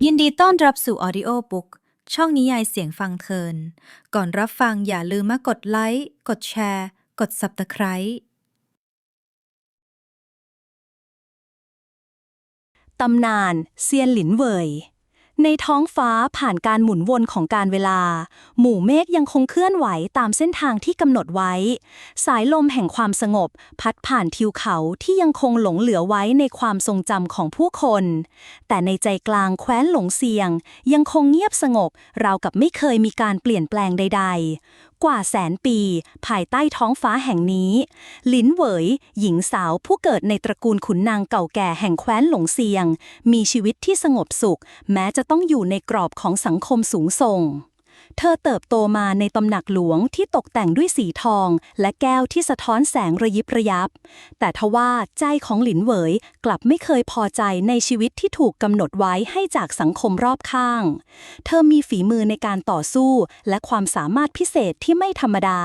ยินดีต้อนรับสู่ Audio Book ช่องนิยายเสียงฟังเพลินก่อนรับฟังอย่าลืมกดไลค์ กดแชร์ กด Subscribe ตำนานเซียนหลินเว่ยในท้องฟ้าผ่านการหมุนวนของการเวลาหมู่เมฆยังคงเคลื่อนไหวตามเส้นทางที่กำหนดไว้สายลมแห่งความสงบพัดผ่านทิวเขาที่ยังคงหลงเหลือไว้ในความทรงจำของผู้คนแต่ในใจกลางแคว้นหลงเซียงยังคงเงียบสงบราวกับไม่เคยมีการเปลี่ยนแปลงใดๆกว่าแสนปีภายใต้ท้องฟ้าแห่งนี้หลินเหวยหญิงสาวผู้เกิดในตระกูลขุนนางเก่าแก่แห่งแคว้นหลงเซียงมีชีวิตที่สงบสุขแม้จะต้องอยู่ในกรอบของสังคมสูงส่งเธอเติบโตมาในตำหนักหลวงที่ตกแต่งด้วยสีทองและแก้วที่สะท้อนแสงระยิบระยับแต่ทว่าใจของหลินเหวยกลับไม่เคยพอใจในชีวิตที่ถูกกำหนดไว้ให้จากสังคมรอบข้างเธอมีฝีมือในการต่อสู้และความสามารถพิเศษที่ไม่ธรรมดา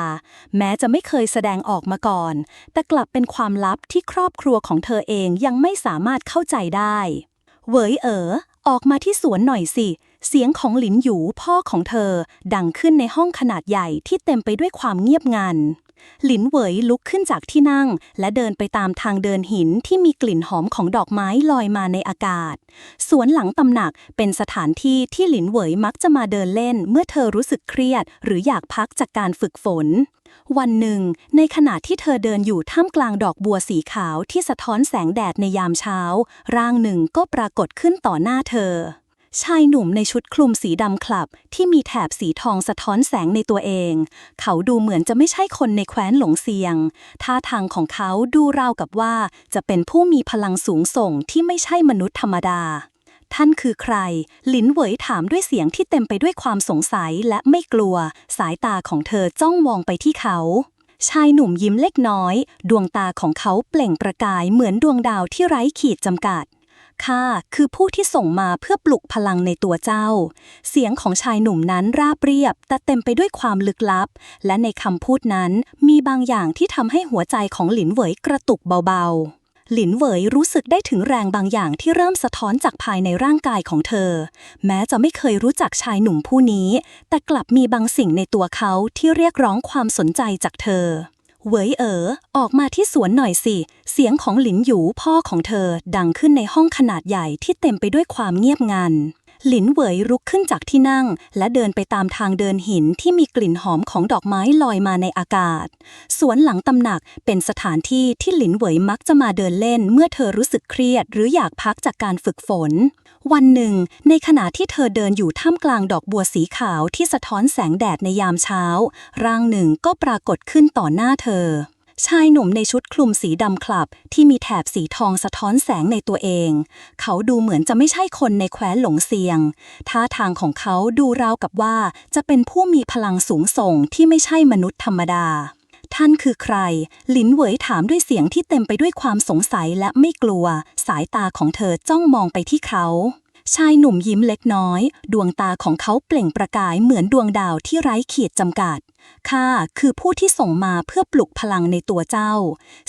แม้จะไม่เคยแสดงออกมาก่อนแต่กลับเป็นความลับที่ครอบครัวของเธอเองยังไม่สามารถเข้าใจได้เหวยออกมาที่สวนหน่อยสิเสียงของหลินหยูพ่อของเธอดังขึ้นในห้องขนาดใหญ่ที่เต็มไปด้วยความเงียบงันหลินเหวยลุกขึ้นจากที่นั่งและเดินไปตามทางเดินหินที่มีกลิ่นหอมของดอกไม้ลอยมาในอากาศสวนหลังตำหนักเป็นสถานที่ที่หลินเหวยมักจะมาเดินเล่นเมื่อเธอรู้สึกเครียดหรืออยากพักจากการฝึกฝนวันหนึ่งในขณะที่เธอเดินอยู่ท่ามกลางดอกบัวสีขาวที่สะท้อนแสงแดดในยามเช้าร่างหนึ่งก็ปรากฏขึ้นต่อหน้าเธอชายหนุ่มในชุดคลุมสีดำคลับที่มีแถบสีทองสะท้อนแสงในตัวเองเขาดูเหมือนจะไม่ใช่คนในแคว้นหลงเซียงท่าทางของเขาดูราวกับว่าจะเป็นผู้มีพลังสูงส่งที่ไม่ใช่มนุษย์ธรรมดาท่านคือใครหลินเหวยถามด้วยเสียงที่เต็มไปด้วยความสงสัยและไม่กลัวสายตาของเธอจ้องมองไปที่เขาชายหนุ่มยิ้มเล็กน้อยดวงตาของเขาเปล่งประกายเหมือนดวงดาวที่ไร้ขีดจำกัดข้าคือผู้ที่ส่งมาเพื่อปลุกพลังในตัวเจ้าเสียงของชายหนุ่มนั้นราบเรียบแต่เต็มไปด้วยความลึกลับและในคำพูดนั้นมีบางอย่างที่ทำให้หัวใจของหลินเหวยกระตุกเบาๆหลินเหวยรู้สึกได้ถึงแรงบางอย่างที่เริ่มสะท้อนจากภายในร่างกายของเธอแม้จะไม่เคยรู้จักชายหนุ่มผู้นี้แต่กลับมีบางสิ่งในตัวเขาที่เรียกร้องความสนใจจากเธอเหวยออกมาที่สวนหน่อยสิเสียงของหลินหยูพ่อของเธอดังขึ้นในห้องขนาดใหญ่ที่เต็มไปด้วยความเงียบงันหลินเหวยลุกขึ้นจากที่นั่งและเดินไปตามทางเดินหินที่มีกลิ่นหอมของดอกไม้ลอยมาในอากาศสวนหลังตำหนักเป็นสถานที่ที่หลินเหวยมักจะมาเดินเล่นเมื่อเธอรู้สึกเครียดหรืออยากพักจากการฝึกฝนวันหนึ่งในขณะที่เธอเดินอยู่ท่ามกลางดอกบัวสีขาวที่สะท้อนแสงแดดในยามเช้าร่างหนึ่งก็ปรากฏขึ้นต่อหน้าเธอชายหนุ่มในชุดคลุมสีดำคลับที่มีแถบสีทองสะท้อนแสงในตัวเองเขาดูเหมือนจะไม่ใช่คนในแคว้นหลงเซียงท่าทางของเขาดูราวกับว่าจะเป็นผู้มีพลังสูงส่งที่ไม่ใช่มนุษย์ธรรมดาท่านคือใครหลินเหวยถามด้วยเสียงที่เต็มไปด้วยความสงสัยและไม่กลัวสายตาของเธอจ้องมองไปที่เขาชายหนุ่มยิ้มเล็กน้อยดวงตาของเขาเปล่งประกายเหมือนดวงดาวที่ไร้ขีดจำกัดข้าคือผู้ที่ส่งมาเพื่อปลุกพลังในตัวเจ้า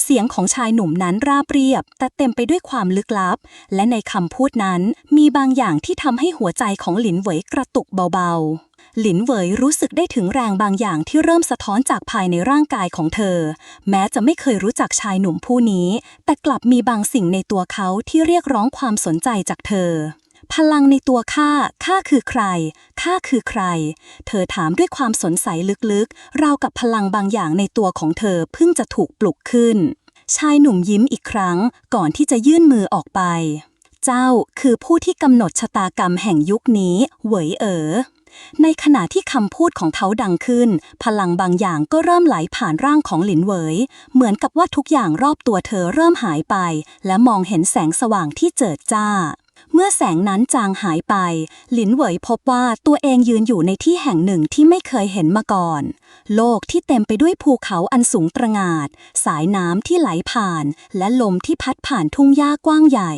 เสียงของชายหนุ่มนั้นราบเรียบแต่เต็มไปด้วยความลึกลับและในคำพูดนั้นมีบางอย่างที่ทำให้หัวใจของหลินเหวยกระตุกเบาๆหลินเหวยรู้สึกได้ถึงแรงบางอย่างที่เริ่มสะท้อนจากภายในร่างกายของเธอแม้จะไม่เคยรู้จักชายหนุ่มผู้นี้แต่กลับมีบางสิ่งในตัวเขาที่เรียกร้องความสนใจจากเธอพลังในตัวข้าคือใครข้าคือใครเธอถามด้วยความสนใจลึกๆราวกับพลังบางอย่างในตัวของเธอเพิ่งจะถูกปลุกขึ้นชายหนุ่มยิ้มอีกครั้งก่อนที่จะยื่นมือออกไปเจ้าคือผู้ที่กำหนดชะตากรรมแห่งยุคนี้เหวยในขณะที่คำพูดของเขาดังขึ้นพลังบางอย่างก็เริ่มไหลผ่านร่างของหลินเหวยเหมือนกับว่าทุกอย่างรอบตัวเธอเริ่มหายไปและมองเห็นแสงสว่างที่เจิดจ้าเมื่อแสงนั้นจางหายไปหลินเหวยพบว่าตัวเองยืนอยู่ในที่แห่งหนึ่งที่ไม่เคยเห็นมาก่อนโลกที่เต็มไปด้วยภูเขาอันสูงตระหง่านสายน้ำที่ไหลผ่านและลมที่พัดผ่านทุ่งหญ้ากว้างใหญ่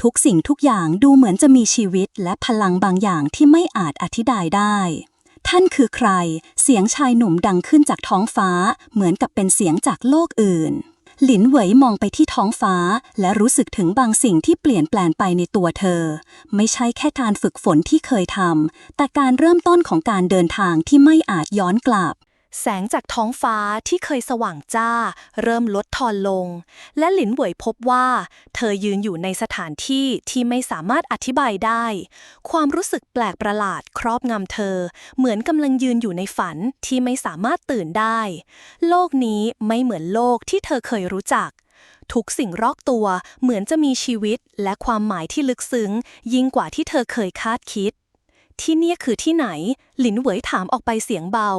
ทุกสิ่งทุกอย่างดูเหมือนจะมีชีวิตและพลังบางอย่างที่ไม่อาจอธิบายได้ท่านคือใครเสียงชายหนุ่มดังขึ้นจากท้องฟ้าเหมือนกับเป็นเสียงจากโลกอื่น หลินเหวยมองไปที่ท้องฟ้าและรู้สึกถึงบางสิ่งที่เปลี่ยนแปลงไปในตัวเธอไม่ใช่แค่การฝึกฝนที่เคยทำแต่การเริ่มต้นของการเดินทางที่ไม่อาจย้อนกลับแสงจากท้องฟ้าที่เคยสว่างจ้าเริ่มลดทอนลงและหลินเหวยพบว่าเธอยืนอยู่ในสถานที่ที่ไม่สามารถอธิบายได้ความรู้สึกแปลกประหลาดครอบงำเธอเหมือนกำลังยืนอยู่ในฝันที่ไม่สามารถตื่นได้โลกนี้ไม่เหมือนโลกที่เธอเคยรู้จักทุกสิ่งรอบตัวเหมือนจะมีชีวิตและความหมายที่ลึกซึ้งยิ่งกว่าที่เธอเคยคาดคิดที่นี่คือที่ไหนหลินเหวยถามออกไปเสียงเบา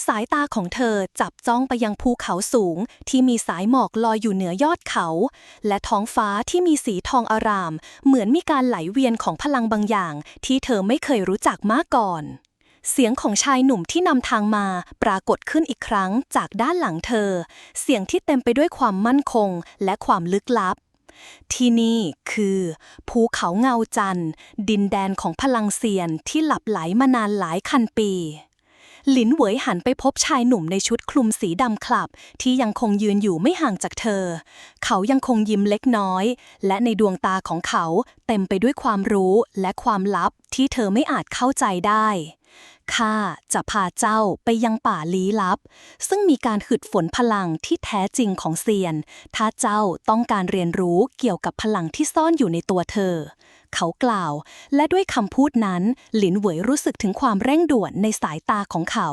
สายตาของเธอจับจ้องไปยังภูเขาสูงที่มีสายหมอกลอยอยู่เหนือยอดเขาและท้องฟ้าที่มีสีทองอารามเหมือนมีการไหลเวียนของพลังบางอย่างที่เธอไม่เคยรู้จักมาก่อนเสียงของชายหนุ่มที่นำทางมาปรากฏขึ้นอีกครั้งจากด้านหลังเธอเสียงที่เต็มไปด้วยความมั่นคงและความลึกลับที่นี่คือภูเขาเงาจันทร์ดินแดนของพลังเซียนที่หลับไหลมานานหลายพันปีหลินเหวยหันไปพบชายหนุ่มในชุดคลุมสีดำคลับที่ยังคงยืนอยู่ไม่ห่างจากเธอเขายังคงยิ้มเล็กน้อยและในดวงตาของเขาเต็มไปด้วยความรู้และความลับที่เธอไม่อาจเข้าใจได้ข้าจะพาเจ้าไปยังป่าลี้ลับซึ่งมีการฝึกฝนพลังที่แท้จริงของเซียนถ้าเจ้าต้องการเรียนรู้เกี่ยวกับพลังที่ซ่อนอยู่ในตัวเธอเขากล่าวและด้วยคำพูดนั้นหลินเหวยรู้สึกถึงความเร่งด่วนในสายตาของเขา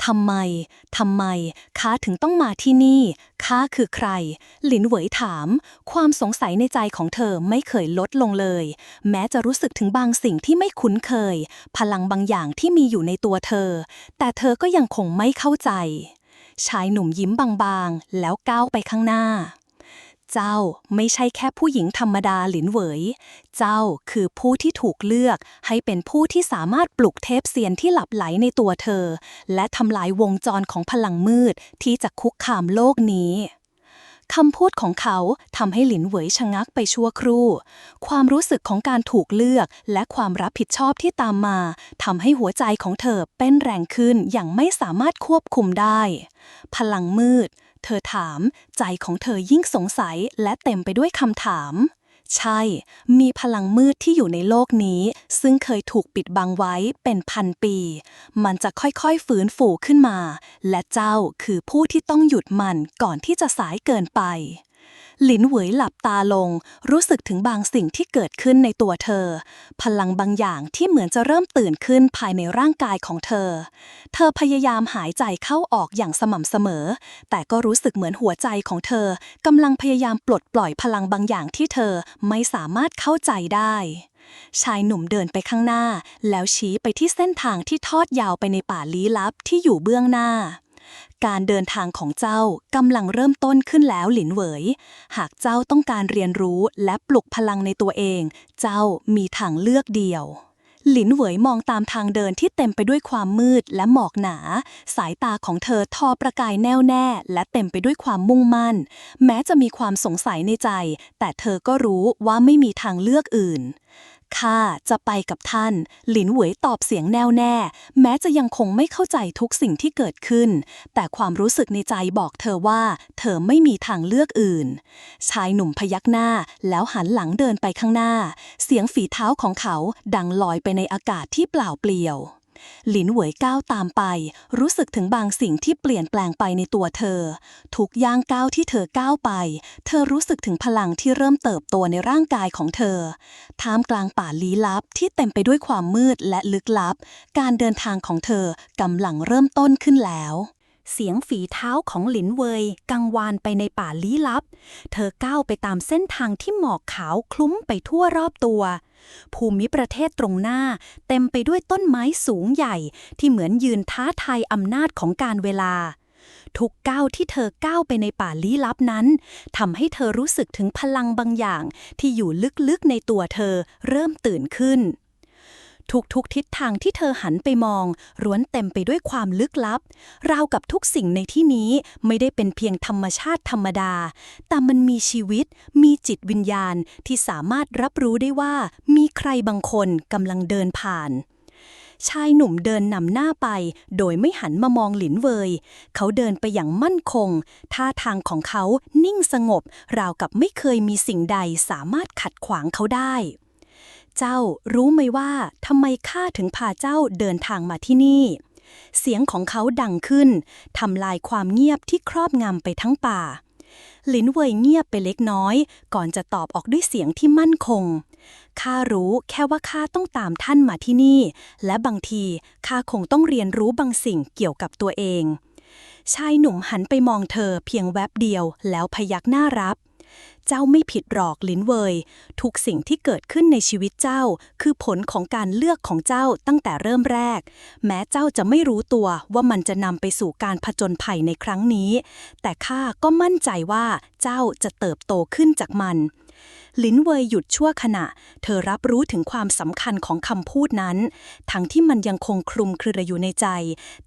ทำไมข้าถึงต้องมาที่นี่ข้าคือใครหลินเหวยถามความสงสัยในใจของเธอไม่เคยลดลงเลยแม้จะรู้สึกถึงบางสิ่งที่ไม่คุ้นเคยพลังบางอย่างที่มีอยู่ในตัวเธอแต่เธอก็ยังคงไม่เข้าใจชายหนุ่มยิ้มบางๆแล้วก้าวไปข้างหน้าเจ้าไม่ใช่แค่ผู้หญิงธรรมดาหลินเหวยเจ้าคือผู้ที่ถูกเลือกให้เป็นผู้ที่สามารถปลุกเทพเซียนที่หลับไหลในตัวเธอและทำลายวงจรของพลังมืดที่จะคุกคามโลกนี้คำพูดของเขาทำให้หลินเหวยชะงักไปชั่วครู่ความรู้สึกของการถูกเลือกและความรับผิดชอบที่ตามมาทำให้หัวใจของเธอเต้นแรงขึ้นอย่างไม่สามารถควบคุมได้พลังมืดเธอถามใจของเธอยิ่งสงสัยและเต็มไปด้วยคำถามใช่มีพลังมืดที่อยู่ในโลกนี้ซึ่งเคยถูกปิดบังไว้เป็นพันปีมันจะค่อยๆฟื้นฟูขึ้นมาและเจ้าคือผู้ที่ต้องหยุดมันก่อนที่จะสายเกินไปหลินเหวยหลับตาลงรู้สึกถึงบางสิ่งที่เกิดขึ้นในตัวเธอพลังบางอย่างที่เหมือนจะเริ่มตื่นขึ้นภายในร่างกายของเธอพยายามหายใจเข้าออกอย่างสม่ำเสมอแต่ก็รู้สึกเหมือนหัวใจของเธอกำลังพยายามปลดปล่อยพลังบางอย่างที่เธอไม่สามารถเข้าใจได้ชายหนุ่มเดินไปข้างหน้าแล้วชี้ไปที่เส้นทางที่ทอดยาวไปในป่าลี้ลับที่อยู่เบื้องหน้าการเดินทางของเจ้ากำลังเริ่มต้นขึ้นแล้วหลินเหวยหากเจ้าต้องการเรียนรู้และปลุกพลังในตัวเองเจ้ามีทางเลือกเดียวหลินเหวยมองตามทางเดินที่เต็มไปด้วยความมืดและหมอกหนาสายตาของเธอทอประกายแน่วแน่และเต็มไปด้วยความมุ่งมั่นแม้จะมีความสงสัยในใจแต่เธอก็รู้ว่าไม่มีทางเลือกอื่นข้าจะไปกับท่านหลินเหวยตอบเสียงแน่วแน่แม้จะยังคงไม่เข้าใจทุกสิ่งที่เกิดขึ้นแต่ความรู้สึกในใจบอกเธอว่าเธอไม่มีทางเลือกอื่นชายหนุ่มพยักหน้าแล้วหันหลังเดินไปข้างหน้าเสียงฝีเท้าของเขาดังลอยไปในอากาศที่เปล่าเปลี่ยวหลินเหวยก้าวตามไปรู้สึกถึงบางสิ่งที่เปลี่ยนแปลงไปในตัวเธอทุกย่างก้าวที่เธอก้าวไปเธอรู้สึกถึงพลังที่เริ่มเติบโตในร่างกายของเธอท่ามกลางป่าลี้ลับที่เต็มไปด้วยความมืดและลึกลับการเดินทางของเธอกำลังเริ่มต้นขึ้นแล้วเสียงฝีเท้าของหลินเวยกังวานไปในป่าลี้ลับเธอก้าวไปตามเส้นทางที่หมอกขาวคลุ้มไปทั่วรอบตัวภูมิประเทศตรงหน้าเต็มไปด้วยต้นไม้สูงใหญ่ที่เหมือนยืนท้าทายอำนาจของการเวลาทุกก้าวที่เธอก้าวไปในป่าลี้ลับนั้นทำให้เธอรู้สึกถึงพลังบางอย่างที่อยู่ลึกๆในตัวเธอเริ่มตื่นขึ้นทุกทิศทางที่เธอหันไปมองล้วนเต็มไปด้วยความลึกลับราวกับทุกสิ่งในที่นี้ไม่ได้เป็นเพียงธรรมชาติธรรมดาแต่มันมีชีวิตมีจิตวิญญาณที่สามารถรับรู้ได้ว่ามีใครบางคนกำลังเดินผ่าน ชายหนุ่มเดินนำหน้าไปโดยไม่หันมามองหลินเวย เขาเดินไปอย่างมั่นคงท่าทางของเขานิ่งสงบราวกับไม่เคยมีสิ่งใดสามารถขัดขวางเขาได้ เจ้ารู้ไหมว่าทำไมข้าถึงพาเจ้าเดินทางมาที่นี่ เสียงของเขาดังขึ้นทำลายความเงียบที่ครอบงำไปทั้งป่าหลินเว่ยเงียบไปเล็กน้อยก่อนจะตอบออกด้วยเสียงที่มั่นคงข้ารู้แค่ว่าข้าต้องตามท่านมาที่นี่และบางทีข้าคงต้องเรียนรู้บางสิ่งเกี่ยวกับตัวเองชายหนุ่มหันไปมองเธอเพียงแวบเดียวแล้วพยักหน้ารับเจ้าไม่ผิดหรอกหลินเว่ยทุกสิ่งที่เกิดขึ้นในชีวิตเจ้าคือผลของการเลือกของเจ้าตั้งแต่เริ่มแรกแม้เจ้าจะไม่รู้ตัวว่ามันจะนำไปสู่การผจญภัยในครั้งนี้แต่ข้าก็มั่นใจว่าเจ้าจะเติบโตขึ้นจากมันหลินเว่ยหยุดชั่วขณะเธอรับรู้ถึงความสำคัญของคำพูดนั้นทั้งที่มันยังคงคลุมเครืออยู่ในใจ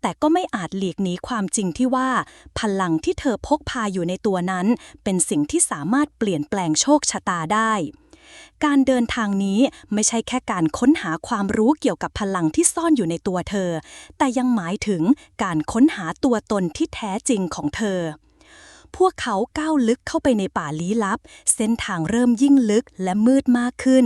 แต่ก็ไม่อาจหลีกหนีความจริงที่ว่าพลังที่เธอพกพาอยู่ในตัวนั้นเป็นสิ่งที่สามารถเปลี่ยนแปลงโชคชะตาได้การเดินทางนี้ไม่ใช่แค่การค้นหาความรู้เกี่ยวกับพลังที่ซ่อนอยู่ในตัวเธอแต่ยังหมายถึงการค้นหาตัวตนที่แท้จริงของเธอพวกเขาก้าวลึกเข้าไปในป่าลี้ลับเส้นทางเริ่มยิ่งลึกและมืดมากขึ้น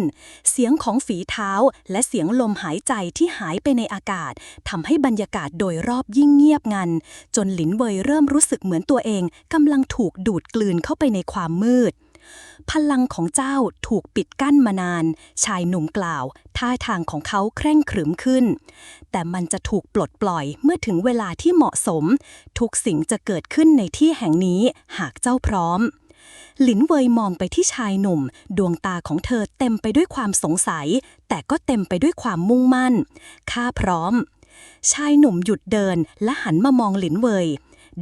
เสียงของฝีเท้าและเสียงลมหายใจที่หายไปในอากาศทำให้บรรยากาศโดยรอบยิ่งเงียบงันจนหลินเว่ยเริ่มรู้สึกเหมือนตัวเองกำลังถูกดูดกลืนเข้าไปในความมืดพลังของเจ้าถูกปิดกั้นมานานชายหนุ่มกล่าวท่าทางของเขาเคร่งขรึมขึ้นแต่มันจะถูกปลดปล่อยเมื่อถึงเวลาที่เหมาะสมทุกสิ่งจะเกิดขึ้นในที่แห่งนี้หากเจ้าพร้อมหลินเว่ยมองไปที่ชายหนุ่มดวงตาของเธอเต็มไปด้วยความสงสัยแต่ก็เต็มไปด้วยความมุ่งมั่นข้าพร้อมชายหนุ่มหยุดเดินและหันมามองหลินเว่ย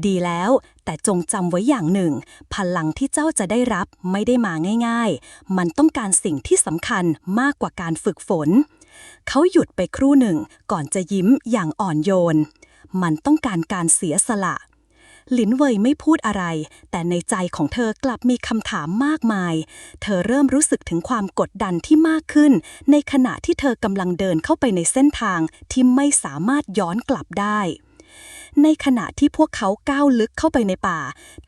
ดีแล้วแต่จงจำไว้อย่างหนึ่งพลังที่เจ้าจะได้รับไม่ได้มาง่ายๆมันต้องการสิ่งที่สำคัญมากกว่าการฝึกฝนเขาหยุดไปครู่หนึ่งก่อนจะยิ้มอย่างอ่อนโยนมันต้องการเสียสละหลินเว่ยไม่พูดอะไรแต่ในใจของเธอกลับมีคำถามมากมายเธอเริ่มรู้สึกถึงความกดดันที่มากขึ้นในขณะที่เธอกำลังเดินเข้าไปในเส้นทางที่ไม่สามารถย้อนกลับได้ในขณะที่พวกเขาก้าวลึกเข้าไปในป่า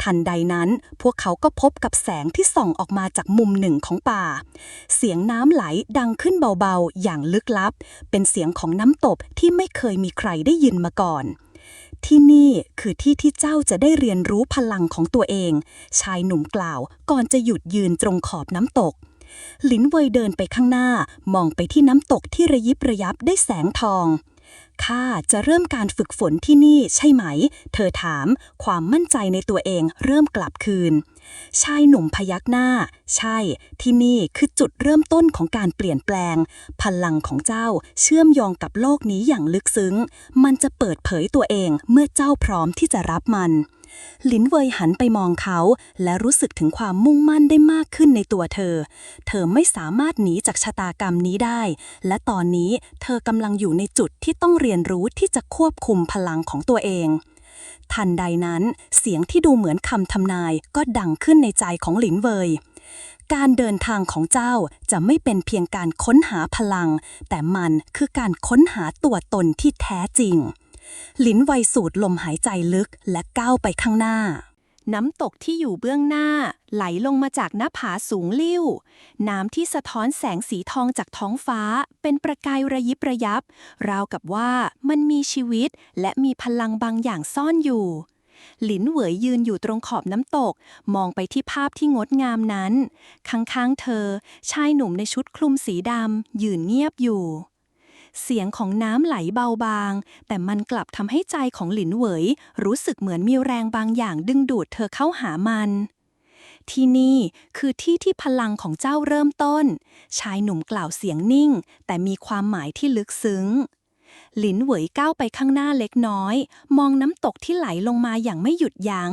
ทันใดนั้นพวกเขาก็พบกับแสงที่ส่องออกมาจากมุมหนึ่งของป่าเสียงน้ำไหลดังขึ้นเบาๆอย่างลึกลับเป็นเสียงของน้ำตกที่ไม่เคยมีใครได้ยินมาก่อนที่นี่คือที่ที่เจ้าจะได้เรียนรู้พลังของตัวเองชายหนุ่มกล่าวก่อนจะหยุดยืนตรงขอบน้ำตกหลินเว่ยเดินไปข้างหน้ามองไปที่น้ำตกที่ระยิบระยับด้วยแสงทองข้าจะเริ่มการฝึกฝนที่นี่ใช่ไหมเธอถามความมั่นใจในตัวเองเริ่มกลับคืนชายหนุ่มพยักหน้าใช่ที่นี่คือจุดเริ่มต้นของการเปลี่ยนแปลงพลังของเจ้าเชื่อมโยงกับโลกนี้อย่างลึกซึ้งมันจะเปิดเผยตัวเองเมื่อเจ้าพร้อมที่จะรับมันหลินเว่ยหันไปมองเขาและรู้สึกถึงความมุ่งมั่นได้มากขึ้นในตัวเธอไม่สามารถหนีจากชะตากรรมนี้ได้และตอนนี้เธอกำลังอยู่ในจุดที่ต้องเรียนรู้ที่จะควบคุมพลังของตัวเองทันใดนั้นเสียงที่ดูเหมือนคำทำนายก็ดังขึ้นในใจของหลินเว่ยการเดินทางของเจ้าจะไม่เป็นเพียงการค้นหาพลังแต่มันคือการค้นหาตัวตนที่แท้จริงหลินเว่ยสูดลมหายใจลึกและก้าวไปข้างหน้าน้ำตกที่อยู่เบื้องหน้าไหลลงมาจากหน้าผาสูงลิ่วน้ำที่สะท้อนแสงสีทองจากท้องฟ้าเป็นประกายระยิบระยับราวกับว่ามันมีชีวิตและมีพลังบางอย่างซ่อนอยู่หลินเหวยยืนอยู่ตรงขอบน้ำตกมองไปที่ภาพที่งดงามนั้นข้างๆเธอชายหนุ่มในชุดคลุมสีดำยืนเงียบอยู่เสียงของน้ำไหลเบาบางแต่มันกลับทำให้ใจของหลินเหวยรู้สึกเหมือนมีแรงบางอย่างดึงดูดเธอเข้าหามันที่นี่คือที่ที่พลังของเจ้าเริ่มต้นชายหนุ่มกล่าวเสียงนิ่งแต่มีความหมายที่ลึกซึ้งหลินเหวยก้าวไปข้างหน้าเล็กน้อยมองน้ำตกที่ไหลลงมาอย่างไม่หยุดยั้ง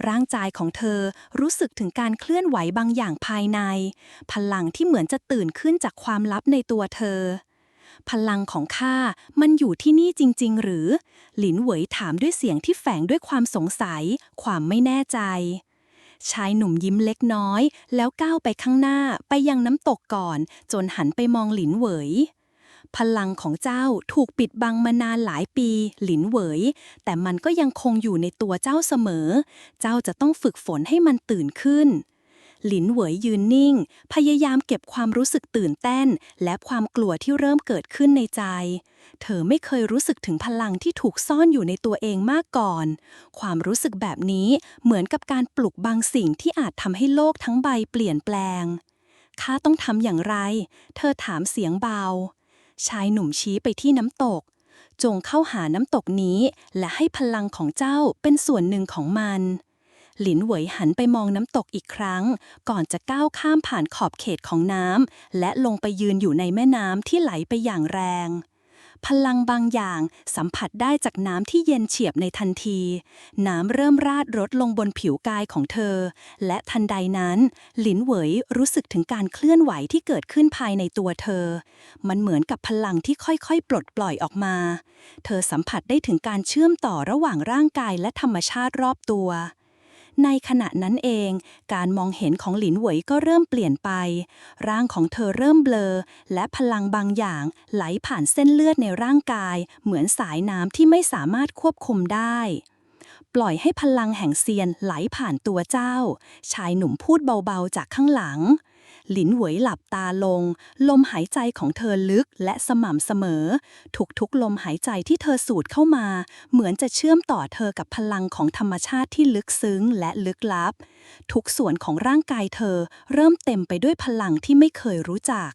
ร่างกายของเธอรู้สึกถึงการเคลื่อนไหวบางอย่างภายในพลังที่เหมือนจะตื่นขึ้นจากความลับในตัวเธอพลังของข้ามันอยู่ที่นี่จริงๆหรือหลินเหวยถามด้วยเสียงที่แฝงด้วยความสงสัยความไม่แน่ใจชายหนุ่มยิ้มเล็กน้อยแล้วก้าวไปข้างหน้าไปยังน้ำตกก่อนจนหันไปมองหลินเหวย พลังของเจ้าถูกปิดบังมานานหลายปีหลินเหวย แต่มันก็ยังคงอยู่ในตัวเจ้าเสมอ เจ้าจะต้องฝึกฝนให้มันตื่นขึ้น หลินเหวยยืนนิ่ง พยายามเก็บความรู้สึกตื่นเต้นและความกลัวที่เริ่มเกิดขึ้นในใจ เธอไม่เคยรู้สึกถึงพลังที่ถูกซ่อนอยู่ในตัวเองมาก่อน ความรู้สึกแบบนี้เหมือนกับการปลุกบางสิ่งที่อาจทำให้โลกทั้งใบเปลี่ยนแปลง ข้าต้องทำอย่างไร เธอถามเสียงเบา ชายหนุ่มชี้ไปที่น้ำตก จงเข้าหาน้ำตกนี้และให้พลังของเจ้าเป็นส่วนหนึ่งของมัน หลินเหวยหันไปมองน้ำตกอีกครั้ง ก่อนจะก้าวข้ามผ่านขอบเขตของน้ำและลงไปยืนอยู่ในแม่น้ำที่ไหลไปอย่างแรง พลังบางอย่างสัมผัสได้จากน้ำที่เย็นเฉียบในทันที น้ำเริ่มราดรดลงบนผิวกายของเธอ และทันใดนั้น หลินเหวยรู้สึกถึงการเคลื่อนไหวที่เกิดขึ้นภายในตัวเธอ มันเหมือนกับพลังที่ค่อยๆปลดปล่อยออกมา เธอสัมผัสได้ถึงการเชื่อมต่อระหว่างร่างกายและธรรมชาติรอบตัว ในขณะนั้นเอง การมองเห็นของหลินเหวยก็เริ่มเปลี่ยนไป ร่างของเธอเริ่มเบลอ และพลังบางอย่างไหลผ่านเส้นเลือดในร่างกาย เหมือนสายน้ำที่ไม่สามารถควบคุมได้ ปล่อยให้พลังแห่งเซียนไหลผ่านตัวเจ้า ชายหนุ่มพูดเบาๆจากข้างหลัง หลินเหวยหลับตาลง ลมหายใจของเธอลึกและสม่ำเสมอ ทุกๆลมหายใจที่เธอสูดเข้ามา เหมือนจะเชื่อมต่อเธอกับพลังของธรรมชาติที่ลึกซึ้งและลึกลับ ทุกส่วนของร่างกายเธอเริ่มเต็มไปด้วยพลังที่ไม่เคยรู้จัก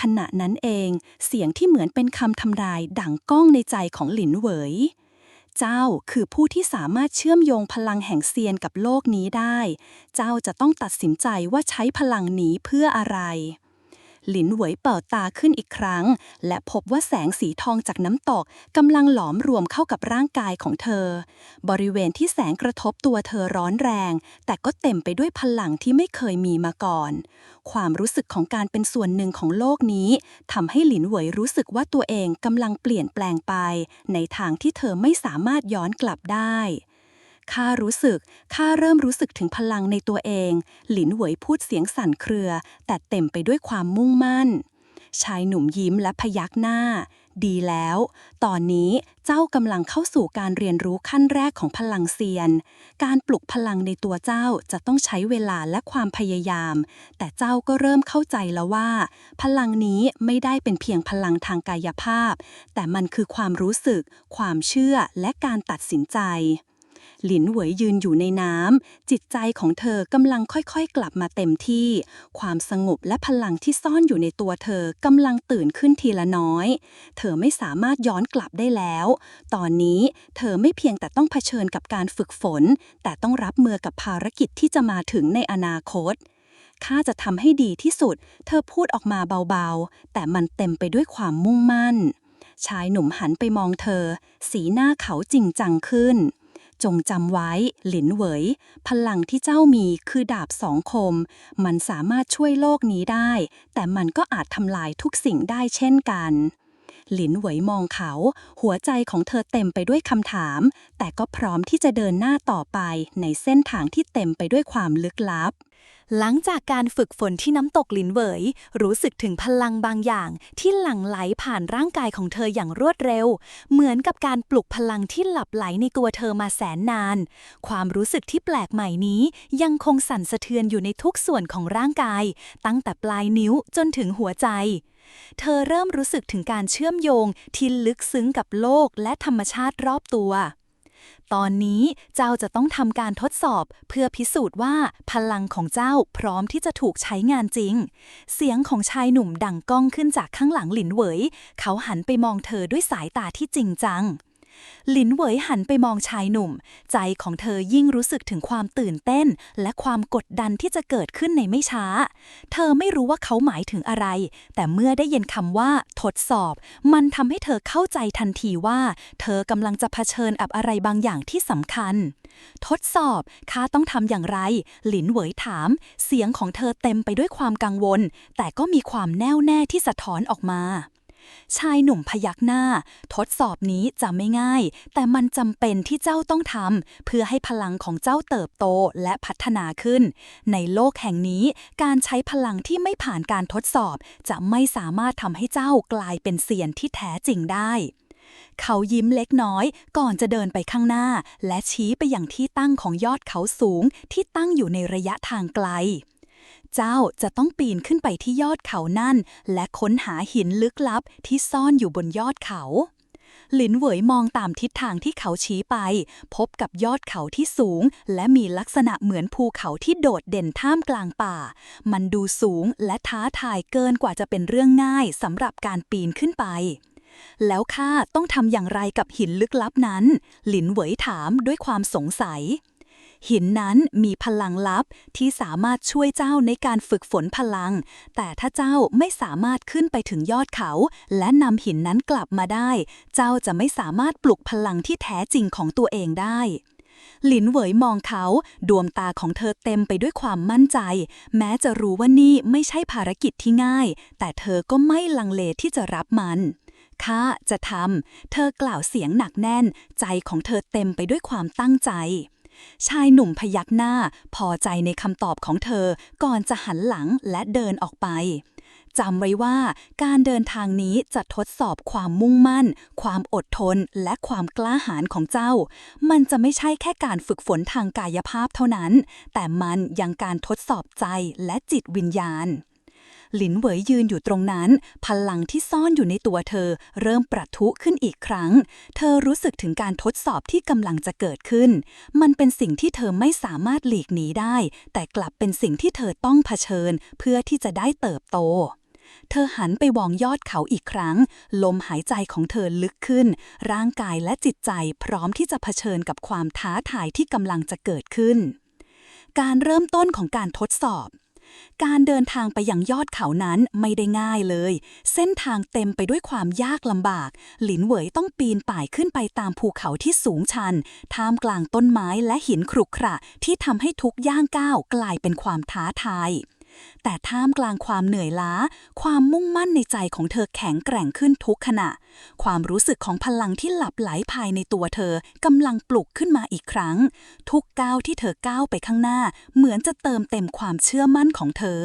ขณะนั้นเองเสียงที่เหมือนเป็นคำทำนายดังก้องในใจของหลินเหวย เจ้าคือผู้ที่สามารถเชื่อมโยงพลังแห่งเซียนกับโลกนี้ได้ เจ้าจะต้องตัดสินใจว่าใช้พลังนี้เพื่ออะไร หลินเหวยเปิดตาขึ้นอีกครั้ง และพบว่าแสงสีทองจากน้ำตกกำลังหลอมรวมเข้ากับร่างกายของเธอ บริเวณที่แสงกระทบตัวเธอร้อนแรง แต่ก็เต็มไปด้วยพลังที่ไม่เคยมีมาก่อน ความรู้สึกของการเป็นส่วนหนึ่งของโลกนี้ทำให้หลินเหวยรู้สึกว่าตัวเองกำลังเปลี่ยนแปลงไป ในทางที่เธอไม่สามารถย้อนกลับได้ข้าเริ่มรู้สึกถึงพลังในตัวเอง หลินเหวยพูดเสียงสั่นเครือ แต่เต็มไปด้วยความมุ่งมั่น ชายหนุ่มยิ้มและพยักหน้า ดีแล้ว ตอนนี้เจ้ากำลังเข้าสู่การเรียนรู้ขั้นแรกของพลังเซียน การปลุกพลังในตัวเจ้าจะต้องใช้เวลาและความพยายาม แต่เจ้าก็เริ่มเข้าใจแล้วว่า พลังนี้ไม่ได้เป็นเพียงพลังทางกายภาพ แต่มันคือความรู้สึก ความเชื่อ และการตัดสินใจหลินเหวยยืนอยู่ในน้ำจิตใจของเธอกำลังค่อยๆกลับมาเต็มที่ความสงบและพลังที่ซ่อนอยู่ในตัวเธอกำลังตื่นขึ้นทีละน้อยเธอไม่สามารถย้อนกลับได้แล้วตอนนี้เธอไม่เพียงแต่ต้องเผชิญกับการฝึกฝนแต่ต้องรับมือกับภารกิจที่จะมาถึงในอนาคตข้าจะทำให้ดีที่สุดเธอพูดออกมาเบาๆแต่มันเต็มไปด้วยความมุ่งมั่นชายหนุ่มหันไปมองเธอสีหน้าเขาจริงจังขึ้นจงจำไว้หลินเหวยพลังที่เจ้ามีคือดาบสองคมมันสามารถช่วยโลกนี้ได้แต่มันก็อาจทำลายทุกสิ่งได้เช่นกันหลินเหวยมองเขาหัวใจของเธอเต็มไปด้วยคำถามแต่ก็พร้อมที่จะเดินหน้าต่อไปในเส้นทางที่เต็มไปด้วยความลึกลับหลังจากการฝึกฝนที่น้ำตกหลินเหวยรู้สึกถึงพลังบางอย่างที่หลั่งไหลผ่านร่างกายของเธออย่างรวดเร็วเหมือนกับการปลุกพลังที่หลับไหลในตัวเธอมาแสนนานความรู้สึกที่แปลกใหม่นี้ยังคงสั่นสะเทือนอยู่ในทุกส่วนของร่างกายตั้งแต่ปลายนิ้วจนถึงหัวใจเธอเริ่มรู้สึกถึงการเชื่อมโยงที่ลึกซึ้งกับโลกและธรรมชาติรอบตัวตอนนี้เจ้าจะต้องทำการทดสอบเพื่อพิสูจน์ว่าพลังของเจ้าพร้อมที่จะถูกใช้งานจริงเสียงของชายหนุ่มดังก้องขึ้นจากข้างหลังหลินเหวยเขาหันไปมองเธอด้วยสายตาที่จริงจังหลินเหวยหันไปมองชายหนุ่มใจของเธอยิ่งรู้สึกถึงความตื่นเต้นและความกดดันที่จะเกิดขึ้นในไม่ช้าเธอไม่รู้ว่าเขาหมายถึงอะไรแต่เมื่อได้ยินคำว่าทดสอบมันทำให้เธอเข้าใจทันทีว่าเธอกำลังจะเผชิญกับอะไรบางอย่างที่สำคัญทดสอบข้าต้องทำอย่างไรหลินเหวยถามเสียงของเธอเต็มไปด้วยความกังวลแต่ก็มีความแน่วแน่ที่สะท้อนออกมา ชายหนุ่มพยักหน้าทดสอบนี้จะไม่ง่ายแต่มันจำเป็นที่เจ้าต้องทำเพื่อให้พลังของเจ้าเติบโตและพัฒนาขึ้นในโลกแห่งนี้การใช้พลังที่ไม่ผ่านการทดสอบจะไม่สามารถทำให้เจ้ากลายเป็นเซียนที่แท้จริงได้เขายิ้มเล็กน้อยก่อนจะเดินไปข้างหน้าและชี้ไปยังที่ตั้งของยอดเขาสูงที่ตั้งอยู่ในระยะทางไกลเจ้าจะต้องปีนขึ้นไปที่ยอดเขานั่นและค้นหาหินลึกลับที่ซ่อนอยู่บนยอดเขาหลินเหวยมองตามทิศทางที่เขาชี้ไปพบกับยอดเขาที่สูงและมีลักษณะเหมือนภูเขาที่โดดเด่นท่ามกลางป่ามันดูสูงและท้าทายเกินกว่าจะเป็นเรื่องง่ายสำหรับการปีนขึ้นไปแล้วข้าต้องทำอย่างไรกับหินลึกลับนั้นหลินเหวยถามด้วยความสงสัยหินนั้นมีพลังลับที่สามารถช่วยเจ้าในการฝึกฝนพลังแต่ถ้าเจ้าไม่สามารถขึ้นไปถึงยอดเขาและนำหินนั้นกลับมาได้เจ้าจะไม่สามารถปลุกพลังที่แท้จริงของตัวเองได้หลินเหวยมองเขาดวงตาของเธอเต็มไปด้วยความมั่นใจแม้จะรู้ว่านี่ไม่ใช่ภารกิจที่ง่ายแต่เธอก็ไม่ลังเลที่จะรับมันข้าจะทำเธอกล่าวเสียงหนักแน่นใจของเธอเต็มไปด้วยความตั้งใจชายหนุ่มพยักหน้าพอใจในคำตอบของเธอก่อนจะหันหลังและเดินออกไปจำไว้ว่าการเดินทางนี้จะทดสอบความมุ่งมั่นความอดทนและความกล้าหาญของเจ้ามันจะไม่ใช่แค่การฝึกฝนทางกายภาพเท่านั้นแต่มันยังการทดสอบใจและจิตวิญญาณหลินเหวยยืนอยู่ตรงนั้นพลังที่ซ่อนอยู่ในตัวเธอเริ่มประทุขึ้นอีกครั้งเธอรู้สึกถึงการทดสอบที่กำลังจะเกิดขึ้นมันเป็นสิ่งที่เธอไม่สามารถหลีกหนีได้แต่กลับเป็นสิ่งที่เธอต้องเผชิญเพื่อที่จะได้เติบโตเธอหันไปมองยอดเขาอีกครั้งลมหายใจของเธอลึกขึ้นร่างกายและจิตใจพร้อมที่จะเผชิญกับความท้าทายที่กำลังจะเกิดขึ้นการเริ่มต้นของการทดสอบการเดินทางไปยังยอดเขานั้นไม่ได้ง่ายเลยเส้นทางเต็มไปด้วยความยากลำบากหลินเหวยต้องปีนป่ายขึ้นไปตามภูเขาที่สูงชันท่ามกลางต้นไม้และหินขรุขระที่ทำให้ทุกย่างก้าวกลายเป็นความท้าทายแต่ท่ามกลางความเหนื่อยล้าความมุ่งมั่นในใจของเธอแข็งแกร่งขึ้นทุกขณะความรู้สึกของพลังที่หลับไหลภายในตัวเธอกำลังปลุกขึ้นมาอีกครั้งทุกก้าวที่เธอก้าวไปข้างหน้าเหมือนจะเติมเต็มความเชื่อมั่นของเธอ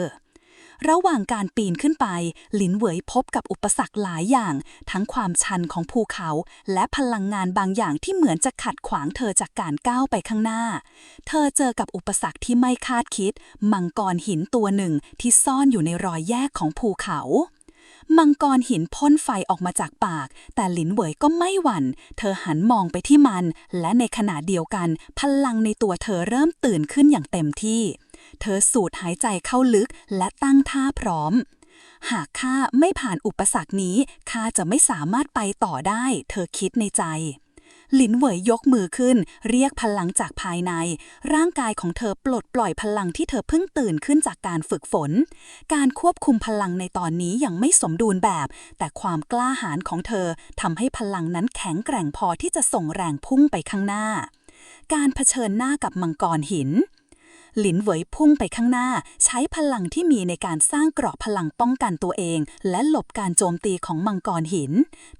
ระหว่างการปีนขึ้นไปหลินเหวยพบกับอุปสรรคหลายอย่างทั้งความชันของภูเขาและพลังงานบางอย่างที่เหมือนจะขัดขวางเธอจากการก้าวไปข้างหน้าเธอเจอกับอุปสรรคที่ไม่คาดคิดมังกรหินตัวหนึ่งที่ซ่อนอยู่ในรอยแยกของภูเขามังกรหินพ่นไฟออกมาจากปากแต่หลินเหวยก็ไม่หวั่นเธอหันมองไปที่มันและในขณะเดียวกันพลังในตัวเธอเริ่มตื่นขึ้นอย่างเต็มที่เธอสูดหายใจเข้าลึกและตั้งท่าพร้อมหากข้าไม่ผ่านอุปสรรคนี้ข้าจะไม่สามารถไปต่อได้เธอคิดในใจหลินเหวยยกมือขึ้นเรียกพลังจากภายในร่างกายของเธอปลดปล่อยพลังที่เธอเพิ่งตื่นขึ้นจากการฝึกฝนการควบคุมพลังในตอนนี้ยังไม่สมดุลแบบแต่ความกล้าหาญของเธอทำให้พลังนั้นแข็งแกร่งพอที่จะส่งแรงพุ่งไปข้างหน้าการเผชิญหน้ากับมังกรหินหลินเหวยพุ่งไปข้างหน้าใช้พลังที่มีในการสร้างเกราะพลังป้องกันตัวเองและหลบการโจมตีของมังกรหิน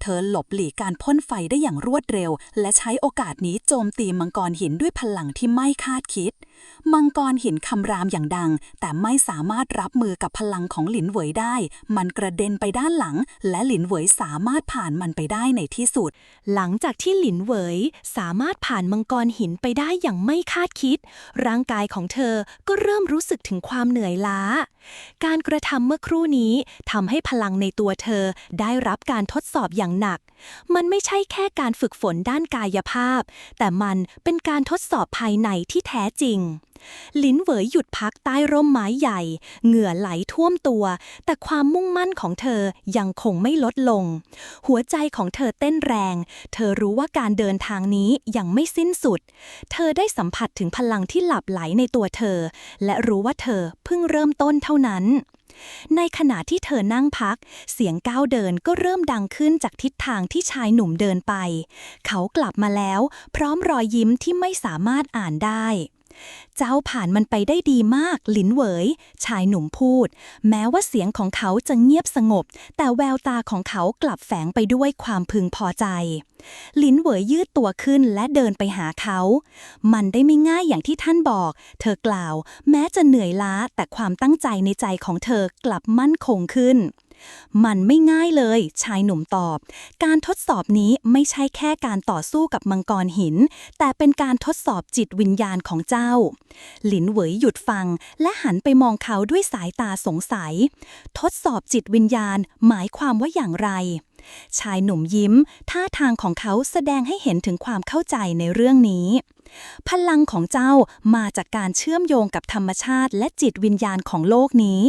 เธอหลบหลีกการพ่นไฟได้อย่างรวดเร็วและใช้โอกาสนี้โจมตีมังกรหินด้วยพลังที่ไม่คาดคิดมังกรหินคำรามอย่างดังแต่ไม่สามารถรับมือกับพลังของหลินเหวยได้มันกระเด็นไปด้านหลังและหลินเหวยสามารถผ่านมันไปได้ในที่สุดหลังจากที่หลินเหวยสามารถผ่านมังกรหินไปได้อย่างไม่คาดคิดร่างกายของเธอก็เริ่มรู้สึกถึงความเหนื่อยล้าการกระทำเมื่อครู่นี้ทำให้พลังในตัวเธอได้รับการทดสอบอย่างหนักมันไม่ใช่แค่การฝึกฝนด้านกายภาพแต่มันเป็นการทดสอบภายในที่แท้จริงหลินเหวยหยุดพักใต้ร่มไม้ใหญ่เหงื่อไหลท่วมตัวแต่ความมุ่งมั่นของเธอยังคงไม่ลดลงหัวใจของเธอเต้นแรงเธอรู้ว่าการเดินทางนี้ยังไม่สิ้นสุดเธอได้สัมผัสถึงพลังที่หลับไหลในตัวเธอและรู้ว่าเธอเพิ่งเริ่มต้นเท่านั้นในขณะที่เธอนั่งพักเสียงก้าวเดินก็เริ่มดังขึ้นจากทิศทางที่ชายหนุ่มเดินไปเขากลับมาแล้วพร้อมรอยยิ้มที่ไม่สามารถอ่านได้ เจ้าผ่านมันไปได้ดีมากหลินเหวยชายหนุ่มพูดแม้ว่าเสียงของเขาจะเงียบสงบแต่แววตาของเขากลับแฝงไปด้วยความพึงพอใจหลินเหวยยืดตัวขึ้นและเดินไปหาเขามันได้ไม่ง่ายอย่างที่ท่านบอกเธอกล่าวแม้จะเหนื่อยล้าแต่ความตั้งใจในใจของเธอกลับมั่นคงขึ้นมันไม่ง่ายเลยชายหนุ่มตอบการทดสอบนี้ไม่ใช่แค่การต่อสู้กับมังกรหินแต่เป็นการทดสอบจิตวิญญาณของเจ้าหลินเหวยหยุดฟังและหันไปมองเขาด้วยสายตาสงสัยทดสอบจิตวิญญาณหมายความว่าอย่างไรชายหนุ่มยิ้มท่าทางของเขาแสดงให้เห็นถึงความเข้าใจในเรื่องนี้พลังของเจ้ามาจากการเชื่อมโยงกับธรรมชาติและจิตวิญญาณของโลกนี้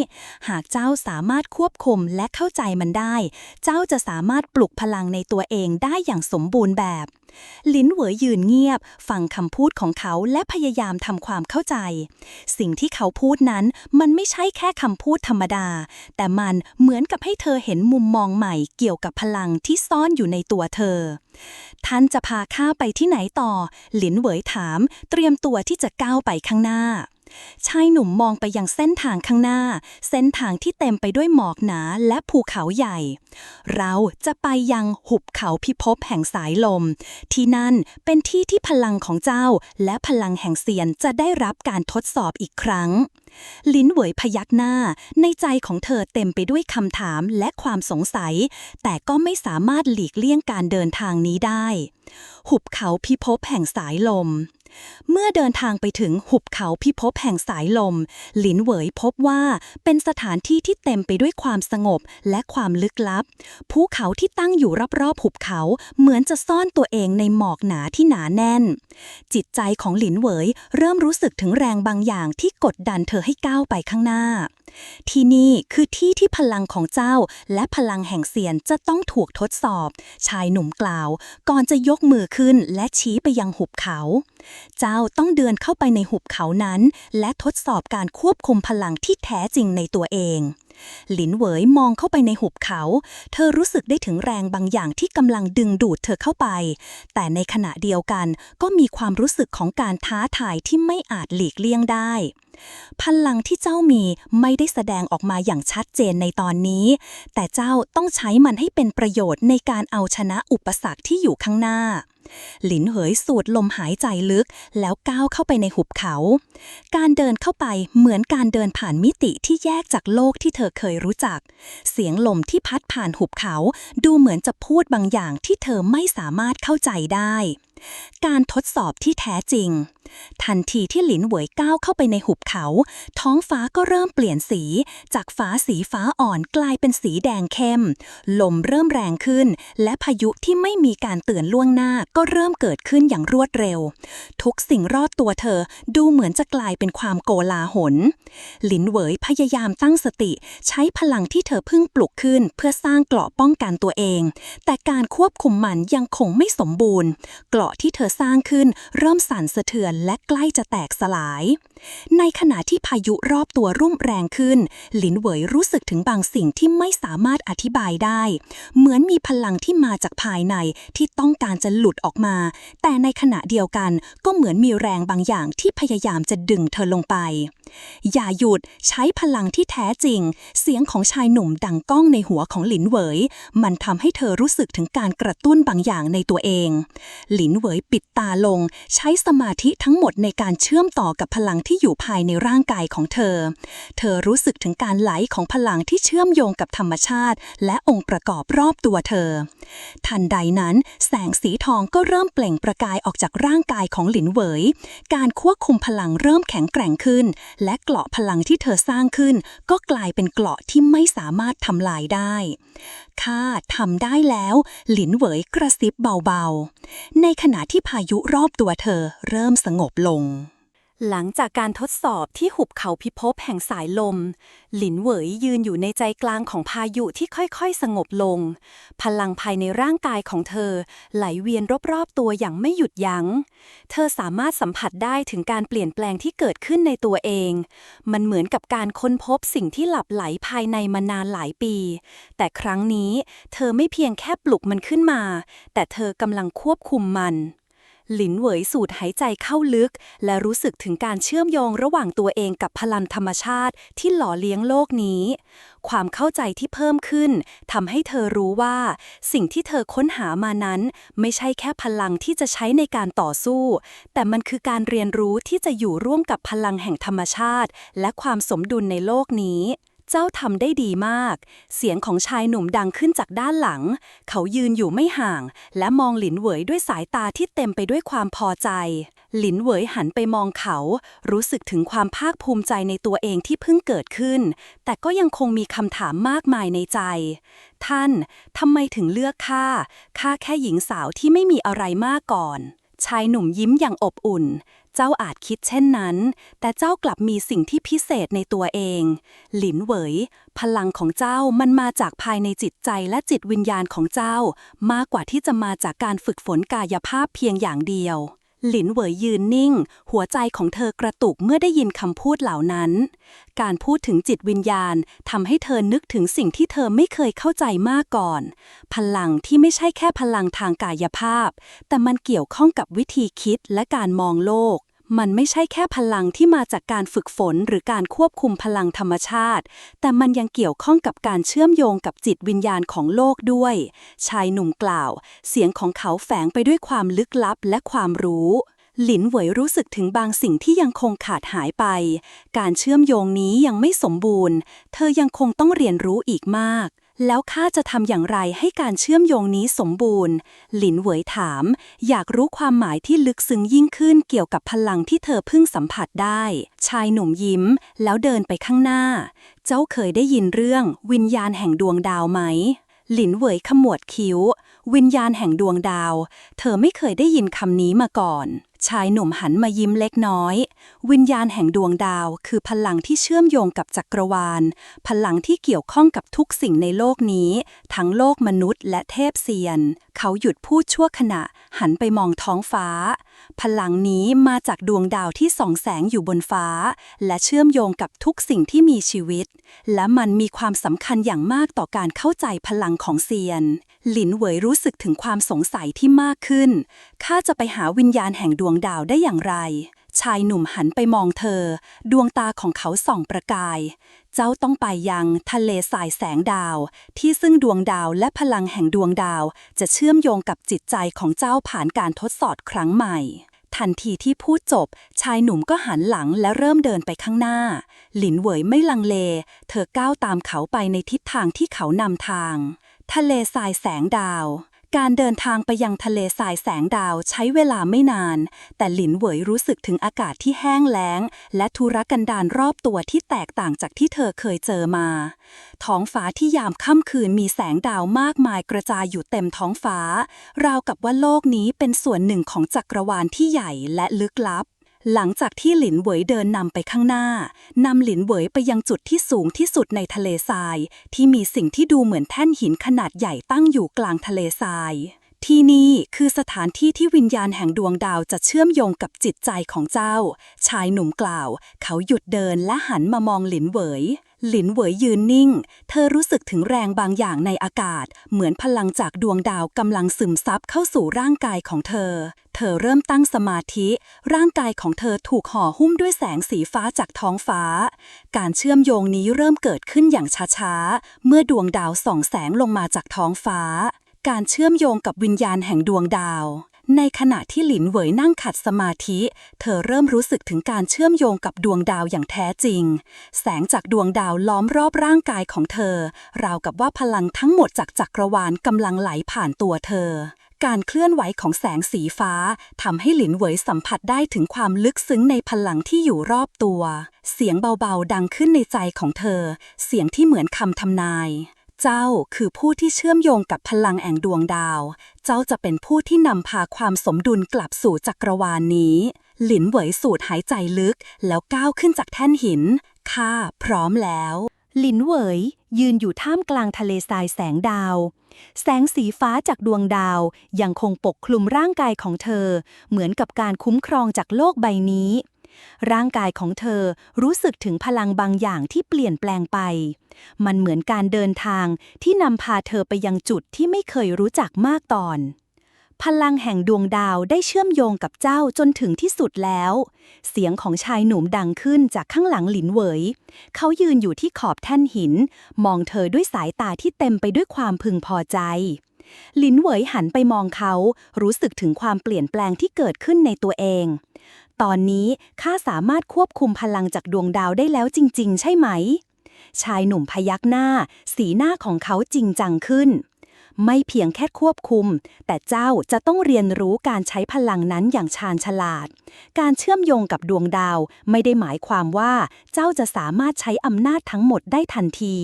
หากเจ้าสามารถควบคุมและเข้าใจมันได้เจ้าจะสามารถปลุกพลังในตัวเองได้อย่างสมบูรณ์แบบหลินเหวยยืนเงียบฟังคำพูดของเขาและพยายามทำความเข้าใจสิ่งที่เขาพูดนั้นมันไม่ใช่แค่คำพูดธรรมดาแต่มันเหมือนกับให้เธอเห็นมุมมองใหม่เกี่ยวกับพลังที่ซ่อนอยู่ในตัวเธอท่านจะพาข้าไปที่ไหนต่อหลินเหวยถามเตรียมตัวที่จะก้าวไปข้างหน้าชายหนุ่มมองไปยังเส้นทางข้างหน้าเส้นทางที่เต็มไปด้วยหมอกหนาและภูเขาใหญ่เราจะไปยังหุบเขาพิภพแห่งสายลมที่นั่นเป็นที่ที่พลังของเจ้าและพลังแห่งเซียนจะได้รับการทดสอบอีกครั้งลิ้นเหวยพยักหน้าในใจของเธอเต็มไปด้วยคำถามและความสงสัยแต่ก็ไม่สามารถหลีกเลี่ยงการเดินทางนี้ได้หุบเขาพิภพแห่งสายลมเมื่อเดินทางไปถึงหุบเขาพิภพแห่งสายลมหลินเหวยพบว่าเป็นสถานที่ที่เต็มไปด้วยความสงบและความลึกลับภูเขาที่ตั้งอยู่รอบๆหุบเขาเหมือนจะซ่อนตัวเองในหมอกหนาที่หนาแน่นจิตใจของหลินเหวยเริ่มรู้สึกถึงแรงบางอย่างที่กดดันเธอให้ก้าวไปข้างหน้าที่นี่คือที่ที่พลังของเจ้าและพลังแห่งเซียนจะต้องถูกทดสอบชายหนุ่มกล่าวก่อนจะยกมือขึ้นและชี้ไปยังหุบเขาเจ้าต้องเดินเข้าไปในหุบเขานั้นและทดสอบการควบคุมพลังที่แท้จริงในตัวเองหลินเหวยมองเข้าไปในหุบเขาเธอรู้สึกได้ถึงแรงบางอย่างที่กำลังดึงดูดเธอเข้าไปแต่ในขณะเดียวกันก็มีความรู้สึกของการท้าทายที่ไม่อาจหลีกเลี่ยงได้พลังที่เจ้ามีไม่ได้แสดงออกมาอย่างชัดเจนในตอนนี้แต่เจ้าต้องใช้มันให้เป็นประโยชน์ในการเอาชนะอุปสรรคที่อยู่ข้างหน้าหลินเหยสูดลมหายใจลึกแล้วก้าวเข้าไปในหุบเขาการเดินเข้าไปเหมือนการเดินผ่านมิติที่แยกจากโลกที่เธอเคยรู้จักเสียงลมที่พัดผ่านหุบเขาดูเหมือนจะพูดบางอย่างที่เธอไม่สามารถเข้าใจได้การทดสอบที่แท้จริงทันทีที่หลินเหวยก้าวเข้าไปในหุบเขาท้องฟ้าก็เริ่มเปลี่ยนสีจากฟ้าสีฟ้าอ่อนกลายเป็นสีแดงเข้มลมเริ่มแรงขึ้นและพายุที่ไม่มีการเตือนล่วงหน้าก็เริ่มเกิดขึ้นอย่างรวดเร็วทุกสิ่งรอบตัวเธอดูเหมือนจะกลายเป็นความโกลาหลหลินเหวยพยายามตั้งสติใช้พลังที่เธอเพิ่งปลุกขึ้นเพื่อสร้างเกราะป้องกันตัวเองแต่การควบคุมมันยังคงไม่สมบูรณ์เกราะที่เธอสร้างขึ้นเริ่มสั่นสะเทือนและใกล้จะแตกสลายในขณะที่พายุรอบตัวรุ่มแรงขึ้นหลินเหวยรู้สึกถึงบางสิ่งที่ไม่สามารถอธิบายได้เหมือนมีพลังที่มาจากภายในที่ต้องการจะหลุดออกมาแต่ในขณะเดียวกันก็เหมือนมีแรงบางอย่างที่พยายามจะดึงเธอลงไปอย่าหยุดใช้พลังที่แท้จริงเสียงของชายหนุ่มดังก้องในหัวของหลินเหวยมันทำให้เธอรู้สึกถึงการกระตุ้นบางอย่างในตัวเองหลินเหวยปิดตาลงใช้สมาธิทั้งหมดในการเชื่อมต่อกับพลังที่อยู่ภายในร่างกายของเธอรู้สึกถึงการไหลของพลังที่เชื่อมโยงกับธรรมชาติและองค์ประกอบรอบตัวเธอทันใดนั้นแสงสีทองก็เริ่มเปล่งประกายออกจากร่างกายของหลินเหวยการควบคุมพลังเริ่มแข็งแกร่งขึ้นและเกราะพลังที่เธอสร้างขึ้นก็กลายเป็นเกราะที่ไม่สามารถทำลายได้ข้าทำได้แล้วหลินเหวยกระซิบเบาๆในขณะที่พายุรอบตัวเธอเริ่มสงบลงหลังจากการทดสอบที่หุบเขาพิภพแห่งสายลมหลินเหวยยืนอยู่ในใจกลางของพายุที่ค่อยๆสงบลงพลังภายในร่างกายของเธอไหลเวียนรอบๆตัวอย่างไม่หยุดยั้งเธอสามารถสัมผัสได้ถึงการเปลี่ยนแปลงที่เกิดขึ้นในตัวเองมันเหมือนกับการค้นพบสิ่งที่หลับไหลภายในมานานหลายปีแต่ครั้งนี้เธอไม่เพียงแค่ปลุกมันขึ้นมาแต่เธอกำลังควบคุมมัน หลินเหวยสูดหายใจเข้าลึกและรู้สึกถึงการเชื่อมโยงระหว่างตัวเองกับพลังธรรมชาติที่หล่อเลี้ยงโลกนี้ความเข้าใจที่เพิ่มขึ้นทำให้เธอรู้ว่าสิ่งที่เธอค้นหามานั้นไม่ใช่แค่พลังที่จะใช้ในการต่อสู้แต่มันคือการเรียนรู้ที่จะอยู่ร่วมกับพลังแห่งธรรมชาติและความสมดุลในโลกนี้เจ้าทำได้ดีมากเสียงของชายหนุ่มดังขึ้นจากด้านหลังเขายืนอยู่ไม่ห่างและมองหลินเหวยด้วยสายตาที่เต็มไปด้วยความพอใจหลินเหวยหันไปมองเขารู้สึกถึงความภาคภูมิใจในตัวเองที่เพิ่งเกิดขึ้นแต่ก็ยังคงมีคำถามมากมายในใจท่านทำไมถึงเลือกข้าแค่หญิงสาวที่ไม่มีอะไรมากก่อนชายหนุ่มยิ้มอย่างอบอุ่นเจ้าอาจคิดเช่นนั้นแต่เจ้ากลับมีสิ่งที่พิเศษในตัวเองหลินเหวยพลังของเจ้ามันมาจากภายในจิตใจและจิตวิญญาณของเจ้ามากกว่าที่จะมาจากการฝึกฝนกายภาพเพียงอย่างเดียวหลินเหวยยืนนิ่งหัวใจของเธอกระตุกเมื่อได้ยินคำพูดเหล่านั้นการพูดถึงจิตวิญญาณทำให้เธอนึกถึงสิ่งที่เธอไม่เคยเข้าใจมาก่อนพลังที่ไม่ใช่แค่พลังทางกายภาพแต่มันเกี่ยวข้องกับวิธีคิดและการมองโลกมันไม่ใช่แค่พลังที่มาจากการฝึกฝนหรือการควบคุมพลังธรรมชาติแต่มันยังเกี่ยวข้องกับการเชื่อมโยงกับจิตวิญญาณของโลกด้วยชายหนุ่มกล่าวเสียงของเขาแฝงไปด้วยความลึกลับและความรู้หลินเหวยรู้สึกถึงบางสิ่งที่ยังคงขาดหายไปการเชื่อมโยงนี้ยังไม่สมบูรณ์เธอยังคงต้องเรียนรู้อีกมากแล้วข้าจะทำอย่างไรให้การเชื่อมโยงนี้สมบูรณ์หลินเหวยถามอยากรู้ความหมายที่ลึกซึ้งยิ่งขึ้นเกี่ยวกับพลังที่เธอเพิ่งสัมผัสได้ชายหนุ่มยิ้มแล้วเดินไปข้างหน้าเจ้าเคยได้ยินเรื่องวิญญาณแห่งดวงดาวไหมหลินเหวยขมวดคิ้ววิญญาณแห่งดวงดาวเธอไม่เคยได้ยินคำนี้มาก่อนชายหนุ่มหันมายิ้มเล็กน้อยวิญญาณแห่งดวงดาวคือพลังที่เชื่อมโยงกับจักรวาลพลังที่เกี่ยวข้องกับทุกสิ่งในโลกนี้ทั้งโลกมนุษย์และเทพเซียนเขาหยุดพูดชั่วขณะหันไปมองท้องฟ้าพลังนี้มาจากดวงดาวที่ส่องแสงอยู่บนฟ้าและเชื่อมโยงกับทุกสิ่งที่มีชีวิตและมันมีความสำคัญอย่างมากต่อการเข้าใจพลังของเซียนหลินเหวยรู้สึกถึงความสงสัยที่มากขึ้นข้าจะไปหาวิญญาณแห่งดวงดาวได้อย่างไรชายหนุ่มหันไปมองเธอดวงตาของเขาส่องประกายเจ้าต้องไปยังทะเลสายแสงดาวที่ซึ่งดวงดาวและพลังแห่งดวงดาวจะเชื่อมโยงกับจิตใจของเจ้าผ่านการทดสอบครั้งใหม่ทันทีที่พูดจบชายหนุ่มก็หันหลังและเริ่มเดินไปข้างหน้าหลินเหวยไม่ลังเลเธอก้าวตามเขาไปในทิศทางที่เขานำทางทะเลทรายแสงดาวการเดินทางไปยังทะเลทรายแสงดาวใช้เวลาไม่นานแต่หลินเหวยรู้สึกถึงอากาศที่แห้งแล้งและทุรกันดารรอบตัวที่แตกต่างจากที่เธอเคยเจอมาท้องฟ้าที่ยามค่ำคืนมีแสงดาวมากมายกระจายอยู่เต็มท้องฟ้าราวกับว่าโลกนี้เป็นส่วนหนึ่งของจักรวาลที่ใหญ่และลึกลับหลังจากที่หลินเหวยเดินนำไปข้างหน้านำหลินเหวยไปยังจุดที่สูงที่สุดในทะเลทรายที่มีสิ่งที่ดูเหมือนแท่นหินขนาดใหญ่ตั้งอยู่กลางทะเลทรายที่นี่คือสถานที่ที่วิญญาณแห่งดวงดาวจะเชื่อมโยงกับจิตใจของเจ้าชายหนุ่มกล่าวเขาหยุดเดินและหันมามองหลินเหวยหลินเหวยยืนนิ่งเธอรู้สึกถึงแรงบางอย่างในอากาศเหมือนพลังจากดวงดาวกำลังซึมซับเข้าสู่ร่างกายของเธอเริ่มตั้งสมาธิร่างกายของเธอถูกห่อหุ้มด้วยแสงสีฟ้าจากท้องฟ้าการเชื่อมโยงนี้เริ่มเกิดขึ้นอย่างช้าๆเมื่อดวงดาวส่องแสงลงมาจากท้องฟ้าการเชื่อมโยงกับวิญญาณแห่งดวงดาวในขณะที่หลินเหวยนั่งขัดสมาธิเธอเริ่มรู้สึกถึงการเชื่อมโยงกับดวงดาวอย่างแท้จริงแสงจากดวงดาวล้อมรอบร่างกายของเธอราวกับว่าพลังทั้งหมดจากจักรวาลกำลังไหลผ่านตัวเธอการเคลื่อนไหวของแสงสีฟ้าทำให้หลินเหวยสัมผัสได้ถึงความลึกซึ้งในพลังที่อยู่รอบตัวเสียงเบาๆดังขึ้นในใจของเธอเสียงที่เหมือนคำทำนายเจ้าคือผู้ที่เชื่อมโยงกับพลังแห่งดวงดาวเจ้าจะเป็นผู้ที่นำพาความสมดุลกลับสู่จักรวาลนี้หลินเหวยสูดหายใจลึกแล้วก้าวขึ้นจากแท่นหินข้าพร้อมแล้วหลินเหวยยืนอยู่ท่ามกลางทะเลทรายแสงดาวแสงสีฟ้าจากดวงดาวยังคงปกคลุมร่างกายของเธอเหมือนกับการคุ้มครองจากโลกใบนี้ร่างกายของเธอรู้สึกถึงพลังบางอย่างที่เปลี่ยนแปลงไปมันเหมือนการเดินทางที่นำพาเธอไปยังจุดที่ไม่เคยรู้จักมาก่อน พลังแห่งดวงดาวได้เชื่อมโยงกับเจ้าจนถึงที่สุดแล้ว เสียงของชายหนุ่มดังขึ้นจากข้างหลังหลินเหวย เขายืนอยู่ที่ขอบแท่นหิน มองเธอด้วยสายตาที่เต็มไปด้วยความพึงพอใจหลินเหวยหันไปมองเขารู้สึกถึงความเปลี่ยนแปลงที่เกิดขึ้นในตัวเอง ตอนนี้ข้าสามารถควบคุมพลังจากดวงดาวได้แล้วจริงๆใช่ไหมชายหนุ่มพยักหน้าสีหน้าของเขาจริงจังขึ้นไม่เพียงแค่ควบคุมแต่เจ้าจะต้องเรียนรู้การใช้พลังนั้นอย่างชาญฉลาดการเชื่อมโยงกับดวงดาวไม่ได้หมายความว่าเจ้าจะสามารถใช้อำนาจทั้งหมดได้ทันที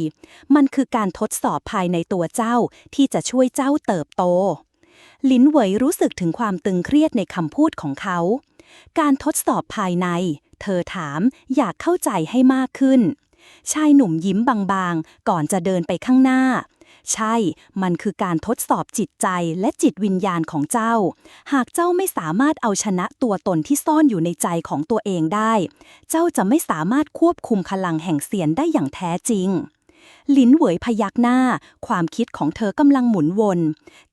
มันคือการทดสอบภายในตัวเจ้าที่จะช่วยเจ้าเติบโตหลินเหวยรู้สึกถึงความตึงเครียดในคำพูดของเขาการทดสอบภายในเธอถามอยากเข้าใจให้มากขึ้นชายหนุ่มยิ้มบางๆก่อนจะเดินไปข้างหน้าใช่มันคือการทดสอบจิตใจและจิตวิญญาณของเจ้าหากเจ้าไม่สามารถเอาชนะตัวตนที่ซ่อนอยู่ในใจของตัวเองได้เจ้าจะไม่สามารถควบคุมพลังแห่งเสียนได้อย่างแท้จริงหลินเหวยพยักหน้าความคิดของเธอกำลังหมุนวน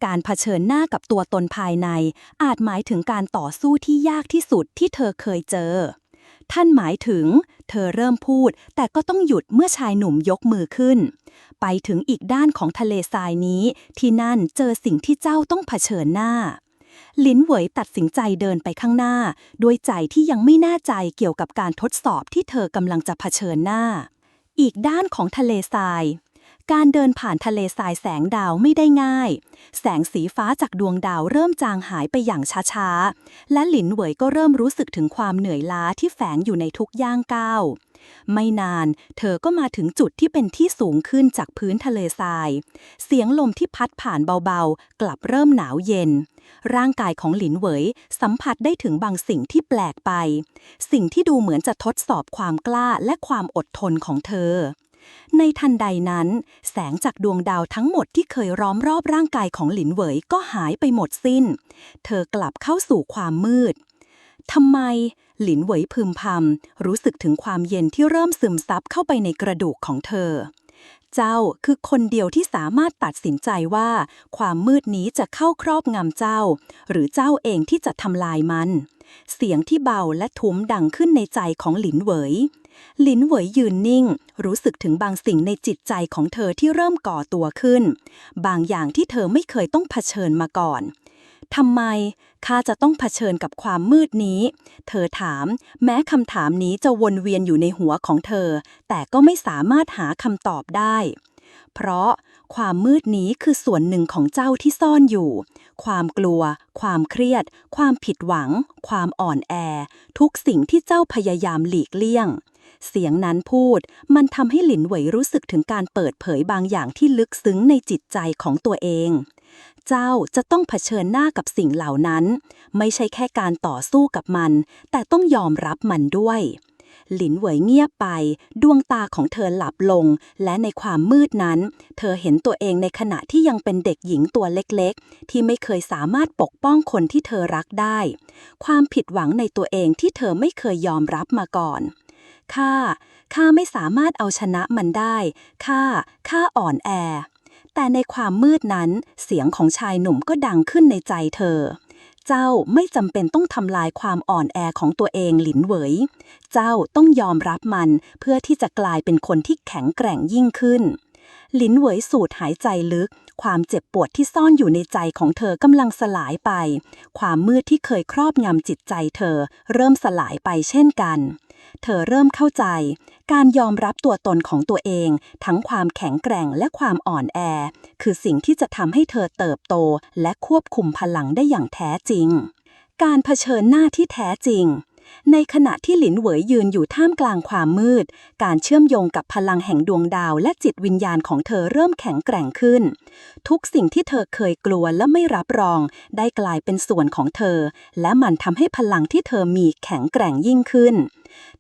การเผชิญหน้ากับตัวตนภายในอาจหมายถึงการต่อสู้ที่ยากที่สุดที่เธอเคยเจอท่านหมายถึงเธอเริ่มพูดแต่ก็ต้องหยุดเมื่อชายหนุ่มยกมือขึ้นไปถึงอีกด้านของทะเลทรายนี้ที่นั่นเจอสิ่งที่เจ้าต้องเผชิญหน้าหลินเหวยตัดสินใจเดินไปข้างหน้าด้วยใจที่ยังไม่แน่ใจเกี่ยวกับการทดสอบที่เธอกำลังจะเผชิญหน้าอีกด้านของทะเลทรายการเดินผ่านทะเลทรายแสงดาวไม่ได้ง่ายแสงสีฟ้าจากดวงดาวเริ่มจางหายไปอย่างช้าๆและหลินเหวยก็เริ่มรู้สึกถึงความเหนื่อยล้าที่แฝงอยู่ในทุกย่างก้าวไม่นานเธอก็มาถึงจุดที่เป็นที่สูงขึ้นจากพื้นทะเลทรายเสียงลมที่พัดผ่านเบาๆกลับเริ่มหนาวเย็นร่างกายของหลินเหวยสัมผัสได้ถึงบางสิ่งที่แปลกไปสิ่งที่ดูเหมือนจะทดสอบความกล้าและความอดทนของเธอในทันใดนั้นแสงจากดวงดาวทั้งหมดที่เคยล้อมรอบร่างกายของหลินเหวยก็หายไปหมดสิ้นเธอกลับเข้าสู่ความมืดทำไมหลินเหวยพึมพำรู้สึกถึงความเย็นที่เริ่มซึมซับเข้าไปในกระดูกของเธอเจ้าคือคนเดียวที่สามารถตัดสินใจว่าความมืดนี้จะเข้าครอบงำเจ้าหรือเจ้าเองที่จะทำลายมันเสียงที่เบาและทุ้มดังขึ้นในใจของหลินเหวยหลินเหวยยืนนิ่งรู้สึกถึงบางสิ่งในจิตใจของเธอที่เริ่มก่อตัวขึ้นบางอย่างที่เธอไม่เคยต้องเผชิญมาก่อนทำไมข้าจะต้องเผชิญกับความมืดนี้เธอถามแม้คำถามนี้จะวนเวียนอยู่ในหัวของเธอแต่ก็ไม่สามารถหาคำตอบได้เพราะความมืดนี้คือส่วนหนึ่งของเจ้าที่ซ่อนอยู่ความกลัวความเครียดความผิดหวังความอ่อนแอทุกสิ่งที่เจ้าพยายามหลีกเลี่ยงเสียงนั้นพูดมันทำให้หลินเหวยรู้สึกถึงการเปิดเผยบางอย่างที่ลึกซึ้งในจิตใจของตัวเองเจ้าจะต้องเผชิญหน้ากับสิ่งเหล่านั้นไม่ใช่แค่การต่อสู้กับมันแต่ต้องยอมรับมันด้วยหลินเหวยเงียบไปดวงตาของเธอหลับลงและในความมืดนั้นเธอเห็นตัวเองในขณะที่ยังเป็นเด็กหญิงตัวเล็กๆที่ไม่เคยสามารถปกป้องคนที่เธอรักได้ความผิดหวังในตัวเองที่เธอไม่เคยยอมรับมาก่อนข้าไม่สามารถเอาชนะมันได้ข้าอ่อนแอแต่ในความมืดนั้นเสียงของชายหนุ่มก็ดังขึ้นในใจเธอเจ้าไม่จำเป็นต้องทำลายความอ่อนแอของตัวเองหลินเหวยเจ้าต้องยอมรับมันเพื่อที่จะกลายเป็นคนที่แข็งแกร่งยิ่งขึ้นหลินเหวยสูดหายใจลึกความเจ็บปวดที่ซ่อนอยู่ในใจของเธอกำลังสลายไปความมืดที่เคยครอบงำจิตใจเธอเริ่มสลายไปเช่นกันเธอเริ่มเข้าใจการยอมรับตัวตนของตัวเองทั้งความแข็งแกร่งและความอ่อนแอคือสิ่งที่จะทำให้เธอเติบโตและควบคุมพลังได้อย่างแท้จริงการเผชิญหน้าที่แท้จริงในขณะที่หลินเหวยยืนอยู่ท่ามกลางความมืดการเชื่อมโยงกับพลังแห่งดวงดาวและจิตวิญญาณของเธอเริ่มแข็งแกร่งขึ้นทุกสิ่งที่เธอเคยกลัวและไม่รับรองได้กลายเป็นส่วนของเธอและมันทำให้พลังที่เธอมีแข็งแกร่งยิ่งขึ้น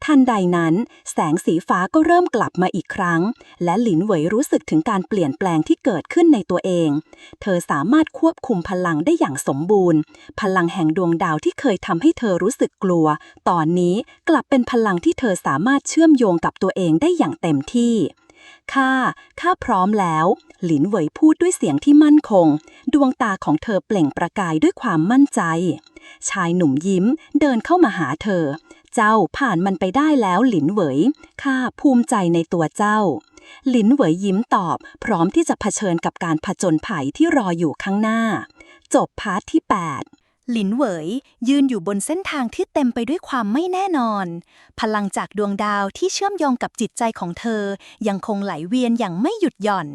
ทันใดนั้นแสงสีฟ้าก็เริ่มกลับมาอีกครั้งและหลินเหวยรู้สึกถึงการเปลี่ยนแปลงที่เกิดขึ้นในตัวเองเธอสามารถควบคุมพลังได้อย่างสมบูรณ์พลังแห่งดวงดาวที่เคยทำให้เธอรู้สึกกลัวตอนนี้กลับเป็นพลังที่เธอสามารถเชื่อมโยงกับตัวเองได้อย่างเต็มที่ ข้าพร้อมแล้วหลินเหวยพูดด้วยเสียงที่มั่นคงดวงตาของเธอเปล่งประกายด้วยความมั่นใจชายหนุ่มยิ้มเดินเข้ามาหาเธอเจ้าผ่านมันไปได้แล้วหลินเหวยข้าภูมิใจในตัวเจ้าหลินเหวยยิ้มตอบพร้อมที่จะเผชิญกับการผจญภัยที่รออยู่ข้างหน้าจบพาร์ทที่ 8หลินเหวยยืนอยู่บนเส้นทางที่เต็มไปด้วยความไม่แน่นอนพลังจากดวงดาวที่เชื่อมโยงกับจิตใจของเธอยังคงไหลเวียนอย่างไม่หยุดหย่อน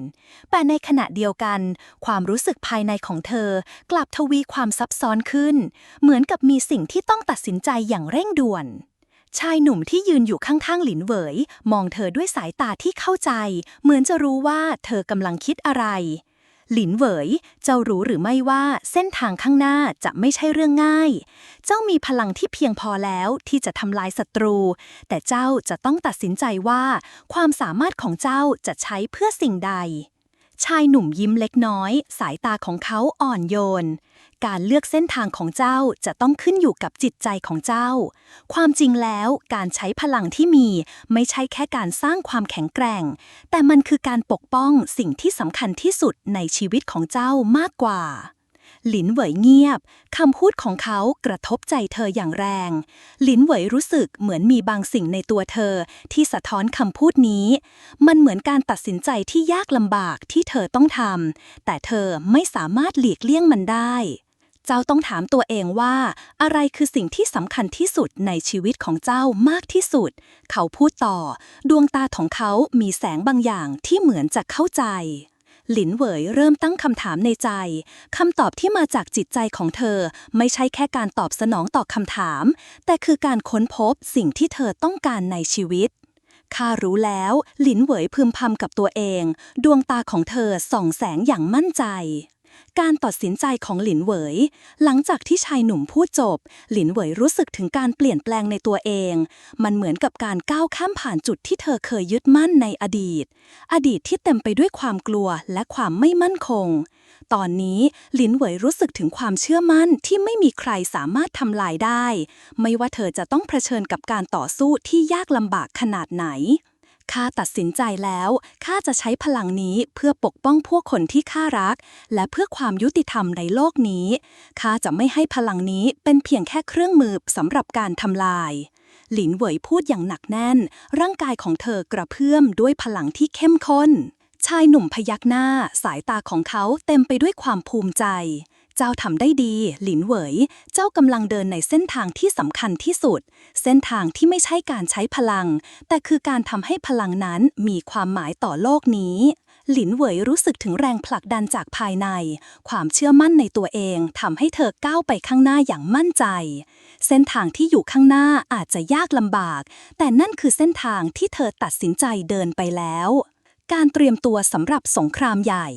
แต่ในขณะเดียวกันความรู้สึกภายในของเธอกลับทวีความซับซ้อนขึ้นเหมือนกับมีสิ่งที่ต้องตัดสินใจอย่างเร่งด่วนชายหนุ่มที่ยืนอยู่ข้างๆหลินเหวยมองเธอด้วยสายตาที่เข้าใจเหมือนจะรู้ว่าเธอกำลังคิดอะไรหลินเหวยเจ้ารู้หรือไม่ว่าเส้นทางข้างหน้าจะไม่ใช่เรื่องง่ายเจ้ามีพลังที่เพียงพอแล้วที่จะทำลายศัตรูแต่เจ้าจะต้องตัดสินใจว่าความสามารถของเจ้าจะใช้เพื่อสิ่งใดชายหนุ่มยิ้มเล็กน้อยสายตาของเขาอ่อนโยนการเลือกเส้นทางของเจ้าจะต้องขึ้นอยู่กับจิตใจของเจ้าความจริงแล้วการใช้พลังที่มีไม่ใช่แค่การสร้างความแข็งแกร่งแต่มันคือการปกป้องสิ่งที่สำคัญที่สุดในชีวิตของเจ้ามากกว่าหลินเหวยเงียบคำพูดของเขากระทบใจเธออย่างแรงหลินเหวยรู้สึกเหมือนมีบางสิ่งในตัวเธอที่สะท้อนคำพูดนี้มันเหมือนการตัดสินใจที่ยากลำบากที่เธอต้องทำแต่เธอไม่สามารถหลีกเลี่ยงมันได้เจ้าต้องถามตัวเองว่าอะไรคือสิ่งที่สำคัญที่สุดในชีวิตของเจ้ามากที่สุดเขาพูดต่อดวงตาของเขามีแสงบางอย่างที่เหมือนจะเข้าใจหลินเหวยเริ่มตั้งคำถามในใจคำตอบที่มาจากจิตใจของเธอไม่ใช่แค่การตอบสนองต่อคำถามแต่คือการค้นพบสิ่งที่เธอต้องการในชีวิตข้ารู้แล้วหลินเหวยพึมพำกับตัวเองดวงตาของเธอส่องแสงอย่างมั่นใจการตัดสินใจของหลินเหวยหลังจากที่ชายหนุ่มพูดจบหลินเหวยรู้สึกถึงการเปลี่ยนแปลงในตัวเองมันเหมือนกับการก้าวข้ามผ่านจุดที่เธอเคยยึดมั่นในอดีตที่เต็มไปด้วยความกลัวและความไม่มั่นคงตอนนี้หลินเหวยรู้สึกถึงความเชื่อมั่นที่ไม่มีใครสามารถทำลายได้ไม่ว่าเธอจะต้องเผชิญกับการต่อสู้ที่ยากลำบากขนาดไหนข้าตัดสินใจแล้วข้าจะใช้พลังนี้เพื่อปกป้องพวกคนที่ข้ารักและเพื่อความยุติธรรมในโลกนี้ข้าจะไม่ให้พลังนี้เป็นเพียงแค่เครื่องมือสำหรับการทำลายหลินเหวยพูดอย่างหนักแน่นร่างกายของเธอกระเพื่อมด้วยพลังที่เข้มข้นชายหนุ่มพยักหน้าสายตาของเขาเต็มไปด้วยความภูมิใจเจ้าทำได้ดีหลินเหวยเจ้ากำลังเดินในเส้นทางที่สำคัญที่สุดเส้นทางที่ไม่ใช่การใช้พลังแต่คือการทำให้พลังนั้นมีความหมายต่อโลกนี้หลินเหวยรู้สึกถึงแรงผลักดันจากภายในความเชื่อมั่นในตัวเองทำให้เธอก้าวไปข้างหน้าอย่างมั่นใจเส้นทางที่อยู่ข้างหน้าอาจจะยากลำบากแต่นั่นคือเส้นทางที่เธอตัดสินใจเดินไปแล้วการเตรียมตัวสำหรับสงครามใหญ่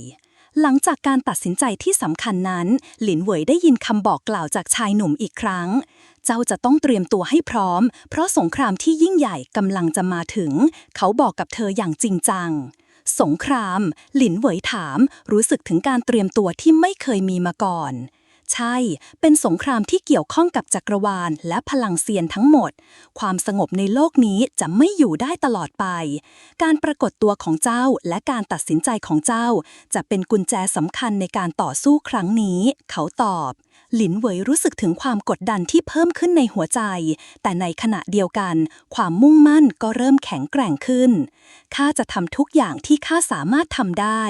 หลังจากการตัดสินใจที่สำคัญนั้นหลินเหวยได้ยินคำบอกกล่าวจากชายหนุ่มอีกครั้งเจ้าจะต้องเตรียมตัวให้พร้อมเพราะสงครามที่ยิ่งใหญ่กำลังจะมาถึงเขาบอกกับเธออย่างจริงจังสงครามหลินเหวยถามรู้สึกถึงการเตรียมตัวที่ไม่เคยมีมาก่อนใช่เป็นสงครามที่เกี่ยวข้องกับจักรวาลและพลังเซียนทั้งหมดความสงบในโลกนี้จะไม่อยู่ได้ตลอดไปการปรากฏตัวของเจ้าและการตัดสินใจของเจ้าจะเป็นกุญแจสำคัญในการต่อสู้ครั้งนี้เขาตอบหลินเหวยรู้สึกถึงความกดดันที่เพิ่มขึ้นในหัวใจแต่ในขณะเดียวกันความมุ่งมั่นก็เริ่มแข็งแกร่งขึ้นข้าจะทำทุกอย่างที่ข้าสามารถทำได้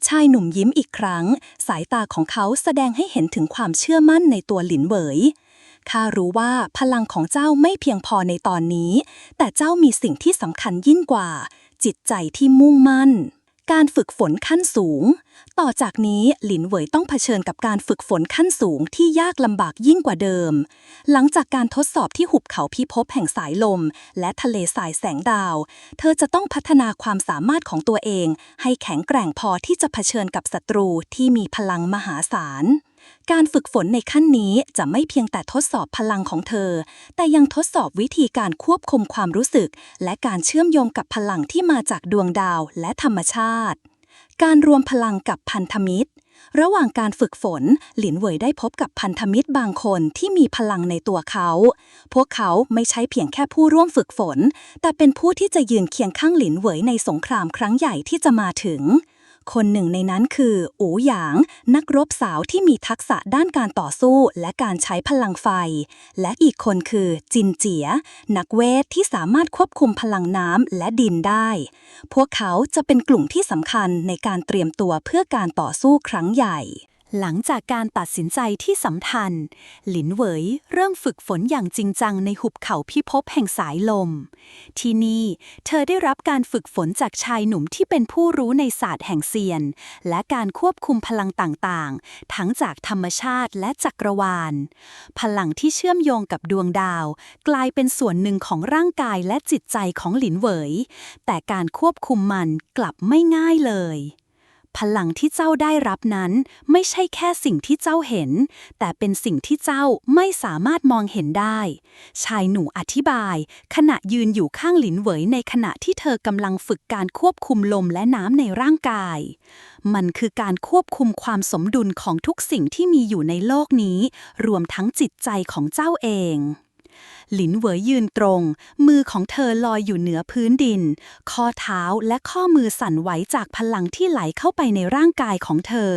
ชายหนุ่มยิ้มอีกครั้งสายตาของเขาแสดงให้เห็นถึงความเชื่อมั่นในตัวหลินเหวยข้ารู้ว่าพลังของเจ้าไม่เพียงพอในตอนนี้แต่เจ้ามีสิ่งที่สำคัญยิ่งกว่าจิตใจที่มุ่งมั่นการฝึกฝนขั้นสูงต่อจากนี้หลินเหวยต้องเผชิญกับการฝึกฝนขั้นสูงที่ยากลำบากยิ่งกว่าเดิมหลังจากการทดสอบที่หุบเขาพิภพแห่งสายลมและทะเลทรายแสงดาวเธอจะต้องพัฒนาความสามารถของตัวเองให้แข็งแกร่งพอที่จะเผชิญกับศัตรูที่มีพลังมหาศาลการฝึกฝนในขั้นนี้จะไม่เพียงแต่ทดสอบพลังของเธอแต่ยังทดสอบวิธีการควบคุมความรู้สึกและการเชื่อมโยงกับพลังที่มาจากดวงดาวและธรรมชาติการรวมพลังกับพันธมิตร ระหว่างการฝึกฝนหลินเหวยได้พบกับพันธมิตรบางคนที่มีพลังในตัวเขาพวกเขาไม่ใช่เพียงแค่ผู้ร่วมฝึกฝนแต่เป็นผู้ที่จะยืนเคียงข้างหลินเหวยในสงครามครั้งใหญ่ที่จะมาถึงคนหนึ่งในนั้นคืออูหยางนักรบสาวที่มีทักษะด้านการต่อสู้และการใช้พลังไฟและอีกคนคือจินเจียนักเวทที่สามารถควบคุมพลังน้ำและดินได้พวกเขาจะเป็นกลุ่มที่สำคัญในการเตรียมตัวเพื่อการต่อสู้ครั้งใหญ่หลังจากการตัดสินใจที่สำคัญหลินเหวยเริ่มฝึกฝนอย่างจริงจังในหุบเขาพิภพแห่งสายลมที่นี่เธอได้รับการฝึกฝนจากชายหนุ่มที่เป็นผู้รู้ในศาสตร์แห่งเซียนและการควบคุมพลังต่างๆทั้งจากธรรมชาติและจักรวาลพลังที่เชื่อมโยงกับดวงดาวกลายเป็นส่วนหนึ่งของร่างกายและจิตใจของหลินเหวยแต่การควบคุมมันกลับไม่ง่ายเลยพลังที่เจ้าได้รับนั้นไม่ใช่แค่สิ่งที่เจ้าเห็นแต่เป็นสิ่งที่เจ้าไม่สามารถมองเห็นได้ชายหนุ่มอธิบายขณะยืนอยู่ข้างหลินเหวยในขณะที่เธอกำลังฝึกการควบคุมลมและน้ำในร่างกายมันคือการควบคุมความสมดุลของทุกสิ่งที่มีอยู่ในโลกนี้รวมทั้งจิตใจของเจ้าเองหลินเหวยยืนตรงมือของเธอลอยอยู่เหนือพื้นดินข้อเท้าและข้อมือสั่นไหวจากพลังที่ไหลเข้าไปในร่างกายของเธอ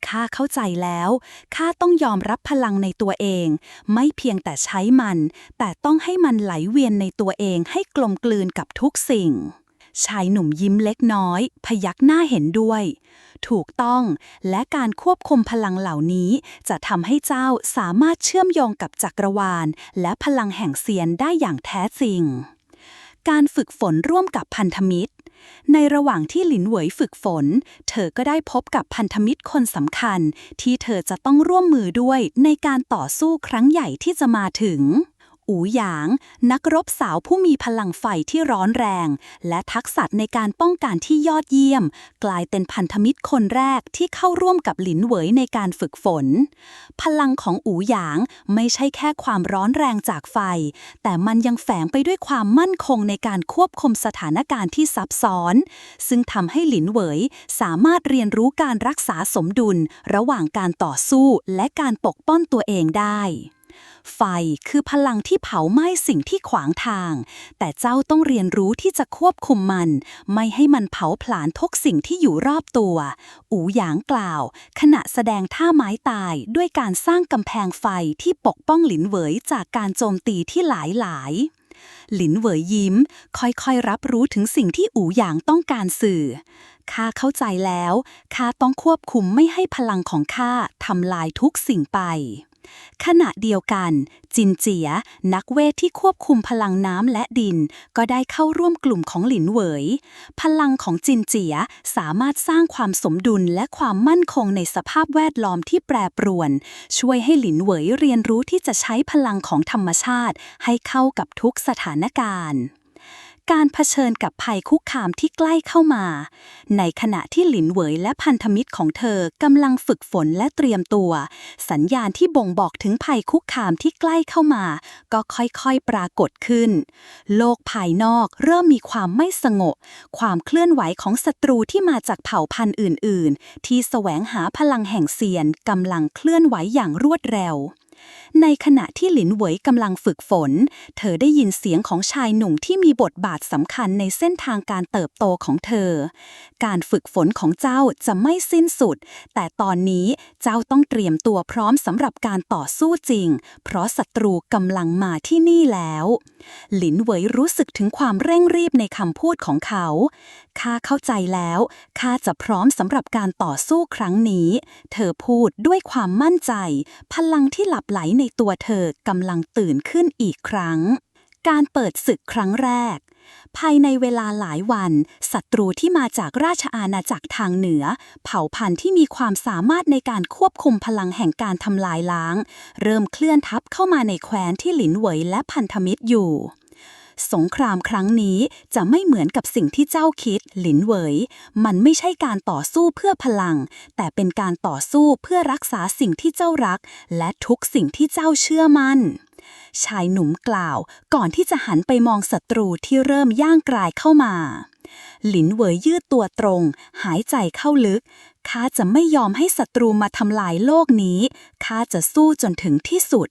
ข้าเข้าใจแล้วข้าต้องยอมรับพลังในตัวเองไม่เพียงแต่ใช้มันแต่ต้องให้มันไหลเวียนในตัวเองให้กลมกลืนกับทุกสิ่งชายหนุ่มยิ้มเล็กน้อยพยักหน้าเห็นด้วยถูกต้องและการควบคุมพลังเหล่านี้จะทำให้เจ้าสามารถเชื่อมโยงกับจักรวาลและพลังแห่งเซียนได้อย่างแท้จริงการฝึกฝนร่วมกับพันธมิตรในระหว่างที่หลินเหวยฝึกฝนเธอก็ได้พบกับพันธมิตรคนสำคัญที่เธอจะต้องร่วมมือด้วยในการต่อสู้ครั้งใหญ่ที่จะมาถึงอูหยางนักรบสาวผู้มีพลังไฟที่ร้อนแรงและทักษะในการป้องกันที่ยอดเยี่ยมกลายเป็นพันธมิตรคนแรกที่เข้าร่วมกับหลินเหวยในการฝึกฝนพลังของอูหยางไม่ใช่แค่ความร้อนแรงจากไฟแต่มันยังแฝงไปด้วยความมั่นคงในการควบคุมสถานการณ์ที่ซับซ้อนซึ่งทำให้หลินเหวยสามารถเรียนรู้การรักษาสมดุลระหว่างการต่อสู้และการปกป้องตัวเองได้ไฟคือพลังที่เผาไหม้สิ่งที่ขวางทางแต่เจ้าต้องเรียนรู้ที่จะควบคุมมันไม่ให้มันเผาผลาญทุกสิ่งที่อยู่รอบตัวอูหยางกล่าวขณะแสดงท่าไม้ตายด้วยการสร้างกำแพงไฟที่ปกป้องหลินเหวยจากการโจมตีที่หลายหลินเหวยยิ้มค่อยๆรับรู้ถึงสิ่งที่อูหยางต้องการสื่อข้าเข้าใจแล้วข้าต้องควบคุมไม่ให้พลังของข้าทำลายทุกสิ่งไปขณะเดียวกันจินเจียนักเวทที่ควบคุมพลังน้ำและดินก็ได้เข้าร่วมกลุ่มของหลินเหวยพลังของจินเจียสามารถสร้างความสมดุลและความมั่นคงในสภาพแวดล้อมที่แปรปรวนช่วยให้หลินเหวยเรียนรู้ที่จะใช้พลังของธรรมชาติให้เข้ากับทุกสถานการณ์การเผชิญกับภัยคุกคามที่ใกล้เข้ามาในขณะที่หลินเหวยและพันธมิตรของเธอกำลังฝึกฝนและเตรียมตัวสัญญาณที่บ่งบอกถึงภัยคุกคามที่ใกล้เข้ามาก็ค่อยๆปรากฏขึ้นโลกภายนอกเริ่มมีความไม่สงบความเคลื่อนไหวของศัตรูที่มาจากเผ่าพันธุ์อื่นๆที่แสวงหาพลังแห่งเซียนกำลังเคลื่อนไหวอย่างรวดเร็วในขณะที่หลินเหวยกำลังฝึกฝนเธอได้ยินเสียงของชายหนุ่มที่มีบทบาทสำคัญในเส้นทางการเติบโตของเธอการฝึกฝนของเจ้าจะไม่สิ้นสุดแต่ตอนนี้เจ้าต้องเตรียมตัวพร้อมสำหรับการต่อสู้จริงเพราะศัตรูกำลังมาที่นี่แล้วหลินเหวยรู้สึกถึงความเร่งรีบในคำพูดของเขาข้าเข้าใจแล้วข้าจะพร้อมสำหรับการต่อสู้ครั้งนี้เธอพูดด้วยความมั่นใจพลังที่หลับไหลในตัวเธอกำลังตื่นขึ้นอีกครั้งการเปิดศึกครั้งแรกภายในเวลาหลายวันศัตรูที่มาจากราชอาณาจักรทางเหนือเผ่าพันธุ์ที่มีความสามารถในการควบคุมพลังแห่งการทำลายล้างเริ่มเคลื่อนทัพเข้ามาในแคว้นที่หลินเหวยและพันธมิตรอยู่สงครามครั้งนี้จะไม่เหมือนกับสิ่งที่เจ้าคิดหลินเหวยมันไม่ใช่การต่อสู้เพื่อพลังแต่เป็นการต่อสู้เพื่อรักษาสิ่งที่เจ้ารักและทุกสิ่งที่เจ้าเชื่อมั่นชายหนุ่มกล่าวก่อนที่จะหันไปมองศัตรูที่เริ่มย่างกรายเข้ามาหลินเหวยยืดตัวตรงหายใจเข้าลึก ข้าจะไม่ยอมให้ศัตรูมาทำลายโลกนี้ข้าจะสู้จนถึงที่สุด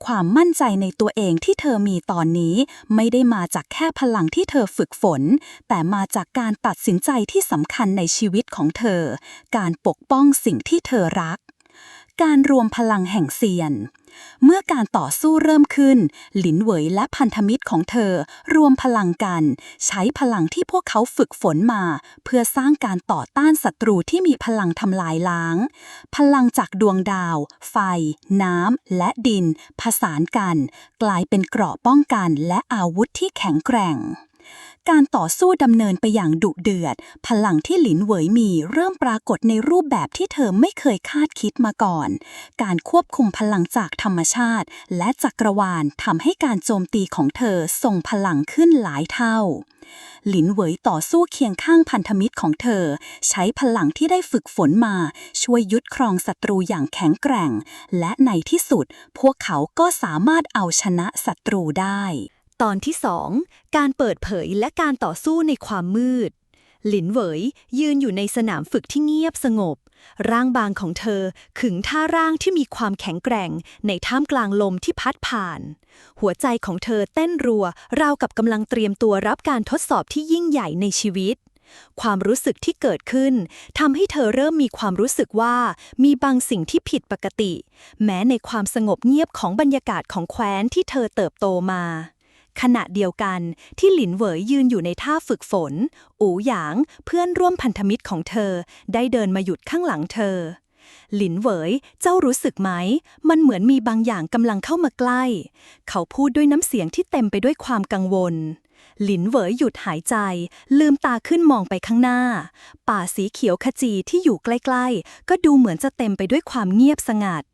ความมั่นใจในตัวเองที่เธอมีตอนนี้ไม่ได้มาจากแค่พลังที่เธอฝึกฝนแต่มาจากการตัดสินใจที่สำคัญในชีวิตของเธอการปกป้องสิ่งที่เธอรักการรวมพลังแห่งเซียนเมื่อการต่อสู้เริ่มขึ้นหลินเหวยและพันธมิตรของเธอรวมพลังกันใช้พลังที่พวกเขาฝึกฝนมาเพื่อสร้างการต่อต้านศัตรูที่มีพลังทำลายล้างพลังจากดวงดาวไฟน้ำและดินผสานกันกลายเป็นเกราะป้องกันและอาวุธที่แข็งแกร่งการต่อสู้ดำเนินไปอย่างดุเดือดพลังที่หลินเหวยมีเริ่มปรากฏในรูปแบบที่เธอไม่เคยคาดคิดมาก่อนการควบคุมพลังจากธรรมชาติและจักรวาลทำให้การโจมตีของเธอทรงพลังขึ้นหลายเท่าหลินเหวยต่อสู้เคียงข้างพันธมิตรของเธอใช้พลังที่ได้ฝึกฝนมาช่วยยึดครองศัตรูอย่างแข็งแกร่งและในที่สุดพวกเขาก็สามารถเอาชนะศัตรูได้ตอนที่ 2 การเปิดเผยและการต่อสู้ในความมืดหลินเหวยยืนอยู่ในสนามฝึกที่เงียบสงบร่างบางของเธอขึงท่าร่างที่มีความแข็งแกร่งในท่ามกลางลมที่พัดผ่านหัวใจของเธอเต้นรัวราวกับกำลังเตรียมตัวรับการทดสอบที่ยิ่งใหญ่ในชีวิตความรู้สึกที่เกิดขึ้นทำให้เธอเริ่มมีความรู้สึกว่ามีบางสิ่งที่ผิดปกติแม้ในความสงบเงียบของบรรยากาศของแคว้นที่เธอเติบโตมาขณะเดียวกันที่หลินเหวยยืนอยู่ในท่าฝึกฝนอู่หยางเพื่อนร่วมพันธมิตรของเธอได้เดินมาหยุดข้างหลังเธอหลินเหวยเจ้ารู้สึกไหมมันเหมือนมีบางอย่างกำลังเข้ามาใกล้เขาพูดด้วยน้ำเสียงที่เต็มไปด้วยความกังวลหลินเหวยหยุดหายใจลืมตาขึ้นมองไปข้างหน้าป่าสีเขียวขจีที่อยู่ใกล้ๆก็ดูเหมือนจะเต็มไปด้วยความเงียบสงัด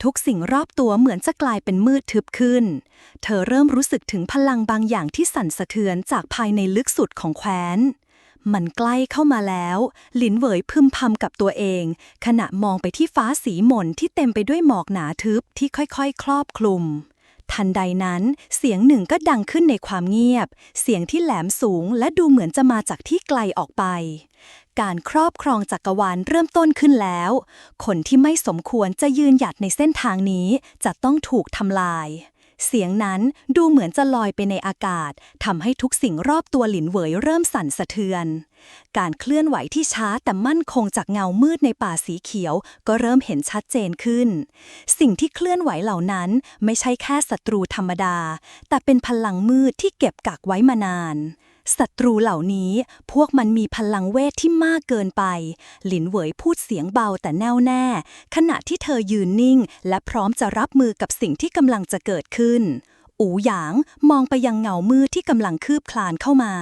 ทุกสิ่งรอบตัวเหมือนจะกลายเป็นมืดทึบขึ้นเธอเริ่มรู้สึกถึงพลังบางอย่างที่สั่นสะเทือนจากภายในลึกสุดของแคว้นมันใกล้เข้ามาแล้วหลินเหวยพึมพำกับตัวเองขณะมองไปที่ฟ้าสีหม่นที่เต็มไปด้วยหมอกหนาทึบที่ค่อยๆครอบคลุมทันใดนั้นเสียงหนึ่งก็ดังขึ้นในความเงียบเสียงที่แหลมสูงและดูเหมือนจะมาจากที่ไกลออกไปการครอบครองจักรวาลเริ่มต้นขึ้นแล้วคนที่ไม่สมควรจะยืนหยัดในเส้นทางนี้จะต้องถูกทำลายเสียงนั้นดูเหมือนจะลอยไปในอากาศทำให้ทุกสิ่งรอบตัวหลินเหวยเริ่มสั่นสะเทือนการเคลื่อนไหวที่ช้าแต่มั่นคงจากเงามืดในป่าสีเขียวก็เริ่มเห็นชัดเจนขึ้นสิ่งที่เคลื่อนไหวเหล่านั้นไม่ใช่แค่ศัตรูธรรมดาแต่เป็นพลังมืดที่เก็บกักไว้มานานศัตรูเหล่านี้พวกมันมีพลังเวทที่มากเกินไปหลินเหวยพูดเสียงเบาแต่แน่วแน่ขณะที่เธอยืนนิ่งและพร้อมจะรับมือกับสิ่งที่กำลังจะเกิดขึ้นอู่หยางมองไปยังเงามืดที่กำลังคืบคลานเข้ามา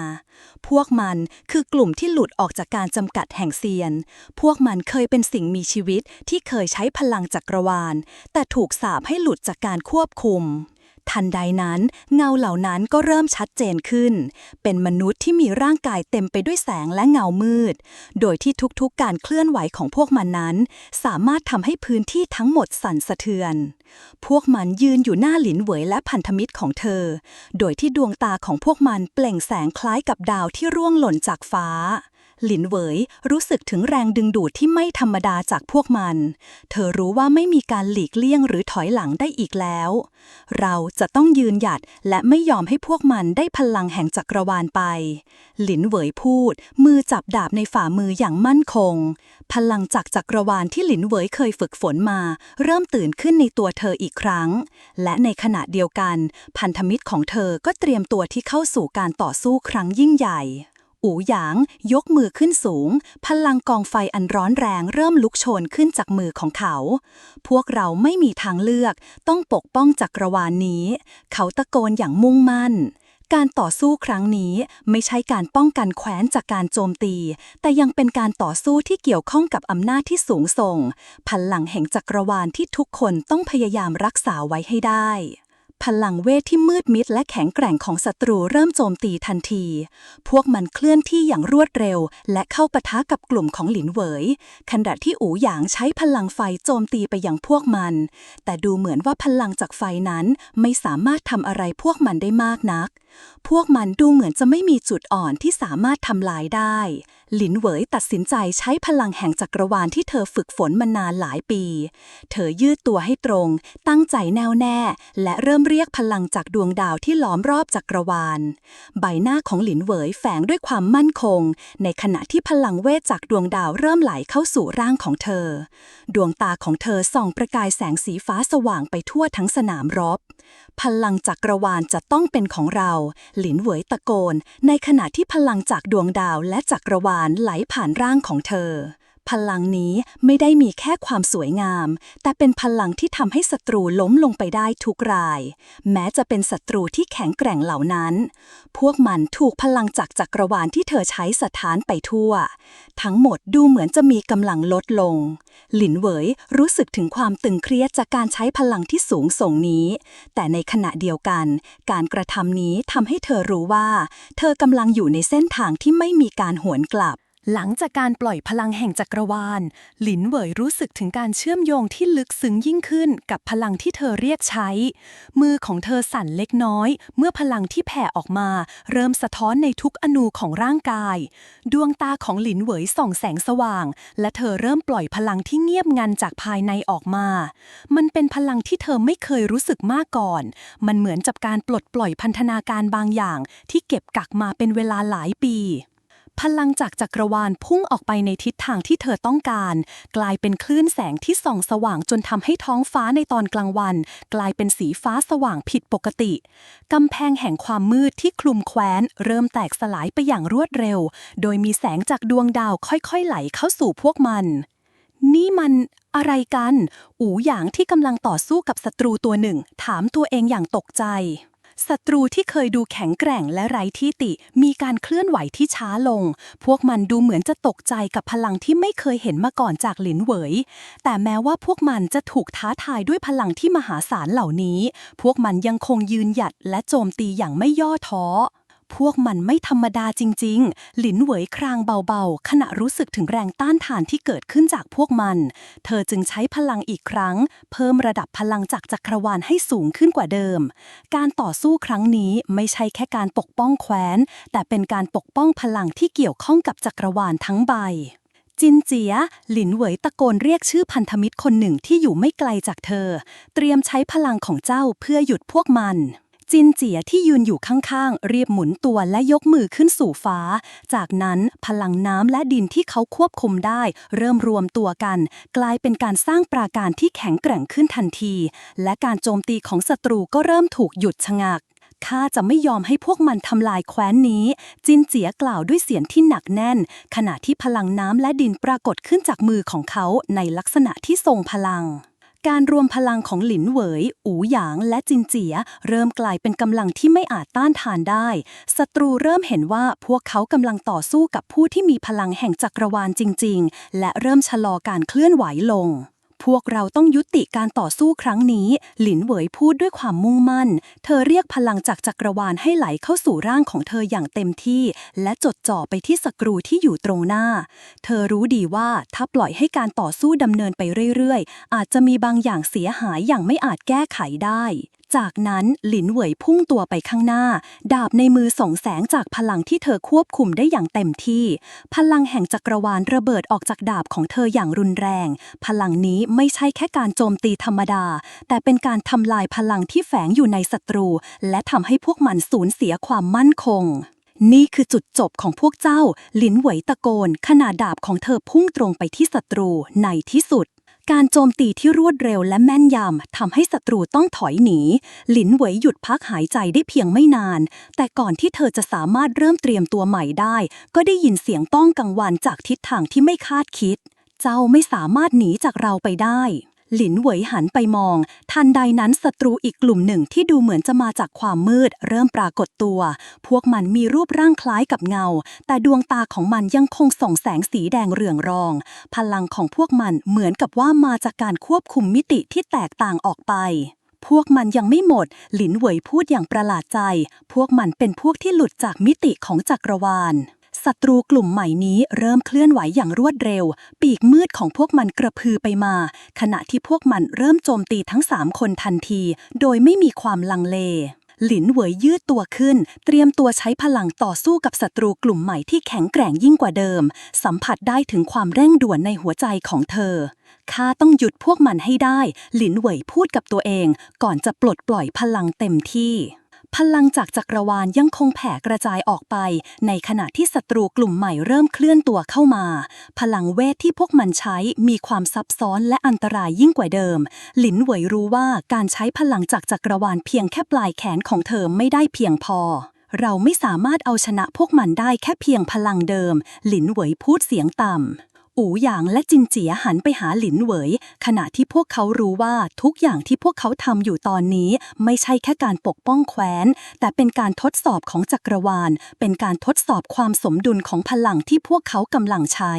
พวกมันคือกลุ่มที่หลุดออกจากการจำกัดแห่งเซียนพวกมันเคยเป็นสิ่งมีชีวิตที่เคยใช้พลังจักรวาลแต่ถูกสาปให้หลุดจากการควบคุมทันใดนั้นเงาเหล่านั้นก็เริ่มชัดเจนขึ้นเป็นมนุษย์ที่มีร่างกายเต็มไปด้วยแสงและเงามืดโดยที่ทุกๆการเคลื่อนไหวของพวกมันนั้นสามารถทำให้พื้นที่ทั้งหมดสั่นสะเทือนพวกมันยืนอยู่หน้าหลินเหวยและพันธมิตรของเธอโดยที่ดวงตาของพวกมันเปล่งแสงคล้ายกับดาวที่ร่วงหล่นจากฟ้าหลินเหวยรู้สึกถึงแรงดึงดูดที่ไม่ธรรมดาจากพวกมันเธอรู้ว่าไม่มีการหลีกเลี่ยงหรือถอยหลังได้อีกแล้วเราจะต้องยืนหยัดและไม่ยอมให้พวกมันได้พลังแห่งจักรวาลไปหลินเหวยพูดมือจับดาบในฝ่ามืออย่างมั่นคงพลังจากจักรวาลที่หลินเหวยเคยฝึกฝนมาเริ่มตื่นขึ้นในตัวเธออีกครั้งและในขณะเดียวกันพันธมิตรของเธอก็เตรียมตัวที่เข้าสู่การต่อสู้ครั้งยิ่งใหญ่อู่หยางยกมือขึ้นสูงพลังกองไฟอันร้อนแรงเริ่มลุกโชนขึ้นจากมือของเขาพวกเราไม่มีทางเลือกต้องปกป้องจักรวาลนี้เขาตะโกนอย่างมุ่งมั่นการต่อสู้ครั้งนี้ไม่ใช่การป้องกันแคว้นจากการโจมตีแต่ยังเป็นการต่อสู้ที่เกี่ยวข้องกับอำนาจที่สูงส่งพลังแห่งจักรวาลที่ทุกคนต้องพยายามรักษาไว้ให้ได้พลังเวทที่มืดมิดและแข็งแกร่งของศัตรูเริ่มโจมตีทันทีพวกมันเคลื่อนที่อย่างรวดเร็วและเข้าปะทะกับกลุ่มของหลินเหวยขณะที่อู่หยางใช้พลังไฟโจมตีไปยังพวกมันแต่ดูเหมือนว่าพลังจากไฟนั้นไม่สามารถทำอะไรพวกมันได้มากนัก พวกมันดูเหมือนจะไม่มีจุดอ่อนที่สามารถทำลายได้หลินเหวยตัดสินใจใช้พลังแห่งจักรวาลที่เธอฝึกฝนมานานหลายปีเธอยืดตัวให้ตรงตั้งใจแน่วแน่และเริ่มเรียกพลังจากดวงดาวที่ล้อมรอบจักรวาลใบหน้าของหลินเหวยแฝงด้วยความมั่นคงในขณะที่พลังเวทจากดวงดาวเริ่มไหลเข้าสู่ร่างของเธอดวงตาของเธอส่องประกายแสงสีฟ้าสว่างไปทั่วทั้งสนามรบพลังจักรวาลจะต้องเป็นของเราหลินเหวยตะโกนในขณะที่พลังจากดวงดาวและจักรวาลไหลผ่านร่างของเธอพลังนี้ไม่ได้มีแค่ความสวยงามแต่เป็นพลังที่ทำให้ศัตรูล้มลงไปได้ทุกรายแม้จะเป็นศัตรูที่แข็งแกร่งเหล่านั้นพวกมันถูกพลังจากจักรวาลที่เธอใช้สถานไปทั่วทั้งหมดดูเหมือนจะมีกำลังลดลงหลินเหวยรู้สึกถึงความตึงเครียดจากการใช้พลังที่สูงส่งนี้แต่ในขณะเดียวกันการกระทำนี้ทำให้เธอรู้ว่าเธอกำลังอยู่ในเส้นทางที่ไม่มีการหวนกลับหลังจากการปล่อยพลังแห่งจักรวาลหลินเหวยรู้สึกถึงการเชื่อมโยงที่ลึกซึ้งยิ่งขึ้นกับพลังที่เธอเรียกใช้มือของเธอสั่นเล็กน้อยเมื่อพลังที่แผ่ออกมาเริ่มสะท้อนในทุกอนูของร่างกายดวงตาของหลินเหวยส่องแสงสว่างและเธอเริ่มปล่อยพลังที่เงียบงันจากภายในออกมามันเป็นพลังที่เธอไม่เคยรู้สึกมาก่อนมันเหมือนกับการปลดปล่อยพันธนาการบางอย่างที่เก็บกักมาเป็นเวลาหลายปีพลังจากจักรวาลพุ่งออกไปในทิศทางที่เธอต้องการกลายเป็นคลื่นแสงที่ส่องสว่างจนทำให้ท้องฟ้าในตอนกลางวันกลายเป็นสีฟ้าสว่างผิดปกติกำแพงแห่งความมืดที่คลุมแคว้นเริ่มแตกสลายไปอย่างรวดเร็วโดยมีแสงจากดวงดาวค่อยๆไหลเข้าสู่พวกมันนี่มันอะไรกันอู่หยางที่กำลังต่อสู้กับศัตรูตัวหนึ่งถามตัวเองอย่างตกใจศัตรูที่เคยดูแข็งแกร่งและไร้ที่ติมีการเคลื่อนไหวที่ช้าลงพวกมันดูเหมือนจะตกใจกับพลังที่ไม่เคยเห็นมาก่อนจากหลินเหวยแต่แม้ว่าพวกมันจะถูกท้าทายด้วยพลังที่มหาศาลเหล่านี้พวกมันยังคงยืนหยัดและโจมตีอย่างไม่ย่อท้อพวกมันไม่ธรรมดาจริงๆหลินเหวยครางเบาๆขณะรู้สึกถึงแรงต้านทานที่เกิดขึ้นจากพวกมันเธอจึงใช้พลังอีกครั้งเพิ่มระดับพลังจากจักรวาลให้สูงขึ้นกว่าเดิมการต่อสู้ครั้งนี้ไม่ใช่แค่การปกป้องแคว้นแต่เป็นการปกป้องพลังที่เกี่ยวข้องกับจักรวาลทั้งใบจินเจียหลินเหวยตะโกนเรียกชื่อพันธมิตรคนหนึ่งที่อยู่ไม่ไกลจากเธอเตรียมใช้พลังของเจ้าเพื่อหยุดพวกมันจินเจียที่ยืนอยู่ข้างๆรีบหมุนตัวและยกมือขึ้นสู่ฟ้าจากนั้นพลังน้ำและดินที่เขาควบคุมได้เริ่มรวมตัวกันกลายเป็นการสร้างปราการที่แข็งแกร่งขึ้นทันทีและการโจมตีของศัตรูก็เริ่มถูกหยุดชะงักข้าจะไม่ยอมให้พวกมันทำลายแคว้นนี้จินเจียกล่าวด้วยเสียงที่หนักแน่นขณะที่พลังน้ำและดินปรากฏขึ้นจากมือของเขาในลักษณะที่ทรงพลังการรวมพลังของหลินเหวยอู่หยางและจินเจียเริ่มกลายเป็นกำลังที่ไม่อาจต้านทานได้ศัตรูเริ่มเห็นว่าพวกเขากำลังต่อสู้กับผู้ที่มีพลังแห่งจักรวาลจริงๆและเริ่มชะลอการเคลื่อนไหวลงพวกเราต้องยุติการต่อสู้ครั้งนี้หลินเหวยพูดด้วยความมุ่งมั่นเธอเรียกพลังจากจักรวาลให้ไหลเข้าสู่ร่างของเธออย่างเต็มที่และจดจ่อไปที่ศัตรูที่อยู่ตรงหน้าเธอรู้ดีว่าถ้าปล่อยให้การต่อสู้ดำเนินไปเรื่อยๆอาจจะมีบางอย่างเสียหายอย่างไม่อาจแก้ไขได้จากนั้นหลินเหวยพุ่งตัวไปข้างหน้าดาบในมือส่องแสงจากพลังที่เธอควบคุมได้อย่างเต็มที่พลังแห่งจักรวาลระเบิดออกจากดาบของเธออย่างรุนแรงพลังนี้ไม่ใช่แค่การโจมตีธรรมดาแต่เป็นการทำลายพลังที่แฝงอยู่ในศัตรูและทำให้พวกมันสูญเสียความมั่นคงนี่คือจุดจบของพวกเจ้าหลินเหวยตะโกนขณะดาบของเธอพุ่งตรงไปที่ศัตรูในที่สุดการโจมตีที่รวดเร็วและแม่นยำทำให้ศัตรูต้องถอยหนีหลินเหวยหยุดพักหายใจได้เพียงไม่นานแต่ก่อนที่เธอจะสามารถเริ่มเตรียมตัวใหม่ได้ก็ได้ยินเสียงต้องกังวานจากทิศทางที่ไม่คาดคิดเจ้าไม่สามารถหนีจากเราไปได้หลินเหวยหันไปมองทันใดนั้นศัตรูอีกกลุ่มหนึ่งที่ดูเหมือนจะมาจากความมืดเริ่มปรากฏตัวพวกมันมีรูปร่างคล้ายกับเงาแต่ดวงตาของมันยังคงส่องแสงสีแดงเรืองรองพลังของพวกมันเหมือนกับว่ามาจากการควบคุมมิติที่แตกต่างออกไปพวกมันยังไม่หมดหลินเหวยพูดอย่างประหลาดใจพวกมันเป็นพวกที่หลุดจากมิติของจักรวาลศัตรูกลุ่มใหม่นี้เริ่มเคลื่อนไหวอย่างรวดเร็วปีกมืดของพวกมันกระพือไปมาขณะที่พวกมันเริ่มโจมตีทั้ง3 คนทันทีโดยไม่มีความลังเล หลินเหวยยืดตัวขึ้นเตรียมตัวใช้พลังต่อสู้กับศัตรูกลุ่มใหม่ที่แข็งแกร่งยิ่งกว่าเดิมสัมผัสได้ถึงความเร่งด่วนในหัวใจของเธอข้าต้องหยุดพวกมันให้ได้หลินเหวยพูดกับตัวเองก่อนจะปลดปล่อยพลังเต็มที่พลังจากจักรวาลยังคงแผ่กระจายออกไปในขณะที่ศัตรูกลุ่มใหม่เริ่มเคลื่อนตัวเข้ามาพลังเวทที่พวกมันใช้มีความซับซ้อนและอันตรายยิ่งกว่าเดิมหลินเหวยรู้ว่าการใช้พลังจากจักรวาลเพียงแค่ปลายแขนของเธอไม่ได้เพียงพอเราไม่สามารถเอาชนะพวกมันได้แค่เพียงพลังเดิมหลินเหวยพูดเสียงต่ำอู่หยางและจินเจียหันไปหาหลินเหวยขณะที่พวกเขารู้ว่าทุกอย่างที่พวกเขาทำอยู่ตอนนี้ไม่ใช่แค่การปกป้องแคว้นแต่เป็นการทดสอบของจักรวาลเป็นการทดสอบความสมดุลของพลังที่พวกเขากำลังใช้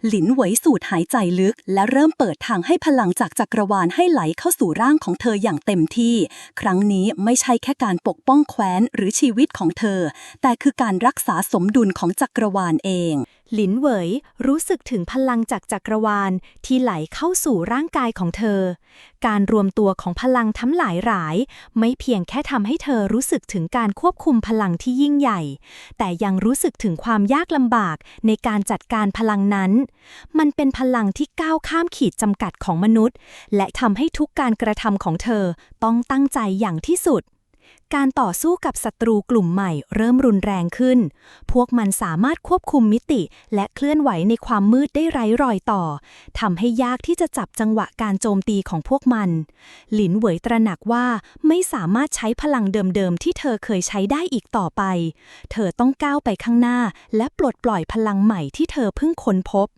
หลินเหวยสูดหายใจลึกและเริ่มเปิดทางให้พลังจากจักรวาลให้ไหลเข้าสู่ร่างของเธออย่างเต็มที่ครั้งนี้ไม่ใช่แค่การปกป้องแคว้นหรือชีวิตของเธอแต่คือการรักษาสมดุลของจักรวาลเองหลินเหวยรู้สึกถึงพลังจากจักรวาลที่ไหลเข้าสู่ร่างกายของเธอการรวมตัวของพลังทั้งหลายหลายไม่เพียงแค่ทำให้เธอรู้สึกถึงการควบคุมพลังที่ยิ่งใหญ่แต่ยังรู้สึกถึงความยากลำบากในการจัดการพลังนั้นมันเป็นพลังที่ก้าวข้ามขีดจำกัดของมนุษย์และทำให้ทุกการกระทำของเธอต้องตั้งใจอย่างที่สุดการต่อสู้กับศัตรูกลุ่มใหม่เริ่มรุนแรงขึ้นพวกมันสามารถควบคุมมิติและเคลื่อนไหวในความมืดได้ไร้รอยต่อทำให้ยากที่จะจับจังหวะการโจมตีของพวกมันหลินเหวยตระหนักว่าไม่สามารถใช้พลังเดิมๆที่เธอเคยใช้ได้อีกต่อไปเธอต้องก้าวไปข้างหน้าและปลดปล่อยพลังใหม่ที่เธอเพิ่งค้นพบ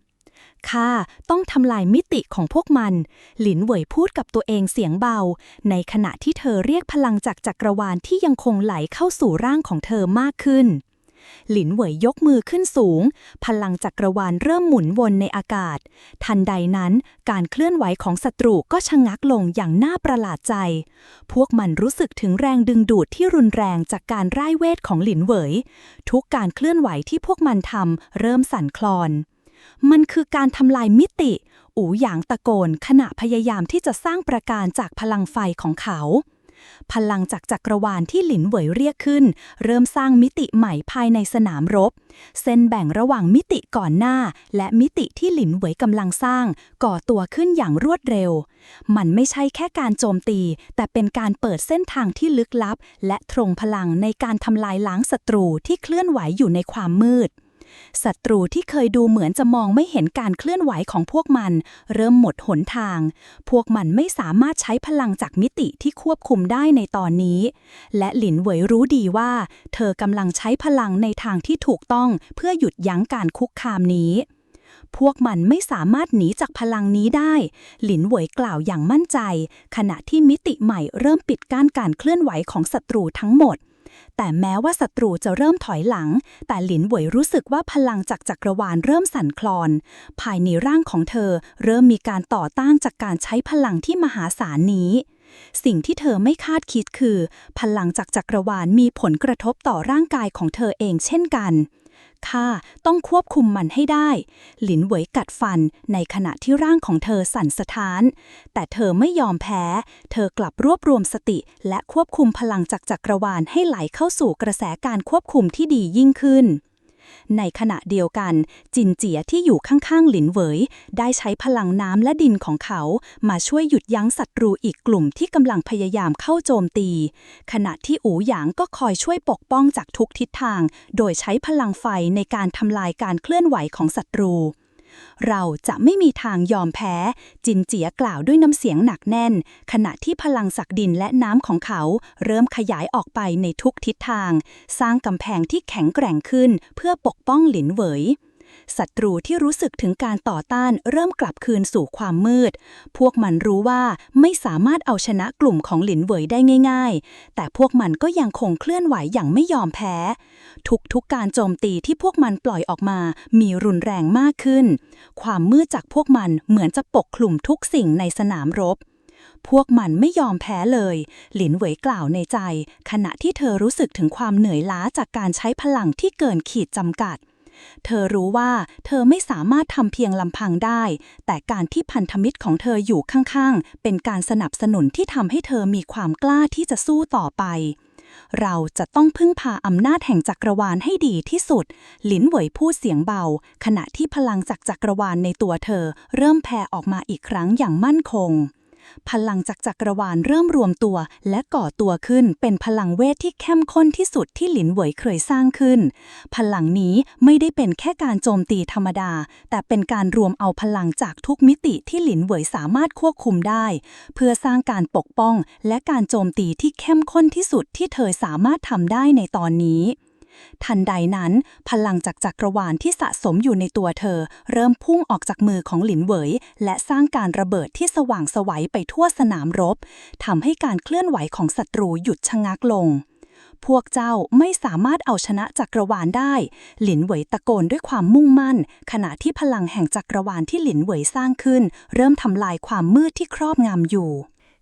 ข้าต้องทำลายมิติของพวกมันหลินเหวยพูดกับตัวเองเสียงเบาในขณะที่เธอเรียกพลังจากจักรวาลที่ยังคงไหลเข้าสู่ร่างของเธอมากขึ้นหลินเหวยยกมือขึ้นสูงพลังจักรวาลเริ่มหมุนวนในอากาศทันใดนั้นการเคลื่อนไหวของศัตรูก็ชะงักลงอย่างน่าประหลาดใจพวกมันรู้สึกถึงแรงดึงดูดที่รุนแรงจากการร่ายเวทของหลินเหวยทุกการเคลื่อนไหวที่พวกมันทำเริ่มสั่นคลอนมันคือการทำลายมิติอู่หยางตะโกนขณะพยายามที่จะสร้างประการจากพลังไฟของเขาพลังจากจักรวาลที่หลินเหวยเรียกขึ้นเริ่มสร้างมิติใหม่ภายในสนามรบเส้นแบ่งระหว่างมิติก่อนหน้าและมิติที่หลินเหวยกำลังสร้างก่อตัวขึ้นอย่างรวดเร็วมันไม่ใช่แค่การโจมตีแต่เป็นการเปิดเส้นทางที่ลึกลับและทรงพลังในการทำลายล้างศัตรูที่เคลื่อนไหวอยู่ในความมืดศัตรูที่เคยดูเหมือนจะมองไม่เห็นการเคลื่อนไหวของพวกมันเริ่มหมดหนทางพวกมันไม่สามารถใช้พลังจากมิติที่ควบคุมได้ในตอนนี้และหลินเหวยรู้ดีว่าเธอกำลังใช้พลังในทางที่ถูกต้องเพื่อหยุดยั้งการคุกคามนี้พวกมันไม่สามารถหนีจากพลังนี้ได้หลินเหวยกล่าวอย่างมั่นใจขณะที่มิติใหม่เริ่มปิดกั้นการเคลื่อนไหวของศัตรูทั้งหมดแต่แม้ว่าศัตรูจะเริ่มถอยหลังแต่หลินเหวยรู้สึกว่าพลังจากจักรวาลเริ่มสั่นคลอนภายในร่างของเธอเริ่มมีการต่อต้านจากการใช้พลังที่มหาศาลนี้สิ่งที่เธอไม่คาดคิดคือพลังจากจักรวาลมีผลกระทบต่อร่างกายของเธอเองเช่นกันข้าต้องควบคุมมันให้ได้หลินเหวยกัดฟันในขณะที่ร่างของเธอสั่นสะท้านแต่เธอไม่ยอมแพ้เธอกลับรวบรวมสติและควบคุมพลังจากจักรวาลให้ไหลเข้าสู่กระแสการควบคุมที่ดียิ่งขึ้นในขณะเดียวกันจินเจียที่อยู่ข้างๆหลินเหวยได้ใช้พลังน้ำและดินของเขามาช่วยหยุดยั้งศัตรูอีกกลุ่มที่กำลังพยายามเข้าโจมตีขณะที่อู่หยางก็คอยช่วยปกป้องจากทุกทิศทางโดยใช้พลังไฟในการทำลายการเคลื่อนไหวของศัตรูเราจะไม่มีทางยอมแพ้จินเจียกล่าวด้วยน้ำเสียงหนักแน่นขณะที่พลังศักดินและน้ำของเขาเริ่มขยายออกไปในทุกทิศทางสร้างกำแพงที่แข็งแกร่งขึ้นเพื่อปกป้องหลินเหวย ศัตรูที่รู้สึกถึงการต่อต้านเริ่มกลับคืนสู่ความมืดพวกมันรู้ว่าไม่สามารถเอาชนะกลุ่มของหลินเหวยได้ง่ายๆแต่พวกมันก็ยังคงเคลื่อนไหวอย่างไม่ยอมแพ้ทุกการโจมตีที่พวกมันปล่อยออกมามีรุนแรงมากขึ้นความมืดจากพวกมันเหมือนจะปกคลุมทุกสิ่งในสนามรบพวกมันไม่ยอมแพ้เลยหลินเหวยกล่าวในใจขณะที่เธอรู้สึกถึงความเหนื่อยล้าจากการใช้พลังที่เกินขีดจำกัดเธอรู้ว่าเธอไม่สามารถทำเพียงลำพังได้แต่การที่พันธมิตรของเธออยู่ข้างๆเป็นการสนับสนุนที่ทำให้เธอมีความกล้าที่จะสู้ต่อไป เราจะต้องพึ่งพาอำนาจแห่งจักรวาลให้ดีที่สุดหลินเหวยพูดเสียงเบาขณะที่พลังจากจักรวาลในตัวเธอเริ่มแผ่ออกมาอีกครั้งอย่างมั่นคงพลังจากจักรวาลเริ่มรวมตัวและก่อตัวขึ้นเป็นพลังเวทที่เข้มข้นที่สุดที่หลินเหวยเคยสร้างขึ้นพลังนี้ไม่ได้เป็นแค่การโจมตีธรรมดาแต่เป็นการรวมเอาพลังจากทุกมิติที่หลินเหวยสามารถควบคุมได้เพื่อสร้างการปกป้องและการโจมตีที่เข้มข้นที่สุดที่เธอสามารถทำได้ในตอนนี้ทันใดนั้นพลังจากจักรวาลที่สะสมอยู่ในตัวเธอเริ่มพุ่งออกจากมือของหลินเหวยและสร้างการระเบิดที่สว่างไสวไปทั่วสนามรบทำให้การเคลื่อนไหวของศัตรูหยุดชะงักลงพวกเจ้าไม่สามารถเอาชนะจักรวาลได้หลินเหวยตะโกนด้วยความมุ่งมั่นขณะที่พลังแห่งจักรวาลที่หลินเหวยสร้างขึ้นเริ่มทำลายความมืดที่ครอบงำอยู่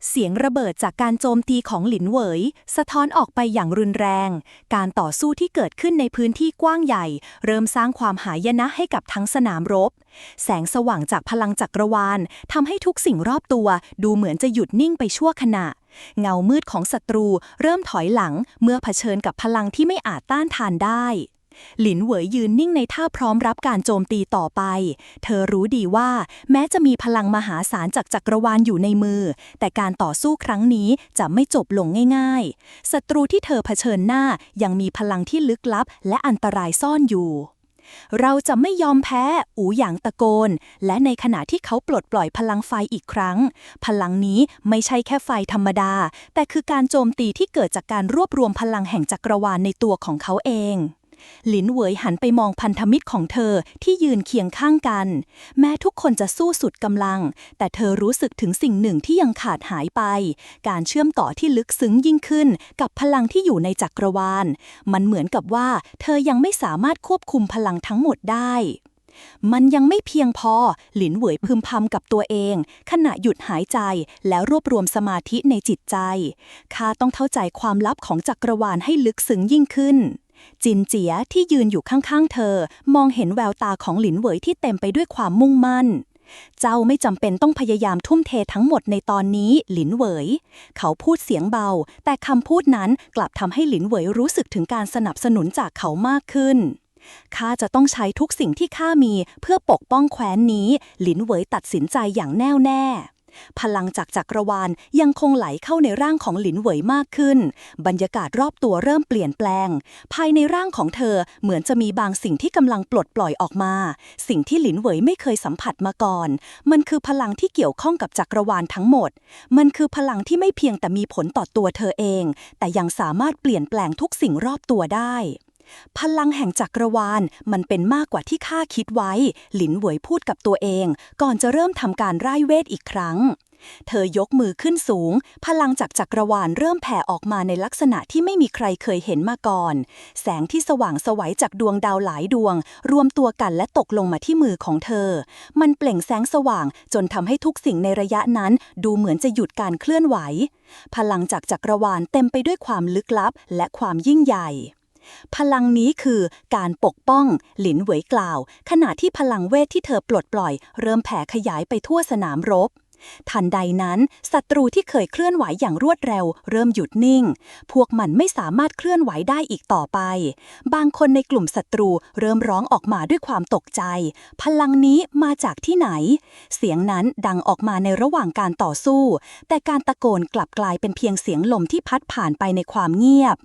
เสียงระเบิดจากการโจมตีของหลินเหวยสะท้อนออกไปอย่างรุนแรงการต่อสู้ที่เกิดขึ้นในพื้นที่กว้างใหญ่เริ่มสร้างความหายนะให้กับทั้งสนามรบแสงสว่างจากพลังจักรวาลทำให้ทุกสิ่งรอบตัวดูเหมือนจะหยุดนิ่งไปชั่วขณะเงามืดของศัตรูเริ่มถอยหลังเมื่อเผชิญกับพลังที่ไม่อาจต้านทานได้หลินเหวยยืนนิ่งในท่าพร้อมรับการโจมตีต่อไปเธอรู้ดีว่าแม้จะมีพลังมหาศาลจากจักรวาลอยู่ในมือแต่การต่อสู้ครั้งนี้จะไม่จบลงง่ายๆศัตรูที่เธอเผชิญหน้ายังมีพลังที่ลึกลับและอันตรายซ่อนอยู่เราจะไม่ยอมแพ้อูหยางตะโกนและในขณะที่เขาปลดปล่อยพลังไฟอีกครั้งพลังนี้ไม่ใช่แค่ไฟธรรมดาแต่คือการโจมตีที่เกิดจากการรวบรวมพลังแห่งจักรวาลในตัวของเขาเองหลินเหวยหันไปมองพันธมิตรของเธอที่ยืนเคียงข้างกันแม้ทุกคนจะสู้สุดกำลังแต่เธอรู้สึกถึงสิ่งหนึ่งที่ยังขาดหายไปการเชื่อมต่อที่ลึกซึ้งยิ่งขึ้นกับพลังที่อยู่ในจักรวาลมันเหมือนกับว่าเธอยังไม่สามารถควบคุมพลังทั้งหมดได้มันยังไม่เพียงพอหลินเหวยพึมพำกับตัวเองขณะหยุดหายใจแล้วรวบรวมสมาธิในจิตใจข้าต้องเข้าใจความลับของจักรวาลให้ลึกซึ้งยิ่งขึ้นจินเจียที่ยืนอยู่ข้างๆเธอมองเห็นแววตาของหลินเหวยที่เต็มไปด้วยความมุ่งมั่นเจ้าไม่จำเป็นต้องพยายามทุ่มเททั้งหมดในตอนนี้หลินเหวยเขาพูดเสียงเบาแต่คำพูดนั้นกลับทำให้หลินเหวยรู้สึกถึงการสนับสนุนจากเขามากขึ้นข้าจะต้องใช้ทุกสิ่งที่ข้ามีเพื่อปกป้องแคว้นนี้หลินเหวยตัดสินใจอย่างแน่วแน่พลังจากจักรวาลยังคงไหลเข้าในร่างของหลินเหวยมากขึ้นบรรยากาศรอบตัวเริ่มเปลี่ยนแปลงภายในร่างของเธอเหมือนจะมีบางสิ่งที่กำลังปลดปล่อยออกมาสิ่งที่หลินเหวยไม่เคยสัมผัสมาก่อนมันคือพลังที่เกี่ยวข้องกับจักรวาลทั้งหมดมันคือพลังที่ไม่เพียงแต่มีผลต่อตัวเธอเองแต่ยังสามารถเปลี่ยนแปลงทุกสิ่งรอบตัวได้พลังแห่งจักรวาลมันเป็นมากกว่าที่ข้าคิดไว้หลินเหวยพูดกับตัวเองก่อนจะเริ่มทำการร่ายเวทอีกครั้งเธอยกมือขึ้นสูงพลังจากจักรวาลเริ่มแผ่ออกมาในลักษณะที่ไม่มีใครเคยเห็นมาก่อนแสงที่สว่างไสวจากดวงดาวหลายดวงรวมตัวกันและตกลงมาที่มือของเธอมันเปล่งแสงสว่างจนทำให้ทุกสิ่งในระยะนั้นดูเหมือนจะหยุดการเคลื่อนไหวพลังจากจักรวาลเต็มไปด้วยความลึกลับและความยิ่งใหญ่พลังนี้คือการปกป้องหลินเหวยกล่าวขณะที่พลังเวทที่เธอปลดปล่อยเริ่มแผ่ขยายไปทั่วสนามรบทันใดนั้นศัตรูที่เคยเคลื่อนไหวอย่างรวดเร็วเริ่มหยุดนิ่งพวกมันไม่สามารถเคลื่อนไหวได้อีกต่อไปบางคนในกลุ่มศัตรูเริ่มร้องออกมาด้วยความตกใจพลังนี้มาจากที่ไหนเสียงนั้นดังออกมาในระหว่างการต่อสู้แต่การตะโกนกลับกลายเป็นเพียงเสียงลมที่พัดผ่านไปในความเงียบ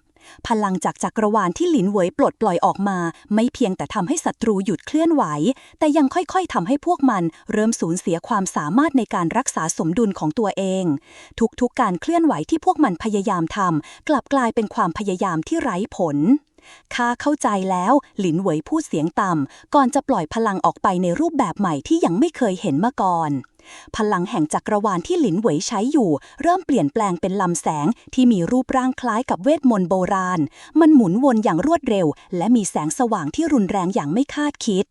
พลังจากจักรวาลที่หลินเหวยปลดปล่อยออกมาไม่เพียงแต่ทำให้ศัตรูหยุดเคลื่อนไหวแต่ยังค่อยๆทำให้พวกมันเริ่มสูญเสียความสามารถในการรักษาสมดุลของตัวเองทุกๆการเคลื่อนไหวที่พวกมันพยายามทำกลับกลายเป็นความพยายามที่ไร้ผลข้าเข้าใจแล้วหลินเหวยพูดเสียงต่ำก่อนจะปล่อยพลังออกไปในรูปแบบใหม่ที่ยังไม่เคยเห็นมาก่อนพลังแห่งจักรวาลที่หลินเหวยใช้อยู่เริ่มเปลี่ยนแปลงเป็นลำแสงที่มีรูปร่างคล้ายกับเวทมนต์โบราณมันหมุนวนอย่างรวดเร็วและมีแสงสว่างที่รุนแรงอย่างไม่คาดคิด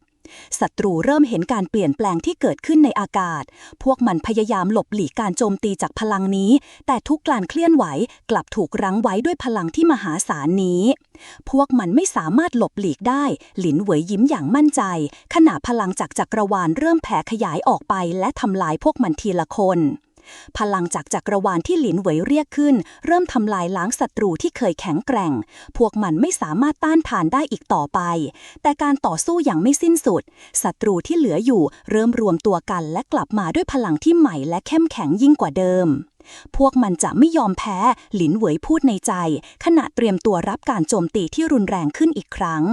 ศัตรูเริ่มเห็นการเปลี่ยนแปลงที่เกิดขึ้นในอากาศพวกมันพยายามหลบหลีกการโจมตีจากพลังนี้แต่ทุกการเคลื่อนไหวกลับถูกรั้งไว้ด้วยพลังที่มหาศาลนี้พวกมันไม่สามารถหลบหลีกได้หลินเหวยยิ้มอย่างมั่นใจขณะพลังจากจักรวาลเริ่มแผ่ขยายออกไปและทำลายพวกมันทีละคน พลังจากจักรวาลที่หลินเหวยเรียกขึ้นเริ่มทำลายล้างศัตรูที่เคยแข็งแกร่งพวกมันไม่สามารถต้านทานได้อีกต่อไปแต่การต่อสู้อย่างไม่สิ้นสุดศัตรูที่เหลืออยู่เริ่มรวมตัวกันและกลับมาด้วยพลังที่ใหม่และเข้มแข็งยิ่งกว่าเดิมพวกมันจะไม่ยอมแพ้หลินเหวยพูดในใจขณะเตรียมตัวรับการโจมตีที่รุนแรงขึ้นอีกครั้ง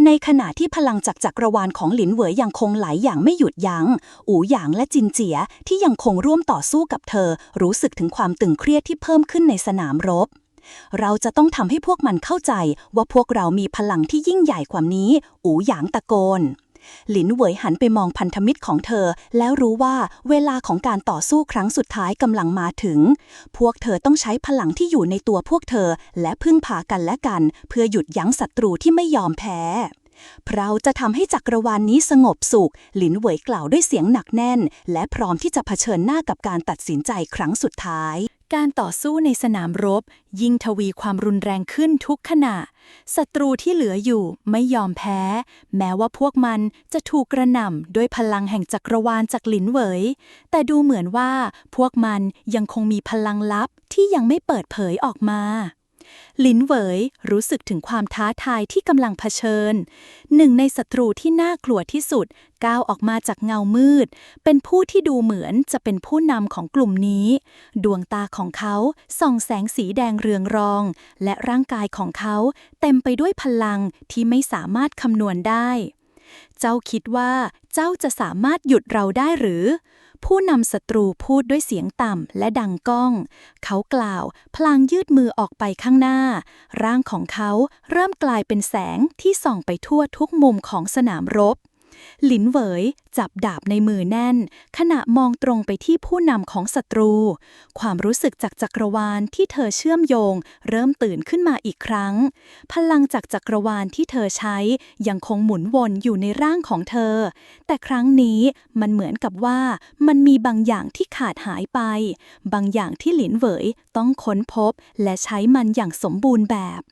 ในขณะที่พลังจากจักรวาลของหลินเหวยยังคงไหลอย่างไม่หยุดยัง้งอู่หยางและจินเจียที่ยังคงร่วมต่อสู้กับเธอรู้สึกถึงความตึงเครียดที่เพิ่มขึ้นในสนามรบเราจะต้องทำให้พวกมันเข้าใจว่าพวกเรามีพลังที่ยิ่งใหญ่กว่านี้อู่หยางตะโกนหลินเหวยหันไปมองพันธมิตรของเธอแล้วรู้ว่าเวลาของการต่อสู้ครั้งสุดท้ายกำลังมาถึงพวกเธอต้องใช้พลังที่อยู่ในตัวพวกเธอและพึ่งพากันและกันเพื่อหยุดยั้งศัตรูที่ไม่ยอมแพ้เราจะทำให้จักรวาลนี้สงบสุขหลินเหวยกล่าวด้วยเสียงหนักแน่นและพร้อมที่จะเผชิญหน้ากับการตัดสินใจครั้งสุดท้ายการต่อสู้ในสนามรบยิ่งทวีความรุนแรงขึ้นทุกขณะศัตรูที่เหลืออยู่ไม่ยอมแพ้แม้ว่าพวกมันจะถูกกระหน่ำด้วยพลังแห่งจักรวาลจากหลินเหวยแต่ดูเหมือนว่าพวกมันยังคงมีพลังลับที่ยังไม่เปิดเผยออกมาหลินเหวยรู้สึกถึงความท้าทายที่กำลังเผชิญหนึ่งในศัตรูที่น่ากลัวที่สุดก้าวออกมาจากเงามืดเป็นผู้ที่ดูเหมือนจะเป็นผู้นำของกลุ่มนี้ดวงตาของเขาส่องแสงสีแดงเรืองรองและร่างกายของเขาเต็มไปด้วยพลังที่ไม่สามารถคำนวณได้เจ้าคิดว่าเจ้าจะสามารถหยุดเราได้หรือผู้นำศัตรูพูดด้วยเสียงต่ำและดังก้องเขากล่าวพลางยืดมือออกไปข้างหน้าร่างของเขาเริ่มกลายเป็นแสงที่ส่องไปทั่วทุกมุมของสนามรบหลินเหวยจับดาบในมือแน่นขณะมองตรงไปที่ผู้นำของศัตรูความรู้สึกจากจักรวาลที่เธอเชื่อมโยงเริ่มตื่นขึ้นมาอีกครั้งพลังจากจักรวาลที่เธอใช้ยังคงหมุนวนอยู่ในร่างของเธอแต่ครั้งนี้มันเหมือนกับว่ามันมีบางอย่างที่ขาดหายไปบางอย่างที่หลินเหวยต้องค้นพบและใช้มันอย่างสมบูรณ์แบบ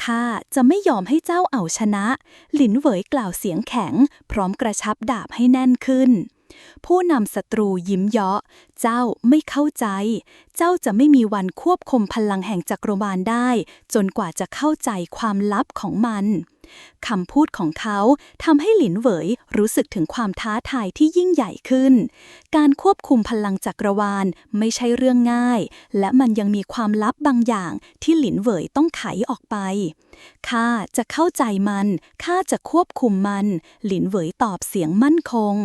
ข้าจะไม่ยอมให้เจ้าเอาชนะหลินเหวยกล่าวเสียงแข็งพร้อมกระชับดาบให้แน่นขึ้นผู้นำศัตรูยิ้มเยาะเจ้าไม่เข้าใจเจ้าจะไม่มีวันควบคุมพลังแห่งจักรวาลได้จนกว่าจะเข้าใจความลับของมันคำพูดของเขาทำให้หลินเหวยรู้สึกถึงความท้าทายที่ยิ่งใหญ่ขึ้นการควบคุมพลังจักรวาลไม่ใช่เรื่องง่ายและมันยังมีความลับบางอย่างที่หลินเหวยต้องไขออกไปข้าจะเข้าใจมันข้าจะควบคุมมันหลินเหวยตอบเสียงมั่นคง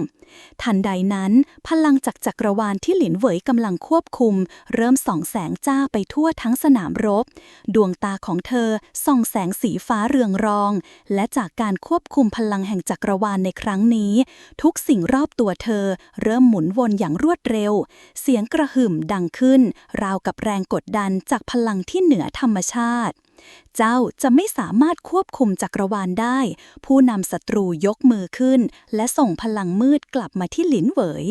ทันใดนั้นพลังจากจักรวาลที่หลินเหวยกำลังควบคุมเริ่มส่องแสงจ้าไปทั่วทั้งสนามรบดวงตาของเธอส่องแสงสีฟ้าเรืองรองและจากการควบคุมพลังแห่งจักรวาลในครั้งนี้ทุกสิ่งรอบตัวเธอเริ่มหมุนวนอย่างรวดเร็วเสียงกระหึ่มดังขึ้นราวกับแรงกดดันจากพลังที่เหนือธรรมชาติเจ้าจะไม่สามารถควบคุมจักรวาลได้ผู้นำศัตรูยกมือขึ้นและส่งพลังมืดกลับมาที่หลินเหวย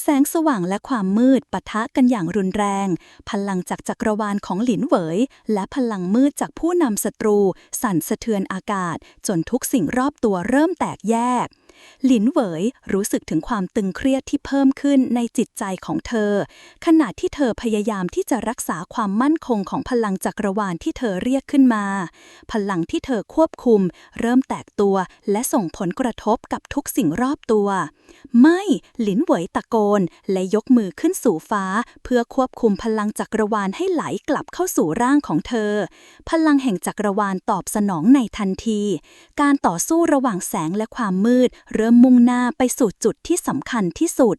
แสงสว่างและความมืดปะทะกันอย่างรุนแรงพลังจากจักรวาลของหลินเหวยและพลังมืดจากผู้นำศัตรูสั่นสะเทือนอากาศจนทุกสิ่งรอบตัวเริ่มแตกแยกหลินเหวยรู้สึกถึงความตึงเครียดที่เพิ่มขึ้นในจิตใจของเธอขณะที่เธอพยายามที่จะรักษาความมั่นคงของพลังจักรวาลที่เธอเรียกขึ้นมาพลังที่เธอควบคุมเริ่มแตกตัวและส่งผลกระทบกับทุกสิ่งรอบตัวไม่หลินเหวยตะโกนและยกมือขึ้นสู่ฟ้าเพื่อควบคุมพลังจักรวาลให้ไหลกลับเข้าสู่ร่างของเธอพลังแห่งจักรวาลตอบสนองในทันทีการต่อสู้ระหว่างแสงและความมืดเริ่มมุ่งหน้าไปสู่จุดที่สำคัญที่สุด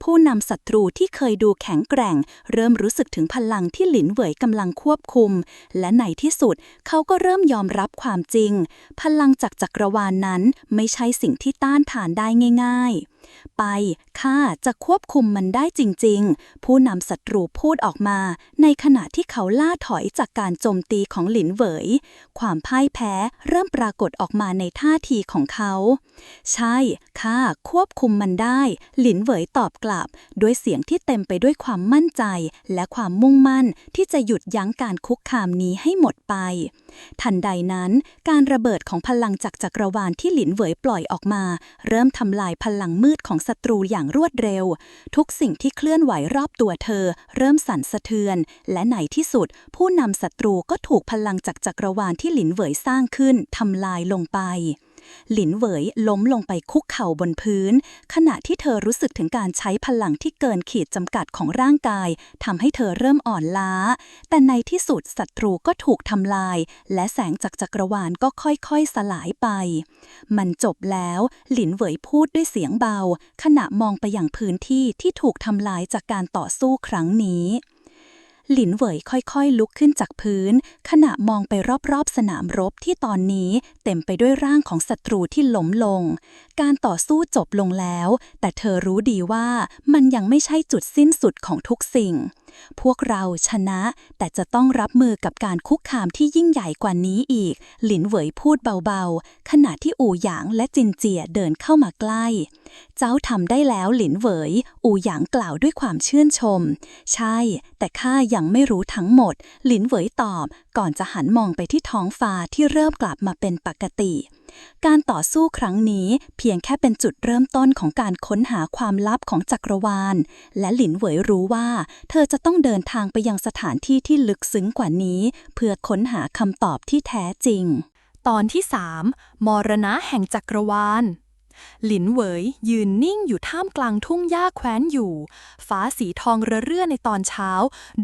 ผู้นำศัตรูที่เคยดูแข็งแกร่งเริ่มรู้สึกถึงพลังที่หลินเหวยกำลังควบคุมและในที่สุดเขาก็เริ่มยอมรับความจริงพลังจากจักรวาลนั้นไม่ใช่สิ่งที่ต้านทานได้ง่ายๆไปข้าจะควบคุมมันได้จริงๆผู้นำศัตรูพูดออกมาในขณะที่เขาล่าถอยจากการโจมตีของหลินเหวยความพ่ายแพ้เริ่มปรากฏออกมาในท่าทีของเขาใช่ข้าควบคุมมันได้หลินเหวย ตอบกลับด้วยเสียงที่เต็มไปด้วยความมั่นใจและความมุ่งมั่นที่จะหยุดยั้งการคุกคามนี้ให้หมดไปทันใดนั้นการระเบิดของพลังจากจักรวาลที่หลินเหวยปล่อยออกมาเริ่มทำลายพลังมืดของศัตรูอย่างรวดเร็วทุกสิ่งที่เคลื่อนไหวรอบตัวเธอเริ่มสั่นสะเทือนและในที่สุดผู้นำศัตรูก็ถูกพลังจากจักรวาลที่หลินเหวยสร้างขึ้นทำลายลงไปหลินเหวยล้มลงไปคุกเข่าบนพื้นขณะที่เธอรู้สึกถึงการใช้พลังที่เกินขีดจำกัดของร่างกายทำให้เธอเริ่มอ่อนล้าแต่ในที่สุดศัตรูก็ถูกทำลายและแสงจากจักรวาลก็ค่อยๆสลายไปมันจบแล้วหลินเหวยพูดด้วยเสียงเบาขณะมองไปยังพื้นที่ที่ถูกทำลายจากการต่อสู้ครั้งนี้หลินเหวยค่อยๆลุกขึ้นจากพื้นขณะมองไปรอบๆสนามรบที่ตอนนี้เต็มไปด้วยร่างของศัตรูที่ล้มลงการต่อสู้จบลงแล้วแต่เธอรู้ดีว่ามันยังไม่ใช่จุดสิ้นสุดของทุกสิ่งพวกเราชนะแต่จะต้องรับมือกับการคุกคามที่ยิ่งใหญ่กว่านี้อีกหลินเหวยพูดเบาๆขณะที่อู่หยางและจินเจียเดินเข้ามาใกล้เจ้าทำได้แล้วหลินเหวยอู่หยางกล่าวด้วยความชื่นชมใช่แต่ข้ายังไม่รู้ทั้งหมดหลินเหวยตอบก่อนจะหันมองไปที่ท้องฟ้าที่เริ่มกลับมาเป็นปกติการต่อสู้ครั้งนี้เพียงแค่เป็นจุดเริ่มต้นของการค้นหาความลับของจักรวาลและหลินเหวยรู้ว่าเธอจะต้องเดินทางไปยังสถานที่ที่ลึกซึ้งกว่านี้เพื่อค้นหาคำตอบที่แท้จริงตอนที่ 3 มรณะแห่งจักรวาลหลินเหวยยืนนิ่งอยู่ท่ามกลางทุ่งหญ้าแคว้นอยู่ฟ้าสีทองระเรื่อในตอนเช้า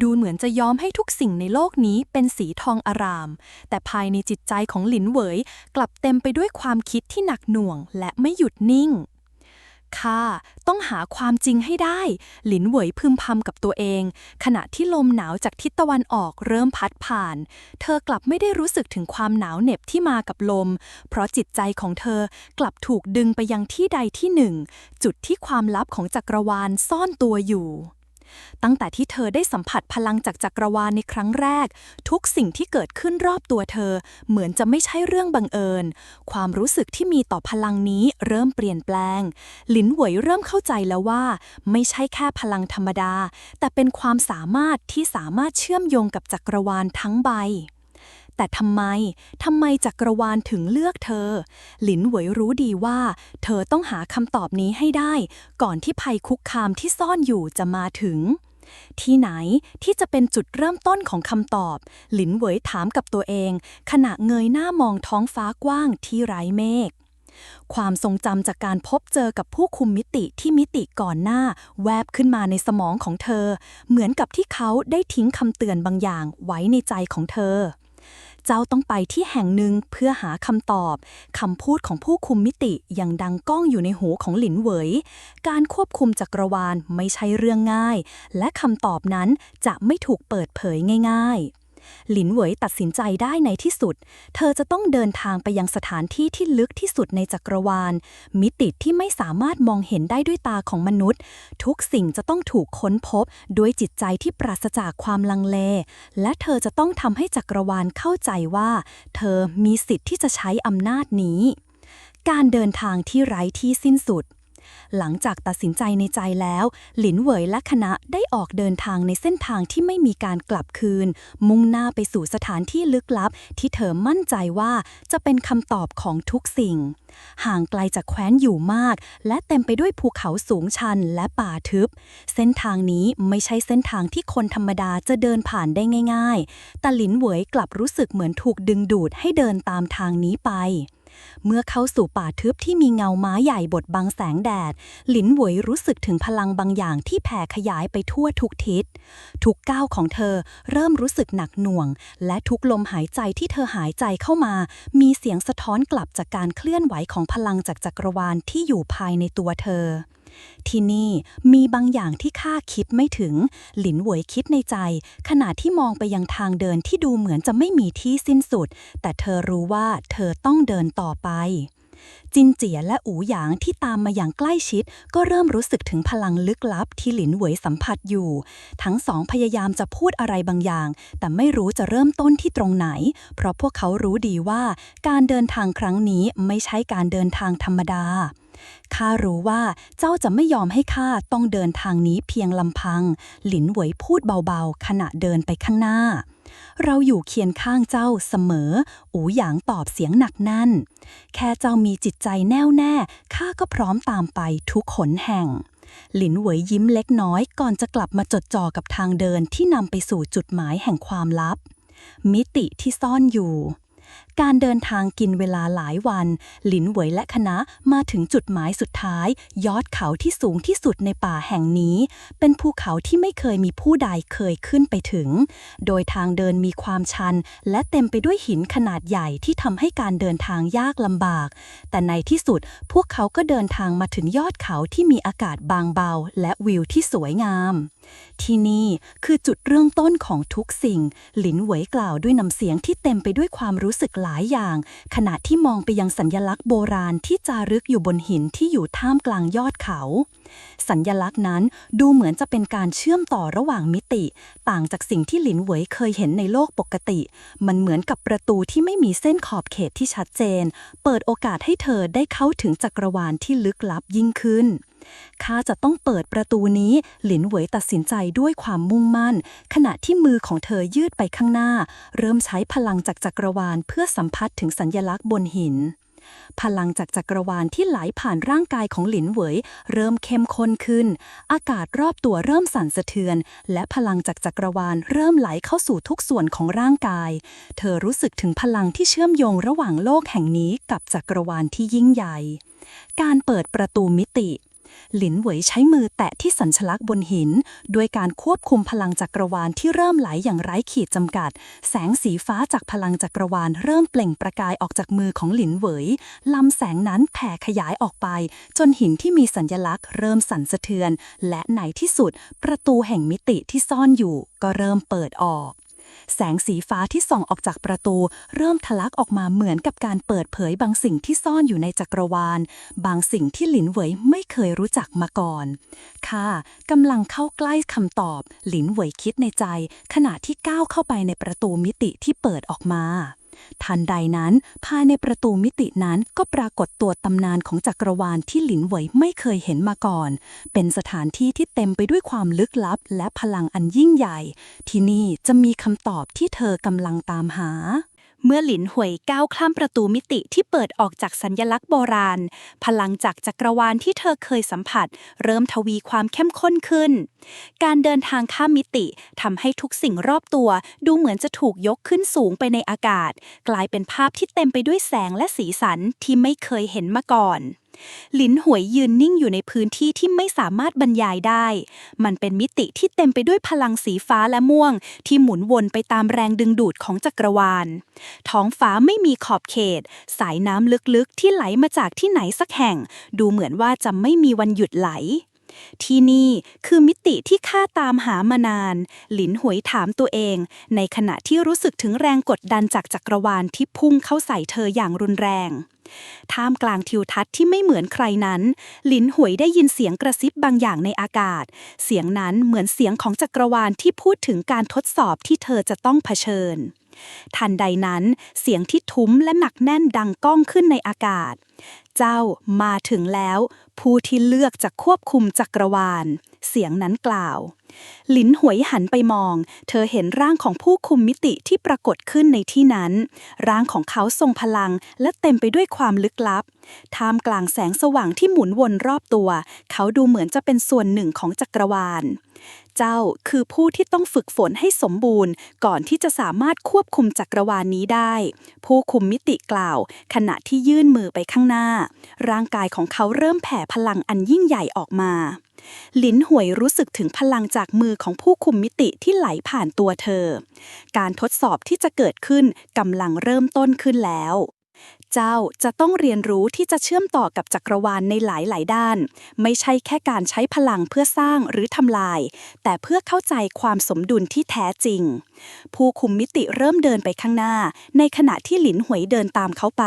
ดูเหมือนจะย้อมให้ทุกสิ่งในโลกนี้เป็นสีทองอารามแต่ภายในจิตใจของหลินเหวยกลับเต็มไปด้วยความคิดที่หนักหน่วงและไม่หยุดนิ่งข้าต้องหาความจริงให้ได้หลินเหวยพึมพำกับตัวเองขณะที่ลมหนาวจากทิศตะวันออกเริ่มพัดผ่านเธอกลับไม่ได้รู้สึกถึงความหนาวเหน็บที่มากับลมเพราะจิตใจของเธอกลับถูกดึงไปยังที่ใดที่หนึ่งจุดที่ความลับของจักรวาลซ่อนตัวอยู่ตั้งแต่ที่เธอได้สัมผัสพลังจากจักรวาลในครั้งแรกทุกสิ่งที่เกิดขึ้นรอบตัวเธอเหมือนจะไม่ใช่เรื่องบังเอิญความรู้สึกที่มีต่อพลังนี้เริ่มเปลี่ยนแปลงหลินเหวยเริ่มเข้าใจแล้วว่าไม่ใช่แค่พลังธรรมดาแต่เป็นความสามารถที่สามารถเชื่อมโยงกับจักรวาลทั้งใบแต่ทำไมจักรวาลถึงเลือกเธอหลินเหวยรู้ดีว่าเธอต้องหาคำตอบนี้ให้ได้ก่อนที่ภัยคุกคามที่ซ่อนอยู่จะมาถึงที่ไหนที่จะเป็นจุดเริ่มต้นของคำตอบหลินเหวยถามกับตัวเองขณะเงยหน้ามองท้องฟ้ากว้างที่ไร้เมฆความทรงจำจากการพบเจอกับผู้คุมมิติที่มิติก่อนหน้าแวบขึ้นมาในสมองของเธอเหมือนกับที่เขาได้ทิ้งคำเตือนบางอย่างไว้ในใจของเธอเจ้าต้องไปที่แห่งหนึ่งเพื่อหาคำตอบคำพูดของผู้คุมมิติยังดังก้องอยู่ในหูของหลินเหวยการควบคุมจักรวาลไม่ใช่เรื่องง่ายและคำตอบนั้นจะไม่ถูกเปิดเผยง่ายๆหลินเหวยตัดสินใจได้ในที่สุดเธอจะต้องเดินทางไปยังสถานที่ที่ลึกที่สุดในจักรวาลมิติที่ไม่สามารถมองเห็นได้ด้วยตาของมนุษย์ทุกสิ่งจะต้องถูกค้นพบด้วยจิตใจที่ปราศจากความลังเลและเธอจะต้องทำให้จักรวาลเข้าใจว่าเธอมีสิทธิ์ที่จะใช้อำนาจนี้การเดินทางที่ไร้ที่สิ้นสุดหลังจากตัดสินใจในใจแล้วหลินเหวยและคณะได้ออกเดินทางในเส้นทางที่ไม่มีการกลับคืนมุ่งหน้าไปสู่สถานที่ลึกลับที่เธอมั่นใจว่าจะเป็นคำตอบของทุกสิ่งห่างไกลจากแคว้นอยู่มากและเต็มไปด้วยภูเขาสูงชันและป่าทึบเส้นทางนี้ไม่ใช่เส้นทางที่คนธรรมดาจะเดินผ่านได้ง่ายๆแต่หลินเหวยกลับรู้สึกเหมือนถูกดึงดูดให้เดินตามทางนี้ไปเมื่อเข้าสู่ป่าทึบที่มีเงาม้าใหญ่บดบังแสงแดดหลินเหวยรู้สึกถึงพลังบางอย่างที่แผ่ขยายไปทั่วทุกทิศทุกก้าวของเธอเริ่มรู้สึกหนักหน่วงและทุกลมหายใจที่เธอหายใจเข้ามามีเสียงสะท้อนกลับจากการเคลื่อนไหวของพลังจากจักรวาลที่อยู่ภายในตัวเธอที่นี่มีบางอย่างที่ข้าคิดไม่ถึงหลินเหวยคิดในใจขณะที่มองไปยังทางเดินที่ดูเหมือนจะไม่มีที่สิ้นสุดแต่เธอรู้ว่าเธอต้องเดินต่อไปจินเจียและอูหยางที่ตามมาอย่างใกล้ชิดก็เริ่มรู้สึกถึงพลังลึกลับที่หลินเหวยสัมผัสอยู่ทั้งสองพยายามจะพูดอะไรบางอย่างแต่ไม่รู้จะเริ่มต้นที่ตรงไหนเพราะพวกเขารู้ดีว่าการเดินทางครั้งนี้ไม่ใช่การเดินทางธรรมดา ข้ารู้ว่าเจ้าจะไม่ยอมให้ข้าต้องเดินทางนี้เพียงลำพัง หลินเหวยพูดเบาๆขณะเดินไปข้างหน้า เราอยู่เคียงข้างเจ้าเสมอ อูหยางตอบเสียงหนักแน่น แค่เจ้ามีจิตใจแน่วแน่ข้าก็พร้อมตามไปทุกหนแห่ง หลินเหวยยิ้มเล็กน้อยก่อนจะกลับมาจดจ่อกับทางเดินที่นำไปสู่จุดหมายแห่งความลับ มิติที่ซ่อนอยู่ การเดินทางกินเวลาหลายวัน หลินเหวยและคณะมาถึงจุดหมายสุดท้าย ยอดเขาที่สูงที่สุดในป่าแห่งนี้ เป็นภูเขาที่ไม่เคยมีผู้ใดเคยขึ้นไปถึง โดยทางเดินมีความชันและเต็มไปด้วยหินขนาดใหญ่ที่ทำให้การเดินทางยากลำบาก แต่ในที่สุดพวกเขาก็เดินทางมาถึงยอดเขาที่มีอากาศบางเบาและวิวที่สวยงาม ที่นี่คือจุดเริ่มต้นของทุกสิ่ง หลินเหวยกล่าวด้วยน้ำเสียงที่เต็มไปด้วยความรู้สึกหลายอย่าง ขณะที่มองไปยังสัญลักษณ์โบราณที่จารึกอยู่บนหินที่อยู่ท่ามกลางยอดเขา สัญลักษณ์นั้นดูเหมือนจะเป็นการเชื่อมต่อระหว่างมิติ ต่างจากสิ่งที่หลินเหวยเคยเห็นในโลกปกติ มันเหมือนกับประตูที่ไม่มีเส้นขอบเขตที่ชัดเจน เปิดโอกาสให้เธอได้เข้าถึงจักรวาลที่ลึกลับยิ่งขึ้น ข้าจะต้องเปิดประตูนี้ หลินเหวยตัดสินใจด้วยความมุ่งมั่น ขณะที่มือของเธอยืดไปข้างหน้า เริ่มใช้พลังจากจักรวาลเพื่อสัมผัสถึงสัญลักษณ์บนหิน พลังจากจักรวาลที่ไหลผ่านร่างกายของหลินเหวยเริ่มเข้มข้นขึ้น อากาศรอบตัวเริ่มสั่นสะเทือน และพลังจากจักรวาลเริ่มไหลเข้าสู่ทุกส่วนของร่างกาย เธอรู้สึกถึงพลังที่เชื่อมโยงระหว่างโลกแห่งนี้กับจักรวาลที่ยิ่งใหญ่ การเปิดประตูมิติ หลินเหวยใช้มือแตะที่สัญลักษณ์บนหินด้วยการควบคุมพลังจักรวาลที่เริ่มไหลอย่างไร้ขีดจำกัด แสงสีฟ้าจากพลังจักรวาลเริ่มเปล่งประกายออกจากมือของหลินเหวยลำแสงนั้นแผ่ขยายออกไปจนหินที่มีสัญลักษณ์เริ่มสั่นสะเทือนและในที่สุดประตูแห่งมิติที่ซ่อนอยู่ก็เริ่มเปิดออก แสงสีฟ้าที่ส่องออกจากประตูเริ่มทะลักออกมาเหมือนกับการเปิดเผยบางสิ่งที่ซ่อนอยู่ในจักรวาลบางสิ่งที่หลินเหวยไม่เคยรู้จักมาก่อนค่ะกำลังเข้าใกล้คำตอบหลินเหวยคิดในใจขณะที่ก้าวเข้าไปในประตูมิติที่เปิดออกมาทันใดนั้นภายในประตูมิตินั้นก็ปรากฏตัวตำนานของจักรวาลที่หลินเหวยไม่เคยเห็นมาก่อนเป็นสถานที่ที่เต็มไปด้วยความลึกลับและพลังอันยิ่งใหญ่ที่นี่จะมีคำตอบที่เธอกำลังตามหา เมื่อหลินหวยก้าวข้ามประตูมิติที่เปิดออกจากสัญลักษณ์โบราณพลังจากจักรวาลที่เธอเคยสัมผัสเริ่มทวีความเข้มข้นขึ้นการเดินทางข้ามมิติทำให้ทุกสิ่งรอบตัวดูเหมือนจะถูกยกขึ้นสูงไปในอากาศกลายเป็นภาพที่เต็มไปด้วยแสงและสีสันที่ไม่เคยเห็นมาก่อนหลินหวยยืนนิ่งอยู่ในพื้นที่ที่ไม่สามารถบรรยายได้มันเป็นมิติที่เต็มไปด้วยพลังสีฟ้าและม่วงที่หมุนวนไปตามแรงดึงดูดของจักรวาลท้องฟ้าไม่มีขอบเขตสายน้ำลึกๆที่ไหลมาจากที่ไหนสักแห่งดูเหมือนว่าจะไม่มีวันหยุดไหลที่นี่คือมิติที่ข้าตามหามานานหลินหวยถามตัวเองในขณะที่รู้สึกถึงแรงกดดันจากจักรวาลที่พุ่งเข้าใส่เธออย่างรุนแรงท่ามกลางทิวทัศน์ที่ไม่เหมือนใครนั้นหลินหวยได้ยินเสียงกระซิบบางอย่างในอากาศเสียงนั้นเหมือนเสียงของจักรวาลที่พูดถึงการทดสอบที่เธอจะต้องเผชิญทันใดนั้นเสียงที่ทุ้มและหนักแน่นดังก้องขึ้นในอากาศเจ้ามาถึงแล้วผู้ที่เลือกจะควบคุมจักรวาลเสียงนั้นกล่าวหลินหวยหันไปมองเธอเห็นร่างของผู้คุมมิติที่ปรากฏขึ้นในที่นั้นร่างของเขาทรงพลังและเต็มไปด้วยความลึกลับท่ามกลางแสงสว่างที่หมุนวนรอบตัวเขาดูเหมือนจะเป็นส่วนหนึ่งของจักรวาลเจ้าคือผู้ที่ต้องฝึกฝนให้สมบูรณ์ก่อนที่จะสามารถควบคุมจักรวาลนี้ได้ผู้คุมมิติกล่าวขณะที่ยื่นมือไปข้างหน้าร่างกายของเขาเริ่มแผ่พลังอันยิ่งใหญ่ออกมาหลินหวยรู้สึกถึงพลังจากมือของผู้คุมมิติที่ไหลผ่านตัวเธอการทดสอบที่จะเกิดขึ้นกำลังเริ่มต้นขึ้นแล้วเจ้าจะต้องเรียนรู้ที่จะเชื่อมต่อกับจักรวาลในหลายๆด้านไม่ใช่แค่การใช้พลังเพื่อสร้างหรือทำลายแต่เพื่อเข้าใจความสมดุลที่แท้จริงผู้คุมมิติเริ่มเดินไปข้างหน้าในขณะที่หลินหวยเดินตามเขาไป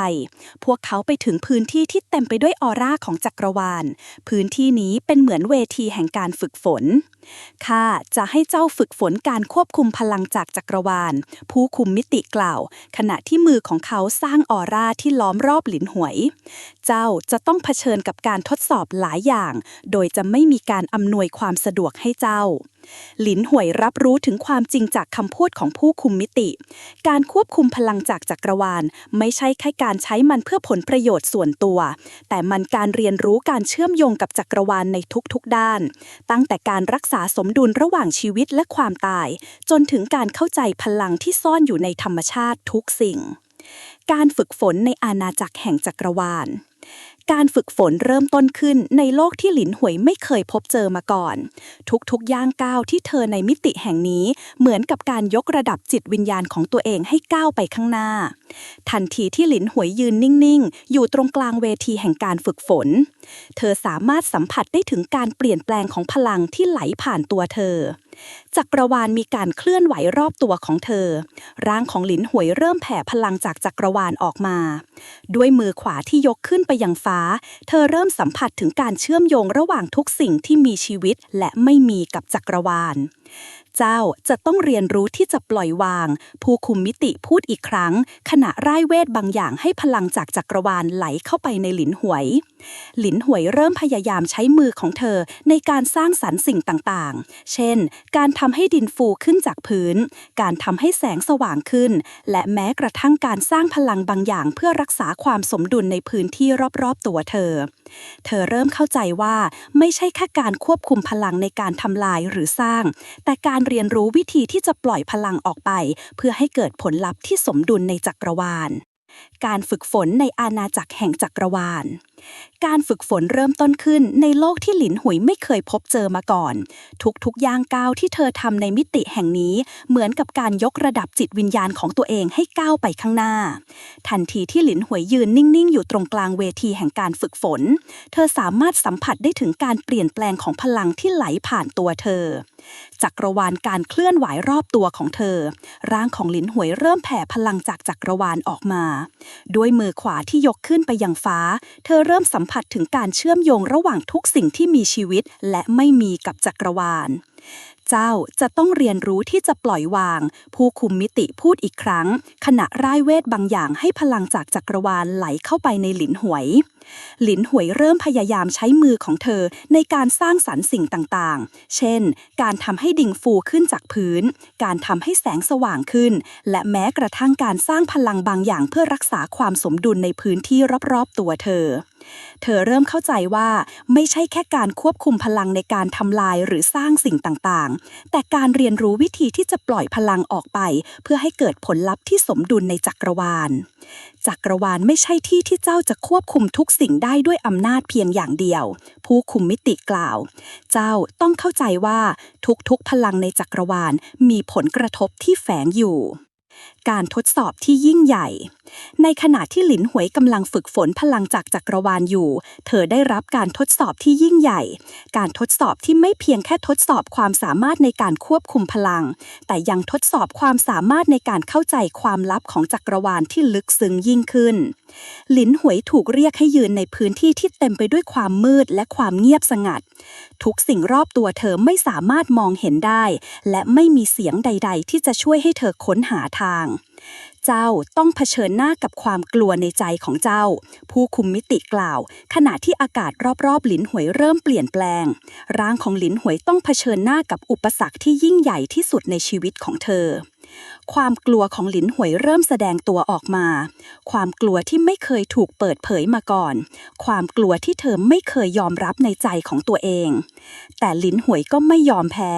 พวกเขาไปถึงพื้นที่ที่เต็มไปด้วยออร่าของจักรวาลพื้นที่นี้เป็นเหมือนเวทีแห่งการฝึกฝนข้าจะให้เจ้าฝึกฝนการควบคุมพลังจากจักรวาลผู้คุมมิติกล่าวขณะที่มือของเขาสร้างออร่าที่ ล้อมรอบหลินหวย เจ้าจะต้องเผชิญกับการทดสอบหลายอย่างโดยจะไม่มีการอำนวยความสะดวกให้เจ้าหลินหวยรับรู้ถึงความจริงจากคำพูดของผู้คุมมิติการควบคุมพลังจากจักรวาลไม่ใช่แค่การใช้มันเพื่อผลประโยชน์ส่วนตัวแต่มันการเรียนรู้การเชื่อมโยงกับจักรวาลในทุกๆด้านตั้งแต่การรักษาสมดุลระหว่างชีวิตและความตายจนถึงการเข้าใจพลังที่ซ่อนอยู่ในธรรมชาติทุกสิ่งการฝึกฝนในอาณาจักรแห่งจักรวาลการฝึกฝนเริ่มต้นขึ้นในโลกที่หลินหวยไม่เคยพบเจอมาก่อนทุกย่างก้าวที่เธอในมิติแห่งนี้เหมือนกับการยกระดับจิตวิญญาณของตัวเองให้ก้าวไปข้างหน้าทันทีที่หลินหวยยืนนิ่งๆอยู่ตรงกลางเวทีแห่งการฝึกฝนเธอสามารถสัมผัสได้ถึงการเปลี่ยนแปลงของพลังที่ไหลผ่านตัวเธอจักรวาลมีการเคลื่อนไหวรอบตัวของเธอร่างของหลินหวยเริ่มแผ่พลังจากจักรวาลออกมาด้วยมือขวาที่ยกขึ้นไปยังฟ้าเธอเริ่มสัมผัสถึงการเชื่อมโยงระหว่างทุกสิ่งที่มีชีวิตและไม่มีกับจักรวาลเจ้าจะต้องเรียนรู้ที่จะปล่อยวางผู้คุมมิติพูดอีกครั้งขณะร่ายเวทบางอย่างให้พลังจากจักรวาลไหลเข้าไปในหลินหวยหลินหวยเริ่มพยายามใช้มือของเธอในการสร้างสรรค์สิ่งต่างๆเช่นการทำให้ดินฟูขึ้นจากพื้นการทำให้แสงสว่างขึ้นและแม้กระทั่งการสร้างพลังบางอย่างเพื่อรักษาความสมดุลในพื้นที่รอบๆตัวเธอเริ่มเข้าใจว่าไม่ใช่แค่การควบคุมพลังในการทำลายหรือสร้างแต่การเรียนรู้วิธีที่จะปล่อยพลังออกไปเพื่อให้เกิดผลลัพธ์ที่สมดุลในจักรวาลการฝึกฝนในอาณาจักรแห่งจักรวาลการฝึกฝนเริ่มต้นขึ้นในโลกที่หลินหุยไม่เคยพบเจอมาก่อนทุกย่างก้าวที่เธอทำในมิติแห่งนี้เหมือนกับการยกระดับจิตวิญญาณของตัวเองให้ก้าวไปข้างหน้าทันทีที่หลินหุยยืนนิ่งๆอยู่ตรงกลางเวทีแห่งการฝึกฝนเธอสามารถสัมผัสได้ถึงการเปลี่ยนแปลงของพลังที่ไหลผ่านตัวเธอจักรวาลการเคลื่อนไหวรอบตัวของเธอร่างของหลินหวยเริ่มแผ่พลังจากจักรวาลออกมาด้วยมือขวาที่ยกขึ้นไปยังฟ้าเธอเริ่มสัมผัสถึงการเชื่อมโยงระหว่างทุกสิ่งที่มีชีวิตและไม่มีกับจักรวาลเจ้าจะต้องเรียนรู้ที่จะปล่อยวางผู้คุมมิติพูดอีกครั้งขณะร่ายเวทบางอย่างให้พลังจากจักรวาลไหลเข้าไปในหลินหวยหลินหวยเริ่มพยายามใช้มือของเธอในการสร้างสรรค์สิ่งต่างๆเช่นการทำให้ดิ่งฟูขึ้นจากพื้นการทำให้แสงสว่างขึ้นและแม้กระทั่งการสร้างพลังบางอย่างเพื่อรักษาความสมดุลในพื้นที่รอบๆตัวเธอเริ่มเข้าใจว่าไม่ใช่แค่การควบคุมพลังในการทำลายหรือสร้างสิ่งต่างๆแต่การเรียนรู้วิธีที่จะปล่อยพลังออกไปเพื่อให้เกิดผลลัพธ์ที่สมดุลในจักรวาลไม่ใช่ที่ที่เจ้าจะควบคุมทุกสิ่งได้ด้วยอำนาจเพียงอย่างเดียวผู้คุมมิติกล่าวเจ้าต้องเข้าใจว่าทุกพลังในจักรวาลมีผลกระทบที่แฝงอยู่การทดสอบที่ยิ่งใหญ่ในขณะที่หลินหวยกำลังฝึกฝนพลังจากจักรวาลอยู่เธอได้รับการทดสอบที่ยิ่งใหญ่การทดสอบที่ไม่เพียงแค่ทดสอบความสามารถในการควบคุมพลังแต่ยังทดสอบความสามารถในการเข้าใจความลับของจักรวาลที่ลึกซึ้งยิ่งขึ้นหลินหวยถูกเรียกให้ยืนในพื้นที่ที่เต็มไปด้วยความมืดและความเงียบสงัดทุกสิ่งรอบตัวเธอไม่สามารถมองเห็นได้และไม่มีเสียงใดๆที่จะช่วยให้เธอค้นหาทางเจ้าต้องเผชิญหน้ากับความกลัวในใจของเจ้าผู้คุมมิติกล่าวขณะที่อากาศรอบๆหลินหวยเริ่มเปลี่ยนแปลงร่างของหลินหวยต้องเผชิญหน้ากับอุปสรรคที่ยิ่งใหญ่ที่สุดในชีวิตของเธอความกลัวของหลินหวยเริ่มแสดงตัวออกมาความกลัวที่ไม่เคยถูกเปิดเผยมาก่อนความกลัวที่เธอไม่เคยยอมรับในใจของตัวเองแต่หลินหวยก็ไม่ยอมแพ้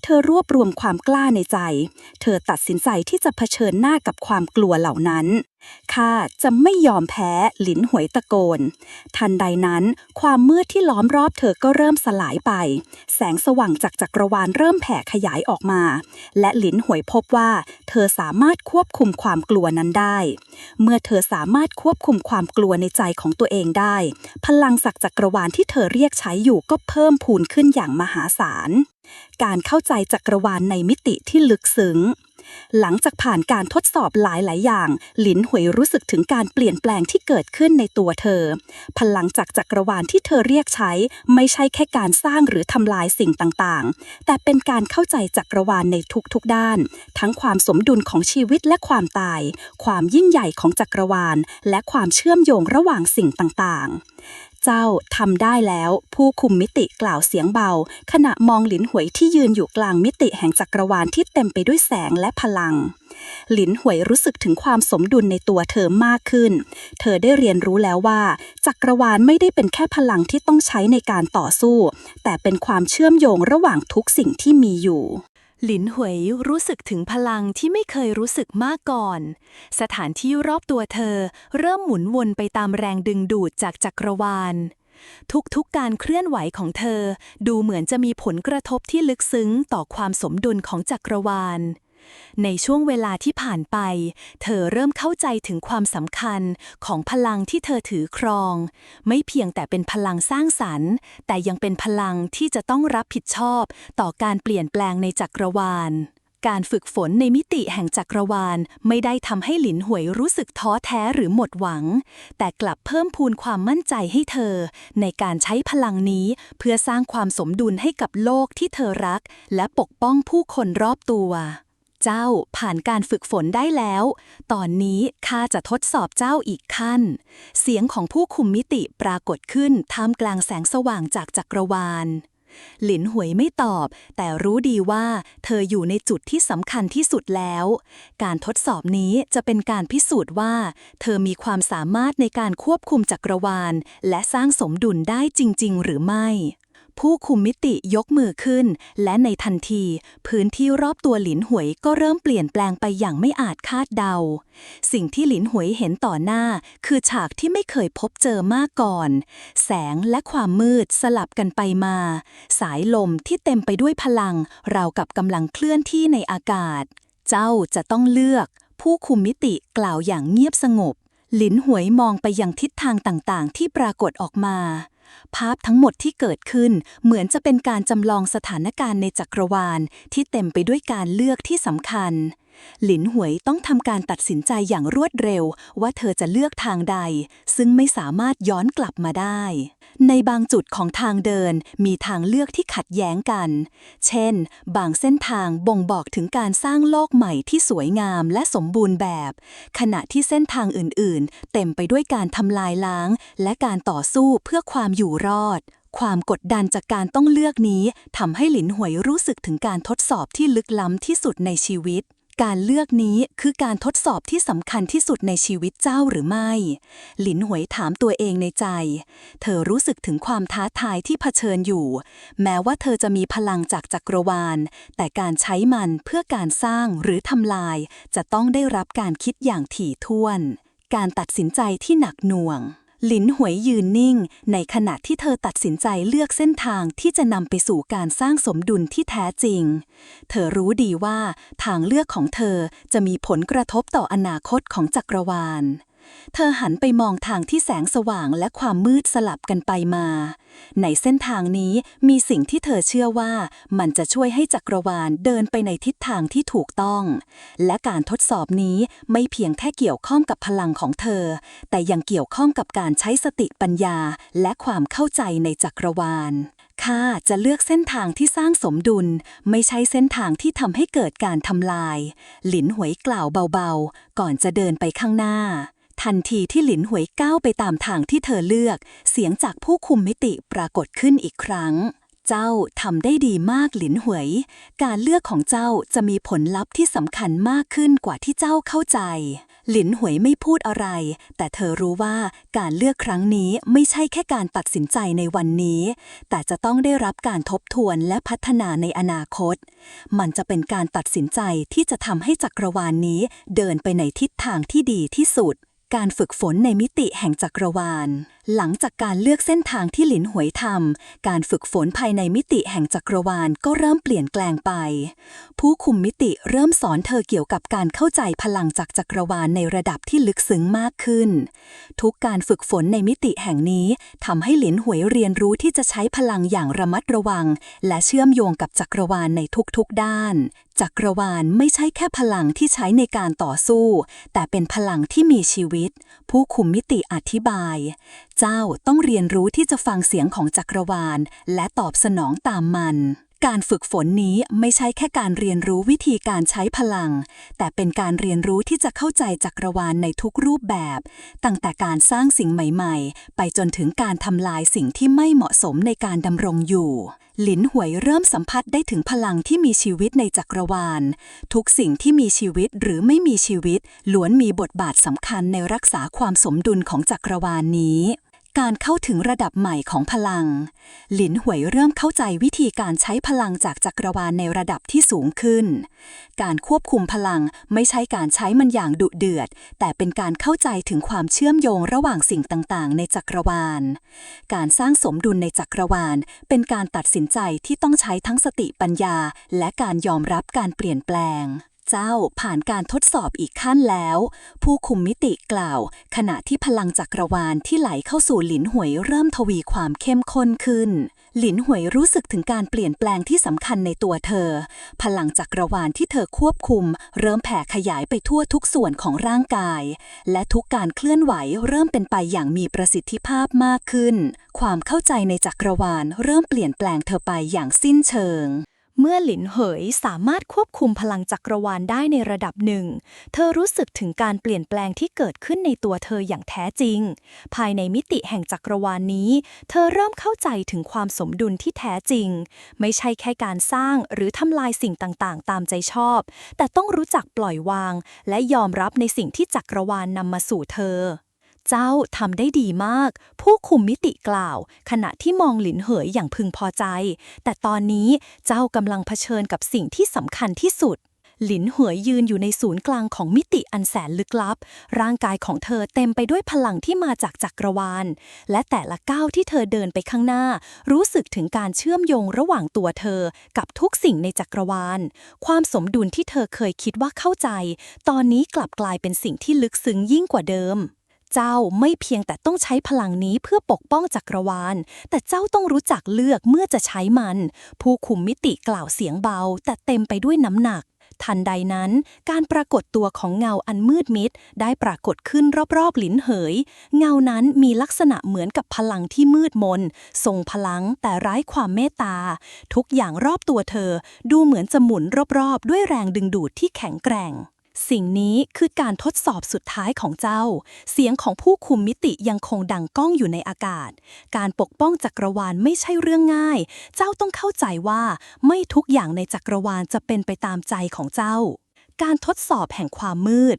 เธอรวบรวมความกล้าในใจเธอตัดสินใจที่จะเผชิญหน้ากับความกลัวเหล่านั้นข้าจะไม่ยอมแพ้หลินหวยตะโกนทันใดนั้นความมืดที่ล้อมรอบเธอก็เริ่มสลายไปแสงสว่างจากจักรวาลเริ่มแผ่ขยายออกมาและหลินหวยพบว่าเธอสามารถควบคุมความกลัวนั้นได้เมื่อเธอสามารถควบคุมความกลัวในใจของตัวเองได้พลังจากจักรวาลที่เธอเรียกใช้อยู่ก็เพิ่มพูนขึ้นอย่างมหาศาลการเข้าใจจักรวาลในมิติที่ลึกซึ้ง หลังจากผ่านการทดสอบหลายอย่างหลินหวยรู้สึกถึงการเปลี่ยนแปลงที่เกิดขึ้นในตัวเธอพลังจากจักรวาลที่เธอเรียกใช้ไม่ใช่แค่การสร้างหรือทำลายสิ่งต่างๆแต่เป็นการเข้าใจจักรวาลในทุกๆด้านทั้งความสมดุลของชีวิตและความตายความยิ่งใหญ่ของจักรวาลและความเชื่อมโยงระหว่างสิ่งต่างๆเจ้าทำได้แล้วผู้คุมมิติกล่าวเสียงเบาขณะมองหลินหวยที่ยืนอยู่กลางมิติแห่งจักรวาลที่เต็มไปด้วยแสงและพลังหลินหวยรู้สึกถึงความสมดุลในตัวเธอมากขึ้นเธอได้เรียนรู้แล้วว่าจักรวาลไม่ได้เป็นแค่พลังที่ต้องใช้ในการต่อสู้แต่เป็นความเชื่อมโยงระหว่างทุกสิ่งที่มีอยู่หลินหวยรู้สึกถึงพลังที่ไม่เคยรู้สึกมาก่อนสถานที่รอบตัวเธอเริ่มหมุนวนไปตามแรงดึงดูดจากจักรวาลทุกการเคลื่อนไหวของเธอดูเหมือนจะมีผลกระทบที่ลึกซึ้งต่อความสมดุลของจักรวาลในช่วงเวลาที่ผ่านไปเธอเริ่มเข้าใจถึงความสำคัญของพลังที่เธอถือครองไม่เพียงแต่เป็นพลังสร้างสรรค์แต่ยังเป็นพลังที่จะต้องรับผิดชอบต่อการเปลี่ยนแปลงในจักรวาลการฝึกฝนในมิติแห่งจักรวาลไม่ได้ทำให้หลินหวยรู้สึกท้อแท้หรือหมดหวังแต่กลับเพิ่มพูนความมั่นใจให้เธอในการใช้พลังนี้เพื่อสร้างความสมดุลให้กับโลกที่เธอรักและปกป้องผู้คนรอบตัวเจ้าผ่านการฝึกฝนได้แล้วตอนนี้ข้าจะทดสอบเจ้าอีกขั้นเสียงของผู้คุมมิติปรากฏขึ้นท่ามกลางแสงสว่างจากจักรวาลหลินหวยไม่ตอบแต่รู้ดีว่าเธออยู่ในจุดที่สำคัญที่สุดแล้วการทดสอบนี้จะเป็นการพิสูจน์ว่าเธอมีความสามารถในการควบคุมจักรวาลและสร้างสมดุลได้จริงๆหรือไม่ผู้คุมมิติยกมือขึ้นและในทันทีพื้นที่รอบตัวหลินหวยก็เริ่มเปลี่ยนแปลงไปอย่างไม่อาจคาดเดาสิ่งที่หลินหวยเห็นต่อหน้าคือฉากที่ไม่เคยพบเจอมาก่อนแสงและความมืดสลับกันไปมาสายลมที่เต็มไปด้วยพลังราวกับกำลังเคลื่อนที่ในอากาศเจ้าจะต้องเลือกผู้คุมมิติกล่าวอย่างเงียบสงบหลินหวยมองไปยังทิศทางต่างๆที่ปรากฏออกมาภาพทั้งหมดที่เกิดขึ้นเหมือนจะเป็นการจำลองสถานการณ์ในจักรวาลที่เต็มไปด้วยการเลือกที่สำคัญหลินหวยต้องทำการตัดสินใจอย่างรวดเร็วว่าเธอจะเลือกทางใดซึ่งไม่สามารถย้อนกลับมาได้ในบางจุดของทางเดินมีทางเลือกที่ขัดแย้งกันเช่นบางเส้นทางบ่งบอกถึงการสร้างโลกใหม่ที่สวยงามและสมบูรณ์แบบขณะที่เส้นทางอื่นๆเต็มไปด้วยการทำลายล้างและการต่อสู้เพื่อความอยู่รอดความกดดันจากการต้องเลือกนี้ทำให้หลินหวยรู้สึกถึงการทดสอบที่ลึกล้ำที่สุดในชีวิตการเลือกนี้คือการทดสอบที่สำคัญที่สุดในชีวิตเจ้าหรือไม่หลินหวยถามตัวเองในใจเธอรู้สึกถึงความท้าทายที่เผชิญอยู่แม้ว่าเธอจะมีพลังจากจักรวาลแต่การใช้มันเพื่อการสร้างหรือทำลายจะต้องได้รับการคิดอย่างถี่ถ้วนการตัดสินใจที่หนักหน่วงหลินหวยยืนนิ่งในขณะที่เธอตัดสินใจเลือกเส้นทางที่จะนำไปสู่การสร้างสมดุลที่แท้จริงเธอรู้ดีว่าทางเลือกของเธอจะมีผลกระทบต่ออนาคตของจักรวาลเธอหันไปมองทางที่แสงสว่างและความมืดสลับกันไปมาในเส้นทางนี้มีสิ่งที่เธอเชื่อว่ามันจะช่วยให้จักรวาลเดินไปในทิศทางที่ถูกต้องและการทดสอบนี้ไม่เพียงแค่เกี่ยวข้องกับพลังของเธอแต่ยังเกี่ยวข้องกับการใช้สติปัญญาและความเข้าใจในจักรวาลข้าจะเลือกเส้นทางที่สร้างสมดุลไม่ใช่เส้นทางที่ทำให้เกิดการทำลายหลินหวยกล่าวเบาๆก่อนจะเดินไปข้างหน้าทันทีที่หลินหวยก้าวไปตามทางที่เธอเลือกเสียงจากผู้คุมมิติปรากฏขึ้นอีกครั้งเจ้าทำได้ดีมากหลินหวยการเลือกของเจ้าจะมีผลลัพธ์ที่สำคัญมากขึ้นกว่าที่เจ้าเข้าใจหลินหวยไม่พูดอะไรแต่เธอรู้ว่าการเลือกครั้งนี้ไม่ใช่แค่การตัดสินใจในวันนี้แต่จะต้องได้รับการทบทวนและพัฒนาในอนาคตมันจะเป็นการตัดสินใจที่จะทำให้จักรวาลนี้เดินไปในทิศทางที่ดีที่สุดการฝึกฝนในมิติแห่งจักรวาล หลังจากการเลือกเส้นทางที่หลินหวยทำการฝึกฝนภายในมิติแห่งจักรวาลก็เริ่มเปลี่ยนแปลงไปผู้คุมมิติเริ่มสอนเธอเกี่ยวกับการเข้าใจพลังจากจักรวาลในระดับที่ลึกซึ้งมากขึ้นทุกการฝึกฝนในมิติแห่งนี้ทำให้หลินหวยเรียนรู้ที่จะใช้พลังอย่างระมัดระวังและเชื่อมโยงกับจักรวาลในทุกๆด้านจักรวาลไม่ใช่แค่พลังที่ใช้ในการต่อสู้แต่เป็นพลังที่มีชีวิตผู้คุมมิติอธิบายเจ้าต้องเรียนรู้ที่จะฟังเสียงของจักรวาลและตอบสนองตามมันการฝึกฝนนี้ไม่ใช่แค่การเรียนรู้วิธีการใช้พลังแต่เป็นการเรียนรู้ที่จะเข้าใจจักรวาลในทุกรูปแบบตั้งแต่การสร้างสิ่งใหม่ๆไปจนถึงการทำลายสิ่งที่ไม่เหมาะสมในการดำรงอยู่หลินหวยเริ่มสัมผัสได้ถึงพลังที่มีชีวิตในจักรวาลทุกสิ่งที่มีชีวิตหรือไม่มีชีวิตล้วนมีบทบาทสำคัญในรักษาความสมดุลของจักรวาลนี้การเข้าถึงระดับใหม่ของพลังหลินหวยเริ่มเข้าใจวิธีการใช้พลังจากจักรวาลในระดับที่สูงขึ้นการควบคุมพลังไม่ใช่การใช้มันอย่างดุเดือดแต่เป็นการเข้าใจถึงความเชื่อมโยงระหว่างสิ่งต่างๆในจักรวาลการสร้างสมดุลในจักรวาลเป็นการตัดสินใจที่ต้องใช้ทั้งสติปัญญาและการยอมรับการเปลี่ยนแปลงเจ้าผ่านการทดสอบอีกขั้นแล้วผู้คุมมิติกล่าวขณะที่พลังจักรวาลที่ไหลเข้าสู่หลินหวยเริ่มทวีความเข้มข้นขึ้นหลินหวยรู้สึกถึงการเปลี่ยนแปลงที่สำคัญในตัวเธอพลังจักรวาลที่เธอควบคุมเริ่มแผ่ขยายไปทั่วทุกส่วนของร่างกายและทุกการเคลื่อนไหวเริ่มเป็นไปอย่างมีประสิทธิภาพมากขึ้นความเข้าใจในจักรวาลเริ่มเปลี่ยนแปลงเธอไปอย่างสิ้นเชิงเมื่อหลินเหยสามารถควบคุมพลังจักรวาลได้ในระดับหนึ่งเธอรู้สึกถึงการเปลี่ยนแปลงที่เกิดขึ้นในตัวเธออย่างแท้จริงภายในมิติแห่งจักรวาลนี้เธอเริ่มเข้าใจถึงความสมดุลที่แท้จริงไม่ใช่แค่การสร้างหรือทำลายสิ่งต่างๆตามใจชอบแต่ต้องรู้จักปล่อยวางและยอมรับในสิ่งที่จักรวาลนำมาสู่เธอเจ้าทำได้ดีมากผู้คุมมิติกล่าวขณะที่มองหลินเหยอย่างพึงพอใจแต่ตอนนี้เจ้ากำลังเผชิญกับสิ่งที่สำคัญที่สุดหลินเหยยืนอยู่ในศูนย์กลางของมิติอันแสนลึกลับร่างกายของเธอเต็มไปด้วยพลังที่มาจากจักรวาลและแต่ละก้าวที่เธอเดินไปข้างหน้ารู้สึกถึงการเชื่อมโยงระหว่างตัวเธอกับทุกสิ่งในจักรวาลความสมดุลที่เธอเคยคิดว่าเข้าใจตอนนี้กลับกลายเป็นสิ่งที่ลึกซึ้งยิ่งกว่าเดิมเจ้าไม่เพียงแต่ต้องใช้พลังนี้เพื่อปกป้องจักรวาลแต่เจ้าต้องรู้จักเลือกเมื่อจะใช้มันผู้คุมมิติกล่าวเสียงเบาแต่เต็มไปด้วยน้ำหนักทันใดนั้นการปรากฏตัวของเงาอันมืดมิดได้ปรากฏขึ้นรอบๆหลินเหยเงานั้นมีลักษณะเหมือนกับพลังที่มืดมนทรงพลังแต่ไร้ความเมตตาทุกอย่างรอบตัวเธอดูเหมือนจะหมุนรอบๆด้วยแรงดึงดูดที่แข็งแกร่งสิ่งนี้คือการทดสอบสุดท้ายของเจ้าเสียงของผู้คุมมิติยังคงดังก้องอยู่ในอากาศการปกป้องจักรวาลไม่ใช่เรื่องง่ายเจ้าต้องเข้าใจว่าไม่ทุกอย่างในจักรวาลจะเป็นไปตามใจของเจ้าการทดสอบแห่งความมืด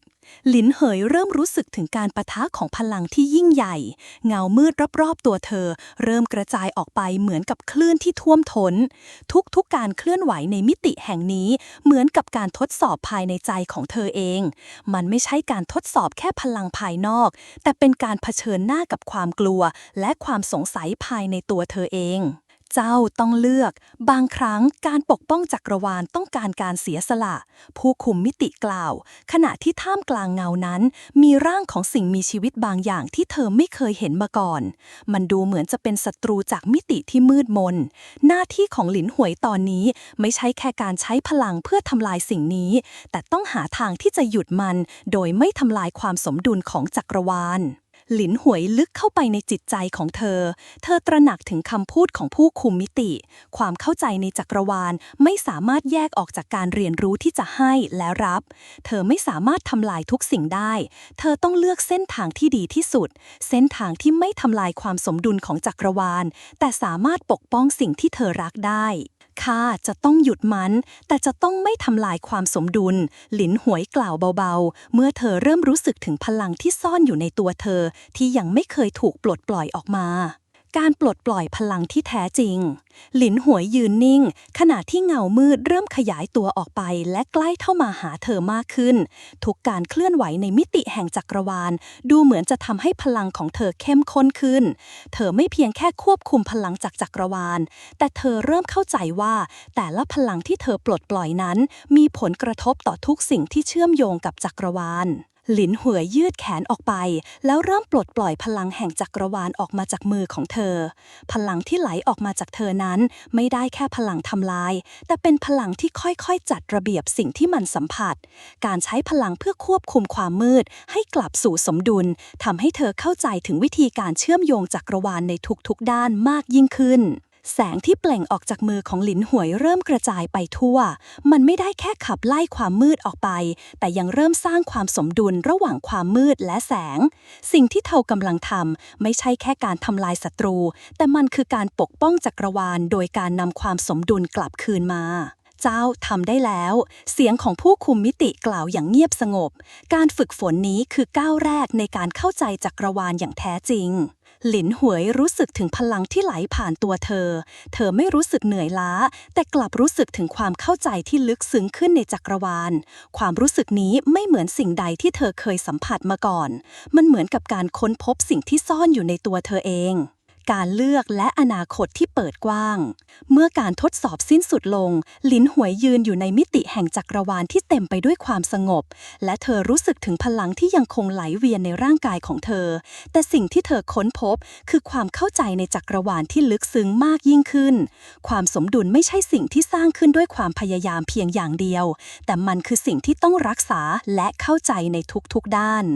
หลินเหยเริ่มรู้สึกถึงการปะทะของพลังที่ยิ่งใหญ่เงามืดรอบๆตัวเธอเริ่มกระจายออกไปเหมือนกับคลื่นที่ท่วมท้นทุกการเคลื่อนไหวในมิติแห่งนี้เหมือนกับการทดสอบภายในใจของเธอเองมันไม่ใช่การทดสอบแค่พลังภายนอกแต่เป็นการเผชิญหน้ากับความกลัวและความสงสัยภายในตัวเธอเองเจ้าต้องเลือกบางครั้งการปกป้องจักรวาลต้องการการเสียสละผู้คุมมิติกล่าวขณะที่ท่ามกลางเงานั้นมีร่างของสิ่งมีชีวิตบางอย่างที่เธอไม่เคยเห็นมาก่อนมันดูเหมือนจะเป็นศัตรูจากมิติที่มืดมนหน้าที่ของหลินหวยตอนนี้ไม่ใช่แค่การใช้พลังเพื่อทำลายสิ่งนี้แต่ต้องหาทางที่จะหยุดมันโดยไม่ทำลายความสมดุลของจักรวาลหลินหวยลึกเข้าไปในจิตใจของเธอตระหนักถึงคำพูดของผู้คุมมิติความเข้าใจในจักรวาลไม่สามารถแยกออกจากการเรียนรู้ที่จะให้และรับเธอไม่สามารถทำลายทุกสิ่งได้เธอต้องเลือกเส้นทางที่ดีที่สุดเส้นทางที่ไม่ทำลายความสมดุลของจักรวาลแต่สามารถปกป้องสิ่งที่เธอรักได้ข้าจะต้องหยุดมันแต่จะต้องไม่ทำลายความสมดุลหลินหวยกล่าวเบาๆเมื่อเธอเริ่มรู้สึกถึงพลังที่ซ่อนอยู่ในตัวเธอที่ยังไม่เคยถูกปลดปล่อยออกมา การปลดปล่อยพลังที่แท้จริงหลินหวยยืนนิ่งขณะที่เงามืดเริ่มขยายตัวออกไปและใกล้เข้ามาหาเธอมากขึ้นทุกการเคลื่อนไหวในมิติแห่งจักรวาลดูเหมือนจะทำให้พลังของเธอเข้มข้นขึ้นเธอไม่เพียงแค่ควบคุมพลังจากจักรวาลแต่เธอเริ่มเข้าใจว่าแต่ละพลังที่เธอปลดปล่อยนั้นมีผลกระทบต่อทุกสิ่งที่เชื่อมโยงกับจักรวาลหลินหวยยืดแขนออกไปแล้วเริ่มปลดปล่อยพลังแห่งจักรวาลออกมาจากมือของเธอพลังที่ไหลออกมาจากเธอนั้นไม่ได้แค่พลังทำลายแต่เป็นพลังที่ค่อยๆจัดระเบียบสิ่งที่มันสัมผัสการใช้พลังเพื่อควบคุมความมืดให้กลับสู่สมดุลทำให้เธอเข้าใจถึงวิธีการเชื่อมโยงจักรวาลในทุกๆด้านมากยิ่งขึ้นแสงที่เปล่งออกจากมือของหลินหวยเริ่มกระจายไปทั่วมันไม่ได้แค่ขับไล่ความมืดออกไปแต่ยังเริ่มสร้างความสมดุลระหว่างความมืดและแสงสิ่งที่เธอกำลังทำไม่ใช่แค่การทำลายศัตรูแต่มันคือการปกป้องจักรวาลโดยการนำความสมดุลกลับคืนมาเจ้าทำได้แล้วเสียงของผู้คุมมิติกล่าวอย่างเงียบสงบการฝึกฝนนี้คือก้าวแรกในการเข้าใจจักรวาลอย่างแท้จริงหลินหวยรู้สึกถึงพลังที่ไหลผ่านตัวเธอไม่รู้สึกเหนื่อยล้าแต่กลับรู้สึกถึงความเข้าใจที่ลึกซึ้งขึ้นในจักรวาลความรู้สึกนี้ไม่เหมือนสิ่งใดที่เธอเคยสัมผัสมาก่อนมันเหมือนกับการค้นพบสิ่งที่ซ่อนอยู่ในตัวเธอเองการเลือกและอนาคตที่เปิดกว้างเมื่อการทดสอบสิ้นสุดลงหลินหวยยืนอยู่ในมิติแห่งจักรวาลที่เต็มไปด้วยความสงบและเธอรู้สึกถึงพลังที่ยังคงไหลเวียนในร่างกายของเธอแต่สิ่งที่เธอค้นพบคือความเข้าใจในจักรวาลที่ลึกซึ้งมากยิ่งขึ้นความสมดุลไม่ใช่สิ่งที่สร้างขึ้นด้วยความพยายามเพียงอย่างเดียวแต่มันคือสิ่งที่ต้องรักษาและเข้าใจในทุกๆด้าน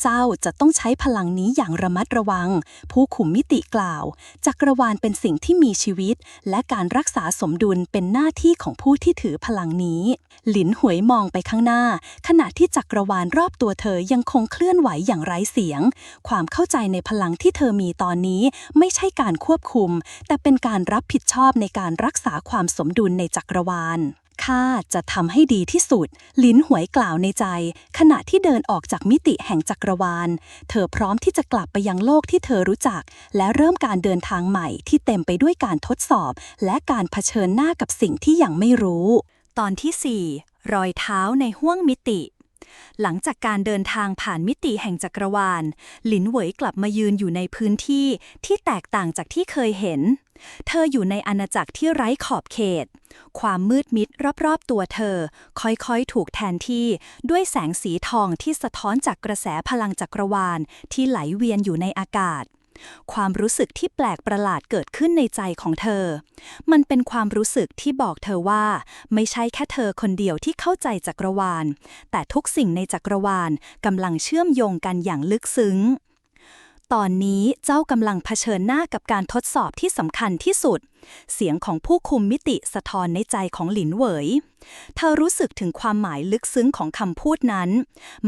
เจ้าจะต้องใช้พลังนี้อย่างระมัดระวังผู้คุมมิติกล่าวจักรวาลเป็นสิ่งที่มีชีวิตและการรักษาสมดุลเป็นหน้าที่ของผู้ที่ถือพลังนี้หลินหวยมองไปข้างหน้าขณะที่จักรวาลรอบตัวเธอยังคงเคลื่อนไหวอย่างไร้เสียงความเข้าใจในพลังที่เธอมีตอนนี้ไม่ใช่การควบคุมแต่เป็นการรับผิดชอบในการรักษาความสมดุลในจักรวาลข้าจะทำให้ดีที่สุดหลินหวยกล่าวในใจขณะที่เดินออกจากมิติแห่งจักรวาลเธอพร้อมที่จะกลับไปยังโลกที่เธอรู้จักและเริ่มการเดินทางใหม่ที่เต็มไปด้วยการทดสอบและการเผชิญหน้ากับสิ่งที่ยังไม่รู้ตอนที่ 4 รอยเท้าในห้วงมิติหลังจากการเดินทางผ่านมิติแห่งจักรวาลหลินเหวยกลับมายืนอยู่ในพื้นที่ที่แตกต่างจากที่เคยเห็นเธออยู่ในอาณาจักรที่ไร้ขอบเขตความมืดมิดรอบๆตัวเธอค่อยๆถูกแทนที่ด้วยแสงสีทองที่สะท้อนจากกระแสพลังจักรวาลที่ไหลเวียนอยู่ในอากาศความรู้สึกที่แปลกประหลาดเกิดขึ้นในใจของเธอมันเป็นความรู้สึกที่บอกเธอว่าไม่ใช่แค่เธอคนเดียวที่เข้าใจจักรวาลแต่ทุกสิ่งในจักรวาลกำลังเชื่อมโยงกันอย่างลึกซึ้งตอนนี้เจ้ากำลังเผชิญหน้ากับการทดสอบที่สำคัญที่สุดเสียงของผู้คุมมิติสะท้อนในใจของหลินเหวยเธอรู้สึกถึงความหมายลึกซึ้งของคำพูดนั้น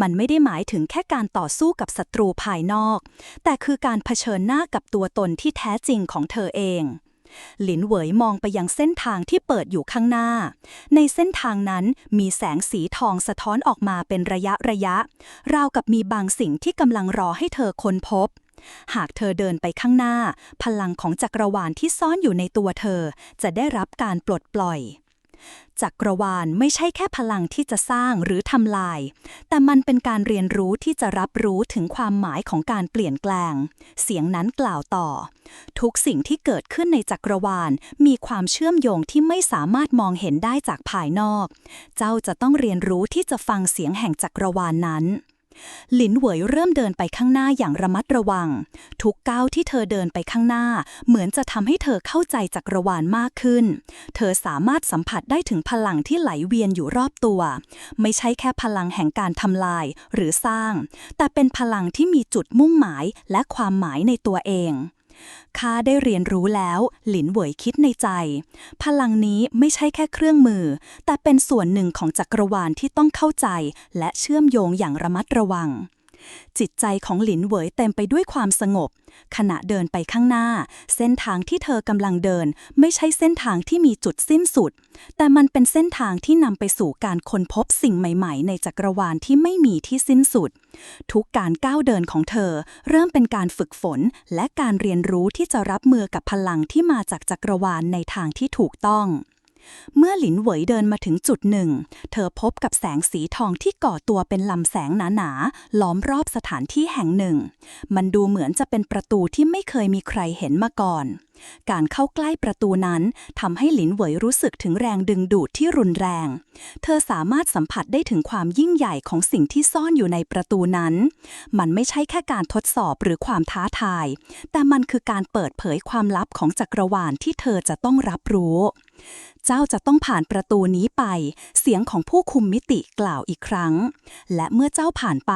มันไม่ได้หมายถึงแค่การต่อสู้กับศัตรูภายนอกแต่คือการเผชิญหน้ากับตัวตนที่แท้จริงของเธอเองหลินเหวยมองไปยังเส้นทางที่เปิดอยู่ข้างหน้าในเส้นทางนั้นมีแสงสีทองสะท้อนออกมาเป็นระยะราวกับมีบางสิ่งที่กำลังรอให้เธอค้นพบหากเธอเดินไปข้างหน้าพลังของจักรวาลที่ซ่อนอยู่ในตัวเธอจะได้รับการปลดปล่อยจักรวาลไม่ใช่แค่พลังที่จะสร้างหรือทำลายแต่มันเป็นการเรียนรู้ที่จะรับรู้ถึงความหมายของการเปลี่ยนแปลงเสียงนั้นกล่าวต่อทุกสิ่งที่เกิดขึ้นในจักรวาลมีความเชื่อมโยงที่ไม่สามารถมองเห็นได้จากภายนอกเจ้าจะต้องเรียนรู้ที่จะฟังเสียงแห่งจักรวาลนั้นหลินเหวยเริ่มเดินไปข้างหน้าอย่างระมัดระวังทุกก้าวที่เธอเดินไปข้างหน้าเหมือนจะทำให้เธอเข้าใจจักรวาลมากขึ้นเธอสามารถสัมผัสได้ถึงพลังที่ไหลเวียนอยู่รอบตัวไม่ใช่แค่พลังแห่งการทำลายหรือสร้างแต่เป็นพลังที่มีจุดมุ่งหมายและความหมายในตัวเองข้าได้เรียนรู้แล้วหลินเหวยคิดในใจพลังนี้ไม่ใช่แค่เครื่องมือแต่เป็นส่วนหนึ่งของจักรวาลที่ต้องเข้าใจและเชื่อมโยงอย่างระมัดระวัง จิตใจของหลินเหวยเต็มไปด้วยความสงบขณะเดินไปข้างหน้าเส้นทางที่เธอกำลังเดินไม่ใช่เส้นทางที่มีจุดสิ้นสุดแต่มันเป็นเส้นทางที่นำไปสู่การค้นพบสิ่งใหม่ๆในจักรวาลที่ไม่มีที่สิ้นสุดทุกการก้าวเดินของเธอเริ่มเป็นการฝึกฝนและการเรียนรู้ที่จะรับมือกับพลังที่มาจากจักรวาลในทางที่ถูกต้องเมื่อหลินเหวยเดินมาถึงจุดหนึ่งเธอพบกับแสงสีทองที่ก่อตัวเป็นลำแสงหนาๆล้อมรอบสถานที่แห่งหนึ่งมันดูเหมือนจะเป็นประตูที่ไม่เคยมีใครเห็นมาก่อนการเข้าใกล้ประตูนั้นทำให้หลินเหวยรู้สึกถึงแรงดึงดูดที่รุนแรงเธอสามารถสัมผัสได้ถึงความยิ่งใหญ่ของสิ่งที่ซ่อนอยู่ในประตูนั้นมันไม่ใช่แค่การทดสอบหรือความท้าทายแต่มันคือการเปิดเผยความลับของจักรวาลที่เธอจะต้องรับรู้เจ้าจะต้องผ่านประตูนี้ไปเสียงของผู้คุมมิติกล่าวอีกครั้งและเมื่อเจ้าผ่านไป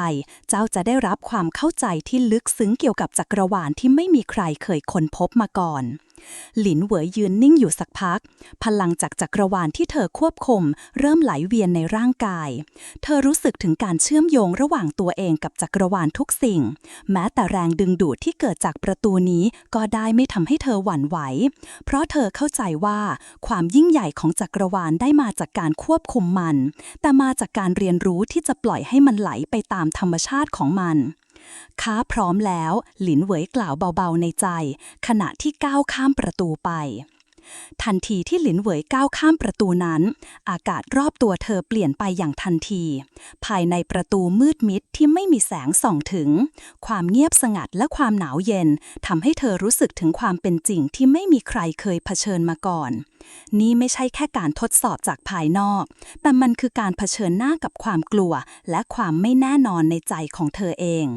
เจ้าจะได้รับความเข้าใจที่ลึกซึ้งเกี่ยวกับจักรวาลที่ไม่มีใครเคยค้นพบมาก่อนหลินเหวยยืนนิ่งอยู่สักพักพลังจากจักรวาลที่เธอควบคุมเริ่มไหลเวียนในร่างกายเธอรู้สึกถึงการเชื่อมโยงระหว่างตัวเองกับจักรวาลทุกสิ่งแม้แต่แรงดึงดูดที่เกิดจากประตูนี้ก็ได้ไม่ทำให้เธอหวั่นไหวเพราะเธอเข้าใจว่าความยิ่งใหญ่ของจักรวาลได้มาจากการควบคุมมันแต่มาจากการเรียนรู้ที่จะปล่อยให้มันไหลไปตามธรรมชาติของมันข้าพร้อมแล้วหลินเหวยกล่าวเบาๆในใจขณะที่ก้าวข้ามประตูไปทันทีที่หลินเหวยก้าวข้ามประตูนั้นอากาศรอบตัวเธอเปลี่ยนไปอย่างทันทีภายในประตูมืดมิดที่ไม่มีแสงส่องถึงความเงียบสงัดและความหนาวเย็นทำให้เธอรู้สึกถึงความเป็นจริงที่ไม่มีใครเคยเผชิญมาก่อนนี่ไม่ใช่แค่การทดสอบจากภายนอกแต่มันคือการเผชิญหน้ากับความกลัวและความไม่แน่นอนในใจของเธอเอง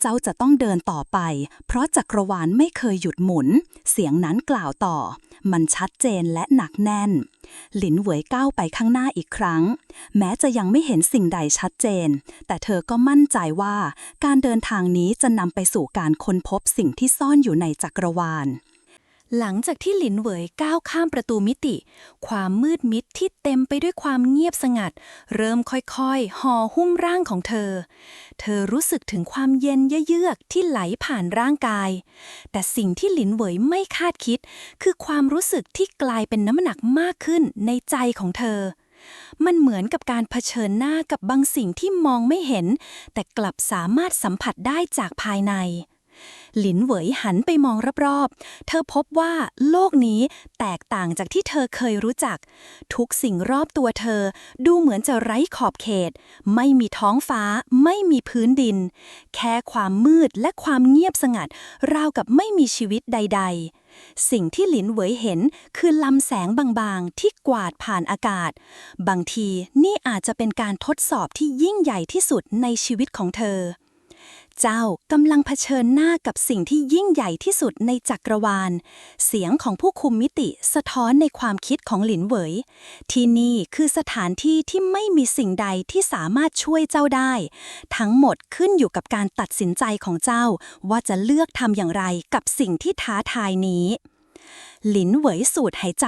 เจ้าจะต้องเดินต่อไปเพราะจักรวาลไม่เคยหยุดหมุนเสียงนั้นกล่าวต่อมันชัดเจนและหนักแน่นหลินเหวยก้าวไปข้างหน้าอีกครั้งแม้จะยังไม่เห็นสิ่งใดชัดเจนแต่เธอก็มั่นใจว่าการเดินทางนี้จะนำไปสู่การค้นพบสิ่งที่ซ่อนอยู่ในจักรวาลหลังจากที่หลินเหวยก้าวข้ามประตูมิติความมืดมิดที่เต็มไปด้วยความเงียบสงัดเริ่มค่อยๆห่อหุ้มร่างของเธอรู้สึกถึงความเย็นเยือกที่ไหลผ่านร่างกายแต่สิ่งที่หลินเหวยไม่คาดคิดคือความรู้สึกที่กลายเป็นน้ำหนักมากขึ้นในใจของเธอมันเหมือนกับการเผชิญหน้ากับบางสิ่งที่มองไม่เห็นแต่กลับสามารถสัมผัสได้จากภายในหลินเหวยหันไปมองรอบๆเธอพบว่าโลกนี้แตกต่างจากที่เธอเคยรู้จักทุกสิ่งรอบตัวเธอดูเหมือนจะไร้ขอบเขตไม่มีท้องฟ้าไม่มีพื้นดินแค่ความมืดและความเงียบสงัดราวกับไม่มีชีวิตใดๆสิ่งที่หลินเหวยเห็นคือลำแสงบางๆที่กวาดผ่านอากาศบางทีนี่อาจจะเป็นการทดสอบที่ยิ่งใหญ่ที่สุดในชีวิตของเธอเจ้ากำลังเผชิญหน้ากับสิ่งที่ยิ่งใหญ่ที่สุดในจักรวาลเสียงของผู้คุมมิติสะท้อนในความคิดของหลินเหวยที่นี่คือสถานที่ที่ไม่มีสิ่งใดที่สามารถช่วยเจ้าได้ทั้งหมดขึ้นอยู่กับการตัดสินใจของเจ้าว่าจะเลือกทำอย่างไรกับสิ่งที่ท้าทายนี้หลินเหวยสูดหายใจ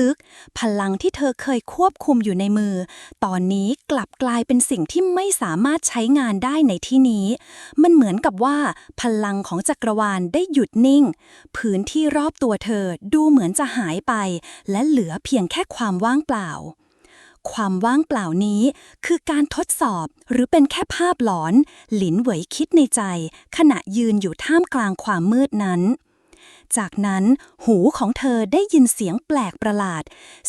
ลึกๆพลังที่เธอเคยควบคุมอยู่ในมือตอนนี้กลับกลายเป็นสิ่งที่ไม่สามารถใช้งานได้ในที่นี้มันเหมือนกับว่าพลังของจักรวาลได้หยุดนิ่งพื้นที่รอบตัวเธอดูเหมือนจะหายไปและเหลือเพียงแค่ความว่างเปล่าความว่างเปล่านี้คือการทดสอบหรือเป็นแค่ภาพหลอนหลินเหวยคิดในใจขณะยืนอยู่ท่ามกลางความมืดนั้นจากนั้นหูของเธอได้ยินเสียงแปลกประหลาด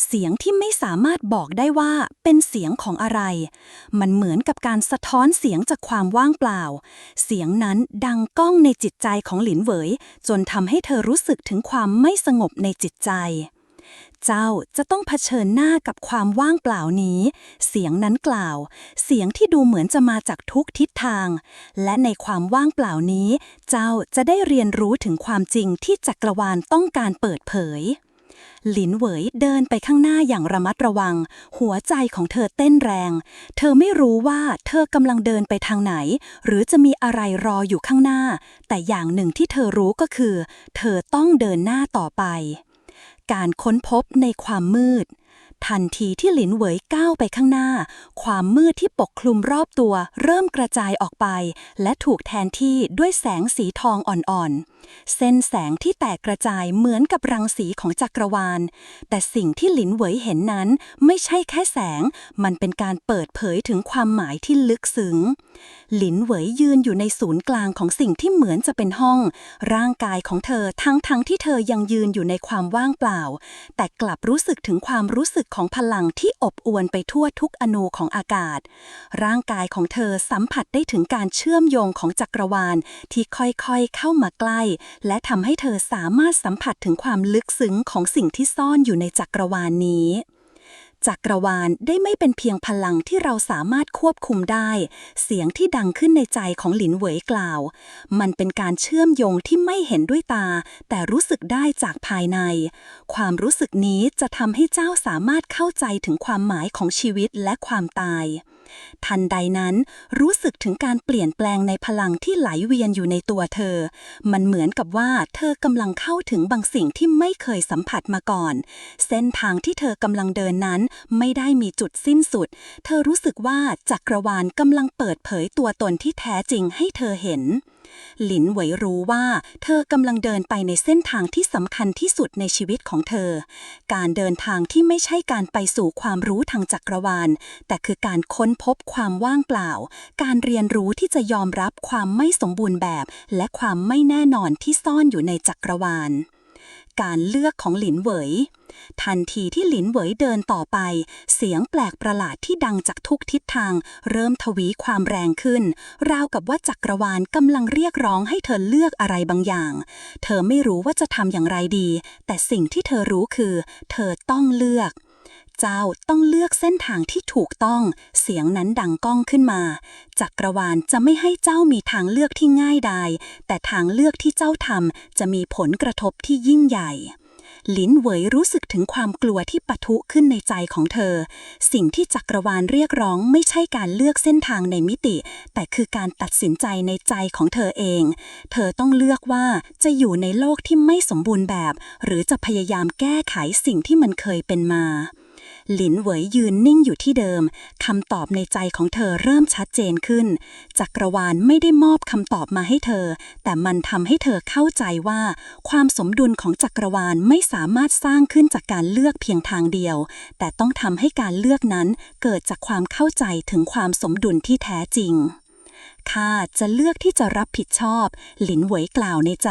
เสียงที่ไม่สามารถบอกได้ว่าเป็นเสียงของอะไรมันเหมือนกับการสะท้อนเสียงจากความว่างเปล่าเสียงนั้นดังก้องในจิตใจของหลินเหวยจนทำให้เธอรู้สึกถึงความไม่สงบในจิตใจเจ้าจะต้องเผชิญหน้ากับความว่างเปล่านี้เสียงนั้นกล่าวเสียงที่ดูเหมือนจะมาจากทุกทิศทางและในความว่างเปล่านี้เจ้าจะได้เรียนรู้ถึงความจริงที่จักรวาลต้องการเปิดเผยหลินเหวยเดินไปข้างหน้าอย่างระมัดระวังหัวใจของเธอเต้นแรงเธอไม่รู้ว่าเธอกำลังเดินไปทางไหนหรือจะมีอะไรรออยู่ข้างหน้าแต่อย่างหนึ่งที่เธอรู้ก็คือเธอต้องเดินหน้าต่อไปการค้นพบในความมืด ทันทีที่หลินเหวยก้าวไปข้างหน้าความมืดที่ปกคลุมรอบตัวเริ่มกระจายออกไปและถูกแทนที่ด้วยแสงสีทองอ่อนๆเส้นแสงที่แตกกระจายเหมือนกับรังสีของจักรวาลแต่สิ่งที่หลินเหวยเห็นนั้นไม่ใช่แค่แสงมันเป็นการเปิดเผยถึงความหมายที่ลึกซึ้งหลินเหวยยืนอยู่ในศูนย์กลางของสิ่งที่เหมือนจะเป็นห้องร่างกายของเธอทั้งที่เธอยังยืนอยู่ในความว่างเปล่าแต่กลับรู้สึกถึงความรู้สึกของพลังที่อบอวลไปทั่วทุกอนูของอากาศร่างกายของเธอสัมผัสได้ถึงการเชื่อมโยงของจักรวาลที่ค่อยๆเข้ามาใกล้และทำให้เธอสามารถสัมผัสถึงความลึกซึ้งของสิ่งที่ซ่อนอยู่ในจักรวาลนี้จักรวาลได้ไม่เป็นเพียงพลังที่เราสามารถควบคุมได้เสียงที่ดังขึ้นในใจของหลินเหวยกล่าวมันเป็นการเชื่อมโยงที่ไม่เห็นด้วยตาแต่รู้สึกได้จากภายในความรู้สึกนี้จะทำให้เจ้าสามารถเข้าใจถึงความหมายของชีวิตและความตายทันใดนั้นรู้สึกถึงการเปลี่ยนแปลงในพลังที่ไหลเวียนอยู่ในตัวเธอมันเหมือนกับว่าเธอกำลังเข้าถึงบางสิ่งที่ไม่เคยสัมผัสมาก่อนเส้นทางที่เธอกำลังเดินนั้นไม่ได้มีจุดสิ้นสุดเธอรู้สึกว่าจักรวาลกำลังเปิดเผยตัวตนที่แท้จริงให้เธอเห็นหลินเหวยรู้ว่าเธอกำลังเดินไปในเส้นทางที่สำคัญที่สุดในชีวิตของเธอการเดินทางที่ไม่ใช่การไปสู่ความรู้ทางจักรวาลแต่คือการค้นพบความว่างเปล่าการเรียนรู้ที่จะยอมรับความไม่สมบูรณ์แบบและความไม่แน่นอนที่ซ่อนอยู่ในจักรวาลการเลือกของหลินเหวยทันทีที่หลินเหวยเดินต่อไปเสียงแปลกประหลาดที่ดังจากทุกทิศทางเริ่มทวีความแรงขึ้นราวกับว่าจักรวาลกำลังเรียกร้องให้เธอเลือกอะไรบางอย่างเธอไม่รู้ว่าจะทำอย่างไรดีแต่สิ่งที่เธอรู้คือเธอต้องเลือกเจ้าต้องเลือกเส้นทางที่ถูกต้องเสียงนั้นดังก้องขึ้นมาจักรวาลจะไม่ให้เจ้ามีทางเลือกที่ง่ายดายแต่ทางเลือกที่เจ้าทำจะมีผลกระทบที่ยิ่งใหญ่หลินเหวยรู้สึกถึงความกลัวที่ปะทุขึ้นในใจของเธอสิ่งที่จักรวาลเรียกร้องไม่ใช่การเลือกเส้นทางในมิติแต่คือการตัดสินใจในใจของเธอเองเธอต้องเลือกว่าจะอยู่ในโลกที่ไม่สมบูรณ์แบบหรือจะพยายามแก้ไขสิ่งที่มันเคยเป็นมาหลินเหวยยืนนิ่งอยู่ที่เดิมคำตอบในใจของเธอเริ่มชัดเจนขึ้นจักรวาลไม่ได้มอบคำตอบมาให้เธอแต่มันทำให้เธอเข้าใจว่าความสมดุลของจักรวาลไม่สามารถสร้างขึ้นจากการเลือกเพียงทางเดียวแต่ต้องทำให้การเลือกนั้นเกิดจากความเข้าใจถึงความสมดุลที่แท้จริงข้าจะเลือกที่จะรับผิดชอบหลินเหวยกล่าวในใจ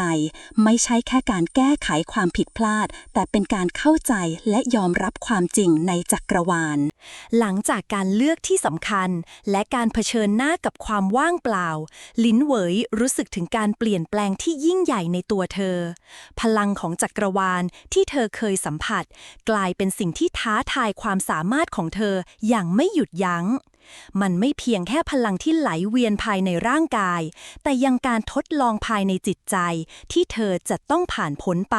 ไม่ใช่แค่การแก้ไขความผิดพลาดแต่เป็นการเข้าใจและยอมรับความจริงในจักรวาลหลังจากการเลือกที่สำคัญและการเผชิญหน้ากับความว่างเปล่าหลินเหวยรู้สึกถึงการเปลี่ยนแปลงที่ยิ่งใหญ่ในตัวเธอพลังของจักรวาลที่เธอเคยสัมผัสกลายเป็นสิ่งที่ท้าทายความสามารถของเธออย่างไม่หยุดยั้งมันไม่เพียงแค่พลังที่ไหลเวียนภายในร่างกายแต่ยังการทดลองภายในจิตใจที่เธอจะต้องผ่านพ้นไป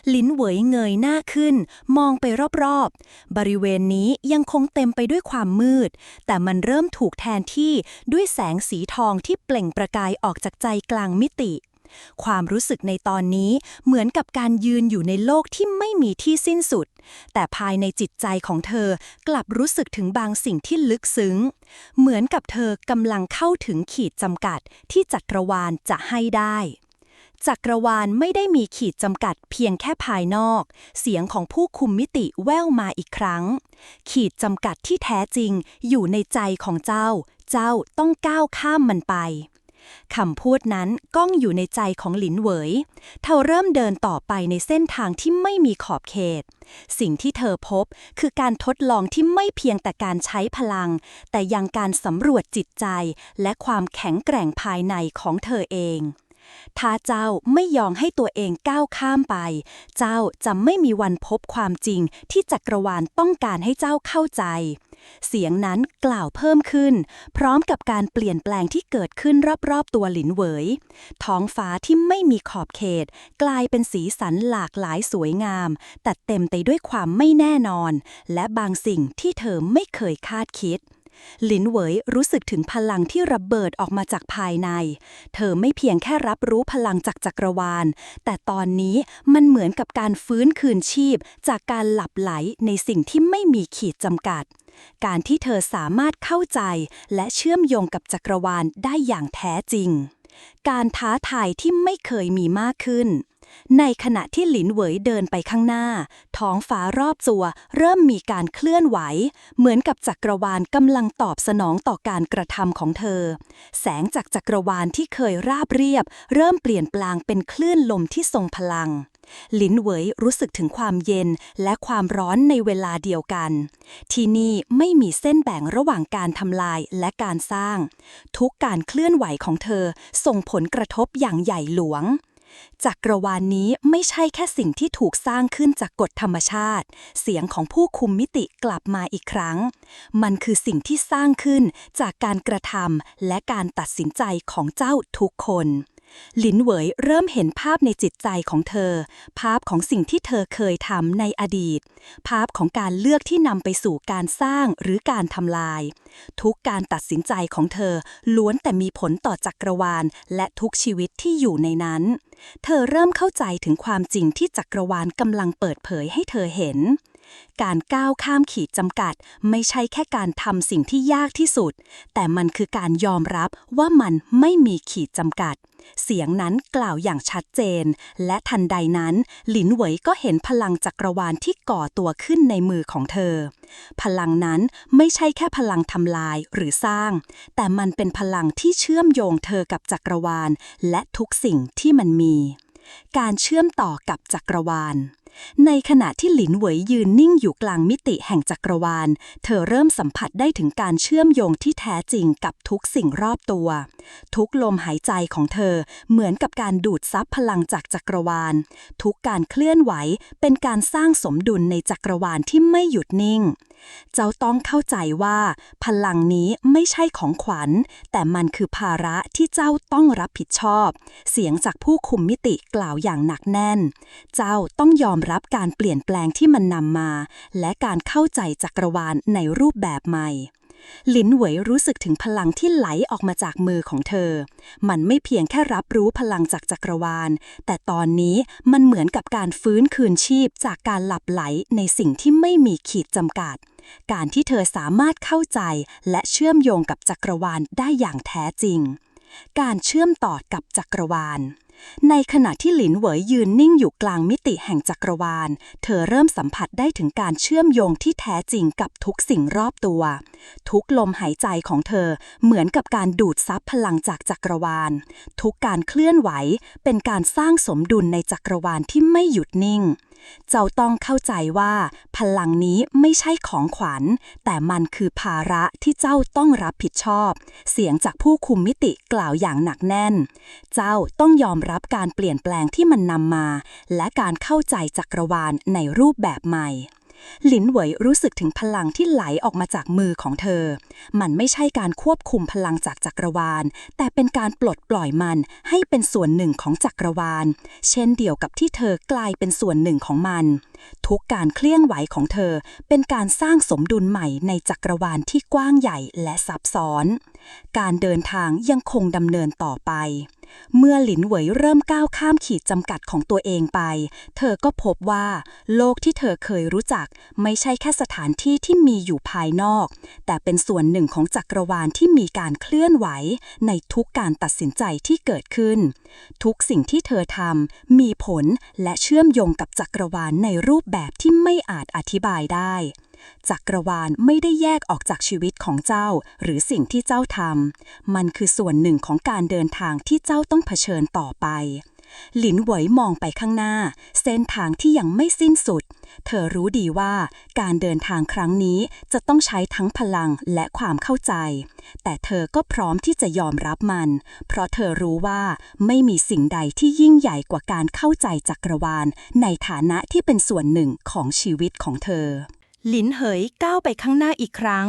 หลินเหวยเงยหน้าขึ้นมองไปรอบๆบริเวณนี้ยังคงเต็มไปด้วยความมืดแต่มันเริ่มถูกแทนที่ด้วยแสงสีทองที่เปล่งประกายออกจากใจกลางมิติความรู้สึกในตอนนี้เหมือนกับการยืนอยู่ในโลกที่ไม่มีที่สิ้นสุดแต่ภายในจิตใจของเธอกลับรู้สึกถึงบางสิ่งที่ลึกซึ้งเหมือนกับเธอกำลังเข้าถึงขีดจำกัดที่จักรวาลจะให้ได้จักรวาลไม่ได้มีขีดจำกัดเพียงแค่ภายนอกเสียงของผู้คุมมิติแว่วมาอีกครั้งขีดจำกัดที่แท้จริงอยู่ในใจของเจ้าต้องก้าวข้ามมันไปคำพูดนั้นก้องอยู่ในใจของหลินเหวยเธอเริ่มเดินต่อไปในเส้นทางที่ไม่มีขอบเขตสิ่งที่เธอพบคือการทดลองที่ไม่เพียงแต่การใช้พลังแต่ยังการสำรวจจิตใจและความแข็งแกร่งภายในของเธอเองถ้าเจ้าไม่ยอมให้ตัวเองก้าวข้ามไปเจ้าจะไม่มีวันพบความจริงที่จักรวาลต้องการให้เจ้าเข้าใจเสียงนั้นกล่าวเพิ่มขึ้นพร้อมกับการเปลี่ยนแปลงที่เกิดขึ้นรอบๆตัวหลินเหวยท้องฟ้าที่ไม่มีขอบเขตกลายเป็นสีสันหลากหลายสวยงามแต่เต็มไปด้วยความไม่แน่นอนและบางสิ่งที่เธอไม่เคยคาดคิด หลินเหวยรู้สึกถึงพลังที่ระเบิดออกมาจากภายใน เธอไม่เพียงแค่รับรู้พลังจากจักรวาล แต่ตอนนี้มันเหมือนกับการฟื้นคืนชีพจากการหลับไหลในสิ่งที่ไม่มีขีดจำกัด การที่เธอสามารถเข้าใจและเชื่อมโยงกับจักรวาลได้อย่างแท้จริง การท้าทายที่ไม่เคยมีมากขึ้น ในขณะที่หลินเหวยเดินไปข้างหน้า ท้องฟ้ารอบตัวเริ่มมีการเคลื่อนไหว เหมือนกับจักรวาลกำลังตอบสนองต่อการกระทำของเธอ แสงจากจักรวาลที่เคยราบเรียบ เริ่มเปลี่ยนแปลงเป็นคลื่นลมที่ทรงพลัง หลินเหวยรู้สึกถึงความเย็นและความร้อนในเวลาเดียวกัน ที่นี่ไม่มีเส้นแบ่งระหว่างการทำลายและการสร้าง ทุกการเคลื่อนไหวของเธอส่งผลกระทบอย่างใหญ่หลวง จักรวาลนี้ไม่ใช่แค่สิ่งที่ถูกสร้างขึ้นจากกฎธรรมชาติ เสียงของผู้คุมมิติกลับมาอีกครั้ง มันคือสิ่งที่สร้างขึ้นจากการกระทำและการตัดสินใจของเจ้าทุกคน หลินเหวยเริ่มเห็นภาพในจิตใจของเธอ ภาพของสิ่งที่เธอเคยทำในอดีต ภาพของการเลือกที่นำไปสู่การสร้างหรือการทำลาย ทุกการตัดสินใจของเธอล้วนแต่มีผลต่อจักรวาลและทุกชีวิตที่อยู่ในนั้น เธอเริ่มเข้าใจถึงความจริงที่จักรวาลกำลังเปิดเผยให้เธอเห็น การก้าวข้ามขีดจำกัดไม่ใช่แค่การทำสิ่งที่ยากที่สุด แต่มันคือการยอมรับว่ามันไม่มีขีดจำกัด เสียงนั้นกล่าวอย่างชัดเจน และทันใดนั้น หลินเหวยก็เห็นพลังจักรวาลที่ก่อตัวขึ้นในมือของเธอ พลังนั้นไม่ใช่แค่พลังทำลายหรือสร้าง แต่มันเป็นพลังที่เชื่อมโยงเธอกับจักรวาลและทุกสิ่งที่มันมี การเชื่อมต่อกับจักรวาล ในขณะที่หลินเหวยยืนนิ่งอยู่กลางมิติแห่งจักรวาล เธอเริ่มสัมผัสได้ถึงการเชื่อมโยงที่แท้จริงกับทุกสิ่งรอบตัว ทุกลมหายใจของเธอเหมือนกับการดูดซับพลังจากจักรวาล ทุกการเคลื่อนไหวเป็นการสร้างสมดุลในจักรวาลที่ไม่หยุดนิ่ง เจ้าต้องเข้าใจว่าพลังนี้ไม่ใช่ของขวัญ แต่มันคือภาระที่เจ้าต้องรับผิดชอบ เสียงจากผู้คุมมิติกล่าวอย่างหนักแน่น เจ้าต้องยอมรับการเปลี่ยนแปลงที่มันนำมา และการเข้าใจจักรวาลในรูปแบบใหม่ หลินเหวยรู้สึกถึงพลังที่ไหลออกมาจากมือของเธอ มันไม่เพียงแค่รับรู้พลังจากจักรวาล แต่ตอนนี้มันเหมือนกับการฟื้นคืนชีพจากการหลับไหลในสิ่งที่ไม่มีขีดจำกัด การที่เธอสามารถเข้าใจและเชื่อมโยงกับจักรวาลได้อย่างแท้จริง การเชื่อมต่อกับจักรวาล ในขณะที่หลินเหวยยืนนิ่งอยู่กลางมิติแห่งจักรวาล เธอเริ่มสัมผัสได้ถึงการเชื่อมโยงที่แท้จริงกับทุกสิ่งรอบตัว ทุกลมหายใจของเธอเหมือนกับการดูดซับพลังจากจักรวาล ทุกการเคลื่อนไหวเป็นการสร้างสมดุลในจักรวาลที่ไม่หยุดนิ่ง เจ้าต้องเข้าใจว่าพลังนี้ไม่ใช่ของขวัญ แต่มันคือภาระที่เจ้าต้องรับผิดชอบ เสียงจากผู้คุมมิติกล่าวอย่างหนักแน่น เจ้าต้องยอมรับการเปลี่ยนแปลงที่มันนำมา และการเข้าใจจักรวาลในรูปแบบใหม่ หลินเหวยรู้สึกถึงพลังที่ไหลออกมาจากมือของเธอ มันไม่ใช่การควบคุมพลังจากจักรวาล แต่เป็นการปลดปล่อยมันให้เป็นส่วนหนึ่งของจักรวาล เช่นเดียวกับที่เธอกลายเป็นส่วนหนึ่งของมัน ทุกการเคลื่อนไหวของเธอเป็นการสร้างสมดุลใหม่ในจักรวาลที่กว้างใหญ่และซับซ้อน การเดินทางยังคงดำเนินต่อไป เมื่อหลินเหวยเริ่มก้าวข้ามขีดจำกัดของตัวเองไป เธอก็พบว่าโลกที่เธอเคยรู้จักไม่ใช่แค่สถานที่ที่มีอยู่ภายนอก แต่เป็นส่วนหนึ่งของจักรวาลที่มีการเคลื่อนไหวในทุกการตัดสินใจที่เกิดขึ้น ทุกสิ่งที่เธอทำมีผลและเชื่อมโยงกับจักรวาลในรูปแบบที่ไม่อาจอธิบายได้ จักรวาลไม่ได้แยกออกจากชีวิตของเจ้าหรือสิ่งที่เจ้าทำ มันคือส่วนหนึ่งของการเดินทางที่เจ้าต้องเผชิญต่อไป หลินเหวยมองไปข้างหน้าเส้นทางที่ยังไม่สิ้นสุด เธอรู้ดีว่าการเดินทางครั้งนี้จะต้องใช้ทั้งพลังและความเข้าใจ แต่เธอก็พร้อมที่จะยอมรับมัน เพราะเธอรู้ว่าไม่มีสิ่งใดที่ยิ่งใหญ่กว่าการเข้าใจจักรวาลในฐานะที่เป็นส่วนหนึ่งของชีวิตของเธอ หลินเหยก้าวไปข้างหน้าอีกครั้ง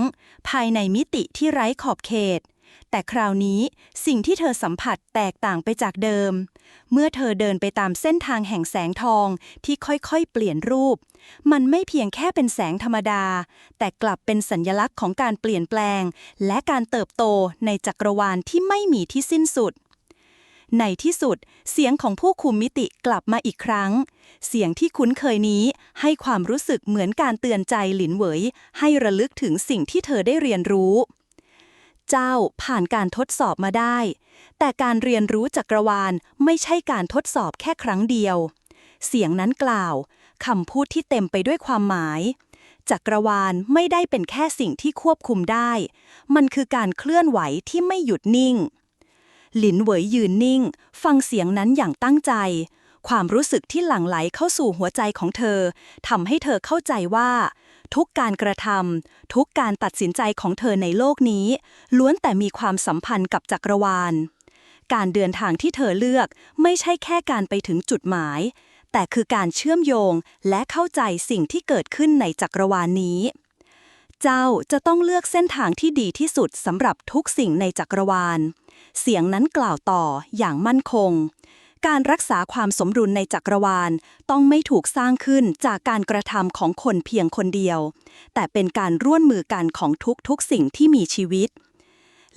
ภายในมิติที่ไร้ขอบเขต แต่คราวนี้สิ่งที่เธอสัมผัสแตกต่างไปจากเดิม เมื่อเธอเดินไปตามเส้นทางแห่งแสงทองที่ค่อยๆเปลี่ยนรูป มันไม่เพียงแค่เป็นแสงธรรมดา แต่กลับเป็นสัญลักษณ์ของการเปลี่ยนแปลง และการเติบโตในจักรวาลที่ไม่มีที่สิ้นสุด ในที่สุดเสียงของผู้คุมมิติกลับมาอีกครั้ง เสียงที่คุ้นเคยนี้ให้ความรู้สึกเหมือนการเตือนใจหลินเหวยให้ระลึกถึงสิ่งที่เธอได้เรียนรู้ เจ้าผ่านการทดสอบมาได้ แต่การเรียนรู้จักรวาลไม่ใช่การทดสอบแค่ครั้งเดียว เสียงนั้นกล่าวคำพูดที่เต็มไปด้วยความหมาย จักรวาลไม่ได้เป็นแค่สิ่งที่ควบคุมได้ มันคือการเคลื่อนไหวที่ไม่หยุดนิ่ง หลินเหวยยืนนิ่งฟังเสียงนั้นอย่างตั้งใจ ความรู้สึกที่หลั่งไหลเข้าสู่หัวใจของเธอทำให้เธอเข้าใจว่าทุกการกระทำทุกการตัดสินใจของเธอในโลกนี้ล้วนแต่มีความสัมพันธ์กับจักรวาล การเดินทางที่เธอเลือกไม่ใช่แค่การไปถึงจุดหมาย แต่คือการเชื่อมโยงและเข้าใจสิ่งที่เกิดขึ้นในจักรวาลนี้ เจ้าจะต้องเลือกเส้นทางที่ดีที่สุดสำหรับทุกสิ่งในจักรวาล เสียงนั้นกล่าวต่ออย่างมั่นคง การรักษาความสมดุลในจักรวาลต้องไม่ถูกสร้างขึ้นจากการกระทำของคนเพียงคนเดียว แต่เป็นการร่วมมือกันของทุกสิ่งที่มีชีวิต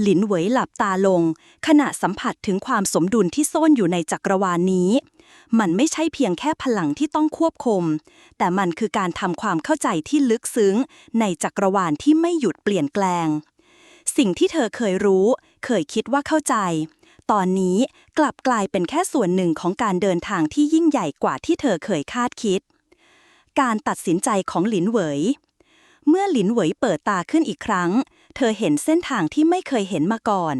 หลินเหวยหลับตาลงขณะสัมผัสถึงความสมดุลที่ซ่อนอยู่ในจักรวาลนี้ มันไม่ใช่เพียงแค่พลังที่ต้องควบคุม แต่มันคือการทำความเข้าใจที่ลึกซึ้งในจักรวาลที่ไม่หยุดเปลี่ยนแปลง สิ่งที่เธอเคยรู้ เคยคิดว่าเข้าใจ ตอนนี้กลับกลายเป็นแค่ส่วนหนึ่งของการเดินทางที่ยิ่งใหญ่กว่าที่เธอเคยคาดคิด การตัดสินใจของหลินเหวย เมื่อหลินเหวยเปิดตาขึ้นอีกครั้ง เธอเห็นเส้นทางที่ไม่เคยเห็นมาก่อน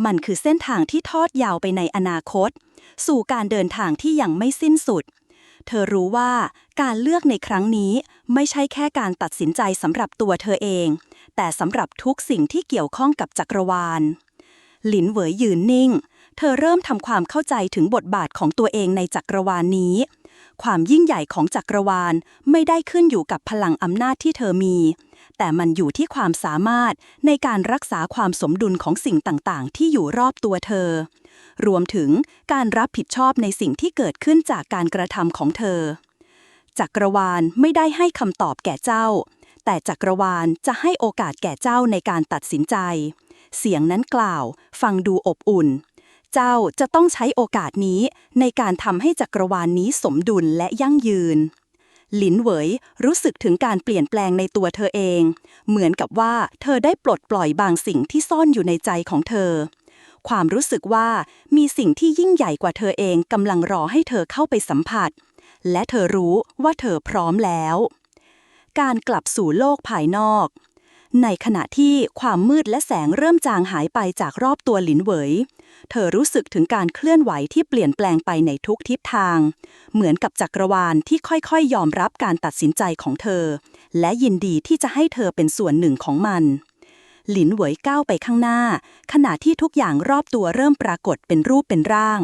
มันคือเส้นทางที่ทอดยาวไปในอนาคต สู่การเดินทางที่ยังไม่สิ้นสุด เธอรู้ว่าการเลือกในครั้งนี้ไม่ใช่แค่การตัดสินใจสำหรับตัวเธอเอง แต่สำหรับทุกสิ่งที่เกี่ยวข้องกับจักรวาล หลินเหวยยืนนิ่ง เธอเริ่มทำความเข้าใจถึงบทบาทของตัวเองในจักรวาลนี้ ความยิ่งใหญ่ของจักรวาลไม่ได้ขึ้นอยู่กับพลังอำนาจที่เธอมี แต่มันอยู่ที่ความสามารถในการรักษาความสมดุลของสิ่งต่างๆที่อยู่รอบตัวเธอ รวมถึงการรับผิดชอบในสิ่งที่เกิดขึ้นจากการกระทำของเธอ จักรวาลไม่ได้ให้คำตอบแก่เจ้า แต่จักรวาลจะให้โอกาสแก่เจ้าในการตัดสินใจ เสียงนั้นกล่าวฟังดูอบอุ่น เจ้าจะต้องใช้โอกาสนี้ในการทำให้จักรวาลนี้สมดุลและยั่งยืน หลินเหวยรู้สึกถึงการเปลี่ยนแปลงในตัวเธอเอง เหมือนกับว่าเธอได้ปลดปล่อยบางสิ่งที่ซ่อนอยู่ในใจของเธอ ความรู้สึกว่ามีสิ่งที่ยิ่งใหญ่กว่าเธอเองกำลังรอให้เธอเข้าไปสัมผัส และเธอรู้ว่าเธอพร้อมแล้ว การกลับสู่โลกภายนอก ในขณะที่ความมืดและแสงเริ่มจางหายไปจากรอบตัวหลินเหวย เธอรู้สึกถึงการเคลื่อนไหวที่เปลี่ยนแปลงไปในทุกทิศทาง เหมือนกับจักรวาลที่ค่อยๆยอมรับการตัดสินใจของเธอ และยินดีที่จะให้เธอเป็นส่วนหนึ่งของมัน หลินเหวยก้าวไปข้างหน้าขณะที่ทุกอย่างรอบตัวเริ่มปรากฏเป็นรูปเป็นร่าง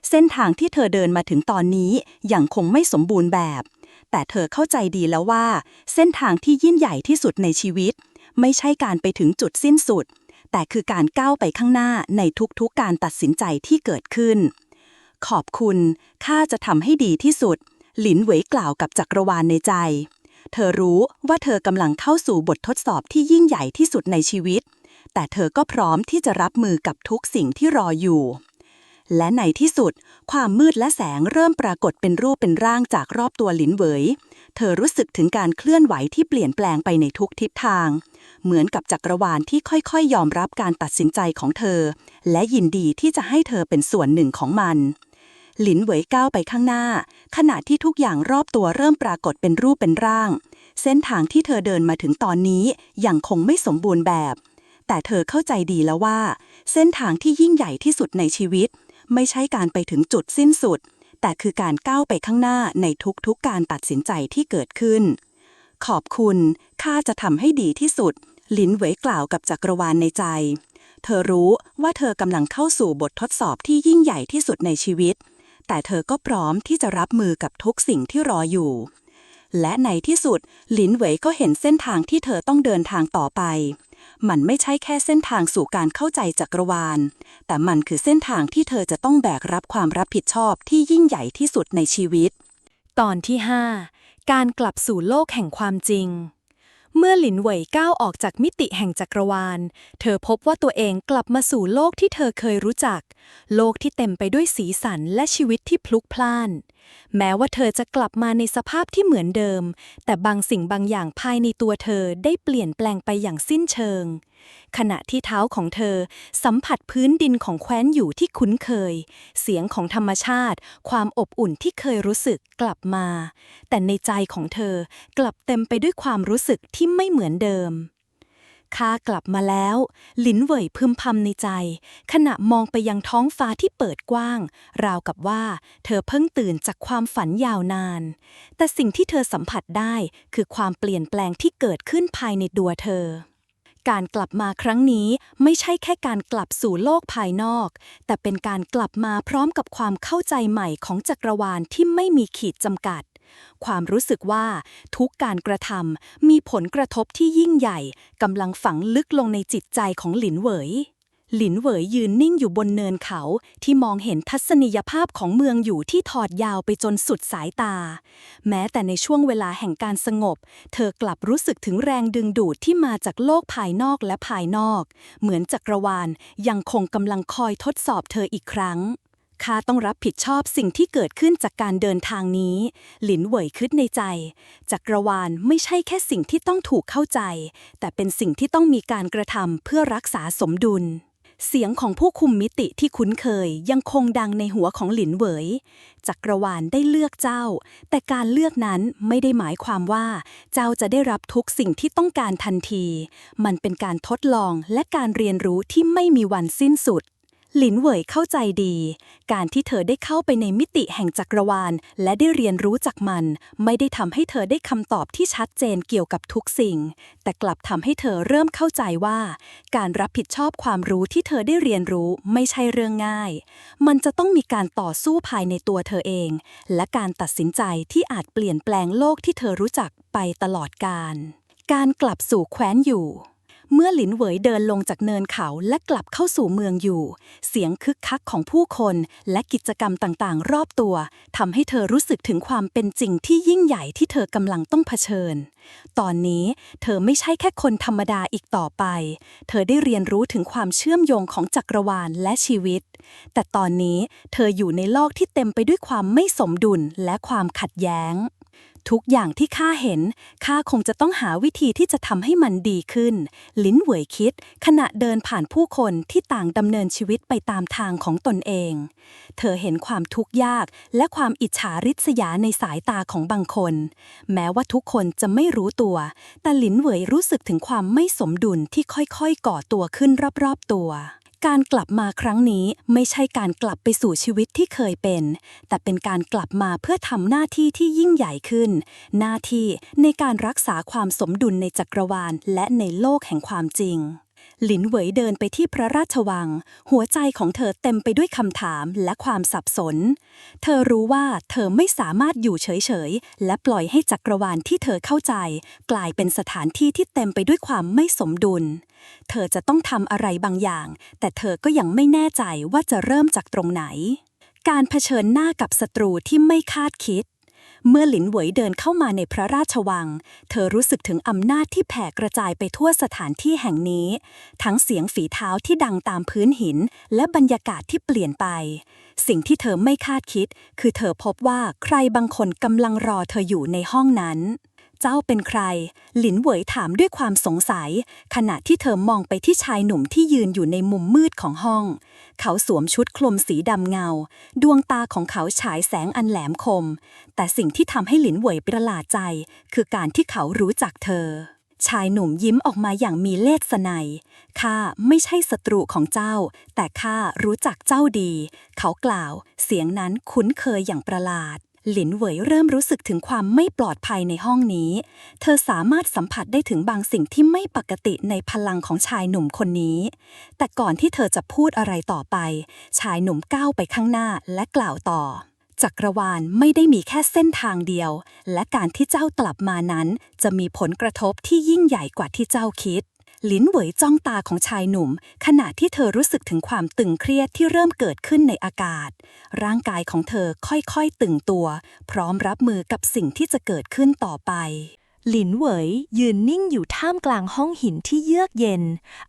เส้นทางที่เธอเดินมาถึงตอนนี้ยังคงไม่สมบูรณ์แบบ แต่เธอเข้าใจดีแล้วว่าเส้นทางที่ยิ่งใหญ่ที่สุดในชีวิตไม่ใช่การไปถึงจุดสิ้นสุด แต่คือการก้าวไปข้างหน้าในทุกๆการตัดสินใจที่เกิดขึ้น ขอบคุณข้าจะทำให้ดีที่สุด หลินเหวยกล่าวกับจักรวาลในใจ เธอรู้ว่าเธอกำลังเข้าสู่บททดสอบที่ยิ่งใหญ่ที่สุดในชีวิต แต่เธอก็พร้อมที่จะรับมือกับทุกสิ่งที่รออยู่ และในที่สุดความมืดและแสงเริ่มปรากฏเป็นรูปเป็นร่างจากรอบตัวหลินเหวย เธอรู้สึกถึงการเคลื่อนไหวที่เปลี่ยนแปลงไปในทุกทิศทาง เหมือนกับจักรวาลที่ค่อยๆยอมรับการตัดสินใจของเธอ และยินดีที่จะให้เธอเป็นส่วนหนึ่งของมัน หลินเหวยก้าวไปข้างหน้าขณะที่ทุกอย่างรอบตัวเริ่มปรากฏเป็นรูปเป็นร่าง เส้นทางที่เธอเดินมาถึงตอนนี้ยังคงไม่สมบูรณ์แบบ แต่เธอเข้าใจดีแล้วว่าเส้นทางที่ยิ่งใหญ่ที่สุดในชีวิตไม่ใช่การไปถึงจุดสิ้นสุด แต่คือการก้าวไปข้างหน้าในทุกๆการตัดสินใจที่เกิดขึ้น ขอบคุณข้าจะทำให้ดีที่สุด หลินเหวยกล่าวกับจักรวาลในใจ เธอรู้ว่าเธอกำลังเข้าสู่บททดสอบที่ยิ่งใหญ่ที่สุดในชีวิต แต่เธอก็พร้อมที่จะรับมือกับทุกสิ่งที่รออยู่ และในที่สุดหลินเหวยก็เห็นเส้นทางที่เธอต้องเดินทางต่อไป มันไม่ใช่แค่เส้นทางสู่การเข้าใจจักรวาลแต่มันคือเส้นทางที่เธอจะต้องแบกรับความรับผิดชอบที่ยิ่งใหญ่ที่สุดในชีวิตตอนที่ 5 การกลับสู่โลกแห่งความจริงเมื่อหลินเหวยก้าวออกจากมิติแห่งจักรวาลเธอพบว่าตัวเองกลับมาสู่โลกที่เธอเคยรู้จักโลกที่เต็มไปด้วยสีสันและชีวิตที่พลุกพล่านแม้ว่าเธอจะกลับมาในสภาพที่เหมือนเดิมแต่บางสิ่งบางอย่างภายในตัวเธอได้เปลี่ยนแปลงไปอย่างสิ้นเชิงขณะที่เท้าของเธอสัมผัสพื้นดินของแคว้นอยู่ที่คุ้นเคยเสียงของธรรมชาติความอบอุ่นที่เคยรู้สึกกลับมาแต่ในใจของเธอกลับเต็มไปด้วยความรู้สึกที่ไม่เหมือนเดิมข้ากลับมาแล้วหลินเหว่ยพึมพำในใจขณะมองไปยังท้องฟ้าที่เปิดกว้างราวกับว่าเธอเพิ่งตื่นจากความฝันยาวนานแต่สิ่งที่เธอสัมผัสได้คือความเปลี่ยนแปลงที่เกิดขึ้นภายในตัวเธอการกลับมาครั้งนี้ไม่ใช่แค่การกลับสู่โลกภายนอกแต่เป็นการกลับมาพร้อมกับความเข้าใจใหม่ของจักรวาลที่ไม่มีขีดจำกัดความรู้สึกว่าทุกการกระทำมีผลกระทบที่ยิ่งใหญ่กำลังฝังลึกลงในจิตใจของหลินเหวยหลินเหวยยืนนิ่งอยู่บนเนินเขาที่มองเห็นทัศนียภาพของเมืองอยู่ที่ทอดยาวไปจนสุดสายตาแม้แต่ในช่วงเวลาแห่งการสงบเธอกลับรู้สึกถึงแรงดึงดูดที่มาจากโลกภายนอกและภายนอกเหมือนจักรวาลยังคงกำลังคอยทดสอบเธออีกครั้งข้าต้องรับผิดชอบสิ่งที่เกิดขึ้นจากการเดินทางนี้หลินเหวยคิดในใจจักรวาลไม่ใช่แค่สิ่งที่ต้องถูกเข้าใจแต่เป็นสิ่งที่ต้องมีการกระทำเพื่อรักษาสมดุลเสียงของผู้คุมมิติที่คุ้นเคยยังคงดังในหัวของหลินเหวยจักรวาลได้เลือกเจ้าแต่การเลือกนั้นไม่ได้หมายความว่าเจ้าจะได้รับทุกสิ่งที่ต้องการทันทีมันเป็นการทดลองและการเรียนรู้ที่ไม่มีวันสิ้นสุดหลินเหวยเข้าใจดีการที่เธอได้เข้าไปในมิติแห่งจักรวาลและได้เรียนรู้จากมันไม่ได้ทำให้เธอได้คำตอบที่ชัดเจนเกี่ยวกับทุกสิ่งแต่กลับทำให้เธอเริ่มเข้าใจว่าการรับผิดชอบความรู้ที่เธอได้เรียนรู้ไม่ใช่เรื่องง่ายมันจะต้องมีการต่อสู้ภายในตัวเธอเองและการตัดสินใจที่อาจเปลี่ยนแปลงโลกที่เธอรู้จักไปตลอดกาลการกลับสู่แคว้นอยู่เมื่อหลินเหวยเดินลงจากเนินเขาและกลับเข้าสู่เมืองอยู่เสียงคึกคักของผู้คนและกิจกรรมต่างๆรอบตัวทำให้เธอรู้สึกถึงความเป็นจริงที่ยิ่งใหญ่ที่เธอกำลังต้องเผชิญตอนนี้เธอไม่ใช่แค่คนธรรมดาอีกต่อไปเธอได้เรียนรู้ถึงความเชื่อมโยงของจักรวาลและชีวิตแต่ตอนนี้เธออยู่ในโลกที่เต็มไปด้วยความไม่สมดุลและความขัดแย้งทุกอย่างที่ข้าเห็นข้าคงจะต้องหาวิธีที่จะทำให้มันดีขึ้นลิ้นเหวยคิดขณะเดินผ่านผู้คนที่ต่างดำเนินชีวิตไปตามทางของตนเองเธอเห็นความทุกข์ยากและความอิจฉาริษยาในสายตาของบางคนแม้ว่าทุกคนจะไม่รู้ตัวแต่ลิ้นเหวยรู้สึกถึงความไม่สมดุลที่ค่อยๆก่อตัวขึ้นรอบๆตัวการกลับมาครั้งนี้ไม่ใช่การกลับไปสู่ชีวิตที่เคยเป็นแต่เป็นการกลับมาเพื่อทำหน้าที่ที่ยิ่งใหญ่ขึ้นหน้าที่ในการรักษาความสมดุลในจักรวาลและในโลกแห่งความจริงหลินเหวยเดินไปที่พระราชวังหัวใจของเธอเต็มไปด้วยคำถามและความสับสนเธอรู้ว่าเธอไม่สามารถอยู่เฉยๆและปล่อยให้จักรวาลที่เธอเข้าใจกลายเป็นสถานที่ที่เต็มไปด้วยความไม่สมดุลเธอจะต้องทำอะไรบางอย่างแต่เธอก็ยังไม่แน่ใจว่าจะเริ่มจากตรงไหนการเผชิญหน้ากับศัตรูที่ไม่คาดคิดเมื่อหลินเหวยเดินเข้ามาในพระราชวังเธอรู้สึกถึงอำนาจที่แผ่กระจายไปทั่วสถานที่แห่งนี้ทั้งเสียงฝีเท้าที่ดังตามพื้นหินและบรรยากาศที่เปลี่ยนไปสิ่งที่เธอไม่คาดคิดคือเธอพบว่าใครบางคนกำลังรอเธออยู่ในห้องนั้นเจ้าเป็นใครหลินเหวยถามด้วยความสงสัยขณะที่เธอมองไปที่ชายหนุ่มที่ยืนอยู่ในมุมมืดของห้องเขาสวมชุดคลุมสีดำเงาดวงตาของเขาฉายแสงอันแหลมคมแต่สิ่งที่ทำให้หลินเหวยประหลาดใจคือการที่เขารู้จักเธอชายหนุ่มยิ้มออกมาอย่างมีเลสไนข้าไม่ใช่ศัตรูของเจ้าแต่ข้ารู้จักเจ้าดีเขากล่าวเสียงนั้นคุ้นเคยอย่างประหลาดหลินเหวยเริ่มรู้สึกถึงความไม่ปลอดภัยในห้องนี้เธอสามารถสัมผัสได้ถึงบางสิ่งที่ไม่ปกติในพลังของชายหนุ่มคนนี้แต่ก่อนที่เธอจะพูดอะไรต่อไปชายหนุ่มก้าวไปข้างหน้าและกล่าวต่อจักรวาลไม่ได้มีแค่เส้นทางเดียวและการที่เจ้ากลับมานั้นจะมีผลกระทบที่ยิ่งใหญ่กว่าที่เจ้าคิด ลิ้นเหวยจ้องตาของชายหนุ่มขณะที่เธอรู้สึกถึงความตึงเครียดที่เริ่มเกิดขึ้นในอากาศร่างกายของเธอค่อยๆตึงตัวพร้อมรับมือกับสิ่งที่จะเกิดขึ้นต่อไปหลินเหวยยืนนิ่งอยู่ท่ามกลางห้องหินที่เยือกเย็น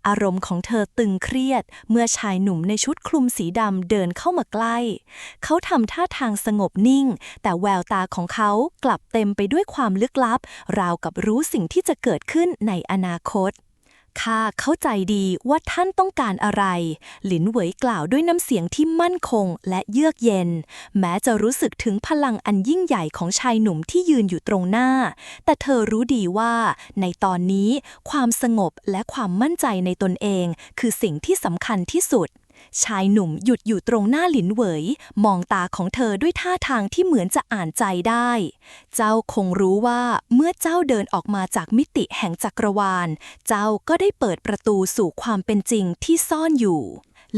อารมณ์ของเธอตึงเครียดเมื่อชายหนุ่มในชุดคลุมสีดำเดินเข้ามาใกล้เขาทำท่าทางสงบนิ่งแต่แววตาของเขากลับเต็มไปด้วยความลึกลับราวกับรู้สิ่งที่จะเกิดขึ้นในอนาคตข้าเข้าใจดีว่าท่านต้องการอะไรหลินเหวยกล่าวด้วยน้ำเสียงที่มั่นคงและเยือกเย็นแม้จะรู้สึกถึงพลังอันยิ่งใหญ่ของชายหนุ่มที่ยืนอยู่ตรงหน้าแต่เธอรู้ดีว่าในตอนนี้ความสงบและความมั่นใจในตนเองคือสิ่งที่สำคัญที่สุดชายหนุ่มหยุดอยู่ตรงหน้าหลินเหวยมองตาของเธอด้วยท่าทางที่เหมือนจะอ่านใจได้เจ้าคงรู้ว่าเมื่อเจ้าเดินออกมาจากมิติแห่งจักรวาลเจ้าก็ได้เปิดประตูสู่ความเป็นจริงที่ซ่อนอยู่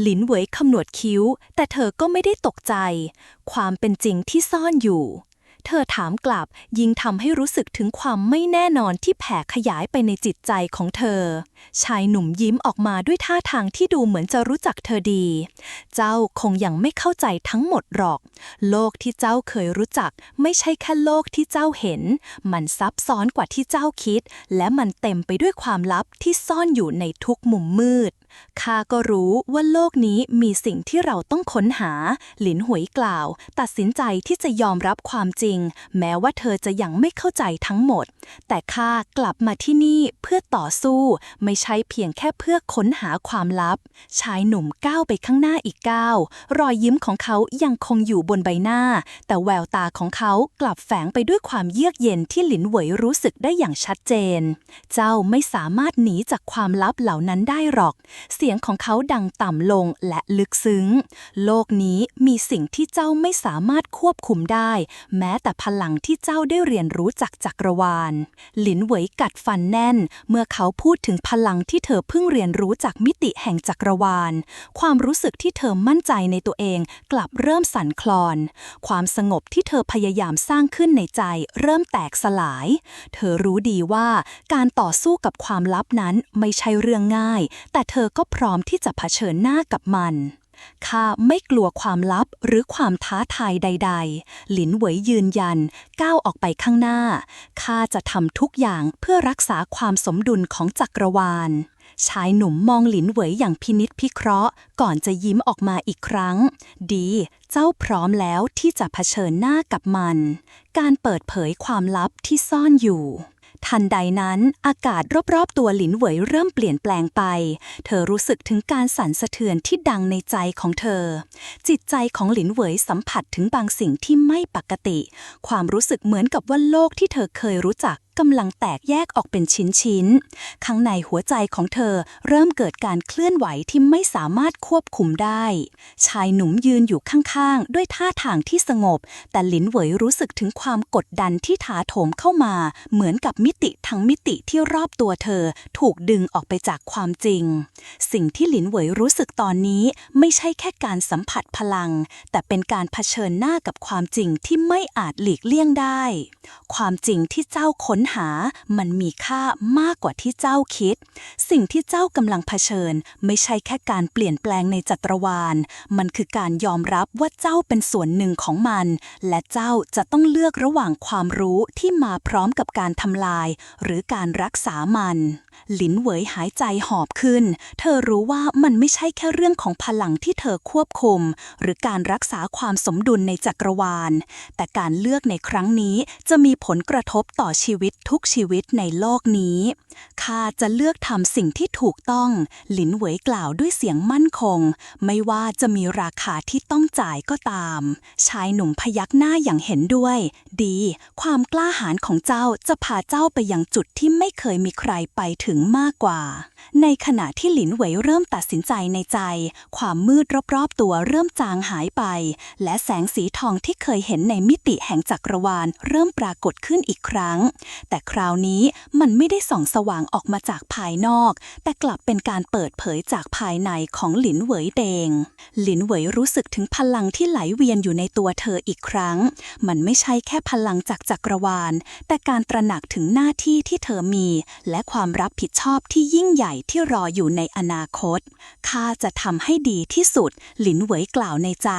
หลินเหวยขมวดคิ้วแต่เธอก็ไม่ได้ตกใจความเป็นจริงที่ซ่อนอยู่เธอถามกลับยิ่งทำให้รู้สึกถึงความไม่แน่นอนที่แผ่ขยายไปในจิตใจของเธอชายหนุ่มยิ้มออกมาด้วยท่าทางที่ดูเหมือนจะรู้จักเธอดีเจ้าคงยังไม่เข้าใจทั้งหมดหรอกโลกที่เจ้าเคยรู้จักไม่ใช่แค่โลกที่เจ้าเห็นมันซับซ้อนกว่าที่เจ้าคิดและมันเต็มไปด้วยความลับที่ซ่อนอยู่ในทุกมุมมืดข้าก็รู้ว่าโลกนี้มีสิ่งที่เราต้องค้นหาหลินหวยกล่าวตัดสินใจที่จะยอมรับความจริงแม้ว่าเธอจะยังไม่เข้าใจทั้งหมดแต่ข้ากลับมาที่นี่เพื่อต่อสู้ไม่ใช่เพียงแค่เพื่อค้นหาความลับชายหนุ่มก้าวไปข้างหน้าอีกก้าวรอยยิ้มของเขายังคงอยู่บนใบหน้าแต่แววตาของเขากลับแฝงไปด้วยความเยือกเย็นที่หลินเหวยรู้สึกได้อย่างชัดเจนเจ้าไม่สามารถหนีจากความลับเหล่านั้นได้หรอกเสียงของเขาดังต่ำลงและลึกซึ้งโลกนี้มีสิ่งที่เจ้าไม่สามารถควบคุมได้แม้แต่พลังที่เจ้าได้เรียนรู้จากจักรวาลหลินเหวยกัดฟันแน่นเมื่อเขาพูดถึงพลังที่เธอเพิ่งเรียนรู้จากมิติแห่งจักรวาลความรู้สึกที่เธอมั่นใจในตัวเองกลับเริ่มสั่นคลอนความสงบที่เธอพยายามสร้างขึ้นในใจเริ่มแตกสลายเธอรู้ดีว่าการต่อสู้กับความลับนั้นไม่ใช่เรื่องง่ายแต่เธอก็พร้อมที่จะเผชิญหน้ากับมันข้าไม่กลัวความลับหรือความท้าทายใดๆหลินเหวยยืนยันก้าวออกไปข้างหน้าข้าจะทำทุกอย่างเพื่อรักษาความสมดุลของจักรวาลชายหนุ่มมองหลินเหวยอย่างพินิจพิเคราะห์ก่อนจะยิ้มออกมาอีกครั้งดีเจ้าพร้อมแล้วที่จะเผชิญหน้ากับมันการเปิดเผยความลับที่ซ่อนอยู่ทันใดนั้นอากาศรอบๆตัวหลินเหวยเริ่มเปลี่ยนแปลงไปเธอรู้สึกถึงการสั่นสะเทือนที่ดังในใจของเธอจิตใจของหลินเหวยสัมผัสถึงบางสิ่งที่ไม่ปกติความรู้สึกเหมือนกับว่าโลกที่เธอเคยรู้จักกำลังแตกแยกออกเป็นชิ้นๆข้างในหัวใจของเธอเริ่มเกิดการเคลื่อนไหวที่ไม่สามารถควบคุมได้ชายหนุ่มยืนอยู่ข้างๆด้วยท่าทางที่สงบแต่หลินเหวยรู้สึกถึงความกดดันที่ถาโถมเข้ามาเหมือนกับมิติทั้งมิติที่รอบตัวเธอถูกดึงออกไปจากความจริงสิ่งที่หลินเหวยรู้สึกตอนนี้ไม่ใช่แค่การสัมผัสพลังแต่เป็นการเผชิญหน้ากับความจริงที่ไม่อาจหลีกเลี่ยงได้ความจริงที่เจ้าค้นหามันมีค่ามากกว่าที่เจ้าคิดสิ่งที่เจ้ากำลังเผชิญไม่ใช่แค่การเปลี่ยนแปลงในจักรวาลมันคือการยอมรับว่าเจ้าเป็นส่วนหนึ่งของมันและเจ้าจะต้องเลือกระหว่างความรู้ที่มาพร้อมกับการทำลายหรือการรักษามันหลินเหวยหายใจหอบขึ้นเธอรู้ว่ามันไม่ใช่แค่เรื่องของพลังที่เธอควบคุมหรือการรักษาความสมดุลในจักรวาลแต่การเลือกในครั้งนี้จะมีผลกระทบต่อชีวิตทุกชีวิตในโลกนี้ข้าจะเลือกทำสิ่งที่ถูกต้องหลินเหวยกล่าวด้วยเสียงมั่นคงไม่ว่าจะมีราคาที่ต้องจ่ายก็ตามชายหนุ่มพยักหน้าอย่างเห็นด้วยดีความกล้าหาญของเจ้าจะพาเจ้าไปยังจุดที่ไม่เคยมีใครไปถึงมากกว่าในขณะที่หลินเหวยเริ่มตัดสินใจในใจความมืดรอบๆตัวเริ่มจางหายไปและแสงสีทองที่เคยเห็นในมิติแห่งจักรวาลเริ่มปรากฏขึ้นอีกครั้ง แต่คราวนี้มันไม่ได้ส่องสว่างออกมาจากภายนอกแต่กลับเป็นการเปิดเผยจากภายในของหลินเหวยเดงหลินเหวยรู้สึกถึงพลังที่ไหลเวียนอยู่ในตัวเธออีกครั้งมันไม่ใช่แค่พลังจากจักรวาลแต่การตระหนักถึงหน้าที่ที่เธอมีและความรับผิดชอบที่ยิ่งใหญ่ที่รออยู่ในอนาคตข้าจะทำให้ดีที่สุดหลินเหวยกล่าวในใจ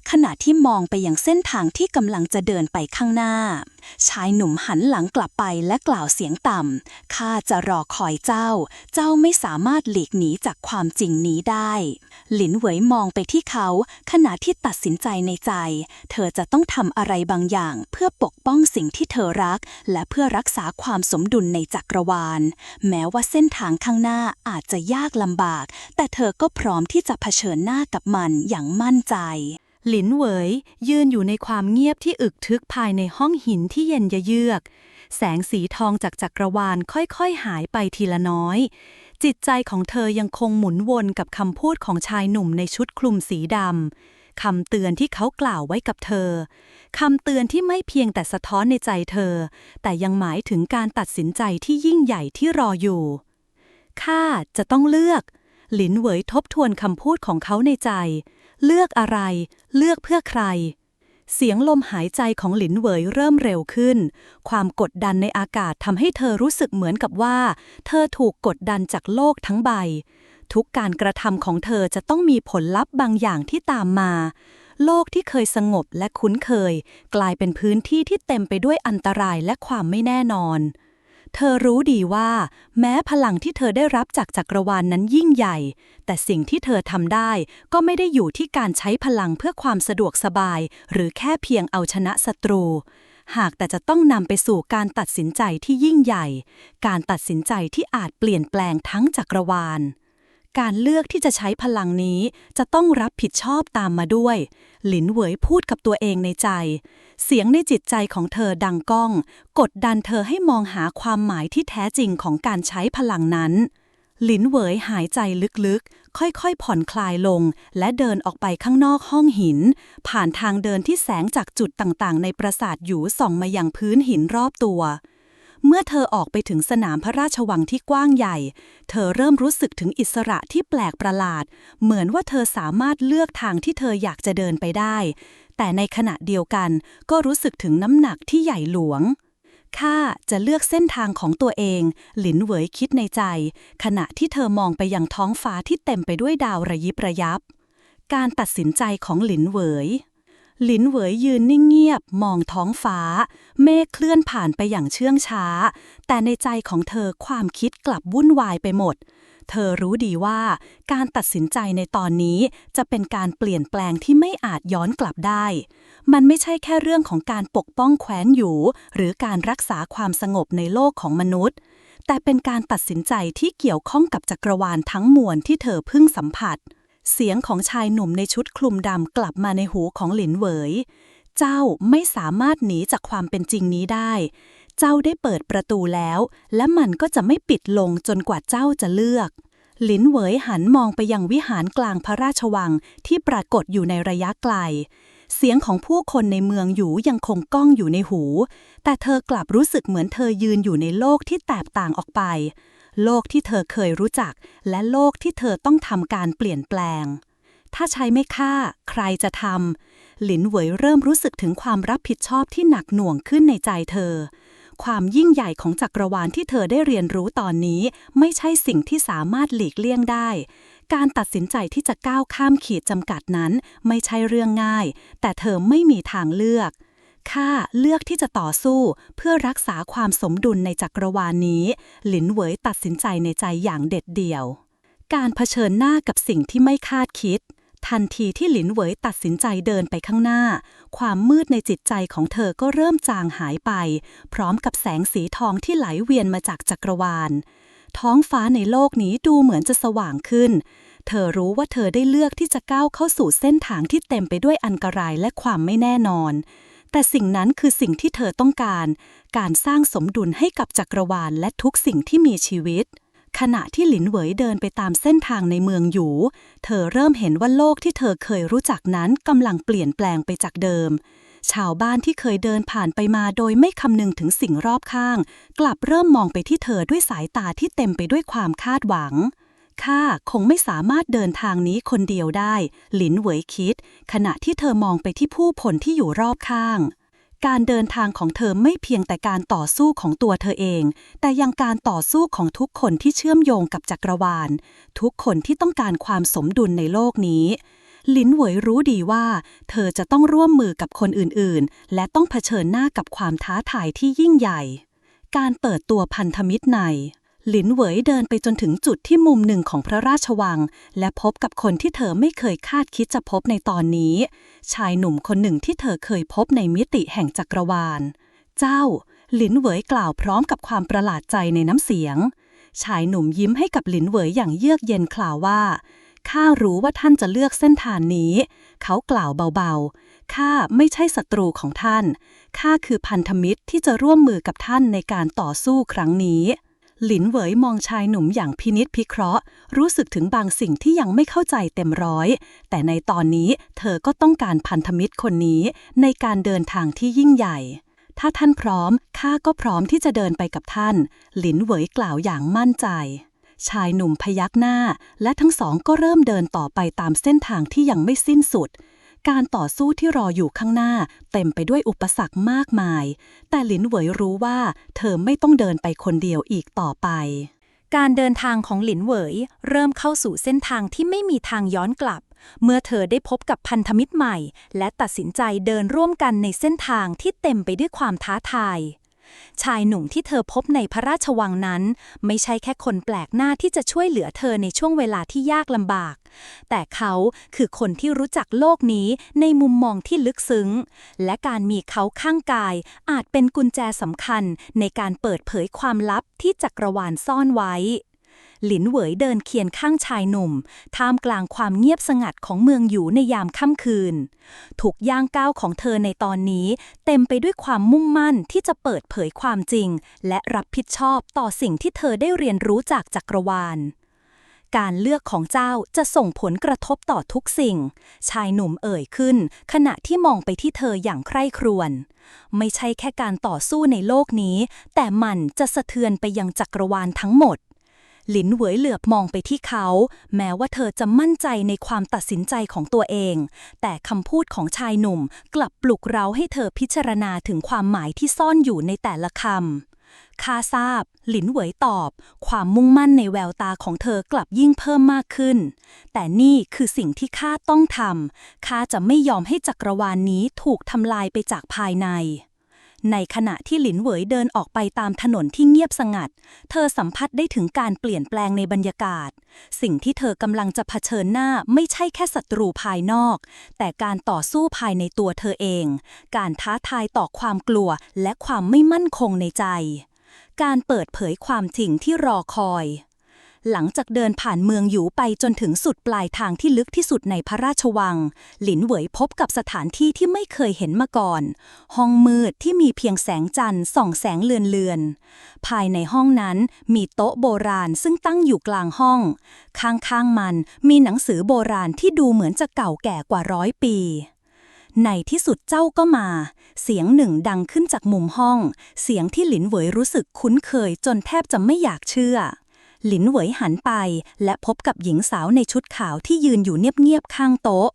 ขณะที่มองไปยังเส้นทางที่กำลังจะเดินไปข้างหน้าชายหนุ่มหันหลังกลับไปและกล่าวเสียงต่ำข้าจะรอคอยเจ้าไม่สามารถหลีกหนีจากความจริงนี้ได้หลินเหวยมองไปที่เขาขณะที่ตัดสินใจในใจเธอจะต้องทำอะไรบางอย่างเพื่อปกป้องสิ่งที่เธอรักและเพื่อรักษาความสมดุลในจักรวาลแม้ว่าเส้นทางข้างหน้าอาจจะยากลำบากแต่เธอก็พร้อมที่จะเผชิญหน้ากับมันอย่างมั่นใจหลินเหวยยืนอยู่ในความเงียบที่อึกทึกภายในห้องหินที่เย็นเยือกแสงสีทองจากจักรวาลค่อยๆหายไปทีละน้อยจิตใจของเธอยังคงหมุนวนกับคำพูดของชายหนุ่มในชุดคลุมสีดำคำเตือนที่เขากล่าวไว้กับเธอคำเตือนที่ไม่เพียงแต่สะท้อนในใจเธอแต่ยังหมายถึงการตัดสินใจที่ยิ่งใหญ่ที่รออยู่ข้าจะต้องเลือกหลินเหวยทบทวนคำพูดของเขาในใจเลือกอะไรเลือกเพื่อใครเสียงลมหายใจของหลินเหวยเริ่มเร็วขึ้นความกดดันในอากาศทำให้เธอรู้สึกเหมือนกับว่าเธอถูกกดดันจากโลกทั้งใบทุกการกระทำของเธอจะต้องมีผลลัพธ์บางอย่างที่ตามมาโลกที่เคยสงบและคุ้นเคยกลายเป็นพื้นที่ที่เต็มไปด้วยอันตรายและความไม่แน่นอนเธอรู้ดีว่าแม้พลังที่เธอได้รับจากจักรวาลนั้นยิ่งใหญ่แต่สิ่งที่เธอทำได้ก็ไม่ได้อยู่ที่การใช้พลังเพื่อความสะดวกสบายหรือแค่เพียงเอาชนะศัตรูหากแต่จะต้องนำไปสู่การตัดสินใจที่ยิ่งใหญ่การตัดสินใจที่อาจเปลี่ยนแปลงทั้งจักรวาลการเลือกที่จะใช้พลังนี้จะต้องรับผิดชอบตามมาด้วยหลินเหวยพูดกับตัวเองในใจเสียงในจิตใจของเธอดังก้องกดดันเธอให้มองหาความหมายที่แท้จริงของการใช้พลังนั้นหลินเหวยหายใจลึกๆค่อยๆผ่อนคลายลงและเดินออกไปข้างนอกห้องหินผ่านทางเดินที่แสงจากจุดต่างๆในปราสาทหยูส่องมายังพื้นหินรอบตัวเมื่อเธอออกไปถึงสนามพระราชวังที่กว้างใหญ่เธอเริ่มรู้สึกถึงอิสระที่แปลกประหลาดเหมือนว่าเธอสามารถเลือกทางที่เธออยากจะเดินไปได้แต่ในขณะเดียวกันก็รู้สึกถึงน้ำหนักที่ใหญ่หลวงข้าจะเลือกเส้นทางของตัวเองหลินเหวยคิดในใจขณะที่เธอมองไปยังท้องฟ้าที่เต็มไปด้วยดาวระยิบระยับการตัดสินใจของหลินเหวยยืนนิ่งเงียบมองท้องฟ้าเมฆเคลื่อนผ่านไปอย่างเชื่องช้าแต่ในใจของเธอความคิดกลับวุ่นวายไปหมดเธอรู้ดีว่าการตัดสินใจในตอนนี้จะเป็นการเปลี่ยนแปลงที่ไม่อาจย้อนกลับได้มันไม่ใช่แค่เรื่องของการปกป้องแคว้นหยูหรือการรักษาความสงบในโลกของมนุษย์แต่เป็นการตัดสินใจที่เกี่ยวข้องกับจักรวาลทั้งมวลที่เธอเพิ่งสัมผัสเสียงของชายหนุ่มในชุดคลุมดำกลับมาในหูของหลินเหวยเจ้าไม่สามารถหนีจากความเป็นจริงนี้ได้เจ้าได้เปิดประตูแล้วและมันก็จะไม่ปิดลงจนกว่าเจ้าจะเลือกหลินเหวยหันมองไปยังวิหารกลางพระราชวังที่ปรากฏอยู่ในระยะไกลเสียงของผู้คนในเมืองหยูยังคงก้องอยู่ในหูแต่เธอกลับรู้สึกเหมือนเธอยืนอยู่ในโลกที่แตกต่างออกไปโลกที่เธอเคยรู้จักและโลกที่เธอต้องทำการเปลี่ยนแปลงถ้าใช้ไม่ฆ่าใครจะทำหลินเหวยเริ่มรู้สึกถึงความรับผิดชอบที่หนักหน่วงขึ้นในใจเธอความยิ่งใหญ่ของจักรวาลที่เธอได้เรียนรู้ตอนนี้ไม่ใช่สิ่งที่สามารถหลีกเลี่ยงได้การตัดสินใจที่จะก้าวข้ามขีดจำกัดนั้นไม่ใช่เรื่องง่ายแต่เธอไม่มีทางเลือกข้าเลือกที่จะต่อสู้เพื่อรักษาความสมดุลในจักรวาลนี้หลินเหวยตัดสินใจในใจอย่างเด็ดเดี่ยวการเผชิญหน้ากับสิ่งที่ไม่คาดคิดทันทีที่หลินเหวยตัดสินใจเดินไปข้างหน้าความมืดในจิตใจของเธอก็เริ่มจางหายไปพร้อมกับแสงสีทองที่ไหลเวียนมาจากจักรวาลท้องฟ้าในโลกนี้ดูเหมือนจะสว่างขึ้นเธอรู้ว่าเธอได้เลือกที่จะก้าวเข้าสู่เส้นทางที่เต็มไปด้วยอันตรายและความไม่แน่นอนแต่สิ่งนั้นคือสิ่งที่เธอต้องการสร้างสมดุลให้กับจักรวาลและทุกสิ่งที่มีชีวิตขณะที่หลินเหวยเดินไปตามเส้นทางในเมืองหยูเธอเริ่มเห็นว่าโลกที่เธอเคยรู้จักนั้นกำลังเปลี่ยนแปลงไปจากเดิม ชาวบ้านที่เคยเดินผ่านไปมาโดยไม่คำนึงถึงสิ่งรอบข้างกลับเริ่มมองไปที่เธอด้วยสายตาที่เต็มไปด้วยความคาดหวังข้าคงไม่สามารถเดินทางนี้คนเดียวได้หลินเหวยคิดขณะที่เธอมองไปที่ผู้คนที่อยู่รอบข้างการเดินทางของเธอไม่เพียงแต่การต่อสู้ของตัวเธอเองแต่ยังการต่อสู้ของทุกคนที่เชื่อมโยงกับจักรวาลทุกคนที่ต้องการความสมดุลในโลกนี้หลินเหวยรู้ดีว่าเธอจะต้องร่วมมือกับคนอื่นๆและต้องเผชิญหน้ากับความท้าทายที่ยิ่งใหญ่การเปิดตัวพันธมิตรในหลินเหวยเดินไปจนถึงจุดที่มุมหนึ่งของพระราชวังและพบกับคนที่เธอไม่เคยคาดคิดจะพบในตอนนี้ชายหนุ่มคนหนึ่งที่เธอเคยพบในมิติแห่งจักรวาลเจ้าหลินเหวยกล่าวพร้อมกับความประหลาดใจในน้ำเสียงชายหนุ่มยิ้มให้กับหลินเหวยอย่างเยือกเย็นกล่าวว่าข้ารู้ว่าท่านจะเลือกเส้นทางนี้เขากล่าวเบาๆข้าไม่ใช่ศัตรูของท่านข้าคือพันธมิตรที่จะร่วมมือกับท่านในการต่อสู้ครั้งนี้หลินเหวยมองชายหนุ่มอย่างพินิจพิเคราะห์รู้สึกถึงบางสิ่งที่ยังไม่เข้าใจเต็มร้อยแต่ในตอนนี้เธอก็ต้องการพันธมิตรคนนี้ในการเดินทางที่ยิ่งใหญ่ถ้าท่านพร้อมข้าก็พร้อมที่จะเดินไปกับท่านหลินเหวยกล่าวอย่างมั่นใจชายหนุ่มพยักหน้าและทั้งสองก็เริ่มเดินต่อไปตามเส้นทางที่ยังไม่สิ้นสุดการต่อสู้ที่รออยู่ข้างหน้าเต็มไปด้วยอุปสรรคมากมายแต่หลินเหวยรู้ว่าเธอไม่ต้องเดินไปคนเดียวอีกต่อไปการเดินทางของหลินเหวยเริ่มเข้าสู่เส้นทางที่ไม่มีทางย้อนกลับเมื่อเธอได้พบกับพันธมิตรใหม่และตัดสินใจเดินร่วมกันในเส้นทางที่เต็มไปด้วยความท้าทายชายหนุ่มที่เธอพบในพระราชวังนั้นไม่ใช่แค่คนแปลกหน้าที่จะช่วยเหลือเธอในช่วงเวลาที่ยากลำบากแต่เขาคือคนที่รู้จักโลกนี้ในมุมมองที่ลึกซึ้งและการมีเขาข้างกายอาจเป็นกุญแจสำคัญในการเปิดเผยความลับที่จักรวาลซ่อนไว้หลินเหวยเดินเคียงข้างชายหนุ่มท่ามกลางความเงียบสงัดของเมืองหยูในยามค่ำคืนทุกย่างก้าวของเธอในตอนนี้เต็มไปด้วยความมุ่งมั่นที่จะเปิดเผยความจริงและรับผิดชอบต่อสิ่งที่เธอได้เรียนรู้จากจักรวาลการเลือกของเจ้าจะส่งผลกระทบต่อทุกสิ่งชายหนุ่มเอ่ยขึ้นขณะที่มองไปที่เธออย่างใคร่ครวญไม่ใช่แค่การต่อสู้ในโลกนี้แต่มันจะสะเทือนไปยังจักรวาลทั้งหมดหลินเหวยเหลือบมองไปที่เขาแม้ว่าเธอจะมั่นใจในความตัดสินใจของตัวเองแต่คำพูดของชายหนุ่มกลับปลุกเร้าให้เธอพิจารณาถึงความหมายที่ซ่อนอยู่ในแต่ละคำข้าทราบหลินเหวยตอบความมุ่งมั่นในแววตาของเธอกลับยิ่งเพิ่มมากขึ้นแต่นี่คือสิ่งที่ข้าต้องทำข้าจะไม่ยอมให้จักรวาลนี้ถูกทำลายไปจากภายในในขณะที่หลินเหวยเดินออกไปตามถนนที่เงียบสงัดเธอสัมผัสได้ถึงการเปลี่ยนแปลงในบรรยากาศสิ่งที่เธอกำลังจะเผชิญหน้าไม่ใช่แค่ศัตรูภายนอกแต่การต่อสู้ภายในตัวเธอเองการท้าทายต่อความกลัวและความไม่มั่นคงในใจการเปิดเผยความจริงที่รอคอยหลังจากเดินผ่านเมืองหยูไปจนถึงสุดปลายทางที่ลึกที่สุดในพระราชวังหลินเหวยพบกับสถานที่ที่ไม่เคยเห็นมาก่อนห้องมืดที่มีเพียงแสงจันทร์ส่องแสงเลือนๆภายในห้องนั้นมีโต๊ะโบราณซึ่งตั้งอยู่กลางห้องข้างๆมันมีหนังสือโบราณที่ดูเหมือนจะเก่าแก่กว่า100 ปีในที่สุดเจ้าก็มาเสียงหนึ่งดังขึ้นจากมุมห้องเสียงที่หลินเหวยรู้สึกคุ้นเคยจนแทบจะไม่อยากเชื่อหลินเหวยหันไปและพบกับหญิงสาวในชุดขาวที่ยืนอยู่เงียบๆข้างโต๊ะ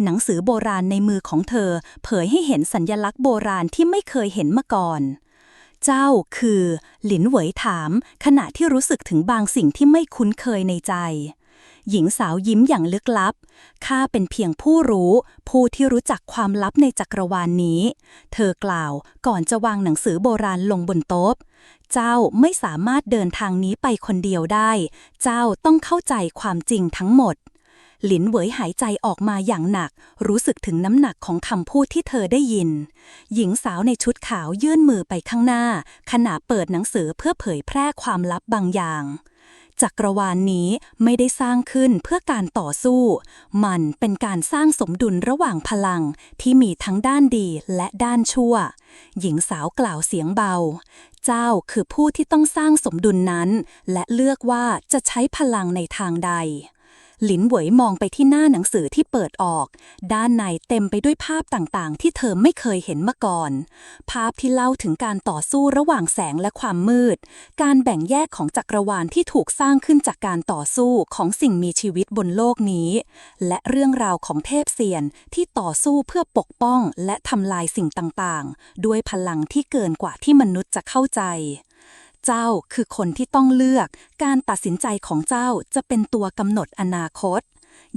หนังสือโบราณในมือของเธอเผยให้เห็นสัญลักษณ์โบราณที่ไม่เคยเห็นมาก่อนเจ้าคือหลินเหวยถามขณะที่รู้สึกถึงบางสิ่งที่ไม่คุ้นเคยในใจหญิงสาวยิ้มอย่างลึกลับข้าเป็นเพียงผู้รู้ผู้ที่รู้จักความลับในจักรวาลนี้เธอกล่าวก่อนจะวางหนังสือโบราณลงบนโต๊ะเจ้าไม่สามารถเดินทางนี้ไปคนเดียวได้เจ้าต้องเข้าใจความจริงทั้งหมดหลินเหวยหายใจออกมาอย่างหนักรู้สึกถึงน้ำหนักของคำพูดที่เธอได้ยินหญิงสาวในชุดขาวยื่นมือไปข้างหน้าขณะเปิดหนังสือเพื่อเผยแพร่ความลับบางอย่างจักรวาลนี้ไม่ได้สร้างขึ้นเพื่อการต่อสู้มันเป็นการสร้างสมดุลระหว่างพลังที่มีทั้งด้านดีและด้านชั่วหญิงสาวกล่าวเสียงเบาเจ้าคือผู้ที่ต้องสร้างสมดุลนั้นและเลือกว่าจะใช้พลังในทางใด หลินเหวยมองไปที่หน้าหนังสือที่เปิดออกด้านในเต็มไปด้วยภาพต่างๆที่เธอไม่เคยเห็นมาก่อนภาพที่เล่าถึงการต่อสู้ระหว่างแสงและความมืดการแบ่งแยกของจักรวาลที่ถูกสร้างขึ้นจากการต่อสู้ของสิ่งมีชีวิตบนโลกนี้และเรื่องราวของเทพเซียนที่ต่อสู้เพื่อปกป้องและทำลายสิ่งต่างๆด้วยพลังที่เกินกว่าที่มนุษย์จะเข้าใจเจ้าคือคนที่ต้องเลือกการตัดสินใจของเจ้าจะเป็นตัวกำหนดอนาคต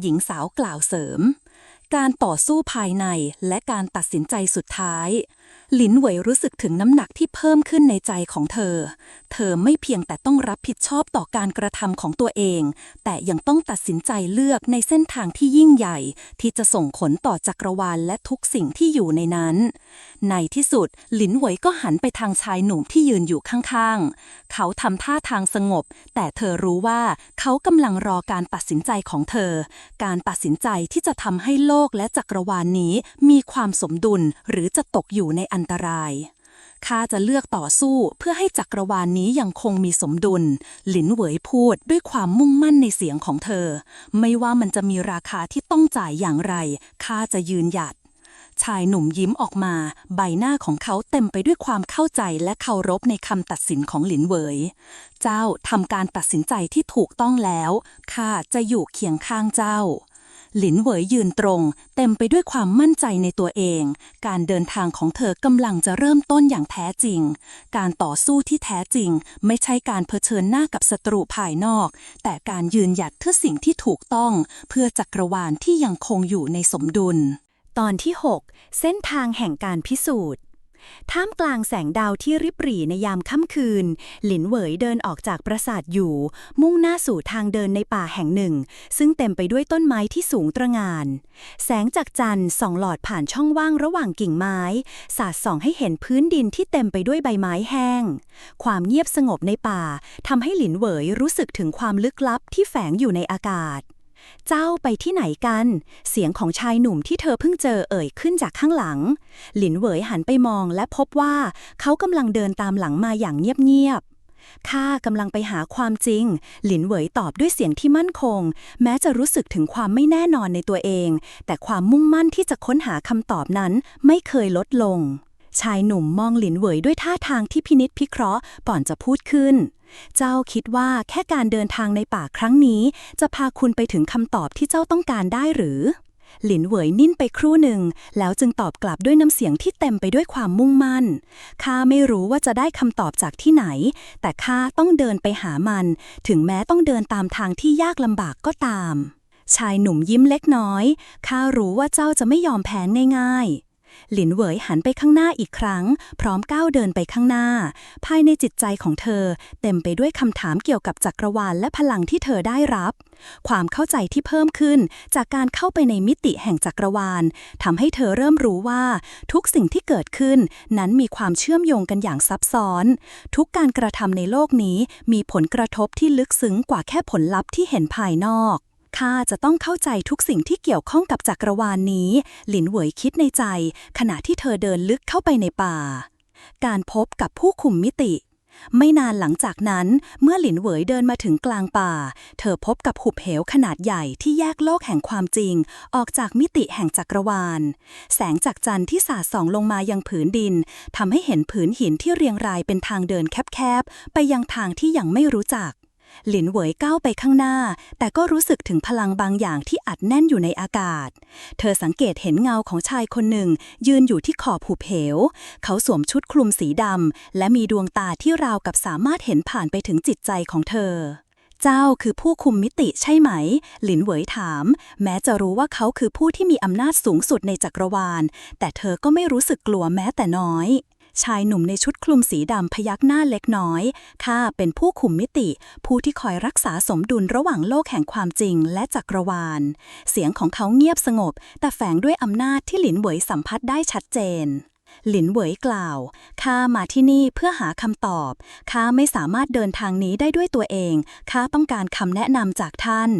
หญิงสาวกล่าวเสริมการต่อสู้ภายในและการตัดสินใจสุดท้ายหลินเหวยรู้สึกถึงน้ำหนักที่เพิ่มขึ้นในใจของเธอไม่เพียงแต่ต้องรับผิดชอบต่อการกระทำของตัวเองแต่ยังต้องตัดสินใจเลือกในเส้นทางที่ยิ่งใหญ่ที่จะส่งผลต่อจักรวาลและทุกสิ่งที่อยู่ในนั้นในที่สุดหลินเหวยก็หันไปทางชายหนุ่มที่ยืนอยู่ข้างๆเขาทำท่าทางสงบแต่เธอรู้ว่าเขากำลังรอการตัดสินใจของเธอการตัดสินใจที่จะทำให้โลกและจักรวาลนี้มีความสมดุลหรือจะตกอยู่ในอันตรายข้าจะเลือกต่อสู้เพื่อให้จักรวาลนี้ยังคงมีสมดุลหลินเหวยพูดด้วยความมุ่งมั่นในเสียงของเธอไม่ว่ามันจะมีราคาที่ต้องจ่ายอย่างไรข้าจะยืนหยัดชายหนุ่มยิ้มออกมาใบหน้าของเขาเต็มไปด้วยความเข้าใจและเคารพในคำตัดสินของหลินเหวยเจ้าทำการตัดสินใจที่ถูกต้องแล้วข้าจะอยู่เคียงข้างเจ้าหลินเหวยยืนตรงเต็มไปด้วยความมั่นใจในตัวเองการเดินทางของเธอกำลังจะเริ่มต้นอย่างแท้จริงการต่อสู้ที่แท้จริงไม่ใช่การเผชิญหน้ากับศัตรูภายนอกแต่การยืนหยัดเพื่อสิ่งที่ถูกต้องเพื่อจักรวาลที่ยังคงอยู่ในสมดุลตอนที่ 6 เส้นทางแห่งการพิสูจน์ท่ามกลางแสงดาวที่ริบหรี่ในยามค่ำคืนหลินเหวยเดินออกจากปราสาทอยู่มุ่งหน้าสู่ทางเดินในป่าแห่งหนึ่งซึ่งเต็มไปด้วยต้นไม้ที่สูงตระหง่านแสงจากจันทร์ส่องหลอดผ่านช่องว่างระหว่างกิ่งไม้สาดส่องให้เห็นพื้นดินที่เต็มไปด้วยใบไม้แห้งความเงียบสงบในป่าทำให้หลินเหวยรู้สึกถึงความลึกลับที่แฝงอยู่ในอากาศเจ้าไปที่ไหนกันเสียงของชายหนุ่มที่เธอเพิ่งเจอเอ่ยขึ้นจากข้างหลังหลินเหวยหันไปมองและพบว่าเขากำลังเดินตามหลังมาอย่างเงียบๆข้ากำลังไปหาความจริงหลินเหวยตอบด้วยเสียงที่มั่นคงแม้จะรู้สึกถึงความไม่แน่นอนในตัวเองแต่ความมุ่งมั่นที่จะค้นหาคำตอบนั้นไม่เคยลดลงชายหนุ่มมองหลินเหวยด้วยท่าทางที่พินิจพิเคราะห์ก่อนจะพูดขึ้นเจ้าคิดว่าแค่การเดินทางในป่าครั้งนี้จะพาคุณไปถึงคำตอบที่เจ้าต้องการได้หรือหลินเหวยนิ่งไปครู่หนึ่งแล้วจึงตอบกลับด้วยน้ำเสียงที่เต็มไปด้วยความมุ่งมั่นข้าไม่รู้ว่าจะได้คำตอบจากที่ไหนแต่ข้าต้องเดินไปหามันถึงแม้ต้องเดินตามทางที่ยากลำบากก็ตามชายหนุ่มยิ้มเล็กน้อยข้ารู้ว่าเจ้าจะไม่ยอมแพ้ง่ายๆหลินเหวยหันไปข้างหน้าอีกครั้งพร้อมก้าวเดินไปข้างหน้าภายในจิตใจของเธอเต็มไปด้วยคำถามเกี่ยวกับจักรวาลและพลังที่เธอได้รับความเข้าใจที่เพิ่มขึ้นจากการเข้าไปในมิติแห่งจักรวาลทำให้เธอเริ่มรู้ว่าทุกสิ่งที่เกิดขึ้นนั้นมีความเชื่อมโยงกันอย่างซับซ้อนทุกการกระทำในโลกนี้มีผลกระทบที่ลึกซึ้งกว่าแค่ผลลัพธ์ที่เห็นภายนอกข้าจะต้องเข้าใจทุกสิ่งที่เกี่ยวข้องกับจักรวาลนี้หลินเหวยคิดในใจขณะที่เธอเดินลึกเข้าไปในป่าการพบกับผู้คุมมิติไม่นานหลังจากนั้นเมื่อหลินเหวยเดินมาถึงกลางป่าเธอพบกับหุบเหวขนาดใหญ่ที่แยกโลกแห่งความจริงออกจากมิติแห่งจักรวาลแสงจากจันทร์ที่สาดส่องลงมายังผืนดินทำให้เห็นผืนหินที่เรียงรายเป็นทางเดินแคบๆไปยังทางที่ยังไม่รู้จักหลินเหวยก้าวไปข้างหน้าแต่ก็รู้สึกถึงพลังบางอย่างที่อัดแน่นอยู่ในอากาศเธอสังเกตเห็นเงาของชายคนหนึ่งยืนอยู่ที่ขอบหุบเหวเขาสวมชุดคลุมสีดำและมีดวงตาที่ราวกับสามารถเห็นผ่านไปถึงจิตใจของเธอเจ้าคือผู้คุมมิติใช่ไหมหลินเหวยถามแม้จะรู้ว่าเขาคือผู้ที่มีอำนาจสูงสุดในจักรวาลแต่เธอก็ไม่รู้สึกกลัวแม้แต่น้อยชายหนุ่มในชุดคลุมสีดำพยักหน้าเล็กน้อยข้าเป็นผู้คุมมิติผู้ที่คอยรักษาสมดุลระหว่างโลกแห่งความจริงและจักรวาลเสียงของเขาเงียบสงบแต่แฝงด้วยอำนาจที่หลินเหวยสัมผัสได้ชัดเจนหลินเหวยกล่าวข้ามาที่นี่เพื่อหาคำตอบข้าไม่สามารถเดินทางนี้ได้ด้วยตัวเองข้าต้องการคำแนะนำจากท่าน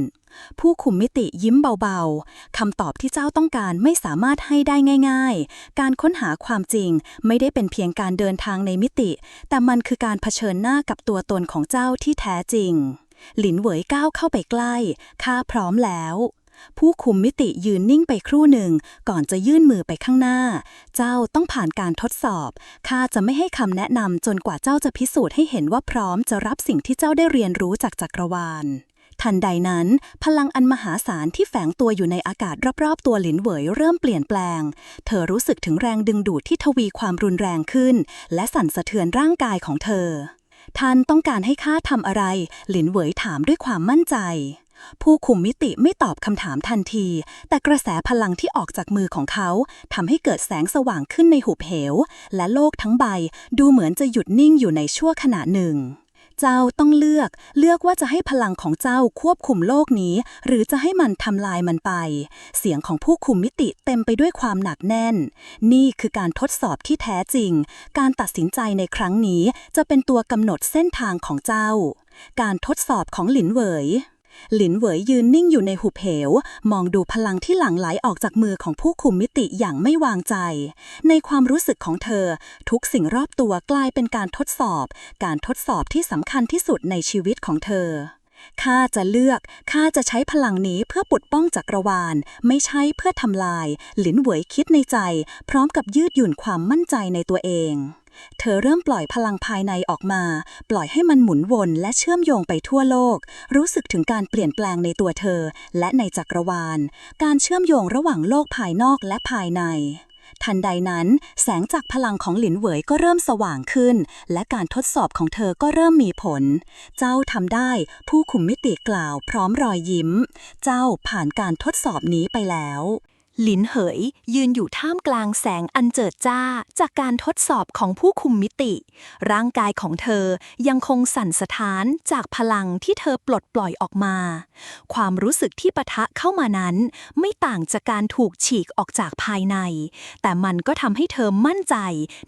ผู้คุมมิติยิ้มเบาๆคำตอบที่เจ้าต้องการไม่สามารถให้ได้ง่ายๆการค้นหาความจริงไม่ได้เป็นเพียงการเดินทางในมิติแต่มันคือการเผชิญหน้ากับตัวตนของเจ้าที่แท้จริง หลินเหวยก้าวเข้าไปใกล้ข้าพร้อมแล้ว ผู้คุมมิติยืนนิ่งไปครู่หนึ่งก่อนจะยื่นมือไปข้างหน้า เจ้าต้องผ่านการทดสอบข้าจะไม่ให้คำแนะนำจนกว่าเจ้าจะพิสูจน์ให้เห็นว่าพร้อมจะรับสิ่งที่เจ้าได้เรียนรู้จากจักรวาล ทันใดนั้นพลังอันมหาศาลที่แฝงตัวอยู่ในอากาศรอบๆตัวหลินเหวยเริ่มเปลี่ยนแปลงเธอรู้สึกถึงแรงดึงดูดที่ทวีความรุนแรงขึ้นและสั่นสะเทือนร่างกายของเธอท่านต้องการให้ข้าทำอะไรหลินเหวยถามด้วยความมั่นใจผู้คุมมิติไม่ตอบคำถามทันทีแต่กระแสพลังที่ออกจากมือของเขาทำให้เกิดแสงสว่างขึ้นในหุบเหวและโลกทั้งใบดูเหมือนจะหยุดนิ่งอยู่ในชั่วขณะหนึ่งเจ้าต้องเลือกว่าจะให้พลังของเจ้าควบคุมโลกนี้หรือจะให้มันทำลายมันไปเสียงของผู้คุมมิติเต็มไปด้วยความหนักแน่นนี่คือการทดสอบที่แท้จริงการตัดสินใจในครั้งนี้จะเป็นตัวกำหนดเส้นทางของเจ้าการทดสอบของหลินเหวยยืนนิ่งอยู่ในหุบเหวมองดูพลังที่หลั่งไหลออกจากมือของผู้คุมมิติอย่างไม่วางใจในความรู้สึกของเธอทุกสิ่งรอบตัวกลายเป็นการทดสอบที่สำคัญที่สุดในชีวิตของเธอข้าจะใช้พลังนี้เพื่อปกป้องจักรวาลไม่ใช่เพื่อทำลายหลินเหวยคิดในใจพร้อมกับยืดหยุ่นความมั่นใจในตัวเองเธอเริ่มปล่อยพลังภายในออกมาปล่อยให้มันหมุนวนและเชื่อมโยงไปทั่วโลกรู้สึกถึงการเปลี่ยนแปลงในตัวเธอและในจักรวาลการเชื่อมโยงระหว่างโลกภายนอกและภายในทันใดนั้นแสงจากพลังของหลินเหวยก็เริ่มสว่างขึ้นและการทดสอบของเธอก็เริ่มมีผลเจ้าทำได้ผู้คุมมิติกล่าวพร้อมรอยยิ้มเจ้าผ่านการทดสอบนี้ไปแล้วหลินเหยยืนอยู่ท่ามกลางแสงอันเจิดจ้าจากการทดสอบของผู้คุมมิติร่างกายของเธอยังคงสั่นสะท้านจากพลังที่เธอปลดปล่อยออกมาความรู้สึกที่ปะทะเข้ามานั้นไม่ต่างจากการถูกฉีกออกจากภายในแต่มันก็ทำให้เธอมั่นใจ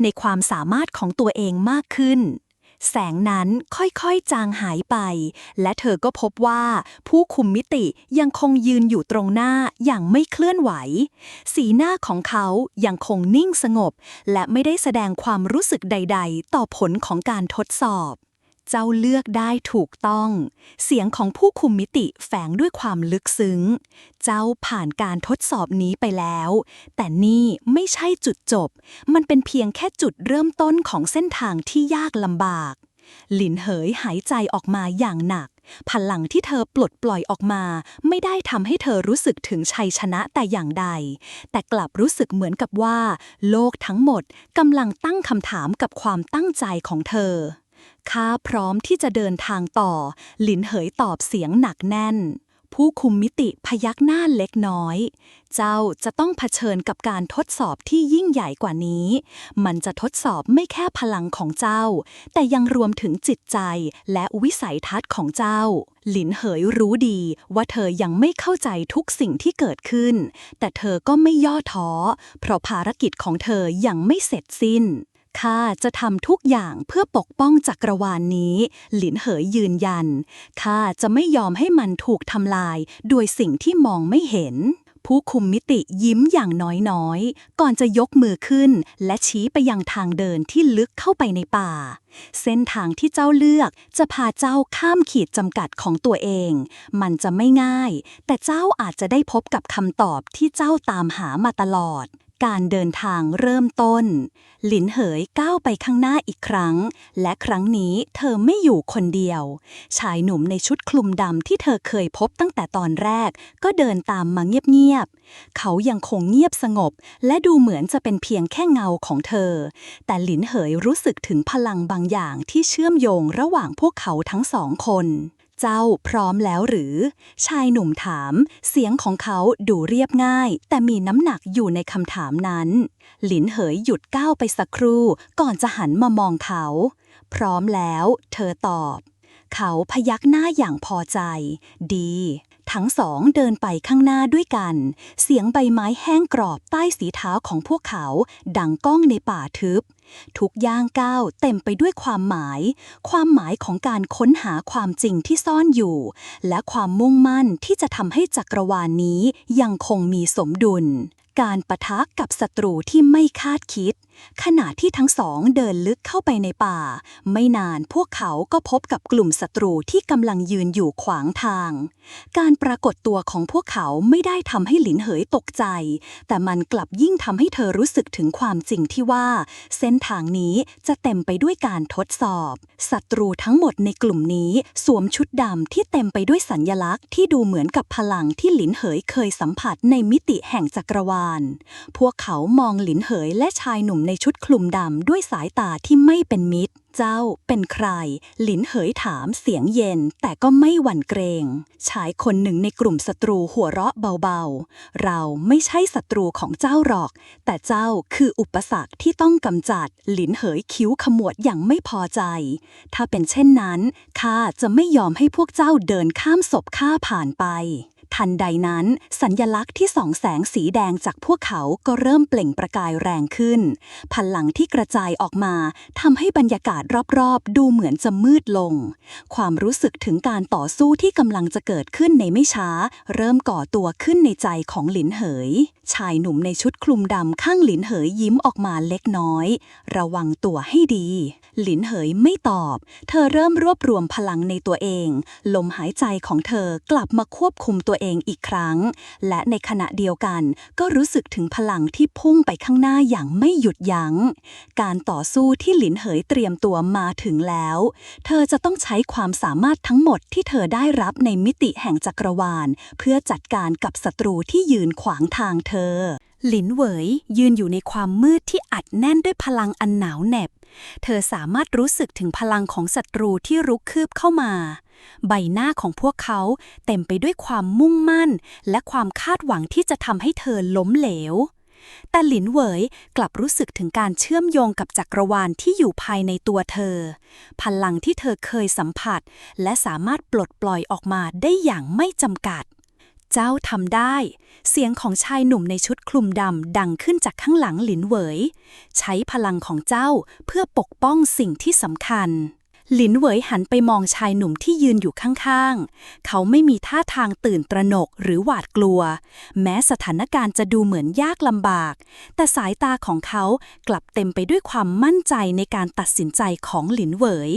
ในความสามารถของตัวเองมากขึ้นแสงนั้นค่อยๆจางหายไปและเธอก็พบว่าผู้คุมมิติยังคงยืนอยู่ตรงหน้าอย่างไม่เคลื่อนไหวสีหน้าของเขายังคงนิ่งสงบและไม่ได้แสดงความรู้สึกใดๆต่อผลของการทดสอบเจ้าเลือกได้ถูกต้องเสียงของผู้คุมมิติแฝงด้วยความลึกซึ้งเจ้าผ่านการทดสอบนี้ไปแล้วแต่นี่ไม่ใช่จุดจบมันเป็นเพียงแค่จุดเริ่มต้นของเส้นทางที่ยากลำบากหลินเหยหายใจออกมาอย่างหนักพลังที่เธอปลดปล่อยออกมาไม่ได้ทำให้เธอรู้สึกถึงชัยชนะแต่อย่างใดแต่กลับรู้สึกเหมือนกับว่าโลกทั้งหมดกำลังตั้งคำถามกับความตั้งใจของเธอข้าพร้อมที่จะเดินทางต่อหลินเหยตอบเสียงหนักแน่นผู้คุมมิติพยักหน้าเล็กน้อยเจ้าจะต้องเผชิญกับการทดสอบที่ยิ่งใหญ่กว่านี้มันจะทดสอบไม่แค่พลังของเจ้าแต่ยังรวมถึงจิตใจและวิสัยทัศน์ของเจ้าหลินเหยรู้ดีว่าเธอยังไม่เข้าใจทุกสิ่งที่เกิดขึ้นแต่เธอก็ไม่ย่อท้อเพราะภารกิจของเธอยังไม่เสร็จสิ้นข้าจะทำทุกอย่างเพื่อปกป้องจักรวาลนี้หลินเหยยืนยันข้าจะไม่ยอมให้มันถูกทำลายโดยสิ่งที่มองไม่เห็นผู้คุมมิติยิ้มอย่างน้อยๆก่อนจะยกมือขึ้นและชี้ไปยังทางเดินที่ลึกเข้าไปในป่าเส้นทางที่เจ้าเลือกจะพาเจ้าข้ามขีดจำกัดของตัวเองมันจะไม่ง่ายแต่เจ้าอาจจะได้พบกับคำตอบที่เจ้าตามหามาตลอดการเดินทางเริ่มต้นหลินเหยก้าวไปข้างหน้าอีกครั้งและครั้งนี้เธอไม่อยู่คนเดียวชายหนุ่มในชุดคลุมดำที่เธอเคยพบตั้งแต่ตอนแรกก็เดินตามมาเงียบๆเขายังคงเงียบสงบและดูเหมือนจะเป็นเพียงแค่เงาของเธอแต่หลินเหยรู้สึกถึงพลังบางอย่างที่เชื่อมโยงระหว่างพวกเขาทั้งสองคนเจ้าพร้อมแล้วหรือชายหนุ่มถามเสียงของเขาดูเรียบง่ายแต่มีน้ำหนักอยู่ในคำถามนั้นหลินเหยหยุดก้าวไปสักครู่ก่อนจะหันมามองเขาพร้อมแล้วเธอตอบเขาพยักหน้าอย่างพอใจดีทั้งสองเดินไปข้างหน้าด้วยกันเสียงใบไม้แห้งกรอบใต้สีเท้าของพวกเขาดังก้องในป่าทึบทุกย่างก้าวเต็มไปด้วยความหมายของการค้นหาความจริงที่ซ่อนอยู่และความมุ่งมั่นที่จะทำให้จักรวาลนี้ยังคงมีสมดุลการปะทะกับศัตรูที่ไม่คาดคิด ขณะที่ทั้งสองเดินลึกเข้าไปในป่าไม่นานพวกเขาก็พบกับกลุ่มศัตรูที่กำลังยืนอยู่ขวางทางการปรากฏตัวของพวกเขาไม่ได้ทำให้หลินเหยตกใจแต่มันกลับยิ่งทำให้เธอรู้สึกถึงความจริงที่ว่าเส้นทางนี้จะเต็มไปด้วยการทดสอบศัตรูทั้งหมดในกลุ่มนี้สวมชุดดำที่เต็มไปด้วยสัญลักษณ์ที่ดูเหมือนกับพลังที่หลินเหยเคยสัมผัสในมิติแห่งจักรวาลพวกเขามองหลินเหยและชายหนุ่มในชุดคลุมดำด้วยสายตาที่ไม่เป็นมิตรเจ้าเป็นใครหลินเหยถามเสียงเย็นแต่ก็ไม่หวั่นเกรงชายคนหนึ่งในกลุ่มศัตรูหัวเราะเบาๆเราไม่ใช่ศัตรูของเจ้าหรอกแต่เจ้าคืออุปสรรคที่ต้องกำจัดหลินเหยคิ้วขมวดอย่างไม่พอใจถ้าเป็นเช่นนั้นข้าจะไม่ยอมให้พวกเจ้าเดินข้ามศพข้าผ่านไปทันใดนั้นสัญลักษณ์ที่ส่องแสงสีแดงจากพวกเขาก็เริ่มเปล่งประกายแรงขึ้นพลังที่กระจายออกมาทำให้บรรยากาศรอบๆดูเหมือนจะมืดลงความรู้สึกถึงการต่อสู้ที่กำลังจะเกิดขึ้นในไม่ช้าเริ่มก่อตัวขึ้นในใจของหลินเหยชายหนุ่มในชุดคลุมดำข้างหลินเหยยิ้มออกมาเล็กน้อยระวังตัวให้ดีหลินเหยไม่ตอบเธอเริ่มรวบรวมพลังในตัวเองลมหายใจของเธอกลับมาควบคุมตัวเองอีกครั้งและในขณะเดียวกันก็รู้สึกถึงพลังที่พุ่งไปข้างหน้าอย่างไม่หยุดยั้งการต่อสู้ที่หลินเหยเตรียมตัวมาถึงแล้วเธอจะต้องใช้ความสามารถทั้งหมดที่เธอได้รับในมิติแห่งจักรวาลเพื่อจัดการกับศัตรูที่ยืนขวางทางเธอหลินเหวยยืนอยู่ในความมืดที่อัดแน่นด้วยพลังอันหนาวเหน็บเธอสามารถรู้สึกถึงพลังของศัตรูที่รุกคืบเข้ามาใบหน้าของพวกเขาเต็มไปด้วยความมุ่งมั่นและความคาดหวังที่จะทำให้เธอล้มเหลวแต่หลินเหวยกลับรู้สึกถึงการเชื่อมโยงกับจักรวาลที่อยู่ภายในตัวเธอพลังที่เธอเคยสัมผัสและสามารถปลดปล่อยออกมาได้อย่างไม่จำกัดเจ้าทำได้เสียงของชายหนุ่มในชุดคลุมดำดังขึ้นจากข้างหลังหลินเหวยใช้พลังของเจ้าเพื่อปกป้องสิ่งที่สำคัญหลินเหวยหันไปมองชายหนุ่มที่ยืนอยู่ข้างๆเขาไม่มีท่าทางตื่นตระหนกหรือหวาดกลัวแม้สถานการณ์จะดูเหมือนยากลำบากแต่สายตาของเขากลับเต็มไปด้วยความมั่นใจในการตัดสินใจของหลินเหวย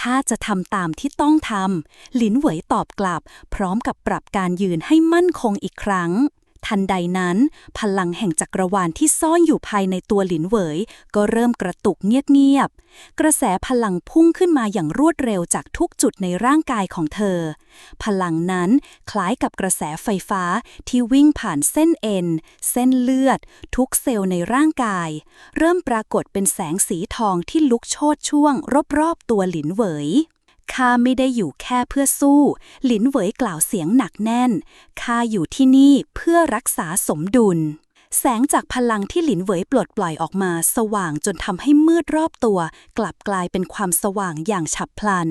ข้าจะทำตามที่ต้องทำหลินเหวยตอบกลับพร้อมกับปรับการยืนให้มั่นคงอีกครั้งทันใดนั้นพลังแห่งจักรวาลที่ซ่อนอยู่ภายในตัวหลินเหวยก็เริ่มกระตุกเงียบๆกระแสพลังพุ่งขึ้นมาอย่างรวดเร็วจากทุกจุดในร่างกายของเธอพลังนั้นคล้ายกับกระแสไฟฟ้าที่วิ่งผ่านเส้นเอ็นเส้นเลือดทุกเซลล์ในร่างกายเริ่มปรากฏเป็นแสงสีทองที่ลุกโชติช่วงรอบๆตัวหลินเหวยข้าไม่ได้อยู่แค่เพื่อสู้หลินเหวยกล่าวเสียงหนักแน่นข้าอยู่ที่นี่เพื่อรักษาสมดุลแสงจากพลังที่หลินเหวยปลดปล่อยออกมาสว่างจนทำให้มืดรอบตัวกลับกลายเป็นความสว่างอย่างฉับพลัน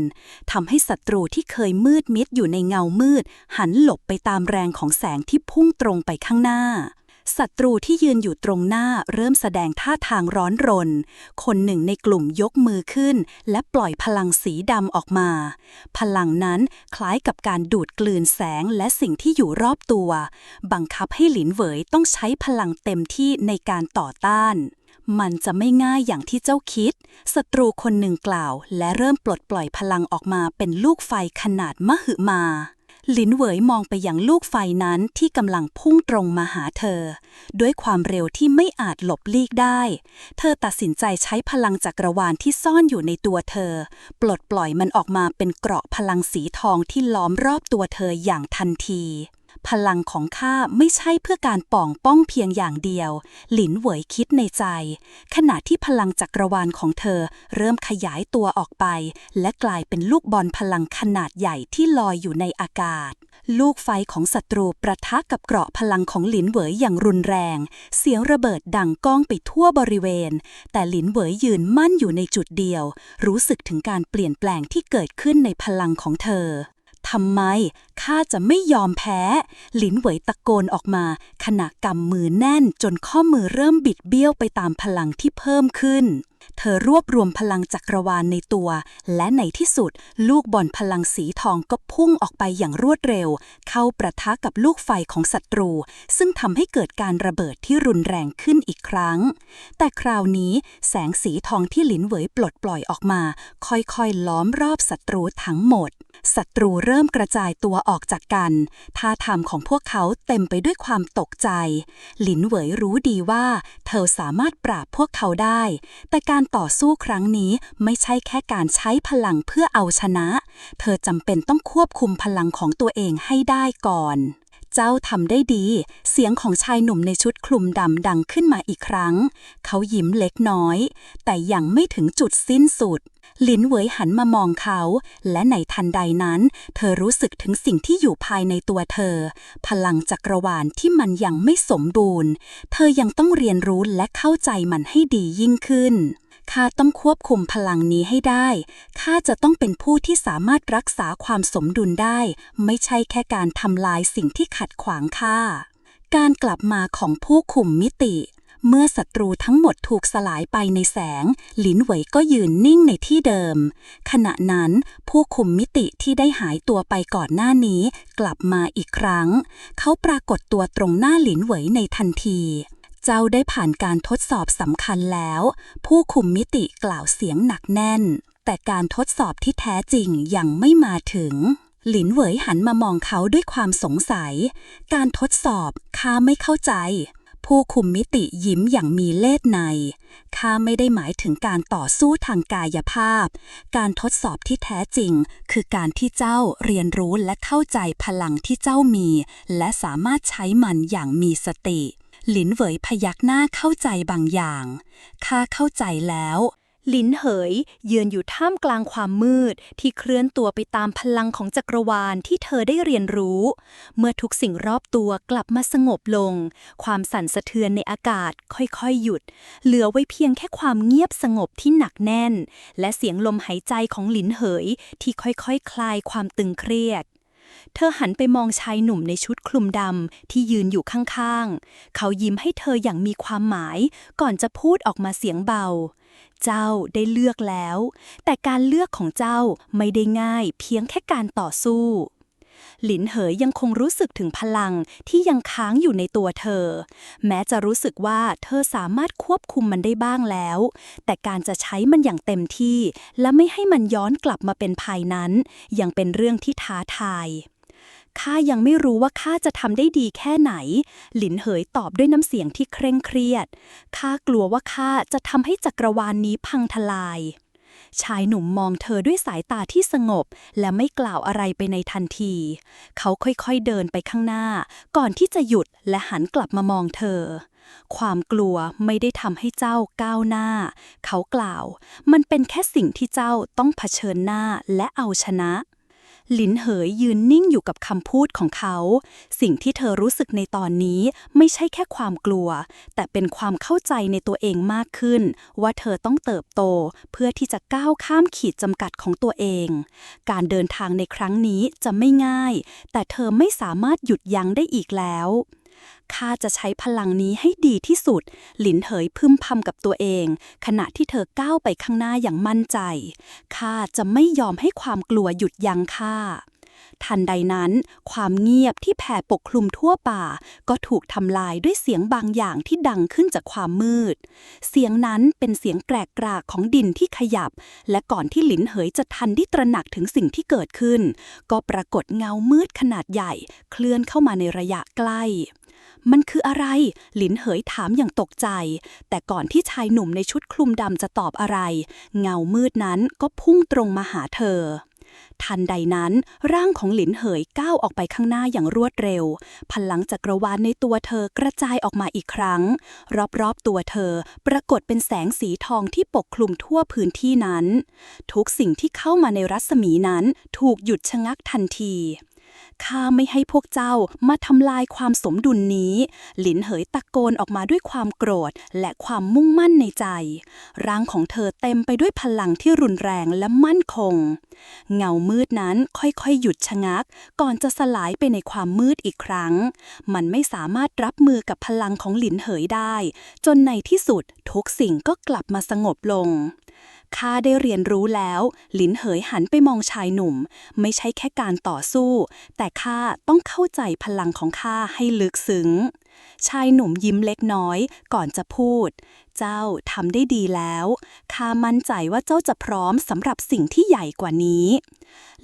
ทำให้ศัตรูที่เคยมืดมิดอยู่ในเงามืดหันหลบไปตามแรงของแสงที่พุ่งตรงไปข้างหน้าศัตรูที่ยืนอยู่ตรงหน้าเริ่มแสดงท่าทางร้อนรนคนหนึ่งในกลุ่มยกมือขึ้นและปล่อยพลังสีดำออกมาพลังนั้นคล้ายกับการดูดกลืนแสงและสิ่งที่อยู่รอบตัวบังคับให้หลินเหวยต้องใช้พลังเต็มที่ในการต่อต้านมันจะไม่ง่ายอย่างที่เจ้าคิดศัตรูคนหนึ่งกล่าวและเริ่มปลดปล่อยพลังออกมาเป็นลูกไฟขนาดมหึมาหลินเหวยมองไปยังลูกไฟนั้นที่กำลังพุ่งตรงมาหาเธอด้วยความเร็วที่ไม่อาจหลบลี้ได้เธอตัดสินใจใช้พลังจักรวาลที่ซ่อนอยู่ในตัวเธอปลดปล่อยมันออกมาเป็นเกราะพลังสีทองที่ล้อมรอบตัวเธออย่างทันทีพลังของข้าไม่ใช่เพื่อการป้องเพียงอย่างเดียวหลินเหวยคิดในใจขณะที่พลังจักรวาลของเธอเริ่มขยายตัวออกไปและกลายเป็นลูกบอลพลังขนาดใหญ่ที่ลอยอยู่ในอากาศลูกไฟของศัตรูประทะกับเกราะพลังของหลินเหวยอย่างรุนแรงเสียงระเบิดดังก้องไปทั่วบริเวณแต่หลินเหวยยืนมั่นอยู่ในจุดเดียวรู้สึกถึงการเปลี่ยนแปลงที่เกิดขึ้นในพลังของเธอทำไมข้าจะไม่ยอมแพ้หลินเหวยตะโกนออกมาขณะกำมือแน่นจนข้อมือเริ่มบิดเบี้ยวไปตามพลังที่เพิ่มขึ้น เธอรวบรวมพลังจักรวาลในตัว และในที่สุดลูกบอลพลังสีทองก็พุ่งออกไปอย่างรวดเร็วเข้าประทะกับลูกไฟของศัตรูซึ่งทำให้เกิดการระเบิดที่รุนแรงขึ้นอีกครั้งแต่คราวนี้แสงสีทองที่หลินเหวยปลดปล่อยออกมาค่อยๆล้อมรอบศัตรูทั้งหมดศัตรูเริ่มกระจายตัวออกจากกันท่าทางของพวกเขาเต็มไปด้วยความตกใจหลินเหวยรู้ดีว่าเธอสามารถปราบพวกเขาได้แต่การต่อสู้ครั้งนี้ไม่ใช่แค่การใช้พลังเพื่อเอาชนะเธอจำเป็นต้องควบคุมพลังของตัวเองให้ได้ก่อนเจ้าทำได้ดีเสียงของชายหนุ่มในชุดคลุมดำดังขึ้นมาอีกครั้งเขายิ้มเล็กน้อยแต่ยังไม่ถึงจุดสิ้นสุดหลินเหวยหันมามองเขาและในทันใดนั้นเธอรู้สึกถึงสิ่งที่อยู่ภายในตัวเธอพลังจักรวาลที่มันยังไม่สมบูรณ์เธอยังต้องเรียนรู้และเข้าใจมันให้ดียิ่งขึ้นข้าต้องควบคุมพลังนี้ให้ได้ข้าจะต้องเป็นผู้ที่สามารถรักษาความสมดุลได้ไม่ใช่แค่การทำลายสิ่งที่ขัดขวางข้าการกลับมาของผู้คุมมิติเมื่อศัตรูทั้งหมดถูกสลายไปในแสงหลินเหวยก็ยืนนิ่งในที่เดิมขณะนั้นผู้คุมมิติที่ได้หายตัวไปก่อนหน้านี้กลับมาอีกครั้งเขาปรากฏตัวตรงหน้าหลินเหวยในทันทีเจ้าได้ผ่านการทดสอบสำคัญแล้วผู้คุมมิติกล่าวเสียงหนักแน่นแต่การทดสอบที่แท้จริงยังไม่มาถึงหลินเหวยหันมามองเขาด้วยความสงสัยการทดสอบข้าไม่เข้าใจผู้คุมมิติยิ้มอย่างมีเล่ห์ในข้าไม่ได้หมายถึงการต่อสู้ทางกายภาพการทดสอบที่แท้จริงคือการที่เจ้าเรียนรู้และเข้าใจพลังที่เจ้ามีและสามารถใช้มันอย่างมีสติหลินเหวยพยักหน้าเข้าใจบางอย่างข้าเข้าใจแล้วหลินเหยยืนอยู่ท่ามกลางความมืดที่เคลื่อนตัวไปตามพลังของจักรวาลที่เธอได้เรียนรู้เมื่อทุกสิ่งรอบตัวกลับมาสงบลงความสั่นสะเทือนในอากาศค่อยๆหยุดเหลือไว้เพียงแค่ความเงียบสงบที่หนักแน่นและเสียงลมหายใจของหลินเหยที่ค่อยๆคลายความตึงเครียดเธอหันไปมองชายหนุ่มในชุดคลุมดำที่ยืนอยู่ข้างๆเขายิ้มให้เธออย่างมีความหมายก่อนจะพูดออกมาเสียงเบาเจ้าได้เลือกแล้วแต่การเลือกของเจ้าไม่ได้ง่ายเพียงแค่การต่อสู้หลินเหยยังคงรู้สึกถึงพลังที่ยังค้างอยู่ในตัวเธอแม้จะรู้สึกว่าเธอสามารถควบคุมมันได้บ้างแล้วแต่การจะใช้มันอย่างเต็มที่และไม่ให้มันย้อนกลับมาเป็นภัยนั้นยังเป็นเรื่องที่ท้าทายข้ายังไม่รู้ว่าข้าจะทำได้ดีแค่ไหนหลินเหยตอบด้วยน้ำเสียงที่เคร่งเครียดข้ากลัวว่าข้าจะทำให้จักรวาลนี้พังทลายชายหนุ่มมองเธอด้วยสายตาที่สงบและไม่กล่าวอะไรไปในทันทีเขาค่อยๆเดินไปข้างหน้าก่อนที่จะหยุดและหันกลับมามองเธอความกลัวไม่ได้ทำให้เจ้าก้าวหน้าเขากล่าวมันเป็นแค่สิ่งที่เจ้าต้องเผชิญหน้าและเอาชนะหลินเหยยืนนิ่งอยู่กับคำพูดของเขาสิ่งที่เธอรู้สึกในตอนนี้ไม่ใช่แค่ความกลัวแต่เป็นความเข้าใจในตัวเองมากขึ้นว่าเธอต้องเติบโตเพื่อที่จะก้าวข้ามขีดจำกัดของตัวเองการเดินทางในครั้งนี้จะไม่ง่ายแต่เธอไม่สามารถหยุดยั้งได้อีกแล้วข้าจะใช้พลังนี้ให้ดีที่สุดหลินเหยพึมพำกับตัวเองขณะที่เธอก้าวไปข้างหน้าอย่างมั่นใจข้าจะไม่ยอมให้ความกลัวหยุดยั้งข้าทันใดนั้นความเงียบที่แผ่ปกคลุมทั่วป่าก็ถูกทำลายด้วยเสียงบางอย่างที่ดังขึ้นจากความมืดเสียงนั้นเป็นเสียงแกรกกรากของดินที่ขยับและก่อนที่หลินเหยจะทันได้ตระหนักถึงสิ่งที่เกิดขึ้นก็ปรากฏเงามืดขนาดใหญ่เคลื่อนเข้ามาในระยะใกล้มันคืออะไรหลินเหยถามอย่างตกใจแต่ก่อนที่ชายหนุ่มในชุดคลุมดำจะตอบอะไรเงามืดนั้นก็พุ่งตรงมาหาเธอทันใดนั้นร่างของหลินเหยก้าวออกไปข้างหน้าอย่างรวดเร็วพลังจักรวาลในตัวเธอกระจายออกมาอีกครั้งรอบๆตัวเธอปรากฏเป็นแสงสีทองที่ปกคลุมทั่วพื้นที่นั้นทุกสิ่งที่เข้ามาในรัศมีนั้นถูกหยุดชะงักทันที ข้าไม่ให้พวกเจ้ามาทำลายความสมดุลนี้หลินเหยตะโกนออกมาด้วยความโกรธและความมุ่งมั่นในใจร่างของเธอเต็มไปด้วยพลังที่รุนแรงและมั่นคงเงามืดนั้นค่อยๆหยุดชะงักก่อนจะสลายไปในความมืดอีกครั้งมันไม่สามารถรับมือกับพลังของหลินเหยได้จนในที่สุดทุกสิ่งก็กลับมาสงบลงข้าได้เรียนรู้แล้วหลินเหยหันไปมองชายหนุ่มไม่ใช่แค่การต่อสู้แต่ข้าต้องเข้าใจพลังของข้าให้ลึกซึ้งชายหนุ่มยิ้มเล็กน้อยก่อนจะพูดเจ้าทำได้ดีแล้วข้ามั่นใจว่าเจ้าจะพร้อมสำหรับสิ่งที่ใหญ่กว่านี้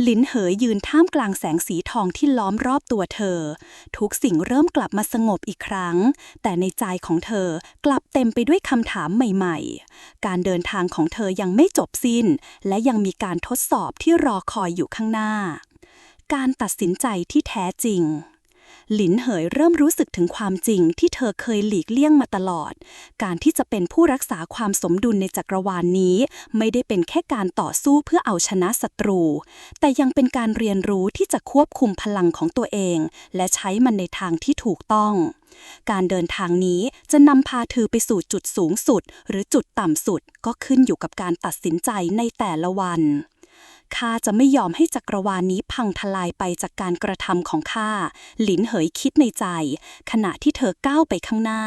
หลินเหยยืนท่ามกลางแสงสีทองที่ล้อมรอบตัวเธอทุกสิ่งเริ่มกลับมาสงบอีกครั้งแต่ในใจของเธอกลับเต็มไปด้วยคำถามใหม่ๆการเดินทางของเธอยังไม่จบสิ้นและยังมีการทดสอบที่รอคอยอยู่ข้างหน้าการตัดสินใจที่แท้จริงหลินเหยเริ่มรู้สึกถึงความจริงที่เธอเคยหลีกเลี่ยงมาตลอดการที่จะเป็นผู้รักษาความสมดุลในจักรวาลนี้ไม่ได้เป็นแค่การต่อสู้เพื่อเอาชนะศัตรูแต่ยังเป็นการเรียนรู้ที่จะควบคุมพลังของตัวเองและใช้มันในทางที่ถูกต้องการเดินทางนี้จะนำพาเธอไปสู่จุดสูงสุดหรือจุดต่ำสุดก็ขึ้นอยู่กับการตัดสินใจในแต่ละวันข้าจะไม่ยอมให้จักรวาลนี้พังทลายไปจากการกระทำของข้าหลินเหยคิดในใจขณะที่เธอก้าวไปข้างหน้า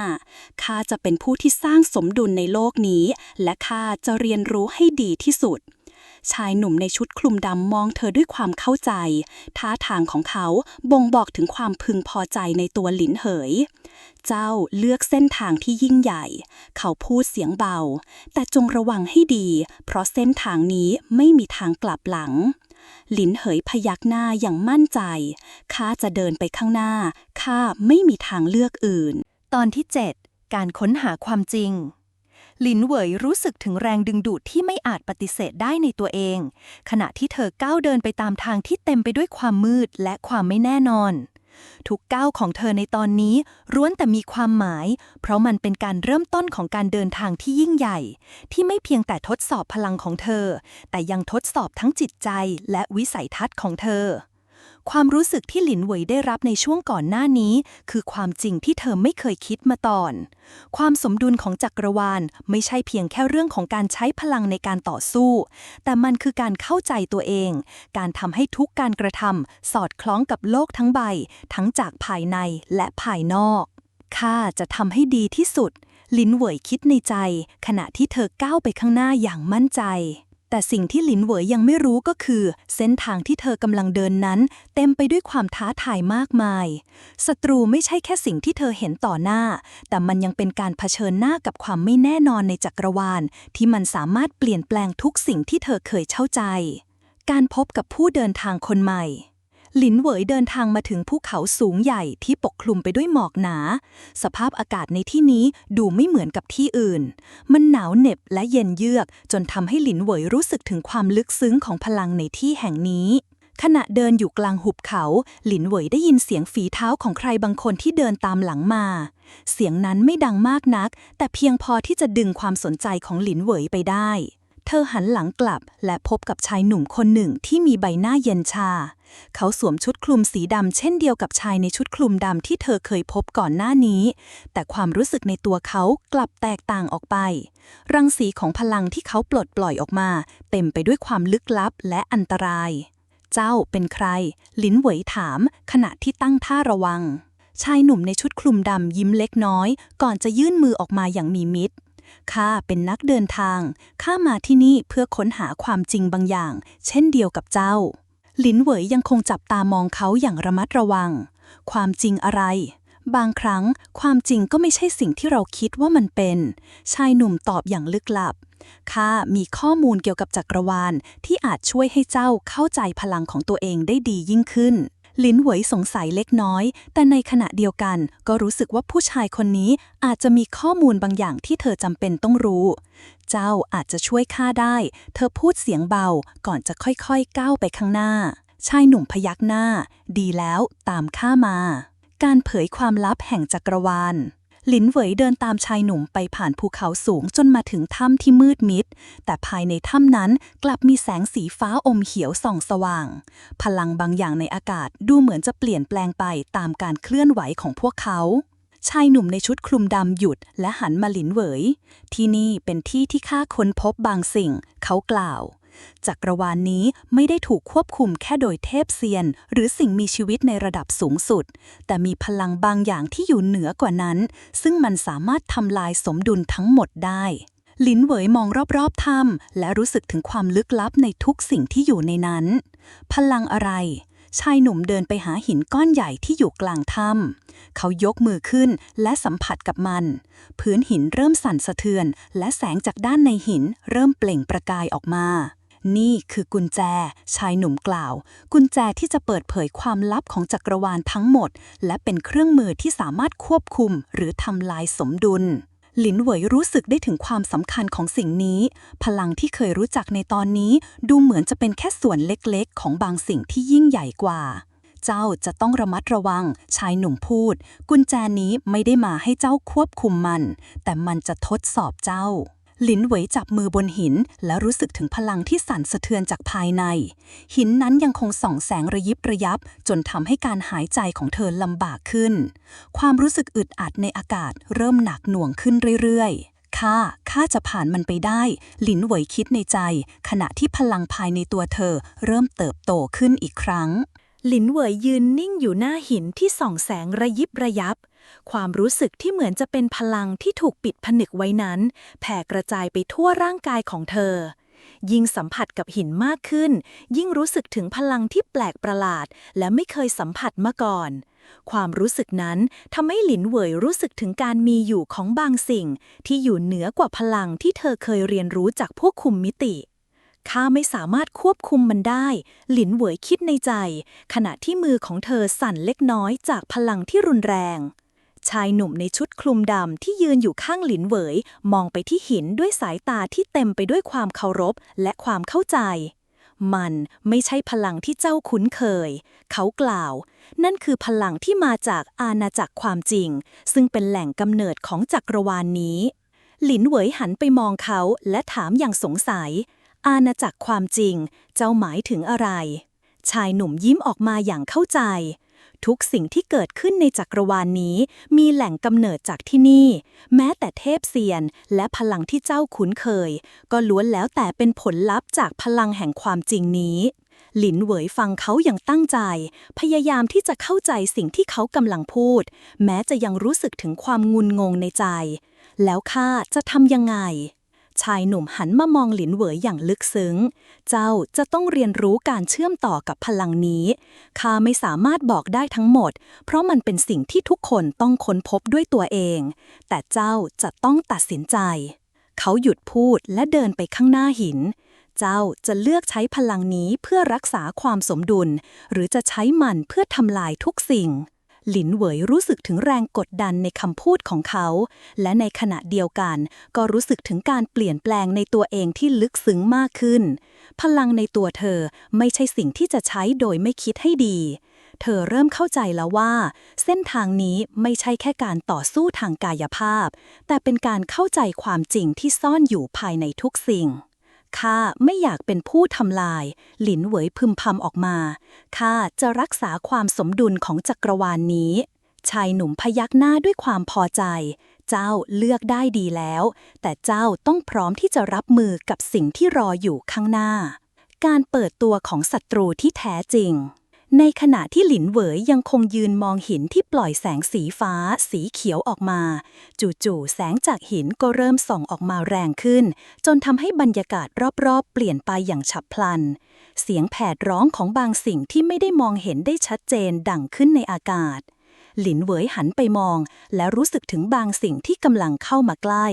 ข้าจะเป็นผู้ที่สร้างสมดุลในโลกนี้และข้าจะเรียนรู้ให้ดีที่สุดชายหนุ่มในชุดคลุมดำมองเธอด้วยความเข้าใจท่าทางของเขาบ่งบอกถึงความพึงพอใจในตัวหลินเหยเจ้าเลือกเส้นทางที่ยิ่งใหญ่เขาพูดเสียงเบาแต่จงระวังให้ดีเพราะเส้นทางนี้ไม่มีทางกลับหลังหลินเหยพยักหน้าอย่างมั่นใจข้าจะเดินไปข้างหน้าข้าไม่มีทางเลือกอื่นตอนที่ 7 การค้นหาความจริงหลินเหวยรู้สึกถึงแรงดึงดูดที่ไม่อาจปฏิเสธได้ในตัวเองขณะที่เธอก้าวเดินไปตามทางที่เต็มไปด้วยความมืดและความไม่แน่นอนทุกก้าวของเธอในตอนนี้ล้วนแต่มีความหมายเพราะมันเป็นการเริ่มต้นของการเดินทางที่ยิ่งใหญ่ที่ไม่เพียงแต่ทดสอบพลังของเธอแต่ยังทดสอบทั้งจิตใจและวิสัยทัศน์ของเธอความรู้สึกที่หลินเหวยได้รับในช่วงก่อนหน้านี้คือความจริงที่เธอไม่เคยคิดมาก่อนความสมดุลของจักรวาลไม่ใช่เพียงแค่เรื่องของการใช้พลังในการต่อสู้แต่มันคือการเข้าใจตัวเองการทำให้ทุกการกระทำสอดคล้องกับโลกทั้งใบทั้งจากภายในและภายนอกข้าจะทำให้ดีที่สุดหลินเหวยคิดในใจขณะที่เธอก้าวไปข้างหน้าอย่างมั่นใจแต่สิ่งที่หลินเหวยยังไม่รู้ก็คือเส้นทางที่เธอกำลังเดินนั้นเต็มไปด้วยความท้าทายมากมายศัตรูไม่ใช่แค่สิ่งที่เธอเห็นต่อหน้าแต่มันยังเป็นการเผชิญหน้ากับความไม่แน่นอนในจักรวาลที่มันสามารถเปลี่ยนแปลงทุกสิ่งที่เธอเคยเข้าใจการพบกับผู้เดินทางคนใหม่หลินเหวยเดินทางมาถึงภูเขาสูงใหญ่ที่ปกคลุมไปด้วยหมอกหนาสภาพอากาศในที่นี้ดูไม่เหมือนกับที่อื่นมันหนาวเหน็บและเย็นเยือกจนทำให้หลินเหวยรู้สึกถึงความลึกซึ้งของพลังในที่แห่งนี้ขณะเดินอยู่กลางหุบเขาหลินเหวยได้ยินเสียงฝีเท้าของใครบางคนที่เดินตามหลังมาเสียงนั้นไม่ดังมากนักแต่เพียงพอที่จะดึงความสนใจของหลินเหวยไปได้เธอหันหลังกลับและพบกับชายหนุ่มคนหนึ่งที่มีใบหน้าเย็นชาเขาสวมชุดคลุมสีดำเช่นเดียวกับชายในชุดคลุมดำที่เธอเคยพบก่อนหน้านี้แต่ความรู้สึกในตัวเขากลับแตกต่างออกไปรังสีของพลังที่เขาปลดปล่อยออกมาเต็มไปด้วยความลึกลับและอันตรายเจ้าเป็นใครหลินเหวยถามขณะที่ตั้งท่าระวังชายหนุ่มในชุดคลุมดำยิ้มเล็กน้อยก่อนจะยื่นมือออกมาอย่างมีมิตรข้าเป็นนักเดินทางข้ามาที่นี่เพื่อค้นหาความจริงบางอย่างเช่นเดียวกับเจ้าหลินเหวยยังคงจับตามองเขาอย่างระมัดระวังความจริงอะไรบางครั้งความจริงก็ไม่ใช่สิ่งที่เราคิดว่ามันเป็นชายหนุ่มตอบอย่างลึกลับข้ามีข้อมูลเกี่ยวกับจักรวาลที่อาจช่วยให้เจ้าเข้าใจพลังของตัวเองได้ดียิ่งขึ้นหลินเหวยสงสัยเล็กน้อยแต่ในขณะเดียวกันก็รู้สึกว่าผู้ชายคนนี้อาจจะมีข้อมูลบางอย่างที่เธอจำเป็นต้องรู้เจ้าอาจจะช่วยข้าได้เธอพูดเสียงเบาก่อนจะค่อยๆก้าวไปข้างหน้าชายหนุ่มพยักหน้าดีแล้วตามข้ามาการเผยความลับแห่งจักรวาล หลินเหวยเดินตามชายหนุ่มไปผ่านภูเขาสูงจนมาถึงถ้ำที่มืดมิดแต่ภายในถ้ำนั้นกลับมีแสงสีฟ้าอมเขียวส่องสว่างพลังบางอย่างในอากาศดูเหมือนจะเปลี่ยนแปลงไปตามการเคลื่อนไหวของพวกเขาชายหนุ่มในชุดคลุมดำหยุดและหันมาหลินเหวยที่นี่เป็นที่ที่ข้าค้นพบบางสิ่งเขากล่าวจักรวาลนี้ไม่ได้ถูกควบคุมแค่โดยเทพเซียนหรือสิ่งมีชีวิตในระดับสูงสุดแต่มีพลังบางอย่างที่อยู่เหนือกว่านั้นซึ่งมันสามารถทำลายสมดุลทั้งหมดได้หลินเหวยมองรอบๆถ้ำและรู้สึกถึงความลึกลับในทุกสิ่งที่อยู่ในนั้นพลังอะไรชายหนุ่มเดินไปหาหินก้อนใหญ่ที่อยู่กลางถ้ำเขายกมือขึ้นและสัมผัสกับมันพื้นหินเริ่มสั่นสะเทือนและแสงจากด้านในหินเริ่มเปล่งประกายออกมานี่คือกุญแจชายหนุ่มกล่าวกุญแจที่จะเปิดเผยความลับของจักรวาลทั้งหมดและเป็นเครื่องมือที่สามารถควบคุมหรือทำลายสมดุลหลินเหวยรู้สึกได้ถึงความสำคัญของสิ่งนี้พลังที่เคยรู้จักในตอนนี้ดูเหมือนจะเป็นแค่ส่วนเล็กๆของบางสิ่งที่ยิ่งใหญ่กว่าเจ้าจะต้องระมัดระวังชายหนุ่มพูดกุญแจนี้ไม่ได้มาให้เจ้าควบคุมมันแต่มันจะทดสอบเจ้าหลินเหวยจับมือบนหินและรู้สึกถึงพลังที่สั่นสะเทือนจากภายในหินนั้นยังคงส่องแสงระยิบระยับจนทำให้การหายใจของเธอลำบากขึ้นความรู้สึกอึดอัดในอากาศเริ่มหนักหน่วงขึ้นเรื่อยๆข้าจะผ่านมันไปได้หลินเหวยคิดในใจขณะที่พลังภายในตัวเธอเริ่มเติบโตขึ้นอีกครั้งหลินเหวยยืนนิ่งอยู่หน้าหินที่ส่องแสงระยิบระยับความรู้สึกที่เหมือนจะเป็นพลังที่ถูกปิดผนึกไว้นั้นแผ่กระจายไปทั่วร่างกายของเธอยิ่งสัมผัสกับหินมากขึ้นยิ่งรู้สึกถึงพลังที่แปลกประหลาดและไม่เคยสัมผัสมาก่อนความรู้สึกนั้นทำให้หลินเหวยรู้สึกถึงการมีอยู่ของบางสิ่งที่อยู่เหนือกว่าพลังที่เธอเคยเรียนรู้จากผู้คุมมิติข้าไม่สามารถควบคุมมันได้หลินเหวยคิดในใจขณะที่มือของเธอสั่นเล็กน้อยจากพลังที่รุนแรงชายหนุ่มในชุดคลุมดำที่ยืนอยู่ข้างหลินเหวยมองไปที่หินด้วยสายตาที่เต็มไปด้วยความเคารพและความเข้าใจมันไม่ใช่พลังที่เจ้าคุ้นเคยเขากล่าวนั่นคือพลังที่มาจากอาณาจักรความจริงซึ่งเป็นแหล่งกำเนิดของจักรวาลนี้หลินเหวยหันไปมองเขาและถามอย่างสงสัยอาณาจักรความจริงเจ้าหมายถึงอะไรชายหนุ่มยิ้มออกมาอย่างเข้าใจทุกสิ่งที่เกิดขึ้นในจักรวาลนี้มีแหล่งกำเนิดจากที่นี่แม้แต่เทพเซียนและพลังที่เจ้าคุ้นเคยก็ล้วนแล้วแต่เป็นผลลัพธ์จากพลังแห่งความจริงนี้หลินเหวยฟังเขาอย่างตั้งใจพยายามที่จะเข้าใจสิ่งที่เขากำลังพูดแม้จะยังรู้สึกถึงความงุนงงในใจแล้วข้าจะทำยังไงชายหนุ่มหันมามองหลินเหวยอย่างลึกซึ้งเจ้าจะต้องเรียนรู้การเชื่อมต่อกับพลังนี้ข้าไม่สามารถบอกได้ทั้งหมดเพราะมันเป็นสิ่งที่ทุกคนต้องค้นพบด้วยตัวเองแต่เจ้าจะต้องตัดสินใจเขาหยุดพูดและเดินไปข้างหน้าหินเจ้าจะเลือกใช้พลังนี้เพื่อรักษาความสมดุลหรือจะใช้มันเพื่อทำลายทุกสิ่งหลินเหวยรู้สึกถึงแรงกดดันในคำพูดของเขาและในขณะเดียวกันก็รู้สึกถึงการเปลี่ยนแปลงในตัวเองที่ลึกซึ้งมากขึ้นพลังในตัวเธอไม่ใช่สิ่งที่จะใช้โดยไม่คิดให้ดีเธอเริ่มเข้าใจแล้วว่าเส้นทางนี้ไม่ใช่แค่การต่อสู้ทางกายภาพแต่เป็นการเข้าใจความจริงที่ซ่อนอยู่ภายในทุกสิ่งข้าไม่อยากเป็นผู้ทำลายหลินเหวยพึมพำออกมาข้าจะรักษาความสมดุลของจักรวาลนี้ชายหนุ่มพยักหน้าด้วยความพอใจเจ้าเลือกได้ดีแล้วแต่เจ้าต้องพร้อมที่จะรับมือกับสิ่งที่รออยู่ข้างหน้าการเปิดตัวของศัตรูที่แท้จริงในขณะที่หลินเหวยยังคงยืนมองหินที่ปล่อยแสงสีฟ้าสีเขียวออกมาจู่ๆแสงจากหินก็เริ่มส่องออกมาแรงขึ้นจนทำให้บรรยากาศรอบๆเปลี่ยนไปอย่างฉับพลันเสียงแผดร้องของบางสิ่งที่ไม่ได้มองเห็นได้ชัดเจนดังขึ้นในอากาศหลินเหวยหันไปมองและรู้สึกถึงบางสิ่งที่กำลังเข้ามาใกล้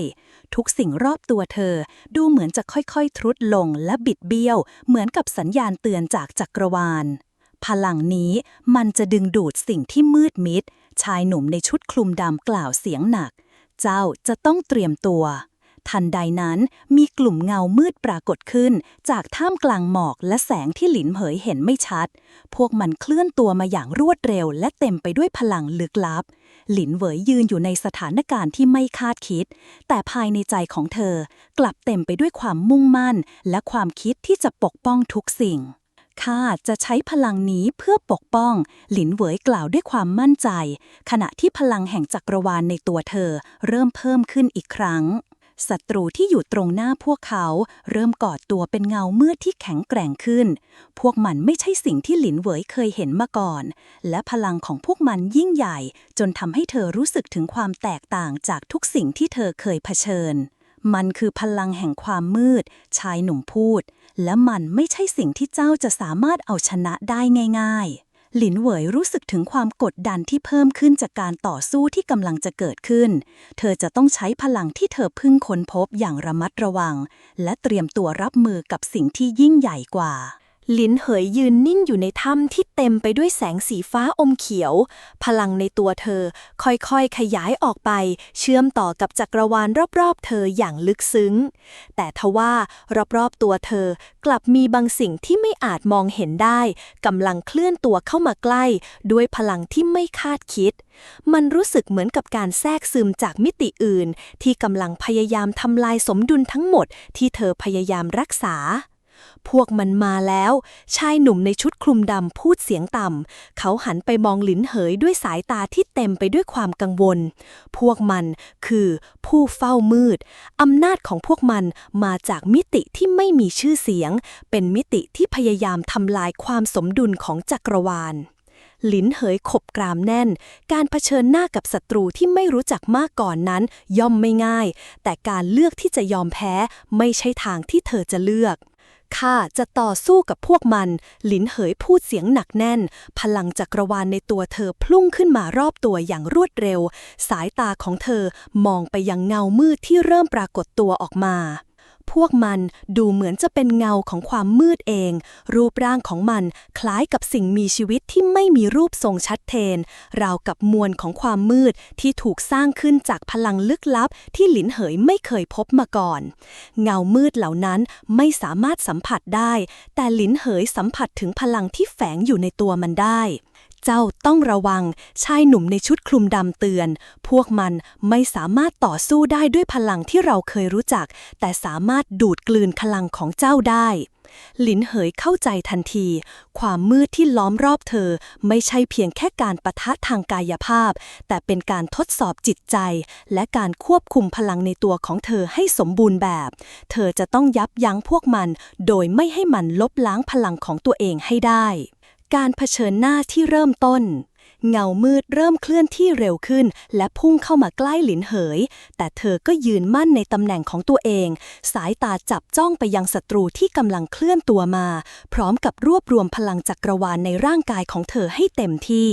ทุกสิ่งรอบตัวเธอดูเหมือนจะค่อยๆทรุดลงและบิดเบี้ยวเหมือนกับสัญญาณเตือนจากจักรวาลพลังนี้มันจะดึงดูดสิ่งที่มืดมิดชายหนุ่มในชุดคลุมดำกล่าวเสียงหนักเจ้าจะต้องเตรียมตัวทันใดนั้นมีกลุ่มเงามืดปรากฏขึ้นจากท่ามกลางหมอกและแสงที่หลินเหยเห็นไม่ชัดพวกมันเคลื่อนตัวมาอย่างรวดเร็วและเต็มไปด้วยพลังลึกลับ หลินเหวยยืนอยู่ในสถานการณ์ที่ไม่คาดคิดแต่ภายในใจของเธอกลับเต็มไปด้วยความมุ่งมั่นและความคิดที่จะปกป้องทุกสิ่งข้าจะใช้พลังนี้เพื่อปกป้องหลินเหวยกล่าวด้วยความมั่นใจขณะที่พลังแห่งจักรวาลในตัวเธอเริ่มเพิ่มขึ้นอีกครั้งศัตรูที่อยู่ตรงหน้าพวกเขาเริ่มก่อตัวเป็นเงามืดที่แข็งแกร่งขึ้นพวกมันไม่ใช่สิ่งที่หลินเหวยเคยเห็นมาก่อนและพลังของพวกมันยิ่งใหญ่จนทำให้เธอรู้สึกถึงความแตกต่างจากทุกสิ่งที่เธอเคยเผชิญมันคือพลังแห่งความมืดชายหนุ่มพูดและมันไม่ใช่สิ่งที่เจ้าจะสามารถเอาชนะได้ง่ายๆหลินเหวยรู้สึกถึงความกดดันที่เพิ่มขึ้นจากการต่อสู้ที่กำลังจะเกิดขึ้นเธอจะต้องใช้พลังที่เธอเพิ่งค้นพบอย่างระมัดระวังและเตรียมตัวรับมือกับสิ่งที่ยิ่งใหญ่กว่าหลินเหยยืนนิ่งอยู่ในถ้ำที่เต็มไปด้วยแสงสีฟ้าอมเขียวพลังในตัวเธอค่อยๆขยายออกไปเชื่อมต่อกับจักรวาลรอบๆเธออย่างลึกซึ้งแต่ทว่ารอบๆตัวเธอกลับมีบางสิ่งที่ไม่อาจมองเห็นได้กำลังเคลื่อนตัวเข้ามาใกล้ด้วยพลังที่ไม่คาดคิดมันรู้สึกเหมือนกับการแทรกซึมจากมิติอื่นที่กำลังพยายามทำลายสมดุลทั้งหมดที่เธอพยายามรักษาพวกมันมาแล้วชายหนุ่มในชุดคลุมดำพูดเสียงต่ำเขาหันไปมองหลินเหยด้วยสายตาที่เต็มไปด้วยความกังวลพวกมันคือผู้เฝ้ามืดอำนาจของพวกมันมาจากมิติที่ไม่มีชื่อเสียงเป็นมิติที่พยายามทำลายความสมดุลของจักรวาลหลินเหยขบกรามแน่นการเผชิญหน้ากับศัตรูที่ไม่รู้จักมาก่อนนั้นย่อมไม่ง่ายแต่การเลือกที่จะยอมแพ้ไม่ใช่ทางที่เธอจะเลือกข้าจะต่อสู้กับพวกมันหลินเหยพูดเสียงหนักแน่นพลังจักรวาลในตัวเธอพุ่งขึ้นมารอบตัวอย่างรวดเร็วสายตาของเธอมองไปยังเงามืดที่เริ่มปรากฏตัวออกมาพวกมันดูเหมือนจะเป็นเงาของความมืดเองรูปร่างของมันคล้ายกับสิ่งมีชีวิตที่ไม่มีรูปทรงชัดเจนราวกับมวลของความมืดที่ถูกสร้างขึ้นจากพลังลึกลับที่หลินเหยไม่เคยพบมาก่อนเงามืดเหล่านั้นไม่สามารถสัมผัสได้แต่หลินเหยสัมผัสถึงพลังที่แฝงอยู่ในตัวมันได้เจ้าต้องระวังชายหนุ่มในชุดคลุมดำเตือนพวกมันไม่สามารถต่อสู้ได้ด้วยพลังที่เราเคยรู้จักแต่สามารถดูดกลืนพลังของเจ้าได้หลินเหยเข้าใจทันทีความมืดที่ล้อมรอบเธอไม่ใช่เพียงแค่การปะทะทางกายภาพแต่เป็นการทดสอบจิตใจและการควบคุมพลังในตัวของเธอให้สมบูรณ์แบบเธอจะต้องยับยั้งพวกมันโดยไม่ให้มันลบล้างพลังของตัวเองให้ได้การเผชิญหน้าที่เริ่มต้นเงามืดเริ่มเคลื่อนที่เร็วขึ้นและพุ่งเข้ามาใกล้หลินเหยแต่เธอก็ยืนมั่นในตำแหน่งของตัวเองสายตาจับจ้องไปยังศัตรูที่กำลังเคลื่อนตัวมาพร้อมกับรวบรวมพลังจักรวาลในร่างกายของเธอให้เต็มที่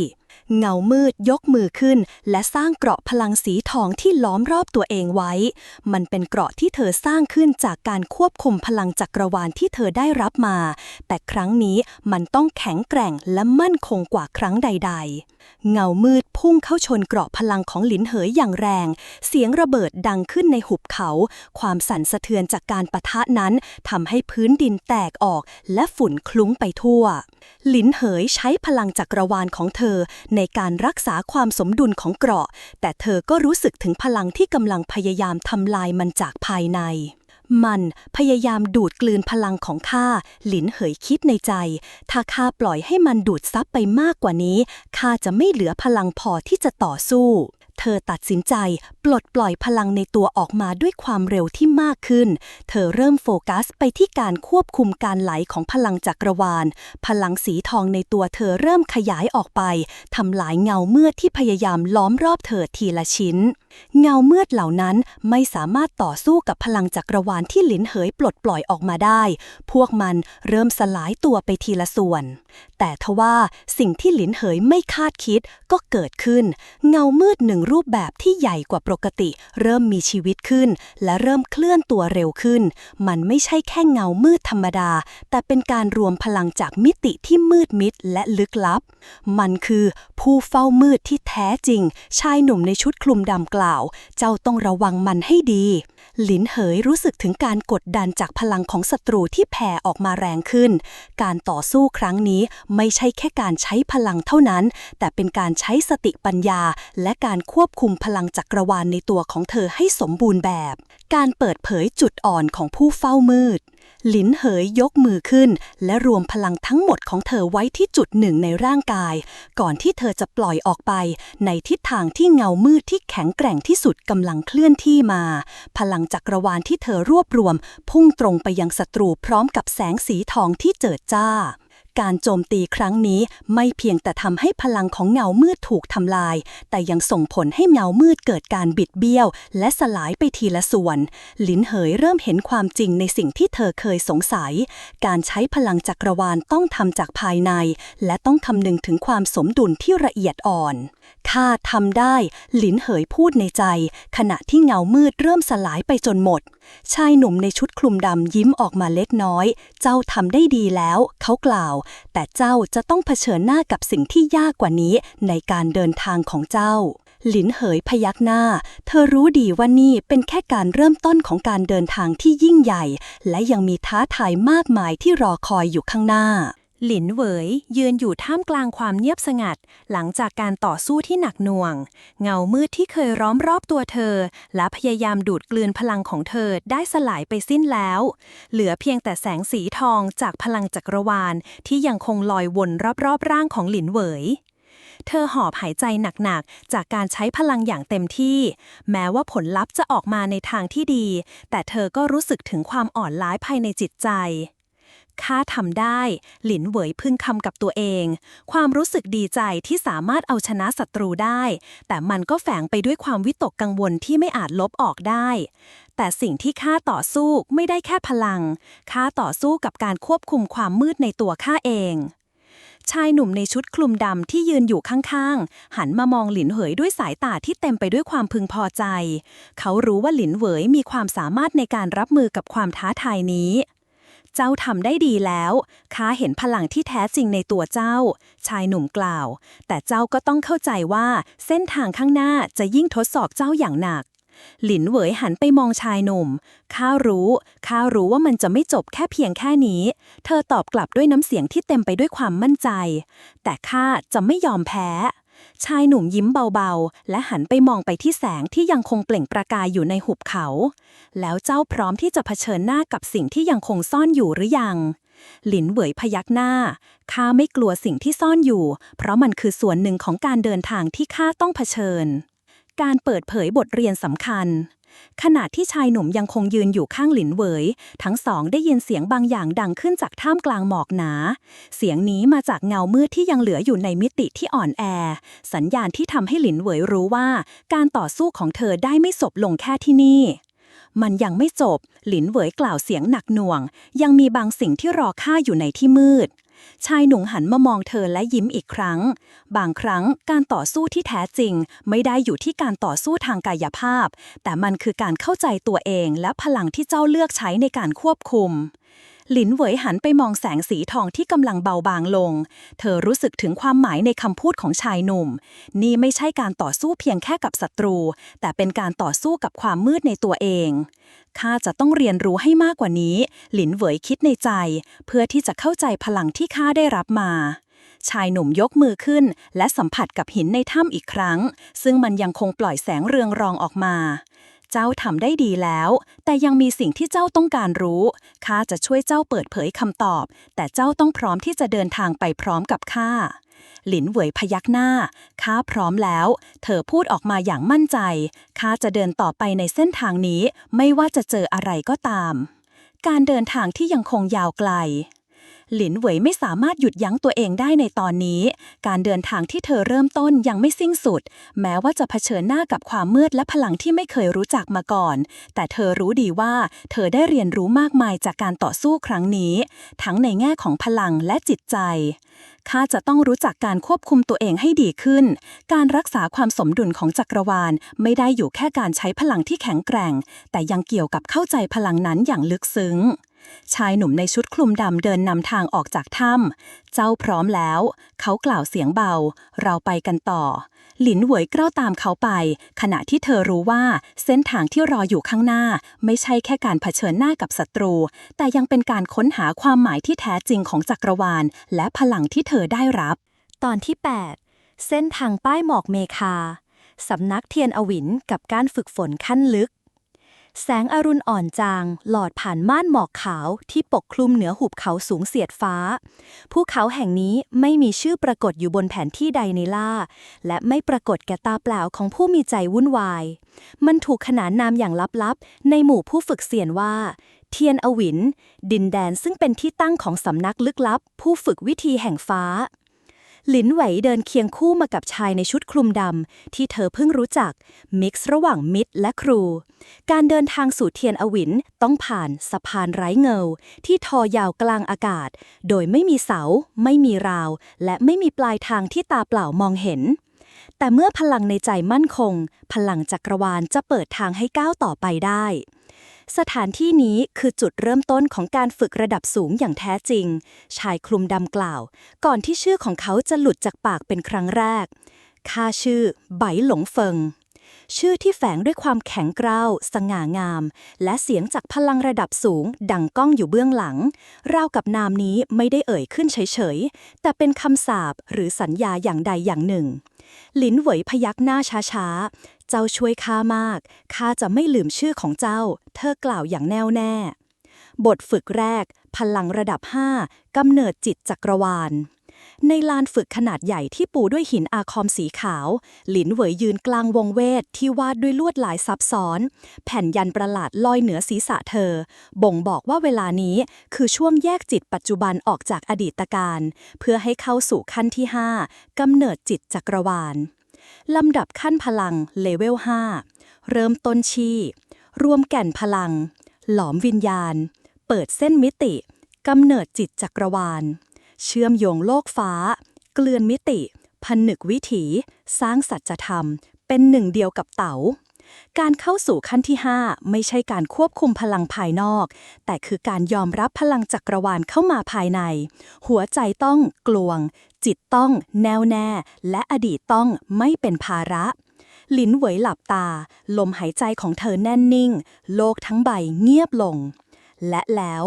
เงามืดยกมือขึ้นและสร้างเกราะพลังสีทองที่ล้อมรอบตัวเองไว้มันเป็นเกราะที่เธอสร้างขึ้นจากการควบคุมพลังจักรวาลที่เธอได้รับมาแต่ครั้งนี้มันต้องแข็งแกร่งและมั่นคงกว่าครั้งใดๆเงามืดพุ่งเข้าชนเกราะพลังของหลินเหยอย่างแรงเสียงระเบิดดังขึ้นในหุบเขาความสั่นสะเทือนจากการปะทะนั้นทำให้พื้นดินแตกออกและฝุ่นคลุ้งไปทั่วหลินเหยใช้พลังจักรวาลของเธอในการรักษาความสมดุลของเกราะแต่เธอก็รู้สึกถึงพลังที่กำลังพยายามทำลายมันจากภายในมันพยายามดูดกลืนพลังของข้าหลินเหยคิดในใจถ้าข้าปล่อยให้มันดูดซับไปมากกว่านี้ข้าจะไม่เหลือพลังพอที่จะต่อสู้เธอตัดสินใจปลดปล่อยพลังในตัวออกมาด้วยความเร็วที่มากขึ้นเธอเริ่มโฟกัสไปที่การควบคุมการไหลของพลังจักรวาลพลังสีทองในตัวเธอเริ่มขยายออกไปทำลายเงามืดที่พยายามล้อมรอบเธอทีละชิ้นเงามืดเหล่านั้นไม่สามารถต่อสู้กับพลังจักรวาลที่หลินเหยปลดปล่อยออกมาได้พวกมันเริ่มสลายตัวไปทีละส่วนแต่ทว่าสิ่งที่หลินเหยไม่คาดคิดก็เกิดขึ้นเงามืดหนึ่งรูปแบบที่ใหญ่กว่าปกติเริ่มมีชีวิตขึ้นและเริ่มเคลื่อนตัวเร็วขึ้นมันไม่ใช่แค่เงามืดธรรมดาแต่เป็นการรวมพลังจากมิติที่มืดมิดและลึกลับมันคือผู้เฝ้ามืดที่แท้จริงชายหนุ่มในชุดคลุมดำกล่าว ล่าวเจ้าต้องระวังมันให้ดีหลินเหยรู้สึกถึงการกดดันจากพลังของศัตรูที่แผ่ออกมาแรงขึ้นการต่อสู้ครั้งนี้ไม่ใช่แค่การใช้พลังเท่านั้นแต่เป็นการใช้สติปัญญาและการควบคุมพลังจักรวาลในตัวของเธอให้สมบูรณ์แบบการเปิดเผยจุดอ่อนของผู้เฝ้ามืดหลินเหยยกมือขึ้นและรวมพลังทั้งหมดของเธอไว้ที่จุดหนึ่งในร่างกายก่อนที่เธอจะปล่อยออกไปในทิศทางที่เงามืดที่แข็งแกร่งที่สุดกำลังเคลื่อนที่มาพลังจักรวาลที่เธอรวบรวมพุ่งตรงไปยังศัตรูพร้อมกับแสงสีทองที่เจิดจ้าการโจมตีครั้งนี้ไม่เพียงแต่ทำให้พลังของเงามืดถูกทำลายแต่ยังส่งผลให้เงามืดเกิดการบิดเบี้ยวและสลายไปทีละส่วนหลินเหยเริ่มเห็นความจริงในสิ่งที่เธอเคยสงสัยการใช้พลังจักรวาลต้องทำจากภายในและต้องคำนึงถึงความสมดุลที่ละเอียดอ่อนข้าทำได้หลินเหยพูดในใจขณะที่เงามืดเริ่มสลายไปจนหมดชายหนุ่มในชุดคลุมดำยิ้มออกมาเล็กน้อยเจ้าทำได้ดีแล้วเขากล่าวแต่เจ้าจะต้องเผชิญหน้ากับสิ่งที่ยากกว่านี้ในการเดินทางของเจ้าหลินเหยพยักหน้าเธอรู้ดีว่านี่เป็นแค่การเริ่มต้นของการเดินทางที่ยิ่งใหญ่และยังมีท้าทายมากมายที่รอคอยอยู่ข้างหน้าหลินเหวยยืนอยู่ท่ามกลางความเงียบสงัดหลังจากการต่อสู้ที่หนักหน่วงเงามืดที่เคยล้อมรอบตัวเธอและพยายามดูดกลืนพลังของเธอได้สลายไปสิ้นแล้วเหลือเพียงแต่แสงสีทองจากพลังจักรวาลที่ยังคงลอยวนรอบๆร่างของหลินเหวยเธอหอบหายใจหนักๆจากการใช้พลังอย่างเต็มที่แม้ว่าผลลัพธ์จะออกมาในทางที่ดีแต่เธอก็รู้สึกถึงความอ่อนล้าภายในจิตใจข้าทำได้หลินเหวยพึงคำกับตัวเองความรู้สึกดีใจที่สามารถเอาชนะศัตรูได้แต่มันก็แฝงไปด้วยความวิตกกังวลที่ไม่อาจลบออกได้แต่สิ่งที่ข้าต่อสู้ไม่ได้แค่พลังข้าต่อสู้กับการควบคุมความมืดในตัวข้าเองชายหนุ่มในชุดคลุมดำที่ยืนอยู่ข้างๆหันมามองหลินเหวยด้วยสายตาที่เต็มไปด้วยความพึงพอใจเขารู้ว่าหลินเหวยมีความสามารถในการรับมือกับความท้าทายนี้เจ้าทำได้ดีแล้วข้าเห็นพลังที่แท้จริงในตัวเจ้าชายหนุ่มกล่าวแต่เจ้าก็ต้องเข้าใจว่าเส้นทางข้างหน้าจะยิ่งทดสอบเจ้าอย่างหนักหลินเหวยหันไปมองชายหนุ่มข้ารู้ว่ามันจะไม่จบแค่เพียงแค่นี้เธอตอบกลับด้วยน้ำเสียงที่เต็มไปด้วยความมั่นใจแต่ข้าจะไม่ยอมแพ้ชายหนุ่มยิ้มเบาๆและหันไปมองไปที่แสงที่ยังคงเปล่งประกายอยู่ในหุบเขาแล้วเจ้าพร้อมที่จะเผชิญหน้ากับสิ่งที่ยังคงซ่อนอยู่หรือยังหลินเหวยพยักหน้าข้าไม่กลัวสิ่งที่ซ่อนอยู่เพราะมันคือส่วนหนึ่งของการเดินทางที่ข้าต้องเผชิญการเปิดเผยบทเรียนสำคัญขณะที่ชายหนุ่มยังคงยืนอยู่ข้างหลินเหวยทั้งสองได้ยินเสียงบางอย่างดังขึ้นจากท่ามกลางหมอกหนาเสียงนี้มาจากเงามืดที่ยังเหลืออยู่ในมิติที่อ่อนแอสัญญาณที่ทำให้หลินเหวยรู้ว่าการต่อสู้ของเธอได้ไม่จบลงแค่ที่นี่มันยังไม่จบหลินเหวยกล่าวเสียงหนักหน่วงยังมีบางสิ่งที่รอข้าอยู่ในที่มืดชายหนุ่มหันมามองเธอและยิ้มอีกครั้งบางครั้งการต่อสู้ที่แท้จริงไม่ได้อยู่ที่การต่อสู้ทางกายภาพแต่มันคือการเข้าใจตัวเองและพลังที่เจ้าเลือกใช้ในการควบคุมหลินเหวยหันไปมองแสงสีทองที่กำลังเบาบางลงเธอรู้สึกถึงความหมายในคำพูดของชายหนุ่มนี่ไม่ใช่การต่อสู้เพียงแค่กับศัตรูแต่เป็นการต่อสู้กับความมืดในตัวเองข้าจะต้องเรียนรู้ให้มากกว่านี้หลินเหวยคิดในใจเพื่อที่จะเข้าใจพลังที่ข้าได้รับมาชายหนุ่มยกมือขึ้นและสัมผัสกับหินในถ้ำอีกครั้งซึ่งมันยังคงปล่อยแสงเรืองรองออกมาเจ้าทำได้ดีแล้วแต่ยังมีสิ่งที่เจ้าต้องการรู้ข้าจะช่วยเจ้าเปิดเผยคำตอบแต่เจ้าต้องพร้อมที่จะเดินทางไปพร้อมกับข้าหลินเหวยพยักหน้าข้าพร้อมแล้วเธอพูดออกมาอย่างมั่นใจข้าจะเดินต่อไปในเส้นทางนี้ไม่ว่าจะเจออะไรก็ตามการเดินทางที่ยังคงยาวไกลหลินเหวยไม่สามารถหยุดยั้งตัวเองได้ในตอนนี้การเดินทางที่เธอเริ่มต้นยังไม่สิ้นสุดแม้ว่าจะเผชิญหน้ากับความมืดและพลังที่ไม่เคยรู้จักมาก่อนแต่เธอรู้ดีว่าเธอได้เรียนรู้มากมายจากการต่อสู้ครั้งนี้ทั้งในแง่ของพลังและจิตใจข้าจะต้องรู้จักการควบคุมตัวเองให้ดีขึ้นการรักษาความสมดุลของจักรวาลไม่ได้อยู่แค่การใช้พลังที่แข็งแกร่งแต่ยังเกี่ยวกับเข้าใจพลังนั้นอย่างลึกซึ้ง ชายหนุ่มในชุดคลุมดำเดินนำทางออกจากถ้ำเจ้าพร้อมแล้วเขากล่าวเสียงเบาเราไปกันต่อหลินเหวยกล้าตามเขาไปขณะที่เธอรู้ว่าเส้นทางที่รออยู่ข้างหน้าไม่ใช่แค่การเผชิญหน้ากับศัตรูแต่ยังเป็นการค้นหาความหมายที่แท้จริงของจักรวาลและพลังที่เธอได้รับตอนที่ 8 เส้นทางป้ายหมอกเมคาสำนักเทียนอวินกับการฝึกฝนขั้นลึกแสงอรุณอ่อนจางหลอดผ่านม่านหมอกขาวที่ปกคลุมเหนือหุบเขาสูงเสียดฟ้าภูเขาแห่งนี้ไม่มีชื่อปรากฏอยู่บนแผนที่ใดในล่าและไม่ปรากฏแก่ตาเปล่าของผู้มีใจวุ่นวายมันถูกขนานนามอย่างลับๆในหมู่ผู้ฝึกเซียนว่าเทียนอวินดินแดนซึ่งเป็นที่ตั้งของสำนักลึกลับผู้ฝึกวิธีแห่งฟ้าหลินเหวยเดินเคียงคู่มากับชายในชุดคลุมดำที่เธอเพิ่งรู้จักมิกซ์ระหว่างมิตรและครูการเดินทางสู่เทียนอวินต้องผ่านสะพานไร้เงาที่ทอยาวกลางอากาศโดยไม่มีเสาไม่มีราวและไม่มีปลายทางที่ตาเปล่ามองเห็นแต่เมื่อพลังในใจมั่นคงพลังจักรวาลจะเปิดทางให้ก้าวต่อไปได้สถานที่นี้คือจุดเริ่มต้นของการฝึกระดับสูงอย่างแท้จริงชายคลุมดำกล่าวก่อนที่ชื่อของเขาจะหลุดจากปากเป็นครั้งแรกข้าชื่อไบหลงเฟิงชื่อที่แฝงด้วยความแข็งกร้าวสง่างามและเสียงจากพลังระดับสูงดังก้องอยู่เบื้องหลังราวกับนามนี้ไม่ได้เอ่ยขึ้นเฉยๆแต่เป็นคำสาปหรือสัญญาอย่างใดอย่างหนึ่งหลินเหวยพยักหน้าช้าๆเจ้าช่วยข้ามากข้าจะไม่ลืมชื่อของเจ้าเธอกล่าวอย่างแน่วแน่บทฝึกแรกพลังระดับ 5 กำเนิดจิตจักรวาลในลานฝึกขนาดใหญ่ที่ปูด้วยหินอาคอมสีขาวหลินเหวยยืนกลางวงเวทที่วาดด้วยลวดลายซับซ้อนแผ่นยันประหลาดลอยเหนือศีรษะเธอบ่งบอกว่าเวลานี้คือช่วงแยกจิตปัจจุบันออกจากอดีตการเพื่อให้เข้าสู่ขั้นที่ 5 กำเนิดจิตจักรวาลลำดับขั้นพลังเลเวล 5 เริ่มต้นชี่รวมแก่นพลังหลอมวิญญาณเปิดเส้นมิติกำเนิดจิตจักรวาลเชื่อมโยงโลกฟ้าเกลือนมิติผนึกวิถีสร้างสัจธรรมเป็นหนึ่งเดียวกับเต๋าการเข้าสู่ขั้นที่ 5 ไม่ใช่การควบคุมพลังภายนอกแต่คือการยอมรับพลังจักรวาลเข้ามาภายในหัวใจต้องกลวงจิตต้องแน่วแน่และอดีตต้องไม่เป็นภาระหลินเหวยหลับตาลมหายใจของเธอแน่นนิ่งโลกทั้งใบเงียบลงและแล้ว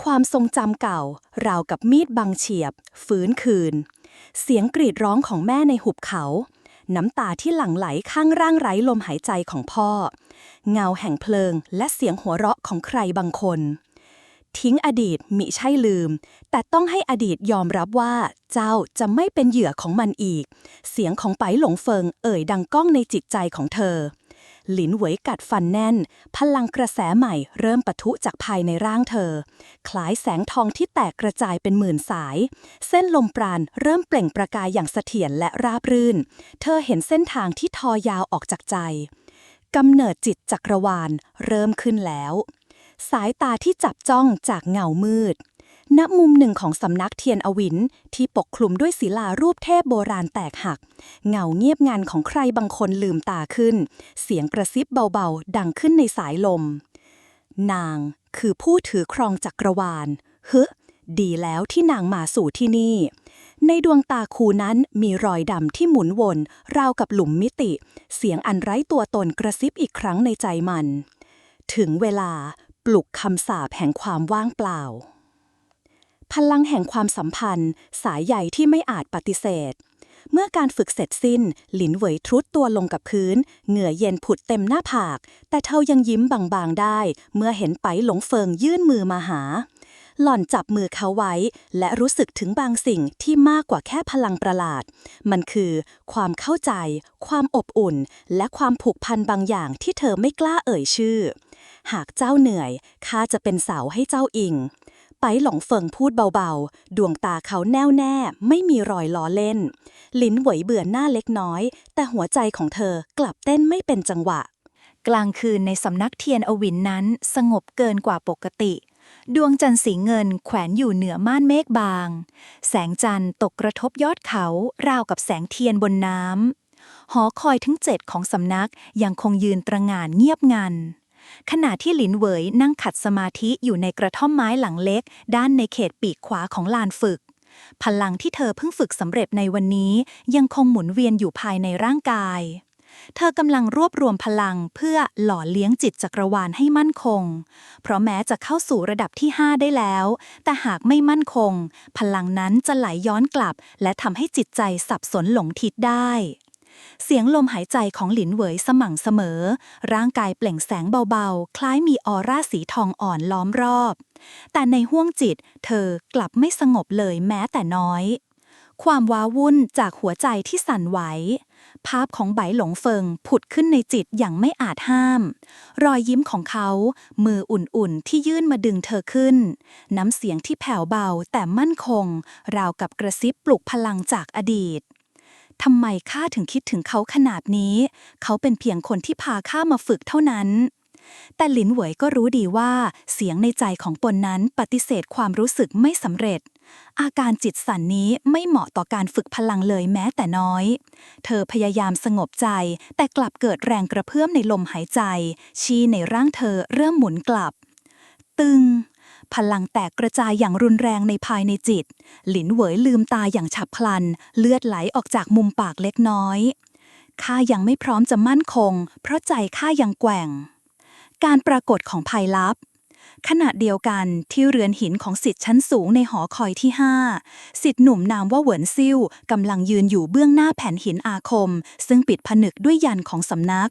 ความทรงจำเก่าราวกับมีดบังเฉียบฟื้นคืนเสียงกรีดร้องของแม่ในหุบเขาน้ำตาที่หลั่งไหลข้างร่างไร้ลมหายใจของพ่อเงาแห่งเพลิงและเสียงหัวเราะของใครบางคนทิ้งอดีตมิใช่ลืมแต่ต้องให้อดีตยอมรับว่าเจ้าจะไม่เป็นเหยื่อของมันอีกเสียงของไปหลงเฟิงเอ่ยดังก้องในจิตใจของเธอหลินเหวยกัดฟันแน่นพลังกระแสใหม่เริ่มปะทุจากภายในร่างเธอคล้ายแสงทองที่แตกกระจายเป็นหมื่นสายเส้นลมปราณเริ่มเปล่งประกายอย่างเสถียรและราบรื่นเธอเห็นเส้นทางที่ทอยาวออกจากใจกำเนิดจิตจักรวาลเริ่มขึ้นแล้วสายตาที่จับจ้องจากเงามืดณมุมหนึ่งของสำนักเทียนอวินที่ปกคลุมด้วยศิลารูปเทพโบราณแตกหักเงาเงียบงันของใครบางคนลืมตาขึ้นเสียงกระซิบเบาๆดังขึ้นในสายลมนางคือผู้ถือครองจักรวาลดีแล้วที่นางมาสู่ที่นี่ในดวงตาคูนั้นมีรอยดำที่หมุนวนราวกับหลุมมิติเสียงอันไร้ตัวตนกระซิบอีกครั้งในใจมันถึงเวลาปลุกคำสาปแห่งความว่างเปล่าพลังแห่งความสัมพันธ์สายใยที่ไม่อาจปฏิเสธเมื่อการฝึกเสร็จสิ้นหลินเหวยทรุดตัวลงกับพื้นเหงื่อเย็นผุดเต็มหน้าผากแต่เธอยังยิ้มบางๆได้เมื่อเห็นไปหลงเฟิงยื่นมือมาหาหล่อนจับมือเขาไว้และรู้สึกถึงบางสิ่งที่มากกว่าแค่พลังประหลาดมันคือความเข้าใจความอบอุ่นและความผูกพันบางอย่างที่เธอไม่กล้าเอ่ยชื่อหากเจ้าเหนื่อยข้าจะเป็นเสาให้เจ้าอิงไปหลงเฟิงพูดเบาๆดวงตาเขาแน่วแน่ไม่มีรอยล้อเล่นลิ้นเหวยเบื่อหน้าเล็กน้อยแต่หัวใจของเธอกลับเต้นไม่เป็นจังหวะกลางคืนในสำนักเทียนอวินนั้นสงบเกินกว่าปกติดวงจันทร์สีเงินแขวนอยู่เหนือม่านเมฆบางแสงจันทร์ตกกระทบยอดเขาราวกับแสงเทียนบนน้ำหอคอยทั้ง7ของสำนักยังคงยืนตระหง่านเงียบงัน ขณะที่หลินเหวยนั่งขัดสมาธิอยู่ในกระท่อมไม้หลังเล็กด้านในเขตปีกขวาของลานฝึกพลังที่เธอเพิ่งฝึกสำเร็จในวันนี้ยังคงหมุนเวียนอยู่ภายในร่างกายเธอกำลังรวบรวมพลังเพื่อหล่อเลี้ยงจิตจักรวาลให้มั่นคงเพราะแม้จะเข้าสู่ระดับที่ 5ได้แล้วแต่หากไม่มั่นคงพลังนั้นจะไหลย้อนกลับและทำให้จิตใจสับสนหลงทิศได้เสียงลมหายใจของหลินเหวยสม่ำเสมอร่างกายเปล่งแสงเบาๆคล้ายมีออร่าสีทองอ่อนล้อมรอบแต่ในห้วงจิตเธอกลับไม่สงบเลยแม้แต่น้อยความว้าวุ่นจากหัวใจที่สั่นไหวภาพของไบหลงเฟิงผุดขึ้นในจิตอย่างไม่อาจห้ามรอยยิ้มของเขามืออุ่นๆที่ยื่นมาดึงเธอขึ้นน้ำเสียงที่แผ่วเบาแต่มั่นคงราวกับกระซิบปลุกพลังจากอดีตทำไมข้าถึงคิดถึงเขาขนาดนี้เขาเป็นเพียงคนที่พาข้ามาฝึกเท่านั้นแต่หลินเหวยก็รู้ดีว่าเสียงในใจของตนนั้นปฏิเสธความรู้สึกไม่สำเร็จอาการจิตสั่นนี้ไม่เหมาะต่อการฝึกพลังเลยแม้แต่น้อยเธอพยายามสงบใจแต่กลับเกิดแรงกระเพื่อมในลมหายใจชี้ในร่างเธอเริ่มหมุนกลับตึงพลังแตกกระจายอย่างรุนแรงในภายในจิตหลินเหวยลืมตาอย่างฉับพลันเลือดไหลออกจากมุมปากเล็กน้อยข้ายังไม่พร้อมจะมั่นคงเพราะใจข้ายังแกว่งการปรากฏของภัยลับขณะเดียวกันที่เรือนหินของศิษย์ชั้นสูงในหอคอยที่5ศิษย์หนุ่มนามว่าเหวินซิ่วกำลังยืนอยู่เบื้องหน้าแผ่นหินอาคมซึ่งปิดผนึกด้วยยันของสำนัก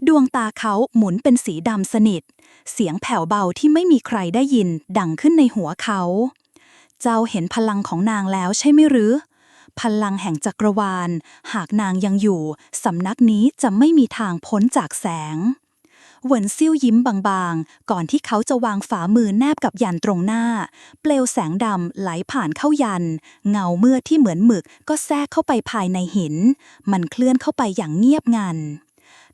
ดวงตาเขาหมุนเป็นสีดำสนิทเสียงแผ่วเบาที่ไม่มีใครได้ยินดังขึ้นในหัวเขาเจ้าเห็นพลังของนางแล้วใช่ไหมหรือพลังแห่งจักรวาลหากนางยังอยู่สำนักนี้จะไม่มีทางพ้นจากแสงเหวินซิ่วยิ้มบางๆก่อนที่เขาจะวางฝ่ามือแนบกับยันตรงหน้าเปลวแสงดำไหลผ่านเข้ายันเงาเมื่อที่เหมือนหมึกก็แทรกเข้าไปภายในหินมันเคลื่อนเข้าไปอย่างเงียบงัน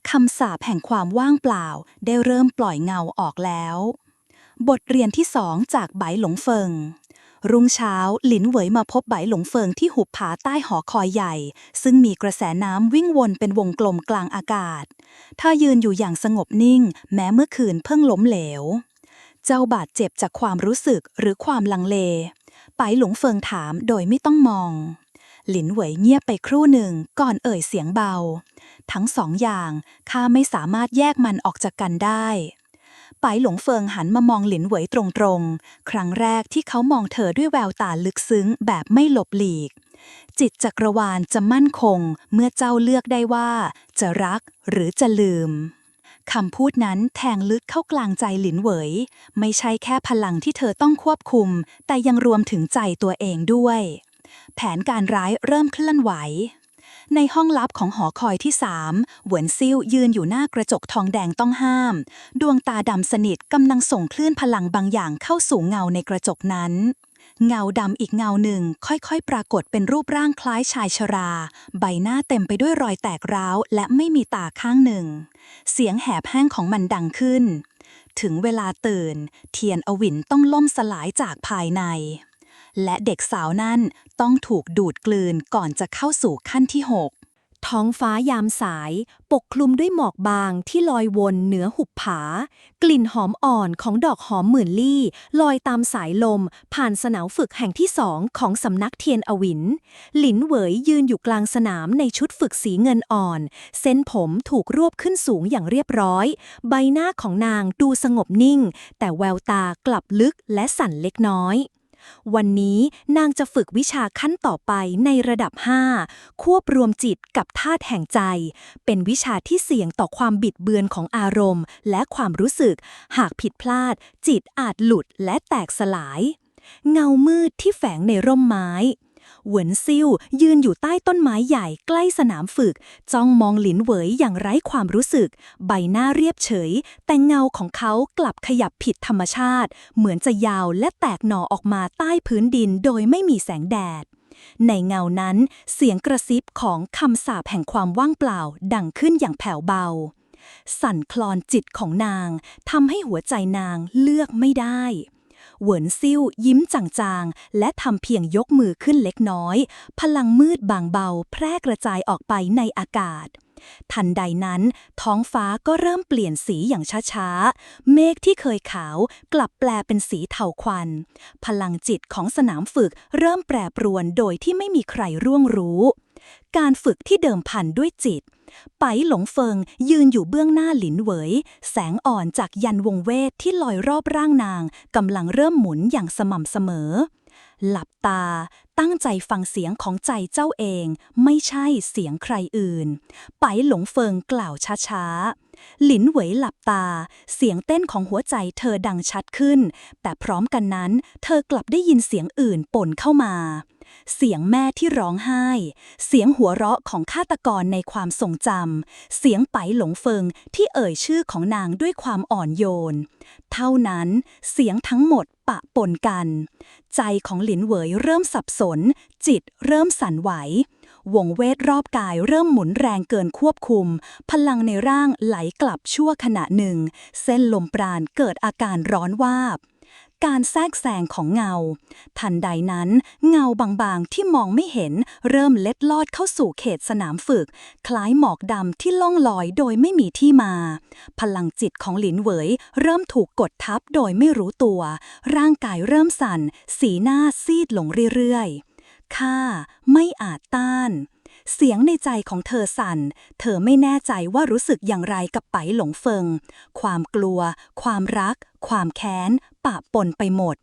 คำสาปแห่งความว่างเปล่าได้เริ่มปล่อยเงาออกแล้วบทเรียนที่2จากไบหลงเฟิงรุ่งเช้าหลินเหวยมาพบไบหลงเฟิงที่หุบผาใต้หอคอยใหญ่ซึ่งมีกระแสน้ำวิ่งวนเป็นวงกลมกลางอากาศถ้ายืนอยู่อย่างสงบนิ่งแม้เมื่อคืนเพิ่งล้มเหลวเจ้าบาดเจ็บจากความรู้สึกหรือความลังเลไบหลงเฟิงถามโดยไม่ต้องมองหลินเหวยเงียบไปครู่หนึ่งก่อนเอ่ยเสียงเบาทั้งสองอย่างข้าไม่สามารถแยกมันออกจากกันได้ไปหลงเฟิงหันมามองหลินเหวยตรงๆครั้งแรกที่เขามองเธอด้วยแววตาลึกซึ้งแบบไม่หลบหลีกจิตจักรวาลจะมั่นคงเมื่อเจ้าเลือกได้ว่าจะรักหรือจะลืมคำพูดนั้นแทงลึกเข้ากลางใจหลินเหวยไม่ใช่แค่พลังที่เธอต้องควบคุมแต่ยังรวมถึงใจตัวเองด้วยแผนการร้ายเริ่มเคลื่อนไหวในห้องลับของหอคอยที่3เหวินซิ่วยืนอยู่หน้ากระจกทองแดงต้องห้ามดวงตาดำสนิทกำลังส่งคลื่นพลังบางอย่างเข้าสู่เงาในกระจกนั้นเงาดำอีกเงาหนึ่งค่อยๆปรากฏเป็นรูปร่างคล้ายชายชราใบหน้าเต็มไปด้วยรอยแตกร้าวและไม่มีตาข้างหนึ่งเสียงแหบแห้งของมันดังขึ้นถึงเวลาตื่นเทียนอวินต้องล่มสลายจากภายในและเด็กสาวนั่นต้องถูกดูดกลืนก่อนจะเข้าสู่ขั้นที่6ท้องฟ้ายามสายปกคลุมด้วยหมอกบางที่ลอยวนเหนือหุบผากลิ่นหอมอ่อนของดอกหอมหมื่นลี่ลอยตามสายลมผ่านสนามฝึกแห่งที่2ของสำนักเทียนอวินหลินเหวยยืนอยู่กลางสนามในชุดฝึกสีเงินอ่อนเส้นผมถูกรวบขึ้นสูงอย่างเรียบร้อยใบหน้าของนางดูสงบนิ่งแต่แววตากลับลึกและสั่นเล็กน้อยวันนี้นางจะฝึกวิชาขั้นต่อไปในระดับ5ควบรวมจิตกับธาตุแห่งใจเป็นวิชาที่เสี่ยงต่อความบิดเบือนของอารมณ์และความรู้สึกหากผิดพลาดจิตอาจหลุดและแตกสลายเงามืดที่แฝงในร่มไม้เหวินซิ่วยืนอยู่ใต้ต้นไม้ใหญ่ใกล้สนามฝึกจ้องมองหลินเหวยอย่างไร้ความรู้สึกใบหน้าเรียบเฉยแต่เงาของเขากลับขยับผิดธรรมชาติเหมือนจะยาวและแตกหน่อออกมาใต้พื้นดินโดยไม่มีแสงแดดในเงานั้นเสียงกระซิบของคำสาปแห่งความว่างเปล่าดังขึ้นอย่างแผ่วเบาสั่นคลอนจิตของนางทำให้หัวใจนางเลือกไม่ได้เหวินซิ่วยิ้มจางๆและทำเพียงยกมือขึ้นเล็กน้อยพลังมืดบางเบาแพร่กระจายออกไปในอากาศ ทันใดนั้นท้องฟ้าก็เริ่มเปลี่ยนสีอย่างช้าๆเมฆที่เคยขาวกลับแปลเป็นสีเทาควันพลังจิตของสนามฝึกเริ่มแปรปรวนโดยที่ไม่มีใครร่วงรู้การฝึกที่เดิมพันด้วยจิตไปหลงเฟิงยืนอยู่เบื้องหน้าหลินเหวยแสงอ่อนจากยันวงเวทที่ลอยรอบร่างนางกำลังเริ่มหมุนอย่างสม่ำเสมอหลับตาตั้งใจฟังเสียงของใจเจ้าเองไม่ใช่เสียงใครอื่นไปหลงเฟิงกล่าวช้าๆหลินเหวยหลับตาเสียงเต้นของหัวใจเธอดังชัดขึ้นแต่พร้อมกันนั้นเธอกลับได้ยินเสียงอื่นปนเข้ามาเสียงแม่ที่ร้องไห้เสียงหัวเราะของฆาตกรในความทรงจำเสียงไปหลงเฟิงที่เอ่ยชื่อของนางด้วยความอ่อนโยนเท่านั้นเสียงทั้งหมดปะปนกันใจของหลินเหวยเริ่มสับสนจิตเริ่มสั่นไหววงเวทรอบกายเริ่มหมุนแรงเกินควบคุมพลังในร่างไหลกลับชั่วขณะหนึ่งเส้นลมปราณเกิดอาการร้อนวาบการแทรกแซงของเงาทันใดนั้นเงาบางๆที่มองไม่เห็นเริ่มเล็ดลอดเข้าสู่เขตสนามฝึกคล้ายหมอกดำที่ล่องลอยโดยไม่มีที่มาพลังจิตของหลินเหวยเริ่มถูกกดทับโดยไม่รู้ตัวร่างกายเริ่มสั่นสีหน้าซีดลงเรื่อยๆข้าไม่อาจต้านเสียงในใจของเธอสั่นเธอไม่แน่ใจว่ารู้สึกอย่างไรกับไปหลงเฟิงความกลัวความรักความแค้นปะปนไปหมด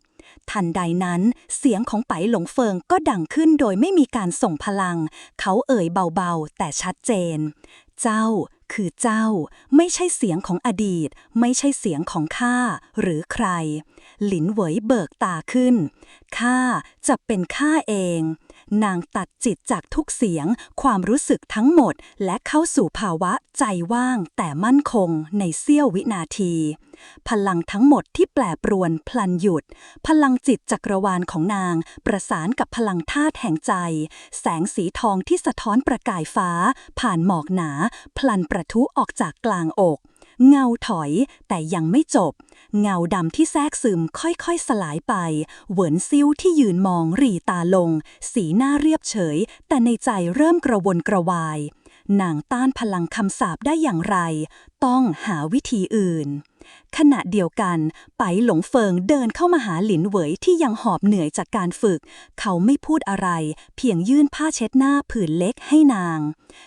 ทันใดนั้นเสียงของไปหลงเฟิงก็ดังขึ้นโดยไม่มีการส่งพลังเขาเอ่ยเบาๆแต่ชัดเจนเจ้าคือเจ้าไม่ใช่เสียงของอดีตไม่ใช่เสียงของข้าหรือใครหลินเหวยเบิกตาขึ้นข้าจะเป็นข้าเองนางตัดจิตจากทุกเสียงความรู้สึกทั้งหมดและเข้าสู่ภาวะใจว่างแต่มั่นคงในเสี้ยววินาทีพลังทั้งหมดที่แปรปรวนพลันหยุดพลังจิตจักรวาลของนางประสานกับพลังธาตุแห่งใจแสงสีทองที่สะท้อนประกายฟ้าผ่านหมอกหนาพลันประทุออกจากกลางอกเงาถอยแต่ยังไม่จบเงาดำที่แทรกซึมค่อยๆสลายไปเหวินซิ่วที่ยืนมองหรี่ตาลงสีหน้าเรียบเฉยแต่ในใจเริ่มกระวนกระวายนางต้านพลังคำสาปได้อย่างไรต้องหาวิธีอื่นขณะเดียวกันไปหลงเฟิงเดินเข้ามาหาหลินเหวยที่ยังหอบเหนื่อยจากการฝึกเขาไม่พูดอะไรเพียงยื่นผ้าเช็ดหน้าผืนเล็กให้นาง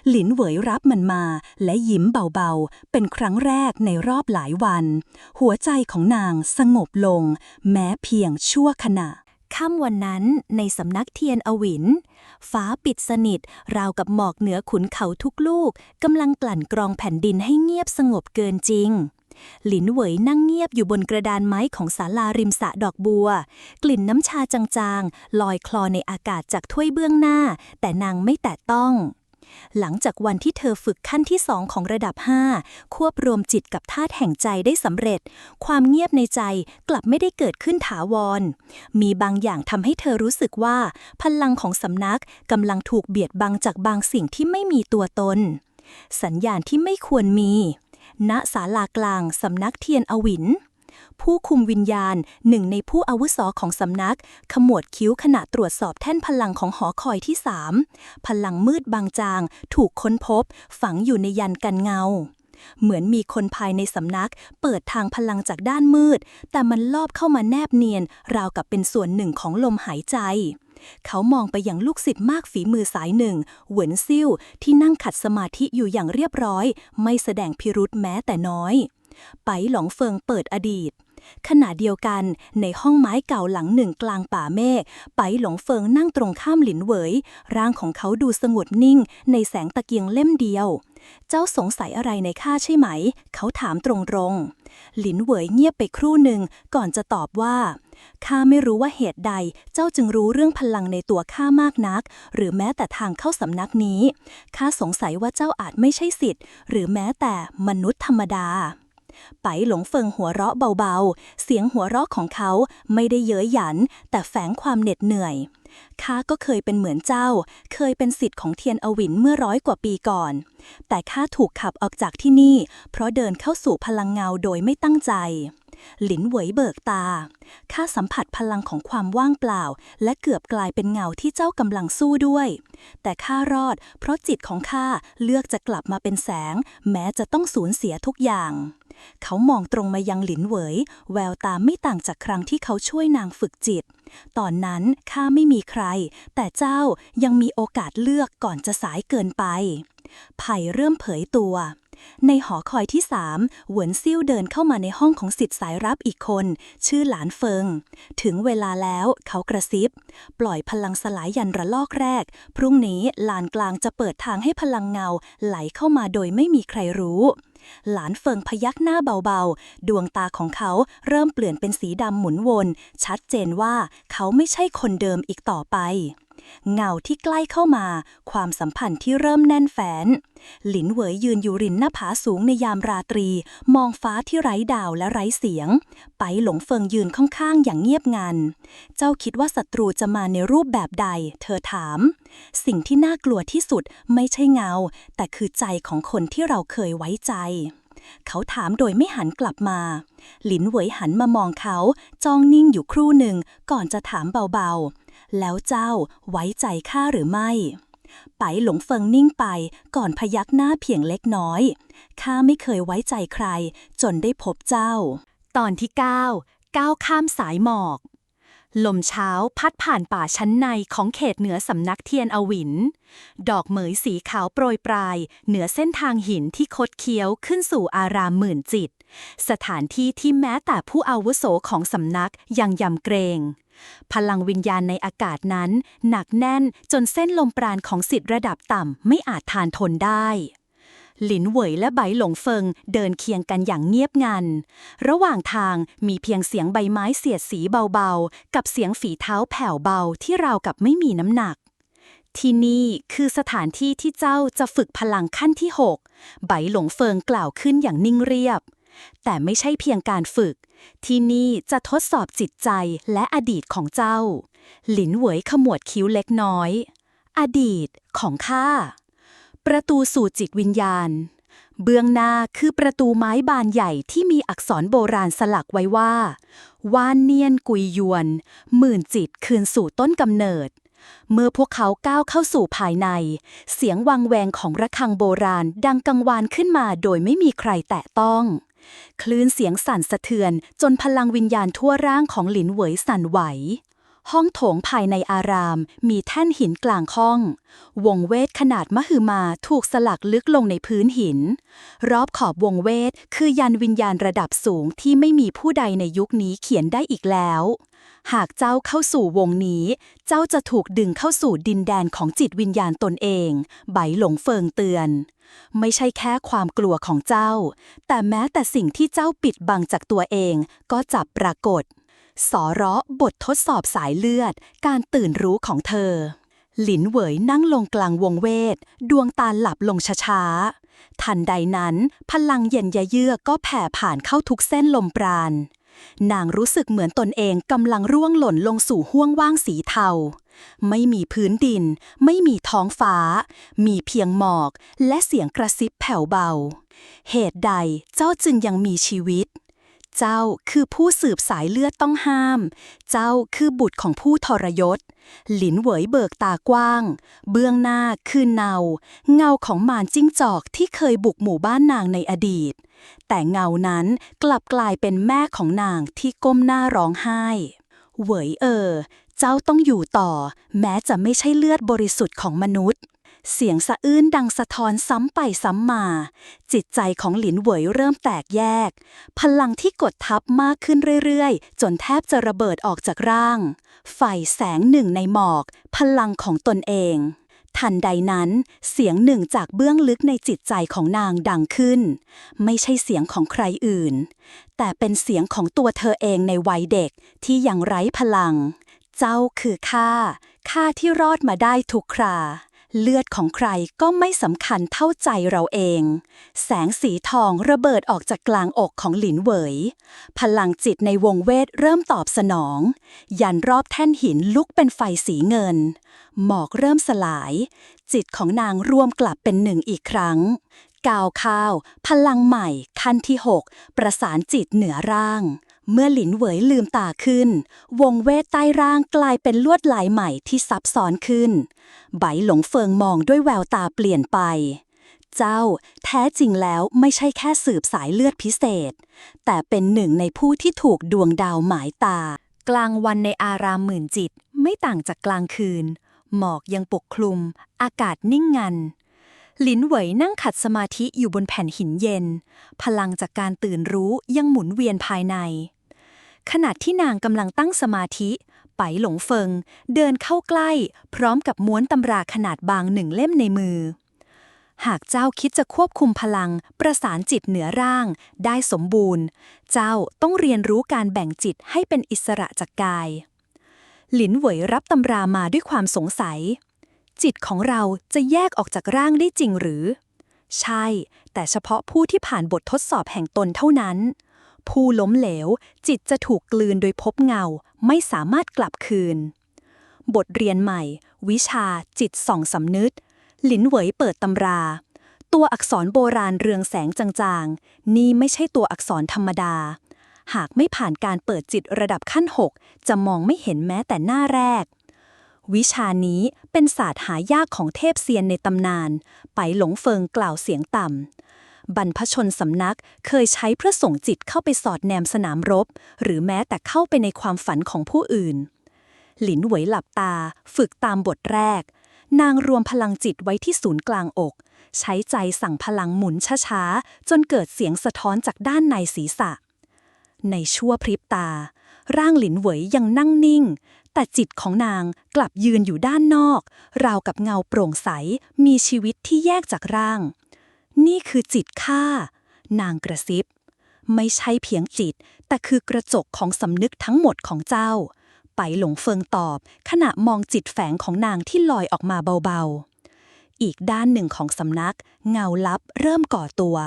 หลินเหวยรับมันมาและยิ้มเบาๆเป็นครั้งแรกในรอบหลายวันหัวใจของนางสงบลงแม้เพียงชั่วขณะค่ำวันนั้นในสำนักเทียนอวินฟ้าปิดสนิทราวกับหมอกเหนือขุนเขาทุกลูกกำลังกลั่นกรองแผ่นดินให้เงียบสงบเกินจริงหลินเหวยนั่งเงียบอยู่บนกระดานไม้ของศาลาริมสระดอกบัวกลิ่นน้ำชาจางๆลอยคลอในอากาศจากถ้วยเบื้องหน้าแต่นางไม่แตะต้องหลังจากวันที่เธอฝึกขั้นที่2ของระดับ5ควบรวมจิตกับธาตุแห่งใจได้สำเร็จความเงียบในใจกลับไม่ได้เกิดขึ้นถาวรมีบางอย่างทำให้เธอรู้สึกว่าพลังของสำนักกำลังถูกเบียดบังจากบางสิ่งที่ไม่มีตัวตนสัญญาณที่ไม่ควรมีณศาลากลางสำนักเทียนอวินผู้คุมวิญญาณหนึ่งในผู้อาวุโสของสำนักขมวดคิ้วขณะตรวจสอบแท่นพลังของหอคอยที่3พลังมืดบางจางถูกค้นพบฝังอยู่ในยันกันเงาเหมือนมีคนภายในสำนักเปิดทางพลังจากด้านมืดแต่มันลอบเข้ามาแนบเนียนราวกับเป็นส่วนหนึ่งของลมหายใจเขามองไปยังลูกศิษย์มากฝีมือสายหนึ่งเหวินซิ่วที่นั่งขัดสมาธิอยู่อย่างเรียบร้อยไม่แสดงพิรุธแม้แต่น้อยไปหลงเฟิงเปิดอดีตขณะเดียวกันในห้องไม้เก่าหลังหนึ่งกลางป่าเมฆไปหลงเฟิงนั่งตรงข้ามหลินเหวยร่างของเขาดูสงบนิ่งในแสงตะเกียงเล่มเดียวเจ้าสงสัยอะไรในข้าใช่ไหมเขาถามตรงๆหลินเหวยเงียบไปครู่หนึ่งก่อนจะตอบว่าข้าไม่รู้ว่าเหตุใดเจ้าจึงรู้เรื่องพลังในตัวข้ามากนักหรือแม้แต่ทางเข้าสำนักนี้ข้าสงสัยว่าเจ้าอาจไม่ใช่ศิษย์หรือแม้แต่มนุษย์ธรรมดาไปหลงเฟิงหัวเราะเบาๆเสียงหัวเราะของเขาไม่ได้เย้ยหยันแต่แฝงความเหน็ดเหนื่อยข้าก็เคยเป็นเหมือนเจ้าเคยเป็นศิษย์ของเทียนอวินเมื่อ100 กว่าปีก่อนแต่ข้าถูกขับออกจากที่นี่เพราะเดินเข้าสู่พลังเงาโดยไม่ตั้งใจ หลินเหวยเบิกตาข้าสัมผัสพลังของความว่างเปล่าและเกือบกลายเป็นเงาที่เจ้ากำลังสู้ด้วยแต่ข้ารอดเพราะจิตของข้าเลือกจะกลับมาเป็นแสงแม้จะต้องสูญเสียทุกอย่างเขามองตรงมายังหลินเหวยแววตาไม่ต่างจากครั้งที่เขาช่วยนางฝึกจิตตอนนั้นข้าไม่มีใครแต่เจ้ายังมีโอกาสเลือกก่อนจะสายเกินไปไผ่เริ่มเผยตัวในหอคอยที่3เหวินซิ่วเดินเข้ามาในห้องของศิษย์สายลับอีกคนชื่อหลานเฟิงถึงเวลาแล้วเขากระซิบปล่อยพลังสลายยันระลอกแรกพรุ่งนี้ลานกลางจะเปิดทางให้พลังเงาไหลเข้ามาโดยไม่มีใครรู้หลานเฟิงพยักหน้าเบาๆดวงตาของเขาเริ่มเปลี่ยนเป็นสีดำหมุนวนชัดเจนว่าเขาไม่ใช่คนเดิมอีกต่อไปเงาที่ใกล้เข้ามาความสัมพันธ์ที่เริ่มแน่นแฟ้นหลินเหวยยืนอยู่ริมหน้าผาสูงในยามราตรีมองฟ้าที่ไร้ดาวและไร้เสียงไปหลงเฟิงยืนข้างๆอย่างเงียบงันเจ้าคิดว่าศัตรูจะมาในรูปแบบใดเธอถามสิ่งที่น่ากลัวที่สุดไม่ใช่เงาแต่คือใจของคนที่เราเคยไว้ใจเขาถามโดยไม่หันกลับมาหลินเหวยหันมามองเขาจ้องนิ่งอยู่ครู่หนึ่งก่อนจะถามเบาๆแล้วเจ้าไว้ใจข้าหรือไม่ไปหลงเฟิงนิ่งไปก่อนพยักหน้าเพียงเล็กน้อยข้าไม่เคยไว้ใจใครจนได้พบเจ้าตอนที่9ก้าวข้ามสายหมอกลมเช้าพัดผ่านป่าชั้นในของเขตเหนือสำนักเทียนอวินดอกเหมยสีขาวโปรยปลายเหนือเส้นทางหินที่คดเคี้ยวขึ้นสู่อารามหมื่นจิตสถานที่ที่แม้แต่ผู้อาวุโสของสำนักยังยำเกรงพลังวิญญาณในอากาศนั้นหนักแน่นจนเส้นลมปราณของศิษย์ระดับต่ำไม่อาจทานทนได้หลินเหวยและไบหลงเฟิงเดินเคียงกันอย่างเงียบงันระหว่างทางมีเพียงเสียงใบไม้เสียดสีเบาๆกับเสียงฝีเท้าแผ่วเบาที่ราวกับไม่มีน้ำหนักที่นี่คือสถานที่ที่เจ้าจะฝึกพลังขั้นที่6ไบหลงเฟิงกล่าวขึ้นอย่างนิ่งเรียบแต่ไม่ใช่เพียงการฝึกที่นี่จะทดสอบจิตใจและอดีตของเจ้าหลินเหวยขมวดคิ้วเล็กน้อยอดีตของข้าประตูสู่จิตวิญญาณเบื้องหน้าคือประตูไม้บานใหญ่ที่มีอักษรโบราณสลักไว้ว่าวานเนียนกุยยวนหมื่นจิตคืนสู่ต้นกำเนิดเมื่อพวกเขาก้าวเข้าสู่ภายในเสียงวังแวงของระฆังโบราณดังกังวานขึ้นมาโดยไม่มีใครแตะต้องคลื่นเสียงสั่นสะเทือนจนพลังวิญญาณทั่วร่างของหลินเหวยสั่นไหวห้องโถงภายในอารามมีแท่นหินกลางห้องวงเวทขนาดมหึมาถูกสลักลึกลงในพื้นหินรอบขอบวงเวทคือยันวิญญาณระดับสูงที่ไม่มีผู้ใดในยุคนี้เขียนได้อีกแล้วหากเจ้าเข้าสู่วงนี้เจ้าจะถูกดึงเข้าสู่ดินแดนของจิตวิญญาณตนเองไบหลงเฟิงเตือนไม่ใช่แค่ความกลัวของเจ้าแต่แม้แต่สิ่งที่เจ้าปิดบังจากตัวเองก็จับปรากฏสอเราะบททดสอบสายเลือดการตื่นรู้ของเธอหลินเหวยนั่งลงกลางวงเวทดวงตาหลับลงช้าๆทันใดนั้นพลังเย็นเยือกก็แผ่ผ่านเข้าทุกเส้นลมปราณนางรู้สึกเหมือนตนเองกำลังร่วงหล่นลงสู่ห้วงว่างสีเทาไม่มีพื้นดินไม่มีท้องฟ้ามีเพียงหมอกและเสียงกระซิบแผ่วเบาเหตุใดเจ้าจึงยังมีชีวิตเจ้าคือผู้สืบสายเลือดต้องห้ามเจ้าคือบุตรของผู้ทรยศหลินเหวยเบิกตากว้างเบื้องหน้าคือเงาของมารจิ้งจอกที่เคยบุกหมู่บ้านนางในอดีตแต่เงานั้นกลับกลายเป็นแม่ของนางที่ก้มหน้าร้องไห้เหวยเจ้าต้องอยู่ต่อแม้จะไม่ใช่เลือดบริสุทธิ์ของมนุษย์เสียงสะอื้นดังสะท้อนซ้ำไปซ้ำมาจิตใจของหลินเหวยเริ่มแตกแยกพลังที่กดทับมากขึ้นเรื่อยๆจนแทบจะระเบิดออกจากร่างไฟแสงหนึ่งในหมอกพลังของตนเองทันใดนั้นเสียงหนึ่งจากเบื้องลึกในจิตใจของนางดังขึ้นไม่ใช่เสียงของใครอื่นแต่เป็นเสียงของตัวเธอเองในวัยเด็กที่ยังไร้พลังเจ้าคือข้าที่รอดมาได้ทุกคราเลือดของใครก็ไม่สำคัญเท่าใจเราเองแสงสีทองระเบิดออกจากกลางอกของหลินเหวยพลังจิตในวงเวทเริ่มตอบสนองยันรอบแท่นหินลุกเป็นไฟสีเงินหมอกเริ่มสลายจิตของนางรวมกลับเป็นหนึ่งอีกครั้งก้าวข้าวพลังใหม่ขั้นที่6ประสานจิตเหนือร่าง เมื่อหลินเหวยลืมตาขึ้นวงเวทใต้ร่างกลายเป็นลวดลายใหม่ที่ซับซ้อนขึ้นไบหลงเฟิงมองด้วยแววตาเปลี่ยนไปเจ้าแท้จริงแล้วไม่ใช่แค่สืบสายเลือดพิเศษแต่เป็นหนึ่งในผู้ที่ถูกดวงดาวหมายตากลางวันในอารามหมื่นจิตไม่ต่างจากกลางคืนหมอกยังปกคลุมอากาศนิ่งงันหลินเหวยนั่งขัดสมาธิอยู่บนแผ่นหินเย็นพลังจากการตื่นรู้ยังหมุนเวียนภายในขณะที่นางกำลังตั้งสมาธิไปหลงเฟิงเดินเข้าใกล้พร้อมกับม้วนตำราขนาดบางหนึ่งเล่มในมือหากเจ้าคิดจะควบคุมพลังประสานจิตเหนือร่างได้สมบูรณ์เจ้าต้องเรียนรู้การแบ่งจิตให้เป็นอิสระจากกายหลินเหวยรับตำรามาด้วยความสงสัยจิตของเราจะแยกออกจากร่างได้จริงหรือใช่แต่เฉพาะผู้ที่ผ่านบททดสอบแห่งตนเท่านั้นผู้ล้มเหลวจิตจะถูกกลืนโดยภพเงาไม่สามารถกลับคืนบทเรียนใหม่วิชาจิตส่องสำนึกหลินเหวยเปิดตำราตัวอักษรโบราณเรืองแสงจางๆนี่ไม่ใช่ตัวอักษรธรรมดาหากไม่ผ่านการเปิดจิตระดับขั้น6จะมองไม่เห็นแม้แต่หน้าแรกวิชานี้เป็นศาสตร์หายากของเทพเซียนในตำนานไปหลงเฟิงกล่าวเสียงต่ำบรรพชนสำนักเคยใช้เพื่อส่งจิตเข้าไปสอดแนมสนามรบหรือแม้แต่เข้าไปในความฝันของผู้อื่นหลินเหวยหลับตาฝึกตามบทแรกนางรวมพลังจิตไว้ที่ศูนย์กลางอกใช้ใจสั่งพลังหมุนช้าๆจนเกิดเสียงสะท้อนจากด้านในศีรษะในชั่วพริบตาร่างหลินเหวยยังนั่งนิ่งแต่จิตของนางกลับยืนอยู่ด้านนอกราวกับเงาโปร่งใสมีชีวิตที่แยกจากร่างนี่คือจิตข้านางกระซิบไม่ใช่เพียงจิตแต่คือกระจกของสำนึกทั้งหมดของเจ้าไปหลงเฟิงตอบขณะมองจิตแฝงของนางที่ลอยออกมาเบาๆอีกด้านหนึ่งของสำนักเงาลับเริ่มก่อตัว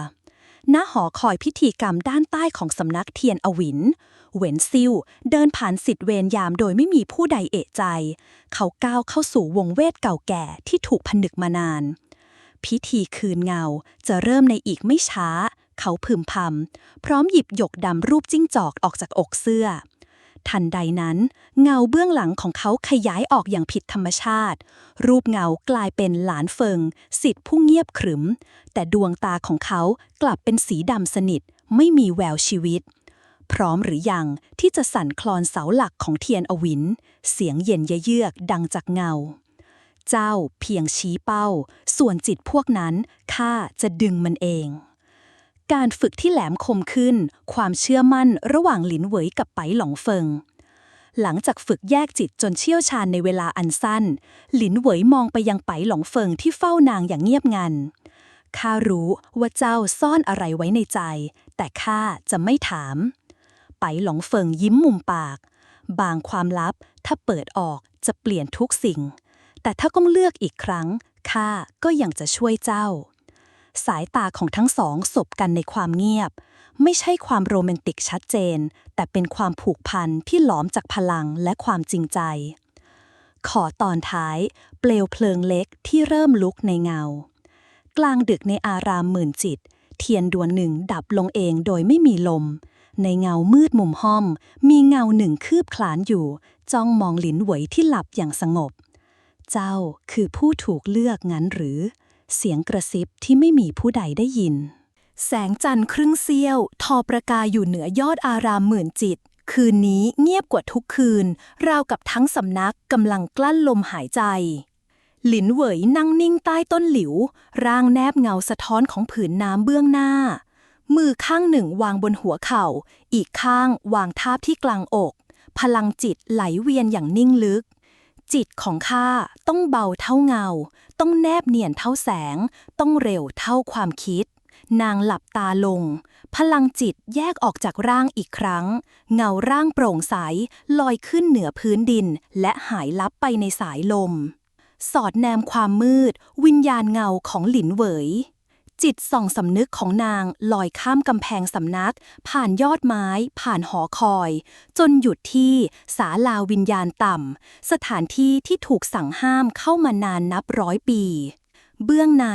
ณหอคอยพิธีกรรมด้านใต้ของสำนักเทียนอวินเหวินซิ่วเดินผ่านสิทธิเวรยามโดยไม่มีผู้ใดเอะใจเขาก้าวเข้าสู่วงเวทเก่าแก่ที่ถูกผนึกมานานพิธีคืนเงาจะเริ่มในอีกไม่ช้าเขาพึมพำพร้อมหยิบหยกดำรูปจิ้งจอกออกจากอกเสื้อทันใดนั้นเงาเบื้องหลังของเขาขยายออกอย่างผิดธรรมชาติรูปเงากลายเป็นหลานเฟิงศิษย์ผู้เงียบขรึมแต่ดวงตาของเขากลับเป็นสีดำสนิทไม่มีแววชีวิตพร้อมหรือยังที่จะสั่นคลอนเสาหลักของเทียนอวินเสียงเย็นเยือกดังจากเงาเจ้าเพียงชี้เป้าส่วนจิตพวกนั้นข้าจะดึงมันเองการฝึกที่แหลมคมขึ้นความเชื่อมั่นระหว่างหลินเหวยกับไปหลงเฟิงหลังจากฝึกแยกจิตจนเชี่ยวชาญในเวลาอันสั้นหลินเหวยมองไปยังไปหลงเฟิงที่เฝ้านางอย่างเงียบงันข้ารู้ว่าเจ้าซ่อนอะไรไว้ในใจแต่ข้าจะไม่ถามไปหลงเฟิงยิ้มมุมปากบางความลับถ้าเปิดออกจะเปลี่ยนทุกสิ่งแต่ถ้าต้องเลือกอีกครั้งข้าก็ยังจะช่วยเจ้าสายตาของทั้งสองสบกันในความเงียบไม่ใช่ความโรแมนติกชัดเจนแต่เป็นความผูกพันที่หลอมจากพลังและความจริงใจขอตอนท้ายเปลวเพลิงเล็กที่เริ่มลุกในเงากลางดึกในอารามหมื่นจิตเทียนดวงหนึ่งดับลงเองโดยไม่มีลมในเงามืดมุมห้องมีเงาหนึ่งคืบคลานอยู่จ้องมองหลินเหวยที่หลับอย่างสงบเจ้าคือผู้ถูกเลือกงั้นหรือเสียงกระซิบที่ไม่มีผู้ใดได้ยินแสงจันทร์ครึ่งเสี้ยวทอประกายอยู่เหนือยอดอารามหมื่นจิตคืนนี้เงียบกว่าทุกคืนราวกับทั้งสำนักกำลังกลั้นลมหายใจหลินเหวยนั่งนิ่งใต้ต้นหลิวร่างแนบเงาสะท้อนของผืนน้ำเบื้องหน้ามือข้างหนึ่งวางบนหัวเข่าอีกข้างวางทาบที่กลางอกพลังจิตไหลเวียนอย่างนิ่งลึกจิตของข้าต้องเบาเท่าเงาต้องแนบเนียนเท่าแสงต้องเร็วเท่าความคิดนางหลับตาลงพลังจิตแยกออกจากร่างอีกครั้งเงาร่างโปร่งใสลอยขึ้นเหนือพื้นดินและหายลับไปในสายลมสอดแนมความมืดวิญญาณเงาของหลินเหวยจิตส่องสำนึกของนางลอยข้ามกำแพงสำนักผ่านยอดไม้ผ่านหอคอยจนหยุดที่ศาลาวิญญาณต่ำสถานที่ที่ถูกสั่งห้ามเข้ามานานนับร้อยปี เบื้องใน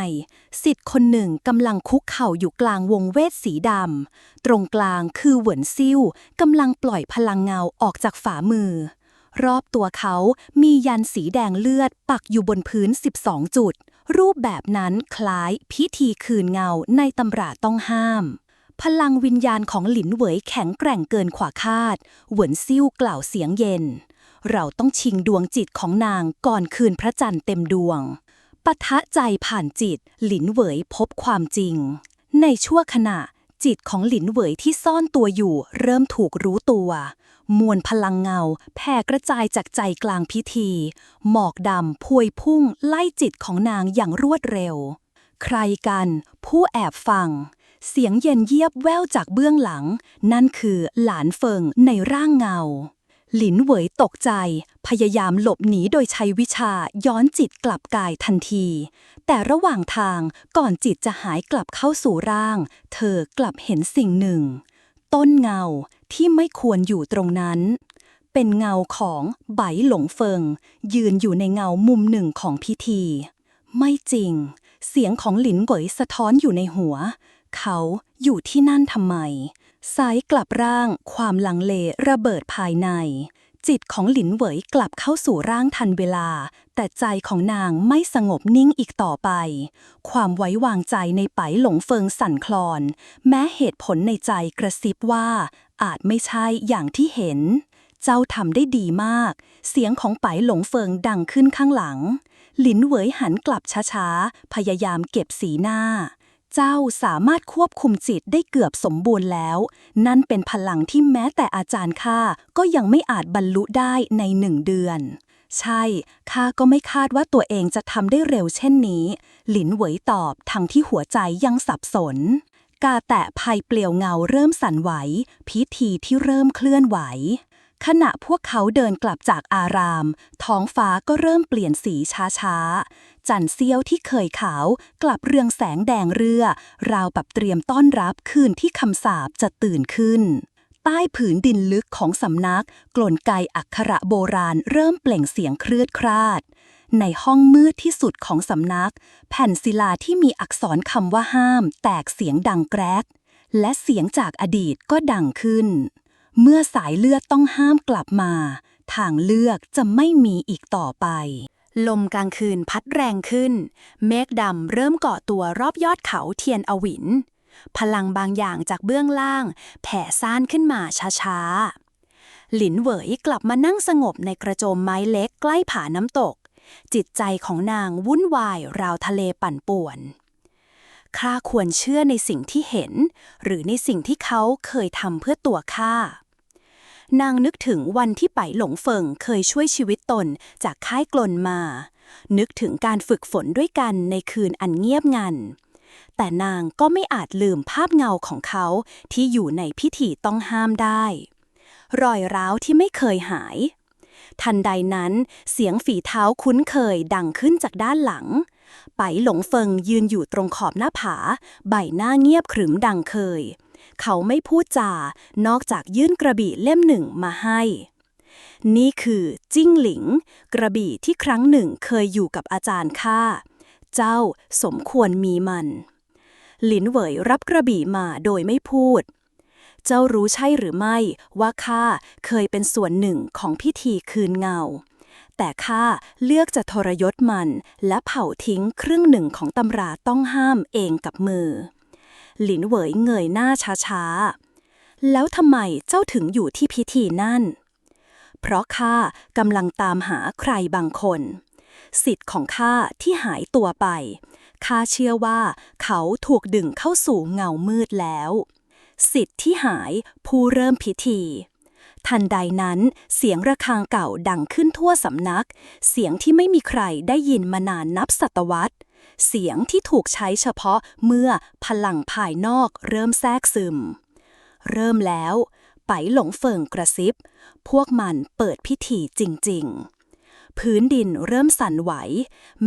ศิษย์คนหนึ่งกำลังคุกเข่าอยู่กลางวงเวทสีดำตรงกลางคือเหวินซิ่วกำลังปล่อยพลังเงาออกจากฝ่ามือรอบตัวเขามียันสีแดงเลือดปักอยู่บนพื้น12 จุดรูปแบบนั้นคล้ายพิธีคืนเงาในตำราต้องห้ามพลังวิญญาณของหลินเหวยแข็งแกร่งเกินขวาคาดเหวินซิ่วกล่าวเสียงเย็นเราต้องชิงดวงจิตของนางก่อนคืนพระจันทร์เต็มดวงปะทะใจผ่านจิตหลินเหวยพบความจริงในชั่วขณะจิตของหลินเหวยที่ซ่อนตัวอยู่เริ่มถูกรู้ตัวมวลพลังเงาแผ่กระจายจากใจกลางพิธีหมอกดำพวยพุ่งไล่จิตของนางอย่างรวดเร็วใครกันผู้แอบฟังเสียงเย็นเยียบแว่วจากเบื้องหลังนั่นคือหลานเฟิงในร่างเงาหลินเหวยตกใจพยายามหลบหนีโดยใช้วิชาย้อนจิตกลับกายทันทีแต่ระหว่างทางก่อนจิตจะหายกลับเข้าสู่ร่างเธอกลับเห็นสิ่งหนึ่งต้นเงาที่ไม่ควรอยู่ตรงนั้นเป็นเงาของไบหลงเฟิงยืนอยู่ในเงามุมหนึ่งของพิธีไม่จริงเสียงของหลินเหวยสะท้อนอยู่ในหัวเขาอยู่ที่นั่นทำไมสายกลับร่างความลังเลระเบิดภายในจิตของหลินเหวยกลับเข้าสู่ร่างทันเวลาแต่ใจของนางไม่สงบนิ่งอีกต่อไปความไว้วางใจในไปหลงเฟิงสั่นคลอนแม้เหตุผลในใจกระซิบว่าอาจไม่ใช่อย่างที่เห็นเจ้าทำได้ดีมากเสียงของไปหลงเฟิงดังขึ้นข้างหลังหลินเหวยหันกลับช้าๆพยายามเก็บสีหน้าเจ้าสามารถควบคุมจิตได้เกือบสมบูรณ์แล้วนั่นเป็นพลังที่แม้แต่อาจารย์ข้าก็ยังไม่อาจบรรลุได้ใน1 เดือนใช่ข้าก็ไม่คาดว่าตัวเองจะทำได้เร็วเช่นนี้หลินเหวยตอบทั้งที่หัวใจยังสับสนกาแตะภัยเปลี่ยวเงาเริ่มสั่นไหวพิธีที่เริ่มเคลื่อนไหวขณะพวกเขาเดินกลับจากอารามท้องฟ้าก็เริ่มเปลี่ยนสีช้าๆจันทร์เสี้ยวที่เคยขาวกลับเรืองแสงแดงเรือราวแบบเตรียมต้อนรับคืนที่คำสาปจะตื่นขึ้นใต้ผืนดินลึกของสำนักกลนไกอักขระโบราณเริ่มเปล่งเสียงเครืดคราดในห้องมืดที่สุดของสำนักแผ่นศิลาที่มีอักษรคำว่าห้ามแตกเสียงดังแกรกและเสียงจากอดีตก็ดังขึ้นเมื่อสายเลือดต้องห้ามกลับมาทางเลือกจะไม่มีอีกต่อไปลมกลางคืนพัดแรงขึ้นเมฆดำเริ่มเกาะตัวรอบยอดเขาเทียนอวินพลังบางอย่างจากเบื้องล่างแผ่ซ่านขึ้นมาช้าๆหลินเหวยกลับมานั่งสงบในกระโจมไม้เล็กใกล้ผาน้ำตกจิตใจของนางวุ่นวายราวทะเลปั่นป่วนข้าควรเชื่อในสิ่งที่เห็นหรือในสิ่งที่เขาเคยทำเพื่อตัวข้านางนึกถึงวันที่ไปหลงเฟิงเคยช่วยชีวิตตนจากค่ายกลนมานึกถึงการฝึกฝนด้วยกันในคืนอันเงียบงันแต่นางก็ไม่อาจลืมภาพเงาของเขาที่อยู่ในพิธีต้องห้ามได้รอยร้าวที่ไม่เคยหายทันใดนั้นเสียงฝีเท้าคุ้นเคยดังขึ้นจากด้านหลังไปหลงเฟิงยืนอยู่ตรงขอบหน้าผาใบหน้าเงียบขรึมดังเคยเขาไม่พูดจานอกจากยื่นกระบี่เล่มหนึ่งมาให้นี่คือจิ้งหลิงกระบี่ที่ครั้งหนึ่งเคยอยู่กับอาจารย์ข้าเจ้าสมควรมีมันหลินเหวยรับกระบี่มาโดยไม่พูดเจ้ารู้ใช่หรือไม่ว่าข้าเคยเป็นส่วนหนึ่งของพิธีคืนเงาแต่ข้าเลือกจะทรยศมันและเผาทิ้งครึ่งหนึ่งของตำราต้องห้ามเองกับมือหลินเหวยเงยหน้าช้าๆแล้วทำไมเจ้าถึงอยู่ที่พิธีนั่นเพราะข้ากำลังตามหาใครบางคนศิษย์ของข้าที่หายตัวไปข้าเชื่อว่าเขาถูกดึงเข้าสู่เงามืดแล้วศิษย์ที่หายผู้เริ่มพิธีทันใดนั้นเสียงระฆังเก่าดังขึ้นทั่วสำนักเสียงที่ไม่มีใครได้ยินมานานนับศตวรรษเสียงที่ถูกใช้เฉพาะเมื่อพลังภายนอกเริ่มแทรกซึมเริ่มแล้วไปหลงเฟิงกระซิบพวกมันเปิดพิธีจริงๆพื้นดินเริ่มสั่นไหว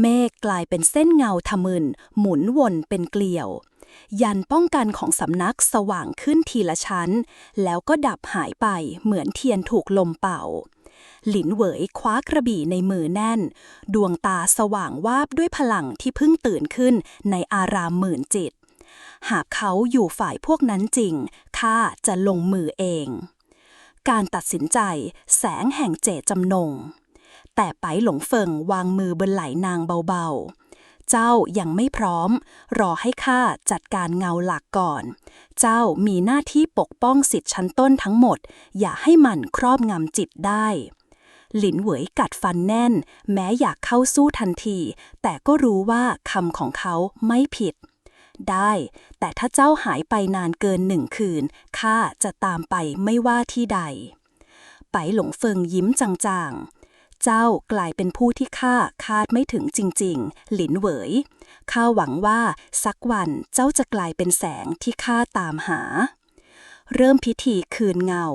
เมฆกลายเป็นเส้นเงาทะมึนหมุนวนเป็นเกลียวยันป้องกันของสำนักสว่างขึ้นทีละชั้นแล้วก็ดับหายไปเหมือนเทียนถูกลมเป่า หลินเหวยคว้ากระบี่ในมือแน่นดวงตาสว่างวาบด้วยพลังที่เพิ่งตื่นขึ้นในอารามหมื่นจิตหากเขาอยู่ฝ่ายพวกนั้นจริงข้าจะลงมือเองการตัดสินใจแสงแห่งเจตจำนงแต่ไปหลงเฟิงวางมือบนไหล่นางเบาๆเจ้ายังไม่พร้อมรอให้ข้าจัดการเงาหลักก่อนเจ้ามีหน้าที่ปกป้องสิทธิชั้นต้นทั้งหมดอย่าให้มันครอบงำจิตได้หลินเหวยกัดฟันแน่นแม้อยากเข้าสู้ทันทีแต่ก็รู้ว่าคำของเขาไม่ผิดได้แต่ถ้าเจ้าหายไปนานเกิน1 คืนข้าจะตามไปไม่ว่าที่ใดไปหลงเฟิงยิ้มจางๆเจ้ากลายเป็นผู้ที่ข้าคาดไม่ถึงจริงๆหลินเหวยข้าหวังว่าสักวันเจ้าจะกลายเป็นแสงที่ข้าตามหาเริ่มพิธีคืนเงา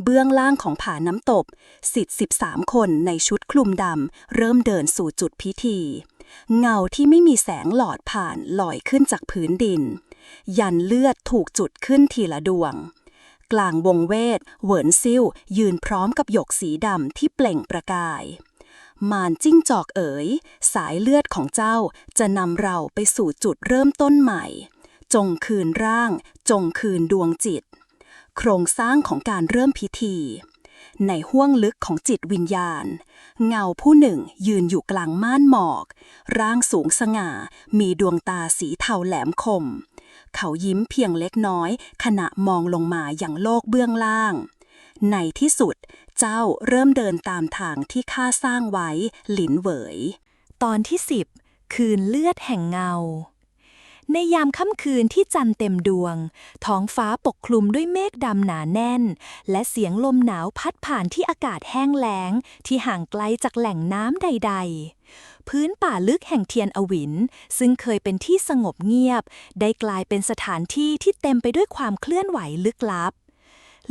เบื้องล่างของผาน้ำตกศิษย์13 คนในชุดคลุมดำเริ่มเดินสู่จุดพิธีเงาที่ไม่มีแสงหลอดผ่านลอยขึ้นจากพื้นดินยันเลือดถูกจุดขึ้นทีละดวงกลางวงเวทเหวินซิ่วยืนพร้อมกับหยกสีดำที่เปล่งประกายมารจิ้งจอกเอ๋ยสายเลือดของเจ้าจะนำเราไปสู่จุดเริ่มต้นใหม่จงคืนร่างจงคืนดวงจิตโครงสร้างของการเริ่มพิธีในห้วงลึกของจิตวิญญาณเงาผู้หนึ่งยืนอยู่กลางม่านหมอกร่างสูงสง่ามีดวงตาสีเทาแหลมคมเขายิ้มเพียงเล็กน้อยขณะมองลงมาอย่างโลกเบื้องล่างในที่สุดเจ้าเริ่มเดินตามทางที่ข้าสร้างไว้หลินเหวย ตอนที่ 10 คืนเลือดแห่งเงาในยามค่ำคืนที่จันทร์เต็มดวงท้องฟ้าปกคลุมด้วยเมฆดำหนาแน่นและเสียงลมหนาวพัดผ่านที่อากาศแห้งแล้งที่ห่างไกลจากแหล่งน้ำใดๆพื้นป่าลึกแห่งเทียนอวินซึ่งเคยเป็นที่สงบเงียบได้กลายเป็นสถานที่ที่เต็มไปด้วยความเคลื่อนไหวลึกลับ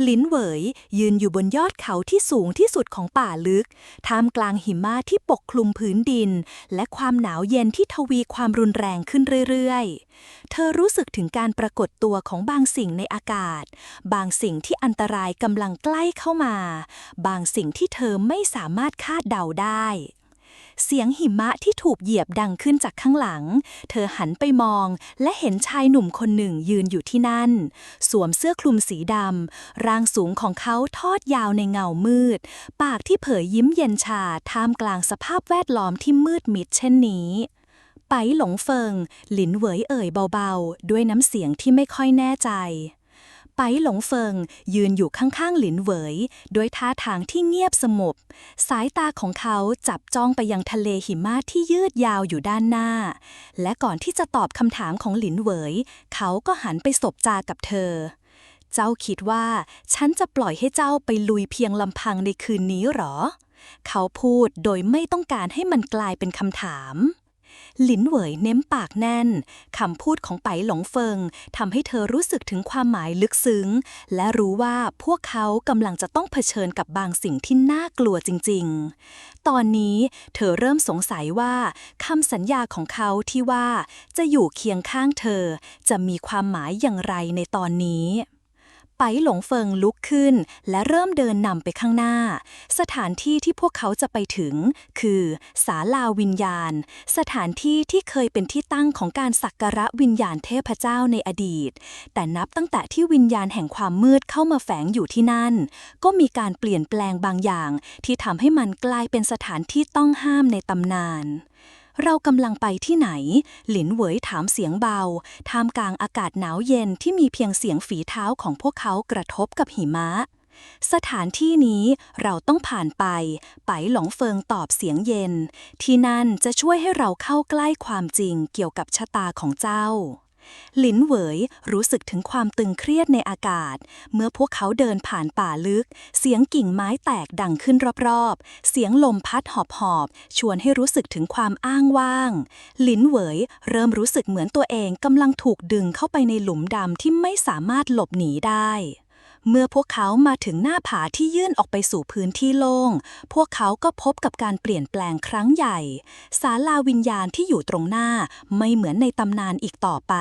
หลินเหวยยืนอยู่บนยอดเขาที่สูงที่สุดของป่าลึกท่ามกลางหิมะที่ปกคลุมพื้นดินและความหนาวเย็นที่ทวีความรุนแรงขึ้นเรื่อยๆเธอรู้สึกถึงการปรากฏตัวของบางสิ่งในอากาศบางสิ่งที่อันตรายกำลังใกล้เข้ามาบางสิ่งที่เธอไม่สามารถคาดเดาได้เสียงหิมะที่ถูกเหยียบดังขึ้นจากข้างหลังเธอหันไปมองและเห็นชายหนุ่มคนหนึ่งยืนอยู่ที่นั่นสวมเสื้อคลุมสีดำร่างสูงของเขาทอดยาวในเงามืดปากที่เผยยิ้มเย็นชาท่ามกลางสภาพแวดล้อมที่มืดมิดเช่นนี้ไปหลงเฟิงหลินเหวยเอ่ยเบาๆด้วยน้ำเสียงที่ไม่ค่อยแน่ใจไปหลงเฟิงยืนอยู่ข้างๆหลินเหวยด้วยท่าทางที่เงียบสงบสายตาของเขาจับจ้องไปยังทะเลหิมะที่ยืดยาวอยู่ด้านหน้าและก่อนที่จะตอบคำถามของหลินเหวยเขาก็หันไปสบตากับเธอเจ้าคิดว่าฉันจะปล่อยให้เจ้าไปลุยเพียงลำพังในคืนนี้หรอเขาพูดโดยไม่ต้องการให้มันกลายเป็นคำถามหลินเหวยเน้มปากแน่นคำพูดของไปหลงเฟิงทำให้เธอรู้สึกถึงความหมายลึกซึ้งและรู้ว่าพวกเขากำลังจะต้องเผชิญกับบางสิ่งที่น่ากลัวจริงๆตอนนี้เธอเริ่มสงสัยว่าคำสัญญาของเขาที่ว่าจะอยู่เคียงข้างเธอจะมีความหมายอย่างไรในตอนนี้ไปหลงเฟิงลุกขึ้นและเริ่มเดินนำไปข้างหน้าสถานที่ที่พวกเขาจะไปถึงคือศาลาวิญญาณสถานที่ที่เคยเป็นที่ตั้งของการสักการะวิญญาณเทพเจ้าในอดีตแต่นับตั้งแต่ที่วิญญาณแห่งความมืดเข้ามาแฝงอยู่ที่นั่นก็มีการเปลี่ยนแปลงบางอย่างที่ทำให้มันกลายเป็นสถานที่ต้องห้ามในตำนานเรากำลังไปที่ไหนหลินเหวยถามเสียงเบาท่ามกลางอากาศหนาวเย็นที่มีเพียงเสียงฝีเท้าของพวกเขากระทบกับหิมะสถานที่นี้เราต้องผ่านไปหลงเฟิงตอบเสียงเย็นที่นั่นจะช่วยให้เราเข้าใกล้ความจริงเกี่ยวกับชะตาของเจ้าหลินเหวยรู้สึกถึงความตึงเครียดในอากาศเมื่อพวกเขาเดินผ่านป่าลึกเสียงกิ่งไม้แตกดังขึ้นรอบๆเสียงลมพัดหอบๆชวนให้รู้สึกถึงความอ้างว้างหลินเหวยเริ่มรู้สึกเหมือนตัวเองกำลังถูกดึงเข้าไปในหลุมดำที่ไม่สามารถหลบหนีได้เมื่อพวกเขามาถึงหน้าผาที่ยื่นออกไปสู่พื้นที่โล่งพวกเขาก็พบกับการเปลี่ยนแปลงครั้งใหญ่ศาลาวิญญาณที่อยู่ตรงหน้าไม่เหมือนในตำนานอีกต่อไป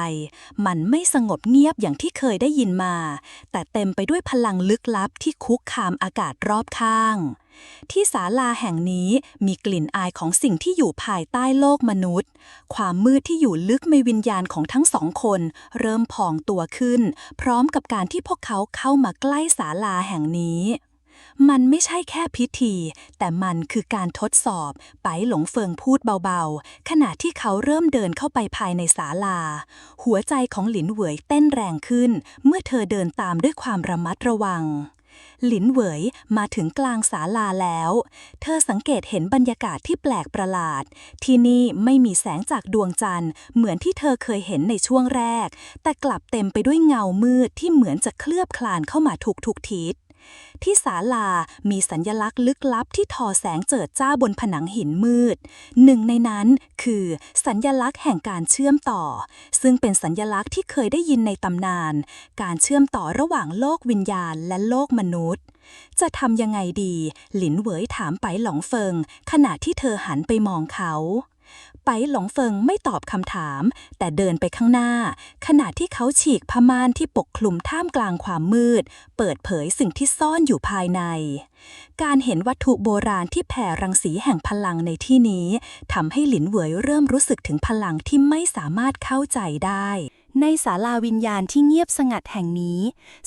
มันไม่สงบเงียบอย่างที่เคยได้ยินมาแต่เต็มไปด้วยพลังลึกลับที่คุกคามอากาศรอบข้าง ที่ศาลาแห่งนี้มีกลิ่นอายของสิ่งที่อยู่ภายใต้โลกมนุษย์ความมืดที่อยู่ลึกในวิญญาณของทั้งสองคนเริ่มพองตัวขึ้นพร้อมกับการที่พวกเขาเข้ามาใกล้ศาลาแห่งนี้มันไม่ใช่แค่พิธีแต่มันคือการทดสอบไปหลงเฟิงพูดเบาๆขณะที่เขาเริ่มเดินเข้าไปภายในศาลาหัวใจของหลินเหวยเต้นแรงขึ้นเมื่อเธอเดินตามด้วยความระมัดระวังหลินเหวยมาถึงกลางศาลาแล้วเธอสังเกตเห็นบรรยากาศที่แปลกประหลาดที่นี่ไม่มีแสงจากดวงจันทร์เหมือนที่เธอเคยเห็นในช่วงแรกแต่กลับเต็มไปด้วยเงามืดที่เหมือนจะเคลือบคลานเข้ามาทุกทิศที่ศาลามีสัญลักษณ์ลึกลับที่ทอแสงเจิดจ้าบนผนังหินมืดหนึ่งในนั้นคือสัญลักษณ์แห่งการเชื่อมต่อซึ่งเป็นสัญลักษณ์ที่เคยได้ยินในตำนานการเชื่อมต่อระหว่างโลกวิญญาณและโลกมนุษย์จะทำยังไงดีหลินเหวยถามไปหลงเฟิงขณะที่เธอหันไปมองเขาไปหลงเฟิงไม่ตอบคำถามแต่เดินไปข้างหน้าขณะที่เขาฉีกผ้าม่านที่ปกคลุมท่ามกลางความมืดเปิดเผยสิ่งที่ซ่อนอยู่ภายในการเห็นวัตถุโบราณที่แผ่รังสีแห่งพลังในที่นี้ทำให้หลินเหวยเริ่มรู้สึกถึงพลังที่ไม่สามารถเข้าใจได้ในศาลาวิญญาณที่เงียบสงัดแห่งนี้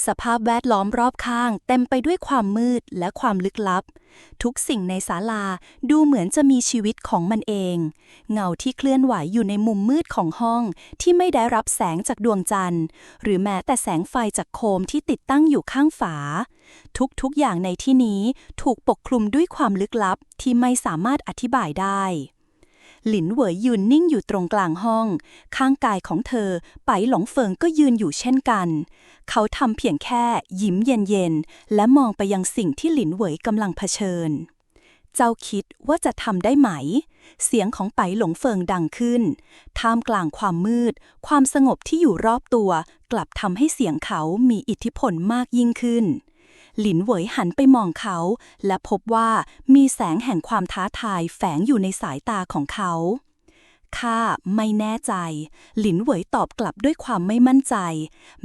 สภาพแวดล้อมรอบข้างเต็มไปด้วยความมืดและความลึกลับทุกสิ่งในศาลาดูเหมือนจะมีชีวิตของมันเองเงาที่เคลื่อนไหวอยู่ในมุมมืดของห้องที่ไม่ได้รับแสงจากดวงจันทร์หรือแม้แต่แสงไฟจากโคมที่ติดตั้งอยู่ข้างฝาทุกอย่างในที่นี้ถูกปกคลุมด้วยความลึกลับที่ไม่สามารถอธิบายได้หลินเหวยยืนนิ่งอยู่ตรงกลางห้องข้างกายของเธอไปหลงเฟิงก็ยืนอยู่เช่นกันเขาทำเพียงแค่ยิ้มเย็นๆและมองไปยังสิ่งที่หลินเหวยกำลังเผชิญเจ้าคิดว่าจะทำได้ไหมเสียงของไปหลงเฟิงดังขึ้นท่ามกลางความมืดความสงบที่อยู่รอบตัวกลับทำให้เสียงเขามีอิทธิพลมากยิ่งขึ้นหลินเหวยหันไปมองเขาและพบว่ามีแสงแห่งความท้าทายแฝงอยู่ในสายตาของเขาข้าไม่แน่ใจหลินเหวยตอบกลับด้วยความไม่มั่นใจ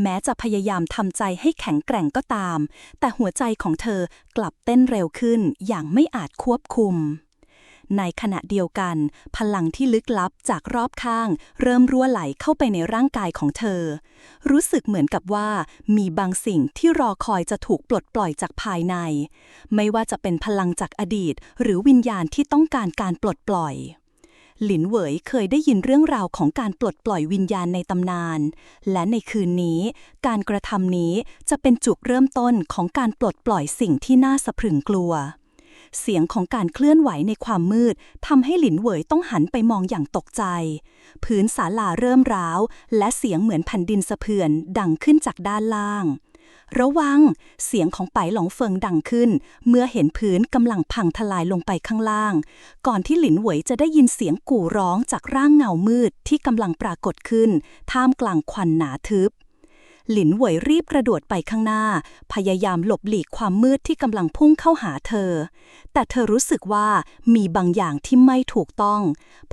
แม้จะพยายามทำใจให้แข็งแกร่งก็ตามแต่หัวใจของเธอกลับเต้นเร็วขึ้นอย่างไม่อาจควบคุมในขณะเดียวกันพลังที่ลึกลับจากรอบข้างเริ่มรั่วไหลเข้าไปในร่างกายของเธอรู้สึกเหมือนกับว่ามีบางสิ่งที่รอคอยจะถูกปลดปล่อยจากภายในไม่ว่าจะเป็นพลังจากอดีตหรือวิญญาณที่ต้องการการปลดปล่อยหลินเหวยเคยได้ยินเรื่องราวของการปลดปล่อยวิญญาณในตำนานและในคืนนี้การกระทำนี้จะเป็นจุดเริ่มต้นของการปลดปล่อยสิ่งที่น่าสะพรึงกลัวเสียงของการเคลื่อนไหวในความมืดทำให้หลินเหวยต้องหันไปมองอย่างตกใจพื้นศาลาเริ่มร้าวและเสียงเหมือนแผ่นดินสะเทือนดังขึ้นจากด้านล่างระวังเสียงของไปหลงเฟิงดังขึ้นเมื่อเห็นพื้นกำลังพังทลายลงไปข้างล่างก่อนที่หลินเหวยจะได้ยินเสียงกู่ร้องจากร่างเงามืดที่กำลังปรากฏขึ้นท่ามกลางควันหนาทึบหลินเหวยรีบกระโดดไปข้างหน้าพยายามหลบหลีกความมืดที่กำลังพุ่งเข้าหาเธอแต่เธอรู้สึกว่ามีบางอย่างที่ไม่ถูกต้อง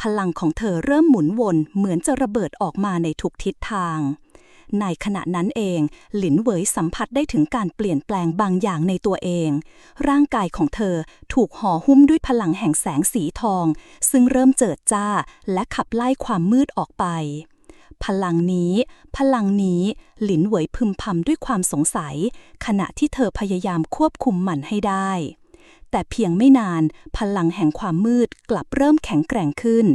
พลังของเธอเริ่มหมุนวนเหมือนจะระเบิดออกมาในทุกทิศทางในขณะนั้นเองหลินเหวยสัมผัสได้ถึงการเปลี่ยนแปลงบางอย่างในตัวเองร่างกายของเธอถูกห่อหุ้มด้วยพลังแห่งแสงสีทองซึ่งเริ่มเจิดจ้าและขับไล่ความมืดออกไปพลังนี้หลินเหวยพึมพำด้วยความสงสัยขณะที่เธอพยายามควบคุมมันให้ได้แต่เพียงไม่นานพลังแห่งความมืดกลับเริ่มแข็งแกร่งขึ้น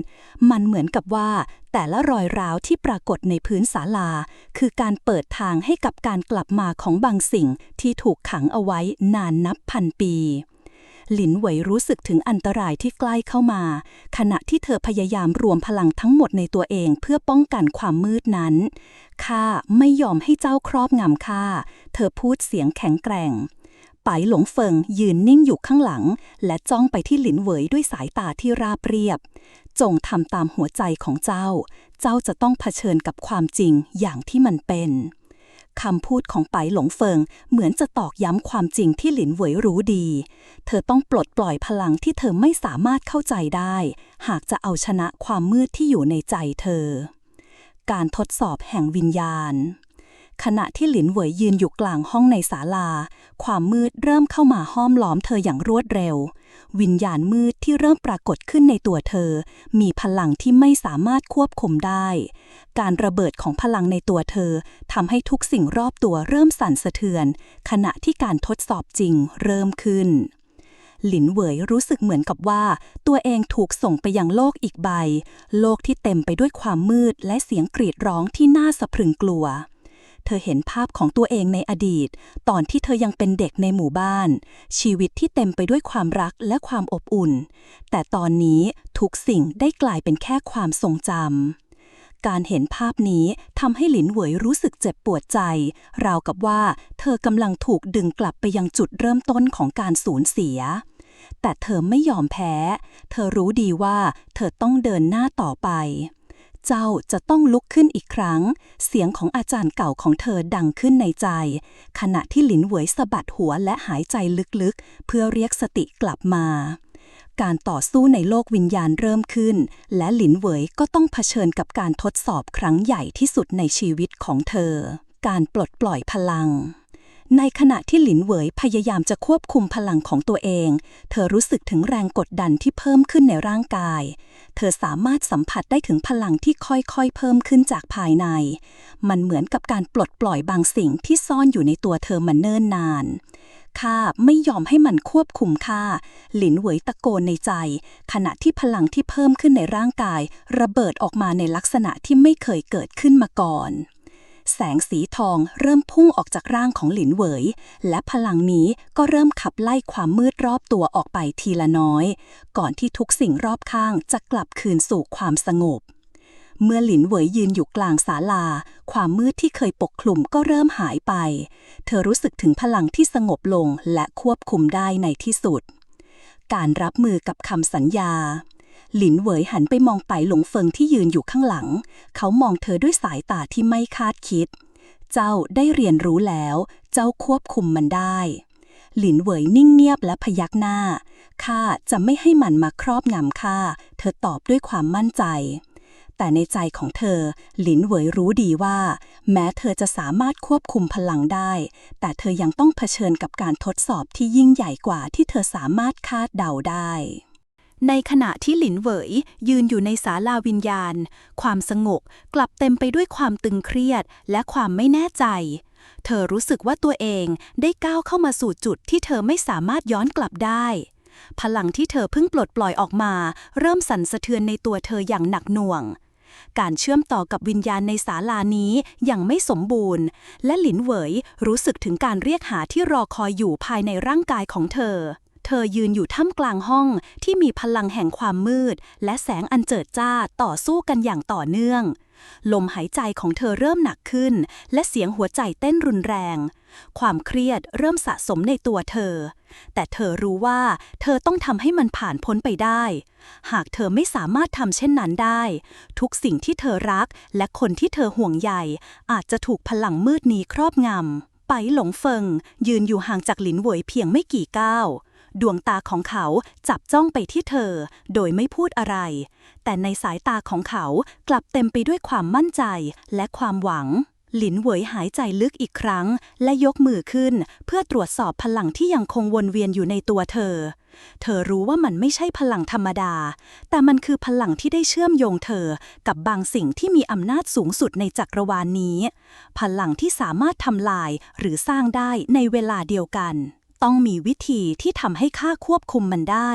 มันเหมือนกับว่าแต่ละรอยร้าวที่ปรากฏในพื้นศาลาคือการเปิดทางให้กับการกลับมาของบางสิ่งที่ถูกขังเอาไว้นานนับพันปีหลินเหวยรู้สึกถึงอันตรายที่ใกล้เข้ามาขณะที่เธอพยายามรวมพลังทั้งหมดในตัวเองเพื่อป้องกันความมืดนั้นข้าไม่ยอมให้เจ้าครอบงำข้าเธอพูดเสียงแข็งแกร่งไปหลงเฟิงยืนนิ่งอยู่ข้างหลังและจ้องไปที่หลินเหวยด้วยสายตาที่ราบเรียบจงทำตามหัวใจของเจ้าจะต้องเผชิญกับความจริงอย่างที่มันเป็นคำพูดของไปหลงเฟิงเหมือนจะตอกย้ำความจริงที่หลินเหวยรู้ดีเธอต้องปลดปล่อยพลังที่เธอไม่สามารถเข้าใจได้หากจะเอาชนะความมืดที่อยู่ในใจเธอการทดสอบแห่งวิญญาณ ขณะที่หลินเหวยยืนอยู่กลางห้องในศาลาความมืดเริ่มเข้ามาห้อมล้อมเธออย่างรวดเร็ววิญญาณมืดที่เริ่มปรากฏขึ้นในตัวเธอมีพลังที่ไม่สามารถควบคุมได้การระเบิดของพลังในตัวเธอทำให้ทุกสิ่งรอบตัวเริ่มสั่นสะเทือนขณะที่การทดสอบจริงเริ่มขึ้นหลินเหวยรู้สึกเหมือนกับว่าตัวเองถูกส่งไปยังโลกอีกใบโลกที่เต็มไปด้วยความมืดและเสียงกรีดร้องที่น่าสะพรึงกลัวเธอเห็นภาพของตัวเองในอดีตตอนที่เธอยังเป็นเด็กในหมู่บ้านชีวิตที่เต็มไปด้วยความรักและความอบอุ่นแต่ตอนนี้ทุกสิ่งได้กลายเป็นแค่ความทรงจำการเห็นภาพนี้ทำให้หลินเหวยรู้สึกเจ็บปวดใจราวกับว่าเธอกำลังถูกดึงกลับไปยังจุดเริ่มต้นของการสูญเสียแต่เธอไม่ยอมแพ้เธอรู้ดีว่าเธอต้องเดินหน้าต่อไปเจ้าจะต้องลุกขึ้นอีกครั้งเสียงของอาจารย์เก่าของเธอดังขึ้นในใจขณะที่หลินเหวยสะบัดหัวและหายใจลึกๆเพื่อเรียกสติกลับมาการต่อสู้ในโลกวิญญาณเริ่มขึ้นและหลินเหวยก็ต้องเผชิญกับการทดสอบครั้งใหญ่ที่สุดในชีวิตของเธอการปลดปล่อยพลังในขณะที่หลินเหวยพยายามจะควบคุมพลังของตัวเองเธอรู้สึกถึงแรงกดดันที่เพิ่มขึ้นในร่างกายเธอสามารถสัมผัสได้ถึงพลังที่ค่อยๆเพิ่มขึ้นจากภายในมันเหมือนกับการปลดปล่อยบางสิ่งที่ซ่อนอยู่ในตัวเธอมาเนิ่นนานข้าไม่ยอมให้มันควบคุมข้าหลินเหวยตะโกนในใจขณะที่พลังที่เพิ่มขึ้นในร่างกายระเบิดออกมาในลักษณะที่ไม่เคยเกิดขึ้นมาก่อนแสงสีทองเริ่มพุ่งออกจากร่างของหลินเหวยและพลังนี้ก็เริ่มขับไล่ความมืดรอบตัวออกไปทีละน้อยก่อนที่ทุกสิ่งรอบข้างจะกลับคืนสู่ความสงบเมื่อหลินเหวยยืนอยู่กลางศาลาความมืดที่เคยปกคลุมก็เริ่มหายไปเธอรู้สึกถึงพลังที่สงบลงและควบคุมได้ในที่สุดการรับมือกับคำสัญญาหลินเหวยหันไปมองไปหลงเฟิงที่ยืนอยู่ข้างหลังเขามองเธอด้วยสายตาที่ไม่คาดคิดเจ้าได้เรียนรู้แล้วเจ้าควบคุมมันได้หลินเหวยนิ่งเงียบและพยักหน้าข้าจะไม่ให้มันมาครอบงำข้าเธอตอบด้วยความมั่นใจแต่ในใจของเธอหลินเหวยรู้ดีว่าแม้เธอจะสามารถควบคุมพลังได้แต่เธอยังต้องเผชิญกับการทดสอบที่ยิ่งใหญ่กว่าที่เธอสามารถคาดเดาได้ในขณะที่หลินเหวยยืนอยู่ในศาลาวิญญาณความสงบกลับเต็มไปด้วยความตึงเครียดและความไม่แน่ใจเธอรู้สึกว่าตัวเองได้ก้าวเข้ามาสู่จุดที่เธอไม่สามารถย้อนกลับได้พลังที่เธอเพิ่งปลดปล่อยออกมาเริ่มสั่นสะเทือนในตัวเธออย่างหนักหน่วงการเชื่อมต่อกับวิญญาณในศาลานี้ยังไม่สมบูรณ์และหลินเหวยรู้สึกถึงการเรียกหาที่รอคอยอยู่ภายในร่างกายของเธอยืนอยู่ท่ามกลางห้องที่มีพลังแห่งความมืดและแสงอันเจิดจ้าต่อสู้กันอย่างต่อเนื่องลมหายใจของเธอเริ่มหนักขึ้นและเสียงหัวใจเต้นรุนแรงความเครียดเริ่มสะสมในตัวเธอแต่เธอรู้ว่าเธอต้องทำให้มันผ่านพ้นไปได้หากเธอไม่สามารถทำเช่นนั้นได้ทุกสิ่งที่เธอรักและคนที่เธอห่วงใยอาจจะถูกพลังมืดนี้ครอบงำไปหลงเฟิงยืนอยู่ห่างจากหลินเหวยเพียงไม่กี่ก้าวดวงตาของเขาจับจ้องไปที่เธอโดยไม่พูดอะไรแต่ในสายตาของเขากลับเต็มไปด้วยความมั่นใจและความหวังหลินเหวยหายใจลึกอีกครั้งและยกมือขึ้นเพื่อตรวจสอบพลังที่ยังคงวนเวียนอยู่ในตัวเธอรู้ว่ามันไม่ใช่พลังธรรมดาแต่มันคือพลังที่ได้เชื่อมโยงเธอกับบางสิ่งที่มีอำนาจสูงสุดในจักรวาลนี้พลังที่สามารถทำลายหรือสร้างได้ในเวลาเดียวกันต้องมีวิธีที่ทำให้ข้าควบคุมมันได้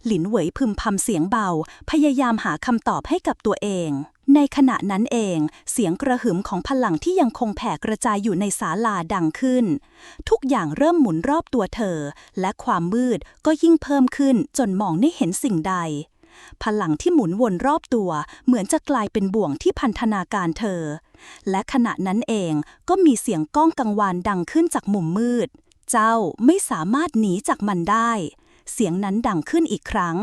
หลินเหวยพึมพำเสียงเบาพยายามหาคำตอบให้กับตัวเองในขณะนั้นเองเสียงกระหึ่มของพลังที่ยังคงแผ่กระจายอยู่ในศาลาดังขึ้นทุกอย่างเริ่มหมุนรอบตัวเธอและความมืดก็ยิ่งเพิ่มขึ้นจนมองไม่เห็นสิ่งใดพลังที่หมุนวนรอบตัวเหมือนจะกลายเป็นบ่วงที่พันธนาการเธอและขณะนั้นเองก็มีเสียงก้องกังวานดังขึ้นจากมุมมืดเจ้าไม่สามารถหนีจากมันได้เสียงนั้นดังขึ้นอีกครั้ง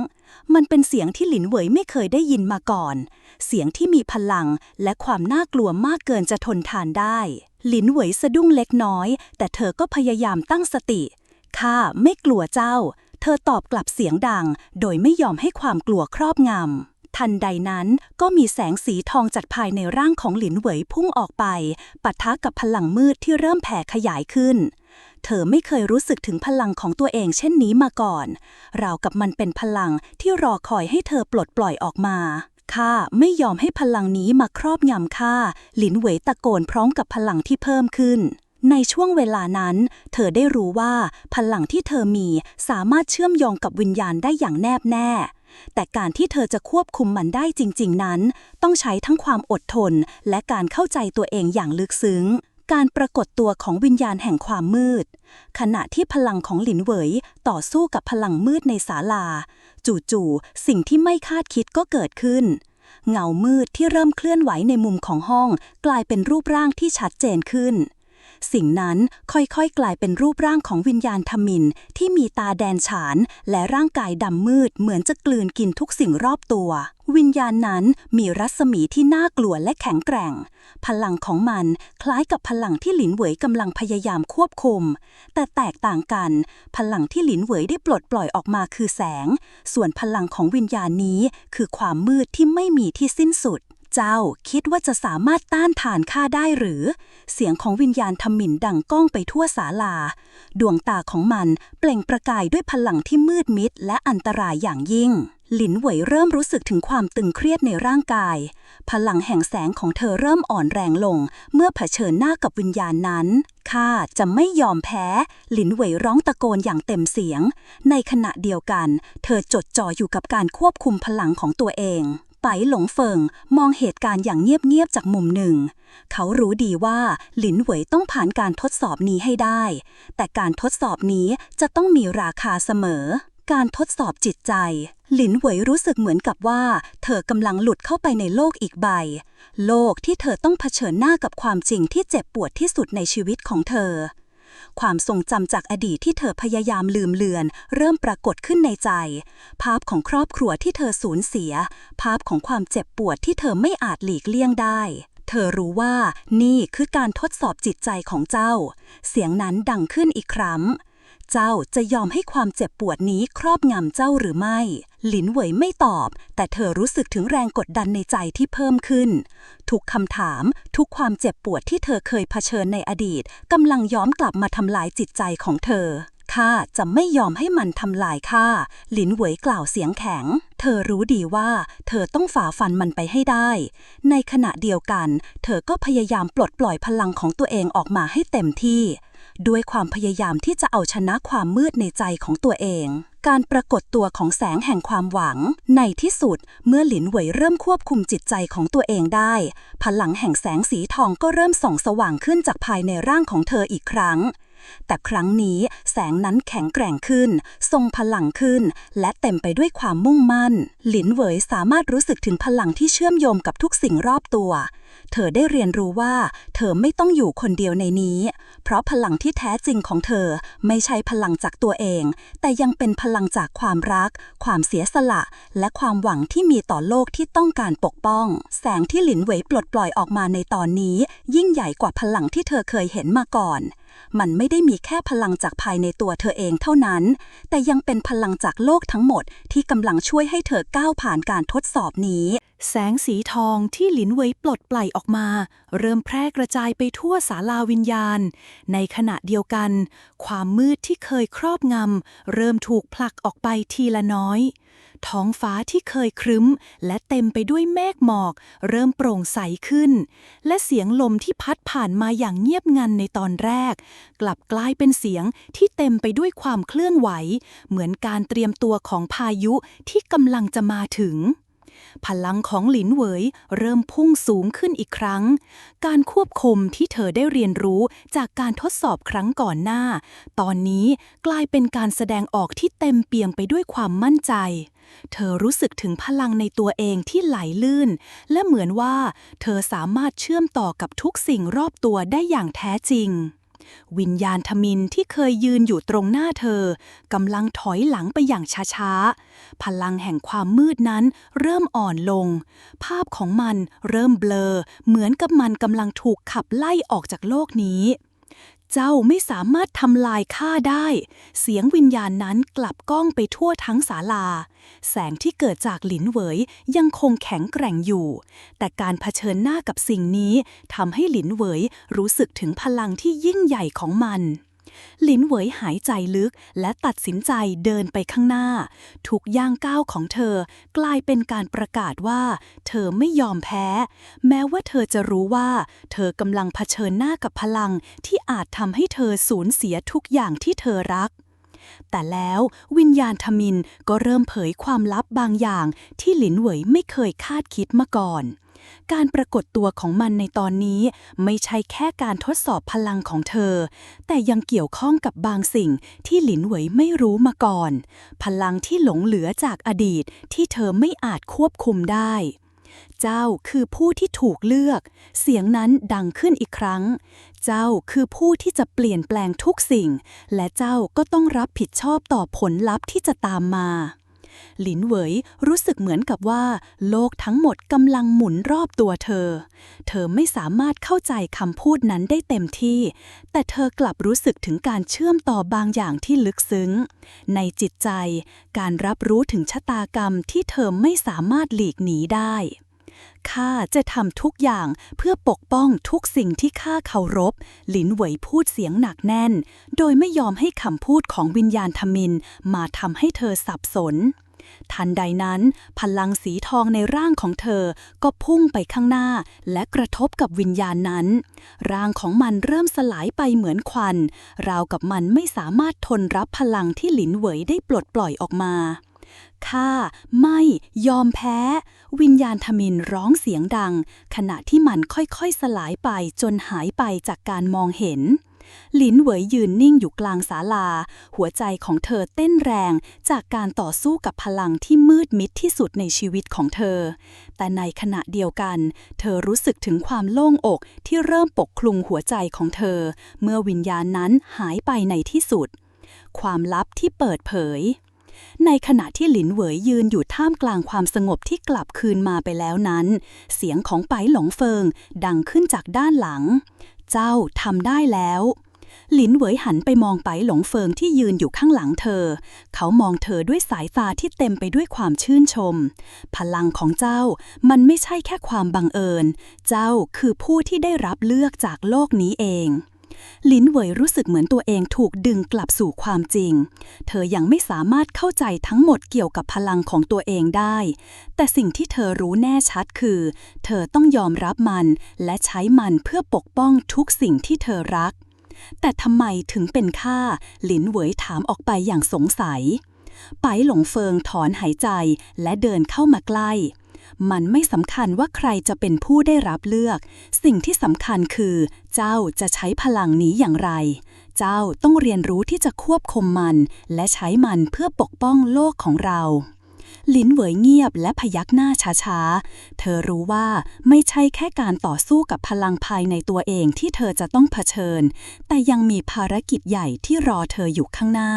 มันเป็นเสียงที่หลินเหวยไม่เคยได้ยินมาก่อนเสียงที่มีพลังและความน่ากลัวมากเกินจะทนทานได้หลินเหวยสะดุ้งเล็กน้อยแต่เธอก็พยายามตั้งสติข้าไม่กลัวเจ้าเธอตอบกลับเสียงดังโดยไม่ยอมให้ความกลัวครอบงำ ทันใดนั้นก็มีแสงสีทองจากภายในร่างของหลินเหวยพุ่งออกไปปะทะกับพลังมืดที่เริ่มแผ่ขยายขึ้นเธอไม่เคยรู้สึกถึงพลังของตัวเองเช่นนี้มาก่อนราวกับมันเป็นพลังที่รอคอยให้เธอปลดปล่อยออกมาข้าไม่ยอมให้พลังนี้มาครอบงำข้าหลินเหวยตะโกนพร้อมกับพลังที่เพิ่มขึ้นในช่วงเวลานั้นเธอได้รู้ว่าพลังที่เธอมีสามารถเชื่อมโยงกับวิญญาณได้อย่างแนบแน่แต่การที่เธอจะควบคุมมันได้จริงๆนั้นต้องใช้ทั้งความอดทนและการเข้าใจตัวเองอย่างลึกซึ้งการปรากฏตัวของวิญญาณแห่งความมืดขณะที่พลังของหลินเหวยต่อสู้กับพลังมืดในศาลาจู่ๆสิ่งที่ไม่คาดคิดก็เกิดขึ้นเงามืดที่เริ่มเคลื่อนไหวในมุมของห้องกลายเป็นรูปร่างที่ชัดเจนขึ้นสิ่งนั้นค่อยๆกลายเป็นรูปร่างของวิญญาณทมิฬที่มีตาแดนฉานและร่างกายดำมืดเหมือนจะกลืนกินทุกสิ่งรอบตัววิญญาณนั้นมีรัศมีที่น่ากลัวและแข็งแกร่งพลังของมันคล้ายกับพลังที่หลินเหวยกำลังพยายามควบคุมแต่แตกต่างกันพลังที่หลินเหวยได้ปลดปล่อยออกมาคือแสงส่วนพลังของวิญญาณนี้คือความมืดที่ไม่มีที่สิ้นสุดเจ้าคิดว่าจะสามารถต้านทานข้าได้หรือเสียงของวิญญาณทมิฬดังก้องไปทั่วศาลาดวงตาของมันเปล่งประกายด้วยพลังที่มืดมิดและอันตรายอย่างยิ่งหลินเหวยเริ่มรู้สึกถึงความตึงเครียดในร่างกายพลังแห่งแสงของเธอเริ่มอ่อนแรงลงเมื่อเผชิญหน้ากับวิญญาณนั้นข้าจะไม่ยอมแพ้หลินเหวยร้องตะโกนอย่างเต็มเสียงในขณะเดียวกันเธอจดจ่ออยู่กับการควบคุมพลังของตัวเองไปหลงเฟิงมองเหตุการณ์อย่างเงียบๆจากมุมหนึ่งเขารู้ดีว่าหลินเหวยต้องผ่านการทดสอบนี้ให้ได้แต่การทดสอบนี้จะต้องมีราคาเสมอการทดสอบจิตใจหลินเหวยรู้สึกเหมือนกับว่าเธอกำลังหลุดเข้าไปในโลกอีกใบโลกที่เธอต้องเผชิญหน้ากับความจริงที่เจ็บปวดที่สุดในชีวิตของเธอความทรงจำจากอดีตที่เธอพยายามลืมเลือนเริ่มปรากฏขึ้นในใจภาพของครอบครัวที่เธอสูญเสียภาพของความเจ็บปวดที่เธอไม่อาจหลีกเลี่ยงได้เธอรู้ว่านี่คือการทดสอบจิตใจของเจ้าเสียงนั้นดังขึ้นอีกครั้งเจ้าจะยอมให้ความเจ็บปวดนี้ครอบงำเจ้าหรือไม่หลินเหวยไม่ตอบแต่เธอรู้สึกถึงแรงกดดันในใจที่เพิ่มขึ้นทุกคำถามทุกความเจ็บปวดที่เธอเคยเผชิญในอดีตกำลังย้อนกลับมาทำลายจิตใจของเธอข้าจะไม่ยอมให้มันทำลายข้าหลินเหวยกล่าวเสียงแข็งเธอรู้ดีว่าเธอต้องฝ่าฟันมันไปให้ได้ในขณะเดียวกันเธอก็พยายามปลดปล่อยพลังของตัวเองออกมาให้เต็มที่ด้วยความพยายามที่จะเอาชนะความมืดในใจของตัวเองการปรากฏตัวของแสงแห่งความหวังในที่สุดเมื่อหลินเหวยเริ่มควบคุมจิตใจของตัวเองได้พลังแห่งแสงสีทองก็เริ่มส่องสว่างขึ้นจากภายในร่างของเธออีกครั้งแต่ครั้งนี้แสงนั้นแข็งแกร่งขึ้นทรงพลังขึ้นและเต็มไปด้วยความมุ่งมั่นหลินเหวยสามารถรู้สึกถึงพลังที่เชื่อมโยงกับทุกสิ่งรอบตัวเธอได้เรียนรู้ว่าเธอไม่ต้องอยู่คนเดียวในนี้เพราะพลังที่แท้จริงของเธอไม่ใช่พลังจากตัวเองแต่ยังเป็นพลังจากความรักความเสียสละและความหวังที่มีต่อโลกที่ต้องการปกป้องแสงที่หลินเหวยปลดปล่อยออกมาในตอนนี้ยิ่งใหญ่กว่าพลังที่เธอเคยเห็นมาก่อนมันไม่ได้มีแค่พลังจากภายในตัวเธอเองเท่านั้นแต่ยังเป็นพลังจากโลกทั้งหมดที่กำลังช่วยให้เธอก้าวผ่านการทดสอบนี้แสงสีทองที่หลินเหวยปลดปล่อยออกมาเริ่มแพร่กระจายไปทั่วศาลาวิญญาณในขณะเดียวกันความมืดที่เคยครอบงำเริ่มถูกผลักออกไปทีละน้อยท้องฟ้าที่เคยครึ้มและเต็มไปด้วยเมฆหมอกเริ่มโปร่งใสขึ้นและเสียงลมที่พัดผ่านมาอย่างเงียบงันในตอนแรกกลับกลายเป็นเสียงที่เต็มไปด้วยความเคลื่อนไหวเหมือนการเตรียมตัวของพายุที่กำลังจะมาถึงพลังของหลินเหวยเริ่มพุ่งสูงขึ้นอีกครั้งการควบคุมที่เธอได้เรียนรู้จากการทดสอบครั้งก่อนหน้าตอนนี้กลายเป็นการแสดงออกที่เต็มเปี่ยมไปด้วยความมั่นใจเธอรู้สึกถึงพลังในตัวเองที่ไหลลื่นและเหมือนว่าเธอสามารถเชื่อมต่อกับทุกสิ่งรอบตัวได้อย่างแท้จริงวิญญาณทมิฬที่เคยยืนอยู่ตรงหน้าเธอกำลังถอยหลังไปอย่างช้าๆพลังแห่งความมืดนั้นเริ่มอ่อนลงภาพของมันเริ่มเบลอเหมือนกับมันกำลังถูกขับไล่ออกจากโลกนี้ เจ้าไม่สามารถทำลายข้าได้ เสียงวิญญาณนั้นกลับก้องไปทั่วทั้งศาลา แสงที่เกิดจากหลินเหวยยังคงแข็งแกร่งอยู่ แต่การเผชิญหน้ากับสิ่งนี้ทำให้หลินเหวยรู้สึกถึงพลังที่ยิ่งใหญ่ของมันหลินเหวยหายใจลึกและตัดสินใจเดินไปข้างหน้าทุกย่างก้าวของเธอกลายเป็นการประกาศว่าเธอไม่ยอมแพ้ แม้ว่าเธอจะรู้ว่าเธอกำลังเผชิญหน้ากับพลังที่อาจทำให้เธอสูญเสียทุกอย่างที่เธอรัก แต่แล้ววิญญาณทมินก็เริ่มเผยความลับบางอย่างที่หลินเหวยไม่เคยคาดคิดมาก่อน การปรากฏตัวของมันในตอนนี้ไม่ใช่แค่การทดสอบพลังของเธอ แต่ยังเกี่ยวข้องกับบางสิ่งที่หลินเหวยไม่รู้มาก่อน พลังที่หลงเหลือจากอดีตที่เธอไม่อาจควบคุมได้ เจ้าคือผู้ที่ถูกเลือก เสียงนั้นดังขึ้นอีกครั้ง เจ้าคือผู้ที่จะเปลี่ยนแปลงทุกสิ่ง และเจ้าก็ต้องรับผิดชอบต่อผลลัพธ์ที่จะตามมาหลินเหวยรู้สึกเหมือนกับว่าโลกทั้งหมดกำลังหมุนรอบตัวเธอ เธอไม่สามารถเข้าใจคำพูดนั้นได้เต็มที่ แต่เธอกลับรู้สึกถึงการเชื่อมต่อบางอย่างที่ลึกซึ้ง ในจิตใจ การรับรู้ถึงชะตากรรมที่เธอไม่สามารถหลีกหนีได้ข้าจะทำทุกอย่างเพื่อปกป้องทุกสิ่งที่ข้าเคารพหลินเหวยพูดเสียงหนักแน่นโดยไม่ยอมให้คำพูดของวิญญาณทมิฬมาทำให้เธอสับสนทันใดนั้นพลังสีทองในร่างของเธอก็พุ่งไปข้างหน้าและกระทบกับวิญญาณนั้นร่างของมันเริ่มสลายไปเหมือนควันราวกับมันไม่สามารถทนรับพลังที่หลินเหวยได้ปลดปล่อยออกมาข้าไม่ยอมแพ้วิญญาณทมิฬร้องเสียงดังขณะที่มันค่อยๆสลายไปจนหายไปจากการมองเห็นหลินเหวยยืนนิ่งอยู่กลางศาลาหัวใจของเธอเต้นแรงจากการต่อสู้กับพลังที่มืดมิดที่สุดในชีวิตของเธอแต่ในขณะเดียวกันเธอรู้สึกถึงความโล่งอกที่เริ่มปกคลุมหัวใจของเธอเมื่อวิญญาณนั้นหายไปในที่สุดความลับที่เปิดเผยในขณะที่หลินเหวยยืนอยู่ท่ามกลางความสงบที่กลับคืนมาไปแล้วนั้นเสียงของไปหลงเฟิงดังขึ้นจากด้านหลังเจ้าทำได้แล้วหลินเหวยหันไปมองไปหลงเฟิงที่ยืนอยู่ข้างหลังเธอเขามองเธอด้วยสายตาที่เต็มไปด้วยความชื่นชมพลังของเจ้ามันไม่ใช่แค่ความบังเอิญเจ้าคือผู้ที่ได้รับเลือกจากโลกนี้เองหลินเหวยรู้สึกเหมือนตัวเองถูกดึงกลับสู่ความจริงเธอยังไม่สามารถเข้าใจทั้งหมดเกี่ยวกับพลังของตัวเองได้แต่สิ่งที่เธอรู้แน่ชัดคือเธอต้องยอมรับมันและใช้มันเพื่อปกป้องทุกสิ่งที่เธอรักแต่ทำไมถึงเป็นข้าหลินเหวยถามออกไปอย่างสงสัยไปหลงเฟิงถอนหายใจและเดินเข้ามาใกล้มันไม่สำคัญว่าใครจะเป็นผู้ได้รับเลือกสิ่งที่สำคัญคือเจ้าจะใช้พลังนี้อย่างไรเจ้าต้องเรียนรู้ที่จะควบคุมมันและใช้มันเพื่อปกป้องโลกของเราหลินเหวยเงียบและพยักหน้าช้าๆเธอรู้ว่าไม่ใช่แค่การต่อสู้กับพลังภายในตัวเองที่เธอจะต้องเผชิญแต่ยังมีภารกิจใหญ่ที่รอเธออยู่ข้างหน้า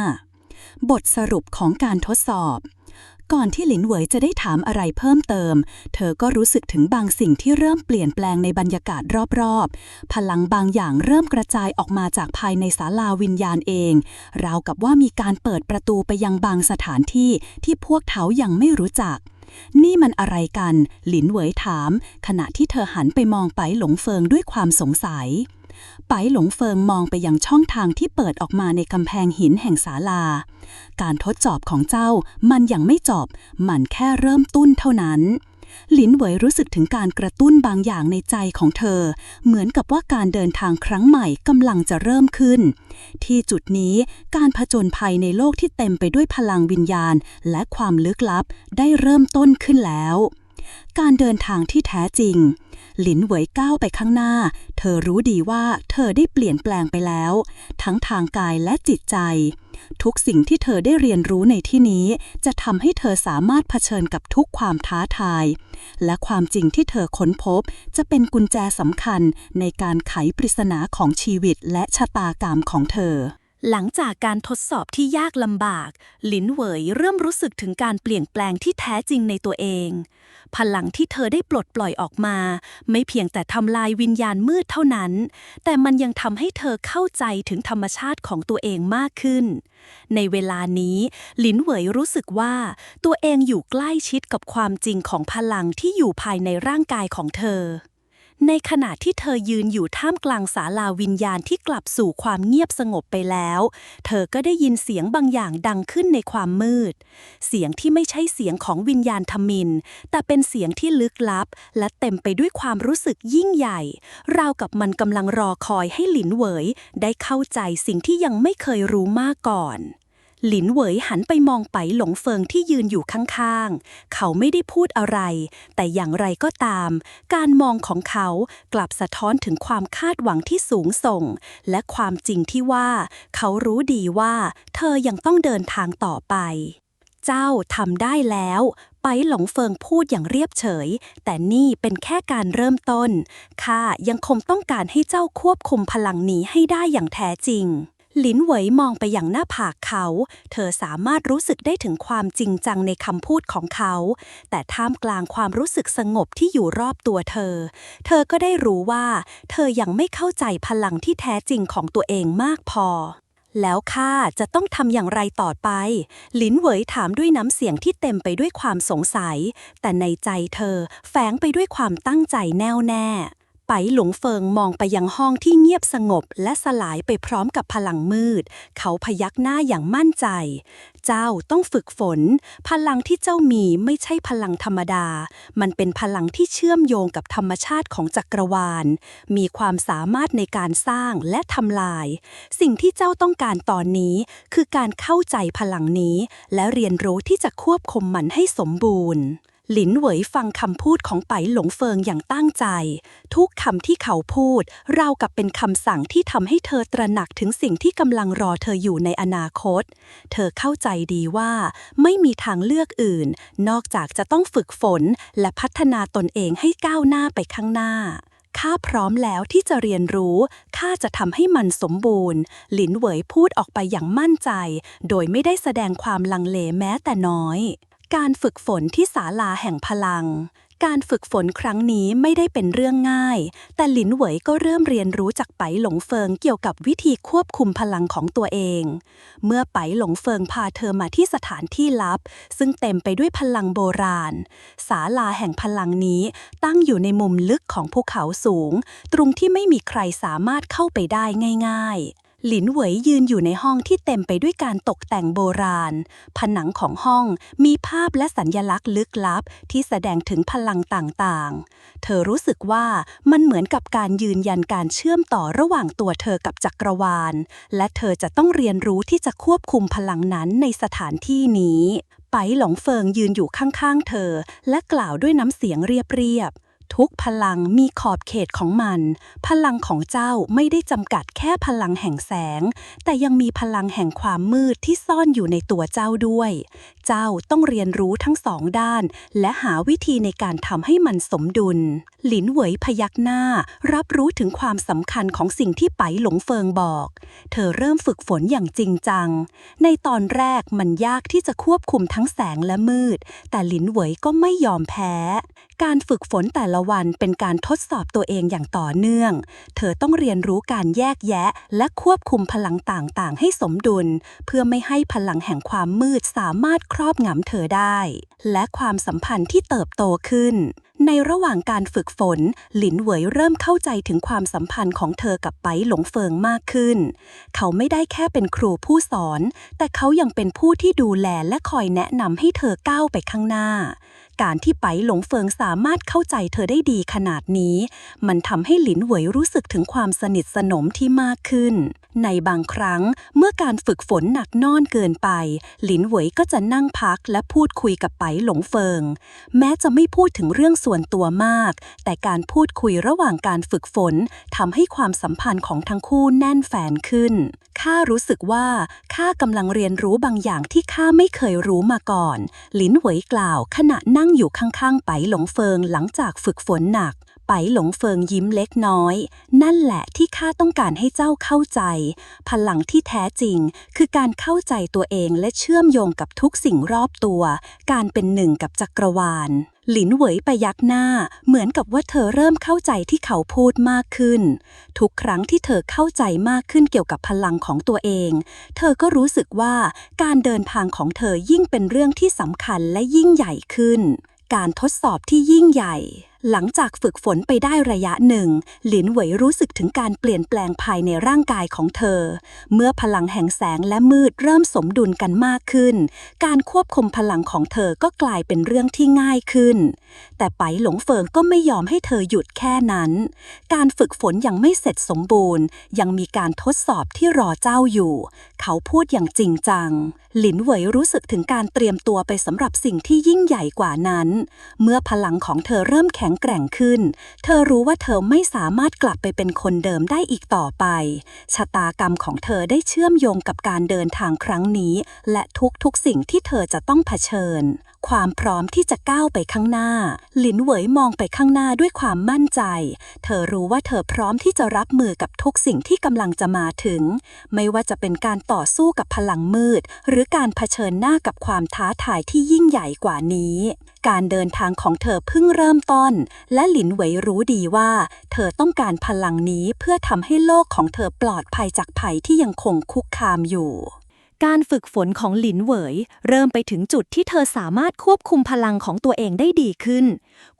บทสรุปของการทดสอบก่อนที่หลินเหวยจะได้ถามอะไรเพิ่มเติมเธอก็รู้สึกถึงบางสิ่งที่เริ่มเปลี่ยนแปลงในบรรยากาศรอบๆพลังบางอย่างเริ่มกระจายออกมาจากภายในศาลาวิญญาณเองราวกับว่ามีการเปิดประตูไปยังบางสถานที่ที่พวกเขายังไม่รู้จักนี่มันอะไรกันหลินเหวยถามขณะที่เธอหันไปมองไปหลงเฟิงด้วยความสงสัยไปหลงเฟิงมองไปยังช่องทางที่เปิดออกมาในกำแพงหินแห่งศาลาการทดสอบของเจ้ามันยังไม่จบมันแค่เริ่มต้นเท่านั้นหลินเหวยรู้สึกถึงการกระตุ้นบางอย่างในใจของเธอเหมือนกับว่าการเดินทางครั้งใหม่กำลังจะเริ่มขึ้นที่จุดนี้การผจญภัยในโลกที่เต็มไปด้วยพลังวิญญาณและความลึกลับได้เริ่มต้นขึ้นแล้วการเดินทางที่แท้จริงหลินเหวยก้าวไปข้างหน้าเธอรู้ดีว่าเธอได้เปลี่ยนแปลงไปแล้วทั้งทางกายและจิตใจทุกสิ่งที่เธอได้เรียนรู้ในที่นี้จะทำให้เธอสามารถเผชิญกับทุกความท้าทายและความจริงที่เธอค้นพบจะเป็นกุญแจสำคัญในการไขปริศนาของชีวิตและชะตากรรมของเธอ หลังจากการทดสอบที่ยากลำบากหลินเหวยเริ่มรู้สึกถึงการเปลี่ยนแปลงที่แท้จริงในตัวเองพลังที่เธอได้ปลดปล่อยออกมาไม่เพียงแต่ทำลายวิญญาณมืดเท่านั้นแต่มันยังทำให้เธอเข้าใจถึงธรรมชาติของตัวเองมากขึ้นในเวลานี้หลินเหวยรู้สึกว่าตัวเองอยู่ใกล้ชิดกับความจริงของพลังที่อยู่ภายในร่างกายของเธอในขณะที่เธอยืนอยู่ท่ามกลางศาลาวิญญาณที่กลับสู่ความเงียบสงบไปแล้วเธอก็ได้ยินเสียงบางอย่างดังขึ้นในความมืดเสียงที่ไม่ใช่เสียงของวิญญาณทมิฬแต่เป็นเสียงที่ลึกลับและเต็มไปด้วยความรู้สึกยิ่งใหญ่ราวกับมันกำลังรอคอยให้หลินเหวยได้เข้าใจสิ่งที่ยังไม่เคยรู้มาก่อนหลินเหวยหันไปมองไปหลงเฟิงที่ยืนอยู่ข้างๆเขาไม่ได้พูดอะไรแต่อย่างไรก็ตามการมองของเขากลับสะท้อนถึงความคาดหวังที่สูงส่งและความจริงที่ว่าเขารู้ดีว่าเธอยังต้องเดินทางต่อไปเจ้าทำได้แล้วไปหลงเฟิงพูดอย่างเรียบเฉยแต่นี่เป็นแค่การเริ่มต้นข้ายังคงต้องการให้เจ้าควบคุมพลังนี้ให้ได้อย่างแท้จริงหลินเหวยมองไปอย่างหน้าผากเขาเธอสามารถรู้สึกได้ถึงความจริงจังในคำพูดของเขาแต่ท่ามกลางความรู้สึกสงบที่อยู่รอบตัวเธอก็ได้รู้ว่าเธอยังไม่เข้าใจพลังที่แท้จริงของตัวเองมากพอแล้วข้าจะต้องทำอย่างไรต่อไปหลินเหวยถามด้วยน้ำเสียงที่เต็มไปด้วยความสงสัยแต่ในใจเธอแฝงไปด้วยความตั้งใจแน่วแน่ไปหลงเฟิงมองไปยังห้องที่เงียบสงบและสลายไปพร้อมกับพลังมืดเขาพยักหน้าอย่างมั่นใจเจ้าต้องฝึกฝนพลังที่เจ้ามีไม่ใช่พลังธรรมดามันเป็นพลังที่เชื่อมโยงกับธรรมชาติของจักรวาลมีความสามารถในการสร้างและทำลายสิ่งที่เจ้าต้องการตอนนี้คือการเข้าใจพลังนี้และเรียนรู้ที่จะควบคุมมันให้สมบูรณ์หลินเหวยฟังคำพูดของไปหลงเฟิงอย่างตั้งใจทุกคำที่เขาพูดราวกับเป็นคำสั่งที่ทำให้เธอตระหนักถึงสิ่งที่กำลังรอเธออยู่ในอนาคตเธอเข้าใจดีว่าไม่มีทางเลือกอื่นนอกจากจะต้องฝึกฝนและพัฒนาตนเองให้ก้าวหน้าไปข้างหน้าข้าพร้อมแล้วที่จะเรียนรู้ข้าจะทำให้มันสมบูรณ์หลินเหวยพูดออกไปอย่างมั่นใจโดยไม่ได้แสดงความลังเลแม้แต่น้อยการฝึกฝนที่ศาลาแห่งพลังการฝึกฝนครั้งนี้ไม่ได้เป็นเรื่องง่ายแต่หลินเหวยก็เริ่มเรียนรู้จากไปหลงเฟิงเกี่ยวกับวิธีควบคุมพลังของตัวเองเมื่อไปหลงเฟิงพาเธอมาที่สถานที่ลับซึ่งเต็มไปด้วยพลังโบราณศาลาแห่งพลังนี้ตั้งอยู่ในมุมลึกของภูเขาสูงตรงที่ไม่มีใครสามารถเข้าไปได้ง่ายๆหลินเหวยยืนอยู่ในห้องที่เต็มไปด้วยการตกแต่งโบราณผนังของห้องมีภาพและสัญลักษณ์ลึกลับที่แสดงถึงพลังต่างๆเธอรู้สึกว่ามันเหมือนกับการยืนยันการเชื่อมต่อระหว่างตัวเธอกับจักรวาลและเธอจะต้องเรียนรู้ที่จะควบคุมพลังนั้นในสถานที่นี้ไปหลงเฟิงยืนอยู่ข้างๆเธอและกล่าวด้วยน้ำเสียงเรียบทุกพลังมีขอบเขตของมันพลังของเจ้าไม่ได้จำกัดแค่พลังแห่งแสงแต่ยังมีพลังแห่งความมืดที่ซ่อนอยู่ในตัวเจ้าด้วยเจ้าต้องเรียนรู้ทั้งสองด้านและหาวิธีในการทำให้มันสมดุลหลินเหวยพยักหน้ารับรู้ถึงความสำคัญของสิ่งที่ไปหลงเฟิงบอกเธอเริ่มฝึกฝนอย่างจริงจังในตอนแรกมันยากที่จะควบคุมทั้งแสงและมืดแต่หลินเหวยก็ไม่ยอมแพ้การฝึกฝนแต่ละวันเป็นการทดสอบตัวเองอย่างต่อเนื่องเธอต้องเรียนรู้การแยกแยะและควบคุมพลังต่างๆให้สมดุลเพื่อไม่ให้พลังแห่งความมืดสามารถครอบงำเธอได้และความสัมพันธ์ที่เติบโตขึ้นในระหว่างการฝึกฝนหลินเหวยเริ่มเข้าใจถึงความสัมพันธ์ของเธอกับไปหลงเฟิงมากขึ้นเขาไม่ได้แค่เป็นครูผู้สอนแต่เขายังเป็นผู้ที่ดูแลและคอยแนะนำให้เธอก้าวไปข้างหน้าการที่ไปหลงเฟิงสามารถเข้าใจเธอได้ดีขนาดนี้มันทำให้หลินเหวยรู้สึกถึงความสนิทสนมที่มากขึ้นในบางครั้งเมื่อการฝึกฝนหนักน่อนเกินไปหลินเหวยก็จะนั่งพักและพูดคุยกับไปหลงเฟิงแม้จะไม่พูดถึงเรื่องส่วนตัวมากแต่การพูดคุยระหว่างการฝึกฝนทำให้ความสัมพันธ์ของทั้งคู่แน่นแฟ้นขึ้นข้ารู้สึกว่าข้ากำลังเรียนรู้บางอย่างที่ข้าไม่เคยรู้มาก่อนหลินเหวยกล่าวขณะนั่งอยู่ข้างๆไปหลงเฟิงหลังจากฝึกฝนหนัก ไปหลงเฟิงยิ้มเล็กน้อยนั่นแหละที่ข้าต้องการให้เจ้าเข้าใจพลังที่แท้จริงคือการเข้าใจตัวเองและเชื่อมโยงกับทุกสิ่งรอบตัวการเป็นหนึ่งกับจักรวาลหลินเหวยไปยักหน้าเหมือนกับว่าเธอเริ่มเข้าใจที่เขาพูดมากขึ้นทุกครั้งที่เธอเข้าใจมากขึ้นเกี่ยวกับพลังของตัวเองเธอก็รู้สึกว่าการเดินทางของเธอยิ่งเป็นเรื่องที่สำคัญและยิ่งใหญ่ขึ้นการทดสอบที่ยิ่งใหญ่หลังจากฝึกฝนไปได้ระยะหนึ่งหลินเหวยรู้สึกถึงการเปลี่ยนแปลงภายในร่างกายของเธอเมื่อพลังแห่งแสงและมืดเริ่มสมดุลกันมากขึ้นการควบคุมพลังของเธอก็กลายเป็นเรื่องที่ง่ายขึ้นแต่ไปหลงเฟิงก็ไม่ยอมให้เธอหยุดแค่นั้นการฝึกฝนยังไม่เสร็จสมบูรณ์ยังมีการทดสอบที่รอเจ้าอยู่เขาพูดอย่างจริงจังหลินเหวยรู้สึกถึงการเตรียมตัวไปสำหรับสิ่งที่ยิ่งใหญ่กว่านั้นเมื่อพลังของเธอเริ่มแข็งแกร่งขึ้นเธอรู้ว่าเธอไม่สามารถกลับไปเป็นคนเดิมได้อีกต่อไปชะตากรรมของเธอได้เชื่อมโยงกับการเดินทางครั้งนี้และทุกสิ่งที่เธอจะต้องเผชิญความพร้อมที่จะก้าวไปข้างหน้าหลินเหวยมองไปข้างหน้าด้วยความมั่นใจเธอรู้ว่าเธอพร้อมที่จะรับมือกับทุกสิ่งที่กำลังจะมาถึงไม่ว่าจะเป็นการต่อสู้กับพลังมืดหรือการเผชิญหน้ากับความท้าทายที่ยิ่งใหญ่กว่านี้การเดินทางของเธอเพิ่งเริ่มต้นและหลินเหวยรู้ดีว่าเธอต้องการพลังนี้เพื่อทำให้โลกของเธอปลอดภัยจากภัยที่ยังคงคุกคามอยู่การฝึกฝนของหลินเหวยเริ่มไปถึงจุดที่เธอสามารถควบคุมพลังของตัวเองได้ดีขึ้น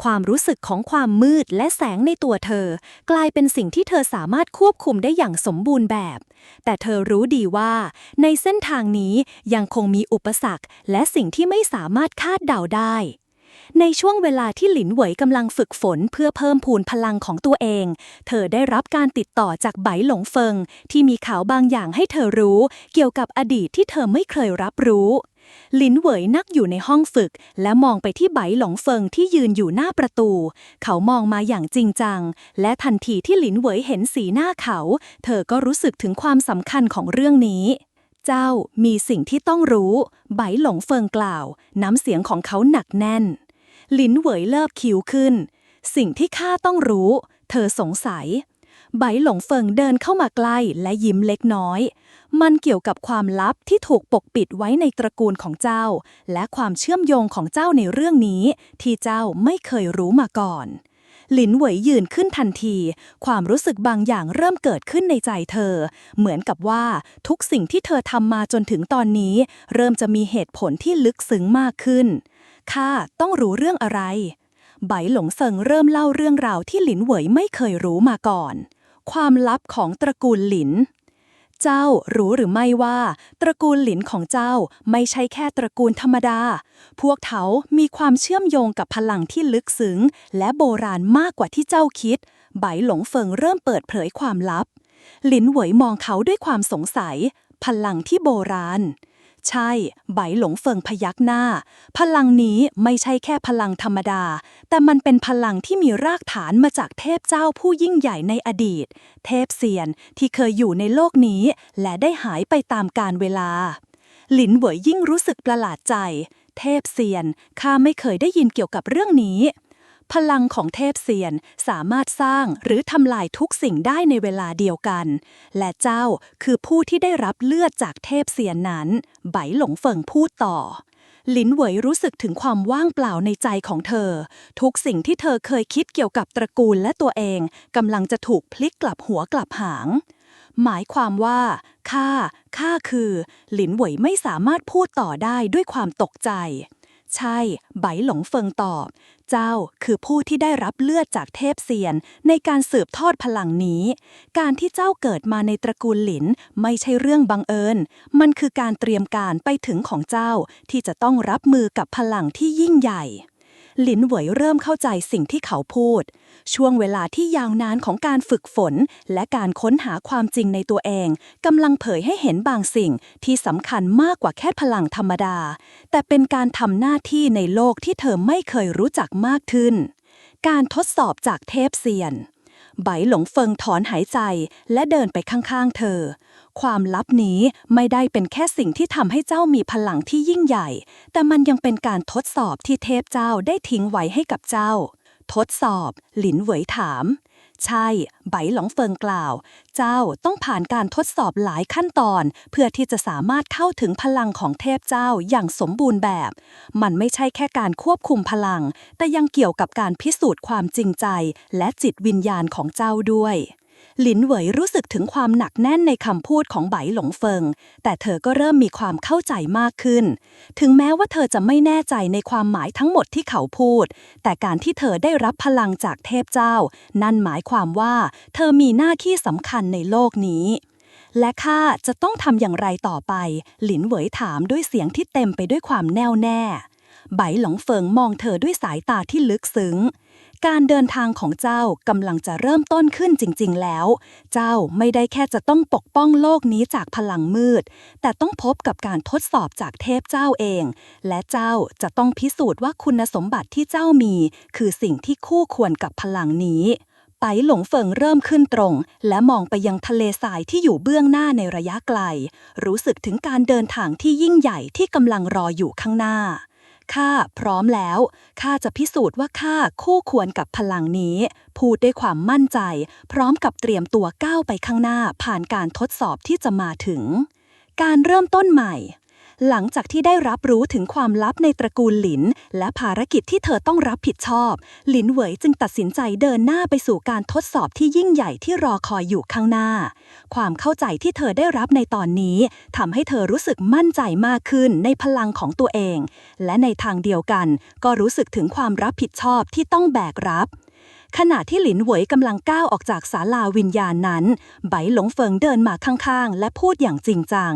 ความรู้สึกของความมืดและแสงในตัวเธอกลายเป็นสิ่งที่เธอสามารถควบคุมได้อย่างสมบูรณ์แบบแต่เธอรู้ดีว่าในเส้นทางนี้ยังคงมีอุปสรรคและสิ่งที่ไม่สามารถคาดเดาได้ในช่วงเวลาที่หลินเหวยกำลังฝึกฝนเพื่อเพิ่มพูนพลังของตัวเองเธอได้รับการติดต่อจากไบหลงเฟิงที่มีข่าวบางอย่างให้เธอรู้เกี่ยวกับอดีตที่เธอไม่เคยรับรู้หลินเหวยนั่งอยู่ในห้องฝึกและมองไปที่ไบหลงเฟิงที่ยืนอยู่หน้าประตูเขามองมาอย่างจริงจังและทันทีที่หลินเหวยเห็นสีหน้าเขาเธอก็รู้สึกถึงความสำคัญของเรื่องนี้เจ้ามีสิ่งที่ต้องรู้ไบหลงเฟิงกล่าวน้ำเสียงของเขาหนักแน่นหลินเหวยเลิบคิ้วขึ้นสิ่งที่ข้าต้องรู้เธอสงสัยไบหลงเฟิงเดินเข้ามาใกล้และยิ้มเล็กน้อยมันเกี่ยวกับความลับที่ถูกปกปิดไว้ในตระกูลของเจ้าและความเชื่อมโยงของเจ้าในเรื่องนี้ที่เจ้าไม่เคยรู้มาก่อนหลินเหวยยืนขึ้นทันทีความรู้สึกบางอย่างเริ่มเกิดขึ้นในใจเธอเหมือนกับว่าทุกสิ่งที่เธอทำมาจนถึงตอนนี้เริ่มจะมีเหตุผลที่ลึกซึ้งมากขึ้นข้าต้องรู้เรื่องอะไรไบหลงเซิงเริ่มเล่าเรื่องราวที่หลินเหวยไม่เคยรู้มาก่อนความลับของตระกูลหลินเจ้ารู้หรือไม่ว่าตระกูลหลินของเจ้าไม่ใช่แค่ตระกูลธรรมดาพวกเขามีความเชื่อมโยงกับพลังที่ลึกซึ้งและโบราณมากกว่าที่เจ้าคิดไบหลงเฟิงเริ่มเปิดเผยความลับหลินเหวยมองเขาด้วยความสงสัยพลังที่โบราณใช่ไบหลงเฟิงพยักหน้าพลังนี้ไม่ใช่แค่พลังธรรมดาแต่มันเป็นพลังที่มีรากฐานมาจากเทพเจ้าผู้ยิ่งใหญ่ในอดีตเทพเซียนที่เคยอยู่ในโลกนี้และได้หายไปตามกาลเวลาหลินเหวยยิ่งรู้สึกประหลาดใจเทพเซียนข้าไม่เคยได้ยินเกี่ยวกับเรื่องนี้พลังของเทพเซียนสามารถสร้างหรือทำลายทุกสิ่งได้ในเวลาเดียวกันและเจ้าคือผู้ที่ได้รับเลือดจากเทพเซียนนั้นไบหลงเฟิงพูดต่อหลินเหวยรู้สึกถึงความว่างเปล่าในใจของเธอทุกสิ่งที่เธอเคยคิดเกี่ยวกับตระกูลและตัวเองกำลังจะถูกพลิกกลับหัวกลับหางหมายความว่าข้าคือหลินเหวยไม่สามารถพูดต่อได้ด้วยความตกใจใช่ไบหลงเฟิงตอบเจ้าคือผู้ที่ได้รับเลือดจากเทพเซียนในการสืบทอดพลังนี้การที่เจ้าเกิดมาในตระกูลหลินไม่ใช่เรื่องบังเอิญมันคือการเตรียมการไปถึงของเจ้าที่จะต้องรับมือกับพลังที่ยิ่งใหญ่หลินเหวยเริ่มเข้าใจสิ่งที่เขาพูดช่วงเวลาที่ยาวนานของการฝึกฝนและการค้นหาความจริงในตัวเองกำลังเผยให้เห็นบางสิ่งที่สำคัญมากกว่าแค่พลังธรรมดาแต่เป็นการทำหน้าที่ในโลกที่เธอไม่เคยรู้จักมากขึ้นการทดสอบจากเทพเซียนไบหลงเฟิงถอนหายใจและเดินไปข้างๆเธอความลับนี้ไม่ได้เป็นแค่สิ่งที่ทำให้เจ้ามีพลังที่ยิ่งใหญ่แต่มันยังเป็นการทดสอบที่เทพเจ้าได้ทิ้งไว้ให้กับเจ้า ทดสอบ หลินเหวยถาม ใช่ไบหลงเฟิงกล่าว เจ้าต้องผ่านการทดสอบหลายขั้นตอนเพื่อที่จะสามารถเข้าถึงพลังของเทพเจ้าอย่างสมบูรณ์แบบ มันไม่ใช่แค่การควบคุมพลัง แต่ยังเกี่ยวกับการพิสูจน์ความจริงใจและจิตวิญญาณของเจ้าด้วยหลินเหวยรู้สึกถึงความหนักแน่นในคำพูดของไบหลงเฟิงแต่เธอก็เริ่มมีความเข้าใจมากขึ้นถึงแม้ว่าเธอจะไม่แน่ใจในความหมายทั้งหมดที่เขาพูดแต่การที่เธอได้รับพลังจากเทพเจ้านั่นหมายความว่าเธอมีหน้าที่สำคัญในโลกนี้และข้าจะต้องทำอย่างไรต่อไปหลินเหวยถามด้วยเสียงที่เต็มไปด้วยความแน่วแน่ไบหลงเฟิงมองเธอด้วยสายตาที่ลึกซึ้งการเดินทางของเจ้ากำลังจะเริ่มต้นขึ้นจริงๆแล้วเจ้าไม่ได้แค่จะต้องปกป้องโลกนี้จากพลังมืดแต่ต้องพบกับการทดสอบจากเทพเจ้าเองและเจ้าจะต้องพิสูจน์ว่าคุณสมบัติที่เจ้ามีคือสิ่งที่คู่ควรกับพลังนี้ไปหลงเฟิงเริ่มขึ้นตรงและมองไปยังทะเลทรายที่อยู่เบื้องหน้าในระยะไกลรู้สึกถึงการเดินทางที่ยิ่งใหญ่ที่กำลังรออยู่ข้างหน้าข้าพร้อมแล้วข้าจะพิสูจน์ว่าข้าคู่ควรกับพลังนี้พูดด้วยความมั่นใจพร้อมกับเตรียมตัวก้าวไปข้างหน้าผ่านการทดสอบที่จะมาถึงการเริ่มต้นใหม่หลังจากที่ได้รับรู้ถึงความลับในตระกูลหลินและภารกิจที่เธอต้องรับผิดชอบหลินเหวยจึงตัดสินใจเดินหน้าไปสู่การทดสอบที่ยิ่งใหญ่ที่รอคอยอยู่ข้างหน้าความเข้าใจที่เธอได้รับในตอนนี้ทำให้เธอรู้สึกมั่นใจมากขึ้นในพลังของตัวเองและในทางเดียวกันก็รู้สึกถึงความรับผิดชอบที่ต้องแบกรับขณะที่หลินเหวยกำลังก้าวออกจากศาลาวิญญาณนั้นไบหลงเฟิงเดินมาข้างๆและพูดอย่างจริงจัง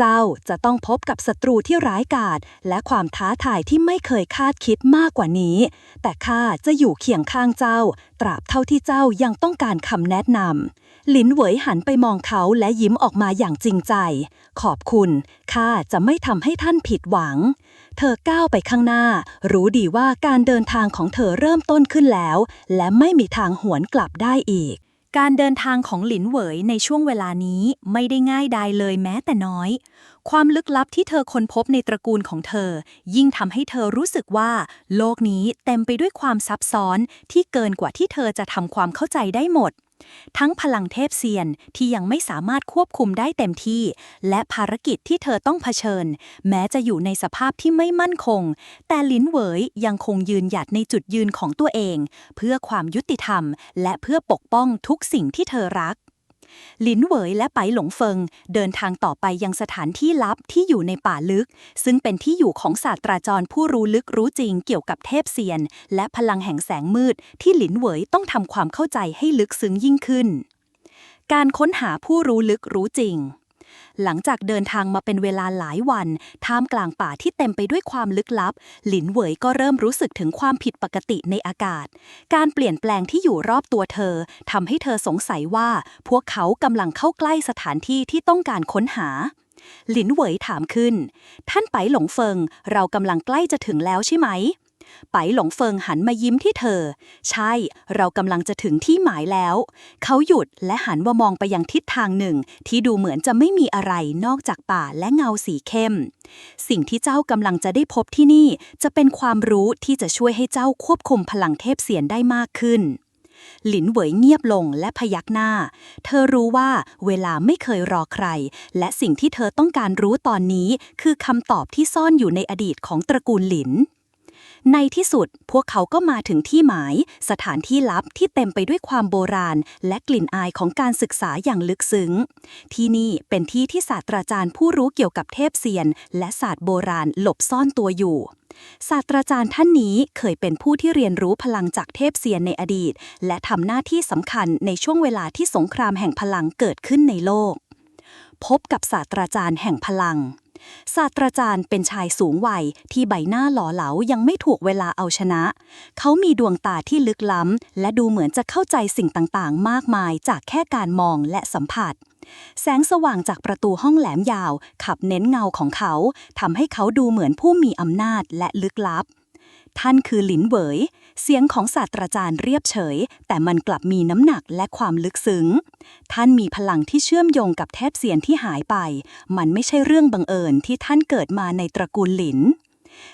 เจ้าจะต้องพบกับศัตรูที่ร้ายกาจและความท้าทายที่ไม่เคยคาดคิดมากกว่านี้แต่ข้าจะอยู่เคียงข้างเจ้าตราบเท่าที่เจ้ายังต้องการคำแนะนำหลินเหวยหันไปมองเขาและยิ้มออกมาอย่างจริงใจขอบคุณข้าจะไม่ทำให้ท่านผิดหวังเธอก้าวไปข้างหน้ารู้ดีว่าการเดินทางของเธอเริ่มต้นขึ้นแล้วและไม่มีทางหวนกลับได้อีกการเดินทางของหลินเหวยในช่วงเวลานี้ไม่ได้ง่ายดายเลยแม้แต่น้อยความลึกลับที่เธอค้นพบในตระกูลของเธอยิ่งทำให้เธอรู้สึกว่าโลกนี้เต็มไปด้วยความซับซ้อนที่เกินกว่าที่เธอจะทำความเข้าใจได้หมดทั้งพลังเทพเซียนที่ยังไม่สามารถควบคุมได้เต็มที่และภารกิจที่เธอต้องเผชิญแม้จะอยู่ในสภาพที่ไม่มั่นคงแต่หลินเหวยยังคงยืนหยัดในจุดยืนของตัวเองเพื่อความยุติธรรมและเพื่อปกป้องทุกสิ่งที่เธอรักหลินเหวยและไปหลงเฟิงเดินทางต่อไปยังสถานที่ลับที่อยู่ในป่าลึกซึ่งเป็นที่อยู่ของศาสตราจารย์ผู้รู้ลึกรู้จริงเกี่ยวกับเทพเซียนและพลังแห่งแสงมืดที่หลินเหวยต้องทำความเข้าใจให้ลึกซึ้งยิ่งขึ้นการค้นหาผู้รู้ลึกรู้จริงหลังจากเดินทางมาเป็นเวลาหลายวันท่ามกลางป่าที่เต็มไปด้วยความลึกลับหลินเหวยก็เริ่มรู้สึกถึงความผิดปกติในอากาศการเปลี่ยนแปลงที่อยู่รอบตัวเธอทำให้เธอสงสัยว่าพวกเขากำลังเข้าใกล้สถานที่ที่ต้องการค้นหาหลินเหวยถามขึ้นท่านไปหลงเฟิงเรากำลังใกล้จะถึงแล้วใช่ไหมไปหลงเฟิงหันมายิ้มที่เธอใช่เรากำลังจะถึงที่หมายแล้วเขาหยุดและหันมามองไปยังทิศทางหนึ่งที่ดูเหมือนจะไม่มีอะไรนอกจากป่าและเงาสีเข้มสิ่งที่เจ้ากำลังจะได้พบที่นี่จะเป็นความรู้ที่จะช่วยให้เจ้าควบคุมพลังเทพเสียนได้มากขึ้นหลินเหวยเงียบลงและพยักหน้าเธอรู้ว่าเวลาไม่เคยรอใครและสิ่งที่เธอต้องการรู้ตอนนี้คือคำตอบที่ซ่อนอยู่ในอดีตของตระกูลหลินในที่สุดพวกเขาก็มาถึงที่หมายสถานที่ลับที่เต็มไปด้วยความโบราณและกลิ่นอายของการศึกษาอย่างลึกซึ้งที่นี่เป็นที่ที่ศาสตราจารย์ผู้รู้เกี่ยวกับเทพเซียนและศาสตร์โบราณหลบซ่อนตัวอยู่ศาสตราจารย์ท่านนี้เคยเป็นผู้ที่เรียนรู้พลังจากเทพเซียนในอดีตและทำหน้าที่สำคัญในช่วงเวลาที่สงครามแห่งพลังเกิดขึ้นในโลกพบกับศาสตราจารย์แห่งพลังศาสตราจารย์เป็นชายสูงวัยที่ใบหน้าหล่อเหลายังไม่ถูกเวลาเอาชนะเขามีดวงตาที่ลึกล้ำและดูเหมือนจะเข้าใจสิ่งต่างๆมากมายจากแค่การมองและสัมผัสแสงสว่างจากประตูห้องแหลมยาวขับเน้นเงาของเขาทำให้เขาดูเหมือนผู้มีอำนาจและลึกลับท่านคือหลินเหวยเสียงของศาสตราจารย์เรียบเฉยแต่มันกลับมีน้ำหนักและความลึกซึ้งท่านมีพลังที่เชื่อมโยงกับเทพเซียนที่หายไปมันไม่ใช่เรื่องบังเอิญที่ท่านเกิดมาในตระกูลหลิน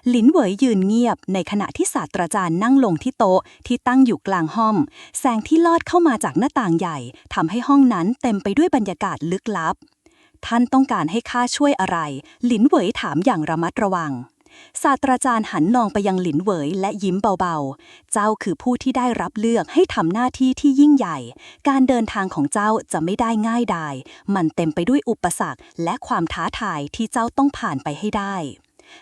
หลินเหวยยืนเงียบในขณะที่ศาสตราจารย์นั่งลงที่โต๊ะที่ตั้งอยู่กลางห้องแสงที่ลอดเข้ามาจากหน้าต่างใหญ่ทำให้ห้องนั้นเต็มไปด้วยบรรยากาศลึกลับท่านต้องการให้ข้าช่วยอะไรหลินเหวยถามอย่างระมัดระวังศาสตราจารย์หันมองไปยังหลินเหวยและยิ้มเบาๆเจ้าคือผู้ที่ได้รับเลือกให้ทำหน้าที่ที่ยิ่งใหญ่การเดินทางของเจ้าจะไม่ได้ง่ายดายมันเต็มไปด้วยอุปสรรคและความท้าทายที่เจ้าต้องผ่านไปให้ได้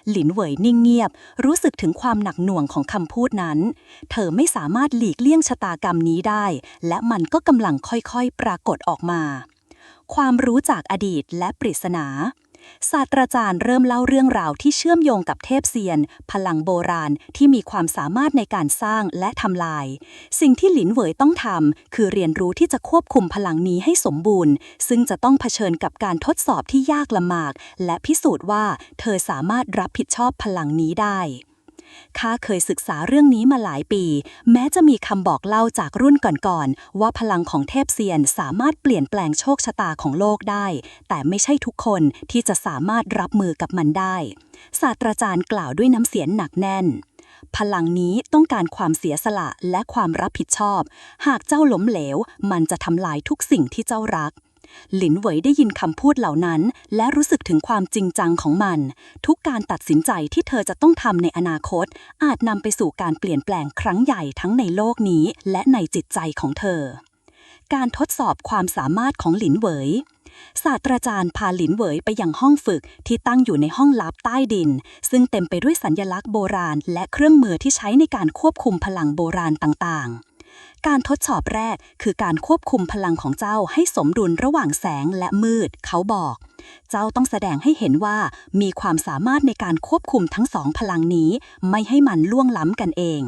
หลินเหวยนิ่งเงียบรู้สึกถึงความหนักหน่วงของคำพูดนั้นเธอไม่สามารถหลีกเลี่ยงชะตากรรมนี้ได้และมันก็กำลังค่อยๆปรากฏออกมาความรู้จากอดีตและปริศนาศาสตราจารย์เริ่มเล่าเรื่องราวที่เชื่อมโยงกับเทพเซียนพลังโบราณที่มีความสามารถในการสร้างและทำลายสิ่งที่หลินเหวยต้องทำคือเรียนรู้ที่จะควบคุมพลังนี้ให้สมบูรณ์ซึ่งจะต้องเผชิญกับการทดสอบที่ยากลำบากและพิสูจน์ว่าเธอสามารถรับผิดชอบพลังนี้ได้ข้าเคยศึกษาเรื่องนี้มาหลายปีแม้จะมีคำบอกเล่าจากรุ่นก่อนๆว่าพลังของเทพเซียนสามารถเปลี่ยนแปลงโชคชะตาของโลกได้แต่ไม่ใช่ทุกคนที่จะสามารถรับมือกับมันได้ศาสตราจารย์กล่าวด้วยน้ำเสียงหนักแน่นพลังนี้ต้องการความเสียสละและความรับผิดชอบหากเจ้าล้มเหลวมันจะทำลายทุกสิ่งที่เจ้ารักหลินเหวยได้ยินคำพูดเหล่านั้นและรู้สึกถึงความจริงจังของมันทุกการตัดสินใจที่เธอจะต้องทำในอนาคตอาจนำไปสู่การเปลี่ยนแปลงครั้งใหญ่ทั้งในโลกนี้และในจิตใจของเธอการทดสอบความสามารถของหลินเหวยศาสตราจารย์พาหลินเหวยไปยังห้องฝึกที่ตั้งอยู่ในห้องลับใต้ดินซึ่งเต็มไปด้วยสัญลักษณ์โบราณและเครื่องมือที่ใช้ในการควบคุมพลังโบราณต่างๆการทดสอบแรกคือการควบคุมพลังของเจ้าให้สมดุลระหว่างแสงและมืดเขาบอกเจ้าต้องแสดงให้เห็นว่ามีความสามารถในการควบคุมทั้งสองพลังนี้ไม่ให้มันล่วงล้ำกันเอง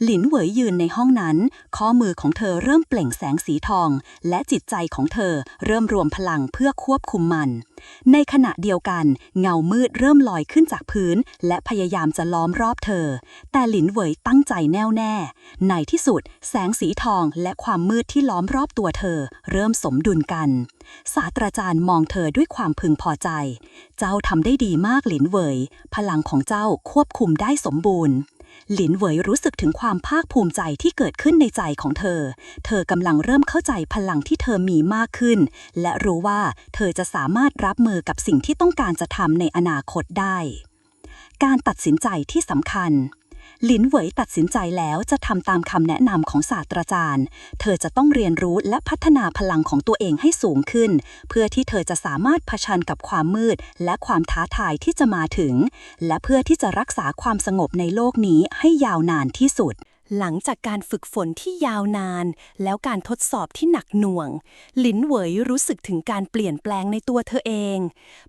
หลินเหวยยืนในห้องนั้นข้อมือของเธอเริ่มเปล่งแสงสีทองและจิตใจของเธอเริ่มรวมพลังเพื่อควบคุมมันในขณะเดียวกันเงามืดเริ่มลอยขึ้นจากพื้นและพยายามจะล้อมรอบเธอแต่หลินเหวยตั้งใจแน่วแน่ในที่สุดแสงสีทองและความมืดที่ล้อมรอบตัวเธอเริ่มสมดุลกันศาสตราจารย์มองเธอด้วยความพึงพอใจเจ้าทำได้ดีมากหลินเหวยพลังของเจ้าควบคุมได้สมบูรณ์หลินเหวยรู้สึกถึงความภาคภูมิใจที่เกิดขึ้นในใจของเธอกำลังเริ่มเข้าใจพลังที่เธอมีมากขึ้นและรู้ว่าเธอจะสามารถรับมือกับสิ่งที่ต้องการจะทำในอนาคตได้การตัดสินใจที่สำคัญหลินเหวยตัดสินใจแล้วจะทำตามคำแนะนำของศาสตราจารย์เธอจะต้องเรียนรู้และพัฒนาพลังของตัวเองให้สูงขึ้นเพื่อที่เธอจะสามารถเผชิญกับความมืดและความท้าทายที่จะมาถึงและเพื่อที่จะรักษาความสงบในโลกนี้ให้ยาวนานที่สุดหลังจากการฝึกฝนที่ยาวนานแล้วการทดสอบที่หนักหน่วงหลินเหวยรู้สึกถึงการเปลี่ยนแปลงในตัวเธอเอง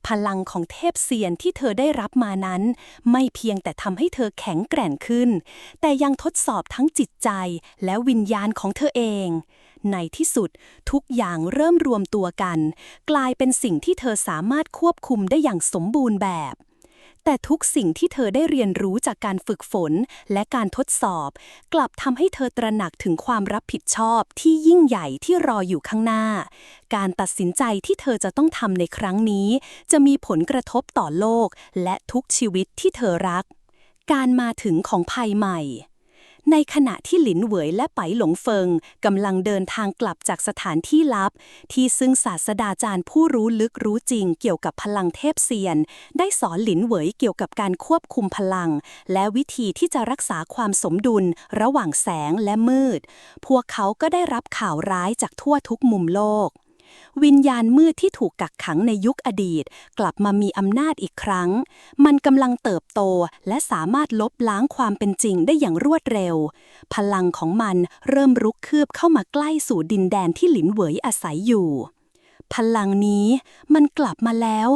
พลังของเทพเซียนที่เธอได้รับมานั้นไม่เพียงแต่ทำให้เธอแข็งแกร่งขึ้นแต่ยังทดสอบทั้งจิตใจและวิญญาณของเธอเองในที่สุดทุกอย่างเริ่มรวมตัวกันกลายเป็นสิ่งที่เธอสามารถควบคุมได้อย่างสมบูรณ์แบบแต่ทุกสิ่งที่เธอได้เรียนรู้จากการฝึกฝนและการทดสอบกลับทำให้เธอตระหนักถึงความรับผิดชอบที่ยิ่งใหญ่ที่รออยู่ข้างหน้าการตัดสินใจที่เธอจะต้องทำในครั้งนี้จะมีผลกระทบต่อโลกและทุกชีวิตที่เธอรักการมาถึงของภัยใหม่ในขณะที่หลินเหวยและไปหลงเฟิงกำลังเดินทางกลับจากสถานที่ลับที่ซึ่งศาสตราจารย์ผู้รู้ลึกรู้จริงเกี่ยวกับพลังเทพเซียนได้สอนหลินเหวยเกี่ยวกับการควบคุมพลังและวิธีที่จะรักษาความสมดุลระหว่างแสงและมืดพวกเขาก็ได้รับข่าวร้ายจากทั่วทุกมุมโลกวิญญาณมืดที่ถูกกักขังในยุคอดีตกลับมามีอำนาจอีกครั้งมันกำลังเติบโตและสามารถลบล้างความเป็นจริงได้อย่างรวดเร็วพลังของมันเริ่มรุกคืบเข้ามาใกล้สู่ดินแดนที่หลินเหวยอาศัยอยู่พลังนี้มันกลับมาแล้ว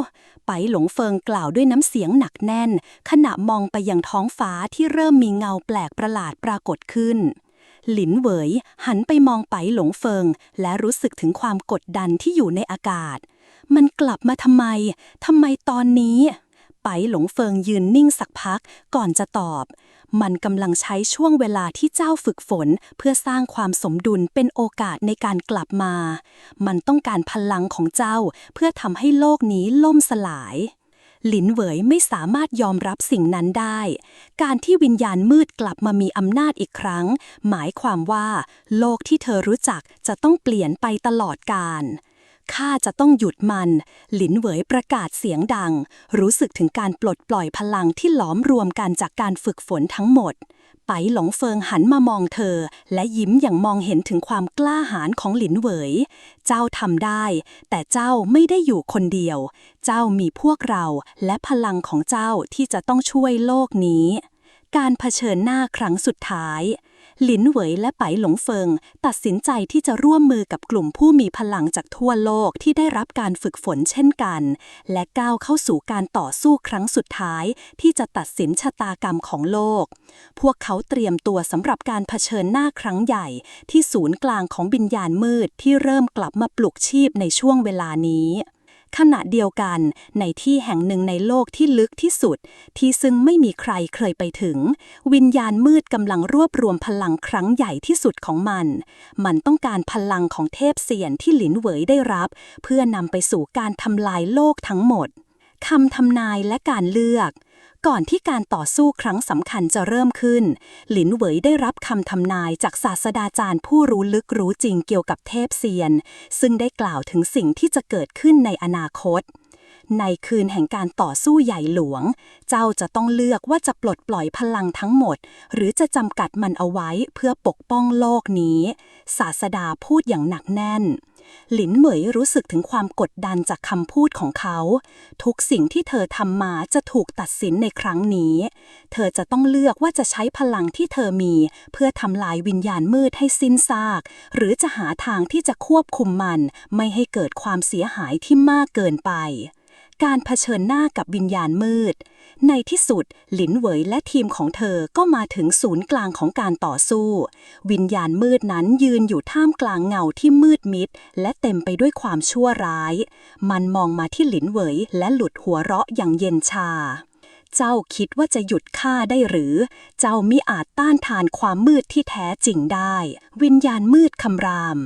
ไปหลงเฟิงกล่าวด้วยน้ำเสียงหนักแน่นขณะมองไปยังท้องฟ้าที่เริ่มมีเงาแปลกประหลาดปรากฏขึ้นหลินเหวยหันไปมองไปหลงเฟิงและรู้สึกถึงความกดดันที่อยู่ในอากาศมันกลับมาทำไมตอนนี้ไปหลงเฟิงยืนนิ่งสักพักก่อนจะตอบมันกำลังใช้ช่วงเวลาที่เจ้าฝึกฝนเพื่อสร้างความสมดุลเป็นโอกาสในการกลับมามันต้องการพลังของเจ้าเพื่อทำให้โลกนี้ล่มสลาย หลินเหวยไม่สามารถยอมรับสิ่งนั้นได้ การที่วิญญาณมืดกลับมามีอำนาจอีกครั้ง หมายความว่าโลกที่เธอรู้จักจะต้องเปลี่ยนไปตลอดกาลข้าจะต้องหยุดมัน หลินเหวยประกาศเสียงดัง รู้สึกถึงการปลดปล่อยพลังที่หลอมรวมกันจากการฝึกฝนทั้งหมด ไปหลงเฟิงหันมามองเธอและยิ้มอย่างมองเห็นถึงความกล้าหาญของหลินเหวย เจ้าทำได้แต่เจ้าไม่ได้อยู่คนเดียว เจ้ามีพวกเราและพลังของเจ้าที่จะต้องช่วยโลกนี้ การเผชิญหน้าครั้งสุดท้ายหลินเหวยและไปหลงเฟิงตัดสินใจที่จะร่วมมือกับกลุ่มผู้มีพลังจากทั่วโลกที่ได้รับการฝึกฝนเช่นกันและก้าวเข้าสู่การต่อสู้ครั้งสุดท้ายที่จะตัดสินชะตากรรมของโลกพวกเขาเตรียมตัวสำหรับการเผชิญหน้าครั้งใหญ่ที่ศูนย์กลางของวิญญาณมืดที่เริ่มกลับมาปลุกชีพในช่วงเวลานี้ขณะเดียวกันในที่แห่งหนึ่งในโลกที่ลึกที่สุดที่ซึ่งไม่มีใครเคยไปถึงวิญญาณมืดกำลังรวบรวมพลังครั้งใหญ่ที่สุดของมันต้องการพลังของเทพเซียนที่หลินเหวยได้รับเพื่อนำไปสู่การทำลายโลกทั้งหมดคำทำนายและการเลือกก่อนที่การต่อสู้ครั้งสำคัญจะเริ่มขึ้นหลินเหวยได้รับคำทำนายจากศาสตราจารย์ผู้รู้ลึกรู้จริงเกี่ยวกับเทพเซียนซึ่งได้กล่าวถึงสิ่งที่จะเกิดขึ้นในอนาคตในคืนแห่งการต่อสู้ใหญ่หลวงเจ้าจะต้องเลือกว่าจะปลดปล่อยพลังทั้งหมดหรือจะจำกัดมันเอาไว้เพื่อปกป้องโลกนี้ศาสดาพูดอย่างหนักแน่นหลินเหมยรู้สึกถึงความกดดันจากคำพูดของเขาทุกสิ่งที่เธอทำมาจะถูกตัดสินในครั้งนี้เธอจะต้องเลือกว่าจะใช้พลังที่เธอมีเพื่อทำลายวิญญาณมืดให้สิ้นซากหรือจะหาทางที่จะควบคุมมันไม่ให้เกิดความเสียหายที่มากเกินไปการเผชิญหน้ากับวิญญาณมืดในที่สุดหลินเหวยและทีมของเธอก็มาถึงศูนย์กลางของการต่อสู้วิญญาณมืดนั้นยืนอยู่ท่ามกลางเงาที่มืดมิดและเต็มไปด้วยความชั่วร้ายมันมองมาที่หลินเหวยและหลุดหัวเราะอย่างเย็นชาเจ้าคิดว่าจะหยุดข้าได้หรือเจ้ามิอาจต้านทานความมืดที่แท้จริงได้วิญญาณมืดคำราม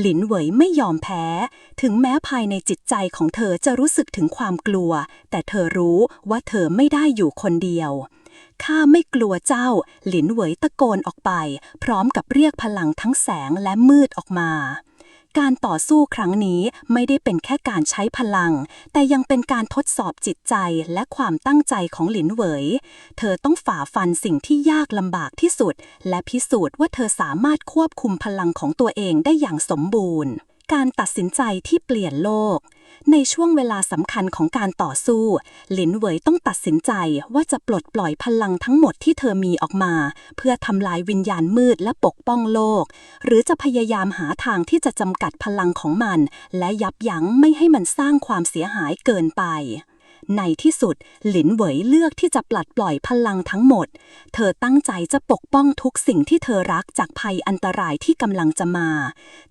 หลินเหวยไม่ยอมแพ้ถึงแม้ภายในจิตใจของเธอจะรู้สึกถึงความกลัวแต่เธอรู้ว่าเธอไม่ได้อยู่คนเดียวข้าไม่กลัวเจ้าหลินเหวยตะโกนออกไปพร้อมกับเรียกพลังทั้งแสงและมืดออกมาการต่อสู้ครั้งนี้ไม่ได้เป็นแค่การใช้พลังแต่ยังเป็นการทดสอบจิตใจและความตั้งใจของหลินเหวยเธอต้องฝ่าฟันสิ่งที่ยากลำบากที่สุดและพิสูจน์ว่าเธอสามารถควบคุมพลังของตัวเองได้อย่างสมบูรณ์การตัดสินใจที่เปลี่ยนโลกในช่วงเวลาสำคัญของการต่อสู้หลินเหวยต้องตัดสินใจว่าจะปลดปล่อยพลังทั้งหมดที่เธอมีออกมาเพื่อทำลายวิญญาณมืดและปกป้องโลกหรือจะพยายามหาทางที่จะจำกัดพลังของมันและยับยั้งไม่ให้มันสร้างความเสียหายเกินไปในที่สุดหลินเหวยเลือกที่จะปลัดปล่อยพลังทั้งหมดเธอตั้งใจจะปกป้องทุกสิ่งที่เธอรักจากภัยอันตรายที่กำลังจะมา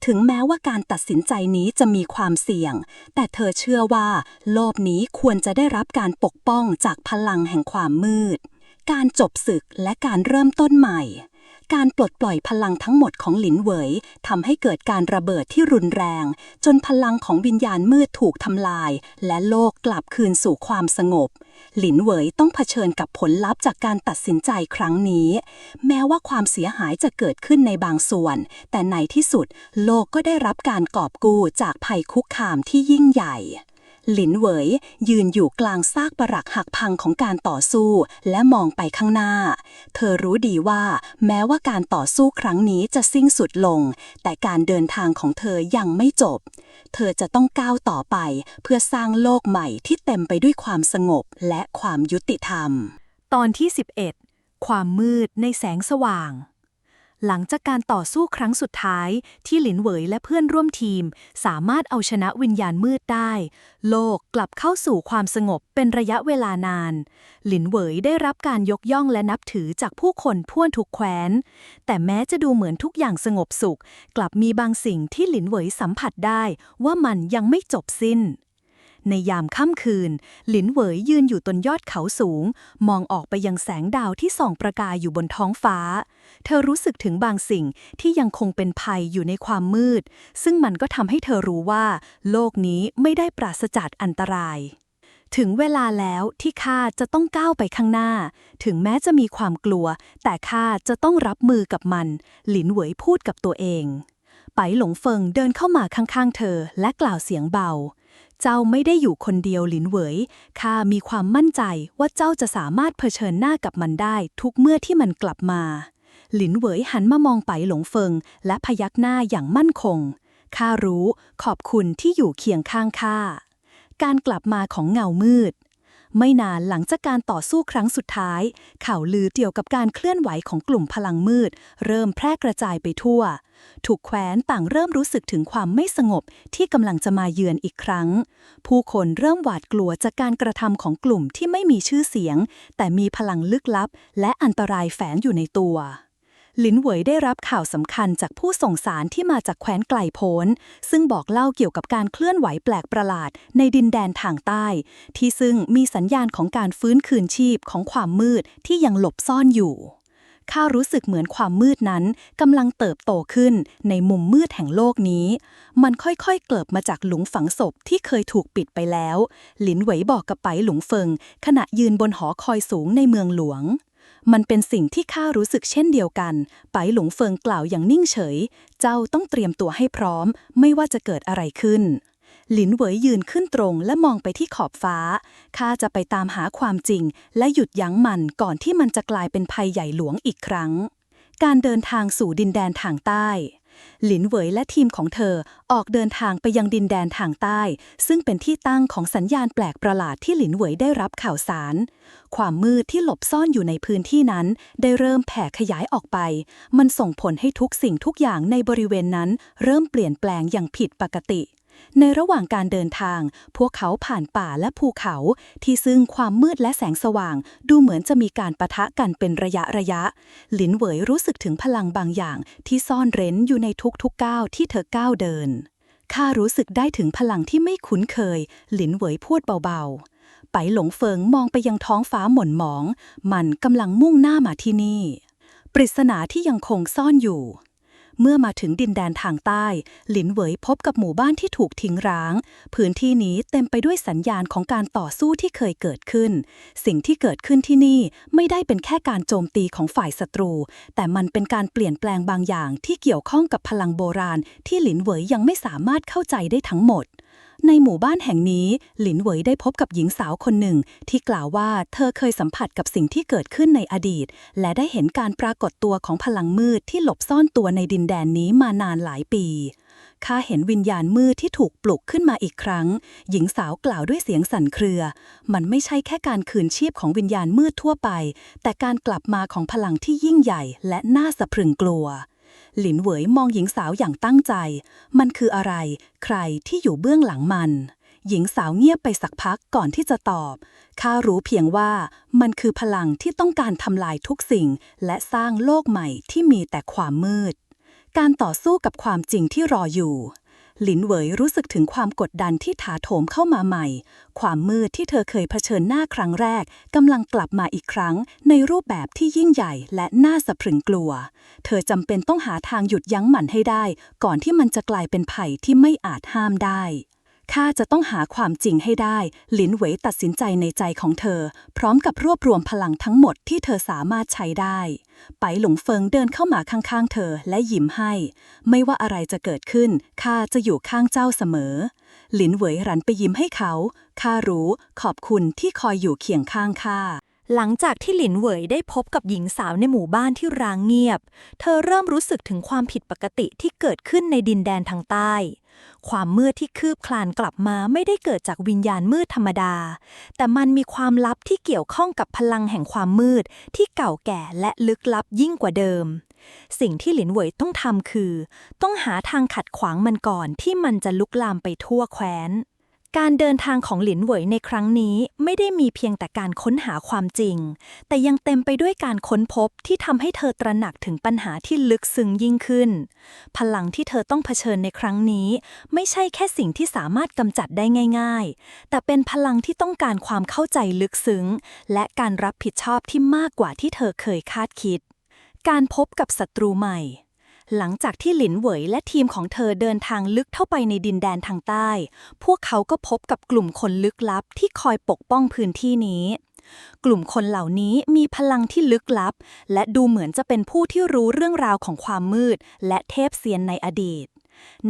ถึงแม้ว่าการตัดสินใจนี้จะมีความเสี่ยงแต่เธอเชื่อว่าโลกนี้ควรจะได้รับการปกป้องจากพลังแห่งความมืดการจบศึกและการเริ่มต้นใหม่การปลดปล่อยพลังทั้งหมดของหลินเหวยทำให้เกิดการระเบิดที่รุนแรงจนพลังของวิญญาณมืดถูกทำลายและโลกกลับคืนสู่ความสงบหลินเหวยต้องเผชิญกับผลลัพธ์จากการตัดสินใจครั้งนี้แม้ว่าความเสียหายจะเกิดขึ้นในบางส่วนแต่ในที่สุดโลกก็ได้รับการกอบกู้จากภัยคุกคามที่ยิ่งใหญ่หลินเหวยยืนอยู่กลางซากปรักหักพังของการต่อสู้และมองไปข้างหน้าเธอรู้ดีว่าแม้ว่าการต่อสู้ครั้งนี้จะสิ้นสุดลงแต่การเดินทางของเธอยังไม่จบเธอจะต้องก้าวต่อไปเพื่อสร้างโลกใหม่ที่เต็มไปด้วยความสงบและความยุติธรรมตอนที่ 11 ความมืดในแสงสว่างหลังจากการต่อสู้ครั้งสุดท้ายที่หลินเหวยและเพื่อนร่วมทีมสามารถเอาชนะวิญญาณมืดได้โลกกลับเข้าสู่ความสงบเป็นระยะเวลานานหลินเหวยได้รับการยกย่องและนับถือจากผู้คนทั่วทุกแคว้นแต่แม้จะดูเหมือนทุกอย่างสงบสุขกลับมีบางสิ่งที่หลินเหวยสัมผัสได้ว่ามันยังไม่จบสิ้นในยามค่ำคืนหลินเหวยยืนอยู่บนยอดเขาสูงมองออกไปยังแสงดาวที่ส่องประกายอยู่บนท้องฟ้าเธอรู้สึกถึงบางสิ่งที่ยังคงเป็นภัยอยู่ในความมืดซึ่งมันก็ทำให้เธอรู้ว่าโลกนี้ไม่ได้ปราศจากอันตราย ถึงเวลาแล้วที่ข้าจะต้องก้าวไปข้างหน้าถึงแม้จะมีความกลัวแต่ข้าจะต้องรับมือกับมันหลินเหวยพูดกับตัวเองไปหลงเฟิงเดินเข้ามาข้างๆเธอและกล่าวเสียงเบาเจ้าไม่ได้อยู่คนเดียวหลินเหวยข้ามีความมั่นใจว่าเจ้าจะสามารถเผชิญหน้ากับมันได้ทุกเมื่อที่มันกลับมาหลินเหวยหันมามองไปหลงเฟิงและพยักหน้าอย่างมั่นคงข้ารู้ขอบคุณที่อยู่เคียงข้างข้าการกลับมาของเงามืดไม่นานหลังจากการต่อสู้ครั้งสุดท้ายข่าวลือเกี่ยวกับการเคลื่อนไหวของกลุ่มพลังมืดเริ่มแพร่กระจายไปทั่วทุกแคว้นต่างเริ่มรู้สึกถึงความไม่สงบที่กำลังจะมาเยือนอีกครั้งผู้คนเริ่มหวาดกลัวจากการกระทำของกลุ่มที่ไม่มีชื่อเสียงแต่มีพลังลึกลับและอันตรายแฝงอยู่ในตัวหลินเหวยได้รับข่าวสำคัญจากผู้ส่งสารที่มาจากแคว้นไกลโพ้นซึ่งบอกเล่าเกี่ยวกับการเคลื่อนไหวแปลกประหลาดในดินแดนทางใต้ที่ซึ่งมีสัญญาณของการฟื้นคืนชีพของความมืดที่ยังหลบซ่อนอยู่ข้ารู้สึกเหมือนความมืดนั้นกำลังเติบโตขึ้นในมุมมืดแห่งโลกนี้มันค่อยๆเกิดมาจากหลุมฝังศพที่เคยถูกปิดไปแล้วหลินเหวยบอกกับไปหลงเฟิงขณะยืนบนหอคอยสูงในเมืองหลวงมันเป็นสิ่งที่ข้ารู้สึกเช่นเดียวกันไปหลงเฟิงกล่าวอย่างนิ่งเฉยเจ้าต้องเตรียมตัวให้พร้อมไม่ว่าจะเกิดอะไรขึ้นหลินเหวยยืนขึ้นตรงและมองไปที่ขอบฟ้าข้าจะไปตามหาความจริงและหยุดยั้งมันก่อนที่มันจะกลายเป็นภัยใหญ่หลวงอีกครั้งการเดินทางสู่ดินแดนทางใต้หลินเหวยและทีมของเธอออกเดินทางไปยังดินแดนทางใต้ซึ่งเป็นที่ตั้งของสัญญาณแปลกประหลาดที่หลินเหวยได้รับข่าวสารความมืดที่หลบซ่อนอยู่ในพื้นที่นั้นได้เริ่มแผ่ขยายออกไปมันส่งผลให้ทุกสิ่งทุกอย่างในบริเวณนั้นเริ่มเปลี่ยนแปลงอย่างผิดปกติในระหว่างการเดินทางพวกเขาผ่านป่าและภูเขาที่ซึ่งความมืดและแสงสว่างดูเหมือนจะมีการปะทะกันเป็นระยะหลินเหวยรู้สึกถึงพลังบางอย่างที่ซ่อนเร้นอยู่ในทุกๆก้าวที่เธอก้าวเดินข้ารู้สึกได้ถึงพลังที่ไม่คุ้นเคยหลินเหวยพูดเบาๆไปหลงเฟิงมองไปยังท้องฟ้าหม่นหมองมันกำลังมุ่งหน้ามาที่นี่ปริศนาที่ยังคงซ่อนอยู่เมื่อมาถึงดินแดนทางใต้หลินเหวยพบกับหมู่บ้านที่ถูกทิ้งร้างพื้นที่นี้เต็มไปด้วยสัญญาณของการต่อสู้ที่เคยเกิดขึ้นสิ่งที่เกิดขึ้นที่นี่ไม่ได้เป็นแค่การโจมตีของฝ่ายศัตรูแต่มันเป็นการเปลี่ยนแปลงบางอย่างที่เกี่ยวข้องกับพลังโบราณที่หลินเหวยยังไม่สามารถเข้าใจได้ทั้งหมดในหมู่บ้านแห่งนี้หลินเหวยได้พบกับหญิงสาวคนหนึ่งที่กล่าวว่าเธอเคยสัมผัสกับสิ่งที่เกิดขึ้นในอดีตและได้เห็นการปรากฏตัวของพลังมืดที่หลบซ่อนตัวในดินแดนนี้มานานหลายปีข้าเห็นวิญญาณมืดที่ถูกปลุกขึ้นมาอีกครั้งหญิงสาวกล่าวด้วยเสียงสั่นเครือมันไม่ใช่แค่การคืนชีพของวิญญาณมืดทั่วไปแต่การกลับมาของพลังที่ยิ่งใหญ่และน่าสะพรึงกลัวหลินเหวยมองหญิงสาวอย่างตั้งใจมันคืออะไรใครที่อยู่เบื้องหลังมันหญิงสาวเงียบไปสักพักก่อนที่จะตอบข้ารู้เพียงว่ามันคือพลังที่ต้องการทำลายทุกสิ่งและสร้างโลกใหม่ที่มีแต่ความมืดการต่อสู้กับความจริงที่รออยู่หลินเหวยรู้สึกถึงความกดดันที่ถาโถมเข้ามาใหม่ความมืดที่เธอเคยเผชิญหน้าครั้งแรกกำลังกลับมาอีกครั้งในรูปแบบที่ยิ่งใหญ่และน่าสะพรึงกลัวเธอจำเป็นต้องหาทางหยุดยั้งมันให้ได้ก่อนที่มันจะกลายเป็นภัยที่ไม่อาจห้ามได้ข้าจะต้องหาความจริงให้ได้หลินเหวยตัดสินใจในใจของเธอพร้อมกับรวบรวมพลังทั้งหมดที่เธอสามารถใช้ได้ไปหลงเฟิงเดินเข้ามาข้างๆเธอและยิ้มให้ไม่ว่าอะไรจะเกิดขึ้นข้าจะอยู่ข้างเจ้าเสมอหลินเหวยหันไปยิ้มให้เขาข้ารู้ขอบคุณที่คอยอยู่เคียงข้างข้าหลังจากที่หลินเหวยได้พบกับหญิงสาวในหมู่บ้านที่ร้างเงียบเธอเริ่มรู้สึกถึงความผิดปกติที่เกิดขึ้นในดินแดนทางใต้ความมืดที่คืบคลานกลับมาไม่ได้เกิดจากวิญญาณมืดธรรมดาแต่มันมีความลับที่เกี่ยวข้องกับพลังแห่งความมืดที่เก่าแก่และลึกลับยิ่งกว่าเดิมสิ่งที่หลินเหวยต้องทำคือต้องหาทางขัดขวางมันก่อนที่มันจะลุกลามไปทั่วแคว้นการเดินทางของหลินเหวยในครั้งนี้ไม่ได้มีเพียงแต่การค้นหาความจริงแต่ยังเต็มไปด้วยการค้นพบที่ทำให้เธอตระหนักถึงปัญหาที่ลึกซึ้งยิ่งขึ้นพลังที่เธอต้องเผชิญในครั้งนี้ไม่ใช่แค่สิ่งที่สามารถกำจัดได้ง่ายๆแต่เป็นพลังที่ต้องการความเข้าใจลึกซึ้งและการรับผิดชอบที่มากกว่าที่เธอเคยคาดคิดการพบกับศัตรูใหม่ หลังจากที่หลินเหวยและทีมของเธอเดินทางลึกเข้าไปในดินแดนทางใต้ พวกเขาก็พบกับกลุ่มคนลึกลับที่คอยปกป้องพื้นที่นี้ กลุ่มคนเหล่านี้มีพลังที่ลึกลับ และดูเหมือนจะเป็นผู้ที่รู้เรื่องราวของความมืดและเทพเซียนในอดีต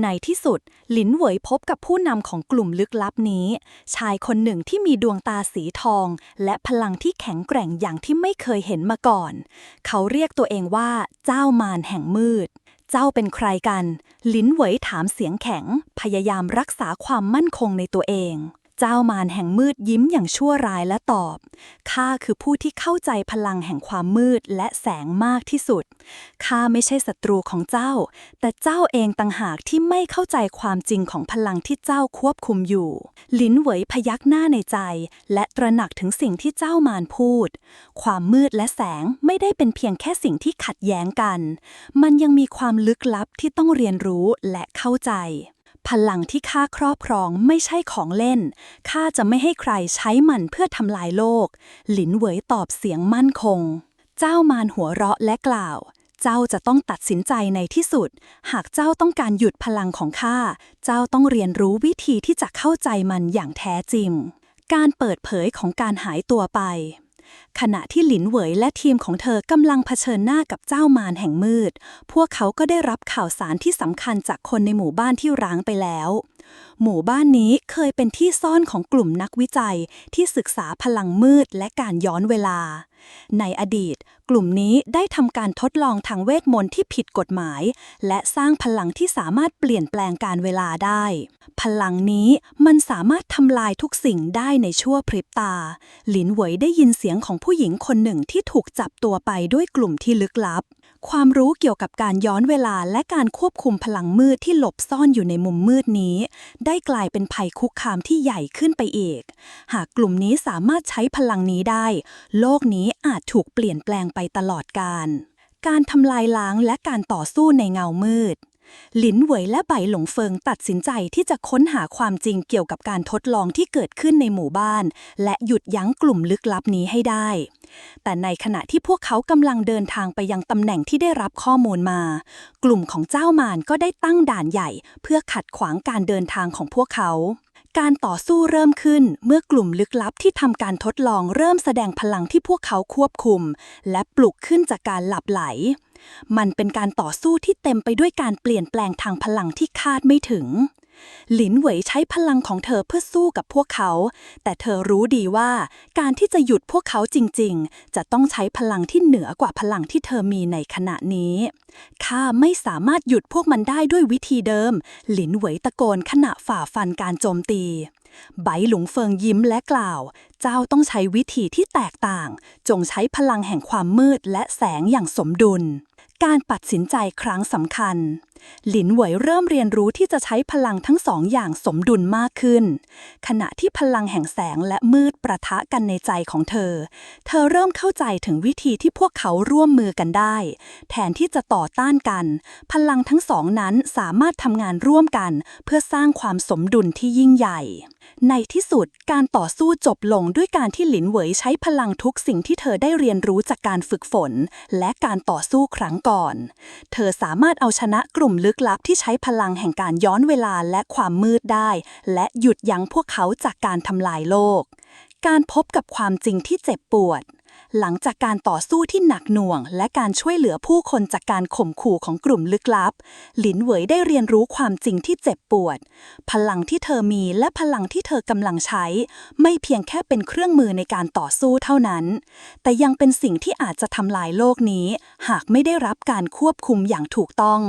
ในที่สุดหลินเหวยพบกับผู้นำของกลุ่มลึกลับนี้ ชายคนหนึ่งที่มีดวงตาสีทอง และพลังที่แข็งแกร่งอย่างที่ไม่เคยเห็นมาก่อน เขาเรียกตัวเองว่าเจ้ามารแห่งมืด เจ้าเป็นใครกันหลินเหวยถามเสียงแข็งพยายามรักษาความมั่นคงในตัวเองเจ้ามารแห่งมืดยิ้มอย่างชั่วร้ายและตอบข้าคือผู้ที่เข้าใจพลังแห่งความมืดและแสงมากที่สุดข้าไม่ใช่ศัตรูของเจ้าแต่เจ้าเองต่างหากที่ไม่เข้าใจความจริงของพลังที่เจ้าควบคุมอยู่หลินเหวยพยักหน้าในใจและตระหนักถึงสิ่งที่เจ้ามารพูดความมืดและแสงไม่ได้เป็นเพียงแค่สิ่งที่ขัดแย้งกันมันยังมีความลึกลับที่ต้องเรียนรู้และเข้าใจพลังที่ข้าครอบครองไม่ใช่ของเล่นข้าจะไม่ให้ใครใช้มันเพื่อทำลายโลกหลินเหวยตอบเสียงมั่นคงเจ้ามารหัวเราะและกล่าวเจ้าจะต้องตัดสินใจในที่สุดหากเจ้าต้องการหยุดพลังของข้าเจ้าต้องเรียนรู้วิธีที่จะเข้าใจมันอย่างแท้จริงการเปิดเผยของการหายตัวไปขณะที่หลินเหวยและทีมของเธอกำลังเผชิญหน้ากับเจ้ามารแห่งมืดพวกเขาก็ได้รับข่าวสารที่สำคัญจากคนในหมู่บ้านที่ร้างไปแล้วหมู่บ้านนี้เคยเป็นที่ซ่อนของกลุ่มนักวิจัยที่ศึกษาพลังมืดและการย้อนเวลาในอดีตกลุ่มนี้ได้ทำการทดลองทางเวทมนต์ที่ผิดกฎหมายและสร้างพลังที่สามารถเปลี่ยนแปลงการเวลาได้พลังนี้มันสามารถทำลายทุกสิ่งได้ในชั่วพริบตาหลินเหวยได้ยินเสียงของผู้หญิงคนหนึ่งที่ถูกจับตัวไปด้วยกลุ่มที่ลึกลับความรู้เกี่ยวกับการย้อนเวลาและการควบคุมพลังมืดที่หลบซ่อนอยู่ในมุมมืดนี้ได้กลายเป็นภัยคุกคามที่ใหญ่ขึ้นไปอีกหากกลุ่มนี้สามารถใช้พลังนี้ได้โลกนี้อาจถูกเปลี่ยนแปลงไปตลอดกาลการทำลายล้างและการต่อสู้ในเงามืดหลินเหวยและไบหลงเฟิงตัดสินใจที่จะค้นหาความจริงเกี่ยวกับการทดลองที่เกิดขึ้นในหมู่บ้านและหยุดยั้งกลุ่มลึกลับนี้ให้ได้แต่ในขณะที่พวกเขากำลังเดินทางไปยังตำแหน่งที่ได้รับข้อมูลมากลุ่มของเจ้ามารก็ได้ตั้งด่านใหญ่เพื่อขัดขวางการเดินทางของพวกเขาการต่อสู้เริ่มขึ้นเมื่อกลุ่มลึกลับที่ทำการทดลองเริ่มแสดงพลังที่พวกเขาควบคุมและปลุกขึ้นจากการหลับไหลมันเป็นการต่อสู้ที่เต็มไปด้วยการเปลี่ยนแปลงทางพลังที่คาดไม่ถึงหลินเหวยใช้พลังของเธอเพื่อสู้กับพวกเขาแต่เธอรู้ดีว่าการที่จะหยุดพวกเขาจริงๆจะต้องใช้พลังที่เหนือกว่าพลังที่เธอมีในขณะนี้ข้าไม่สามารถหยุดพวกมันได้ด้วยวิธีเดิมหลินเหวยตะโกนขณะฝ่าฟันการโจมตีไบหลงเฟิงยิ้มและกล่าวเจ้าต้องใช้วิธีที่แตกต่างจงใช้พลังแห่งความมืดและแสงอย่างสมดุลการตัดสินใจครั้งสำคัญหลินเหวยเริ่มเรียนรู้ที่จะใช้พลังทั้งสองอย่างสมดุลมากขึ้นขณะที่พลังแห่งแสงและมืดประทะกันในใจของเธอเริ่มเข้าใจถึงวิธีที่พวกเขาร่วมมือกันได้แทนที่จะต่อต้านกันพลังทั้งสองนั้นสามารถทำงานร่วมกันเพื่อสร้างความสมดุลที่ยิ่งใหญ่ในที่สุดการต่อสู้จบลงด้วยการที่หลินเหวยใช้พลังทุกสิ่งที่เธอได้เรียนรู้จากการฝึกฝนและการต่อสู้ครั้งก่อนเธอสามารถเอาชนะกลุ่มลึกลับที่ใช้พลังแห่งการย้อนเวลาและความมืดได้และหยุดยั้งพวกเขาจากการทำลายโลกการพบกับความจริงที่เจ็บปวดหลังจากการต่อสู้ที่หนักหน่วงและการช่วยเหลือผู้คนจากการข่มขู่ของกลุ่มลึกลับหลินเหวยได้เรียนรู้ความจริงที่เจ็บปวดพลังที่เธอมีและพลังที่เธอกำลังใช้ไม่เพียงแค่เป็นเครื่องมือในการต่อสู้เท่านั้นแต่ยังเป็นสิ่งที่อาจจะทำลายโลกนี้หากไม่ได้รับการควบคุมอย่างถูกต้อง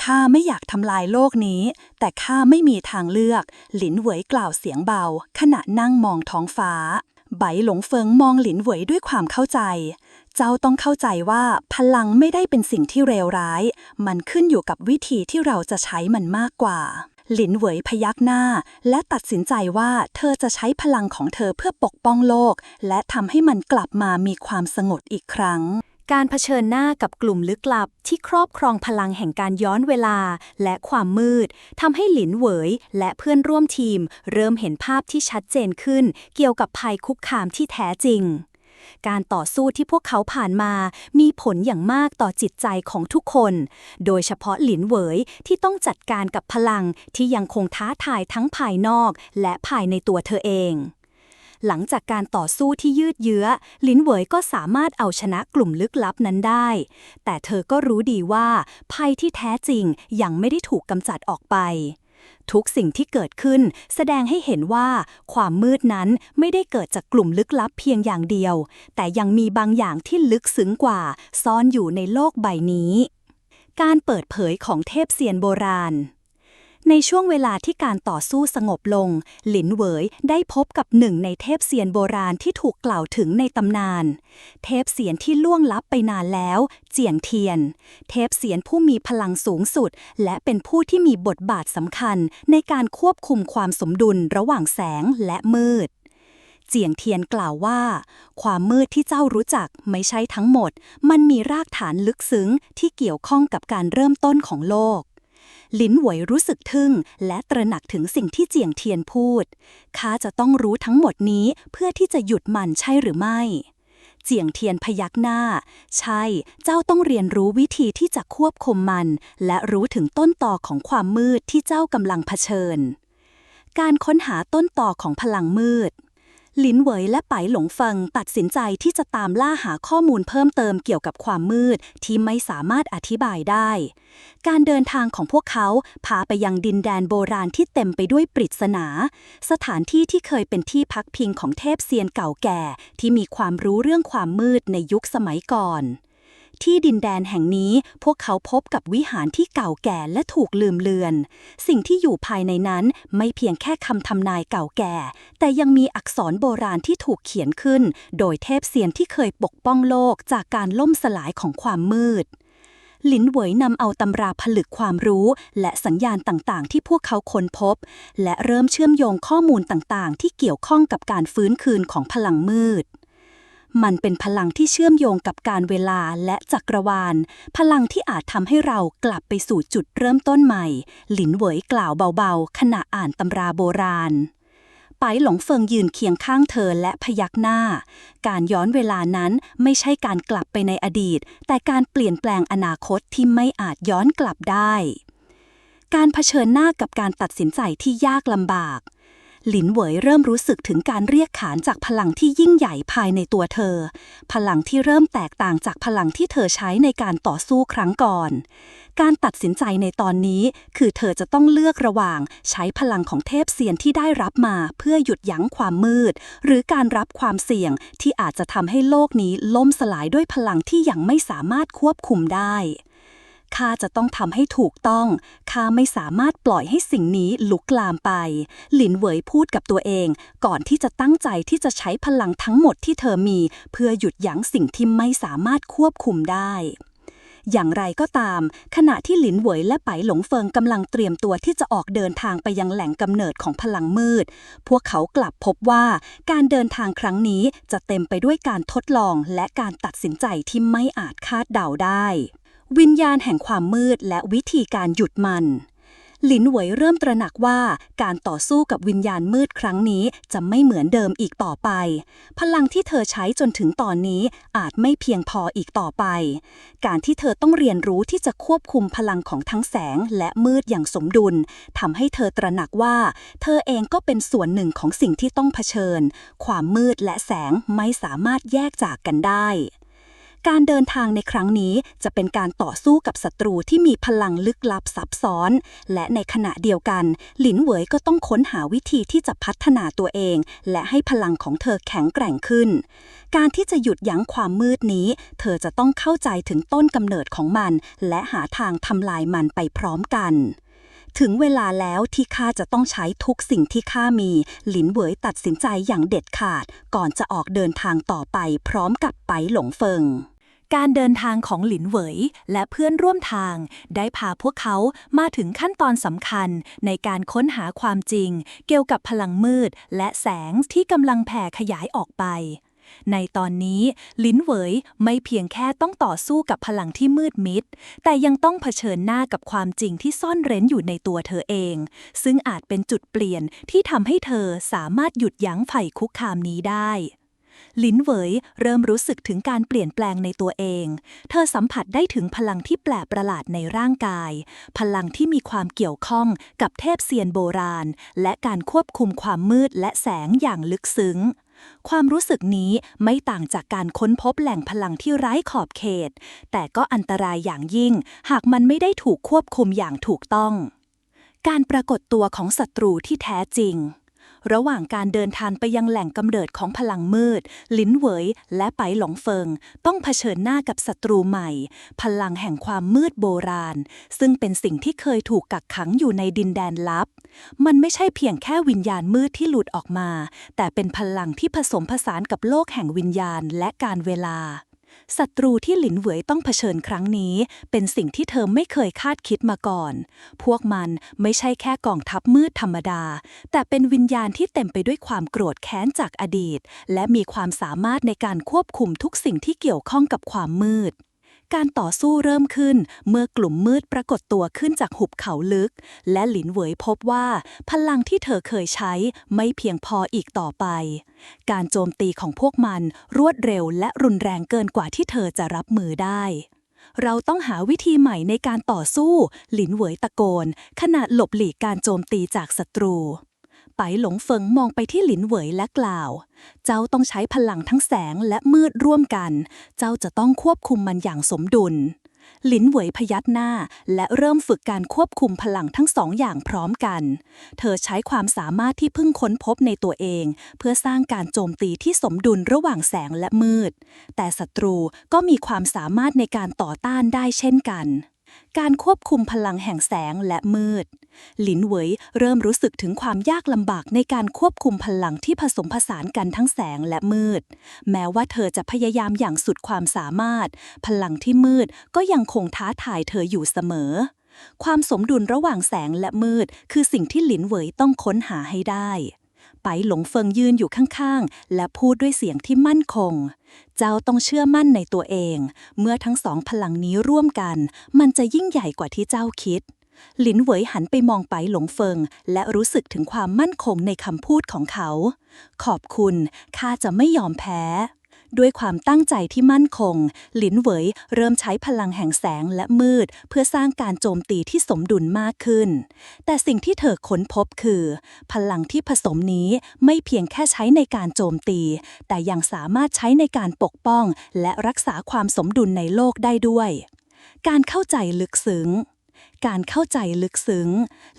ข้าไม่อยากทำลายโลกนี้แต่ข้าไม่มีทางเลือกหลินเหวยกล่าวเสียงเบาขณะนั่งมองท้องฟ้าไบหลงเฟิงมองหลินเหวยด้วยความเข้าใจเจ้าต้องเข้าใจว่าพลังไม่ได้เป็นสิ่งที่เลวร้ายมันขึ้นอยู่กับวิธีที่เราจะใช้มันมากกว่าหลินเหวยพยักหน้าและตัดสินใจว่าเธอจะใช้พลังของเธอเพื่อปกป้องโลกและทำให้มันกลับมามีความสงบอีกครั้งการเผชิญหน้ากับกลุ่มลึกลับที่ครอบครองพลังแห่งการย้อนเวลาและความมืดทำให้หลินเหวยและเพื่อนร่วมทีมเริ่มเห็นภาพที่ชัดเจนขึ้นเกี่ยวกับภัยคุกคามที่แท้จริง การต่อสู้ที่พวกเขาผ่านมามีผลอย่างมากต่อจิตใจของทุกคน โดยเฉพาะหลินเหวยที่ต้องจัดการกับพลังที่ยังคงท้าทายทั้งภายนอกและภายในตัวเธอเอง หลังจากการต่อสู้ที่ยืดเยื้อหลินเหวยก็สามารถเอาชนะกลุ่มลึกลับนั้นได้ แต่เธอก็รู้ดีว่าภัยที่แท้จริงยังไม่ได้ถูกกำจัดออกไป ทุกสิ่งที่เกิดขึ้นแสดงให้เห็นว่าความมืดนั้นไม่ได้เกิดจากกลุ่มลึกลับเพียงอย่างเดียว แต่ยังมีบางอย่างที่ลึกซึ้งกว่าซ่อนอยู่ในโลกใบนี้ การเปิดเผยของเทพเซียนโบราณในช่วงเวลาที่การต่อสู้สงบลงหลินเหวยได้พบกับหนึ่งในเทพเซียนโบราณที่ถูกกล่าวถึงในตำนานเทพเซียนที่ล่วงลับไปนานแล้วเจียงเทียนเทพเซียนผู้มีพลังสูงสุดและเป็นผู้ที่มีบทบาทสำคัญในการควบคุมความสมดุลระหว่างแสงและมืดเจียงเทียนกล่าวว่าความมืดที่เจ้ารู้จักไม่ใช่ทั้งหมดมันมีรากฐานลึกซึ้งที่เกี่ยวข้องกับการเริ่มต้นของโลกหลินเหวยรู้สึกทึ่งและตระหนักถึงสิ่งที่เจียงเทียนพูดข้าจะต้องรู้ทั้งหมดนี้เพื่อที่จะหยุดมันใช่หรือไม่เจียงเทียนพยักหน้าใช่เจ้าต้องเรียนรู้วิธีที่จะควบคุมมันและรู้ถึงต้นตอของความมืดที่เจ้ากำลังเผชิญการค้นหาต้นตอของพลังมืดหลินเหวยและไปหลงเฟิงตัดสินใจที่จะตามล่าหาข้อมูลเพิ่มเติมเกี่ยวกับความมืดที่ไม่สามารถอธิบายได้การเดินทางของพวกเขาพาไปยังดินแดนโบราณที่เต็มไปด้วยปริศนาสถานที่ที่เคยเป็นที่พักพิงของเทพเซียนเก่าแก่ที่มีความรู้เรื่องความมืดในยุคสมัยก่อนที่ดินแดนแห่งนี้พวกเขาพบกับวิหารที่เก่าแก่และถูกลืมเลือนสิ่งที่อยู่ภายในนั้นไม่เพียงแค่คำทำนายเก่าแก่แต่ยังมีอักษรโบราณที่ถูกเขียนขึ้นโดยเทพเซียนที่เคยปกป้องโลกจากการล่มสลายของความมืดหลินเหวยนำเอาตำราผลึกความรู้และสัญญาณต่างๆที่พวกเขาค้นพบและเริ่มเชื่อมโยงข้อมูลต่างๆที่เกี่ยวข้องกับการฟื้นคืนของพลังมืดมันเป็นพลังที่เชื่อมโยงกับการเวลาและจักรวาลพลังที่อาจทำให้เรากลับไปสู่จุดเริ่มต้นใหม่หลินเหวยกล่าวเบาๆขณะอ่านตำราโบราณไปหลงเฟิงยืนเคียงข้างเธอและพยักหน้าการย้อนเวลานั้นไม่ใช่การกลับไปในอดีตแต่การเปลี่ยนแปลงอนาคตที่ไม่อาจย้อนกลับได้การเผชิญหน้ากับการตัดสินใจที่ยากลำบากหลินเหวยเริ่มรู้สึกถึงการเรียกขานจากพลังที่ยิ่งใหญ่ภายในตัวเธอพลังที่เริ่มแตกต่างจากพลังที่เธอใช้ในการต่อสู้ครั้งก่อนการตัดสินใจในตอนนี้คือเธอจะต้องเลือกระหว่างใช้พลังของเทพเซียนที่ได้รับมาเพื่อหยุดยั้งความมืดหรือการรับความเสี่ยงที่อาจจะทำให้โลกนี้ล่มสลายด้วยพลังที่ยังไม่สามารถควบคุมได้ข้าจะต้องทำให้ถูกต้องข้าไม่สามารถปล่อยให้สิ่งนี้ลุกลามไปหลินเหวยพูดกับตัวเองก่อนที่จะตั้งใจที่จะใช้พลังทั้งหมดที่เธอมีเพื่อหยุดยั้งสิ่งที่ไม่สามารถควบคุมได้อย่างไรก็ตามขณะที่หลินเหวยและไปหลงเฟิงกำลังเตรียมตัวที่จะออกเดินทางไปยังแหล่งกำเนิดของพลังมืดพวกเขากลับพบว่าการเดินทางครั้งนี้จะเต็มไปด้วยการทดลองและการตัดสินใจที่ไม่อาจคาดเดาได้วิญญาณแห่งความมืดและวิธีการหยุดมันหลินเหวยเริ่มตระหนักว่าการต่อสู้กับวิญญาณมืดครั้งนี้จะไม่เหมือนเดิมอีกต่อไปพลังที่เธอใช้จนถึงตอนนี้อาจไม่เพียงพออีกต่อไปการที่เธอต้องเรียนรู้ที่จะควบคุมพลังของทั้งแสงและมืดอย่างสมดุลทำให้เธอตระหนักว่าเธอเองก็เป็นส่วนหนึ่งของสิ่งที่ต้องเผชิญความมืดและแสงไม่สามารถแยกจากกันได้การเดินทางในครั้งนี้จะเป็นการต่อสู้กับศัตรูที่มีพลังลึกลับซับซ้อนและในขณะเดียวกันหลินเหวยก็ต้องค้นหาวิธีที่จะพัฒนาตัวเองและให้พลังของเธอแข็งแกร่งขึ้นการที่จะหยุดยั้งความมืดนี้เธอจะต้องเข้าใจถึงต้นกำเนิดของมันและหาทางทำลายมันไปพร้อมกันถึงเวลาแล้วที่ข้าจะต้องใช้ทุกสิ่งที่ข้ามีหลินเหวยตัดสินใจอย่างเด็ดขาดก่อนจะออกเดินทางต่อไปพร้อมกับไปหลงเฟิงการเดินทางของหลินเหวยและเพื่อนร่วมทางได้พาพวกเขามาถึงขั้นตอนสำคัญในการค้นหาความจริงเกี่ยวกับพลังมืดและแสงที่กำลังแผ่ขยายออกไปในตอนนี้หลินเหวยไม่เพียงแค่ต้องต่อสู้กับพลังที่มืดมิดแต่ยังต้องเผชิญหน้ากับความจริงที่ซ่อนเร้นอยู่ในตัวเธอเองซึ่งอาจเป็นจุดเปลี่ยนที่ทำให้เธอสามารถหยุดยั้งภัยคุกคามนี้ได้ หลินเหวยเริ่มรู้สึกถึงการเปลี่ยนแปลงในตัวเอง เธอสัมผัสได้ถึงพลังที่แปลกประหลาดในร่างกาย พลังที่มีความเกี่ยวข้องกับเทพเซียนโบราณ และการควบคุมความมืดและแสงอย่างลึกซึ้ง ความรู้สึกนี้ไม่ต่างจากการค้นพบแหล่งพลังที่ไร้ขอบเขต แต่ก็อันตรายอย่างยิ่งหากมันไม่ได้ถูกควบคุมอย่างถูกต้อง การปรากฏตัวของศัตรูที่แท้จริง ระหว่างการเดินทางไปยังแหล่งกำเนิดของพลังมืดหลินเหวยและไปหลงเฟิงต้องเผชิญหน้ากับศัตรูใหม่ พลังแห่งความมืดโบราณ ซึ่งเป็นสิ่งที่เคยถูกกักขังอยู่ในดินแดนลับ มันไม่ใช่เพียงแค่วิญญาณมืดที่หลุดออกมา แต่เป็นพลังที่ผสมผสานกับโลกแห่งวิญญาณและการเวลา ศัตรูที่หลินเหวยต้องเผชิญครั้งนี้เป็นสิ่งที่เธอไม่เคยคาดคิดมาก่อน พวกมันไม่ใช่แค่กองทัพมืดธรรมดา แต่เป็นวิญญาณที่เต็มไปด้วยความโกรธแค้นจากอดีต และมีความสามารถในการควบคุมทุกสิ่งที่เกี่ยวข้องกับความมืด การต่อสู้เริ่มขึ้นเมื่อกลุ่มมืดปรากฏตัวขึ้นจากหุบเขาลึก และหลินเหวยพบว่าพลังที่เธอเคยใช้ไม่เพียงพออีกต่อไป การโจมตีของพวกมันรวดเร็วและรุนแรงเกินกว่าที่เธอจะรับมือได้ เราต้องหาวิธีใหม่ในการต่อสู้หลินเหวยตะโกนขณะหลบหลีกการโจมตีจากศัตรูไปหลงเฟิงมองไปที่หลินเหวยและกล่าวเจ้าต้องใช้พลังทั้งแสงและมืดร่วมกันเจ้าจะต้องควบคุมมันอย่างสมดุลหลินเหวยพยักหน้าและเริ่มฝึกการควบคุมพลังทั้งสองอย่างพร้อมกันเธอใช้ความสามารถที่เพิ่งค้นพบในตัวเองเพื่อสร้างการโจมตีที่สมดุลระหว่างแสงและมืดแต่ศัตรูก็มีความสามารถในการต่อต้านได้เช่นกันการควบคุมพลังแห่งแสงและมืดหลินเหวยเริ่มรู้สึกถึงความยากลำบากในการควบคุมพลังที่ผสมผสานกันทั้งแสงและมืดแม้ว่าเธอจะพยายามอย่างสุดความสามารถพลังที่มืดก็ยังคงท้าทายเธออยู่เสมอความสมดุลระหว่างแสงและมืดคือสิ่งที่หลินเหวยต้องค้นหาให้ได้ไปหลงเฟิงยืนอยู่ข้างๆและพูดด้วยเสียงที่มั่นคงเจ้าต้องเชื่อมั่นในตัวเองเมื่อทั้งสองพลังนี้ร่วมกันมันจะยิ่งใหญ่กว่าที่เจ้าคิดหลินเหวยหันไปมองไปหลงเฟิงและรู้สึกถึงความมั่นคงในคำพูดของเขาขอบคุณข้าจะไม่ยอมแพ้ด้วยความตั้งใจที่มั่นคงหลินเหวยเริ่มใช้พลังแห่งแสงและมืดเพื่อสร้างการโจมตีที่สมดุลมากขึ้นแต่สิ่งที่เธอค้นพบคือพลังที่ผสมนี้ไม่เพียงแค่ใช้ในการโจมตีแต่ยังสามารถใช้ในการปกป้องและรักษาความสมดุลในโลกได้ด้วยการเข้าใจลึกซึ้ง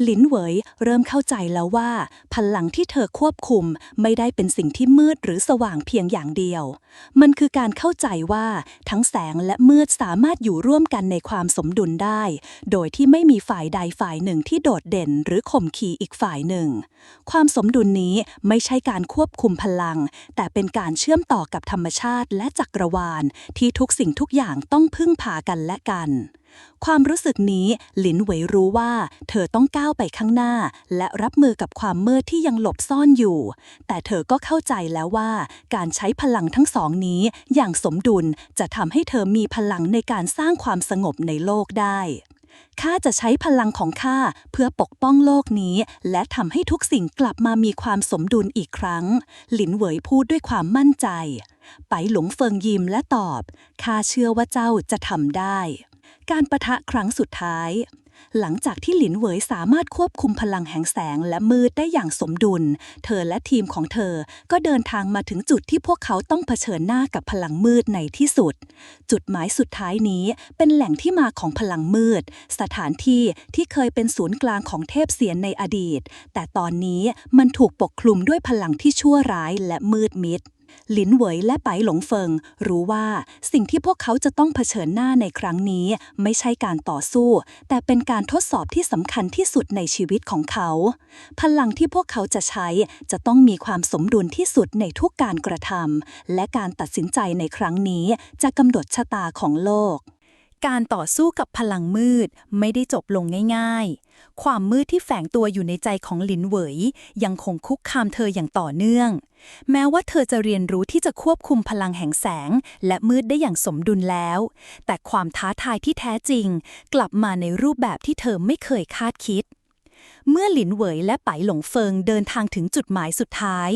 หลินเหวยเริ่มเข้าใจแล้วว่าพลังที่เธอควบคุมไม่ได้เป็นสิ่งที่มืดหรือสว่างเพียงอย่างเดียวมันคือการเข้าใจว่าทั้งแสงและมืดสามารถอยู่ร่วมกันในความสมดุลได้โดยที่ไม่มีฝ่ายใดฝ่ายหนึ่งที่โดดเด่นหรือข่มขีอีกฝ่ายหนึ่งความสมดุลนี้ไม่ใช่การควบคุมพลังแต่เป็นการเชื่อมต่อกับธรรมชาติและจักรวาลที่ทุกสิ่งทุกอย่างต้องพึ่งพากันและกันความรู้สึกนี้หลินเหวยรู้ว่าเธอต้องก้าวไปข้างหน้าและรับมือกับความมืดที่ยังหลบซ่อนอยู่แต่เธอก็เข้าใจแล้วว่าการใช้พลังทั้งสองนี้อย่างสมดุลจะทำให้เธอมีพลังในการสร้างความสงบในโลกได้ข้าจะใช้พลังของข้าเพื่อปกป้องโลกนี้และทำให้ทุกสิ่งกลับมามีความสมดุลอีกครั้งหลินเหวยพูดด้วยความมั่นใจไปหลงเฟิงยิ้มและตอบข้าเชื่อว่าเจ้าจะทำได้การปะทะครั้งสุดท้ายหลังจากที่หลินเหวยสามารถควบคุมพลังแห่งแสงและมืดได้อย่างสมดุลเธอและทีมของเธอก็เดินทางมาถึงจุดที่พวกเขาต้องเผชิญหน้ากับพลังมืดในที่สุดจุดหมายสุดท้ายนี้เป็นแหล่งที่มาของพลังมืดสถานที่ที่เคยเป็นศูนย์กลางของเทพเสียนในอดีตแต่ตอนนี้มันถูกปกคลุมด้วยพลังที่ชั่วร้ายและมืดมิดหลินเหวยและไปหลงเฟิงรู้ว่าสิ่งที่พวกเขาจะต้องเผชิญหน้าในครั้งนี้ไม่ใช่การต่อสู้แต่เป็นการทดสอบที่สำคัญที่สุดในชีวิตของเขาพลังที่พวกเขาจะใช้จะต้องมีความสมดุลที่สุดในทุกการกระทำและการตัดสินใจในครั้งนี้จะกำหนดชะตาของโลกการต่อสู้กับพลังมืดไม่ได้จบลงง่ายๆความมืดที่แฝงตัวอยู่ในใจของหลินเหวยยังคงคุกคามเธออย่างต่อเนื่องแม้ว่าเธอจะเรียนรู้ที่จะควบคุมพลังแห่งแสงและมืดได้อย่างสมดุลแล้วแต่ความท้าทายที่แท้จริงกลับมาในรูปแบบที่เธอไม่เคยคาดคิด เมื่อหลินเหวยและไปหลงเฟิงเดินทางถึงจุดหมายสุดท้าย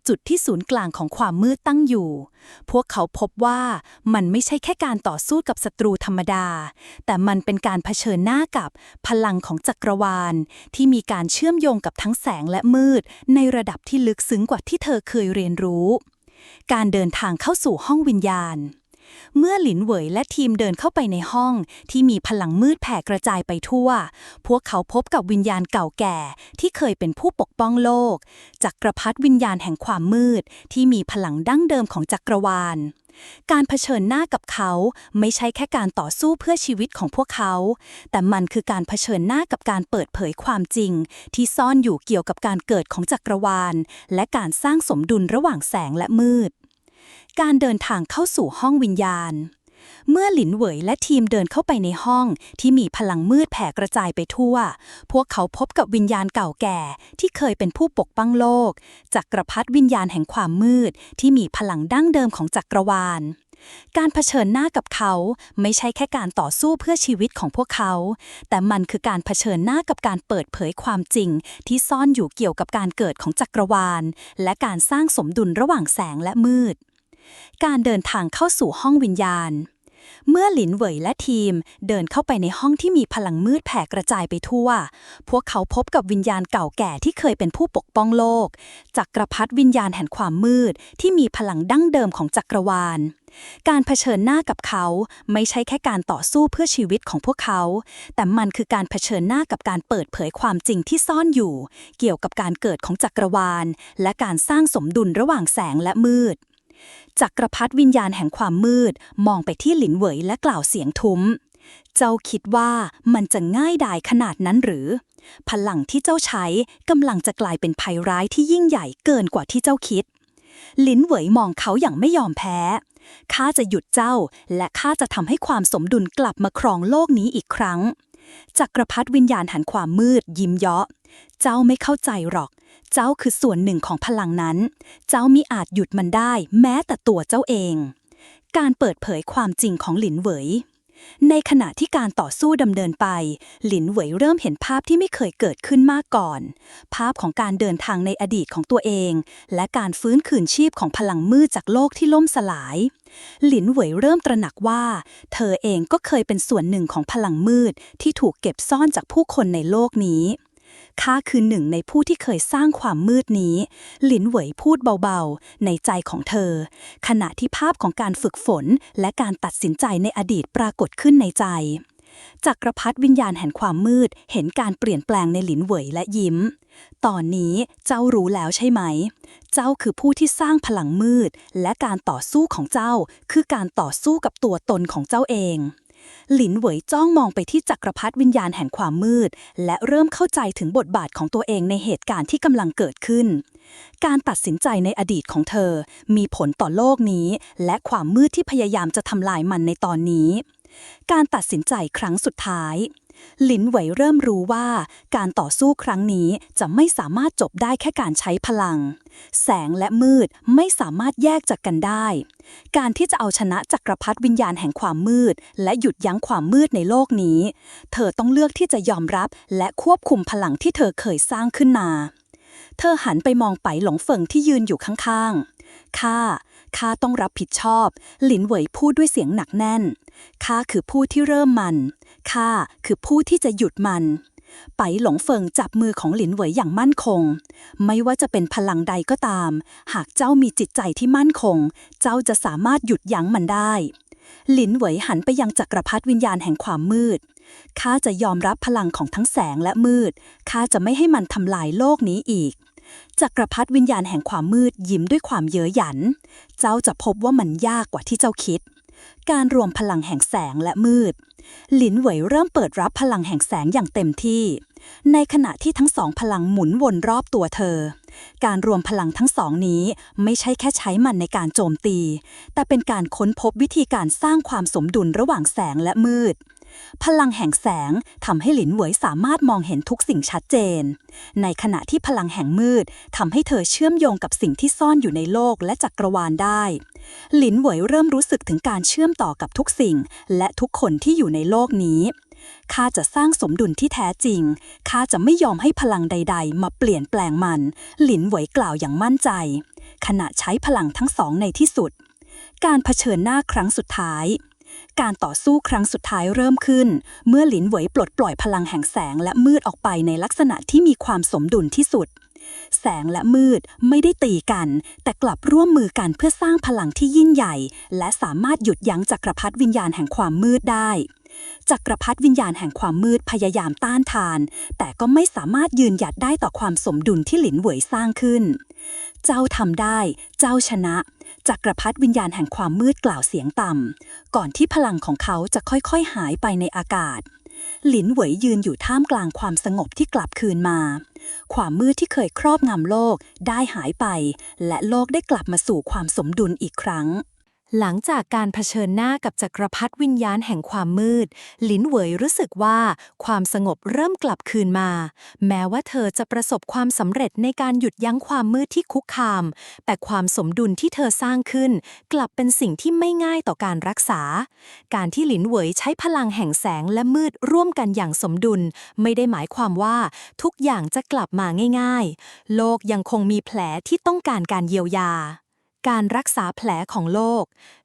จุดที่ศูนย์กลางของความมืดตั้งอยู่ พวกเขาพบว่ามันไม่ใช่แค่การต่อสู้กับศัตรูธรรมดา แต่มันเป็นการเผชิญหน้ากับพลังของจักรวาลที่มีการเชื่อมโยงกับทั้งแสงและมืดในระดับที่ลึกซึ้งกว่าที่เธอเคยเรียนรู้ การเดินทางเข้าสู่ห้องวิญญาณ เมื่อหลินเหวยและทีมเดินเข้าไปในห้องที่มีพลังมืดแผ่กระจายไปทั่ว พวกเขาพบกับวิญญาณเก่าแก่ที่เคยเป็นผู้ปกป้องโลกจักรพรรดิวิญญาณแห่งความมืดที่มีพลังดั้งเดิมของจักรวาล การเผชิญหน้ากับเขาไม่ใช่แค่การต่อสู้เพื่อชีวิตของพวกเขา แต่มันคือการเผชิญหน้ากับการเปิดเผยความจริงที่ซ่อนอยู่เกี่ยวกับการเกิดของจักรวาลและการสร้างสมดุลระหว่างแสงและมืด การเดินทางเข้าสู่ห้องวิญญาณ เมื่อหลินเหวยและทีมเดินเข้าไปในห้องที่มีพลังมืดแผ่กระจายไปทั่ว พวกเขาพบกับวิญญาณเก่าแก่ที่เคยเป็นผู้ปกป้องโลกจักรพรรดิวิญญาณแห่งความมืดที่มีพลังดั้งเดิมของจักรวาล การเผชิญหน้ากับเขาไม่ใช่แค่การต่อสู้เพื่อชีวิตของพวกเขา แต่มันคือการเผชิญหน้ากับการเปิดเผยความจริงที่ซ่อนอยู่เกี่ยวกับการเกิดของจักรวาลและการสร้างสมดุลระหว่างแสงและมืด การเดินทางเข้าสู่ห้องวิญญาณ เมื่อหลินเหวยและทีมเดินเข้าไปในห้องที่มีพลังมืดแผ่กระจายไปทั่ว พวกเขาพบกับวิญญาณเก่าแก่ที่เคยเป็นผู้ปกป้องโลกจักรพรรดิวิญญาณแห่งความมืดที่มีพลังดั้งเดิมของจักรวาล การเผชิญหน้ากับเขาไม่ใช่แค่การต่อสู้เพื่อชีวิตของพวกเขา แต่มันคือการเผชิญหน้ากับการเปิดเผยความจริงที่ซ่อนอยู่เกี่ยวกับการเกิดของจักรวาลและการสร้างสมดุลระหว่างแสงและมืด จักรพรรดิวิญญาณแห่งความมืดมองไปที่หลินเหวยและกล่าวเสียงทุ้ม เจ้าคิดว่ามันจะง่ายดายขนาดนั้นหรือ พลังที่เจ้าใช้กำลังจะกลายเป็นภัยร้ายที่ยิ่งใหญ่เกินกว่าที่เจ้าคิด หลินเหวยมองเขาอย่างไม่ยอมแพ้ ข้าจะหยุดเจ้าและข้าจะทำให้ความสมดุลกลับมาครองโลกนี้อีกครั้ง จักรพรรดิวิญญาณแห่งความมืดยิ้มเยาะ เจ้าไม่เข้าใจหรอก เจ้าคือส่วนหนึ่งของพลังนั้น เจ้ามิอาจหยุดมันได้แม้แต่ตัวเจ้าเอง การเปิดเผยความจริงของหลินเหวย ในขณะที่การต่อสู้ดำเนินไป หลินเหวยเริ่มเห็นภาพที่ไม่เคยเกิดขึ้นมาก่อน ภาพของการเดินทางในอดีตของตัวเอง และการฟื้นคืนชีพของพลังมืดจากโลกที่ล่มสลาย หลินเหวยเริ่มตระหนักว่า เธอเองก็เคยเป็นส่วนหนึ่งของพลังมืดที่ถูกเก็บซ่อนจากผู้คนในโลกนี้ข้าคือหนึ่งในผู้ที่เคยสร้างความมืดนี้ หลินเหวยพูดเบาๆในใจของเธอ ขณะที่ภาพของการฝึกฝนและการตัดสินใจในอดีตปรากฏขึ้นในใจ จักรพรรดิวิญญาณแห่งความมืดเห็นการเปลี่ยนแปลงในหลินเหวยและยิ้ม ตอนนี้เจ้ารู้แล้วใช่ไหม เจ้าคือผู้ที่สร้างพลังมืดและการต่อสู้ของเจ้าคือการต่อสู้กับตัวตนของเจ้าเองหลินเหวยจ้องมองไปที่จักรพรรดิวิญญาณแห่งความมืดและเริ่มเข้าใจถึงบทบาทของตัวเองในเหตุการณ์ที่กำลังเกิดขึ้นการตัดสินใจในอดีตของเธอมีผลต่อโลกนี้และความมืดที่พยายามจะทำลายมันในตอนนี้การตัดสินใจครั้งสุดท้ายหลินเหวยเริ่มรู้ว่าการต่อสู้ครั้งนี้จะไม่สามารถจบได้แค่การใช้พลังแสงและมืดไม่สามารถแยกจากกันได้การที่จะเอาชนะจักรพรรดิวิญญาณแห่งความมืดและหยุดยั้งความมืดในโลกนี้เธอต้องเลือกที่จะยอมรับและควบคุมพลังที่เธอเคยสร้างขึ้นมาเธอหันไปมองไปหลงเฟิงที่ยืนอยู่ข้างๆข้าต้องรับผิดชอบหลินเหวยพูดด้วยเสียงหนักแน่นข้าคือผู้ที่เริ่มมันข้าคือผู้ที่จะหยุดมันไปหลงเฟิงจับมือของหลินเหวยอย่างมั่นคงไม่ว่าจะเป็นพลังใดก็ตามหากเจ้ามีจิตใจที่มั่นคงเจ้าจะสามารถหยุดยั้งมันได้หลินเหวยหันไปยังจักรพรรดิวิญญาณแห่งความมืดข้าจะยอมรับพลังของทั้งแสงและมืดข้าจะไม่ให้มันทำลายโลกนี้อีกจักรพรรดิวิญญาณแห่งความมืดยิ้มด้วยความเย้ยหยันเจ้าจะพบว่ามันยากกว่าที่เจ้าคิดการรวมพลังแห่งแสงและมืดหลินเหวยเริ่มเปิดรับพลังแห่งแสงอย่างเต็มที่ในขณะที่ทั้งสองพลังหมุนวนรอบตัวเธอการรวมพลังทั้งสองนี้ไม่ใช่แค่ใช้มันในการโจมตีแต่เป็นการค้นพบวิธีการสร้างความสมดุลระหว่างแสงและมืดพลังแห่งแสงทำให้หลินเหวยสามารถมองเห็นทุกสิ่งชัดเจนในขณะที่พลังแห่งมืดทำให้เธอเชื่อมโยงกับสิ่งที่ซ่อนอยู่ในโลกและจักรวาลได้หลินเหวยเริ่มรู้สึกถึงการเชื่อมต่อกับทุกสิ่งและทุกคนที่อยู่ในโลกนี้ ข้าจะสร้างสมดุลที่แท้จริงข้าจะไม่ยอมให้พลังใดๆมาเปลี่ยนแปลงมันหลินเหวยกล่าวอย่างมั่นใจขณะใช้พลังทั้งสองในที่สุดการเผชิญหน้าครั้งสุดท้ายการต่อสู้ครั้งสุดท้ายเริ่มขึ้นเมื่อหลินเหวยปลดปล่อยพลังแห่งแสงและมืดออกไปในลักษณะที่มีความสมดุลที่สุดแสงและมืดไม่ได้ตีกันแต่กลับร่วมมือกันเพื่อสร้างพลังที่ยิ่งใหญ่และสามารถหยุดยั้งจักรพรรดิวิญญาณแห่งความมืดได้จักรพรรดิวิญญาณแห่งความมืดพยายามต้านทานแต่ก็ไม่สามารถยืนหยัดได้ต่อความสมดุลที่หลินเหวยสร้างขึ้นเจ้าทำได้เจ้าชนะจักรพรรดิวิญญาณแห่งความมืดกล่าวเสียงต่ำก่อนที่พลังของเขาจะค่อยๆหายไปในอากาศหลินเหวยยืนอยู่ท่ามกลางความสงบที่กลับคืนมาความมืดที่เคยครอบงำโลกได้หายไปและโลกได้กลับมาสู่ความสมดุลอีกครั้ง หลังจากการเผชิญหน้ากับจักรพรรดิวิญญาณแห่งความมืดหลินเหวยรู้สึกว่าความสงบเริ่มกลับคืนมาแม้ว่าเธอจะประสบความสำเร็จในการหยุดยั้งความมืดที่คุกคามแต่ความสมดุลที่เธอสร้างขึ้นกลับเป็นสิ่งที่ไม่ง่ายต่อการรักษาการที่หลินเหวยใช้พลังแห่งแสงและมืดร่วมกันอย่างสมดุลไม่ได้หมายความว่าทุกอย่างจะกลับมาง่ายๆโลกยังคงมีแผลที่ต้องการการเยียวยาการรักษาแผลของโลก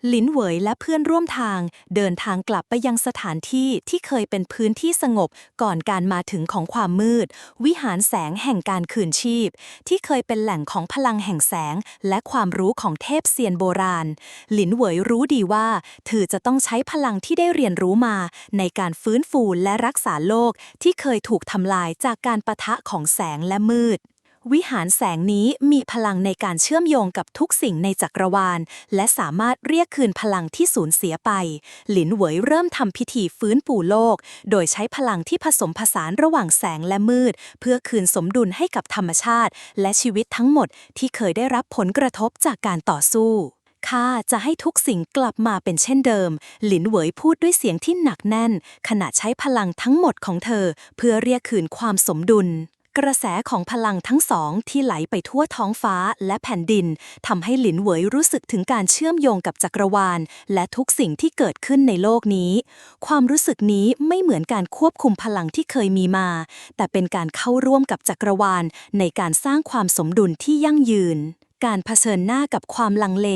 หลินเหวยและเพื่อนร่วมทางเดินทางกลับไปยังสถานที่ที่เคยเป็นพื้นที่สงบก่อนการมาถึงของความมืดวิหารแสงแห่งการคืนชีพที่เคยเป็นแหล่งของพลังแห่งแสงและความรู้ของเทพเซียนโบราณหลินเหวยรู้ดีว่าเธอจะต้องใช้พลังที่ได้เรียนรู้มาในการฟื้นฟูและรักษาโลกที่เคยถูกทำลายจากการปะทะของแสงและมืดวิหารแสงนี้มีพลังในการเชื่อมโยงกับทุกสิ่งในจักรวาลและสามารถเรียกคืนพลังที่สูญเสียไปหลินเหวยเริ่มทำพิธีฟื้นฟูโลกโดยใช้พลังที่ผสมผสานระหว่างแสงและมืดเพื่อคืนสมดุลให้กับธรรมชาติและชีวิตทั้งหมดที่เคยได้รับผลกระทบจากการต่อสู้ข้าจะให้ทุกสิ่งกลับมาเป็นเช่นเดิมหลินเหวยพูดด้วยเสียงที่หนักแน่นขณะใช้พลังทั้งหมดของเธอเพื่อเรียกคืนความสมดุลกระแสของพลังทั้งสองที่ไหลไปทั่วท้องฟ้าและแผ่นดินทำให้หลินเหวยรู้สึกถึงการเชื่อมโยงกับจักรวาลและทุกสิ่งที่เกิดขึ้นในโลกนี้ความรู้สึกนี้ไม่เหมือนการควบคุมพลังที่เคยมีมาแต่เป็นการเข้าร่วมกับจักรวาลในการสร้างความสมดุลที่ยั่งยืนการเผชิญหน้ากับความลังเล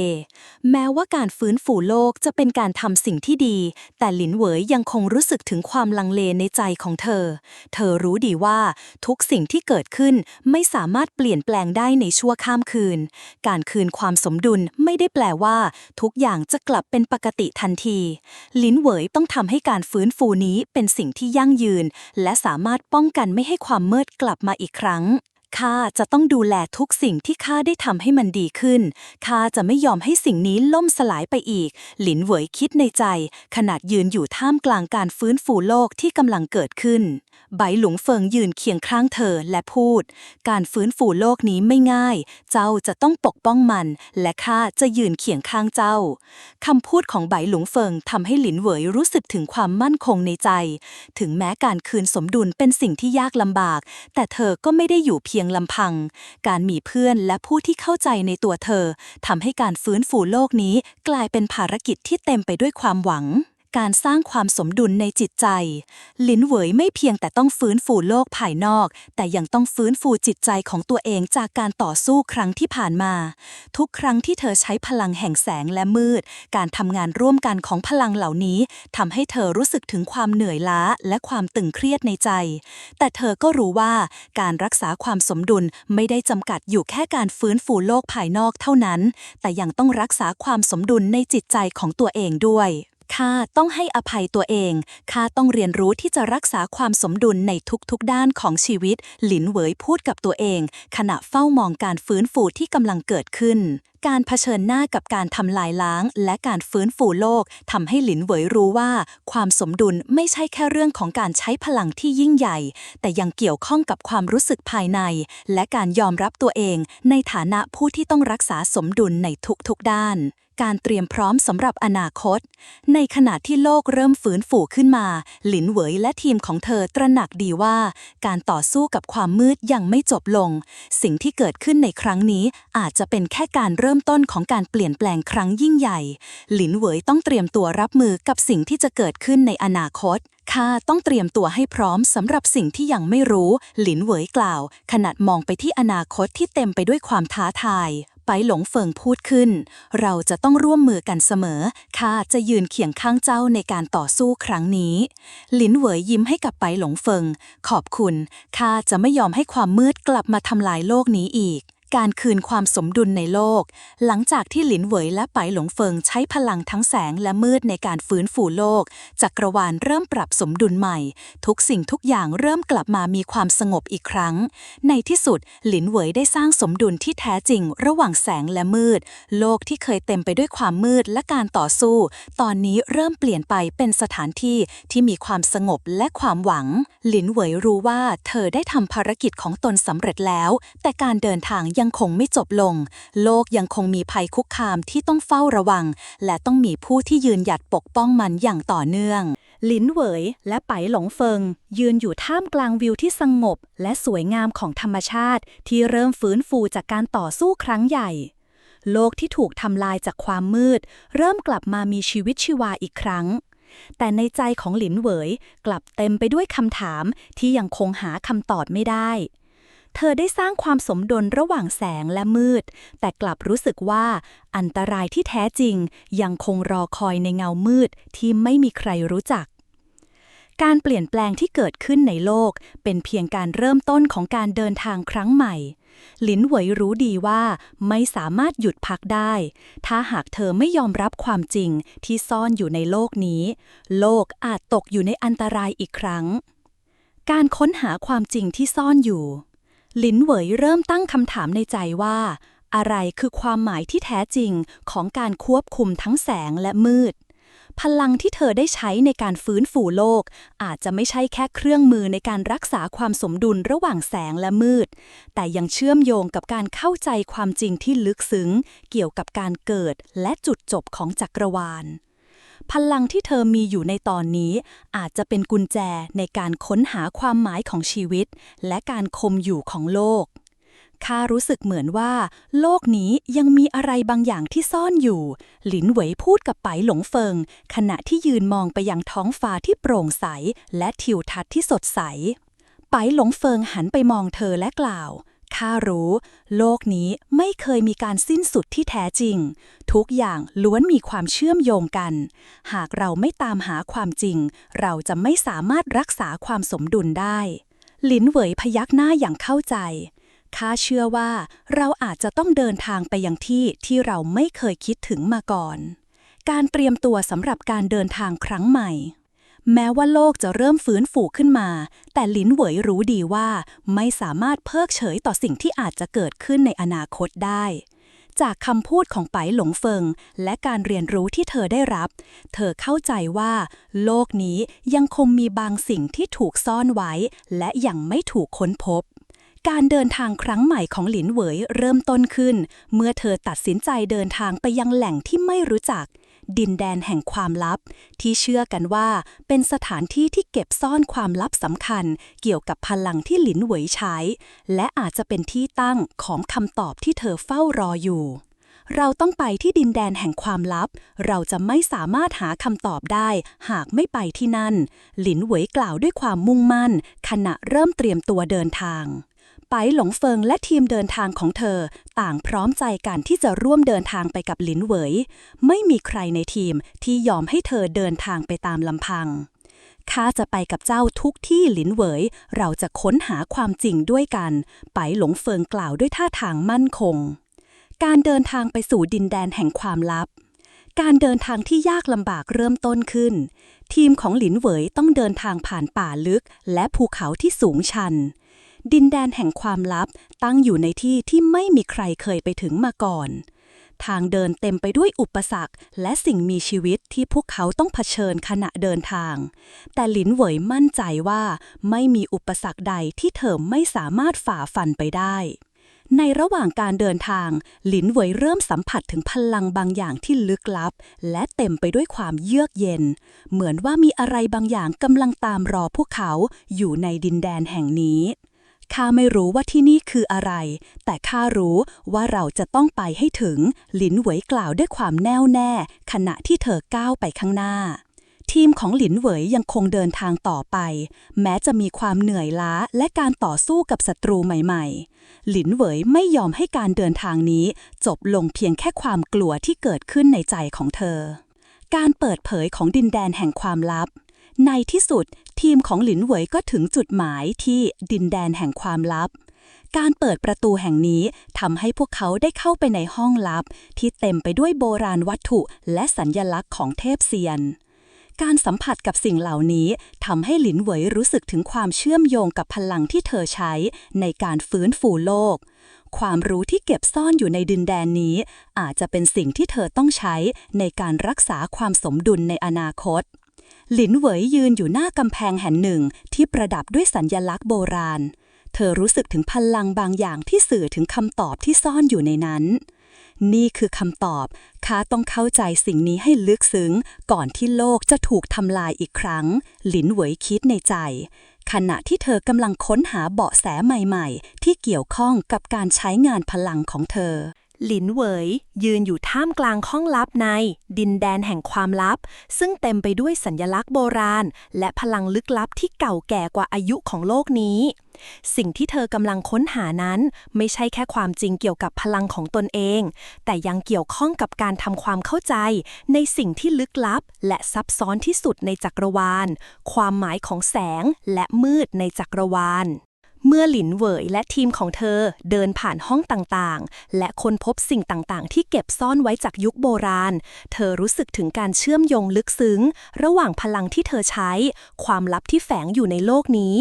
แม้ว่าการฟื้นฟูโลกจะเป็นการทำสิ่งที่ดีแต่หลินเหวยยังคงรู้สึกถึงความลังเลในใจของเธอรู้ดีว่าทุกสิ่งที่เกิดขึ้นไม่สามารถเปลี่ยนแปลงได้ในชั่วข้ามคืนการคืนความสมดุลไม่ได้แปลว่าทุกอย่างจะกลับเป็นปกติทันทีหลินเหวยต้องทำให้การฟื้นฟูนี้เป็นสิ่งที่ยั่งยืนและสามารถป้องกันไม่ให้ความมืดกลับมาอีกครั้งข้าจะต้องดูแลทุกสิ่งที่ข้าได้ทำให้มันดีขึ้นข้าจะไม่ยอมให้สิ่งนี้ล่มสลายไปอีกหลินเหวยคิดในใจขณะยืนอยู่ท่ามกลางการฟื้นฟูโลกที่กำลังเกิดขึ้นไบหลงเฟิงยืนเคียงข้างเธอและพูดการฟื้นฟูโลกนี้ไม่ง่ายเจ้าจะต้องปกป้องมันและข้าจะยืนเคียงข้างเจ้าคำพูดของไบหลงเฟิงทำให้หลินเหวยรู้สึกถึงความมั่นคงในใจถึงแม้การคืนสมดุลเป็นสิ่งที่ยากลำบากแต่เธอก็ไม่ได้อยู่เพียงลำพังการมีเพื่อนและผู้ที่เข้าใจในตัวเธอทำให้การฟื้นฟูโลกนี้กลายเป็นภารกิจที่เต็มไปด้วยความหวังการสร้างความสมดุลในจิตใจหลินเหวยไม่เพียงแต่ต้องฟื้นฟูโลกภายนอกแต่ยังต้องฟื้นฟูจิตใจของตัวเองจากการต่อสู้ครั้งที่ผ่านมาทุกครั้งที่เธอใช้พลังแห่งแสงและมืดการทำงานร่วมกันของพลังเหล่านี้ทำให้เธอรู้สึกถึงความเหนื่อยล้าและความตึงเครียดในใจแต่เธอก็รู้ว่าการรักษาความสมดุลไม่ได้จำกัดอยู่แค่การฟื้นฟูโลกภายนอกเท่านั้นแต่ยังต้องรักษาความสมดุลในจิตใจของตัวเองด้วยข้าต้องให้อภัยตัวเองข้าต้องเรียนรู้ที่จะรักษาความสมดุลในทุกๆด้านของชีวิตหลินเหวยพูดกับตัวเองขณะเฝ้ามองการฟื้นฟูที่กำลังเกิดขึ้นการเผชิญหน้ากับการทำลายล้างและการฟื้นฟูโลกทำให้หลินเหวยรู้ว่าความสมดุลไม่ใช่แค่เรื่องของการใช้พลังที่ยิ่งใหญ่แต่ยังเกี่ยวข้องกับความรู้สึกภายในและการยอมรับตัวเองในฐานะผู้ที่ต้องรักษาสมดุลในทุกๆด้านการเตรียมพร้อมสำหรับอนาคตในขณะที่โลกเริ่มฟื้นฟูขึ้นมาหลินเหวยและทีมของเธอตระหนักดีว่าการต่อสู้กับความมืดยังไม่จบลงสิ่งที่เกิดขึ้นในครั้งนี้อาจจะเป็นแค่การเริ่มต้นของการเปลี่ยนแปลงครั้งยิ่งใหญ่หลินเหวยต้องเตรียมตัวรับมือกับสิ่งที่จะเกิดขึ้นในอนาคต ข้าต้องเตรียมตัวให้พร้อมสำหรับสิ่งที่ยังไม่รู้หลินเหวยกล่าวขณะมองไปที่อนาคตที่เต็มไปด้วยความท้าทายไปหลงเฟิงพูดขึ้นเราจะต้องร่วมมือกันเสมอข้าจะยืนเคียงข้างเจ้าในการต่อสู้ครั้งนี้หลินเหวยยิ้มให้กับไปหลงเฟิงขอบคุณข้าจะไม่ยอมให้ความมืดกลับมาทำลายโลกนี้อีกการคืนความสมดุลในโลกหลังจากที่หลินเหวยและไปหลงเฟิงใช้พลังทั้งแสงและมืดในการฟื้นฟูโลกจักรวาลเริ่มปรับสมดุลใหม่ทุกสิ่งทุกอย่างเริ่มกลับมามีความสงบอีกครั้งในที่สุดหลินเหวยได้สร้างสมดุลที่แท้จริงระหว่างแสงและมืดโลกที่เคยเต็มไปด้วยความมืดและการต่อสู้ตอนนี้เริ่มเปลี่ยนไปเป็นสถานที่ที่มีความสงบและความหวังหลินเหวยรู้ว่าเธอได้ทำภารกิจของตนสำเร็จแล้วแต่การเดินทางยังคงไม่จบลงโลกยังคงมีภัยคุกคามที่ต้องเฝ้าระวังและต้องมีผู้ที่ยืนหยัดปกป้องมันอย่างต่อเนื่องหลินเหวยและไปหลงเฟิงยืนอยู่ท่ามกลางวิวที่สงบและสวยงามของธรรมชาติที่เริ่มฟื้นฟูจากการต่อสู้ครั้งใหญ่โลกที่ถูกทำลายจากความมืดเริ่มกลับมามีชีวิตชีวาอีกครั้งแต่ในใจของหลินเหวยกลับเต็มไปด้วยคำถามที่ยังคงหาคำตอบไม่ได้เธอได้สร้างความสมดุลระหว่างแสงและมืดแต่กลับรู้สึกว่าอันตรายที่แท้จริงยังคงรอคอยในเงามืดที่ไม่มีใครรู้จักการเปลี่ยนแปลงที่เกิดขึ้นในโลกเป็นเพียงการเริ่มต้นของการเดินทางครั้งใหม่หลินเหวยรู้ดีว่าไม่สามารถหยุดพักได้ถ้าหากเธอไม่ยอมรับความจริงที่ซ่อนอยู่ในโลกนี้โลกอาจตกอยู่ในอันตรายอีกครั้งการค้นหาความจริงที่ซ่อนอยู่หลินเหวยเริ่มตั้งคำถามในใจว่าอะไรคือความหมายที่แท้จริงของการควบคุมทั้งแสงและมืดพลังที่เธอได้ใช้ในการฟื้นฟูโลกอาจจะไม่ใช่แค่เครื่องมือในการรักษาความสมดุลระหว่างแสงและมืดแต่ยังเชื่อมโยงกับการเข้าใจความจริงที่ลึกซึ้งเกี่ยวกับการเกิดและจุดจบของจักรวาลพลังที่เธอมีอยู่ในตอนนี้อาจจะเป็นกุญแจในการค้นหาความหมายของชีวิตและการคงอยู่ของโลกข้ารู้สึกเหมือนว่าโลกนี้ยังมีอะไรบางอย่างที่ซ่อนอยู่หลินเหวยพูดกับไปหลงเฟิงขณะที่ยืนมองไปยังท้องฟ้าที่โปร่งใสและทิวทัศน์ที่สดใสไปหลงเฟิงหันไปมองเธอและกล่าวข้ารู้โลกนี้ไม่เคยมีการสิ้นสุดที่แท้จริงทุกอย่างล้วนมีความเชื่อมโยงกันหากเราไม่ตามหาความจริงเราจะไม่สามารถรักษาความสมดุลได้หลินเหวยพยักหน้าอย่างเข้าใจข้าเชื่อว่าเราอาจจะต้องเดินทางไปยังที่เราไม่เคยคิดถึงมาก่อนการเตรียมตัวสำหรับการเดินทางครั้งใหม่แม้ว่าโลกจะเริ่มฟื้นฟูขึ้นมาแต่หลินเหวยรู้ดีว่าไม่สามารถเพิกเฉยต่อสิ่งที่อาจจะเกิดขึ้นในอนาคตได้จากคำพูดของไปหลงเฟิงและการเรียนรู้ที่เธอได้รับเธอเข้าใจว่าโลกนี้ยังคงมีบางสิ่งที่ถูกซ่อนไว้และยังไม่ถูกค้นพบการเดินทางครั้งใหม่ของหลินเหวยเริ่มต้นขึ้นเมื่อเธอตัดสินใจเดินทางไปยังแหล่งที่ไม่รู้จักดินแดนแห่งความลับที่เชื่อกันว่าเป็นสถานที่ที่เก็บซ่อนความลับสำคัญเกี่ยวกับพลังที่หลินเหวยใช้และอาจจะเป็นที่ตั้งของคำตอบที่เธอเฝ้ารออยู่เราต้องไปที่ดินแดนแห่งความลับเราจะไม่สามารถหาคำตอบได้หากไม่ไปที่นั่นหลินเหวยกล่าวด้วยความมุ่งมั่นขณะเริ่มเตรียมตัวเดินทางไปหลงเฟิงและทีมเดินทางของเธอต่างพร้อมใจกันที่จะร่วมเดินทางไปกับหลินเหวยไม่มีใครในทีมที่ยอมให้เธอเดินทางไปตามลำพังข้าจะไปกับเจ้าทุกที่หลินเหวยเราจะค้นหาความจริงด้วยกันไปหลงเฟิงกล่าวด้วยท่าทางมั่นคงการเดินทางไปสู่ดินแดนแห่งความลับการเดินทางที่ยากลำบากเริ่มต้นขึ้นทีมของหลินเหวยต้องเดินทางผ่านป่าลึกและภูเขาที่สูงชันดินแดนแห่งความลับตั้งอยู่ในที่ที่ไม่มีใครเคยไปถึงมาก่อนทางเดินเต็มไปด้วยอุปสรรคและสิ่งมีชีวิตที่พวกเขาต้องเผชิญขณะเดินทางแต่หลินเหวยมั่นใจว่าไม่มีอุปสรรคใดที่เธอไม่สามารถฝ่าฟันไปได้ในระหว่างการเดินทางหลินเหวยเริ่มสัมผัสถึงพลังบางอย่างที่ลึกลับและเต็มไปด้วยความเยือกเย็นเหมือนว่ามีอะไรบางอย่างกำลังตามรอพวกเขาอยู่ในดินแดนแห่งนี้ข้าไม่รู้ว่าที่นี่คืออะไรแต่ข้ารู้ว่าเราจะต้องไปให้ถึงหลินเหวยกล่าวด้วยความแน่วแน่ขณะที่เธอก้าวไปข้างหน้า ทีมของหลินเหวยยังคงเดินทางต่อไปแม้จะมีความเหนื่อยล้าและการต่อสู้กับศัตรูใหม่ๆหลินเหวยไม่ยอมให้การเดินทางนี้จบลงเพียงแค่ความกลัวที่เกิดขึ้นในใจของเธอการเปิดเผยของดินแดนแห่งความลับในที่สุดทีมของหลินเหวยก็ถึงจุดหมายที่ดินแดนแห่งความลับการเปิดประตูแห่งนี้ทำให้พวกเขาได้เข้าไปในห้องลับที่เต็มไปด้วยโบราณวัตถุและสัญลักษณ์ของเทพเซียนการสัมผัสกับสิ่งเหล่านี้ทำให้หลินเหวยรู้สึกถึงความเชื่อมโยงกับพลังที่เธอใช้ในการฟื้นฟูโลกความรู้ที่เก็บซ่อนอยู่ในดินแดนนี้อาจจะเป็นสิ่งที่เธอต้องใช้ในการรักษาความสมดุลในอนาคตหลินเหวยยืนอยู่หน้ากำแพงแห่งหนึ่งที่ประดับด้วยสัญลักษณ์โบราณเธอรู้สึกถึงพลังบางอย่างที่สื่อถึงคำตอบที่ซ่อนอยู่ในนั้นนี่คือคำตอบข้าต้องเข้าใจสิ่งนี้ให้ลึกซึ้งก่อนที่โลกจะถูกทำลายอีกครั้งหลินเหวยคิดในใจขณะที่เธอกำลังค้นหาเบาะแสใหม่ๆที่เกี่ยวข้องกับการใช้งานพลังของเธอหลินเหวยยืนอยู่ท่ามกลางห้องลับในดินแดนแห่งความลับซึ่งเต็มไปด้วยสัญลักษณ์โบราณและพลังลึกลับที่เก่าแก่กว่าอายุของโลกนี้สิ่งที่เธอกำลังค้นหานั้นไม่ใช่แค่ความจริงเกี่ยวกับพลังของตนเองแต่ยังเกี่ยวข้องกับการทำความเข้าใจในสิ่งที่ลึกลับและซับซ้อนที่สุดในจักรวาลความหมายของแสงและมืดในจักรวาลเมื่อหลินเหวยและทีมของเธอเดินผ่านห้องต่างๆและค้นพบสิ่งต่างๆที่เก็บซ่อนไว้จากยุคโบราณเธอรู้สึกถึงการเชื่อมโยงลึกซึ้งระหว่างพลังที่เธอใช้ความลับที่แฝงอยู่ในโลกนี้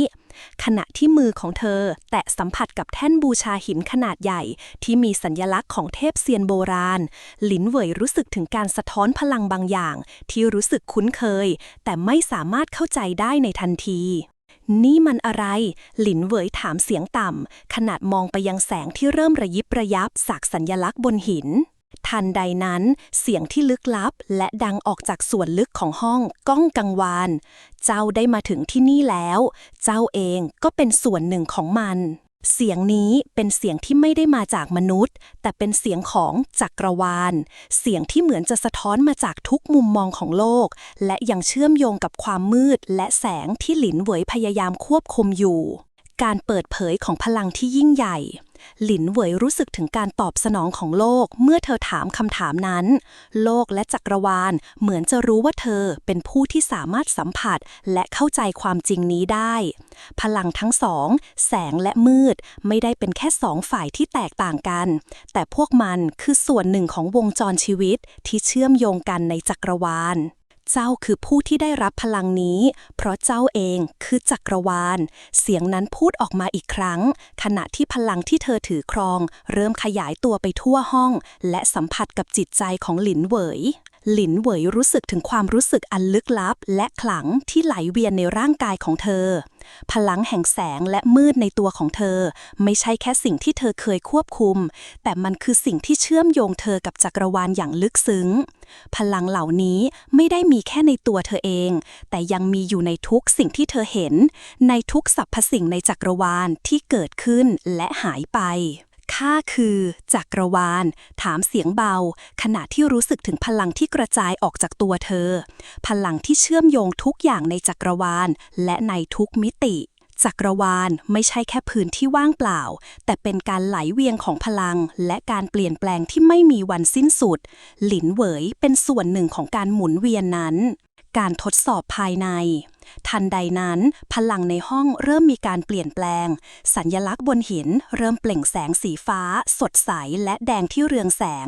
ขณะที่มือของเธอแตะสัมผัสกับแท่นบูชาหินขนาดใหญ่ที่มีสัญลักษณ์ของเทพเซียนโบราณหลินเหวยรู้สึกถึงการสะท้อนพลังบางอย่างที่รู้สึกคุ้นเคยแต่ไม่สามารถเข้าใจได้ในทันทีนี่มันอะไรหลินเหวยถามเสียงต่ำขณะมองไปยังแสงที่เริ่มระยิบระยับจากสัญลักษณ์บนหินทันใดนั้นเสียงที่ลึกลับและดังออกจากส่วนลึกของห้องก้องกังวานเจ้าได้มาถึงที่นี่แล้วเจ้าเองก็เป็นส่วนหนึ่งของมันเสียงนี้เป็นเสียงที่ไม่ได้มาจากมนุษย์แต่เป็นเสียงของจักรวาลเสียงที่เหมือนจะสะท้อนมาจากทุกมุมมองของโลกและยังเชื่อมโยงกับความมืดและแสงที่หลินเหวยพยายามควบคุมอยู่การเปิดเผยของพลังที่ยิ่งใหญ่หลินเหวยรู้สึกถึงการตอบสนองของโลกเมื่อเธอถามคำถามนั้นโลกและจักรวาลเหมือนจะรู้ว่าเธอเป็นผู้ที่สามารถสัมผัสและเข้าใจความจริงนี้ได้พลังทั้งสองแสงและมืดไม่ได้เป็นแค่สองฝ่ายที่แตกต่างกันแต่พวกมันคือส่วนหนึ่งของวงจรชีวิตที่เชื่อมโยงกันในจักรวาลเจ้าคือผู้ที่ได้รับพลังนี้เพราะเจ้าเองคือจักรวาลเสียงนั้นพูดออกมาอีกครั้งขณะที่พลังที่เธอถือครองเริ่มขยายตัวไปทั่วห้องและสัมผัสกับจิตใจของหลินเหวยหลินเหวยรู้สึกถึงความรู้สึกอันลึกลับและขลังที่ไหลเวียนในร่างกายของเธอพลังแห่งแสงและมืดในตัวของเธอไม่ใช่แค่สิ่งที่เธอเคยควบคุมแต่มันคือสิ่งที่เชื่อมโยงเธอกับจักรวาลอย่างลึกซึ้งพลังเหล่านี้ไม่ได้มีแค่ในตัวเธอเองแต่ยังมีอยู่ในทุกสิ่งที่เธอเห็นในทุกสรรพสิ่งในจักรวาลที่เกิดขึ้นและหายไปข้าคือจักรวาลถามเสียงเบาขณะที่รู้สึกถึงพลังที่กระจายออกจากตัวเธอพลังที่เชื่อมโยงทุกอย่างในจักรวาลและในทุกมิติจักรวาลไม่ใช่แค่พื้นที่ว่างเปล่าแต่เป็นการไหลเวียนของพลังและการเปลี่ยนแปลงที่ไม่มีวันสิ้นสุดหลินเหวยเป็นส่วนหนึ่งของการหมุนเวียนนั้นการทดสอบภายในทันใดนั้นพลังในห้องเริ่มมีการเปลี่ยนแปลงสัญลักษณ์บนหินเริ่มเปล่งแสงสีฟ้าสดใสและแดงที่เรืองแสง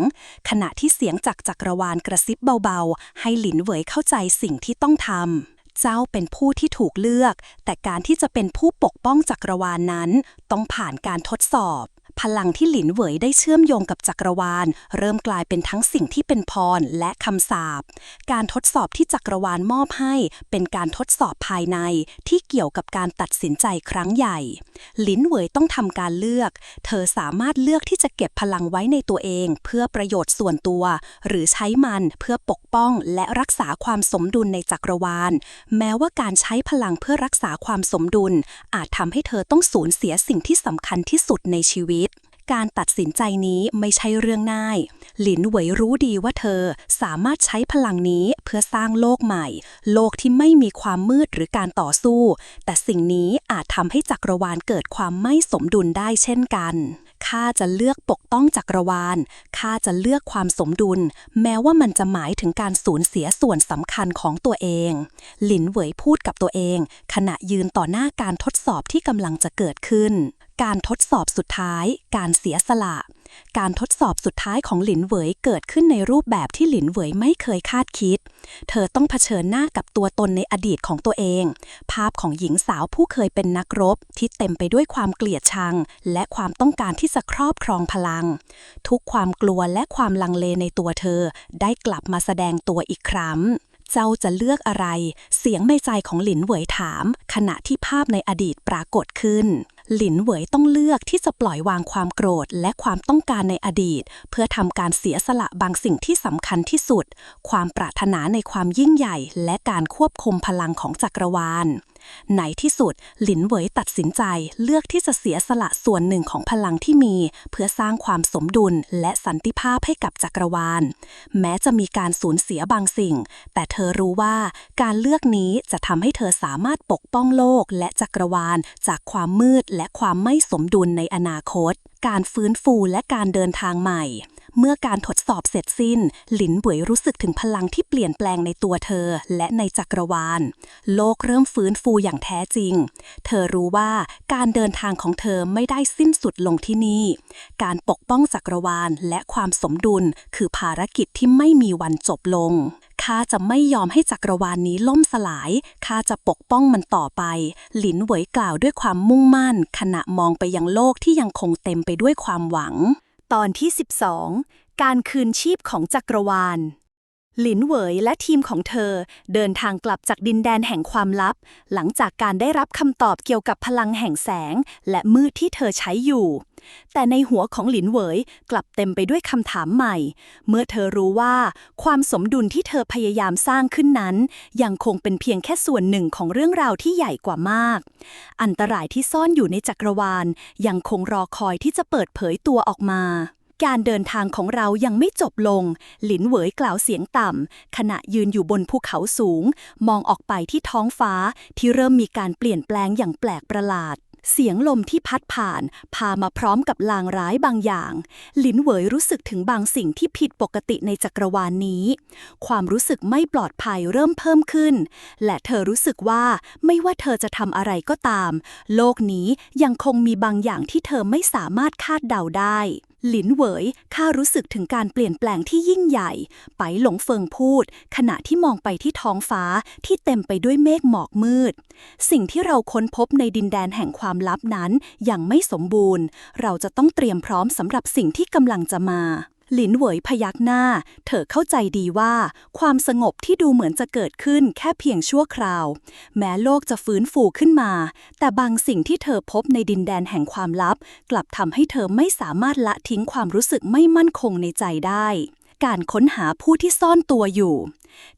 ขณะที่เสียงจากจักรวาลกระซิบเบาๆให้หลินเหวยเข้าใจสิ่งที่ต้องทำเจ้าเป็นผู้ที่ถูกเลือกแต่การที่จะเป็นผู้ปกป้องจักรวาลนั้นต้องผ่านการทดสอบพลังที่หลินเหวยได้เชื่อมโยงกับจักรวาลเริ่มกลายเป็นทั้งสิ่งที่เป็นพรและคำสาปการทดสอบที่จักรวาลมอบให้เป็นการทดสอบภายในที่เกี่ยวกับการตัดสินใจครั้งใหญ่หลินเหวยต้องทำการเลือกเธอสามารถเลือกที่จะเก็บพลังไว้ในตัวเองเพื่อประโยชน์ส่วนตัวหรือใช้มันเพื่อปกป้องและรักษาความสมดุลในจักรวาลแม้ว่าการใช้พลังเพื่อรักษาความสมดุลอาจทำให้เธอต้องสูญเสียสิ่งที่สำคัญที่สุดในชีวิต การตัดสินใจนี้ไม่ใช่เรื่องง่ายหลินเหวยรู้ดีว่าเธอสามารถใช้พลังนี้เพื่อสร้างโลกใหม่โลกที่ไม่มีความมืดหรือการต่อสู้แต่สิ่งนี้อาจทำให้จักรวาลเกิดความไม่สมดุลได้เช่นกันข้าจะเลือกปกป้องจักรวาลข้าจะเลือกความสมดุลแม้ว่ามันจะหมายถึงการสูญเสียส่วนสำคัญของตัวเองหลินเหวยพูดกับตัวเองขณะยืนต่อหน้าการทดสอบที่กำลังจะเกิดขึ้นการทดสอบสุดท้ายการเสียสละการทดสอบสุดท้ายของหลินเหวยเกิดขึ้นในรูปแบบที่หลินเหวยไม่เคยคาดคิดเธอต้องเผชิญหน้ากับตัวตนในอดีตของตัวเองภาพของหญิงสาวผู้เคยเป็นนักรบที่เต็มไปด้วยความเกลียดชังและความต้องการที่จะครอบครองพลังทุกความกลัวและความลังเลในตัวเธอได้กลับมาแสดงตัวอีกครั้งเจ้าจะเลือกอะไรเสียงในใจของหลินเหวยถามขณะที่ภาพในอดีตปรากฏขึ้นหลินเหวยต้องเลือกที่จะปล่อยวางความโกรธและความต้องการในอดีตเพื่อทำการเสียสละบางสิ่งที่สำคัญที่สุดความปรารถนาในความยิ่งใหญ่และการควบคุมพลังของจักรวาลในที่สุดหลินเหวยตัดสินใจเลือกที่จะเสียสละส่วนหนึ่งของพลังที่มีเพื่อสร้างความสมดุลและสันติภาพให้กับจักรวาลแม้จะมีการสูญเสียบางสิ่งแต่เธอรู้ว่าการเลือกนี้จะทำให้เธอสามารถปกป้องโลกและจักรวาลจากความมืดและความไม่สมดุลในอนาคตการฟื้นฟูและการเดินทางใหม่เมื่อการทดสอบเสร็จสิ้นหลินเหวยรู้สึกถึงพลังที่เปลี่ยนแปลงในตัวเธอและในจักรวาลโลกเริ่มฟื้นฟูอย่างแท้จริงเธอรู้ว่าการเดินทางของเธอไม่ได้สิ้นสุดลงที่นี่การปกป้องจักรวาลและความสมดุลคือภารกิจที่ไม่มีวันจบลงข้าจะไม่ยอมให้จักรวาลนี้ล่มสลายข้าจะปกป้องมันต่อไปหลินเหวยกล่าวด้วยความมุ่งมั่นขณะมองไปยังโลกที่ยังคงเต็มไปด้วยความหวังตอนที่ 12 การคืนชีพของจักรวาลหลินเหวยและทีมของเธอเดินทางกลับจากดินแดนแห่งความลับหลังจากการได้รับคำตอบเกี่ยวกับพลังแห่งแสงและมืดที่เธอใช้อยู่แต่ในหัวของหลินเหวยกลับเต็มไปด้วยคำถามใหม่เมื่อเธอรู้ว่าความสมดุลที่เธอพยายามสร้างขึ้นนั้นยังคงเป็นเพียงแค่ส่วนหนึ่งของเรื่องราวที่ใหญ่กว่ามากอันตรายที่ซ่อนอยู่ในจักรวาลยังคงรอคอยที่จะเปิดเผยตัวออกมาการเดินทางของเรายังไม่จบลงหลินเหวยกล่าวเสียงต่ำขณะยืนอยู่บนภูเขาสูงมองออกไปที่ท้องฟ้าที่เริ่มมีการเปลี่ยนแปลงอย่างแปลกประหลาดเสียงลมที่พัดผ่านพามาพร้อมกับลางร้ายบางอย่างหลินเหวยรู้สึกถึงบางสิ่งที่ผิดปกติในจักรวาลนี้ความรู้สึกไม่ปลอดภัยเริ่มเพิ่มขึ้นและเธอรู้สึกว่าไม่ว่าเธอจะทำอะไรก็ตามโลกนี้ยังคงมีบางอย่างที่เธอไม่สามารถคาดเดาได้หลินเหวยข้ารู้สึกถึงการเปลี่ยนแปลงที่ยิ่งใหญ่ไปหลงเฟิงพูดขณะที่มองไปที่ท้องฟ้าที่เต็มไปด้วยเมฆหมอกมืดสิ่งที่เราค้นพบในดินแดนแห่งความลับนั้นยังไม่สมบูรณ์เราจะต้องเตรียมพร้อมสำหรับสิ่งที่กำลังจะมาหลินเหวยพยักหน้าเธอเข้าใจดีว่าความสงบที่ดูเหมือนจะเกิดขึ้นแค่เพียงชั่วคราวแม้โลกจะฟื้นฟูขึ้นมาแต่บางสิ่งที่เธอพบในดินแดนแห่งความลับกลับทำให้เธอไม่สามารถละทิ้งความรู้สึกไม่มั่นคงในใจได้การค้นหาผู้ที่ซ่อนตัวอยู่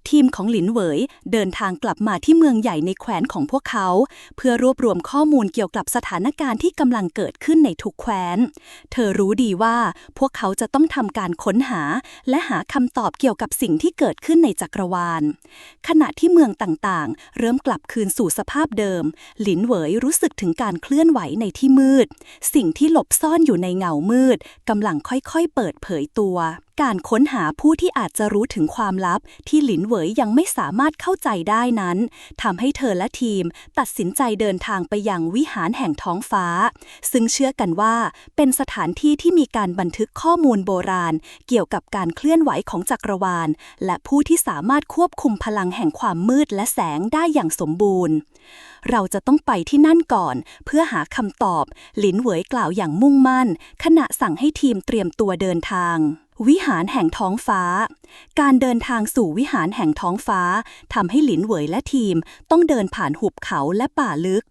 ทีมของหลินเหวยเดินทางกลับมาที่เมืองใหญ่ในแคว้นของพวกเขาเพื่อรวบรวมข้อมูลเกี่ยวกับสถานการณ์ที่กำลังเกิดขึ้นในทุกแคว้นเธอรู้ดีว่าพวกเขาจะต้องทำการค้นหาและหาคำตอบเกี่ยวกับสิ่งที่เกิดขึ้นในจักรวาลขณะที่เมืองต่างๆเริ่มกลับคืนสู่สภาพเดิมหลินเหวยรู้สึกถึงการเคลื่อนไหวในที่มืดสิ่งที่หลบซ่อนอยู่ในเงามืดกำลังค่อยๆเปิดเผยตัวการค้นหาผู้ที่อาจจะรู้ถึงความลับที่หลินเหวยยังไม่สามารถเข้าใจได้นั้นทำให้เธอและทีมตัดสินใจเดินทางไปยังวิหารแห่งท้องฟ้าซึ่งเชื่อกันว่าเป็นสถานที่ที่มีการบันทึกข้อมูลโบราณเกี่ยวกับการเคลื่อนไหวของจักรวาลและผู้ที่สามารถควบคุมพลังแห่งความมืดและแสงได้อย่างสมบูรณ์เราจะต้องไปที่นั่นก่อนเพื่อหาคำตอบหลินเหวยกล่าวอย่างมุ่งมั่นขณะสั่งให้ทีมเตรียมตัวเดินทางวิหารแห่งท้องฟ้าการเดินทางสู่วิหารแห่งท้องฟ้าทำให้หลินเหวยและทีมต้องเดินผ่านหุบเขาและป่าลึก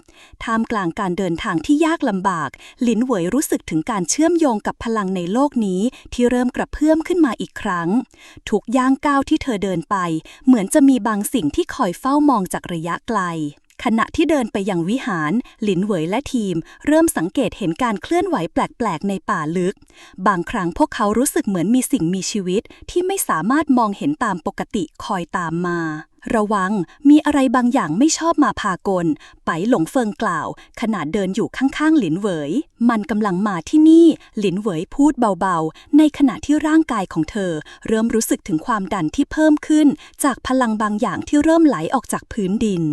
ท่ามกลางการเดินทางที่ยากลำบากหลินเหวยรู้สึกถึงการเชื่อมโยงกับพลังในโลกนี้ที่เริ่มกระเพื่อมขึ้นมาอีกครั้งทุกย่างก้าวที่เธอเดินไปเหมือนจะมีบางสิ่งที่คอยเฝ้ามองจากระยะไกล ขณะที่เดินไปยังวิหารหลินเหวยและทีมเริ่มสังเกตเห็นการเคลื่อนไหวแปลกๆในป่าลึกบางครั้งพวกเขารู้สึกเหมือนมีสิ่งมีชีวิตที่ไม่สามารถมองเห็นตามปกติคอยตามมาระวังมีอะไรบางอย่างไม่ชอบมาพากลไปหลงเฟิงกล่าวขณะเดินอยู่ข้างๆหลินเหวยมันกำลังมาที่นี่หลินเหวยพูดเบาๆในขณะที่ร่างกายของเธอเริ่มรู้สึกถึงความดันที่เพิ่มขึ้นจากพลังบางอย่างที่เริ่มไหลออกจากพื้นดิน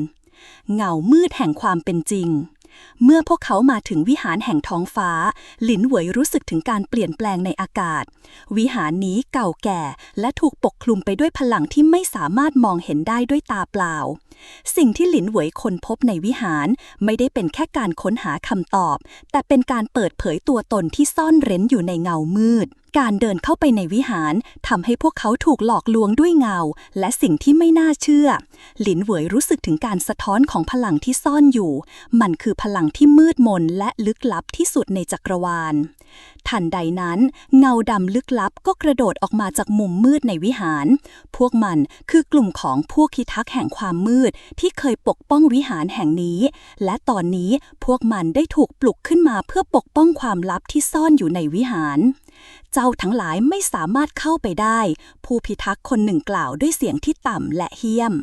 เงามืดแห่งความเป็นจริงเมื่อพวกเขามาถึงวิหารแห่งท้องฟ้าหลินเหวยรู้สึกถึงการเปลี่ยนแปลงในอากาศวิหารนี้เก่าแก่และถูกปกคลุมไปด้วยพลังที่ไม่สามารถมองเห็นได้ด้วยตาเปล่าสิ่งที่หลินเหวยค้นพบในวิหารไม่ได้เป็นแค่การค้นหาคำตอบแต่เป็นการเปิดเผยตัวตนที่ซ่อนเร้นอยู่ในเงามืดการเดินเข้าไปในวิหารทำให้พวกเขาถูกหลอกลวงด้วยเงาและสิ่งที่ไม่น่าเชื่อหลินเหวยรู้สึกถึงการสะท้อนของพลังที่ซ่อนอยู่มันคือพลังที่มืดมนและลึกลับที่สุดในจักรวาลทันใดนั้นเงาดำลึกลับก็กระโดดออกมาจากมุมมืดในวิหารพวกมันคือกลุ่มของพวกพิทักษ์แห่งความมืดที่เคยปกป้องวิหารแห่งนี้และตอนนี้พวกมันได้ถูกปลุกขึ้นมาเพื่อปกป้องความลับที่ซ่อนอยู่ในวิหารเจ้าทั้งหลายไม่สามารถเข้าไปได้ผู้พิทักษ์คนหนึ่งกล่าวด้วยเสียงที่ต่ำและเหี้ยม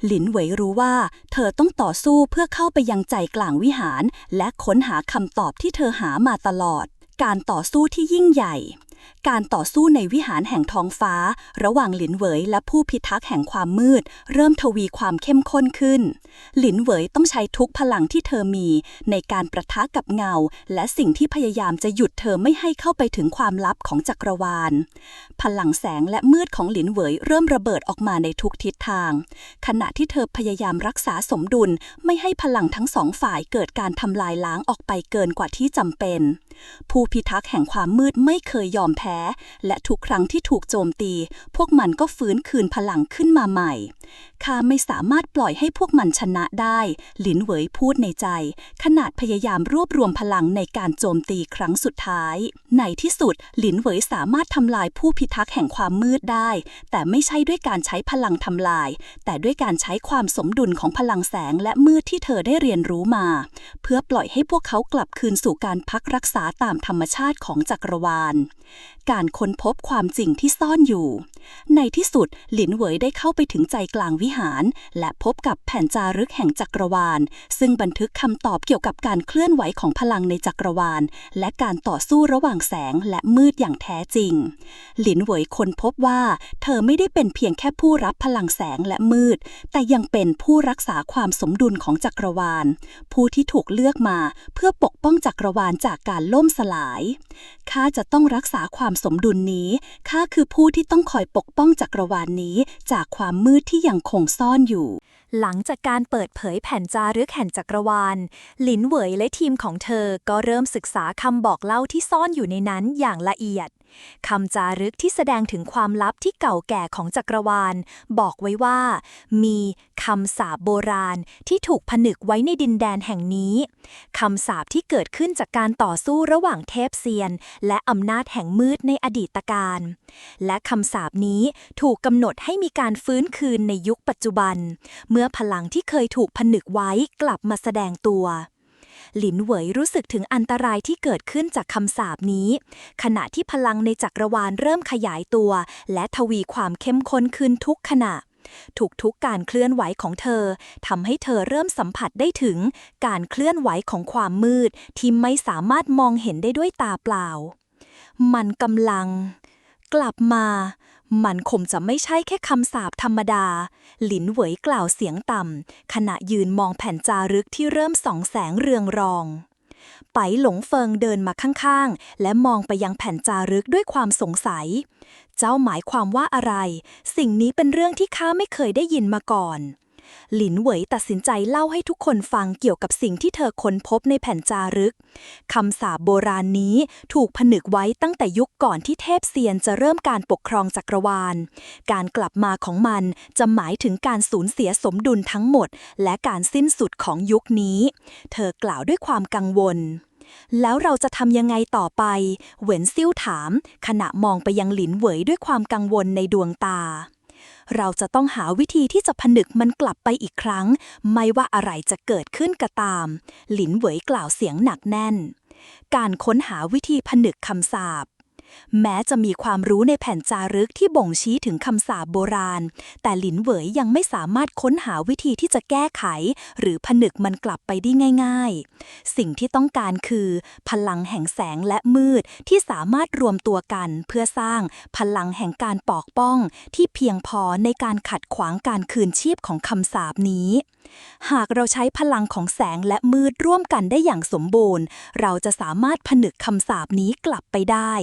หลินเหวยรู้ว่าเธอต้องต่อสู้เพื่อเข้าไปยังใจกลางวิหารและค้นหาคำตอบที่เธอหามาตลอดการต่อสู้ที่ยิ่งใหญ่การต่อสู้ในวิหารแห่งท้องฟ้าระหว่างหลินเหวยและผู้พิทักษ์แห่งความมืดเริ่มทวีความเข้มข้นขึ้นหลินเหวยต้องใช้ทุกพลังที่เธอมีในการประทะกับเงาและสิ่งที่พยายามจะหยุดเธอไม่ให้เข้าไปถึงความลับของจักรวาลพลังแสงและมืดของหลินเหวยเริ่มระเบิดออกมาในทุกทิศทางขณะที่เธอพยายามรักษาสมดุลไม่ให้พลังทั้งสองฝ่ายเกิดการทำลายล้างออกไปเกินกว่าที่จำเป็นผู้พิทักษ์แห่งความมืดไม่เคยยอมแพ้และทุกครั้งที่ถูกโจมตีพวกมันก็ฟื้นคืนพลังขึ้นมาใหม่ข้าไม่สามารถปล่อยให้พวกมันชนะได้หลินเหวยพูดในใจขณะพยายามรวบรวมพลังในการโจมตีครั้งสุดท้ายในที่สุดหลินเหวยสามารถทำลายผู้พิทักษ์แห่งความมืดได้แต่ไม่ใช่ด้วยการใช้พลังทำลายแต่ด้วยการใช้ความสมดุลของพลังแสงและมืดที่เธอได้เรียนรู้มาเพื่อปล่อยให้พวกเขากลับคืนสู่การพักรักษาตามธรรมชาติของจักรวาลการค้นพบความจริงที่ซ่อนอยู่ในที่สุดหลินเหวยได้เข้าไปถึงใจกลางวิหารและพบกับแผ่นจารึกแห่งจักรวาลซึ่งบันทึกคำตอบเกี่ยวกับการเคลื่อนไหวของพลังในจักรวาลและการต่อสู้ระหว่างแสงและมืดอย่างแท้จริงหลินเหวยค้นพบว่าเธอไม่ได้เป็นเพียงแค่ผู้รับพลังแสงและมืดแต่ยังเป็นผู้รักษาความสมดุลของจักรวาลผู้ที่ถูกเลือกมาเพื่อปกป้องจักรวาลจากการล่มสลายข้าจะต้องรักษาความสมดุลนี้ข้าคือผู้ที่ต้องคอยปกป้องจักรวาลนี้จากความมืดที่ยังคงซ่อนอยู่หลังจากการเปิดเผยแผ่นจารึกแห่งจักรวาลหลินเหวยและทีมของเธอก็เริ่มศึกษาคำบอกเล่าที่ซ่อนอยู่ในนั้นอย่างละเอียดคำจารึกที่แสดงถึงความลับที่เก่าแก่ของจักรวาลบอกไว้ว่ามีคำสาปโบราณที่ถูกผนึกไว้ในดินแดนแห่งนี้คำสาปที่เกิดขึ้นจากการต่อสู้ระหว่างเทพเซียนและอำนาจแห่งมืดในอดีตการและคำสาปนี้ถูกกำหนดให้มีการฟื้นคืนในยุคปัจจุบันเมื่อพลังที่เคยถูกผนึกไว้กลับมาแสดงตัวหลินเหวยรู้สึกถึงอันตรายที่เกิดขึ้นจากคำสาปนี้ขณะที่พลังในจักรวาลเริ่มขยายตัวและทวีความเข้มข้นขึ้นทุกขณะทุกการเคลื่อนไหวของเธอทำให้เธอเริ่มสัมผัสได้ถึงการเคลื่อนไหวของความมืดที่ไม่สามารถมองเห็นได้ด้วยตาเปล่ามันกำลังกลับมามันคงจะไม่ใช่แค่คำสาปธรรมดาหลินเหวยกล่าวเสียงต่ำขณะยืนมองแผ่นจารึกที่เริ่มส่องแสงเรืองรองไปหลงเฟิงเดินมาข้างๆและมองไปยังแผ่นจารึกด้วยความสงสัยเจ้าหมายความว่าอะไรสิ่งนี้เป็นเรื่องที่ข้าไม่เคยได้ยินมาก่อนหลินเหวยตัดสินใจเล่าให้ทุกคนฟังเกี่ยวกับสิ่งที่เธอค้นพบในแผ่นจารึกคำสาปโบราณนี้ถูกผนึกไว้ตั้งแต่ยุคก่อนที่เทพเซียนจะเริ่มการปกครองจักรวาลการกลับมาของมันจะหมายถึงการสูญเสียสมดุลทั้งหมดและการสิ้นสุดของยุคนี้เธอกล่าวด้วยความกังวลแล้วเราจะทำยังไงต่อไปเหวินซิ่วถามขณะมองไปยังหลินเหวยด้วยความกังวลในดวงตา เราจะต้องหาวิธีที่จะผนึกมันกลับไปอีกครั้งไม่ว่าอะไรจะเกิดขึ้นก็ตามหลินเหวยกล่าวเสียงหนักแน่นการค้นหาวิธีผนึกคำสาปแม้จะมีความรู้ในแผ่นจารึกที่บ่งชี้ถึงคำสาปโบราณแต่หลินเหวยยังไม่สามารถค้นหาวิธีที่จะแก้ไขหรือผนึกมันกลับไปได้ง่ายๆสิ่งที่ต้องการคือพลังแห่งแสงและมืดที่สามารถรวมตัวกันเพื่อสร้างพลังแห่งการปกป้องที่เพียงพอในการขัดขวางการคืนชีพของคำสาปนี้หากเราใช้พลังของแสงและมืดร่วมกันได้อย่างสมบูรณ์เราจะสามารถผนึกคำสาปนี้กลับไปได้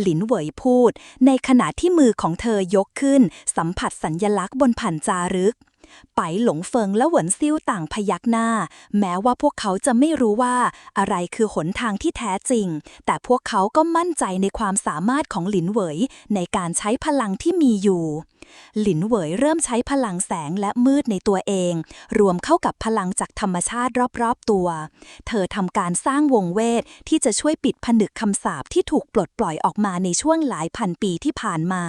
หลินเหวยพูดในขณะที่มือของเธอยกขึ้นสัมผัสสัญลักษณ์บนแผ่นจารึกไปหลงเฟิงและเหวินซิ่วต่างพยักหน้าแม้ว่าพวกเขาจะไม่รู้ว่าอะไรคือหนทางที่แท้จริงแต่พวกเขาก็มั่นใจในความสามารถของหลินเหวยในการใช้พลังที่มีอยู่หลินเหวยเริ่มใช้พลังแสงและมืดในตัวเองรวมเข้ากับพลังจากธรรมชาติรอบๆตัวเธอทำการสร้างวงเวทที่จะช่วยปิดผนึกคำสาปที่ถูกปลดปล่อยออกมาในช่วงหลายพันปีที่ผ่านมา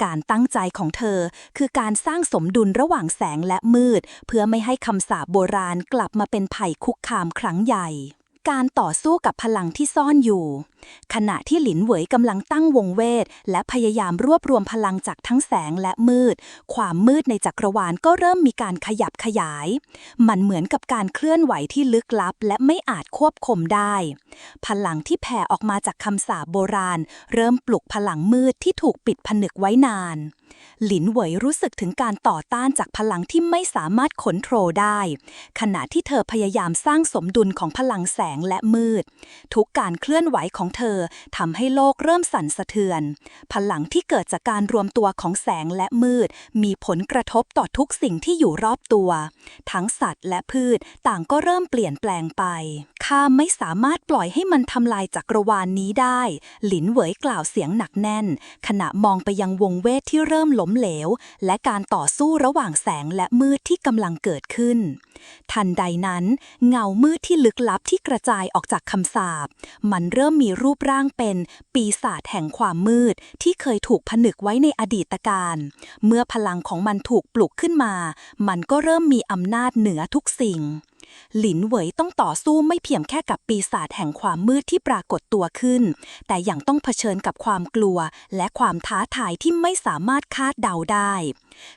การตั้งใจของเธอคือการสร้างสมดุลระหว่างแสงและมืดเพื่อไม่ให้คำสาปโบราณกลับมาเป็นภัยคุกคามครั้งใหญ่การต่อสู้กับพลังที่ซ่อนอยู่ขณะที่หลินเหวยกำลังตั้งวงเวทและพยายามรวบรวมพลังจากทั้งแสงและมืดความมืดในจักรวาลก็เริ่มมีการขยับขยายมันเหมือนกับการเคลื่อนไหวที่ลึกลับและไม่อาจควบคุมได้พลังที่แผ่ออกมาจากคำสาปโบราณเริ่มปลุกพลังมืดที่ถูกปิดผนึกไว้นานหลินเหวยรู้สึกถึงการต่อต้านจากพลังที่ไม่สามารถคอนโทรลได้ขณะที่เธอพยายามสร้างสมดุลของพลังแสงและมืดทุกการเคลื่อนไหวของเธอทำให้โลกเริ่มสั่นสะเทือนพลังที่เกิดจากการรวมตัวของแสงและมืดมีผลกระทบต่อทุกสิ่งที่อยู่รอบตัวทั้งสัตว์และพืชต่างก็เริ่มเปลี่ยนแปลงไปข้าไม่สามารถปล่อยให้มันทำลายจักรวาลนี้ได้หลินเหวยกล่าวเสียงหนักแน่นขณะมองไปยังวงเวทที่เริ่มล้มเหลวและการต่อสู้ระหว่างแสงและมืดที่กำลังเกิดขึ้นทันใดนั้นเงามืดที่ลึกลับที่กระจายออกจากคำสาปมันเริ่มมีรูปร่างเป็นปีศาจแห่งความมืดที่เคยถูกผนึกไว้ในอดีตการเมื่อพลังของมันถูกปลุกขึ้นมามันก็เริ่มมีอำนาจเหนือทุกสิ่งหลินเหวยต้องต่อสู้ไม่เพียงแค่กับปีศาจแห่งความมืดที่ปรากฏตัวขึ้นแต่ยังต้องเผชิญกับความกลัวและความท้าทายที่ไม่สามารถคาดเดาได้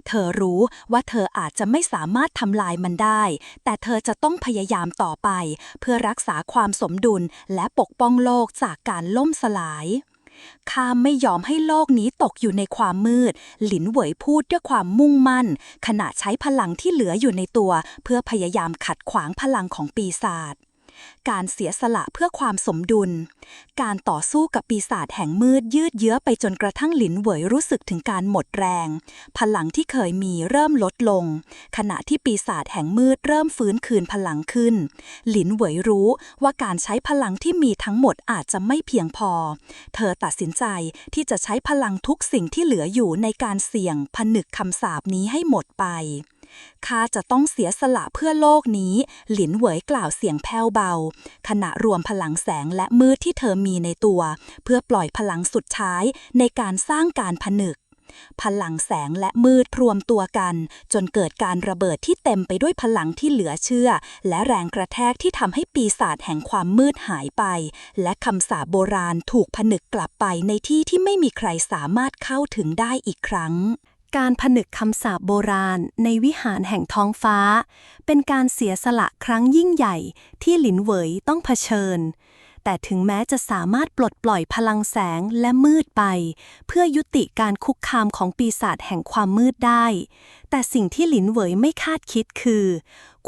เธอรู้ว่าเธออาจจะไม่สามารถทำลายมันได้แต่เธอจะต้องพยายามต่อไปเพื่อรักษาความสมดุลและปกป้องโลกจากการล่มสลายข้าไม่ยอมให้โลกนี้ตกอยู่ในความมืดหลินเหวยพูดด้วยความมุ่งมั่นขณะใช้พลังที่เหลืออยู่ในตัวเพื่อพยายามขัดขวางพลังของปีศาจการเสียสละเพื่อความสมดุลการต่อสู้กับปีศาจแห่งมืดยืดเยื้อไปจนกระทั่งหลินเหวยรู้สึกถึงการหมดแรงพลังที่เคยมีเริ่มลดลงขณะที่ปีศาจแห่งมืดเริ่มฟื้นคืนพลังขึ้นหลินเหวยรู้ว่าการใช้พลังที่มีทั้งหมดอาจจะไม่เพียงพอเธอตัดสินใจที่จะใช้พลังทุกสิ่งที่เหลืออยู่ในการเสี่ยงผนึกคำสาปนี้ให้หมดไปข้าจะต้องเสียสละเพื่อโลกนี้หลินเหวยกล่าวเสียงแผ่วเบาขณะรวมพลังแสงและมืดที่เธอมีในตัวเพื่อปล่อยพลังสุดท้ายในการสร้างการผนึกพลังแสงและมืดรวมตัวกันจนเกิดการระเบิดที่เต็มไปด้วยพลังที่เหลือเชื่อและแรงกระแทกที่ทำให้ปีศาจแห่งความมืดหายไปและคำสาปโบราณถูกผนึกกลับไปในที่ที่ไม่มีใครสามารถเข้าถึงได้อีกครั้งการผนึกคำสาปโบราณในวิหารแห่งท้องฟ้าเป็นการเสียสละครั้งยิ่งใหญ่ที่หลินเหวยต้องเผชิญแต่ถึงแม้จะสามารถปลดปล่อยพลังแสงและมืดไปเพื่อยุติการคุกคามของปีศาจแห่งความมืดได้แต่สิ่งที่หลินเหวยไม่คาดคิดคือ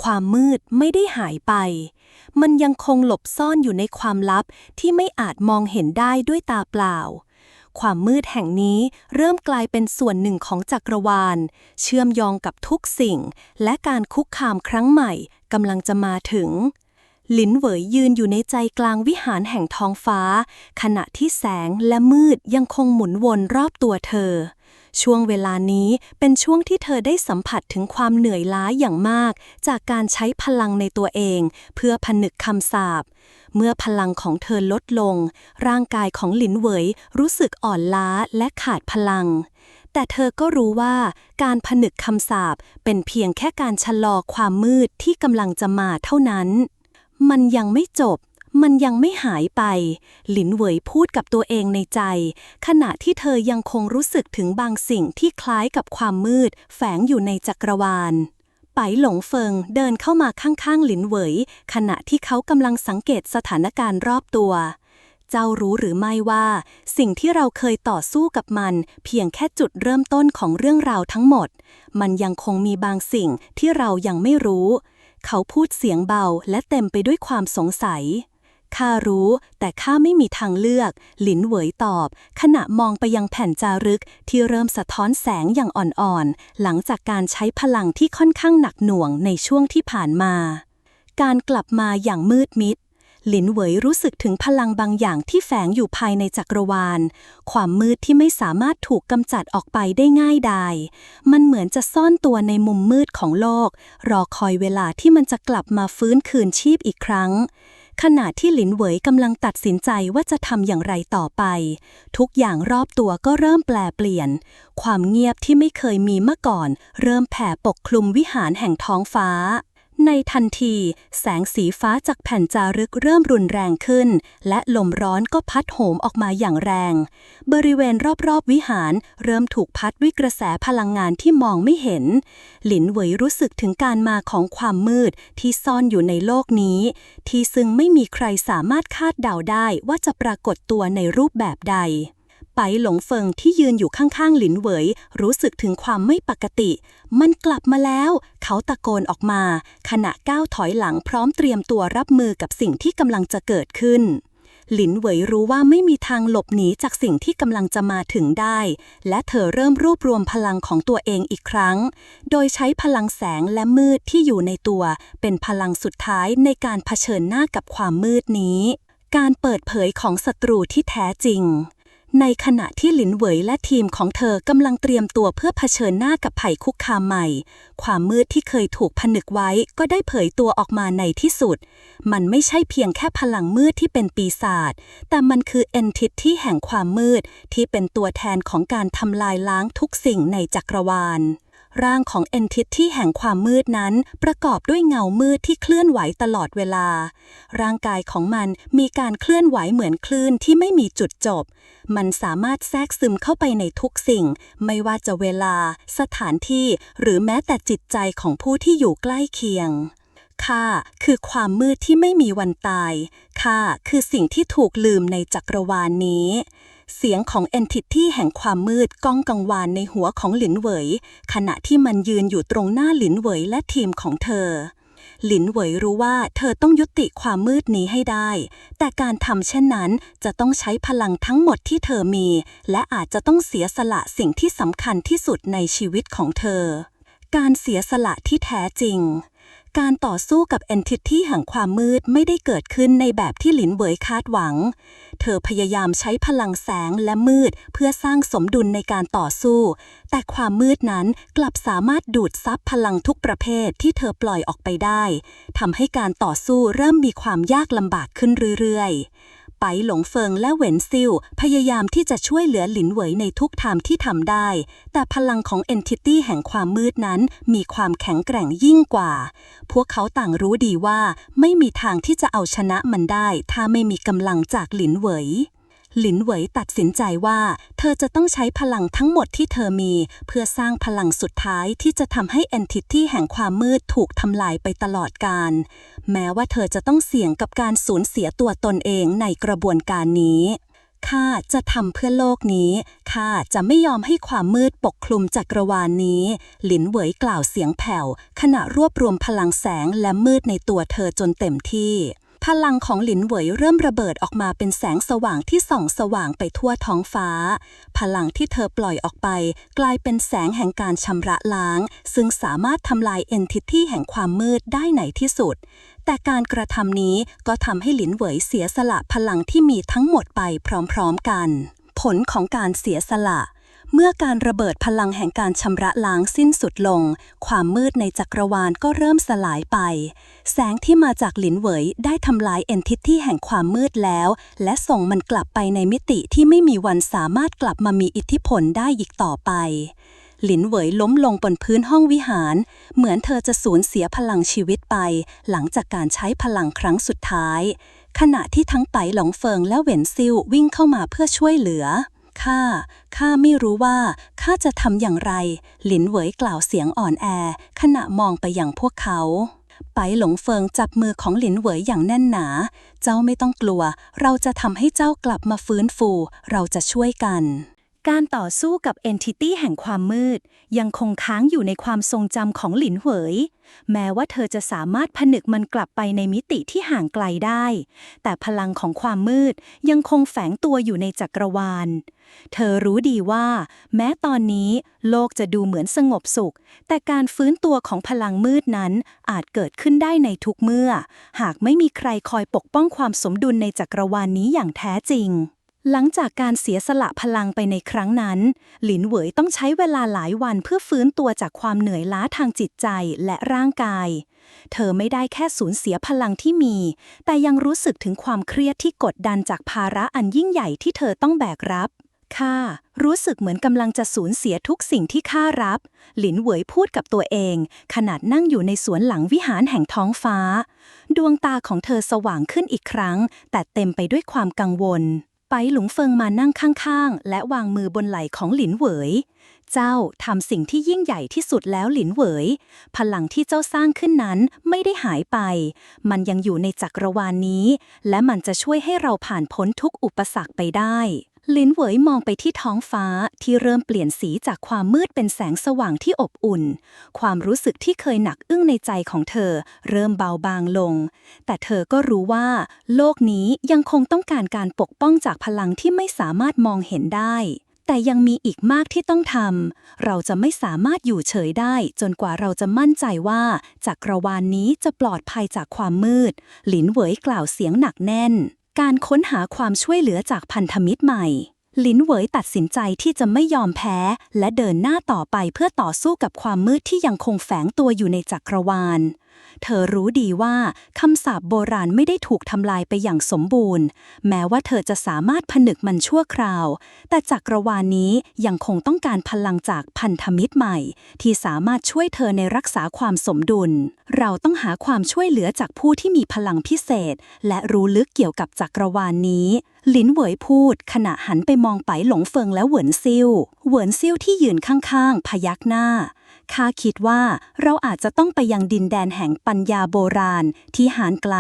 ความมืดไม่ได้หายไปมันยังคงหลบซ่อนอยู่ในความลับที่ไม่อาจมองเห็นได้ด้วยตาเปล่าความมืดแห่งนี้เริ่มกลายเป็นส่วนหนึ่งของจักรวาลเชื่อมโยงกับทุกสิ่งและการคุกคามครั้งใหม่กำลังจะมาถึงหลินเหวยยืนอยู่ในใจกลางวิหารแห่งท้องฟ้าขณะที่แสงและมืดยังคงหมุนวนรอบตัวเธอช่วงเวลานี้เป็นช่วงที่เธอได้สัมผัสถึงความเหนื่อยล้าอย่างมากจากการใช้พลังในตัวเองเพื่อผนึกคำสาปเมื่อพลังของเธอลดลงร่างกายของหลินเหวยรู้สึกอ่อนล้าและขาดพลัง แต่เธอก็รู้ว่าการผนึกคำสาปเป็นเพียงแค่การชะลอความมืดที่กำลังจะมาเท่านั้นมันยังไม่จบมันยังไม่หายไปหลินเหวยพูดกับตัวเองในใจขณะที่เธอยังคงรู้สึกถึงบางสิ่งที่คล้ายกับความมืดแฝงอยู่ในจักรวาลไปหลงเฟิงเดินเข้ามาข้างๆหลินเหวยขณะที่เขากำลังสังเกตสถานการณ์รอบตัวเจ้ารู้หรือไม่ว่าสิ่งที่เราเคยต่อสู้กับมันเพียงแค่จุดเริ่มต้นของเรื่องราวทั้งหมดมันยังคงมีบางสิ่งที่เรายังไม่รู้เขาพูดเสียงเบาและเต็มไปด้วยความสงสัยข้ารู้แต่ข้าไม่มีทางเลือกหลินเหวยตอบขณะมองไปยังแผ่นจารึกที่เริ่มสะท้อนแสงอย่างอ่อนๆหลังจากการใช้พลังที่ค่อนข้างหนักหน่วงในช่วงที่ผ่านมาการกลับมาอย่างมืดมิดหลินเหวยรู้สึกถึงพลังบางอย่างที่แฝงอยู่ภายในจักรวาลความมืดที่ไม่สามารถถูกกำจัดออกไปได้ง่ายดายมันเหมือนจะซ่อนตัวในมุมมืดของโลกรอคอยเวลาที่มันจะกลับมาฟื้นคืนชีพอีกครั้งขณะที่หลินเหวยกำลังตัดสินใจว่าจะทำอย่างไรต่อไปทุกอย่างรอบตัวก็เริ่มแปลเปลี่ยนความเงียบที่ไม่เคยมีมาก่อนเริ่มแผ่ปกคลุมวิหารแห่งท้องฟ้าในทันทีแสงสีฟ้าจากแผ่นจารึกเริ่มรุนแรงขึ้นและลมร้อนก็พัดโหมออกมาอย่างแรงบริเวณรอบๆวิหารเริ่มถูกพัดด้วยกระแสพลังงานที่มองไม่เห็นหลินเหวยรู้สึกถึงการมาของความมืดที่ซ่อนอยู่ในโลกนี้ที่ซึ่งไม่มีใครสามารถคาดเดาได้ว่าจะปรากฏตัวในรูปแบบใดไปหลงเฟิงที่ยืนอยู่ข้างๆหลินเหวยรู้สึกถึงความไม่ปกติมันกลับมาแล้วเขาตะโกนออกมาขณะก้าวถอยหลังพร้อมเตรียมตัวรับมือกับสิ่งที่กำลังจะเกิดขึ้นหลินเหวยรู้ว่าไม่มีทางหลบหนีจากสิ่งที่กำลังจะมาถึงได้และเธอเริ่มรวบรวมพลังของตัวเองอีกครั้งโดยใช้พลังแสงและมืดที่อยู่ในตัวเป็นพลังสุดท้ายในการเผชิญหน้ากับความมืดนี้การเปิดเผยของศัตรูที่แท้จริงในขณะที่หลินเหวยและทีมของเธอกำลังเตรียมตัวเพื่อเผชิญหน้ากับภัยคุกคามใหม่ความมืดที่เคยถูกผนึกไว้ก็ได้เผยตัวออกมาในที่สุดมันไม่ใช่เพียงแค่พลังมืดที่เป็นปีศาจแต่มันคือ Entity แห่งความมืดที่เป็นตัวแทนของการทำลายล้างทุกสิ่งในจักรวาลร่างของ Entity แห่งความมืดนั้นประกอบด้วยเงามืดที่เคลื่อนไหวตลอดเวลาร่างกายของมันมีการเคลื่อนไหวเหมือนคลื่นที่ไม่มีจุดจบมันสามารถแทรกซึมเข้าไปในทุกสิ่งไม่ว่าจะเวลาสถานที่หรือแม้แต่จิตใจของผู้ที่อยู่ใกล้เคียงข้าคือความมืดที่ไม่มีวันตายข้าคือสิ่งที่ถูกลืมในจักรวาลนี้เสียงของ Entity แห่งความมืดก้องกังวานในหัวของหลินเหวยขณะที่มันยืนอยู่ตรงหน้าหลินเหวยและทีมของเธอหลินเหวยรู้ว่าเธอต้องยุติความมืดนี้ให้ได้แต่การทำเช่นนั้นจะต้องใช้พลังทั้งหมดที่เธอมีและอาจจะต้องเสียสละสิ่งที่สำคัญที่สุดในชีวิตของเธอการเสียสละที่แท้จริงการต่อสู้กับ Entity แห่งความมืดไม่ได้เกิดขึ้นในแบบที่หลินเหวยคาดหวังเธอพยายามใช้พลังแสงและมืดเพื่อสร้างสมดุลในการต่อสู้แต่ความมืดนั้นกลับสามารถดูดซับพลังทุกประเภทที่เธอปล่อยออกไปได้ทำให้การต่อสู้เริ่มมีความยากลำบากขึ้นเรื่อยๆไปหลงเฟิงและเหวินซิ่วพยายามที่จะช่วยเหลือหลินเหวยในทุกทางที่ทำได้แต่พลังของ Entity แห่งความมืดนั้นมีความแข็งแกร่งยิ่งกว่าพวกเขาต่างรู้ดีว่าไม่มีทางที่จะเอาชนะมันได้ถ้าไม่มีกำลังจากหลินเหวยหลินเหวยตัดสินใจว่าเธอจะต้องใช้พลังทั้งหมดที่เธอมีเพื่อสร้างพลังสุดท้ายที่จะทำให้ Entity แห่งความมืดถูกทำลายไปตลอดกาลแม้ว่าเธอจะต้องเสี่ยงกับการสูญเสียตัวตนเองในกระบวนการนี้ข้าจะทำเพื่อโลกนี้ข้าจะไม่ยอมให้ความมืดปกคลุมจักรวาลนี้หลินเหวยกล่าวเสียงแผ่วขณะรวบรวมพลังแสงและมืดในตัวเธอจนเต็มที่พลังของหลินเหวยเริ่มระเบิดออกมาเป็นแสงสว่างที่ส่องสว่างไปทั่วท้องฟ้าพลังที่เธอปล่อยออกไปกลายเป็นแสงแห่งการชำระล้างซึ่งสามารถทำลาย Entity แห่งความมืดได้ในที่สุดแต่การกระทำนี้ก็ทำให้หลินเหวยเสียสละพลังที่มีทั้งหมดไปพร้อมๆกันผลของการเสียสละ เมื่อการระเบิดพลังแห่งการชำระล้างสิ้นสุดลงความมืดในจักรวาลก็เริ่มสลายไปแสงที่มาจากหลินเหวยได้ทำลายเอนทิตี้แห่งความมืดแล้วและส่งมันกลับไปในมิติที่ไม่มีวันสามารถกลับมามีอิทธิพลได้อีกต่อไปหลินเหวยล้มลงบนพื้นห้องวิหารเหมือนเธอจะสูญเสียพลังชีวิตไปหลังจากการใช้พลังครั้งสุดท้ายขณะที่ทั้งไปหลงเฟิงและเหวินซิ่ววิ่งเข้ามาเพื่อช่วยเหลือข้าไม่รู้ว่าข้าจะทำอย่างไรหลินเหวยกล่าวเสียงอ่อนแอขณะมองไปยังพวกเขาไปหลงเฟิงจับมือของหลินเหวยอย่างแน่นหนาเจ้าไม่ต้องกลัวเราจะทำให้เจ้ากลับมาฟื้นฟูเราจะช่วยกันการต่อสู้กับเอนทิตี้แห่งความมืดยังคงค้างอยู่ในความทรงจำของหลินเหวยแม้ว่าเธอจะสามารถผนึกมันกลับไปในมิติที่ห่างไกลได้แต่พลังของความมืดยังคงแฝงตัวอยู่ในจักรวาลเธอรู้ดีว่าแม้ตอนนี้โลกจะดูเหมือนสงบสุขแต่การฟื้นตัวของพลังมืดนั้นอาจเกิดขึ้นได้ในทุกเมื่อหากไม่มีใครคอยปกป้องความสมดุลในจักรวาลนี้อย่างแท้จริงหลังจากการเสียสละพลังไปในครั้งนั้นหลินเหวยต้องใช้เวลาหลายวันเพื่อฟื้นตัวจากความเหนื่อยล้าทางจิตใจและร่างกายเธอไม่ได้แค่สูญเสียพลังที่มีแต่ยังรู้สึกถึงความเครียดที่กดดันจากภาระอันยิ่งใหญ่ที่เธอต้องแบกรับข้ารู้สึกเหมือนกำลังจะสูญเสียทุกสิ่งที่ข้ารับหลินเหวยพูดกับตัวเองขณะนั่งอยู่ในสวนหลังวิหารแห่งท้องฟ้าดวงตาของเธอสว่างขึ้นอีกครั้งแต่เต็มไปด้วยความกังวลไปหลงเฟิงมานั่งข้างๆและวางมือบนไหล่ของหลินเหวยเจ้าทำสิ่งที่ยิ่งใหญ่ที่สุดแล้วหลินเหวยพลังที่เจ้าสร้างขึ้นนั้นไม่ได้หายไปมันยังอยู่ในจักรวาลนี้และมันจะช่วยให้เราผ่านพ้นทุกอุปสรรคไปได้หลินเหวยมองไปที่ท้องฟ้าที่เริ่มเปลี่ยนสีจากความมืดเป็นแสงสว่างที่อบอุ่นความรู้สึกที่เคยหนักอึ้งในใจของเธอเริ่มเบาบางลงแต่เธอก็รู้ว่าโลกนี้ยังคงต้องการการปกป้องจากพลังที่ไม่สามารถมองเห็นได้แต่ยังมีอีกมากที่ต้องทำเราจะไม่สามารถอยู่เฉยได้จนกว่าเราจะมั่นใจว่าจักรวาลนี้จะปลอดภัยจากความมืดหลินเหวยกล่าวเสียงหนักแน่นการค้นหาความช่วยเหลือจากพันธมิตรใหม่หลินเหวยตัดสินใจที่จะไม่ยอมแพ้และเดินหน้าต่อไปเพื่อต่อสู้กับความมืดที่ยังคงแฝงตัวอยู่ในจักรวาลเธอรู้ดีว่าคำสาปโบราณไม่ได้ถูกทำลายไปอย่างสมบูรณ์แม้ว่าเธอจะสามารถผนึกมันชั่วคราวแต่จักรวาลนี้ยังคงต้องการพลังจากพันธมิตรใหม่ที่สามารถช่วยเธอในรักษาความสมดุลเราต้องหาความช่วยเหลือจากผู้ที่มีพลังพิเศษและรู้ลึกเกี่ยวกับจักรวาลนี้หลินเหวยพูดขณะหันไปมองไปหลงเฟิงและเหวินซิ่วที่ยืนข้างๆพยักหน้าข้าคิดว่าเราอาจจะต้องไปยังดินแดนแห่งปัญญาโบราณที่ห่างไกล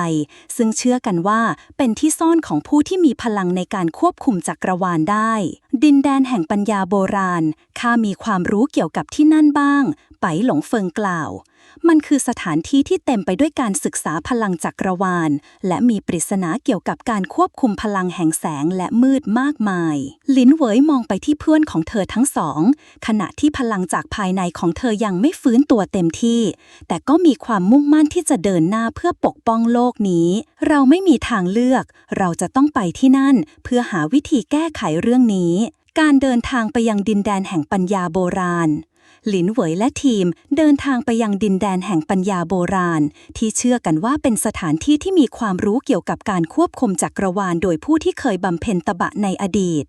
ซึ่งเชื่อกันว่าเป็นที่ซ่อนของผู้ที่มีพลังในการควบคุมจักรวาลได้ดินแดนแห่งปัญญาโบราณข้ามีความรู้เกี่ยวกับที่นั่นบ้างไปหลงเฟิงกล่าวมันคือสถานที่ที่เต็มไปด้วยการศึกษาพลังจักรวาลและมีปริศนาเกี่ยวกับการควบคุมพลังแห่งแสงและมืดมากมายหลินเหวยมองไปที่เพื่อนของเธอทั้งสองขณะที่พลังจากภายในของเธอยังไม่ฟื้นตัวเต็มที่แต่ก็มีความมุ่งมั่นที่จะเดินหน้าเพื่อปกป้องโลกนี้เราไม่มีทางเลือกเราจะต้องไปที่นั่นเพื่อหาวิธีแก้ไขเรื่องนี้การเดินทางไปยังดินแดนแห่งปัญญาโบราณหลินเหวยและทีมเดินทางไปยังดินแดนแห่งปัญญาโบราณที่เชื่อกันว่าเป็นสถานที่ที่มีความรู้เกี่ยวกับการควบคุมจักรวาลโดยผู้ที่เคยบำเพ็ญตบะในอดีต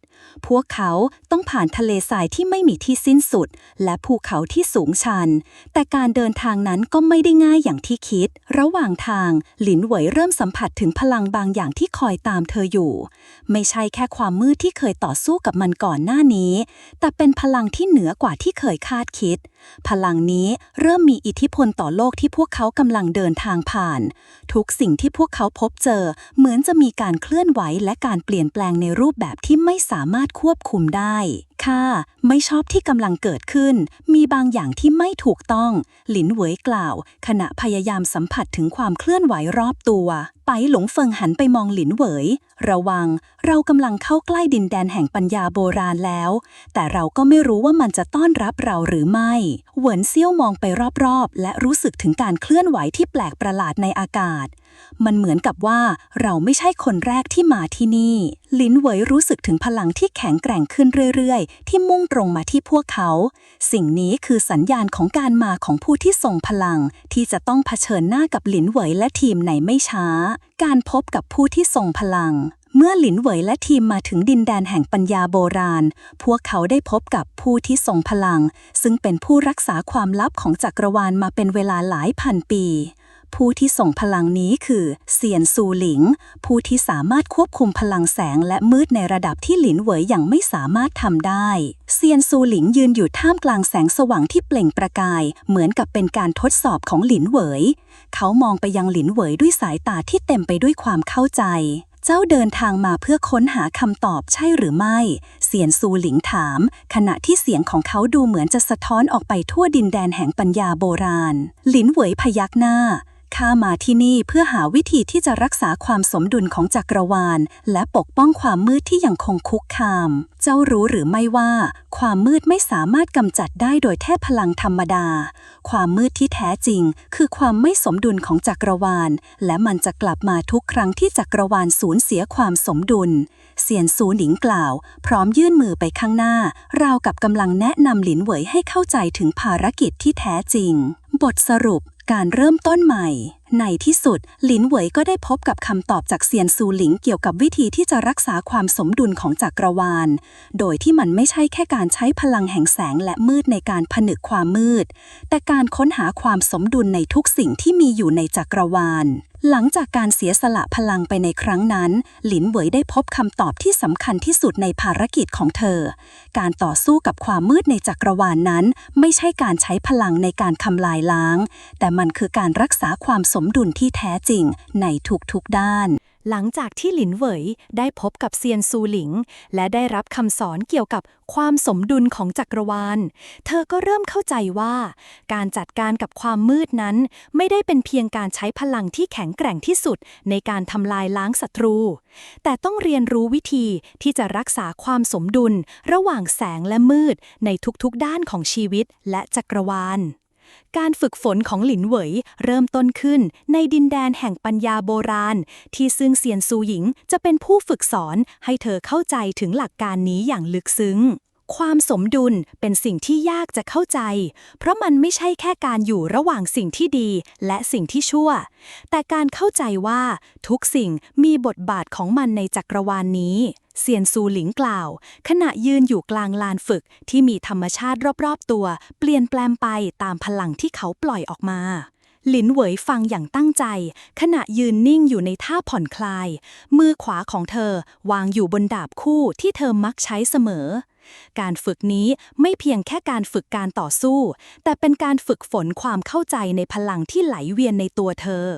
พวกเขาต้องผ่านทะเลทรายที่ไม่มีที่สิ้นสุดและภูเขาที่สูงชันแต่การเดินทางนั้นก็ไม่ได้ง่ายอย่างที่คิดระหว่างทางหลินเหวยเริ่มสัมผัสถึงพลังบางอย่างที่คอยตามเธออยู่ไม่ใช่แค่ความมืดที่เคยต่อสู้กับมันก่อนหน้านี้แต่เป็นพลังที่เหนือกว่าที่เคยคาดคิดพลังนี้เริ่มมีอิทธิพลต่อโลกที่พวกเขากำลังเดินทางผ่านทุกสิ่งที่พวกเขาพบเจอเหมือนจะมีการเคลื่อนไหวและการเปลี่ยนแปลงในรูปแบบที่ไม่สามารถควบคุมได้ค่ะไม่ชอบที่กำลังเกิดขึ้นมีบางอย่างที่ไม่ถูกต้องหลินเหวยกล่าวขณะพยายามสัมผัสถึงความเคลื่อนไหวรอบตัวไปหลงเฟิงหันไปมองหลินเหวยระวังเรากำลังเข้าใกล้ดินแดนแห่งปัญญาโบราณแล้วแต่เราก็ไม่รู้ว่ามันจะต้อนรับเราหรือไม่เหวินเซี่ยวมองไปรอบๆและรู้สึกถึงการเคลื่อนไหวที่แปลกประหลาดในอากาศ มันเหมือนกับว่าเราไม่ใช่คนแรกที่มาที่นี่ลินเหวยรู้สึกถึงพลังที่แข็งแกร่งขึ้นเรื่อยๆที่มุ่งตรงมาที่พวกเขาสิ่งนี้คือสัญญาณของการมาของผู้ที่ทรงพลังที่จะต้องเผชิญหน้ากับลินเหวยและทีมในไม่ช้าการพบกับผู้ที่ทรงพลังเมื่อหลินเหวยและทีมมาถึงดินแดนแห่งปัญญาโบราณพวกเขาได้พบกับผู้ที่ทรงพลังซึ่งเป็นผู้รักษาความลับของจักรวาลมาเป็นเวลาหลายพันปีผู้ที่ทรงพลังนี้คือเซียนซูหลิงผู้ที่สามารถควบคุมพลังแสงและมืดในระดับที่หลินเหวยยังไม่สามารถทำได้เซียนซูหลิงยืนอยู่ท่ามกลางแสงสว่างที่เปล่งประกายเหมือนกับเป็นการทดสอบของหลินเหวยเขามองไปยังหลินเหวยด้วยสายตาที่เต็มไปด้วยความเข้าใจเจ้าเดินทางมาเพื่อค้นหาคำตอบใช่หรือไม่เซียนซูหลิงถามขณะที่เสียงของเขาดูเหมือนจะสะท้อนออกไปทั่วดินแดนแห่งปัญญาโบราณหลินเหวยพยักหน้าข้ามาที่นี่เพื่อหาวิธีที่จะรักษาความสมดุลของจักรวาลและปกป้องความมืดที่ยังคงคุกคามเจ้ารู้หรือไม่ว่าความมืดไม่สามารถกำจัดได้โดยแค่พลังธรรมดาความมืดที่แท้จริงคือความไม่สมดุลของจักรวาลและมันจะกลับมาทุกครั้งที่จักรวาลสูญเสียความสมดุลเซียนซูหลิงกล่าวพร้อมยื่นมือไปข้างหน้าราวกับกำลังแนะนำหลินเหวยให้เข้าใจถึงภารกิจที่แท้จริงบทสรุปการเริ่มต้นใหม่ในที่สุดหลินเหวยก็ได้พบกับคำตอบจากเซียนซูหลิงเกี่ยวกับวิธีที่จะรักษาความสมดุลของจักรวาลโดยที่มันไม่ใช่แค่การใช้พลังแห่งแสงและมืดในการผนึกความมืดแต่การค้นหาความสมดุลในทุกสิ่งที่มีอยู่ในจักรวาลหลังจากการเสียสละพลังไปในครั้งนั้นหลินเหวยได้พบคำตอบที่สำคัญที่สุดในภารกิจของเธอการต่อสู้กับความมืดในจักรวาลนั้นไม่ใช่การใช้พลังในการทำลายล้างแต่มันคือการรักษาความสมดุลที่แท้จริงในทุกๆด้านหลังจากที่หลินเหวยได้พบกับเซียนซูหลิงและได้รับคำสอนเกี่ยวกับความสมดุลของจักรวาลเธอก็เริ่มเข้าใจว่าการจัดการกับความมืดนั้นไม่ได้เป็นเพียงการใช้พลังที่แข็งแกร่งที่สุดในการทำลายล้างศัตรูแต่ต้องเรียนรู้วิธีที่จะรักษาความสมดุลระหว่างแสงและมืดในทุกๆด้านของชีวิตและจักรวาลการฝึกฝนของหลินเหวยเริ่มต้นขึ้นในดินแดนแห่งปัญญาโบราณที่ซึ่งเซียนซูหญิงจะเป็นผู้ฝึกสอนให้เธอเข้าใจถึงหลักการนี้อย่างลึกซึ้งความสมดุลเป็นสิ่งที่ยากจะเข้าใจเพราะมันไม่ใช่แค่การอยู่ระหว่างสิ่งที่ดีและสิ่งที่ชั่วแต่การเข้าใจว่าทุกสิ่งมีบทบาทของมันในจักรวาลนี้เซียนซูหลิงกล่าวขณะยืนอยู่กลางลานฝึกที่มีธรรมชาติรอบๆตัวเปลี่ยนแปลงไปตามพลังที่เขาปล่อยออกมาหลินเหวยฟังอย่างตั้งใจขณะยืนนิ่งอยู่ในท่าผ่อนคลายมือขวาของเธอวางอยู่บนดาบคู่ที่เธอมักใช้เสมอการฝึกนี้ไม่เพียงแค่การฝึกการต่อสู้แต่เป็นการฝึกฝนความเข้าใจในพลังที่ไหลเวียนในตัวเธอ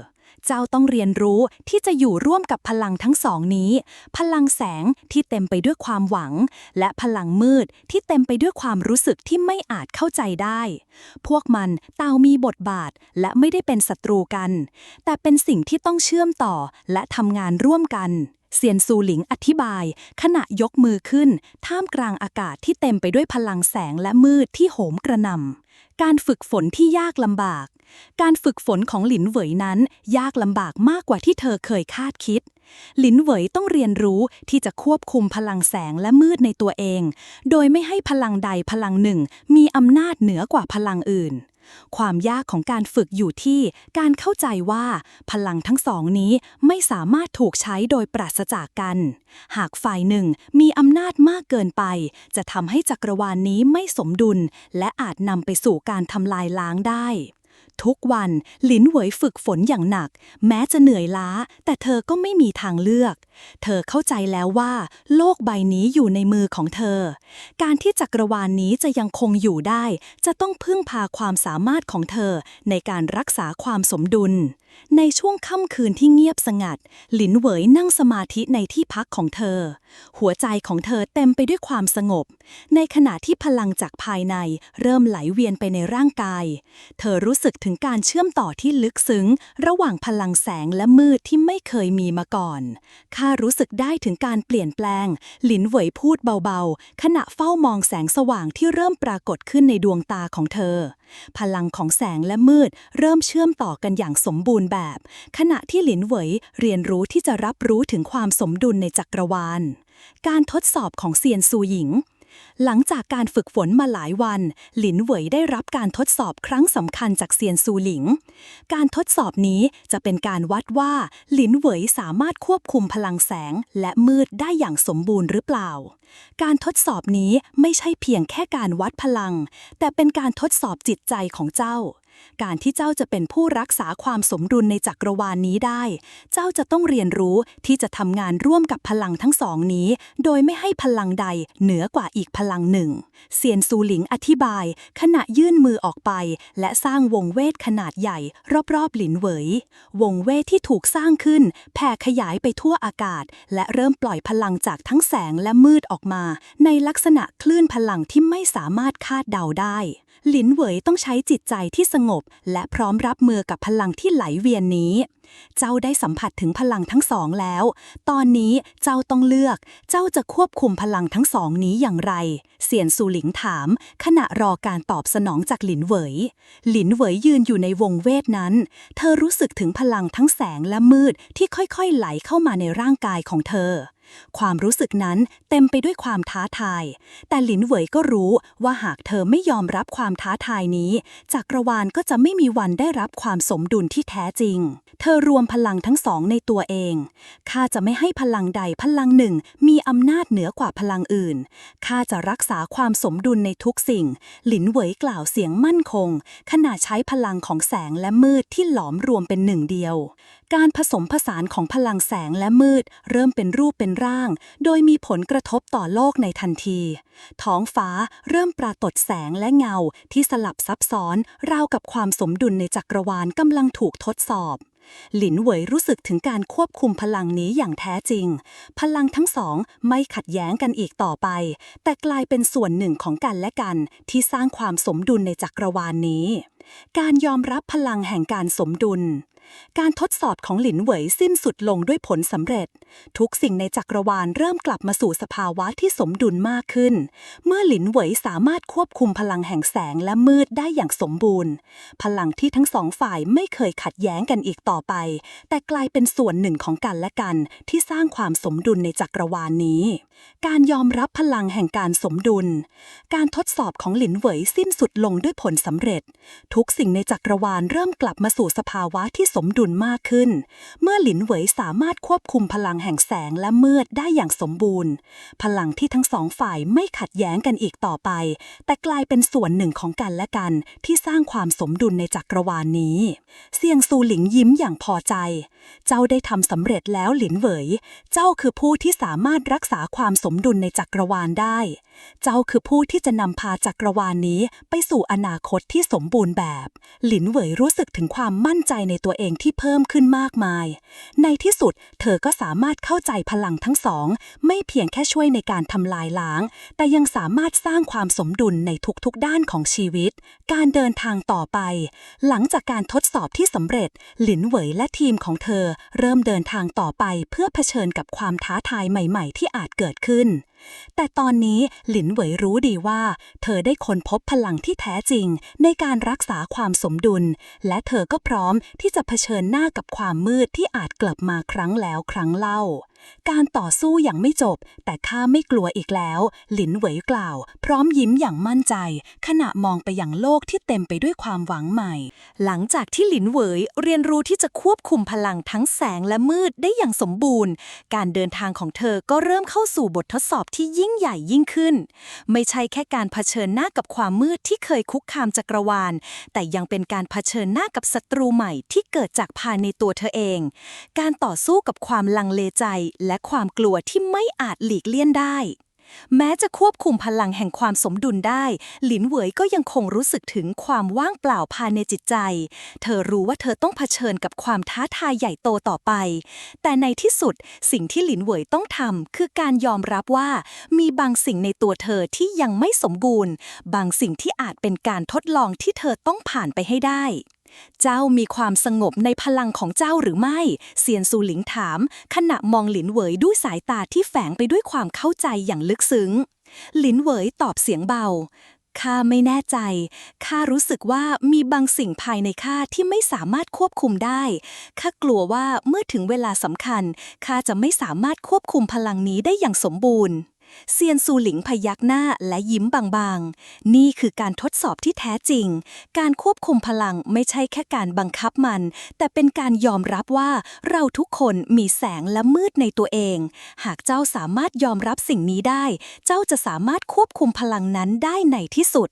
เจ้าต้องเรียนรู้ที่จะอยู่ร่วมกับพลังทั้งสองนี้พลังแสงที่เต็มไปด้วยความหวังและพลังมืดที่เต็มไปด้วยความรู้สึกที่ไม่อาจเข้าใจได้พวกมันต่างมีบทบาทและไม่ได้เป็นศัตรูกันแต่เป็นสิ่งที่ต้องเชื่อมต่อและทำงานร่วมกันเซียนซูหลิงอธิบายขณะยกมือขึ้นท่ามกลางอากาศที่เต็มไปด้วยพลังแสงและมืดที่โหมกระหน่ำการฝึกฝนที่ยากลำบากการฝึกฝนของหลินเหวยนั้นยากลำบากมากกว่าที่เธอเคยคาดคิดหลินเหวยต้องเรียนรู้ที่จะควบคุมพลังแสงและมืดในตัวเองโดยไม่ให้พลังใดพลังหนึ่งมีอำนาจเหนือกว่าพลังอื่นความยากของการฝึกอยู่ที่การเข้าใจว่าพลังทั้งสองนี้ไม่สามารถถูกใช้โดยปราศจากกันหากฝ่ายหนึ่งมีอำนาจมากเกินไปจะทำให้จักรวาลนี้ไม่สมดุลและอาจนำไปสู่การทำลายล้างได้ทุกวันหลินเหวยฝึกฝนอย่างหนักแม้จะเหนื่อยล้าแต่เธอก็ไม่มีทางเลือกเธอเข้าใจแล้วว่าโลกใบนี้อยู่ในมือของเธอการที่จักรวาลนี้จะยังคงอยู่ได้จะต้องพึ่งพาความสามารถของเธอในการรักษาความสมดุลในช่วงค่ำคืนที่เงียบสงัดหลินเหวยนั่งสมาธิในที่พักของเธอหัวใจของเธอเต็มไปด้วยความสงบในขณะที่พลังจากภายในเริ่มไหลเวียนไปในร่างกายเธอรู้สึกถึงการเชื่อมต่อที่ลึกซึ้งระหว่างพลังแสงและมืดที่ไม่เคยมีมาก่อนข้ารู้สึกได้ถึงการเปลี่ยนแปลงหลินเหวยพูดเบาๆขณะเฝ้ามองแสงสว่างที่เริ่มปรากฏขึ้นในดวงตาของเธอพลังของแสงและมืดเริ่มเชื่อมต่อกันอย่างสมบูรณ์ ณ์แบบ ขณะที่หลินเหวยเรียนรู้ที่จะรับรู้ถึงความสมดุลในจักรวาล การทดสอบของเซียนซูหยิง หลังจากการฝึกฝนมาหลายวัน หลินเหวยได้รับการทดสอบครั้งสำคัญจากเซียนซูหลิง การทดสอบนี้จะเป็นการวัดว่าหลินเหวยสามารถควบคุมพลังแสงและมืดได้อย่างสมบูรณ์หรือเปล่า การทดสอบนี้ไม่ใช่เพียงแค่การวัดพลัง แต่เป็นการทดสอบจิตใจของเจ้า การที่เจ้าจะเป็นผู้รักษาความสมดุลในจักรวาลนี้ได้ เจ้าจะต้องเรียนรู้ที่จะทำงานร่วมกับพลังทั้งสองนี้ โดยไม่ให้พลังใดเหนือกว่าอีกพลังหนึ่ง เซียนซูหลิงอธิบายขณะยื่นมือออกไปและสร้างวงเวทขนาดใหญ่รอบๆหลินเหวย วงเวทที่ถูกสร้างขึ้นแผ่ขยายไปทั่วอากาศและเริ่มปล่อยพลังจากทั้งแสงและมืดออกมาในลักษณะคลื่นพลังที่ไม่สามารถคาดเดาได้หลินเหวยต้องใช้จิตใจที่สงบและพร้อมรับมือกับพลังที่ไหลเวียนนี้ เจ้าได้สัมผัสถึงพลังทั้งสองแล้ว ตอนนี้เจ้าต้องเลือก เจ้าจะควบคุมพลังทั้งสองนี้อย่างไร เซียนซูหลิงถาม ขณะรอการตอบสนองจากหลินเหวย หลินเหวยยืนอยู่ในวงเวทนั้น เธอรู้สึกถึงพลังทั้งแสงและมืดที่ค่อยๆไหลเข้ามาในร่างกายของเธอ ความรู้สึกนั้นเต็มไปด้วยความท้าทาย แต่หลินเหวยก็รู้ว่าหากเธอไม่ยอมรับความท้าทายนี้จักรวาลก็จะไม่มีวันได้รับความสมดุลที่แท้จริง เธอรวมพลังทั้งสองในตัวเองข้าจะไม่ให้พลังใดพลังหนึ่งมีอำนาจเหนือกว่าพลังอื่นข้าจะรักษาความสมดุลในทุกสิ่งหลินเหวยกล่าวเสียงมั่นคงขณะใช้พลังของแสงและมืดที่หลอมรวมเป็นหนึ่งเดียวการผสมผสานของพลังแสงและมืดเริ่มเป็นรูปเป็นร่างโดยมีผลกระทบต่อโลกในทันทีท้องฟ้าเริ่มปรากฏแสงและเงาที่สลับซับซ้อนราวกับความสมดุลในจักรวาลกำลังถูกทดสอบหลินเหวยรู้สึกถึงการควบคุมพลังนี้อย่างแท้จริงพลังทั้งสองไม่ขัดแย้งกันอีกต่อไปแต่กลายเป็นส่วนหนึ่งของกันและกันที่สร้างความสมดุลในจักรวาลนี้การยอมรับพลังแห่งการสมดุลการทดสอบของหลินเหวยสิ้นสุดลงด้วยผลสำเร็จทุกสิ่งในจักรวาลเริ่มกลับมาสู่สภาวะที่สมดุลมากขึ้นเมื่อหลินเหวยสามารถควบคุมพลังแห่งแสงและมืดได้อย่างสมบูรณ์พลังที่ทั้งสองฝ่ายไม่เคยขัดแย้งกันอีกต่อไปแต่กลายเป็นส่วนหนึ่งของกันและกันที่สร้างความสมดุลในจักรวาลนี้การยอมรับพลังแห่งการสมดุลการทดสอบของหลินเหวยสิ้นสุดลงด้วยผลสำเร็จทุกสิ่งในจักรวาลเริ่มกลับมาสู่สภาวะที่สมดุลมากขึ้นเมื่อหลินเหวยสามารถควบคุมพลังแห่งแสงและมืดได้อย่างสมบูรณ์พลังที่ทั้งสองฝ่ายไม่ขัดแย้งกันอีกต่อไปแต่กลายเป็นส่วนหนึ่งของกันและกันที่สร้างความสมดุลในจักรวาลนี้เซียงซูหลิงยิ้มอย่างพอใจเจ้าได้ทำสำเร็จแล้วหลินเหวยเจ้าคือผู้ที่สามารถรักษาความสมดุลในจักรวาลได้เจ้าคือผู้ที่จะนำพาจักรวาลนี้ไปสู่อนาคตที่สมบูรณ์แบบหลินเหวยรู้สึกถึงความมั่นใจในตัวเองที่เพิ่มขึ้นมากมายในที่สุดเธอก็สามารถเข้าใจพลังทั้งสองไม่เพียงแค่ช่วยในการทำลายล้างแต่ยังสามารถสร้างความสมดุลในทุกๆด้านของชีวิตการเดินทางต่อไปหลังจากการทดสอบที่สำเร็จหลินเหวยและทีมของเธอเริ่มเดินทางต่อไปเพื่อเผชิญกับความท้าทายใหม่ๆที่อาจเกิดขึ้นแต่ตอนนี้หลินเหวยรู้ดีว่าเธอได้ค้นพบพลังที่แท้จริงในการรักษาความสมดุลและเธอก็พร้อมที่จะเผชิญหน้ากับความมืดที่อาจกลับมาครั้งแล้วครั้งเล่าการต่อสู้ยังไม่จบแต่ข้าไม่กลัวอีกแล้วหลินเหวยกล่าวพร้อมยิ้มอย่างมั่นใจขณะมองไปยังโลกที่เต็มไปด้วยความหวังใหม่หลังจากที่หลินเหวยเรียนรู้ที่จะควบคุมพลังทั้งแสงและมืดได้อย่างสมบูรณ์การเดินทางของเธอก็เริ่มเข้าสู่บททดสอบที่ยิ่งใหญ่ยิ่งขึ้นไม่ใช่แค่การเผชิญหน้ากับความมืดที่เคยคุกคามจักรวาลแต่ยังเป็นการเผชิญหน้ากับศัตรูใหม่ที่เกิดจากภายในตัวเธอเองการต่อสู้กับความลังเลใจและความกลัวที่ไม่อาจหลีกเลี่ยงได้แม้จะควบคุมพลังแห่งความสมดุลได้หลินเหวยก็ยังคงรู้สึกถึงความว่างเปล่าภายในจิตใจเธอรู้ว่าเธอต้องเผชิญกับความท้าทายใหญ่โตต่อไปแต่ในที่สุดสิ่งที่หลินเหวยต้องทำคือการยอมรับว่ามีบางสิ่งในตัวเธอที่ยังไม่สมบูรณ์บางสิ่งที่อาจเป็นการทดลองที่เธอต้องผ่านไปให้ได้เจ้ามีความสงบในพลังของเจ้าหรือไม่เซียนซูหลิงถามขณะมองหลินเหวยด้วยสายตาที่แฝงไปด้วยความเข้าใจอย่างลึกซึ้งหลินเหวยตอบเสียงเบา ข้าไม่แน่ใจ ข้ารู้สึกว่ามีบางสิ่งภายในข้าที่ไม่สามารถควบคุมได้ ข้ากลัวว่าเมื่อถึงเวลาสำคัญ ข้าจะไม่สามารถควบคุมพลังนี้ได้อย่างสมบูรณ์ เซียนซูหลิงพยักหน้าและยิ้มบางๆ นี่คือการทดสอบที่แท้จริง การควบคุมพลังไม่ใช่แค่การบังคับมัน แต่เป็นการยอมรับว่าเราทุกคนมีแสงและมืดในตัวเอง หากเจ้าสามารถยอมรับสิ่งนี้ได้ เจ้าจะสามารถควบคุมพลังนั้นได้ในที่สุด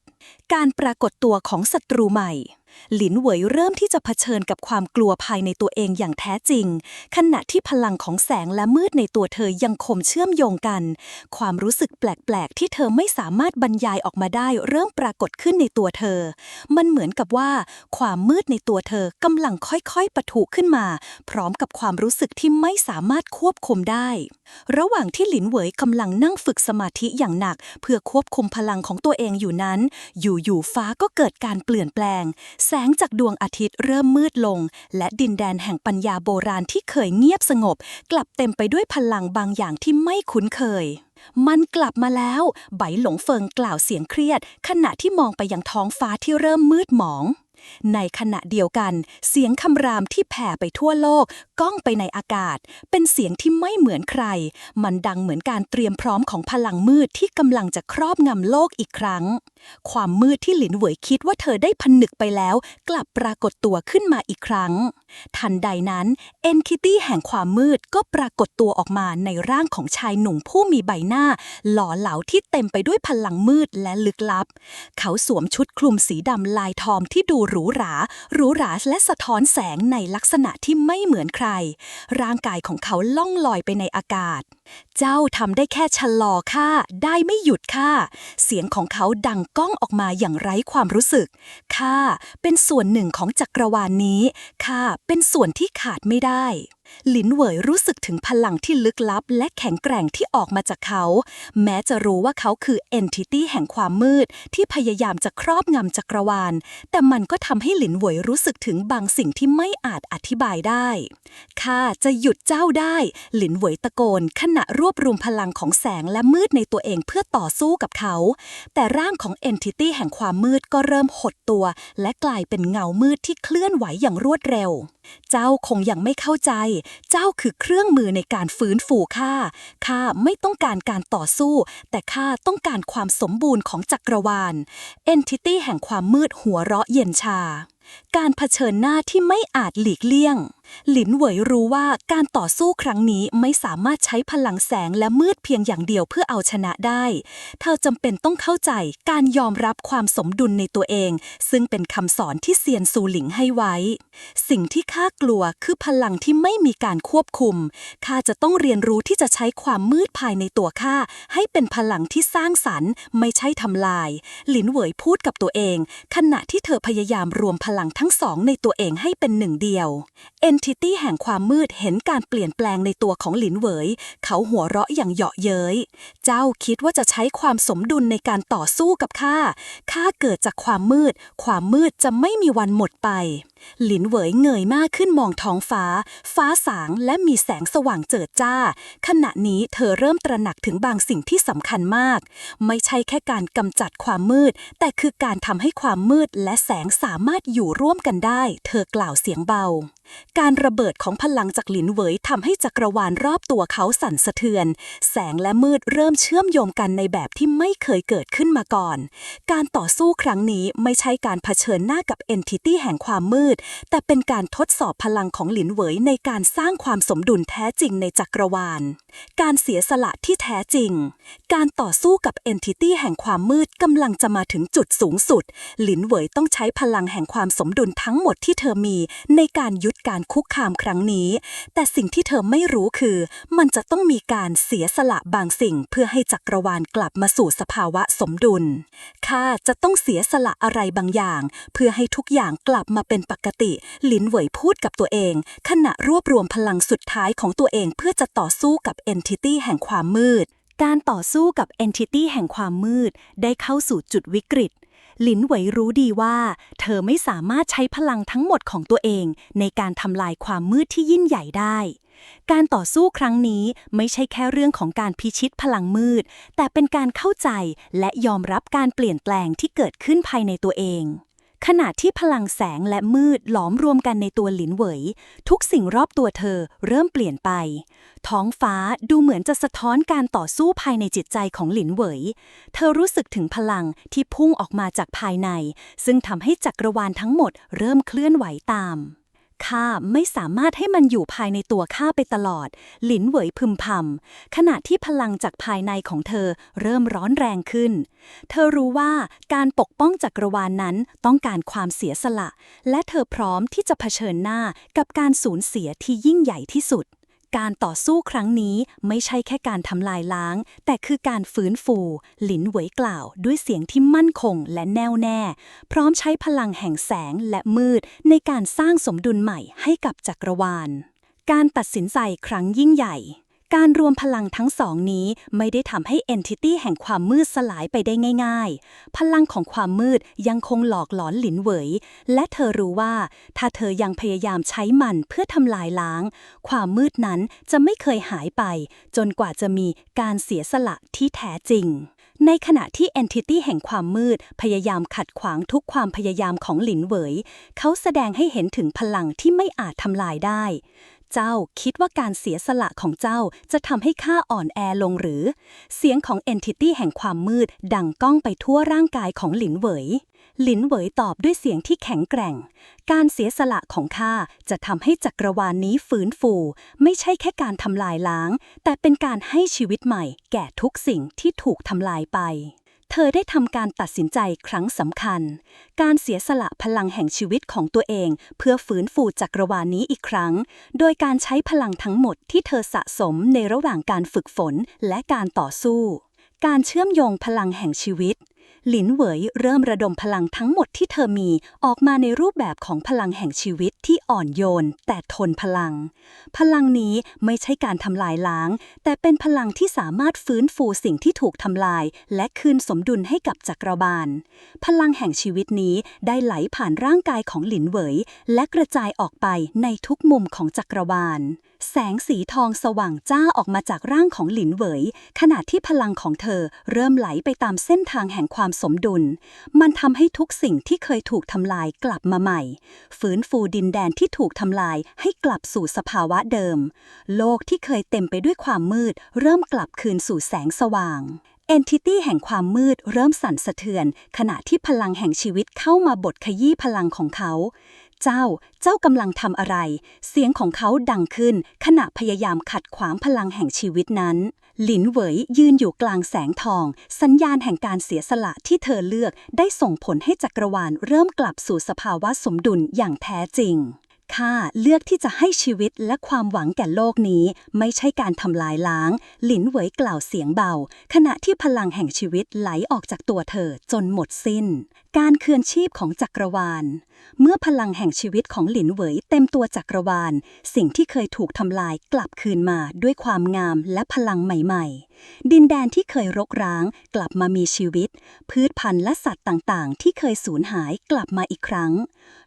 การปรากฏตัวของศัตรูใหม่หลินเหวยเริ่มที่จะเผชิญกับความกลัวภายในตัวเองอย่างแท้จริงขณะที่พลังของแสงและมืดในตัวเธอยังคงเชื่อมโยงกันความรู้สึกแปลกๆที่เธอไม่สามารถบรรยายออกมาได้เริ่มปรากฏขึ้นในตัวเธอมันเหมือนกับว่าความมืดในตัวเธอกำลังค่อยๆปะทุขึ้นมาพร้อมกับความรู้สึกที่ไม่สามารถควบคุมได้ระหว่างที่หลินเหวยกำลังนั่งฝึกสมาธิอย่างหนักเพื่อควบคุมพลังของตัวเองอยู่นั้นอยู่ๆฟ้าก็เกิดการเปลี่ยนแปลงแสงจากดวงอาทิตย์เริ่มมืดลงและดินแดนแห่งปัญญาโบราณที่เคยเงียบสงบกลับเต็มไปด้วยพลังบางอย่างที่ไม่คุ้นเคยมันกลับมาแล้วไบหลงเฟิงกล่าวเสียงเครียดขณะที่มองไปยังท้องฟ้าที่เริ่มมืดหมองในขณะเดียวกันเสียงคำรามที่แผ่ไปทั่วโลกก้องไปในอากาศเป็นเสียงที่ไม่เหมือนใครมันดังเหมือนการเตรียมพร้อมของพลังมืดที่กำลังจะครอบงำโลกอีกครั้งความมืดที่หลินเหวยคิดว่าเธอได้ผนึกไปแล้วกลับปรากฏตัวขึ้นมาอีกครั้งทันใดนั้นเอนคิตี้แห่งความมืดก็ปรากฏตัวออกมาในร่างของชายหนุ่มผู้มีใบหน้าหล่อเหลาที่เต็มไปด้วยพลังมืดและลึกลับเขาสวมชุดคลุมสีดำลายทองที่ดูหรูหราและสะท้อนแสงในลักษณะที่ไม่เหมือนใครร่างกายของเขาล่องลอยไปในอากาศเจ้าทำได้แค่ชะลอข้าได้ไม่หยุดข้าเสียงของเขาดังก้องออกมาอย่างไร้ความรู้สึกข้าเป็นส่วนหนึ่งของจักรวาลนี้ข้าเป็นส่วนที่ขาดไม่ได้หลินเหวยรู้สึกถึงพลังที่ลึกลับและแข็งแกร่งที่ออกมาจากเขาแม้จะรู้ว่าเขาคือ Entity แห่งความมืดที่พยายามจะครอบงำจักรวาลแต่มันก็ทำให้หลินเหวยรู้สึกถึงบางสิ่งที่ไม่อาจอธิบายได้ข้าจะหยุดเจ้าได้หลินเหวยตะโกนขณะรวบรวมพลังของแสงและมืดในตัวเองเพื่อต่อสู้กับเขาแต่ร่างของ Entity แห่งความมืดก็เริ่มหดตัวและกลายเป็นเงามืดที่เคลื่อนไหวอย่างรวดเร็วเจ้าคงยังไม่เข้าใจเจ้าคือเครื่องมือในการฟื้นฟูข้าไม่ต้องการการต่อสู้แต่ข้าต้องการความสมบูรณ์ของจักรวาล Entity แห่งความมืดหัวเราะเย็นชาการเผชิญหน้าที่ไม่อาจหลีกเลี่ยงหลินเหวยรู้ว่าการต่อสู้ครั้งนี้ไม่สามารถใช้พลังแสงและมืดเพียงอย่างเดียวเพื่อเอาชนะได้เธอจำเป็นต้องเข้าใจการยอมรับความสมดุลในตัวเองซึ่งเป็นคำสอนที่เซียนซูหลิงให้ไว้สิ่งที่ข้ากลัวคือพลังที่ไม่มีการควบคุมข้าจะต้องเรียนรู้ที่จะใช้ความมืดภายในตัวข้าให้เป็นพลังที่สร้างสรรค์ไม่ใช่ทำลายหลินเหวยพูดกับตัวเองขณะที่เธอพยายามรวมพลังทั้งสองในตัวเองให้เป็นหนึ่งเดียวEntity แห่งความมืดเห็นการเปลี่ยนแปลงในตัวของหลินเหวยเขาหัวเราะอย่างเหยาะเย้ยเจ้าคิดว่าจะใช้ความสมดุลในการต่อสู้กับข้าเกิดจากความมืดจะไม่มีวันหมดไปหลินเหวยเงยหน้าขึ้นมองท้องฟ้าสางและมีแสงสว่างเจิดจ้าขณะนี้เธอเริ่มตระหนักถึงบางสิ่งที่สำคัญมากไม่ใช่แค่การกำจัดความมืดแต่คือการทำให้ความมืดและแสงสามารถอยู่ร่วมกันได้เธอกล่าวเสียงเบาการระเบิดของพลังจากหลินเหวยทำให้จักรวาลรอบตัวเขาสั่นสะเทือนแสงและมืดเริ่มเชื่อมโยงกันในแบบที่ไม่เคยเกิดขึ้นมาก่อนการต่อสู้ครั้งนี้ไม่ใช่การเผชิญหน้ากับ Entity แห่งความมืดแต่เป็นการทดสอบพลังของหลินเหวยในการสร้างความสมดุลแท้จริงในจักรวาลการเสียสละที่แท้จริงการต่อสู้กับ Entity แห่งความมืดกำลังจะมาถึงจุดสูงสุดหลินเหวยต้องใช้พลังแห่งความสมดุลทั้งหมดที่เธอมีในการยุติการคุกคามครั้งนี้แต่สิ่งที่เธอไม่รู้คือมันจะต้องมีการเสียสละบางสิ่งเพื่อให้จักรวาลกลับมาสู่สภาวะสมดุลข้าจะต้องเสียสละอะไรบางอย่างเพื่อให้ทุกอย่างกลับมาเป็นปกติหลินเหวยพูดกับตัวเองขณะรวบรวมพลังสุดท้ายของตัวเองเพื่อจะต่อสู้กับ Entity แห่งความมืดการต่อสู้กับ Entity แห่งความมืดได้เข้าสู่จุดวิกฤตหลินเหวยรู้ดีว่าเธอไม่สามารถใช้พลังทั้งหมดของตัวเองในการทำลายความมืดที่ยิ่งใหญ่ได้ การต่อสู้ครั้งนี้ไม่ใช่แค่เรื่องของการพิชิตพลังมืดแต่เป็นการเข้าใจและยอมรับการเปลี่ยนแปลงที่เกิดขึ้นภายในตัวเองขณะที่พลังแสงและมืดหลอมรวมกันในตัวหลินเหวยทุกสิ่งรอบตัวเธอเริ่มเปลี่ยนไปท้องฟ้าดูเหมือนจะสะท้อนการต่อสู้ภายในจิตใจของหลินเหวยเธอรู้สึกถึงพลังที่พุ่งออกมาจากภายในซึ่งทำให้จักรวาลทั้งหมดเริ่มเคลื่อนไหวตามข้าไม่สามารถให้มันอยู่ภายในตัวข้าไปตลอดหลินเหวยพึมพำขณะที่พลังจากภายในของเธอเริ่มร้อนแรงขึ้นเธอรู้ว่าการปกป้องจักรวาลนั้นต้องการความเสียสละและเธอพร้อมที่จะเผชิญหน้ากับการสูญเสียที่ยิ่งใหญ่ที่สุดการต่อสู้ครั้งนี้ไม่ใช่แค่การทำลายล้างแต่คือการฟื้นฟูหลินเหวยกล่าวด้วยเสียงที่มั่นคงและแน่วแน่พร้อมใช้พลังแห่งแสงและมืดในการสร้างสมดุลใหม่ให้กับจักรวาลการตัดสินใจครั้งยิ่งใหญ่การรวมพลังทั้งสองนี้ไม่ได้ทำให้ Entity แห่งความมืดสลายไปได้ง่ายๆพลังของความมืดยังคงหลอกหลอนหลินเหวยและเธอรู้ว่าถ้าเธอยังพยายามใช้มันเพื่อทำลายล้างความมืดนั้นจะไม่เคยหายไปจนกว่าจะมีการเสียสละที่แท้จริงในขณะที่ Entity แห่งความมืดพยายามขัดขวางทุกความพยายามของหลินเหวยเขาแสดงให้เห็นถึงพลังที่ไม่อาจทำลายได้เจ้าคิดว่าการเสียสละของเจ้าจะทำให้ข้าอ่อนแอลงหรือเสียงของ Entity แห่งความมืดดังก้องไปทั่วร่างกายของหลินเหวยหลินเหวยตอบด้วยเสียงที่แข็งแกร่งการเสียสละของข้าจะทำให้จักรวาลนี้ฟื้นฟูไม่ใช่แค่การทำลายล้างแต่เป็นการให้ชีวิตใหม่แก่ทุกสิ่งที่ถูกทำลายไปเธอได้ทำการตัดสินใจครั้งสำคัญการเสียสละพลังแห่งชีวิตของตัวเองเพื่อฟื้นฟูจักรวาลนี้อีกครั้งโดยการใช้พลังทั้งหมดที่เธอสะสมในระหว่างการฝึกฝนและการต่อสู้การเชื่อมโยงพลังแห่งชีวิตหลินเหวยเริ่มระดมพลังทั้งหมดที่เธอมีออกมาในรูปแบบของพลังแห่งชีวิตที่อ่อนโยนแต่ทนพลังนี้ไม่ใช่การทำลายล้างแต่เป็นพลังที่สามารถฟื้นฟูสิ่งที่ถูกทำลายและคืนสมดุลให้กับจักรวาลพลังแห่งชีวิตนี้ได้ไหลผ่านร่างกายของหลินเหวยและกระจายออกไปในทุกมุมของจักรวาลแสงสีทองสว่างจ้าออกมาจากร่างของหลินเหวยขณะที่พลังของเธอเริ่มไหลไปตามเส้นทางแห่งความสมดุลมันทำให้ทุกสิ่งที่เคยถูกทำลายกลับมาใหม่ฟื้นฟูดินแดนที่ถูกทำลายให้กลับสู่สภาวะเดิมโลกที่เคยเต็มไปด้วยความมืดเริ่มกลับคืนสู่แสงสว่าง Entity แห่งความมืดเริ่มสั่นสะเทือนขณะที่พลังแห่งชีวิตเข้ามาบดขยี้พลังของเขาเจ้ากำลังทำอะไรเสียงของเขาดังขึ้นขณะพยายามขัดขวางพลังแห่งชีวิตนั้นหลินเหวยยืนอยู่กลางแสงทองสัญญาณแห่งการเสียสละที่เธอเลือกได้ส่งผลให้จักรวาลเริ่มกลับสู่สภาวะสมดุลอย่างแท้จริงข้าเลือกที่จะให้ชีวิตและความหวังแก่โลกนี้ไม่ใช่การทำลายล้างหลินเหวยกล่าวเสียงเบาขณะที่พลังแห่งชีวิตไหลออกจากตัวเธอจนหมดสิ้นการคืนชีพของจักรวาลเมื่อพลังแห่งชีวิตของหลินเหวยเต็มตัวจักรวาลสิ่งที่เคยถูกทำลายกลับคืนมาด้วยความงามและพลังใหม่ๆดินแดนที่เคยรกร้างกลับมามีชีวิตพืชพันธุ์และสัตว์ต่างๆที่เคยสูญหายกลับมาอีกครั้ง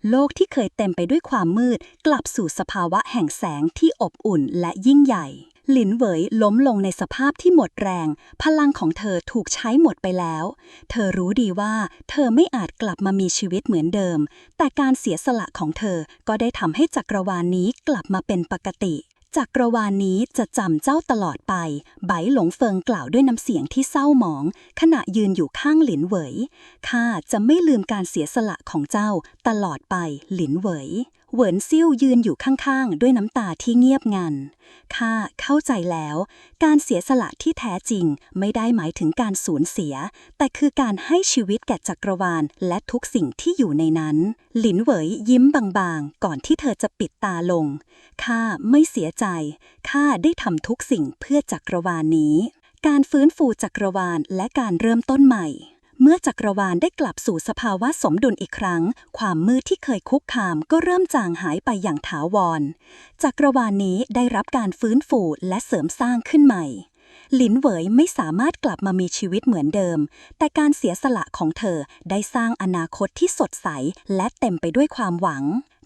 โลกที่เคยเต็มไปด้วยความมืดกลับสู่สภาวะแห่งแสงที่อบอุ่นและยิ่งใหญ่หลินเหวยล้มลงในสภาพที่หมดแรงพลังของเธอถูกใช้หมดไปแล้วเธอรู้ดีว่าเธอไม่อาจกลับมามีชีวิตเหมือนเดิมแต่การเสียสละของเธอก็ได้ทำให้จักรวาลนี้กลับมาเป็นปกติจักรวาลนี้จะจำเจ้าตลอดไปไบหลงเฟิงกล่าวด้วยน้ำเสียงที่เศร้าหมองขณะยืนอยู่ข้างหลินเหวยข้าจะไม่ลืมการเสียสละของเจ้าตลอดไปหลินเหวยเหวินซิ่วยืนอยู่ข้างๆด้วยน้ำตาที่เงียบงันข้าเข้าใจแล้วการเสียสละที่แท้จริงไม่ได้หมายถึงการสูญเสียแต่คือการให้ชีวิตแก่จักรวาลและทุกสิ่งที่อยู่ในนั้นหลินเหวยยิ้มบางๆก่อนที่เธอจะปิดตาลงข้าไม่เสียใจข้าได้ทำทุกสิ่งเพื่อจักรวาลนี้การฟื้นฟูจักรวาลและการเริ่มต้นใหม่เมื่อจักรวาลได้กลับสู่สภาวะสมดุลอีกครั้งความมืดที่เคยคุกคามก็เริ่มจางหายไปอย่างถาวรจักรวาลนี้ได้รับการฟื้นฟูและเสริมสร้างขึ้นใหม่หลินเหวยไม่สามารถกลับมามีชีวิตเหมือนเดิมแต่การเสียสละของเธอได้สร้างอนาคตที่สดใสและเต็มไปด้วยความหวัง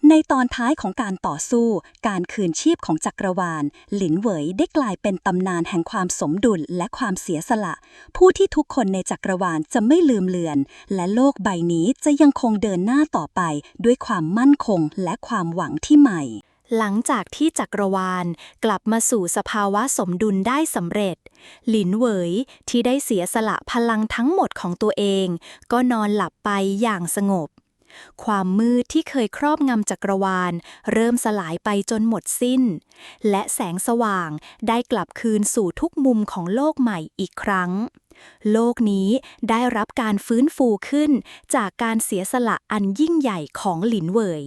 ในตอนท้ายของการต่อสู้การคืนชีพของจักรวาลหลินเหวยได้กลายเป็นตำนานแห่งความสมดุลและความเสียสละผู้ที่ทุกคนในจักรวาลจะไม่ลืมเลือนและโลกใบนี้จะยังคงเดินหน้าต่อไปด้วยความมั่นคงและความหวังที่ใหม่หลังจากที่จักรวาลกลับมาสู่สภาวะสมดุลได้สำเร็จหลินเหวยที่ได้เสียสละพลังทั้งหมดของตัวเองก็นอนหลับไปอย่างสงบความมืดที่เคยครอบงำจักรวาลเริ่มสลายไปจนหมดสิ้นและแสงสว่างได้กลับคืนสู่ทุกมุมของโลกใหม่อีกครั้งโลกนี้ได้รับการฟื้นฟูขึ้นจากการเสียสละอันยิ่งใหญ่ของหลินเหวย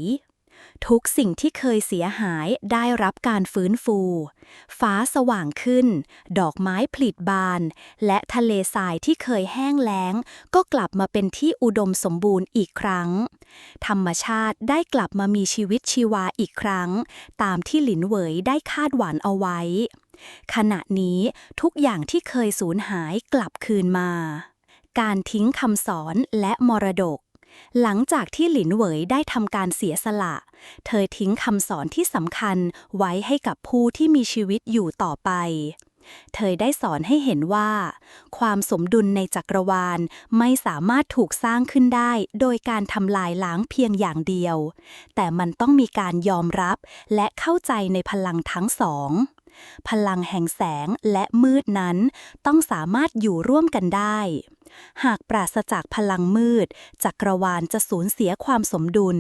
ทุกสิ่งที่เคยเสียหายได้รับการฟื้นฟูฟ้าสว่างขึ้นดอกไม้ผลิบานและทะเลทรายที่เคยแห้งแล้งก็กลับมาเป็นที่อุดมสมบูรณ์อีกครั้งธรรมชาติได้กลับมามีชีวิตชีวาอีกครั้งตามที่หลินเหวยได้คาดหวังเอาไว้ขณะนี้ทุกอย่างที่เคยสูญหายกลับคืนมาการทิ้งคำสอนและมรดกหลังจากที่หลินเหวยได้ทำการเสียสละเธอทิ้งคำสอนที่สำคัญไว้ให้กับผู้ที่มีชีวิตอยู่ต่อไปเธอได้สอนให้เห็นว่าความสมดุลในจักรวาลไม่สามารถถูกสร้างขึ้นได้โดยการทำลายล้างเพียงอย่างเดียวแต่มันต้องมีการยอมรับและเข้าใจในพลังทั้งสองพลังแห่งแสงและมืดนั้นต้องสามารถอยู่ร่วมกันได้หากปราศจากพลังมืดจักรวาลจะสูญเสียความสมดุล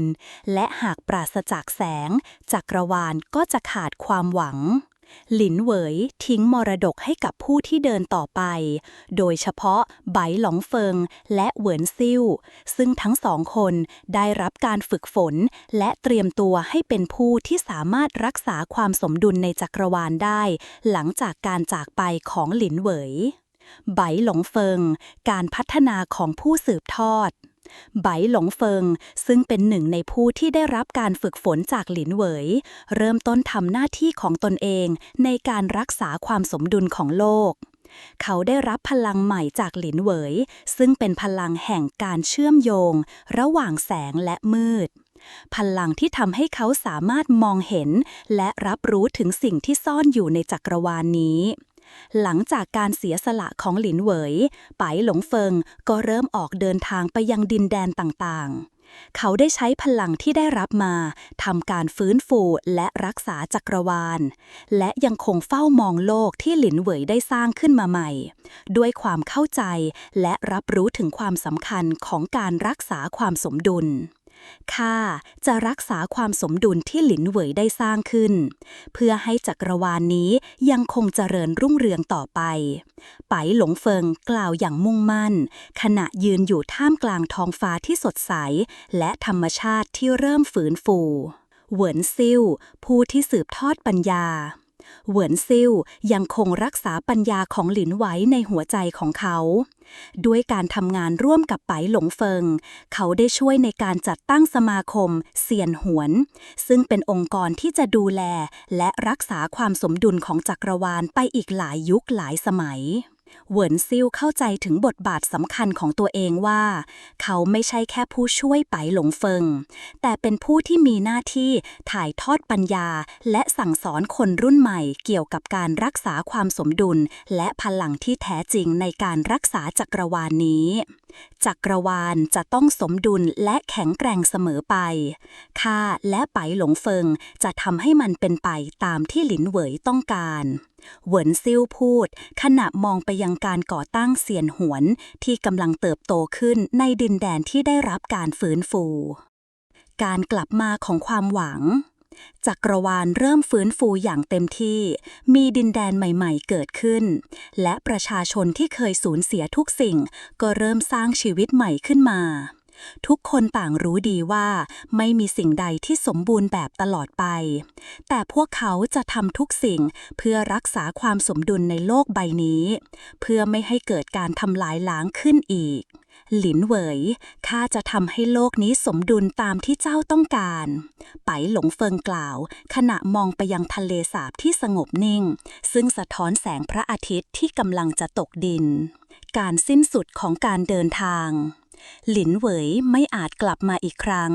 และหากปราศจากแสงจักรวาลก็จะขาดความหวังหลินเหวยทิ้งมรดกให้กับผู้ที่เดินต่อไปโดยเฉพาะไบหลงเฟิงและเหวินซิ่วซึ่งทั้งสองคนได้รับการฝึกฝนและเตรียมตัวให้เป็นผู้ที่สามารถรักษาความสมดุลในจักรวาลได้หลังจากการจากไปของหลินเหวยไบหลงเฟิงการพัฒนาของผู้สืบทอดไบหลงเฟิงซึ่งเป็นหนึ่งในผู้ที่ได้รับการฝึกฝนจากหลินเหวยเริ่มต้นทำหน้าที่ของตนเองในการรักษาความสมดุลของโลกเขาได้รับพลังใหม่จากหลินเหวยซึ่งเป็นพลังแห่งการเชื่อมโยงระหว่างแสงและมืดพลังที่ทำให้เขาสามารถมองเห็นและรับรู้ถึงสิ่งที่ซ่อนอยู่ในจักรวาลนี้หลังจากการเสียสละของหลินเหวยไปหลงเฟิงก็เริ่มออกเดินทางไปยังดินแดนต่างๆเขาได้ใช้พลังที่ได้รับมาทำการฟื้นฟูและรักษาจักรวาลและยังคงเฝ้ามองโลกที่หลินเหวยได้สร้างขึ้นมาใหม่ด้วยความเข้าใจและรับรู้ถึงความสำคัญของการรักษาความสมดุลข้าจะรักษาความสมดุลที่หลินเหวยได้สร้างขึ้นเพื่อให้จักรวาลนี้ยังคงเจริญรุ่งเรืองต่อไปไปหลงเฟิงกล่าวอย่างมุ่งมั่นขณะยืนอยู่ท่ามกลางท้องฟ้าที่สดใสและธรรมชาติที่เริ่มฟื้นฟูเหวินซิ่วผู้ที่สืบทอดปัญญาเหวินซิ่วยังคงรักษาปัญญาของหลินไว้ในหัวใจของเขาด้วยการทำงานร่วมกับไปหลงเฟิงเขาได้ช่วยในการจัดตั้งสมาคมเซียนหวนซึ่งเป็นองค์กรที่จะดูแลและรักษาความสมดุลของจักรวาลไปอีกหลายยุคหลายสมัยเหวินซิ่วเข้าใจถึงบทบาทสำคัญของตัวเองว่าเขาไม่ใช่แค่ผู้ช่วยไปหลงเฟิงแต่เป็นผู้ที่มีหน้าที่ถ่ายทอดปัญญาและสั่งสอนคนรุ่นใหม่เกี่ยวกับการรักษาความสมดุลและพลังที่แท้จริงในการรักษาจักรวาลนี้จักรวาลจะต้องสมดุลและแข็งแกร่งเสมอไปข้าและไปหลงเฟิงจะทำให้มันเป็นไปตามที่หลินเหวยต้องการเหวินซิ่วพูดขณะมองไปยังการก่อตั้งเซียนหวนที่กำลังเติบโตขึ้นในดินแดนที่ได้รับการฟื้นฟูการกลับมาของความหวังจักรวาลเริ่มฟื้นฟูอย่างเต็มที่มีดินแดนใหม่ๆเกิดขึ้นและประชาชนที่เคยสูญเสียทุกสิ่งก็เริ่มสร้างชีวิตใหม่ขึ้นมาทุกคนต่างรู้ดีว่าไม่มีสิ่งใดที่สมบูรณ์แบบตลอดไปแต่พวกเขาจะทำทุกสิ่งเพื่อรักษาความสมดุลในโลกใบนี้เพื่อไม่ให้เกิดการทำลายล้างขึ้นอีกหลินเหวยข้าจะทำให้โลกนี้สมดุลตามที่เจ้าต้องการไปหลงเฟิงกล่าวขณะมองไปยังทะเลสาบที่สงบนิ่งซึ่งสะท้อนแสงพระอาทิตย์ที่กำลังจะตกดินการสิ้นสุดของการเดินทาง หลินเหวยไม่อาจกลับมาอีกครั้ง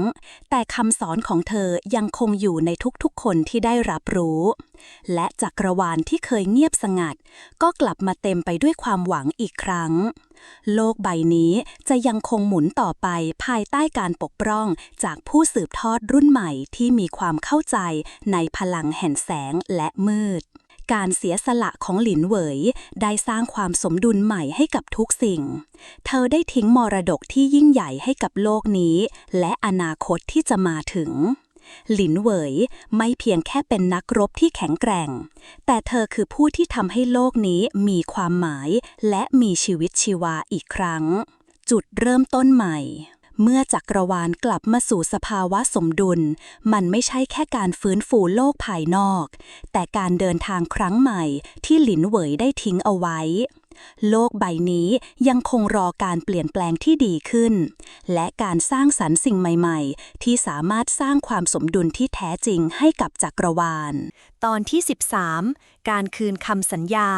แต่คำสอนของเธอยังคงอยู่ในทุกๆคนที่ได้รับรู้และจักรวาลที่เคยเงียบสงัดก็กลับมาเต็มไปด้วยความหวังอีกครั้งโลกใบนี้จะยังคงหมุนต่อไปภายใต้การปกป้องจากผู้สืบทอดรุ่นใหม่ที่มีความเข้าใจในพลังแห่งแสงและมืดการเสียสละของหลินเหวยได้สร้างความสมดุลใหม่ให้กับทุกสิ่งเธอได้ทิ้งมรดกที่ยิ่งใหญ่ให้กับโลกนี้และอนาคตที่จะมาถึงหลินเหวยไม่เพียงแค่เป็นนักรบที่แข็งแกร่งแต่เธอคือผู้ที่ทำให้โลกนี้มีความหมายและมีชีวิตชีวาอีกครั้งจุดเริ่มต้นใหม่เมื่อจักรวาลกลับมาสู่สภาวะสมดุลมันไม่ใช่แค่การฟื้นฟูโลกภายนอกแต่การเดินทางครั้งใหม่ที่หลินเหวยได้ทิ้งเอาไว้โลกใบนี้ยังคงรอการเปลี่ยนแปลงที่ดีขึ้นและการสร้างสรรค์สิ่งใหม่ๆที่สามารถสร้างความสมดุลที่แท้จริงให้กับจักรวาลตอนที่ 13 การคืนคำสัญญา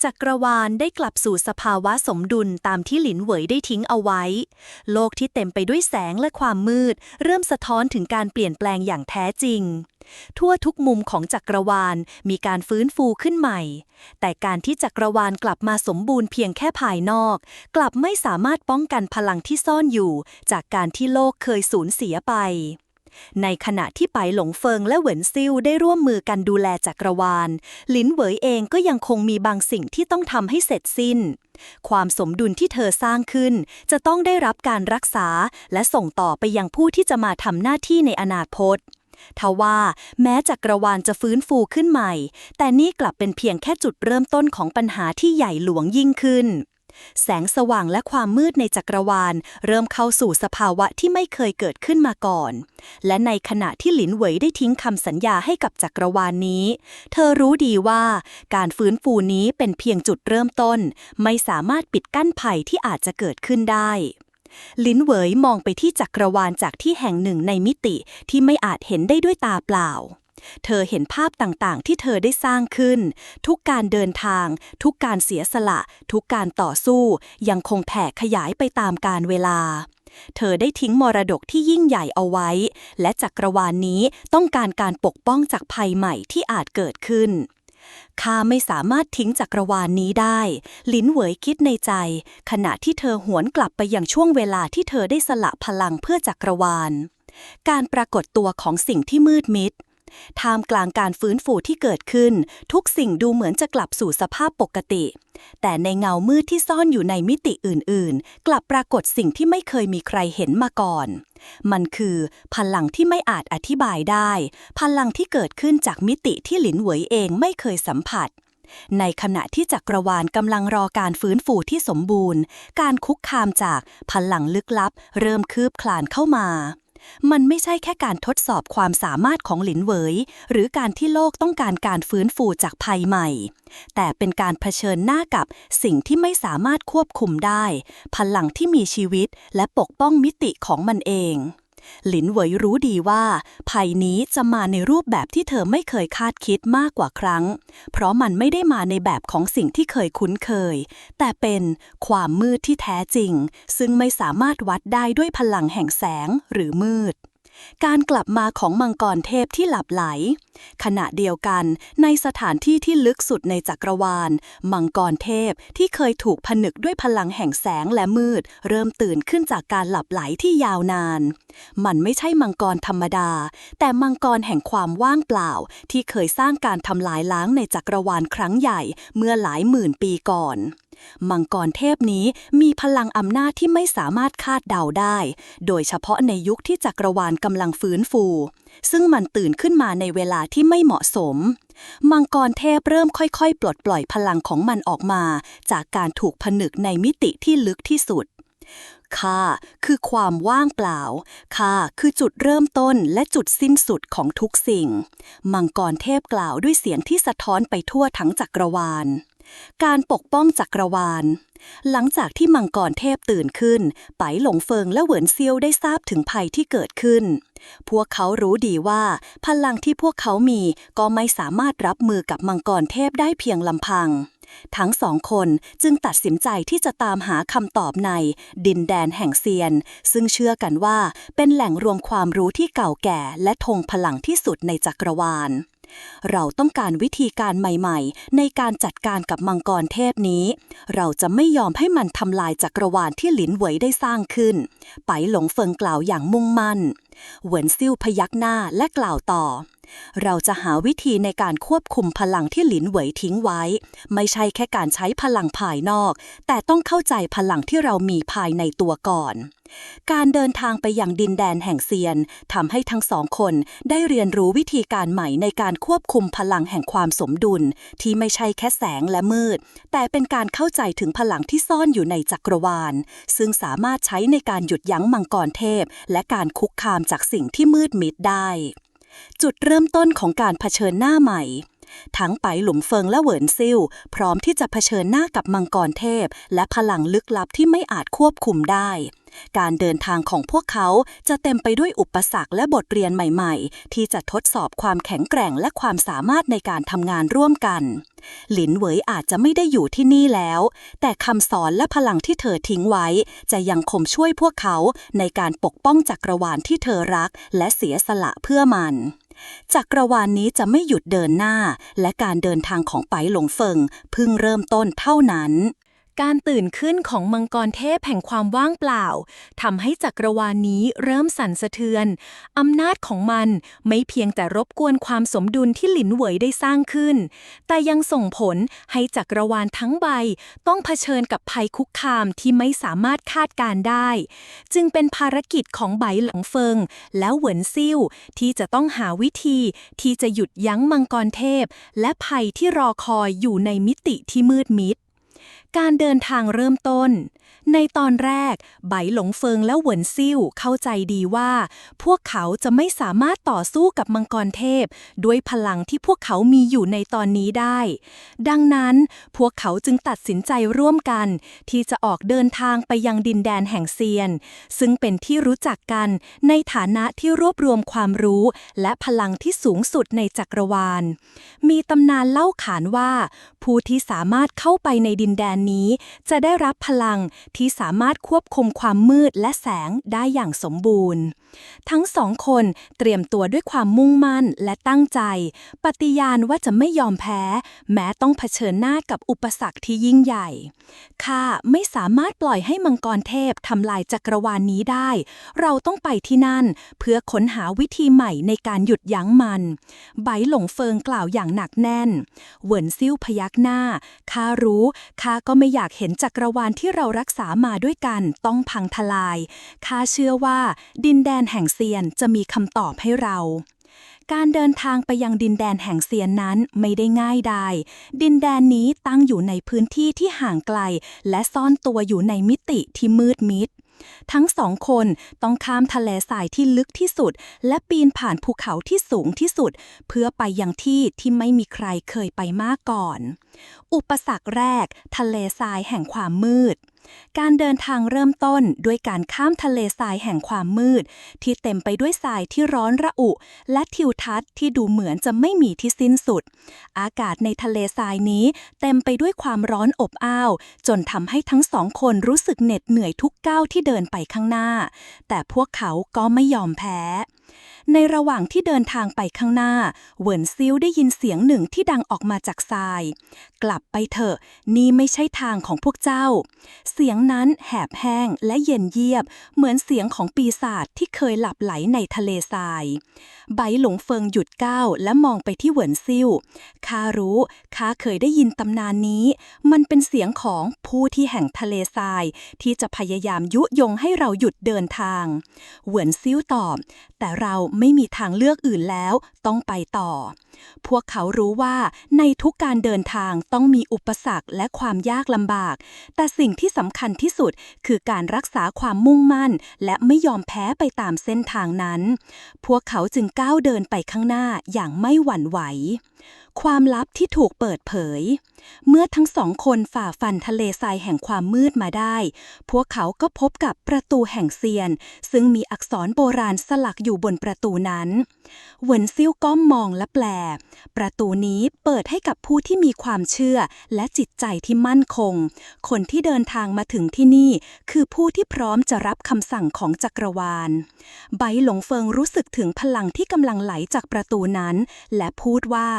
จักรวาลได้กลับสู่สภาวะสมดุลตามที่หลินเหวยได้ทิ้งเอาไว้โลกที่เต็มไปด้วยแสงและความมืดเริ่มสะท้อนถึงการเปลี่ยนแปลงอย่างแท้จริงทั่วทุกมุมของจักรวาลมีการฟื้นฟูขึ้นใหม่แต่การที่จักรวาลกลับมาสมบูรณ์เพียงแค่ภายนอกกลับไม่สามารถป้องกันพลังที่ซ่อนอยู่จากการที่โลกเคยสูญเสียไปในขณะที่ไปหลงเฟิงและเหวินซิ่วได้ร่วมมือกันดูแลจักรวาลหลินเหวยเองก็ยังคงมีบางสิ่งที่ต้องทำให้เสร็จสิ้นความสมดุลที่เธอสร้างขึ้นจะต้องได้รับการรักษาและส่งต่อไปยังผู้ที่จะมาทำหน้าที่ในอนาคตทว่าแม้จักรวาลจะฟื้นฟูขึ้นใหม่แต่นี่กลับเป็นเพียงแค่จุดเริ่มต้นของปัญหาที่ใหญ่หลวงยิ่งขึ้นแสงสว่างและความมืดในจักรวาลเริ่มเข้าสู่สภาวะที่ไม่เคยเกิดขึ้นมาก่อนและในขณะที่หลินเหวยได้ทิ้งคำสัญญาให้กับจักรวาลนี้เธอรู้ดีว่าการฟื้นฟูนี้เป็นเพียงจุดเริ่มต้นไม่สามารถปิดกั้นภัยที่อาจจะเกิดขึ้นได้หลินเหวยมองไปที่จักรวาลจากที่แห่งหนึ่งในมิติที่ไม่อาจเห็นได้ด้วยตาเปล่าเธอเห็นภาพต่างๆที่เธอได้สร้างขึ้นทุกการเดินทางทุกการเสียสละทุกการต่อสู้ยังคงแผ่ขยายไปตามกาลเวลาเธอได้ทิ้งมรดกที่ยิ่งใหญ่เอาไว้และจักรวาลนี้ต้องการการปกป้องจากภัยใหม่ที่อาจเกิดขึ้นข้าไม่สามารถทิ้งจักรวาลนี้ได้หลินเหวยคิดในใจขณะที่เธอหวนกลับไปยังช่วงเวลาที่เธอได้สละพลังเพื่อจักรวาลการปรากฏตัวของสิ่งที่มืดมิดท่ามกลางการฟื้นฟูที่เกิดขึ้นทุกสิ่งดูเหมือนจะกลับสู่สภาพปกติแต่ในเงามืดที่ซ่อนอยู่ในมิติอื่นๆกลับปรากฏสิ่งที่ไม่เคยมีใครเห็นมาก่อนมันคือพลังที่ไม่อาจอธิบายได้พลังที่เกิดขึ้นจากมิติที่หลินเหวยเองไม่เคยสัมผัสในขณะที่จักรวาลกำลังรอการฟื้นฟูที่สมบูรณ์การคุกคามจากพลังลึกลับเริ่มคืบคลานเข้ามามันไม่ใช่แค่การทดสอบความสามารถของหลินเหวยหรือการที่โลกต้องการการฟื้นฟูจากภัยใหม่แต่เป็นการเผชิญหน้ากับสิ่งที่ไม่สามารถควบคุมได้พลังที่มีชีวิตและปกป้องมิติของมันเองหลินเหวยรู้ดีว่าภัยนี้จะมาในรูปแบบที่เธอไม่เคยคาดคิดมากกว่าครั้งเพราะมันไม่ได้มาในแบบของสิ่งที่เคยคุ้นเคยแต่เป็นความมืดที่แท้จริงซึ่งไม่สามารถวัดได้ด้วยพลังแห่งแสงหรือมืดการกลับมาของมังกรเทพที่หลับไหลขณะเดียวกันในสถานที่ที่ลึกสุดในจักรวาลมังกรเทพที่เคยถูกผนึกด้วยพลังแห่งแสงและมืดเริ่มตื่นขึ้นจากการหลับไหลที่ยาวนานมันไม่ใช่มังกรธรรมดาแต่มังกรแห่งความว่างเปล่าที่เคยสร้างการทำลายล้างในจักรวาลครั้งใหญ่เมื่อหลายหมื่นปีก่อนมังกรเทพนี้มีพลังอำนาจที่ไม่สามารถคาดเดาได้โดยเฉพาะในยุคที่จักรวาลกำลังฟื้นฟูซึ่งมันตื่นขึ้นมาในเวลาที่ไม่เหมาะสมมังกรเทพเริ่มค่อยๆปลดปล่อยพลังของมันออกมาจากการถูกผนึกในมิติที่ลึกที่สุดข้าคือความว่างเปล่าข้าคือจุดเริ่มต้นและจุดสิ้นสุดของทุกสิ่งมังกรเทพกล่าวด้วยเสียงที่สะท้อนไปทั่วทั้งจักรวาลการปกป้องจักรวาลหลังจากที่มังกรเทพตื่นขึ้นไปหลงเฟิงและเหวินเซียวได้ทราบถึงภัยที่เกิดขึ้นพวกเขารู้ดีว่าพลังที่พวกเขามีก็ไม่สามารถรับมือกับมังกรเทพได้เพียงลำพัง ทั้งสองคนจึงตัดสินใจที่จะตามหาคำตอบในดินแดนแห่งเซียนซึ่งเชื่อกันว่าเป็นแหล่งรวมความรู้ที่เก่าแก่และทรงพลังที่สุดในจักรวาลเราต้องการวิธีการใหม่ๆในการจัดการกับมังกรเทพนี้เราจะไม่ยอมให้มันทำลายจักรวาลที่หลินเหวยได้สร้างขึ้นไปหลงเฟิงกล่าวอย่างมุ่งมั่นเหวินซิ่วพยักหน้าและกล่าวต่อเราจะหาวิธีในการควบคุมพลังที่หลินเหวยทิ้งไว้ไม่ใช่แค่การใช้พลังภายนอกแต่ต้องเข้าใจพลังที่เรามีภายในตัวก่อนการเดินทางไปยังดินแดนแห่งเซียนทำให้ทั้งสองคนได้เรียนรู้วิธีการใหม่ในการควบคุมพลังแห่งความสมดุลที่ไม่ใช่แค่แสงและมืดแต่เป็นการเข้าใจถึงพลังที่ซ่อนอยู่ในจักรวาลซึ่งสามารถใช้ในการหยุดยั้งมังกรเทพและการคุกคามจากสิ่งที่มืดมิดได้จุดเริ่มต้นของการเผชิญหน้าใหม่ทั้งไปหลุมเฟิงและเหวินซิ่วพร้อมที่จะเผชิญหน้ากับมังกรเทพและพลังลึกลับที่ไม่อาจควบคุมได้การเดินทางของพวกเขาจะเต็มไปด้วยอุปสรรคและบทเรียนใหม่ๆที่จะทดสอบความแข็งแกร่งและความสามารถในการทำงานร่วมกันหลินเหวยอาจจะไม่ได้อยู่ที่นี่แล้วแต่คำสอนและพลังที่เธอทิ้งไว้จะยังคงช่วยพวกเขาในการปกป้องจักรวาลที่เธอรักและเสียสละเพื่อมันจักรวาลนี้จะไม่หยุดเดินหน้าและการเดินทางของไปหลงเฟิงเพิ่งเริ่มต้นเท่านั้นการตื่นขึ้นของมังกรเทพแห่งความว่างเปล่าทำให้จักรวาลนี้เริ่มสั่นสะเทือนอำนาจของมันไม่เพียงแต่รบกวนความสมดุลที่หลินเหวยได้สร้างขึ้นแต่ยังส่งผลให้จักรวาลทั้งใบต้องเผชิญกับภัยคุกคามที่ไม่สามารถคาดการณ์ได้จึงเป็นภารกิจของไบหลังเฟิงและเหวินซิ่วที่จะต้องหาวิธีที่จะหยุดยั้งมังกรเทพและภัยที่รอคอยอยู่ในมิติที่มืดมิดการเดินทางเริ่มต้นในตอนแรกไบหลงเฟิงและเหวินซิ่วเข้าใจดีว่าพวกเขาจะไม่สามารถต่อสู้กับมังกรเทพด้วยพลังที่พวกเขามีอยู่ในตอนนี้ได้ดังนั้นพวกเขาจึงตัดสินใจร่วมกันที่จะออกเดินทางไปยังดินแดนแห่งเซียนซึ่งเป็นที่รู้จักกันในฐานะที่รวบรวมความรู้และพลังที่สูงสุดในจักรวาลมีตำนานเล่าขานว่าผู้ที่สามารถเข้าไปในดินแดนนี้จะได้รับพลังที่สามารถควบคุมความมืดและแสงได้อย่างสมบูรณ์ทั้งสองคนเตรียมตัวด้วยความมุ่งมั่นและตั้งใจปฏิญาณว่าจะไม่ยอมแพ้แม้ต้องเผชิญหน้ากับอุปสรรคที่ยิ่งใหญ่ข้าไม่สามารถปล่อยให้มังกรเทพทำลายจักรวาลนี้ได้เราต้องไปที่นั่นเพื่อค้นหาวิธีใหม่ในการหยุดยั้งมันไบหลงเฟิงกล่าวอย่างหนักแน่นเหวินซิ่วพยักหน้าข้ารู้ข้าก็ไม่อยากเห็นจักรวาลที่เรารักษามาด้วยกันต้องพังทลายข้าเชื่อว่าดินแดนแห่งเซียนจะมีคำตอบให้เราการเดินทางไปยังดินแดนแห่งเซียนนั้นไม่ได้ง่ายดายดินแดนนี้ตั้งอยู่ในพื้นที่ที่ห่างไกลและซ่อนตัวอยู่ในมิติที่มืดมิดทั้งสองคนต้องข้ามทะเลทรายที่ลึกที่สุดและปีนผ่านภูเขาที่สูงที่สุดเพื่อไปยังที่ที่ไม่มีใครเคยไปมาก่อนอุปสรรคแรกทะเลทรายแห่งความมืดการเดินทางเริ่มต้นด้วยการข้ามทะเลทรายแห่งความมืดที่เต็มไปด้วยทรายที่ร้อนระอุและทิวทัศน์ที่ดูเหมือนจะไม่มีที่สิ้นสุดอากาศในทะเลทรายนี้เต็มไปด้วยความร้อนอบอ้าวจนทำให้ทั้งสองคนรู้สึกเหน็ดเหนื่อยทุกก้าวที่เดินไปข้างหน้าแต่พวกเขาก็ไม่ยอมแพ้ในระหว่างที่เดินทางไปข้างหน้าเหวินซิ่วได้ยินเสียงหนึ่งที่ดังออกมาจากทรายกลับไปเถอะนี่ไม่ใช่ทางของพวกเจ้าเสียงนั้นแหบแห้งและเย็นเยียบเหมือนเสียงของปีศาจที่เคยหลับไหลในทะเลทรายไบหลงเฟิงหยุดก้าวและมองไปที่เหวินซิ่วข้ารู้ข้าเคยได้ยินตำนานนี้มันเป็นเสียงของผู้ที่แห่งทะเลทรายที่จะพยายามยุยงให้เราหยุดเดินทางเหวินซิ่วตอบแต่เราไม่มีทางเลือกอื่นแล้วต้องไปต่อพวกเขารู้ว่าในทุกการเดินทางต้องมีอุปสรรคและความยากลำบากแต่สิ่งที่สำคัญที่สุดคือการรักษาความมุ่งมั่นและไม่ยอมแพ้ไปตามเส้นทางนั้นพวกเขาจึงก้าวเดินไปข้างหน้าอย่างไม่หวั่นไหว ความลับที่ถูกเปิดเผย เมื่อทั้งสองคนฝ่าฟันทะเลทรายแห่งความมืดมาได้ พวกเขาก็พบกับประตูแห่งเซียนซึ่งมีอักษรโบราณสลักอยู่บนประตูนั้นเหวินซิ่วก้มมองและแปลประตูนี้เปิดให้กับผู้ที่มีความเชื่อและจิตใจที่มั่นคงคนที่เดินทางมาถึงที่นี่คือผู้ที่พร้อมจะรับคำสั่งของจักรวาลไบหลงเฟิงรู้สึกถึงพลังที่กำลังไหลจากประตูนั้นและพูดว่า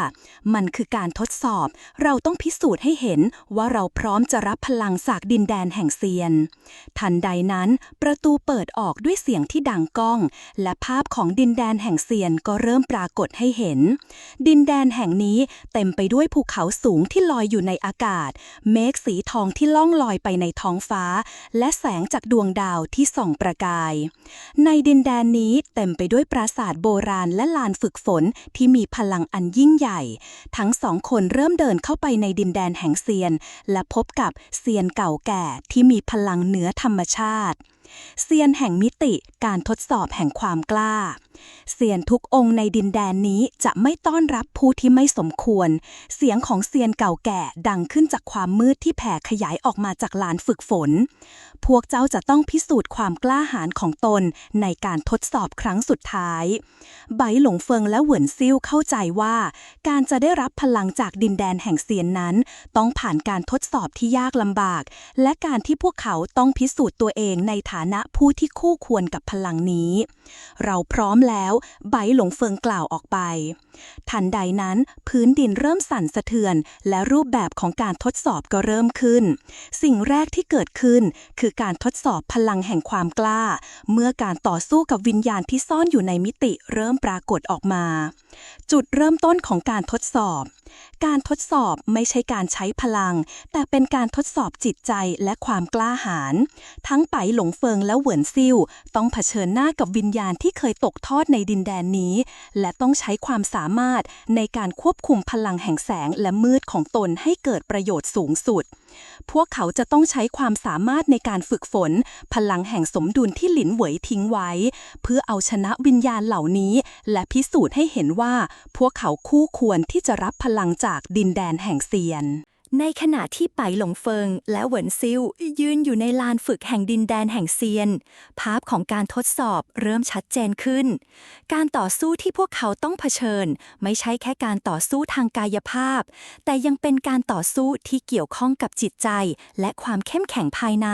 มันคือการทดสอบเราต้องพิสูจน์ให้เห็นว่าเราพร้อมจะรับพลังจากดินแดนแห่งเซียนทันใดนั้นประตูเปิดออกด้วยเสียงที่ดังก้องและภาพของดินแดนแห่งเซียนก็เริ่มปรากฏให้เห็นดินแดนแห่งนี้เต็มไปด้วยภูเขาสูงที่ลอยอยู่ในอากาศเมฆสีทองที่ล่องลอยไปในท้องฟ้าและแสงจากดวงดาวที่ส่องประกายในดินแดนนี้เต็มไปด้วยปราสาทโบราณและลานฝึกฝนที่มีพลังอันยิ่งใหญ่ทั้งสองคนเริ่มเดินเข้าไปในดินแดนแห่งเซียนและพบกับเซียนเก่าแก่ที่มีพลังเหนือธรรมชาติเซียนแห่งมิติการทดสอบแห่งความกล้าเซียนทุกองค์ในดินแดนนี้จะไม่ต้อนรับผู้ที่ไม่สมควรเสียงของเซียนเก่าแก่ดังขึ้นจากความมืดที่แผ่ขยายออกมาจากลานฝึกฝนพวกเจ้าจะต้องพิสูจน์ความกล้าหาญของตนในการทดสอบครั้งสุดท้ายไบหลงเฟิงและเหวินซิ่วเข้าใจว่าการจะได้รับพลังจากดินแดนแห่งเซียนนั้นต้องผ่านการทดสอบที่ยากลำบากและการที่พวกเขาต้องพิสูจน์ตัวเองในฐานะผู้ที่คู่ควรกับพลังนี้เราพร้อมแล้วไบหลงเฟิงกล่าวออกไปทันใดนั้นพื้นดินเริ่มสั่นสะเทือนและรูปแบบของการทดสอบก็เริ่มขึ้นสิ่งแรกที่เกิดขึ้นคือการทดสอบพลังแห่งความกล้าเมื่อการต่อสู้กับวิญญาณที่ซ่อนอยู่ในมิติเริ่มปรากฏออกมาจุดเริ่มต้นของการทดสอบการทดสอบไม่ใช่การใช้พลังแต่เป็นการทดสอบจิตใจและความกล้าหาญทั้งไปหลงเฟิงและเหวินซิ่วต้องเผชิญหน้ากับวิญญาณที่เคยตกทอดในดินแดนนี้และต้องใช้ความสามารถในการควบคุมพลังแห่งแสงและมืดของตนให้เกิดประโยชน์สูงสุดพวกเขาจะต้องใช้ความสามารถในการฝึกฝนพลังแห่งสมดุลที่หลินเหวยทิ้งไว้เพื่อเอาชนะวิญญาณเหล่านี้และพิสูจน์ให้เห็นว่าพวกเขาคู่ควรที่จะรับพลังจากดินแดนแห่งเซียนในขณะที่ไปหลงเฟิงและเหวินซิ่วยืนอยู่ในลานฝึกแห่งดินแดนแห่งเซียนภาพของการทดสอบเริ่มชัดเจนขึ้นการต่อสู้ที่พวกเขาต้องเผชิญไม่ใช่แค่การต่อสู้ทางกายภาพแต่ยังเป็นการต่อสู้ที่เกี่ยวข้องกับจิตใจและความเข้มแข็งภายใน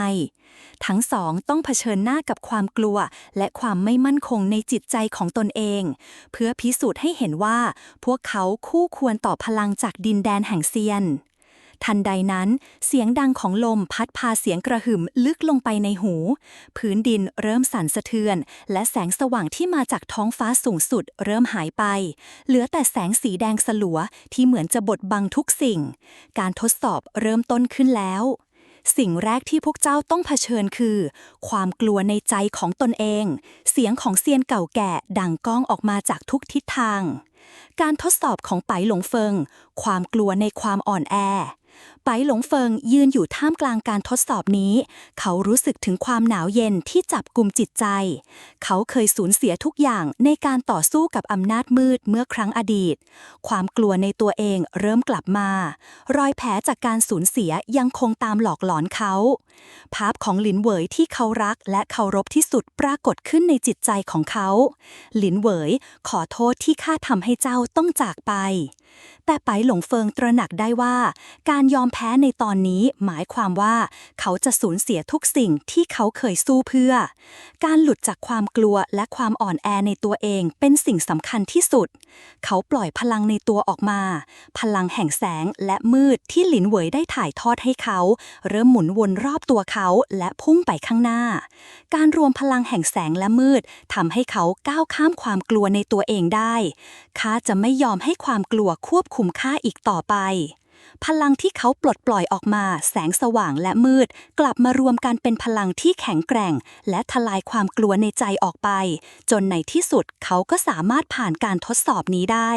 ทั้งสองต้องเผชิญหน้ากับความกลัวและความไม่มั่นคงในจิตใจของตนเองเพื่อพิสูจน์ให้เห็นว่าพวกเขาคู่ควรต่อพลังจากดินแดนแห่งเซียนทันใดนั้นเสียงดังของลมพัดพาเสียงกระหึ่มลึกลงไปในหูพื้นดินเริ่มสั่นสะเทือนและแสงสว่างที่มาจากท้องฟ้าสูงสุดเริ่มหายไปเหลือแต่แสงสีแดงสลัวที่เหมือนจะบดบังทุกสิ่งการทดสอบเริ่มต้นขึ้นแล้วสิ่งแรกที่พวกเจ้าต้องเผชิญคือความกลัวในใจของตนเองเสียงของเซียนเก่าแก่ดังก้องออกมาจากทุกทิศทางการทดสอบของไปหลงเฟิงความกลัวในความอ่อนแอไปหลงเฟิงยืนอยู่ท่ามกลางการทดสอบนี้เขารู้สึกถึงความหนาวเย็นที่จับกุมจิตใจเขาเคยสูญเสียทุกอย่างในการต่อสู้กับอำนาจมืดเมื่อครั้งอดีตความกลัวในตัวเองเริ่มกลับมารอยแผลจากการสูญเสียยังคงตามหลอกหลอนเขาภาพของหลินเหวยที่เขารักและเคารพที่สุดปรากฏขึ้นในจิตใจของเขาหลินเหวยขอโทษที่ข้าทำให้เจ้าต้องจากไปแต่ไปหลงเฟิงตระหนักได้ว่าการยอมแพ้ในตอนนี้หมายความว่าเขาจะสูญเสียทุกสิ่งที่เขาเคยสู้เพื่อการหลุดจากความกลัวและความอ่อนแอในตัวเองเป็นสิ่งสำคัญที่สุดเขาปล่อยพลังในตัวออกมาพลังแห่งแสงและมืดที่หลินเหวยได้ถ่ายทอดให้เขาเริ่มหมุนวนรอบตัวเขาและพุ่งไปข้างหน้าการรวมพลังแห่งแสงและมืดทำให้เขาก้าวข้ามความกลัวในตัวเองได้ข้าจะไม่ยอมให้ความกลัวควบคุมข้าอีกต่อไปพลังที่เขาปลดปล่อยออกมาแสงสว่างและมืดกลับมารวมกันเป็นพลังที่แข็งแกร่งและทลายความกลัวในใจออกไปจนในที่สุดเขาก็สามารถผ่านการทดสอบนี้ได้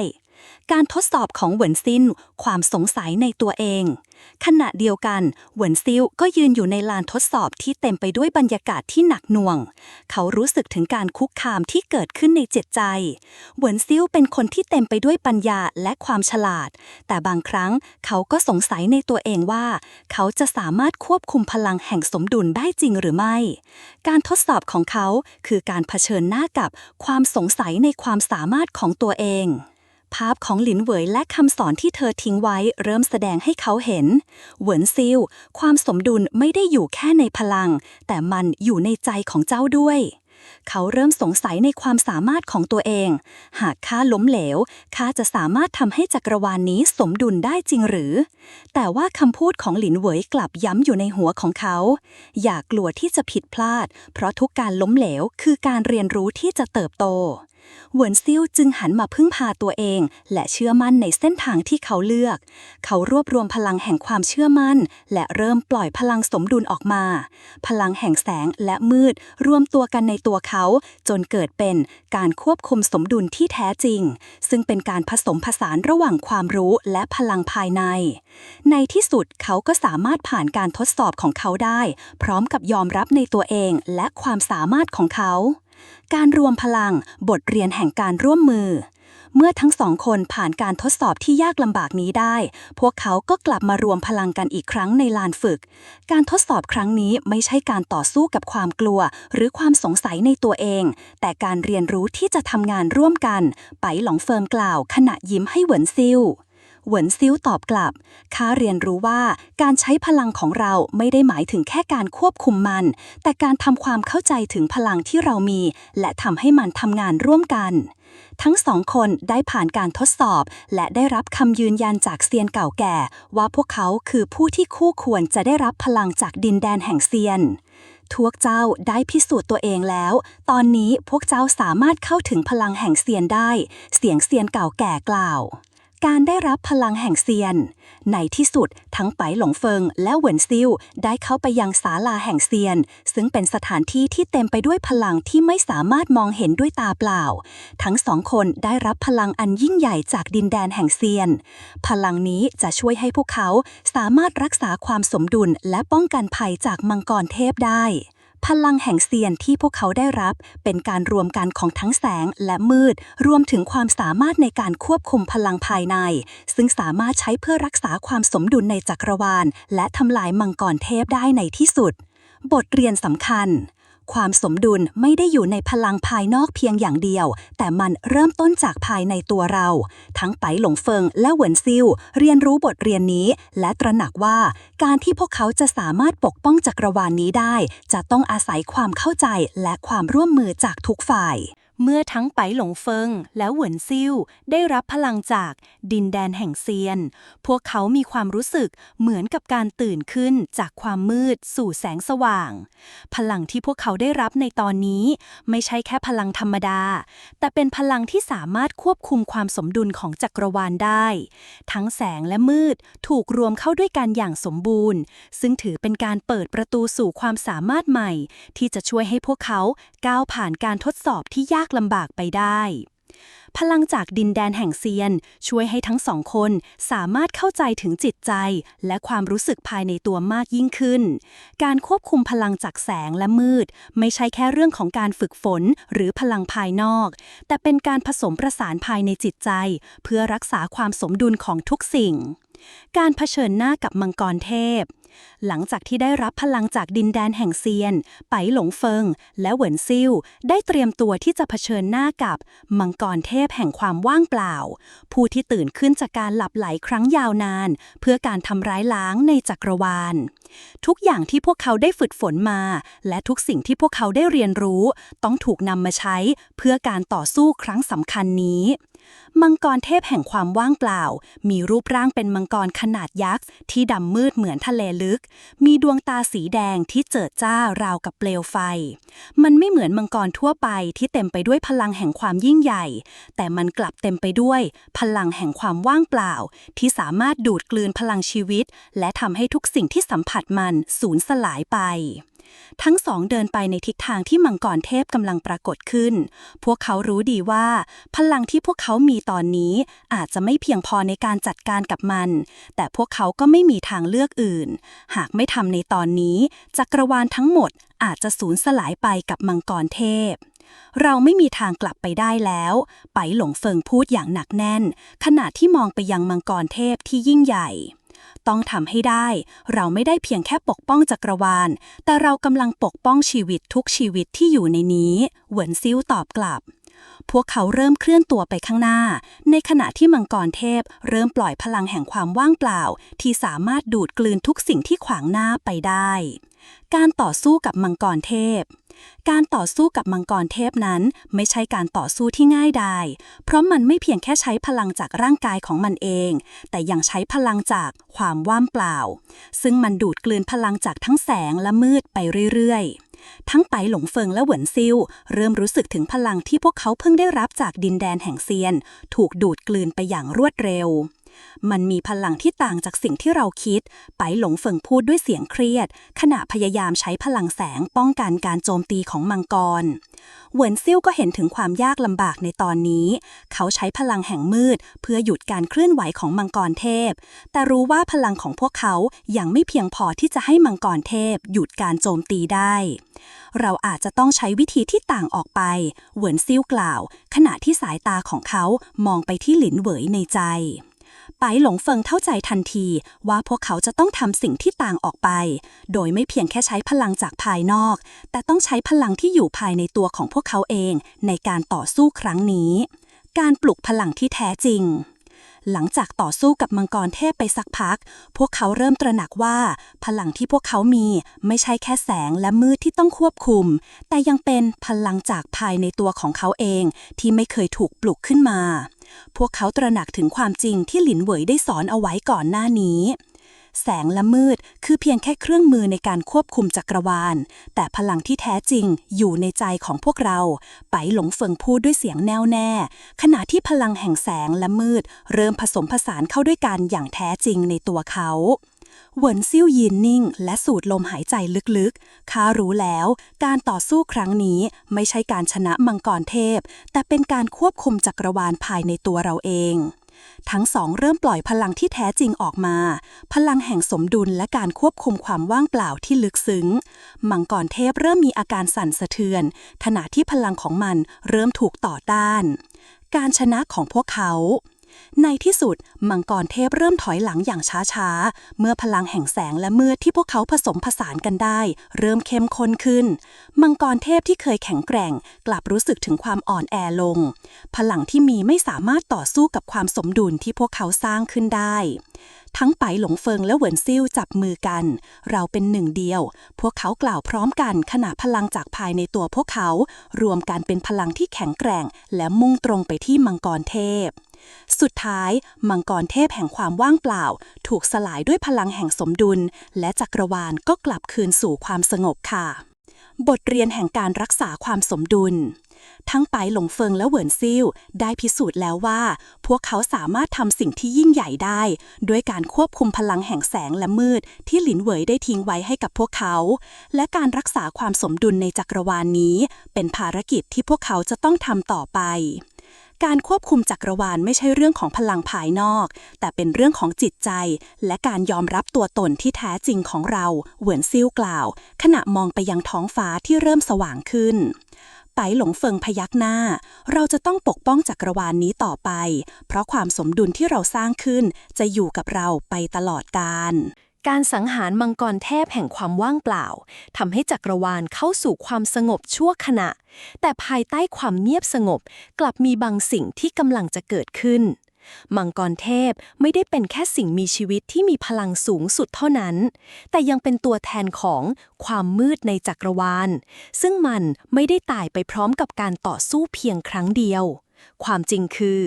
การทดสอบของเหวินซินความสงสัยในตัวเองขณะเดียวกันเหวินซิลก็ยืนอยู่ในลานทดสอบที่เต็มไปด้วยบรรยากาศที่หนักหน่วงเขารู้สึกถึงการคุกคามที่เกิดขึ้นในจิตใจเหวินซิลเป็นคนที่เต็มไปด้วยปัญญาและความฉลาดแต่บางครั้งเขาก็สงสัยในตัวเองว่าเขาจะสามารถควบคุมพลังแห่งสมดุลได้จริงหรือไม่การทดสอบของเขาคือการเผชิญหน้ากับความสงสัยในความสามารถของตัวเองภาพของหลินเหวยและคำสอนที่เธอทิ้งไว้เริ่มแสดงให้เขาเห็นเหวินซิลความสมดุลไม่ได้อยู่แค่ในพลังแต่มันอยู่ในใจของเจ้าด้วยเขาเริ่มสงสัยในความสามารถของตัวเองหากข้าล้มเหลวข้าจะสามารถทำให้จักรวาลนี้สมดุลได้จริงหรือแต่ว่าคำพูดของหลินเหวยกลับย้ำอยู่ในหัวของเขาอย่ากลัวที่จะผิดพลาดเพราะทุกการล้มเหลวคือการเรียนรู้ที่จะเติบโตเหวินซิลจึงหันมาพึ่งพาตัวเองและเชื่อมั่นในเส้นทางที่เขาเลือกเขารวบรวมพลังแห่งความเชื่อมั่นและเริ่มปล่อยพลังสมดุลออกมาพลังแห่งแสงและมืดรวมตัวกันในตัวเขาจนเกิดเป็นการควบคุมสมดุลที่แท้จริงซึ่งเป็นการผสมผสานระหว่างความรู้และพลังภายในในที่สุดเขาก็สามารถผ่านการทดสอบของเขาได้พร้อมกับยอมรับในตัวเองและความสามารถของเขาการรวมพลังบทเรียนแห่งการร่วมมือเมื่อทั้งสองคนผ่านการทดสอบที่ยากลำบากนี้ได้พวกเขาก็กลับมารวมพลังกันอีกครั้งในลานฝึกการทดสอบครั้งนี้ไม่ใช่การต่อสู้กับความกลัวหรือความสงสัยในตัวเองแต่การเรียนรู้ที่จะทำงานร่วมกันไปหลงเฟิงกล่าวขณะยิ้มให้เหวินซิลเหวินซิลตอบกลับข้าเรียนรู้ว่าการใช้พลังของเราไม่ได้หมายถึงแค่การควบคุมมันแต่การทำความเข้าใจถึงพลังที่เรามีและทำให้มันทำงานร่วมกันทั้งสองคนได้ผ่านการทดสอบและได้รับคำยืนยันจากเซียนเก่าแก่ว่าพวกเขาคือผู้ที่คู่ควรจะได้รับพลังจากดินแดนแห่งเซียนพวกเจ้าได้พิสูจน์ตัวเองแล้วตอนนี้พวกเจ้าสามารถเข้าถึงพลังแห่งเซียนได้เสียงเซียนเก่าแก่กล่าวการได้รับพลังแห่งเซียนในที่สุดทั้งไปหลงเฟิงและเหวินซิลได้เข้าไปยังศาลาแห่งเซียนซึ่งเป็นสถานที่ที่เต็มไปด้วยพลังที่ไม่สามารถมองเห็นด้วยตาเปล่าทั้งสองคนได้รับพลังอันยิ่งใหญ่จากดินแดนแห่งเซียนพลังนี้จะช่วยให้พวกเขาสามารถรักษาความสมดุลและป้องกันภัยจากมังกรเทพได้พลังแห่งเซียนที่พวกเขาได้รับเป็นการรวมกันของทั้งแสงและมืดรวมถึงความสามารถในการควบคุมพลังภายในซึ่งสามารถใช้เพื่อรักษาความสมดุลในจักรวาลและทำลายมังกรเทพได้ในที่สุดบทเรียนสำคัญความสมดุลไม่ได้อยู่ในพลังภายนอกเพียงอย่างเดียวแต่มันเริ่มต้นจากภายในตัวเราทั้งไปหลงเฟิงและเหวินซิลเรียนรู้บทเรียนนี้และตระหนักว่าการที่พวกเขาจะสามารถปกป้องจักรวาลนี้ได้จะต้องอาศัยความเข้าใจและความร่วมมือจากทุกฝ่ายเมื่อทั้งไปหลงเฟิงและเหวินซิลได้รับพลังจากดินแดนแห่งเซียนพวกเขามีความรู้สึกเหมือนกับการตื่นขึ้นจากความมืดสู่แสงสว่างพลังที่พวกเขาได้รับในตอนนี้ไม่ใช่แค่พลังธรรมดาแต่เป็นพลังที่สามารถควบคุมความสมดุลของจักรวาลได้ทั้งแสงและมืดถูกรวมเข้าด้วยกันอย่างสมบูรณ์ซึ่งถือเป็นการเปิดประตูสู่ความสามารถใหม่ที่จะช่วยให้พวกเขาก้าวผ่านการทดสอบที่ยากลำบากไปได้พลังจากดินแดนแห่งเซียนช่วยให้ทั้งสองคนสามารถเข้าใจถึงจิตใจและความรู้สึกภายในตัวมากยิ่งขึ้นการควบคุมพลังจากแสงและมืดไม่ใช่แค่เรื่องของการฝึกฝนหรือพลังภายนอกแต่เป็นการผสมประสานภายในจิตใจเพื่อรักษาความสมดุลของทุกสิ่งการเผชิญหน้ากับมังกรเทพหลังจากที่ได้รับพลังจากดินแดนแห่งเซียนไปหลงเฟิงและเหวินซิลได้เตรียมตัวที่จะเผชิญหน้ากับมังกรเทพแห่งความว่างเปล่าผู้ที่ตื่นขึ้นจากการหลับไหลครั้งยาวนานเพื่อการทำร้ายล้างในจักรวาลทุกอย่างที่พวกเขาได้ฝึกฝนมาและทุกสิ่งที่พวกเขาได้เรียนรู้ต้องถูกนำมาใช้เพื่อการต่อสู้ครั้งสำคัญนี้มังกรเทพแห่งความว่างเปล่ามีรูปร่างเป็นมังกรขนาดยักษ์ที่ดำมืดเหมือนทะเลลึกมีดวงตาสีแดงที่เจิดจ้าราวกับเปลวไฟมันไม่เหมือนมังกรทั่วไปที่เต็มไปด้วยพลังแห่งความยิ่งใหญ่แต่มันกลับเต็มไปด้วยพลังแห่งความว่างเปล่าที่สามารถดูดกลืนพลังชีวิตและทำให้ทุกสิ่งที่สัมผัสมันสูญสลายไป ทั้งสองเดินไปในทิศทางที่มังกรเทพกำลังปรากฏขึ้นพวกเขารู้ดีว่าพลังที่พวกเขามีตอนนี้อาจจะไม่เพียงพอในการจัดการกับมันแต่พวกเขาก็ไม่มีทางเลือกอื่นหากไม่ทำในตอนนี้จักรวาลทั้งหมดอาจจะสูญสลายไปกับมังกรเทพเราไม่มีทางกลับไปได้แล้วไปหลงเฟิงพูดอย่างหนักแน่นขณะที่มองไปยังมังกรเทพที่ยิ่งใหญ่ต้องทำให้ได้เราไม่ได้เพียงแค่ปกป้องจักรวาลแต่เรากำลังปกป้องชีวิตทุกชีวิตที่อยู่ในนี้เหวินซิ่วตอบกลับพวกเขาเริ่มเคลื่อนตัวไปข้างหน้าในขณะที่มังกรเทพเริ่มปล่อยพลังแห่งความว่างเปล่าที่สามารถดูดกลืนทุกสิ่งที่ขวางหน้าไปได้การต่อสู้กับมังกรเทพการต่อสู้กับมังกรเทพนั้นไม่ใช่การต่อสู้ที่ง่ายดายเพราะมันไม่เพียงแค่ใช้พลังจากร่างกายของมันเองแต่ยังใช้พลังจากความว่างเปล่าซึ่งมันดูดกลืนพลังจากทั้งแสงและมืดไปเรื่อยๆทั้งไปหลงเฟิงและเหวินซิ่วเริ่มรู้สึกถึงพลังที่พวกเขาเพิ่งได้รับจากดินแดนแห่งเซียนถูกดูดกลืนไปอย่างรวดเร็วมันมีพลังที่ต่างจากสิ่งที่เราคิดไปหลงเฟิงพูดด้วยเสียงเครียดขณะพยายามใช้พลังแสงป้องกันการโจมตีของมังกรเหวินซิ่วก็เห็นถึงความยากลำบากในตอนนี้เขาใช้พลังแห่งมืดเพื่อหยุดการเคลื่อนไหวของมังกรเทพแต่รู้ว่าพลังของพวกเขายังไม่เพียงพอที่จะให้มังกรเทพหยุดการโจมตีได้เราอาจจะต้องใช้วิธีที่ต่างออกไปเหวินซิ่วกล่าวขณะที่สายตาของเขามองไปที่หลินเหวยในใจไปหลงเฟิงเข้าใจทันทีว่าพวกเขาจะต้องทำสิ่งที่ต่างออกไปโดยไม่เพียงแค่ใช้พลังจากภายนอกแต่ต้องใช้พลังที่อยู่ภายในตัวของพวกเขาเองในการต่อสู้ครั้งนี้การปลุกพลังที่แท้จริงหลังจากต่อสู้กับมังกรเทพไปสักพักพวกเขาเริ่มตระหนักว่าพลังที่พวกเขามีไม่ใช่แค่แสงและมืดที่ต้องควบคุมแต่ยังเป็นพลังจากภายในตัวของเขาเองที่ไม่เคยถูกปลุกขึ้นมาพวกเขาตระหนักถึงความจริงที่หลินเหวยได้สอนเอาไว้ก่อนหน้านี้แสงและมืดคือเพียงแค่เครื่องมือในการควบคุมจักรวาลแต่พลังที่แท้จริงอยู่ในใจของพวกเราไปหลงเฟิงพูดด้วยเสียงแน่วแน่ขณะที่พลังแห่งแสงและมืดเริ่มผสมผสานเข้าด้วยกันอย่างแท้จริงในตัวเขาเหวินซิ่วยืนนิ่งและสูดลมหายใจลึกๆข้ารู้แล้วการต่อสู้ครั้งนี้ไม่ใช่การชนะมังกรเทพแต่เป็นการควบคุมจักรวาลภายในตัวเราเองทั้งสองเริ่มปล่อยพลังที่แท้จริงออกมาพลังแห่งสมดุลและการควบคุมความว่างเปล่าที่ลึกซึ้งมังกรเทพเริ่มมีอาการสั่นสะเทือนขณะที่พลังของมันเริ่มถูกต่อต้านการชนะของพวกเขาในที่สุดมังกรเทพเริ่มถอยหลังอย่างช้าๆเมื่อพลังแห่งแสงและมืดที่พวกเขาผสมผสานกันได้เริ่มเข้มข้นขึ้นมังกรเทพที่เคยแข็งแกร่งกลับรู้สึกถึงความอ่อนแอลงพลังที่มีไม่สามารถต่อสู้กับความสมดุลที่พวกเขาสร้างขึ้นได้ทั้งไปหลงเฟิงและเหวินซิ่วจับมือกันเราเป็นหนึ่งเดียวพวกเขากล่าวพร้อมกันขณะพลังจากภายในตัวพวกเขารวมกันเป็นพลังที่แข็งแกร่งและมุ่งตรงไปที่มังกรเทพสุดท้ายมังกรเทพแห่งความว่างเปล่าถูกสลายด้วยพลังแห่งสมดุลและจักรวาลก็กลับคืนสู่ความสงบค่ะบทเรียนแห่งการรักษาความสมดุลทั้งไปหลงเฟิงและเหวินซิ่วได้พิสูจน์แล้วว่าพวกเขาสามารถทำสิ่งที่ยิ่งใหญ่ได้ด้วยการควบคุมพลังแห่งแสงและมืดที่หลินเหวยได้ทิ้งไว้ให้กับพวกเขาและการรักษาความสมดุลในจักรวาลนี้เป็นภารกิจที่พวกเขาจะต้องทำต่อไปการควบคุมจักรวาลไม่ใช่เรื่องของพลังภายนอกแต่เป็นเรื่องของจิตใจและการยอมรับตัวตนที่แท้จริงของเราเหวินซิ่วกล่าวขณะมองไปยังท้องฟ้าที่เริ่มสว่างขึ้นไปหลงเฟิงพยักหน้าเราจะต้องปกป้องจักรวาลนี้ต่อไปเพราะความสมดุลที่เราสร้างขึ้นจะอยู่กับเราไปตลอดกาลการสังหารมังกรเทพแห่งความว่างเปล่าทำให้จักรวาลเข้าสู่ความสงบชั่วขณะแต่ภายใต้ความเงียบสงบกลับมีบางสิ่งที่กำลังจะเกิดขึ้นมังกรเทพไม่ได้เป็นแค่สิ่งมีชีวิตที่มีพลังสูงสุดเท่านั้นแต่ยังเป็นตัวแทนของความมืดในจักรวาลซึ่งมันไม่ได้ตายไปพร้อมกับการต่อสู้เพียงครั้งเดียวความจริงคือ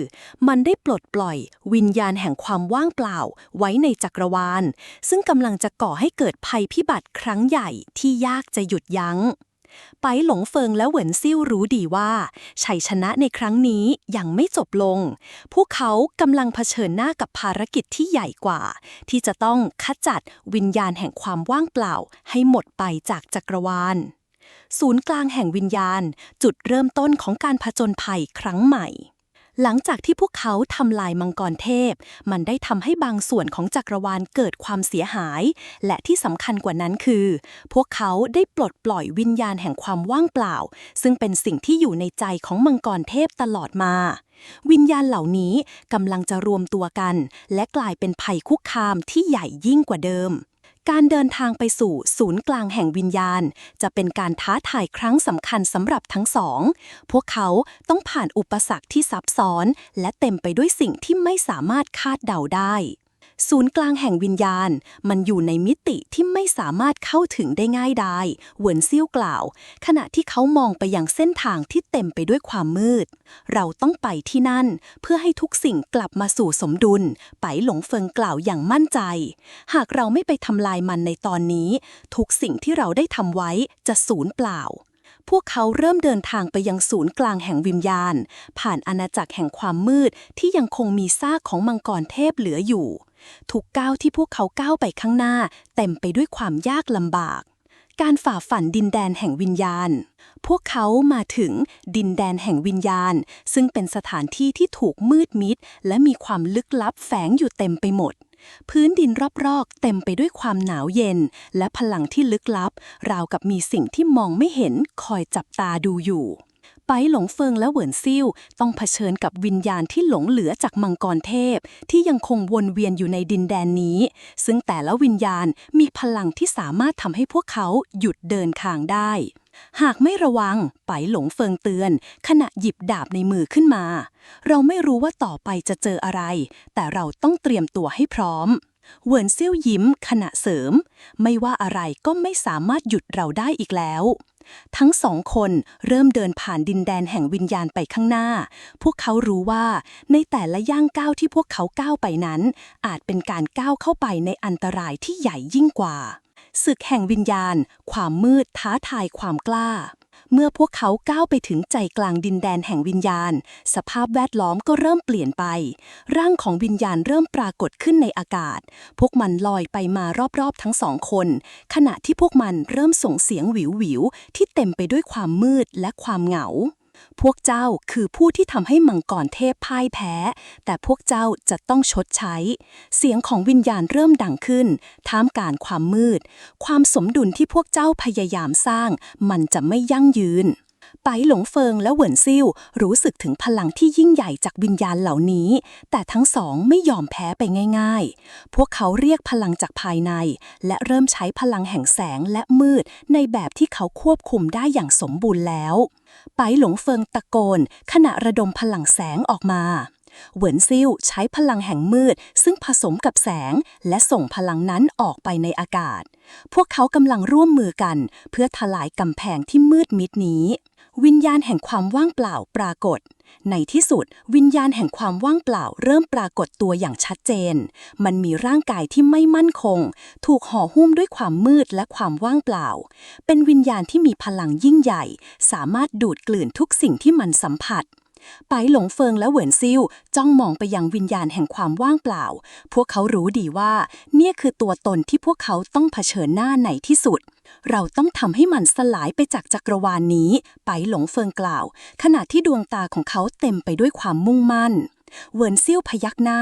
มันได้ปลดปล่อยวิญญาณแห่งความว่างเปล่าไว้ในจักรวาลซึ่งกำลังจะก่อให้เกิดภัยพิบัติครั้งใหญ่ที่ยากจะหยุดยั้ง ไปหลงเฟิงและเหวินซิ่วรู้ดีว่าชัยชนะในครั้งนี้ยังไม่จบลงพวกเขากำลังเผชิญหน้ากับภารกิจที่ใหญ่กว่าที่จะต้องขจัดวิญญาณแห่งความว่างเปล่าให้หมดไปจากจักรวาลศูนย์กลางแห่งวิญญาณจุดเริ่มต้นของการผจญภัยครั้งใหม่หลังจากที่พวกเขาทำลายมังกรเทพมันได้ทำให้บางส่วนของจักรวาลเกิดความเสียหายและที่สำคัญกว่านั้นคือพวกเขาได้ปลดปล่อยวิญญาณแห่งความว่างเปล่าซึ่งเป็นสิ่งที่อยู่ในใจของมังกรเทพตลอดมาวิญญาณเหล่านี้กำลังจะรวมตัวกันและกลายเป็นภัยคุกคามที่ใหญ่ยิ่งกว่าเดิมการเดินทางไปสู่ศูนย์กลางแห่งวิญญาณจะเป็นการท้าทายครั้งสำคัญสำหรับทั้งสองพวกเขาต้องผ่านอุปสรรคที่ซับซ้อนและเต็มไปด้วยสิ่งที่ไม่สามารถคาดเดาได้ศูนย์กลางแห่งวิญญาณมันอยู่ในมิติที่ไม่สามารถเข้าถึงได้ง่ายดายเหวินซิ่วกล่าวขณะที่เขามองไปยังเส้นทางที่เต็มไปด้วยความมืดเราต้องไปที่นั่นเพื่อให้ทุกสิ่งกลับมาสู่สมดุลไปหลงเฟิงกล่าวอย่างมั่นใจหากเราไม่ไปทำลายมันในตอนนี้ทุกสิ่งที่เราได้ทำไว้จะสูญเปล่าพวกเขาเริ่มเดินทางไปยังศูนย์กลางแห่งวิญญาณผ่านอาณาจักรแห่งความมืดที่ยังคงมีซากของมังกรเทพเหลืออยู่ทุกก้าวที่พวกเขาก้าวไปข้างหน้าเต็มไปด้วยความยากลำบากการฝ่าฝันดินแดนแห่งวิญญาณพวกเขามาถึงดินแดนแห่งวิญญาณซึ่งเป็นสถานที่ที่ถูกมืดมิดและมีความลึกลับแฝงอยู่เต็มไปหมดพื้นดินรอบๆเต็มไปด้วยความหนาวเย็นและพลังที่ลึกลับราวกับมีสิ่งที่มองไม่เห็นคอยจับตาดูอยู่ไปหลงเฟิงและเหวินซิ่วต้องเผชิญกับวิญญาณที่หลงเหลือจากมังกรเทพที่ยังคงวนเวียนอยู่ในดินแดนนี้ซึ่งแต่ละวิญญาณมีพลังที่สามารถทำให้พวกเขาหยุดเดินทางได้หากไม่ระวังไปหลงเฟิงเตือนขณะหยิบดาบในมือขึ้นมาเราไม่รู้ว่าต่อไปจะเจออะไรแต่เราต้องเตรียมตัวให้พร้อมเหวินซิ่วยิ้มขณะเสริมไม่ว่าอะไรก็ไม่สามารถหยุดเราได้อีกแล้วทั้งสองคนเริ่มเดินผ่านดินแดนแห่งวิญญาณไปข้างหน้าพวกเขารู้ว่าในแต่ละย่างก้าวที่พวกเขาก้าวไปนั้นอาจเป็นการก้าวเข้าไปในอันตรายที่ใหญ่ยิ่งกว่าศึกแห่งวิญญาณความมืดท้าทายความกล้าเมื่อพวกเขาก้าวไปถึงใจกลางดินแดนแห่งวิญญาณสภาพแวดล้อมก็เริ่มเปลี่ยนไปร่างของวิญญาณเริ่มปรากฏขึ้นในอากาศพวกมันลอยไปมารอบๆทั้งสองคนขณะที่พวกมันเริ่มส่งเสียงหวิวๆที่เต็มไปด้วยความมืดและความเหงาพวกเจ้าคือผู้ที่ทำให้มังกรเทพพ่ายแพ้แต่พวกเจ้าจะต้องชดใช้เสียงของวิญญาณเริ่มดังขึ้นท่ามกลางความมืดความสมดุลที่พวกเจ้าพยายามสร้างมันจะไม่ยั่งยืนไปหลงเฟิงและเหวินซิ่วรู้สึกถึงพลังที่ยิ่งใหญ่จากวิญญาณเหล่านี้แต่ทั้งสองไม่ยอมแพ้ไปง่ายๆพวกเขาเรียกพลังจากภายในและเริ่มใช้พลังแห่งแสงและมืดในแบบที่เขาควบคุมได้อย่างสมบูรณ์แล้วไปหลงเฟิงตะโกนขณะระดมพลังแสงออกมาเหวินซิ่วใช้พลังแห่งมืดซึ่งผสมกับแสงและส่งพลังนั้นออกไปในอากาศพวกเขากำลังร่วมมือกันเพื่อทลายกำแพงที่มืดมิดนี้วิญญาณแห่งความว่างเปล่าปรากฏในที่สุดวิญญาณแห่งความว่างเปล่าเริ่มปรากฏตัวอย่างชัดเจนมันมีร่างกายที่ไม่มั่นคงถูกห่อหุ้มด้วยความมืดและความว่างเปล่าเป็นวิญญาณที่มีพลังยิ่งใหญ่สามารถดูดกลืนทุกสิ่งที่มันสัมผัสไปหลงเฟิงและเหวินซิ่วจ้องมองไปยังวิญญาณแห่งความว่างเปล่าพวกเขารู้ดีว่าเนี่ยคือตัวตนที่พวกเขาต้องเผชิญหน้าในที่สุดเราต้องทำให้มันสลายไปจากจักรวาลนี้ไปหลงเฟิงกล่าวขณะที่ดวงตาของเขาเต็มไปด้วยความมุ่งมั่นเหวินซิ่วพยักหน้า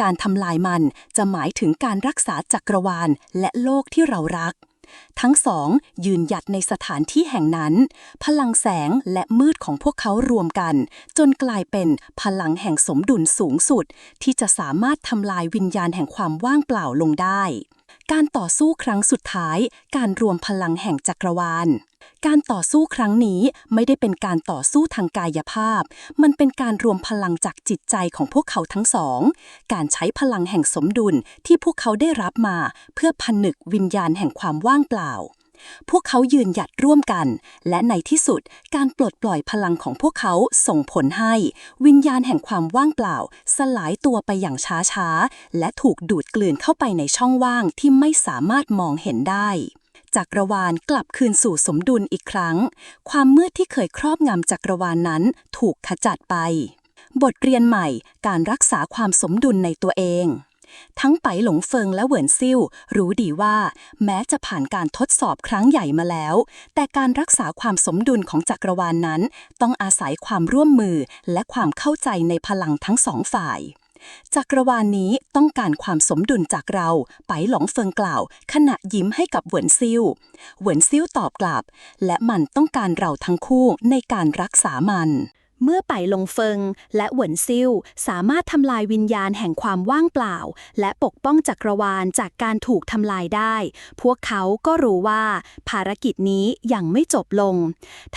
การทำลายมันจะหมายถึงการรักษาจักรวาลและโลกที่เรารักทั้งสองยืนหยัดในสถานที่แห่งนั้นพลังแสงและมืดของพวกเขารวมกันจนกลายเป็นพลังแห่งสมดุลสูงสุดที่จะสามารถทำลายวิญญาณแห่งความว่างเปล่าลงได้การต่อสู้ครั้งสุดท้ายการรวมพลังแห่งจักรวาลการต่อสู้ครั้งนี้ไม่ได้เป็นการต่อสู้ทางกายภาพมันเป็นการรวมพลังจากจิตใจของพวกเขาทั้งสองการใช้พลังแห่งสมดุลที่พวกเขาได้รับมาเพื่อผนึกวิญญาณแห่งความว่างเปล่าพวกเขายืนหยัดร่วมกันและในที่สุดการปลดปล่อยพลังของพวกเขาส่งผลให้วิญญาณแห่งความว่างเปล่าสลายตัวไปอย่างช้าๆและถูกดูดกลืนเข้าไปในช่องว่างที่ไม่สามารถมองเห็นได้ จักรวาลกลับคืนสู่สมดุลอีกครั้งความมืดที่เคยครอบงำจักรวาลนั้นถูกขจัดไปบทเรียนใหม่การรักษาความสมดุลในตัวเองทั้งไปหลงเฟิงและเหวินซิ่วรู้ดีว่าแม้จะผ่านการทดสอบครั้งใหญ่มาแล้วแต่การรักษาความสมดุลของจักรวาลนั้นต้องอาศัยความร่วมมือและความเข้าใจในพลังทั้งสองฝ่ายจักรวาลนี้ต้องการความสมดุลจากเราไปหลงเฟิงกล่าวขณะยิ้มให้กับเหวินซิ่วเหวินซิ่วตอบกลับและมันต้องการเราทั้งคู่ในการรักษามันเมื่อไปหลงเฟิงและเหวินซิ่วสามารถทำลายวิญญาณแห่งความว่างเปล่าและปกป้องจักรวาลจากการถูกทำลายได้พวกเขาก็รู้ว่าภารกิจนี้ยังไม่จบลง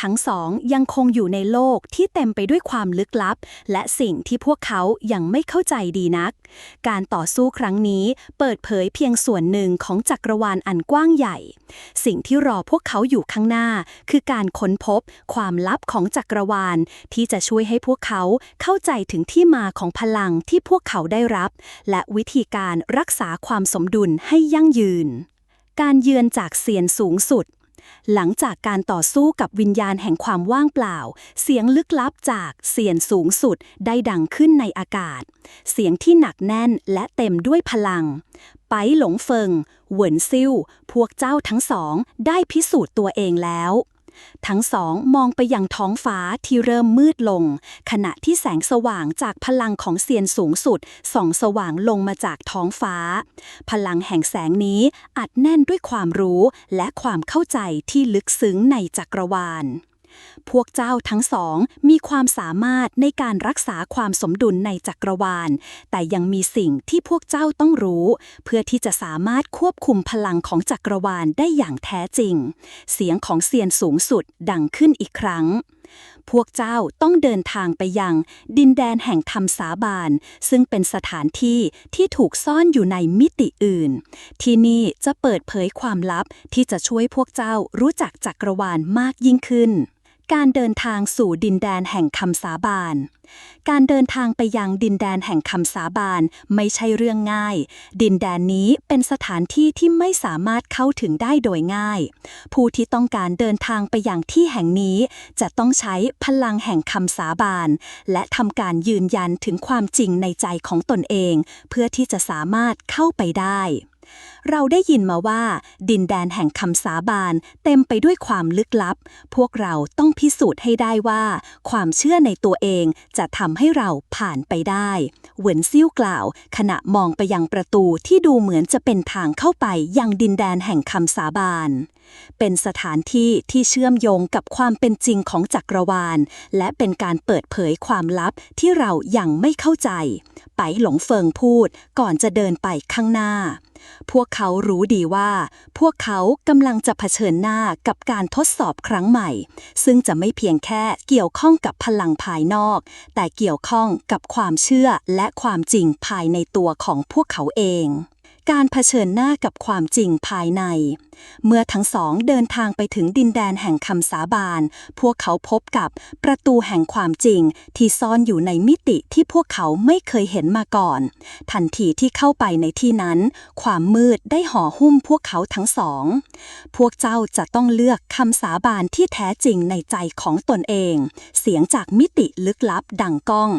ทั้งสองยังคงอยู่ในโลกที่เต็มไปด้วยความลึกลับและสิ่งที่พวกเขายังไม่เข้าใจดีนักการต่อสู้ครั้งนี้เปิดเผยเพียงส่วนหนึ่งของจักรวาลอันกว้างใหญ่สิ่งที่รอพวกเขาอยู่ข้างหน้าคือการค้นพบความลับของจักรวาลที่จะช่วยให้พวกเขาเข้าใจถึงที่มาของพลังที่พวกเขาได้รับและวิธีการรักษาความสมดุลให้ยั่งยืนการเยือนจากเซียนสูงสุดหลังจากการต่อสู้กับวิญญาณแห่งความว่างเปล่าเสียงลึกลับจากเซียนสูงสุดได้ดังขึ้นในอากาศเสียงที่หนักแน่นและเต็มด้วยพลังไปหลงเฟิงเหวินซิ่วพวกเจ้าทั้งสองได้พิสูจน์ตัวเองแล้วทั้งสองมองไปยังท้องฟ้าที่เริ่มมืดลงขณะที่แสงสว่างจากพลังของเซียนสูงสุดส่องสว่างลงมาจากท้องฟ้าพลังแห่งแสงนี้อัดแน่นด้วยความรู้และความเข้าใจที่ลึกซึ้งในจักรวาลพวกเจ้าทั้งสองมีความสามารถในการรักษาความสมดุลในจักรวาลแต่ยังมีสิ่งที่พวกเจ้าต้องรู้เพื่อที่จะสามารถควบคุมพลังของจักรวาลได้อย่างแท้จริงเสียงของเซียนสูงสุดดังขึ้นอีกครั้งพวกเจ้าต้องเดินทางไปยังดินแดนแห่งธรรมสาบานซึ่งเป็นสถานที่ที่ถูกซ่อนอยู่ในมิติอื่นที่นี่จะเปิดเผยความลับที่จะช่วยพวกเจ้ารู้จักจักรวาลมากยิ่งขึ้นการเดินทางสู่ดินแดนแห่งคำสาบานการเดินทางไปยังดินแดนแห่งคำสาบานไม่ใช่เรื่องง่ายดินแดนนี้เป็นสถานที่ที่ไม่สามารถเข้าถึงได้โดยง่ายผู้ที่ต้องการเดินทางไปยังที่แห่งนี้จะต้องใช้พลังแห่งคำสาบานและทำการยืนยันถึงความจริงในใจของตนเองเพื่อที่จะสามารถเข้าไปได้เราได้ยินมาว่าดินแดนแห่งคำสาบานเต็มไปด้วยความลึกลับพวกเราต้องพิสูจน์ให้ได้ว่าความเชื่อในตัวเองจะทำให้เราผ่านไปได้เหวินซิ่วกล่าวขณะมองไปยังประตูที่ดูเหมือนจะเป็นทางเข้าไปยังดินแดนแห่งคำสาบานเป็นสถานที่ที่เชื่อมโยงกับความเป็นจริงของจักรวาลและเป็นการเปิดเผยความลับที่เรายังไม่เข้าใจไปหลงเฟิงพูดก่อนจะเดินไปข้างหน้าพวกเขารู้ดีว่าพวกเขากำลังจะเผชิญหน้ากับการทดสอบครั้งใหม่ซึ่งจะไม่เพียงแค่เกี่ยวข้องกับพลังภายนอกแต่เกี่ยวข้องกับความเชื่อและความจริงภายในตัวของพวกเขาเองการเผชิญหน้ากับความจริงภายในเมื่อทั้งสองเดินทางไปถึงดินแดนแห่งคำสาบานพวกเขาพบกับประตูแห่งความจริงที่ซ่อนอยู่ในมิติที่พวกเขาไม่เคยเห็นมาก่อนทันทีที่เข้าไปในที่นั้นความมืดได้ห่อหุ้มพวกเขาทั้งสองพวกเจ้าจะต้องเลือกคำสาบานที่แท้จริงในใจของตนเองเสียงจากมิติลึกลับดังก้อง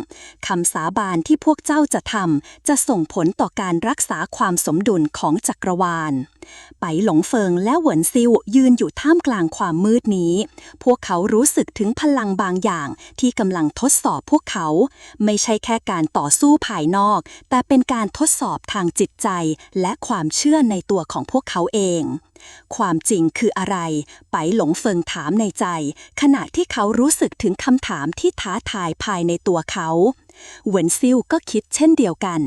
คำสาบานที่พวกเจ้าจะทำจะส่งผลต่อการรักษาความสมดุลของจักรวาลไปหลงเฟิงและเหวินซิ่วยืนอยู่ท่ามกลางความมืดนี้พวกเขารู้สึกถึงพลังบางอย่างที่กำลังทดสอบพวกเขาไม่ใช่แค่การต่อสู้ภายนอกแต่เป็นการทดสอบทางจิตใจและความเชื่อในตัวของพวกเขาเองความจริงคืออะไรไปหลงเฟิงถามในใจขณะที่เขารู้สึกถึงคำถามที่ท้าทายภายในตัวเขาเหวินซิ่วก็คิดเช่นเดียวกัน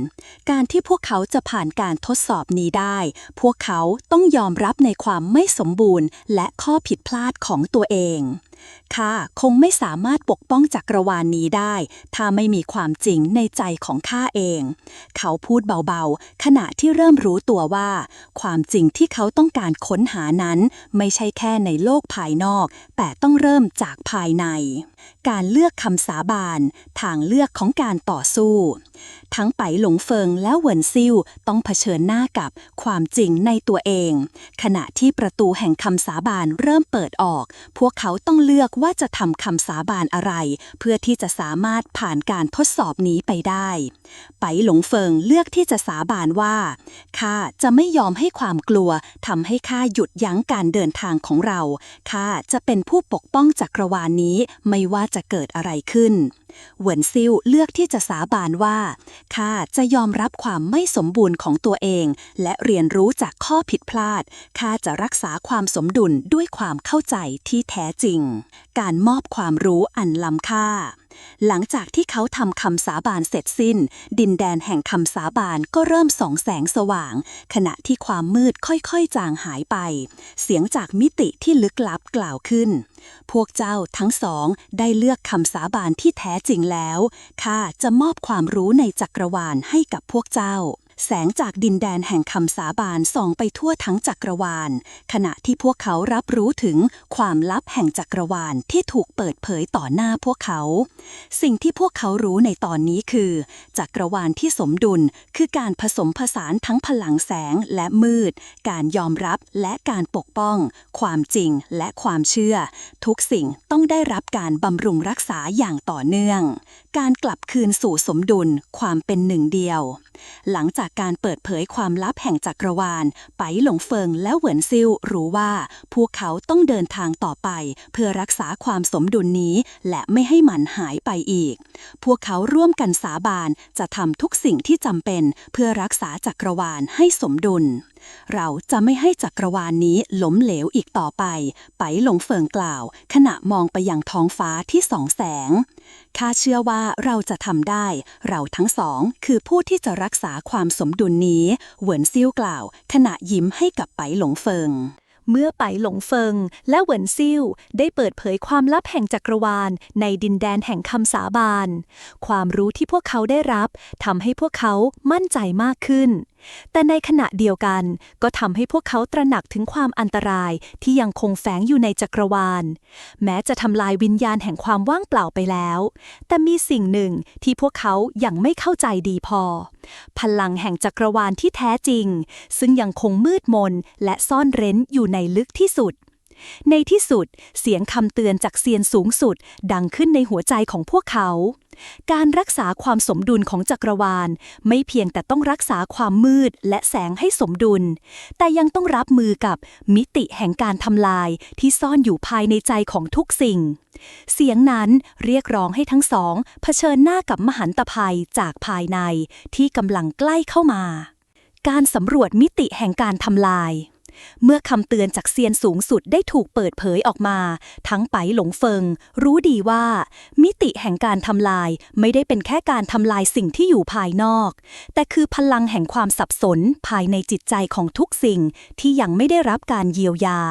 การที่พวกเขาจะผ่านการทดสอบนี้ได้พวกเขาต้องยอมรับในความไม่สมบูรณ์และข้อผิดพลาดของตัวเองข้าคงไม่สามารถปกป้องจักรวาลนี้ได้ถ้าไม่มีความจริงในใจของข้าเองเขาพูดเบาๆขณะที่เริ่มรู้ตัวว่าความจริงที่เขาต้องการค้นหานั้นไม่ใช่แค่ในโลกภายนอกแต่ต้องเริ่มจากภายในการเลือกคำสาบานทางเลือกของการต่อสู้ ทั้งไปหลงเฟิงและเหวินซิ่วต้องเผชิญหน้ากับความจริงในตัวเองขณะที่ประตูแห่งคำสาบานเริ่มเปิดออกพวกเขาต้องเลือกว่าจะทำคำสาบานอะไรเพื่อที่จะสามารถผ่านการทดสอบนี้ไปได้ไปหลงเฟิงเลือกที่จะสาบานว่าข้าจะไม่ยอมให้ความกลัวทำให้ข้าหยุดยั้งการเดินทางของเราข้าจะเป็นผู้ปกป้องจักรวาลนี้ไม่ว่าจะเกิดอะไรขึ้นเหวินซิ่วเลือกที่จะสาบานว่าข้าจะยอมรับความไม่สมบูรณ์ของตัวเองและเรียนรู้จากข้อผิดพลาดข้าจะรักษาความสมดุลด้วยความเข้าใจที่แท้จริงการมอบความรู้อันล้ำค่าหลังจากที่เขาทำคำสาบานเสร็จสิ้นดินแดนแห่งคำสาบานก็เริ่มส่องแสงสว่างขณะที่ความมืดค่อยๆจางหายไปเสียงจากมิติที่ลึกลับกล่าวขึ้นพวกเจ้าทั้งสองได้เลือกคำสาบานที่แท้จริงแล้วข้าจะมอบความรู้ในจักรวาลให้กับพวกเจ้าแสงจากดินแดนแห่งคำสาบานส่องไปทั่วทั้งจักรวาลขณะที่พวกเขารับรู้ถึงความลับแห่งจักรวาลที่ถูกเปิดเผยต่อหน้าพวกเขาสิ่งที่พวกเขารู้ในตอนนี้คือจักรวาลที่สมดุลคือการผสมผสานทั้งพลังแสงและมืดการยอมรับและการปกป้องความจริงและความเชื่อทุกสิ่งต้องได้รับการบำรุงรักษาอย่างต่อเนื่องการกลับคืนสู่สมดุลความเป็นหนึ่งเดียวหลังจากการเปิดเผยความลับแห่งจักรวาลไปหลงเฟิงและเหวินซิ่วรู้ว่าพวกเขาต้องเดินทางต่อไปเพื่อรักษาความสมดุลนี้และไม่ให้มันหายไปอีกพวกเขาร่วมกันสาบานจะทำทุกสิ่งที่จำเป็นเพื่อรักษาจักรวาลให้สมดุลเราจะไม่ให้จักรวาลนี้ล้มเหลวอีกต่อไปไปหลงเฟิงกล่าวขณะมองไปยังท้องฟ้าที่ส่องแสงข้าเชื่อว่าเราจะทำได้เราทั้งสองคือผู้ที่จะรักษาความสมดุลนี้เหวินซิ่วกล่าวขณะยิ้มให้กับไปหลงเฟิงเมื่อไปหลงเฟิงและเหวินซิ่วได้เปิดเผยความลับแห่งจักรวาลในดินแดนแห่งคำสาบานความรู้ที่พวกเขาได้รับทำให้พวกเขามั่นใจมากขึ้นแต่ในขณะเดียวกันก็ทำให้พวกเขาตระหนักถึงความอันตรายที่ยังคงแฝงอยู่ในจักรวาลแม้จะทำลายวิญญาณแห่งความว่างเปล่าไปแล้วแต่มีสิ่งหนึ่งที่พวกเขายังไม่เข้าใจดีพอพลังแห่งจักรวาลที่แท้จริงซึ่งยังคงมืดมนและซ่อนเร้นอยู่ในลึกที่สุดในที่สุดเสียงคำเตือนจากเซียนสูงสุดดังขึ้นในหัวใจของพวกเขาการรักษาความสมดุลของจักรวาลไม่เพียงแต่ต้องรักษาความมืดและแสงให้สมดุลแต่ยังต้องรับมือกับมิติแห่งการทำลายที่ซ่อนอยู่ภายในใจของทุกสิ่งเสียงนั้นเรียกร้องให้ทั้งสองเผชิญหน้ากับมหันตภัยจากภายในที่กำลังใกล้เข้ามาการสำรวจมิติแห่งการทำลายเมื่อคำเตือนจากเซียนสูงสุดได้ถูกเปิดเผยออกมาทั้งไปหลงเฟิงรู้ดีว่ามิติแห่งการทำลายไม่ได้เป็นแค่การทำลายสิ่งที่อยู่ภายนอกแต่คือพลังแห่งความสับสนภายในจิตใจของทุกสิ่งที่ยังไม่ได้รับการเยียวยา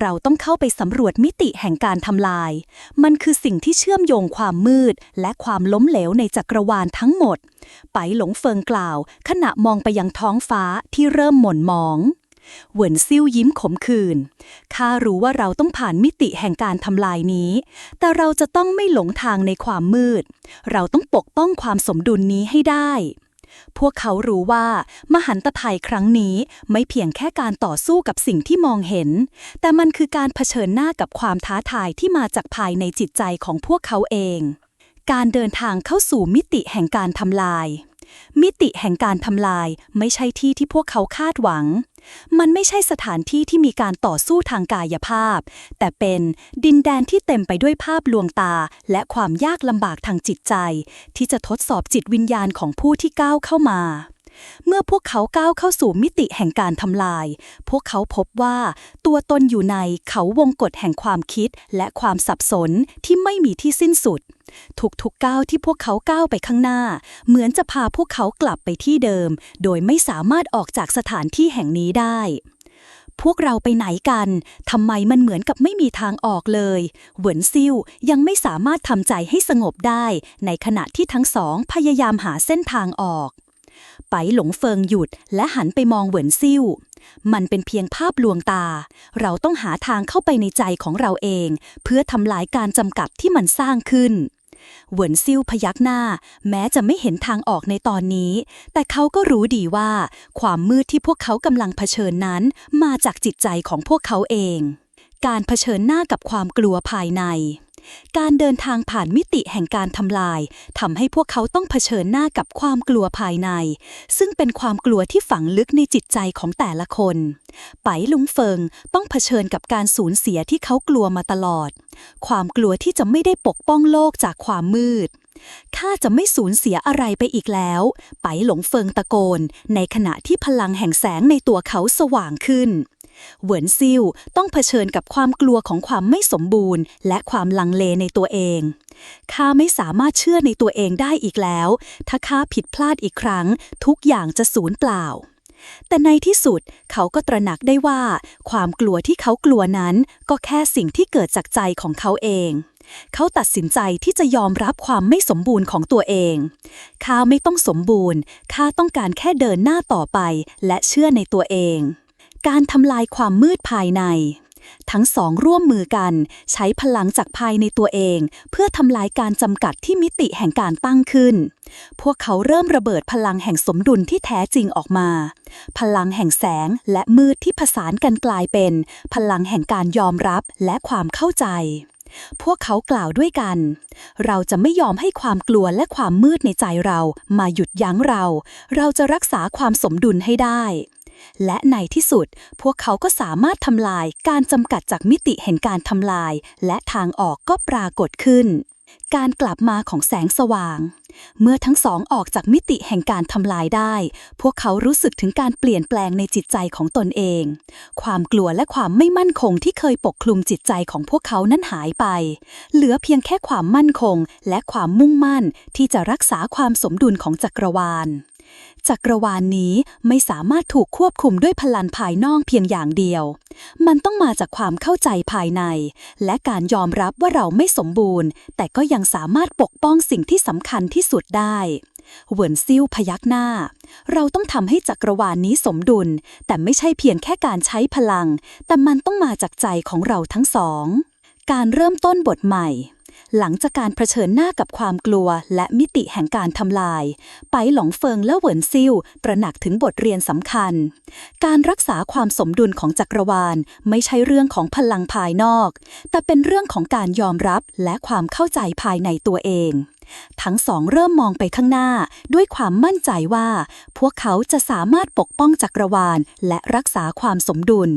เราต้องเข้าไปสำรวจมิติแห่งการทำลายมันคือสิ่งที่เชื่อมโยงความมืดและความล้มเหลวในจักรวาลทั้งหมดไปหลงเฟิงกล่าวขณะมองไปยังท้องฟ้าที่เริ่มหม่นหมองเหวินซิ่วยิ้มขมขื่นข้ารู้ว่าเราต้องผ่านมิติแห่งการทำลายนี้แต่เราจะต้องไม่หลงทางในความมืดเราต้องปกป้องความสมดุลนี้ให้ได้พวกเขารู้ว่ามหันตภัยครั้งนี้ไม่เพียงแค่การต่อสู้กับสิ่งที่มองเห็นแต่มันคือการเผชิญหน้ากับความท้าทายที่มาจากภายในจิตใจของพวกเขาเองการเดินทางเข้าสู่มิติแห่งการทำลายมิติแห่งการทำลายไม่ใช่ที่ที่พวกเขาคาดหวังมันไม่ใช่สถานที่ที่มีการต่อสู้ทางกายภาพแต่เป็นดินแดนที่เต็มไปด้วยภาพลวงตาและความยากลำบากทางจิตใจที่จะทดสอบจิตวิญญาณของผู้ที่ก้าวเข้ามาเมื่อพวกเขาก้าวเข้าสู่มิติแห่งการทำลายพวกเขาพบว่าตัวตนอยู่ในเขาวงกฏแห่งความคิดและความสับสนที่ไม่มีที่สิ้นสุดทุกก้าวที่พวกเขาก้าวไปข้างหน้าเหมือนจะพาพวกเขากลับไปที่เดิมโดยไม่สามารถออกจากสถานที่แห่งนี้ได้พวกเราไปไหนกันทำไมมันเหมือนกับไม่มีทางออกเลยเหวินซิ่วยังไม่สามารถทำใจให้สงบได้ในขณะที่ทั้งสองพยายามหาเส้นทางออกไปหลงเฟิงหยุดและหันไปมองเหวินซิ่วมันเป็นเพียงภาพลวงตาเราต้องหาทางเข้าไปในใจของเราเองเพื่อทำลายการจำกัดที่มันสร้างขึ้น เหวินซิ่วพยักหน้าแม้จะไม่เห็นทางออกในตอนนี้แต่เขาก็รู้ดีว่าความมืดที่พวกเขากำลังเผชิญนั้นมาจากจิตใจของพวกเขาเองการเผชิญหน้ากับความกลัวภายในการเดินทางผ่านมิติแห่งการทำลายทำให้พวกเขาต้องเผชิญหน้ากับความกลัวภายในซึ่งเป็นความกลัวที่ฝังลึกในจิตใจของแต่ละคนไปลุงเฟิงต้องเผชิญกับการสูญเสียที่เขากลัวมาตลอดความกลัวที่จะไม่ได้ปกป้องโลกจากความมืดข้าจะไม่สูญเสียอะไรไปอีกแล้วไปหลงเฟิงตะโกนในขณะที่พลังแห่งแสงในตัวเขาสว่างขึ้นเหวินซิ่วต้องเผชิญกับความกลัวของความไม่สมบูรณ์และความลังเลในตัวเองข้าไม่สามารถเชื่อในตัวเองได้อีกแล้วถ้าข้าผิดพลาดอีกครั้งทุกอย่างจะสูญเปล่าแต่ในที่สุดเขาก็ตระหนักได้ว่าความกลัวที่เขากลัวนั้นก็แค่สิ่งที่เกิดจากใจของเขาเองเขาตัดสินใจที่จะยอมรับความไม่สมบูรณ์ของตัวเองข้าไม่ต้องสมบูรณ์ข้าต้องการแค่เดินหน้าต่อไปและเชื่อในตัวเองการทำลายความมืดภายในทั้งสองร่วมมือกันใช้พลังจากภายในตัวเองเพื่อทำลายการจำกัดที่มิติแห่งการตั้งขึ้นพวกเขาเริ่มระเบิดพลังแห่งสมดุลที่แท้จริงออกมาพลังแห่งแสงและมืดที่ผสานกันกลายเป็นพลังแห่งการยอมรับและความเข้าใจพวกเขากล่าวด้วยกันเราจะไม่ยอมให้ความกลัวและความมืดในใจเรามาหยุดยั้งเราจะรักษาความสมดุลให้ได้และในที่สุดพวกเขาก็สามารถทำลายการจำกัดจากมิติแห่งการทำลายและทางออกก็ปรากฏขึ้นการกลับมาของแสงสว่างเมื่อทั้งสองออกจากมิติแห่งการทำลายได้พวกเขารู้สึกถึงการเปลี่ยนแปลงในจิตใจของตนเองความกลัวและความไม่มั่นคงที่เคยปกคลุมจิตใจของพวกเขานั้นหายไปเหลือเพียงแค่ความมั่นคงและความมุ่งมั่นที่จะรักษาความสมดุลของจักรวาลจักรวาลนี้ไม่สามารถถูกควบคุมด้วยพลังภายนอกเพียงอย่างเดียวมันต้องมาจากความเข้าใจภายในและการยอมรับว่าเราไม่สมบูรณ์แต่ก็ยังสามารถปกป้องสิ่งที่สำคัญที่สุดได้เหวินซิ่วพยักหน้าเราต้องทำให้จักรวาลนี้สมดุลแต่ไม่ใช่เพียงแค่การใช้พลังแต่มันต้องมาจากใจของเราทั้งสองการเริ่มต้นบทใหม่หลังจากการเผชิญหน้ากับความกลัวและมิติแห่งการทำลายไปหลงเฟิงและเหวินซิ่วตระหนักถึงบทเรียนสำคัญการรักษาความสมดุลของจักรวาลไม่ใช่เรื่องของพลังภายนอกแต่เป็นเรื่องของการยอมรับและความเข้าใจภายในตัวเองทั้งสองเริ่มมองไปข้างหน้าด้วยความมั่นใจว่าพวกเขาจะสามารถปกป้องจักรวาลและรักษาความสมดุล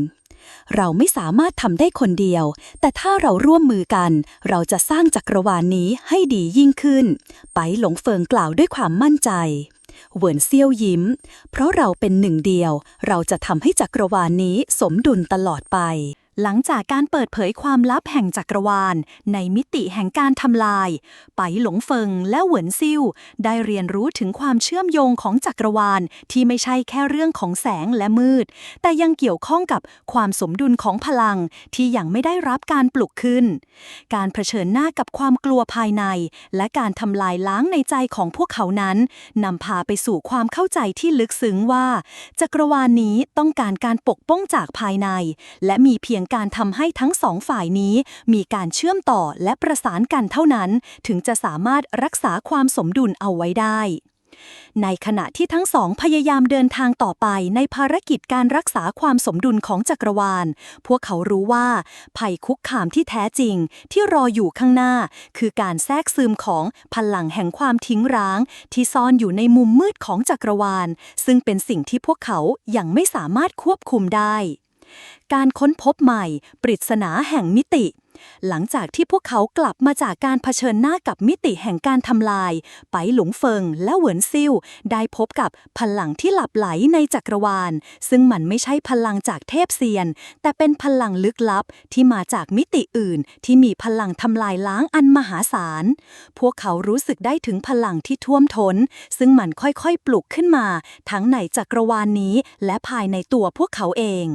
เราไม่สามารถทำได้คนเดียวแต่ถ้าเราร่วมมือกันเราจะสร้างจักรวาลนี้ให้ดียิ่งขึ้นไปหลงเฟิงกล่าวด้วยความมั่นใจเหวินเซี่ยวยิ้มเพราะเราเป็นหนึ่งเดียวเราจะทำให้จักรวาลนี้สมดุลตลอดไปหลังจากการเปิดเผยความลับแห่งจักรวาลในมิติแห่งการทำลายไปหลงเฟิงและเหวินซิ่วได้เรียนรู้ถึงความเชื่อมโยงของจักรวาลที่ไม่ใช่แค่เรื่องของแสงและมืดแต่ยังเกี่ยวข้องกับความสมดุลของพลังที่ยังไม่ได้รับการปลุกขึ้นการเผชิญหน้ากับความกลัวภายในและการทำลายล้างในใจของพวกเขานั้นนำพาไปสู่ความเข้าใจที่ลึกซึ้งว่าจักรวาลนี้ต้องการการปกป้องจากภายในและมีเพียงการทำให้ทั้งสองฝ่ายนี้มีการเชื่อมต่อและประสานกันเท่านั้นถึงจะสามารถรักษาความสมดุลเอาไว้ได้ในขณะที่ทั้งสองพยายามเดินทางต่อไปในภารกิจการรักษาความสมดุลของจักรวาลพวกเขารู้ว่าภัยคุกคามที่แท้จริงที่รออยู่ข้างหน้าคือการแทรกซึมของพลังแห่งความทิ้งร้างที่ซ่อนอยู่ในมุมมืดของจักรวาลซึ่งเป็นสิ่งที่พวกเขายังไม่สามารถควบคุมได้การค้นพบใหม่ปริศนาแห่งมิติหลังจากที่พวกเขากลับมาจากการเผชิญหน้ากับมิติแห่งการทำลายไปหลงเฟิงและเหวินซิ่วได้พบกับพลังที่หลับไหลในจักรวาลซึ่งมันไม่ใช่พลังจากเทพเซียนแต่เป็นพลังลึกลับที่มาจากมิติอื่นที่มีพลังทำลายล้างอันมหาศาลพวกเขารู้สึกได้ถึงพลังที่ท่วมท้นซึ่งมันค่อยๆปลุกขึ้นมาทั้งในจักรวาลนี้และภายในตัวพวกเขาเอง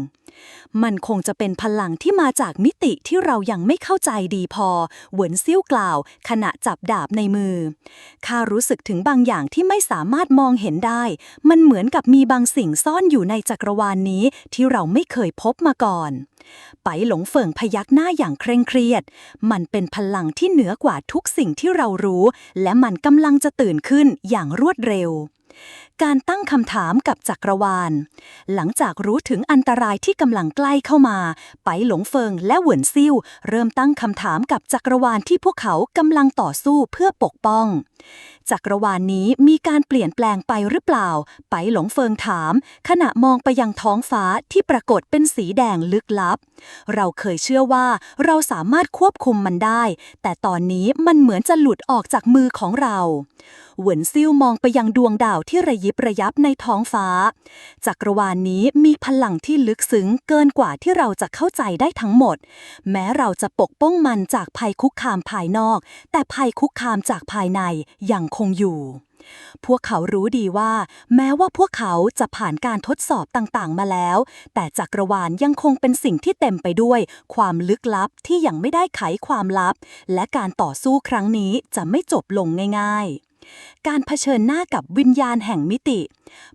มันคงจะเป็นพลังที่มาจากมิติที่เรายังไม่เข้าใจดีพอเหวินซิ่วกล่าวขณะจับดาบในมือข้ารู้สึกถึงบางอย่างที่ไม่สามารถมองเห็นได้มันเหมือนกับมีบางสิ่งซ่อนอยู่ในจักรวาลนี้ที่เราไม่เคยพบมาก่อนไปหลงเฟิงพยักหน้าอย่างเคร่งเครียดมันเป็นพลังที่เหนือกว่าทุกสิ่งที่เรารู้และมันกำลังจะตื่นขึ้นอย่างรวดเร็วการตั้งคำถามกับจักรวาลหลังจากรู้ถึงอันตรายที่กำลังใกล้เข้ามาไปหลงเฟิงและเหวินซิ่วเริ่มตั้งคำถามกับจักรวาลที่พวกเขากำลังต่อสู้เพื่อปกป้องจักรวาลนี้มีการเปลี่ยนแปลงไปหรือเปล่าไปหลงเฟิงถามขณะมองไปยังท้องฟ้าที่ปรากฏเป็นสีแดงลึกลับเราเคยเชื่อว่าเราสามารถควบคุมมันได้แต่ตอนนี้มันเหมือนจะหลุดออกจากมือของเราเหวินซิ่วมองไปยังดวงดาวที่ระยิบระยับในท้องฟ้าจักรวาลนี้มีพลังที่ลึกซึ้งเกินกว่าที่เราจะเข้าใจได้ทั้งหมดแม้เราจะปกป้องมันจากภัยคุกคามภายนอกแต่ภัยคุกคามจากภายในยังคงอยู่พวกเขารู้ดีว่าแม้ว่าพวกเขาจะผ่านการทดสอบต่างๆมาแล้วแต่จักรวาลยังคงเป็นสิ่งที่เต็มไปด้วยความลึกลับที่ยังไม่ได้ไขความลับและการต่อสู้ครั้งนี้จะไม่จบลงง่ายๆการเผชิญหน้ากับวิญญาณแห่งมิติ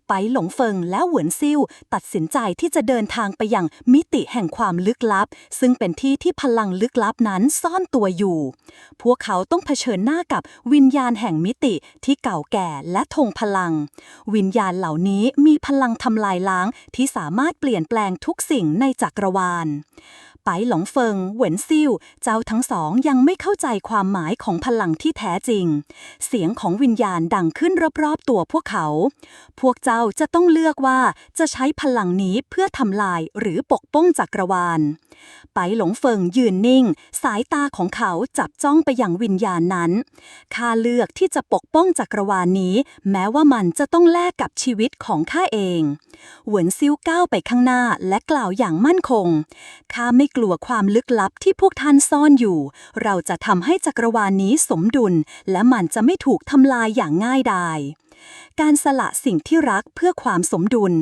ไปหลงเฟิงและเหวินซิ่วตัดสินใจที่จะเดินทางไปยังมิติแห่งความลึกลับซึ่งเป็นที่ที่พลังลึกลับนั้นซ่อนตัวอยู่พวกเขาต้องเผชิญหน้ากับวิญญาณแห่งมิติที่เก่าแก่และทงพลังวิญญาณเหล่านี้มีพลังทำลายล้างที่สามารถเปลี่ยนแปลงทุกสิ่งในจักรวาลไปหลงเฟิงเหวินซิ่วเจ้าทั้งสองยังไม่เข้าใจความหมายของพลังที่แท้จริงเสียงของวิญญาณดังขึ้นรอบๆตัวพวกเขาพวกเจ้าจะต้องเลือกว่าจะใช้พลังนี้เพื่อทำลายหรือปกป้องจักรวาลไปหลงเฟิงยืนนิ่งสายตาของเขาจับจ้องไปยังวิญญาณนั้นข้าเลือกที่จะปกป้องจักรวาลนี้แม้ว่ามันจะต้องแลกกับชีวิตของข้าเองเหวินซิ่วก้าวไปข้างหน้าและกล่าวอย่างมั่นคงข้าไม่กลัวความลึกลับที่พวกท่านซ่อนอยู่เราจะทำให้จักรวาลนี้สมดุลและมันจะไม่ถูกทำลายอย่างง่ายดายการสละสิ่งที่รักเพื่อความสมดุล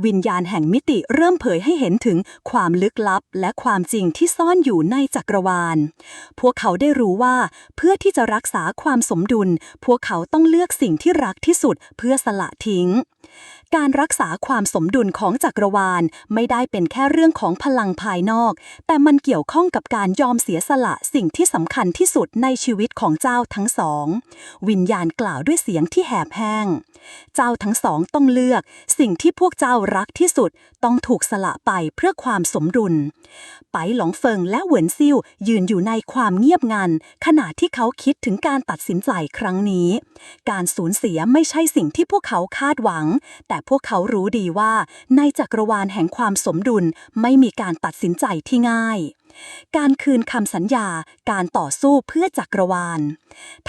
วิญญาณแห่งมิติเริ่มเผยให้เห็นถึงความลึกลับและความจริงที่ซ่อนอยู่ในจักรวาลพวกเขาได้รู้ว่าเพื่อที่จะรักษาความสมดุลพวกเขาต้องเลือกสิ่งที่รักที่สุดเพื่อสละทิ้งการรักษาความสมดุลของจักรวาลไม่ได้เป็นแค่เรื่องของพลังภายนอกแต่มันเกี่ยวข้องกับการยอมเสียสละสิ่งที่สำคัญที่สุดในชีวิตของเจ้าทั้งสองวิญญาณกล่าวด้วยเสียงที่แหบแห้งเจ้าทั้งสองต้องเลือกสิ่งที่พวกเจ้ารักที่สุดต้องถูกสละไปเพื่อความสมดุลไปหลงเฟิงและเหวินซิ่วยืนอยู่ในความเงียบงันขณะที่เขาคิดถึงการตัดสินใจครั้งนี้การสูญเสียไม่ใช่สิ่งที่พวกเขาคาดหวังแต่พวกเขารู้ดีว่าในจักรวาลแห่งความสมดุลไม่มีการตัดสินใจที่ง่ายการคืนคำสัญญาการต่อสู้เพื่อจักรวาล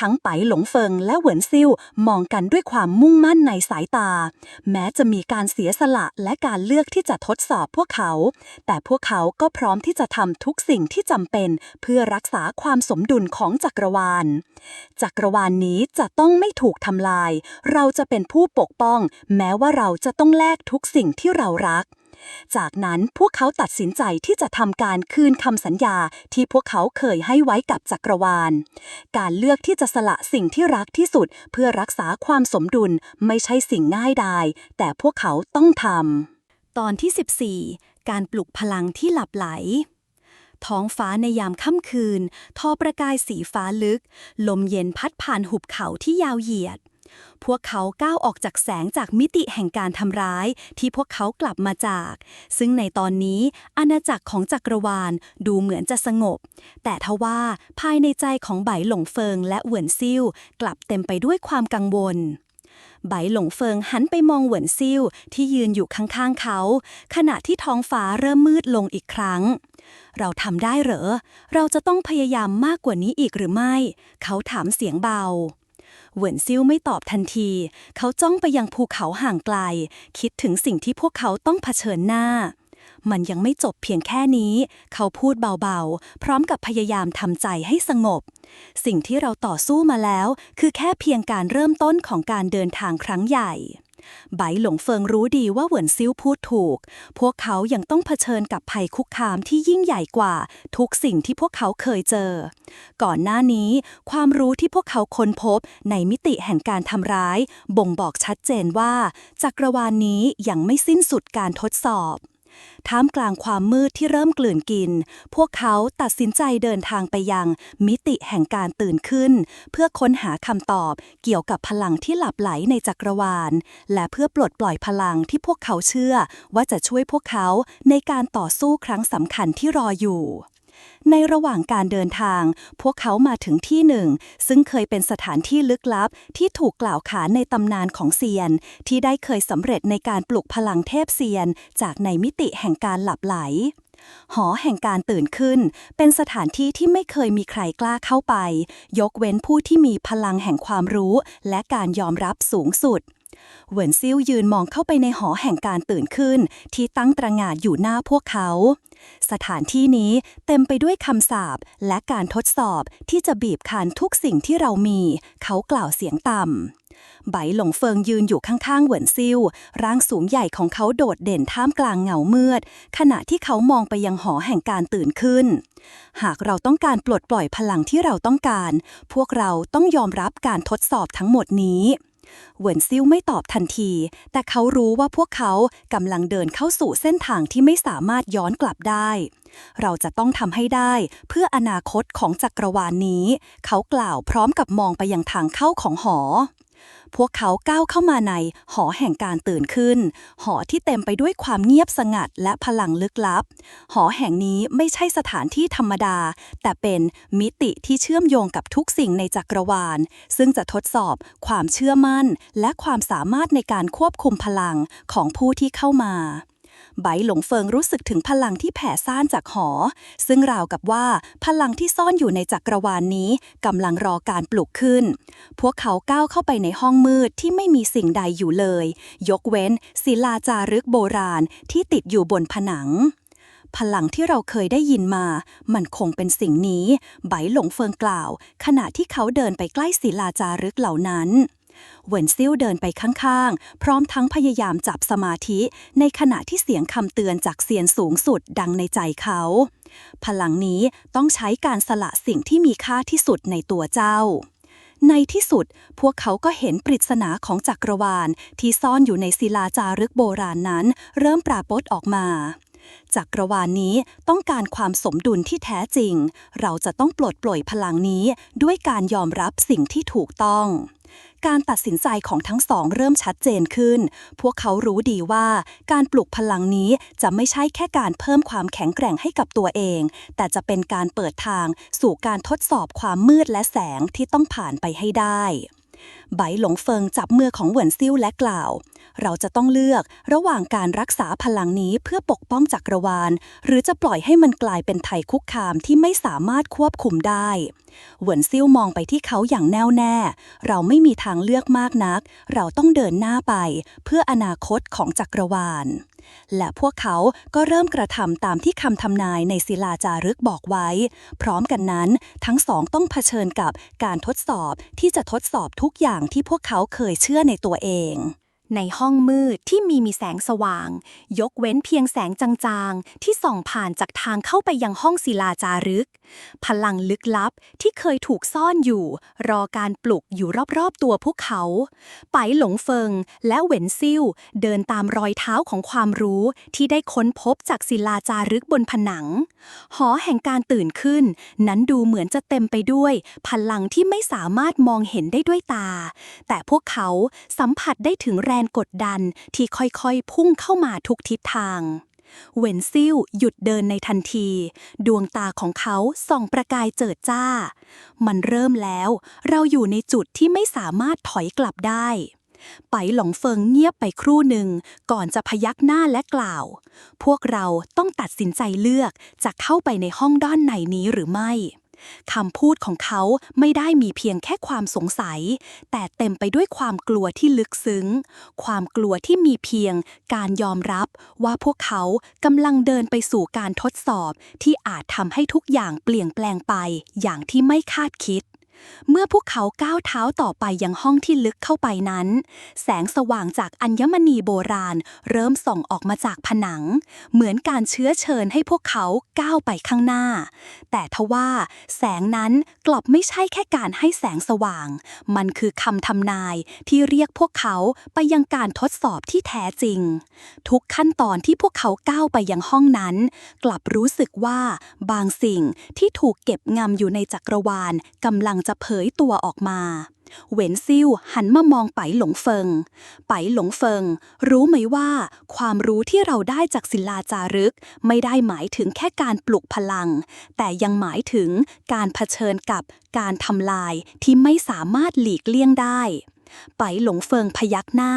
ทั้งไปหลงเฟิงและเหวินซิ่วมองกันด้วยความมุ่งมั่นในสายตาแม้จะมีการเสียสละและการเลือกที่จะทดสอบพวกเขาแต่พวกเขาก็พร้อมที่จะทำทุกสิ่งที่จำเป็นเพื่อรักษาความสมดุลของจักรวาลจักรวาลนี้จะต้องไม่ถูกทำลายเราจะเป็นผู้ปกป้องแม้ว่าเราจะต้องแลกทุกสิ่งที่เรารักจากนั้นพวกเขาตัดสินใจที่จะทำการคืนคำสัญญาที่พวกเขาเคยให้ไว้กับจักรวาลการเลือกที่จะสละสิ่งที่รักที่สุดเพื่อรักษาความสมดุลไม่ใช่สิ่งง่ายดายแต่พวกเขาต้องทำตอนที่ 14 การปลุกพลังที่หลับไหลท้องฟ้าในยามค่ำคืนทอประกายสีฟ้าลึกลมเย็นพัดผ่านหุบเขาที่ยาวเหยียดพวกเขาก้าวออกจากแสงจากมิติแห่งการทำร้ายที่พวกเขากลับมาจากซึ่งในตอนนี้อาณาจักรของจักรวาลดูเหมือนจะสงบแต่ทว่าภายในใจของไบหลงเฟิงและเหวินซิ่วกลับเต็มไปด้วยความกังวลไบหลงเฟิงหันไปมองเหวินซิ่วที่ยืนอยู่ข้างๆเขาขณะที่ท้องฟ้าเริ่มมืดลงอีกครั้งเราทำได้เหรอเราจะต้องพยายามมากกว่านี้อีกหรือไม่เขาถามเสียงเบาเหวินซิ่วไม่ตอบทันทีเขาจ้องไปยังภูเขาห่างไกลคิดถึงสิ่งที่พวกเขาต้องเผชิญหน้ามันยังไม่จบเพียงแค่นี้เขาพูดเบาๆพร้อมกับพยายามทำใจให้สงบสิ่งที่เราต่อสู้มาแล้วคือแค่เพียงการเริ่มต้นของการเดินทางครั้งใหญ่ ไบหลงเฟิงรู้ดีว่าเหวินซิ่วพูดถูกพวกเขายังต้องเผชิญกับภัยคุกคามที่ยิ่งใหญ่กว่าทุกสิ่งที่พวกเขาเคยเจอก่อนหน้านี้ความรู้ที่พวกเขาค้นพบในมิติแห่งการทำร้ายบ่งบอกชัดเจนว่าจักรวาลนี้ยังไม่สิ้นสุดการทดสอบท่ามกลางความมืดที่เริ่มกลืนกินพวกเขาตัดสินใจเดินทางไปยังมิติแห่งการตื่นขึ้นเพื่อค้นหาคำตอบเกี่ยวกับพลังที่หลับไหลในจักรวาลและเพื่อปลดปล่อยพลังที่พวกเขาเชื่อว่าจะช่วยพวกเขาในการต่อสู้ครั้งสำคัญที่รออยู่ในระหว่างการเดินทางพวกเขามาถึงที่หนึ่งซึ่งเคยเป็นสถานที่ลึกลับที่ถูกกล่าวขานในตำนานของเซียนที่ได้เคยสำเร็จในการปลุกพลังเทพเซียนจากในมิติแห่งการหลับไหลหอแห่งการตื่นขึ้นเป็นสถานที่ที่ไม่เคยมีใครกล้าเข้าไปยกเว้นผู้ที่มีพลังแห่งความรู้และการยอมรับสูงสุดเหวินซิ่วยืนมองเข้าไปในหอแห่งการตื่นขึ้นที่ตั้งตระหง่านอยู่หน้าพวกเขาสถานที่นี้เต็มไปด้วยคำสาปและการทดสอบที่จะบีบคั้นทุกสิ่งที่เรามีเขากล่าวเสียงต่ำไบหลงเฟิงยืนอยู่ข้างๆเหวินซิ่วร่างสูงใหญ่ของเขาโดดเด่นท่ามกลางเงามืดขณะที่เขามองไปยังหอแห่งการตื่นขึ้นหากเราต้องการปลดปล่อยพลังที่เราต้องการพวกเราต้องยอมรับการทดสอบทั้งหมดนี้เหวินซิ่วไม่ตอบทันทีแต่เขารู้ว่าพวกเขากำลังเดินเข้าสู่เส้นทางที่ไม่สามารถย้อนกลับได้เราจะต้องทำให้ได้เพื่ออนาคตของจักรวาลนี้เขากล่าวพร้อมกับมองไปยังทางเข้าของหอพวกเขาก้าวเข้ามาในหอแห่งการตื่นขึ้นหอที่เต็มไปด้วยความเงียบสงัดและพลังลึกลับหอแห่งนี้ไม่ใช่สถานที่ธรรมดาแต่เป็นมิติที่เชื่อมโยงกับทุกสิ่งในจักรวาลซึ่งจะทดสอบความเชื่อมั่นและความสามารถในการควบคุมพลังของผู้ที่เข้ามาไบหลงเฟิงรู้สึกถึงพลังที่แผ่ซ่านจากหอซึ่งราวกับว่าพลังที่ซ่อนอยู่ในจักรวาลนี้กำลังรอการปลุกขึ้นพวกเขาก้าวเข้าไปในห้องมืดที่ไม่มีสิ่งใดอยู่เลยยกเว้นศิลาจารึกโบราณที่ติดอยู่บนผนังพลังที่เราเคยได้ยินมามันคงเป็นสิ่งนี้ไบหลงเฟิงกล่าวขณะที่เขาเดินไปใกล้ศิลาจารึกเหล่านั้นเหวินซิ่วเดินไปข้างๆพร้อมทั้งพยายามจับสมาธิในขณะที่เสียงคำเตือนจากเซียนสูงสุดดังในใจเขาพลังนี้ต้องใช้การสละสิ่งที่มีค่าที่สุดในตัวเจ้าในที่สุดพวกเขาก็เห็นปริศนาของจักรวาลที่ซ่อนอยู่ในศิลาจารึกโบราณนั้นเริ่มปรากฏออกมาจักรวาลนี้ต้องการความสมดุลที่แท้จริงเราจะต้องปลดปล่อยพลังนี้ด้วยการยอมรับสิ่งที่ถูกต้องการตัดสินใจของทั้งสองเริ่มชัดเจนขึ้นพวกเขารู้ดีว่าการปลุกพลังนี้จะไม่ใช่แค่การเพิ่มความแข็งแกร่งให้กับตัวเองแต่จะเป็นการเปิดทางสู่การทดสอบความมืดและแสงที่ต้องผ่านไปให้ได้ไบหลงเฟิงจับมือของเหวินซิ่วและกล่าวเราจะต้องเลือกระหว่างการรักษาพลังนี้เพื่อปกป้องจักรวาลหรือจะปล่อยให้มันกลายเป็นภัยคุกคามที่ไม่สามารถควบคุมได้เหวินซิ่วมองไปที่เขาอย่างแน่วแน่เราไม่มีทางเลือกมากนักเราต้องเดินหน้าไปเพื่ออนาคตของจักรวาลและพวกเขาก็เริ่มกระทำตามที่คำทำนายในศิลาจารึกบอกไว้พร้อมกันนั้นทั้งสองต้องเผชิญกับการทดสอบที่จะทดสอบทุกอย่างที่พวกเขาเคยเชื่อในตัวเองในห้องมืดที่มีแสงสว่างยกเว้นเพียงแสงจางๆที่ส่องผ่านจากทางเข้าไปยังห้องศิลาจารึกพลังลึกลับที่เคยถูกซ่อนอยู่รอการปลุกอยู่รอบๆตัวพวกเขาไปหลงเฟิงและเหวินซิ่วเดินตามรอยเท้าของความรู้ที่ได้ค้นพบจากศิลาจารึกบนผนังหอแห่งการตื่นขึ้นนั้นดูเหมือนจะเต็มไปด้วยพลังที่ไม่สามารถมองเห็นได้ด้วยตาแต่พวกเขาสัมผัสได้ถึงแรงกดดันที่ค่อยๆพุ่งเข้ามาทุกทิศทางเหวินซิ่วหยุดเดินในทันทีดวงตาของเขาส่องประกายเจิดจ้ามันเริ่มแล้วเราอยู่ในจุดที่ไม่สามารถถอยกลับได้ไปหลงเฟิงเงียบไปครู่หนึ่งก่อนจะพยักหน้าและกล่าวพวกเราต้องตัดสินใจเลือกจะเข้าไปในห้องด้านในนี้หรือไม่คำพูดของเขาไม่ได้มีเพียงแค่ความสงสัยแต่เต็มไปด้วยความกลัวที่ลึกซึ้งความกลัวที่มีเพียงการยอมรับว่าพวกเขากำลังเดินไปสู่การทดสอบที่อาจทำให้ทุกอย่างเปลี่ยนแปลงไปอย่างที่ไม่คาดคิด เมื่อพวกเขาก้าวเท้าต่อไปยังห้องที่ลึกเข้าไปนั้นแสงสว่างจากอัญมณีโบราณเริ่มส่องออกมาจากผนังเหมือนการเชื้อเชิญให้พวกเขาก้าวไปข้างหน้าแต่ทว่าแสงนั้นกลับไม่ใช่แค่การให้แสงสว่างมันคือคำทำนายที่เรียกพวกเขาไปยังการทดสอบที่แท้จริงทุกขั้นตอนที่พวกเขาก้าวไปยังห้องนั้นกลับรู้สึกว่าบางสิ่งที่ถูกเก็บงำอยู่ในจักรวาลกำลังจะเผยตัวออกมาเหวินซิ่วหันมามองไปหลงเฟิงไปหลงเฟิงรู้ไหมว่าความรู้ที่เราได้จากศิลาจารึกไม่ได้หมายถึงแค่การปลุกพลังแต่ยังหมายถึงการเผชิญกับการทำลายที่ไม่สามารถหลีกเลี่ยงได้ไปหลงเฟิงพยักหน้า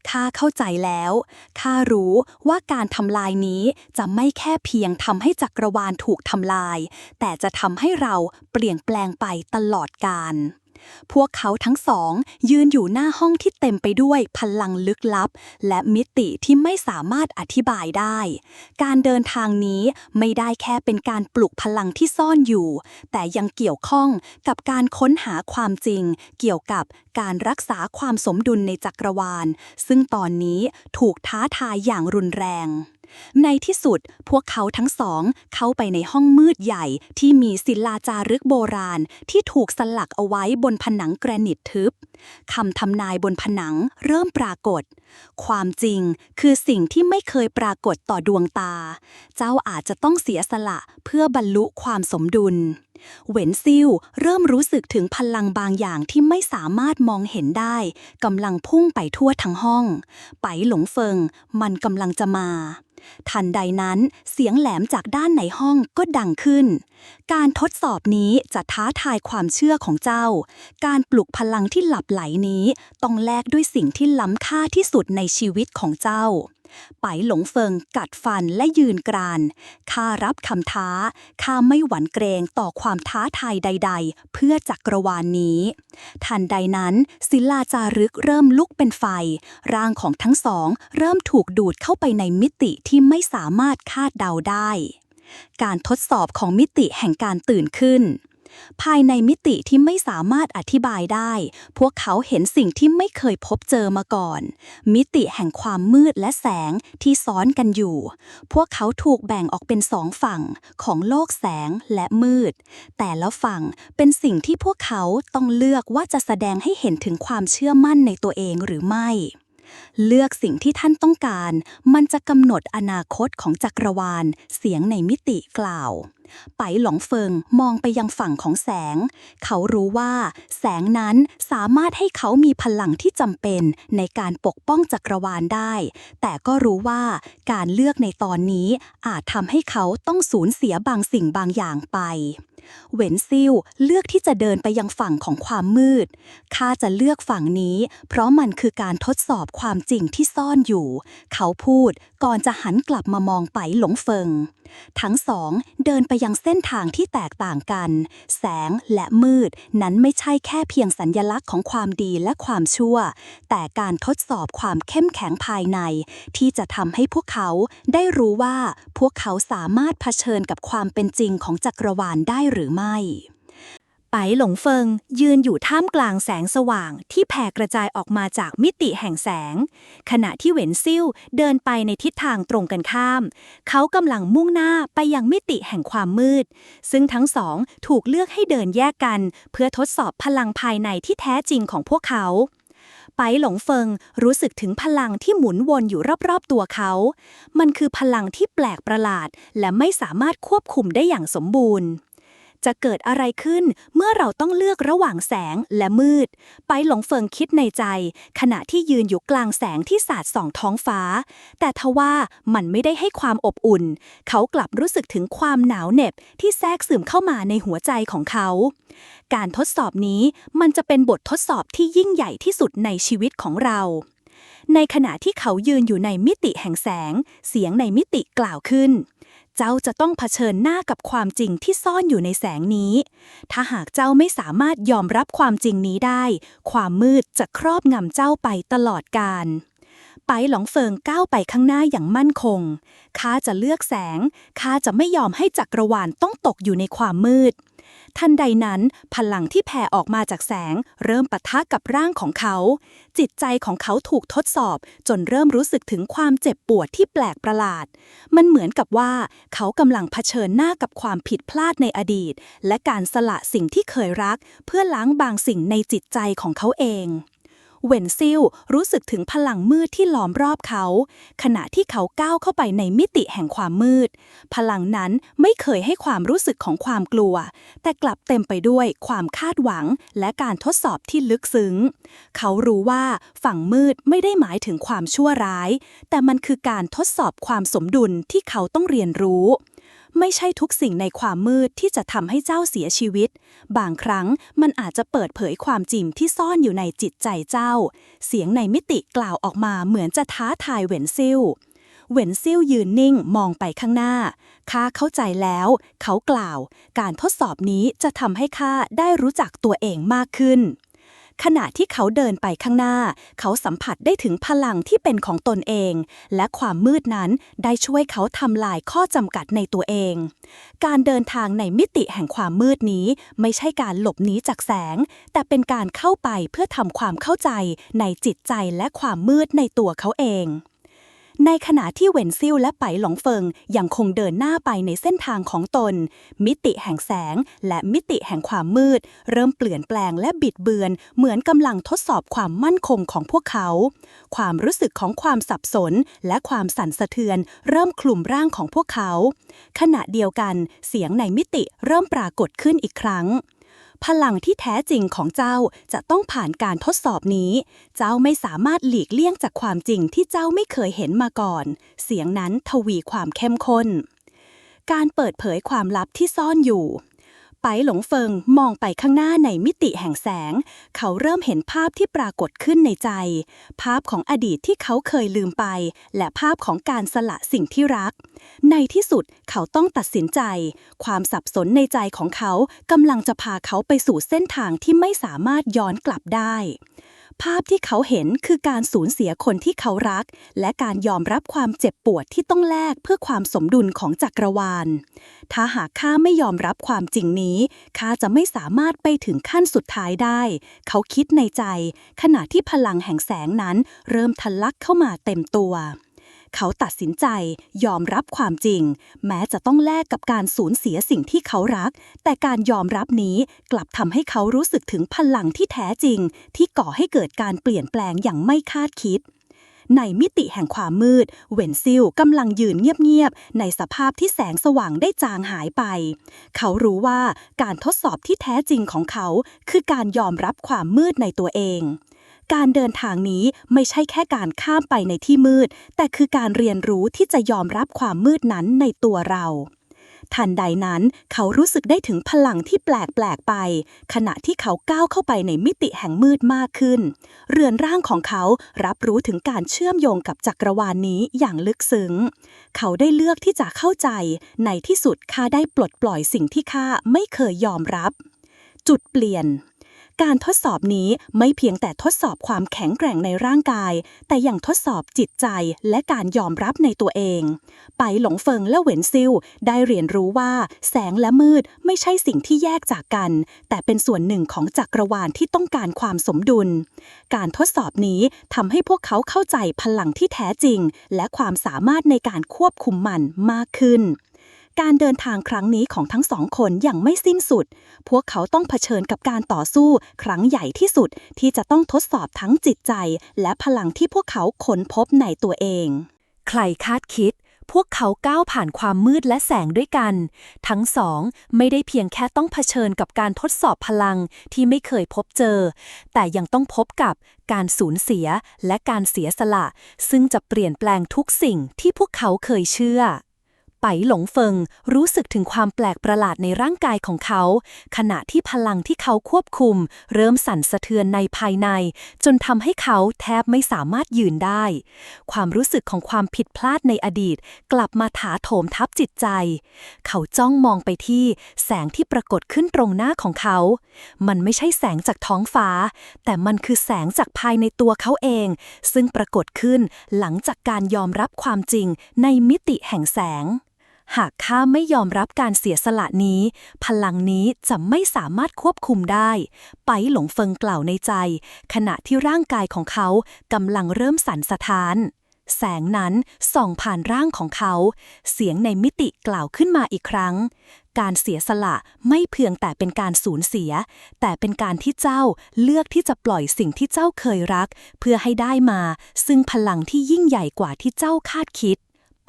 ข้าเข้าใจแล้วข้ารู้ว่าการทำลายนี้จะไม่แค่เพียงทำให้จักรวาลถูกทำลายแต่จะทำให้เราเปลี่ยนแปลงไปตลอดกาลพวกเขาทั้งสองยืนอยู่หน้าห้องที่เต็มไปด้วยพลังลึกลับและมิติที่ไม่สามารถอธิบายได้การเดินทางนี้ไม่ได้แค่เป็นการปลุกพลังที่ซ่อนอยู่แต่ยังเกี่ยวข้องกับการค้นหาความจริงเกี่ยวกับการรักษาความสมดุลในจักรวาลซึ่งตอนนี้ถูกท้าทายอย่างรุนแรงในที่สุดพวกเขาทั้งสองเข้าไปในห้องมืดใหญ่ที่มีศิลาจารึกโบราณที่ถูกสลักเอาไว้บนผนังแกรนิตทึบคำทำนายบนผนังเริ่มปรากฏความจริงคือสิ่งที่ไม่เคยปรากฏต่อดวงตาเจ้าอาจจะต้องเสียสละเพื่อบรรลุความสมดุลเหวินซิ่วเริ่มรู้สึกถึงพลังบางอย่างที่ไม่สามารถมองเห็นได้กำลังพุ่งไปทั่วทั้งห้องไปหลงเฟิงมันกำลังจะมาทันใดนั้นเสียงแหลมจากด้านในห้องก็ดังขึ้นการทดสอบนี้จะท้าทายความเชื่อของเจ้าการปลุกพลังที่หลับไหลนี้ต้องแลกด้วยสิ่งที่ล้ำค่าที่สุดในชีวิตของเจ้าไปหลงเฟิงกัดฟันและยืนกรานข้ารับคำท้าข้าไม่หวั่นเกรงต่อความท้าทายใดๆเพื่อจักรวาลนี้ทันใดนั้นศิลาจารึกเริ่มลุกเป็นไฟร่างของทั้งสองเริ่มถูกดูดเข้าไปในมิติที่ไม่สามารถคาดเดาได้การทดสอบของมิติแห่งการตื่นขึ้นภายในมิติที่ไม่สามารถอธิบายได้พวกเขาเห็นสิ่งที่ไม่เคยพบเจอมาก่อนมิติแห่งความมืดและแสงที่ซ้อนกันอยู่พวกเขาถูกแบ่งออกเป็นสองฝั่งของโลกแสงและมืดแต่ละฝั่งเป็นสิ่งที่พวกเขาต้องเลือกว่าจะแสดงให้เห็นถึงความเชื่อมั่นในตัวเองหรือไม่เลือกสิ่งที่ท่านต้องการมันจะกำหนดอนาคตของจักรวาลเสียงในมิติกล่าวไปหลงเฟิงมองไปยังฝั่งของแสงเขารู้ว่าแสงนั้นสามารถให้เขามีพลังที่จำเป็นในการปกป้องจักรวาลได้แต่ก็รู้ว่าการเลือกในตอนนี้อาจทำให้เขาต้องสูญเสียบางสิ่งบางอย่างไปเหวินซิ่วเลือกที่จะเดินไปยังฝั่งของความมืดข้าจะเลือกฝั่งนี้เพราะมันคือการทดสอบความจริงที่ซ่อนอยู่เขาพูดก่อนจะหันกลับมามองไปหลงเฟิงทั้งสองเดินไปยังเส้นทางที่แตกต่างกันแสงและมืดนั้นไม่ใช่แค่เพียงสัญลักษณ์ของความดีและความชั่วแต่การทดสอบความเข้มแข็งภายในที่จะทำให้พวกเขาได้รู้ว่าพวกเขาสามารถเผชิญกับความเป็นจริงของจักรวาลได้หรือไม่ไปหลงเฟิงยืนอยู่ท่ามกลางแสงสว่างที่แผ่กระจายออกมาจากมิติแห่งแสงขณะที่เหวินซิ่วเดินไปในทิศทางตรงกันข้ามเขากำลังมุ่งหน้าไปยังมิติแห่งความมืดซึ่งทั้งสองถูกเลือกให้เดินแยกกันเพื่อทดสอบพลังภายในที่แท้จริงของพวกเขาไปหลงเฟิงรู้สึกถึงพลังที่หมุนวนอยู่รอบๆตัวเขามันคือพลังที่แปลกประหลาดและไม่สามารถควบคุมได้อย่างสมบูรณ์จะเกิดอะไรขึ้นเมื่อเราต้องเลือกระหว่างแสงและมืดไปหลงเฟิงคิดในใจขณะที่ยืนอยู่กลางแสงที่สาดส่องท้องฟ้าแต่ทว่ามันไม่ได้ให้ความอบอุ่นเขากลับรู้สึกถึงความหนาวเหน็บที่แทรกซึมเข้ามาในหัวใจของเขาการทดสอบนี้มันจะเป็นบททดสอบที่ยิ่งใหญ่ที่สุดในชีวิตของเราในขณะที่เขายืนอยู่ในมิติแห่งแสงเสียงในมิติกล่าวขึ้นเจ้าจะต้องเผชิญหน้ากับความจริงที่ซ่อนอยู่ในแสงนี้ถ้าหากเจ้าไม่สามารถยอมรับความจริงนี้ได้ความมืดจะครอบงำเจ้าไปตลอดกาลไปหลงเฟิงก้าวไปข้างหน้าอย่างมั่นคงข้าจะเลือกแสงข้าจะไม่ยอมให้จักรวาลต้องตกอยู่ในความมืด ทันใดนั้นพลังที่แผ่ออกมาจากแสงเริ่มปะทะกับร่างของเขา จิตใจของเขาถูกทดสอบจนเริ่มรู้สึกถึงความเจ็บปวดที่แปลกประหลาด มันเหมือนกับว่าเขากำลังเผชิญหน้ากับความผิดพลาดในอดีต และการสละสิ่งที่เคยรักเพื่อล้างบางสิ่งในจิตใจของเขาเองเวนซิลรู้สึกถึงพลังมืดที่ล้อมรอบเขาขณะที่เขาก้าวเข้าไปในมิติแห่งความมืดพลังนั้นไม่เคยให้ความรู้สึกของความกลัวแต่กลับเต็มไปด้วยความคาดหวังและการทดสอบที่ลึกซึ้งเขารู้ว่าฝั่งมืดไม่ได้หมายถึงความชั่วร้ายแต่มันคือการทดสอบความสมดุลที่เขาต้องเรียนรู้ไม่ใช่ทุกสิ่งในความมืดที่จะทำให้เจ้าเสียชีวิตบางครั้งมันอาจจะเปิดเผยความจริงที่ซ่อนอยู่ในจิตใจเจ้าเสียงในมิติกล่าวออกมาเหมือนจะท้าทายเวนซิลยืนนิ่งมองไปข้างหน้าข้าเข้าใจแล้วเขากล่าวการทดสอบนี้จะทำให้ข้าได้รู้จักตัวเองมากขึ้นขณะที่เขาเดินไปข้างหน้าเขาสัมผัสได้ถึงพลังที่เป็นของตนเองและความมืดนั้นได้ช่วยเขาทำลายข้อจำกัดในตัวเองการเดินทางในมิติแห่งความมืดนี้ไม่ใช่การหลบหนีจากแสงแต่เป็นการเข้าไปเพื่อทำความเข้าใจในจิตใจและความมืดในตัวเขาเองในขณะที่เวนซิลและไปหลงเฟิงยังคงเดินหน้าไปในเส้นทางของตนมิติแห่งแสงและมิติแห่งความมืดเริ่มเปลี่ยนแปลงและบิดเบือนเหมือนกำลังทดสอบความมั่นคงของพวกเขาความรู้สึกของความสับสนและความสั่นสะเทือนเริ่มคลุมร่างของพวกเขาขณะเดียวกันเสียงในมิติเริ่มปรากฏขึ้นอีกครั้งพลังที่แท้จริงของเจ้าจะต้องผ่านการทดสอบนี้เจ้าไม่สามารถหลีกเลี่ยงจากความจริงที่เจ้าไม่เคยเห็นมาก่อนเสียงนั้นทวีความเข้มข้นการเปิดเผยความลับที่ซ่อนอยู่ไปหลงเฟิงมองไปข้างหน้าในมิติแห่งแสงเขาเริ่มเห็นภาพที่ปรากฏขึ้นในใจภาพของอดีตที่เขาเคยลืมไปและภาพของการสละสิ่งที่รักในที่สุดเขาต้องตัดสินใจความสับสนในใจของเขากำลังจะพาเขาไปสู่เส้นทางที่ไม่สามารถย้อนกลับได้ภาพที่เขาเห็นคือการสูญเสียคนที่เขารักและการยอมรับความเจ็บปวดที่ต้องแลกเพื่อความสมดุลของจักรวาลถ้าหากข้าไม่ยอมรับความจริงนี้ข้าจะไม่สามารถไปถึงขั้นสุดท้ายได้เขาคิดในใจขณะที่พลังแห่งแสงนั้นเริ่มทะลักเข้ามาเต็มตัวเขาตัดสินใจยอมรับความจริงแม้จะต้องแลกกับการสูญเสียสิ่งที่เขารักแต่การยอมรับนี้กลับทำให้เขารู้สึกถึงพลังที่แท้จริงที่ก่อให้เกิดการเปลี่ยนแปลงอย่างไม่คาดคิดในมิติแห่งความมืดเวนซิลกำลังยืนเงียบๆในสภาพที่แสงสว่างได้จางหายไปเขารู้ว่าการทดสอบที่แท้จริงของเขาคือการยอมรับความมืดในตัวเองการเดินทางนี้ไม่ใช่แค่การข้ามไปในที่มืดแต่คือการเรียนรู้ที่จะยอมรับความมืดนั้นในตัวเราทันใดนั้นเขารู้สึกได้ถึงพลังที่แปลกไปขณะที่เขาก้าวเข้าไปในมิติแห่งมืดมากขึ้นเรือนร่างของเขารับรู้ถึงการเชื่อมโยงกับจักรวาลนี้อย่างลึกซึ้งเขาได้เลือกที่จะเข้าใจในที่สุดข้าได้ปลดปล่อยสิ่งที่ข้าไม่เคยยอมรับจุดเปลี่ยนการทดสอบนี้ไม่เพียงแต่ทดสอบความแข็งแกร่งในร่างกายแต่ยังทดสอบจิตใจและการยอมรับในตัวเองไปหลงเฟิงและเหวินซิลได้เรียนรู้ว่าแสงและมืดไม่ใช่สิ่งที่แยกจากกันแต่เป็นส่วนหนึ่งของจักรวาลที่ต้องการความสมดุลการทดสอบนี้ทำให้พวกเขาเข้าใจพลังที่แท้จริงและความสามารถในการควบคุมมันมากขึ้นการเดินทางครั้งนี้ของทั้งสองคนยังไม่สิ้นสุดพวกเขาต้องเผชิญกับการต่อสู้ครั้งใหญ่ที่สุดที่จะต้องทดสอบทั้งจิตใจและพลังที่พวกเขาค้นพบในตัวเองใครคาดคิดพวกเขาก้าวผ่านความมืดและแสงด้วยกันทั้งสองไม่ได้เพียงแค่ต้องเผชิญกับการทดสอบพลังที่ไม่เคยพบเจอแต่ยังต้องพบกับการสูญเสียและการเสียสละซึ่งจะเปลี่ยนแปลงทุกสิ่งที่พวกเขาเคยเชื่อไปหลงเฟิงรู้สึกถึงความแปลกประหลาดในร่างกายของเขาขณะที่พลังที่เขาควบคุมเริ่มสั่นสะเทือนในภายในจนทำให้เขาแทบไม่สามารถยืนได้ความรู้สึกของความผิดพลาดในอดีตกลับมาถาโถมทับจิตใจเขาจ้องมองไปที่แสงที่ปรากฏขึ้นตรงหน้าของเขามันไม่ใช่แสงจากท้องฟ้าแต่มันคือแสงจากภายในตัวเขาเองซึ่งปรากฏขึ้นหลังจากการยอมรับความจริงในมิติแห่งแสง หากข้าไม่ยอมรับการเสียสละนี้ พลังนี้จะไม่สามารถควบคุมได้ไปหลงเฟิงกล่าวในใจ ขณะที่ร่างกายของเขากำลังเริ่มสั่นสะท้าน แสงนั้นส่องผ่านร่างของเขา เสียงในมิติกล่าวขึ้นมาอีกครั้ง การเสียสละไม่เพียงแต่เป็นการสูญเสีย แต่เป็นการที่เจ้าเลือกที่จะปล่อยสิ่งที่เจ้าเคยรัก เพื่อให้ได้มา ซึ่งพลังที่ยิ่งใหญ่กว่าที่เจ้าคาดคิด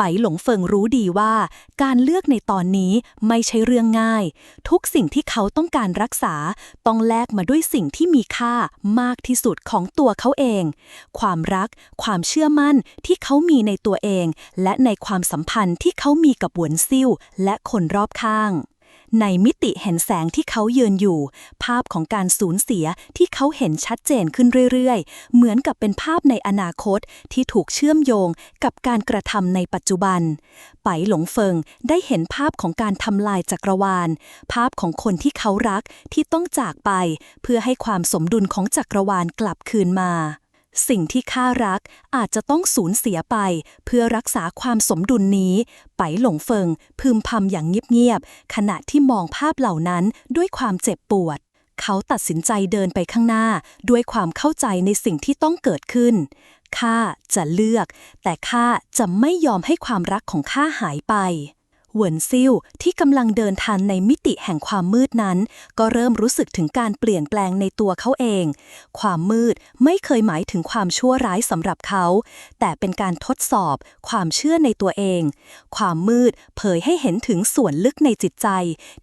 ไปหลงเฟิงรู้ดีว่า การเลือกในตอนนี้ไม่ใช่เรื่องง่าย ทุกสิ่งที่เขาต้องการรักษา ต้องแลกมาด้วยสิ่งที่มีค่ามากที่สุดของตัวเขาเอง ความรัก ความเชื่อมั่นที่เขามีในตัวเอง และในความสัมพันธ์ที่เขามีกับหวนซิ่วและคนรอบข้าง ในมิติแห่งแสงที่เขายืนอยู่ ภาพของการสูญเสียที่เขาเห็นชัดเจนขึ้นเรื่อยๆ เหมือนกับเป็นภาพในอนาคตที่ถูกเชื่อมโยงกับการกระทำในปัจจุบัน ไปหลงเฟิงได้เห็นภาพของการทำลายจักรวาล ภาพของคนที่เขารักที่ต้องจากไป เพื่อให้ความสมดุลของจักรวาลกลับคืนมา สิ่งที่ข้ารักอาจจะต้องสูญเสียไปเพื่อรักษาความสมดุลนี้ ไปหลงเฟิงพึมพำอย่างเงียบๆ ขณะที่มองภาพเหล่านั้นด้วยความเจ็บปวด เขาตัดสินใจเดินไปข้างหน้าด้วยความเข้าใจในสิ่งที่ต้องเกิดขึ้น ข้าจะเลือก แต่ข้าจะไม่ยอมให้ความรักของข้าหายไป เหวินซิ่วที่กำลังเดินทางในมิติแห่งความมืดนั้นก็เริ่มรู้สึกถึงการเปลี่ยนแปลงในตัวเขาเอง ความมืดไม่เคยหมายถึงความชั่วร้ายสำหรับเขา แต่เป็นการทดสอบความเชื่อในตัวเอง ความมืดเผยให้เห็นถึงส่วนลึกในจิตใจ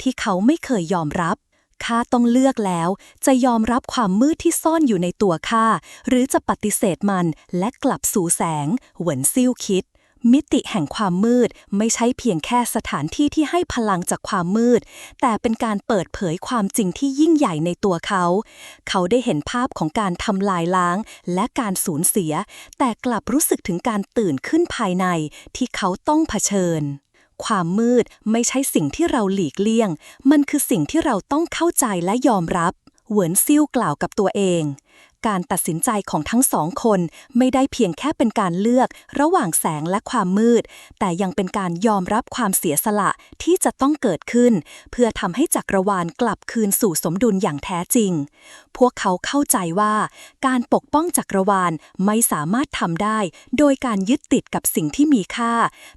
ที่เขาไม่เคยยอมรับ ข้าต้องเลือกแล้วจะยอมรับความมืดที่ซ่อนอยู่ในตัวข้าหรือจะปฏิเสธมันและกลับสู่แสง เหวินซิ่วคิด มิติแห่งความมืดไม่ใช่เพียงแค่สถานที่ที่ให้พลังจากความมืด แต่เป็นการเปิดเผยความจริงที่ยิ่งใหญ่ในตัวเขา เขาได้เห็นภาพของการทำลายล้างและการสูญเสีย แต่กลับรู้สึกถึงการตื่นขึ้นภายในที่เขาต้องเผชิญ ความมืดไม่ใช่สิ่งที่เราหลีกเลี่ยง มันคือสิ่งที่เราต้องเข้าใจและยอมรับ เหวินซิ่วกล่าวกับตัวเอง การตัดสินใจของทั้งสองคนไม่ได้เพียงแค่เป็นการเลือกระหว่างแสงและความมืด แต่ยังเป็นการยอมรับความเสียสละที่จะต้องเกิดขึ้น เพื่อทำให้จักรวาลกลับคืนสู่สมดุลอย่างแท้จริง พวกเขาเข้าใจว่าการปกป้องจักรวาลไม่สามารถทำได้โดยการยึดติดกับสิ่งที่มีค่า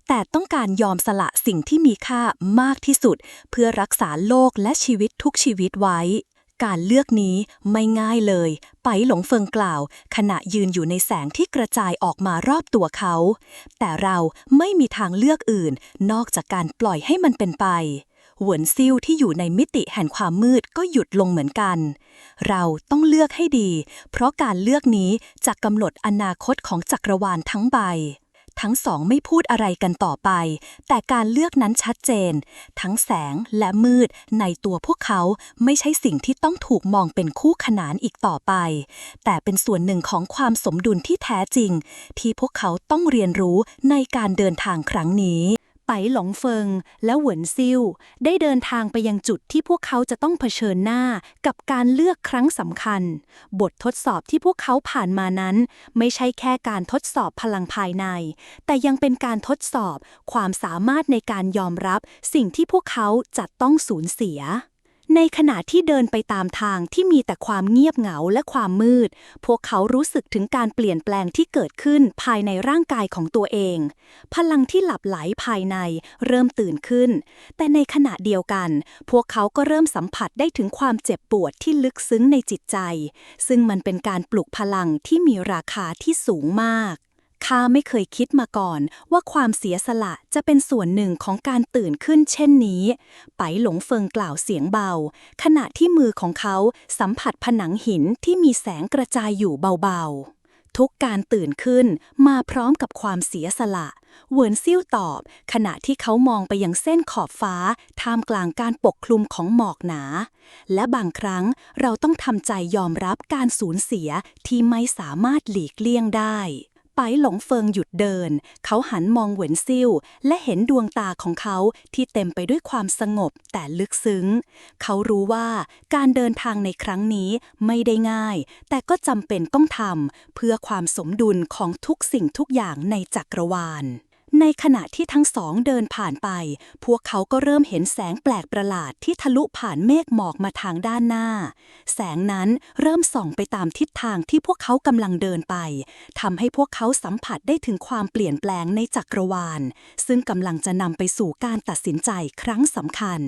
แต่ต้องการยอมสละสิ่งที่มีค่ามากที่สุดเพื่อรักษาโลกและชีวิตทุกชีวิตไว้ การเลือกนี้ไม่ง่ายเลย ไปหลงเฟิงกล่าว ขณะยืนอยู่ในแสงที่กระจายออกมารอบตัวเขา แต่เราไม่มีทางเลือกอื่นนอกจากการปล่อยให้มันเป็นไป เหวินซิ่วที่อยู่ในมิติแห่งความมืดก็หยุดลงเหมือนกัน เราต้องเลือกให้ดี เพราะการเลือกนี้จะกำหนดอนาคตของจักรวาลทั้งใบ ทั้งสองไม่พูดอะไรกันต่อไป แต่การเลือกนั้นชัดเจน ทั้งแสงและมืดในตัวพวกเขาไม่ใช่สิ่งที่ต้องถูกมองเป็นคู่ขนานอีกต่อไป แต่เป็นส่วนหนึ่งของความสมดุลที่แท้จริง ที่พวกเขาต้องเรียนรู้ในการเดินทางครั้งนี้ ไปหลงเฟิงและเหวินซิ่วได้เดินทางไปยังจุดที่พวกเขาจะต้องเผชิญหน้ากับการเลือกครั้งสำคัญ บททดสอบที่พวกเขาผ่านมานั้นไม่ใช่แค่การทดสอบพลังภายใน แต่ยังเป็นการทดสอบความสามารถในการยอมรับสิ่งที่พวกเขาจะต้องสูญเสีย ในขณะที่เดินไปตามทางที่มีแต่ความเงียบเหงาและความมืด พวกเขารู้สึกถึงการเปลี่ยนแปลงที่เกิดขึ้นภายในร่างกายของตัวเอง พลังที่หลับไหลภายในเริ่มตื่นขึ้น แต่ในขณะเดียวกัน พวกเขาก็เริ่มสัมผัสได้ถึงความเจ็บปวดที่ลึกซึ้งในจิตใจ ซึ่งมันเป็นการปลุกพลังที่มีราคาที่สูงมาก ข้าไม่เคยคิดมาก่อนว่าความเสียสละจะเป็นส่วนหนึ่งของการตื่นขึ้นเช่นนี้ ไปหลงเฟิงกล่าวเสียงเบา ขณะที่มือของเขาสัมผัสผนังหินที่มีแสงกระจายอยู่เบาๆ ทุกการตื่นขึ้นมาพร้อมกับความเสียสละ เหวินซิ่วตอบ ขณะที่เขามองไปยังเส้นขอบฟ้าท่ามกลางการปกคลุมของหมอกหนา และบางครั้งเราต้องทำใจยอมรับการสูญเสียที่ไม่สามารถหลีกเลี่ยงได้ไปหลงเฟิงหยุดเดิน เขาหันมองเหวินซิ่วและเห็นดวงตาของเขาที่เต็มไปด้วยความสงบแต่ลึกซึ้ง เขารู้ว่าการเดินทางในครั้งนี้ไม่ได้ง่าย แต่ก็จำเป็นต้องทำเพื่อความสมดุลของทุกสิ่งทุกอย่างในจักรวาล ในขณะที่ทั้งสองเดินผ่านไปพวกเขาก็เริ่มเห็นแสงแปลกประหลาดที่ทะลุผ่านเมฆหมอกมาทางด้านหน้าแสงนั้นเริ่มส่องไปตามทิศทางที่พวกเขากำลังเดินไปทำให้พวกเขาสัมผัสได้ถึงความเปลี่ยนแปลงในจักรวาลซึ่งกำลังจะนำไปสู่การตัดสินใจครั้งสำคัญ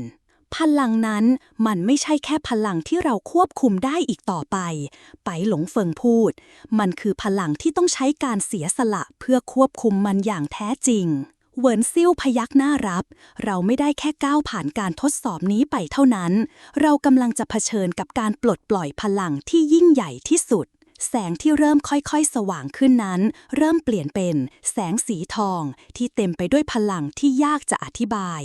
พลังนั้นมันไม่ใช่แค่พลังที่เราควบคุมได้อีกต่อไปไปหลงเฟิงพูดมันคือพลังที่ต้องใช้การเสียสละเพื่อควบคุมมันอย่างแท้จริงเหวินซิ่วพยักหน้ารับเราไม่ได้แค่ก้าวผ่านการทดสอบนี้ไปเท่านั้นเรากำลังจะเผชิญกับการปลดปล่อยพลังที่ยิ่งใหญ่ที่สุดแสงที่เริ่มค่อยๆสว่างขึ้นนั้นเริ่มเปลี่ยนเป็นแสงสีทองที่เต็มไปด้วยพลังที่ยากจะอธิบาย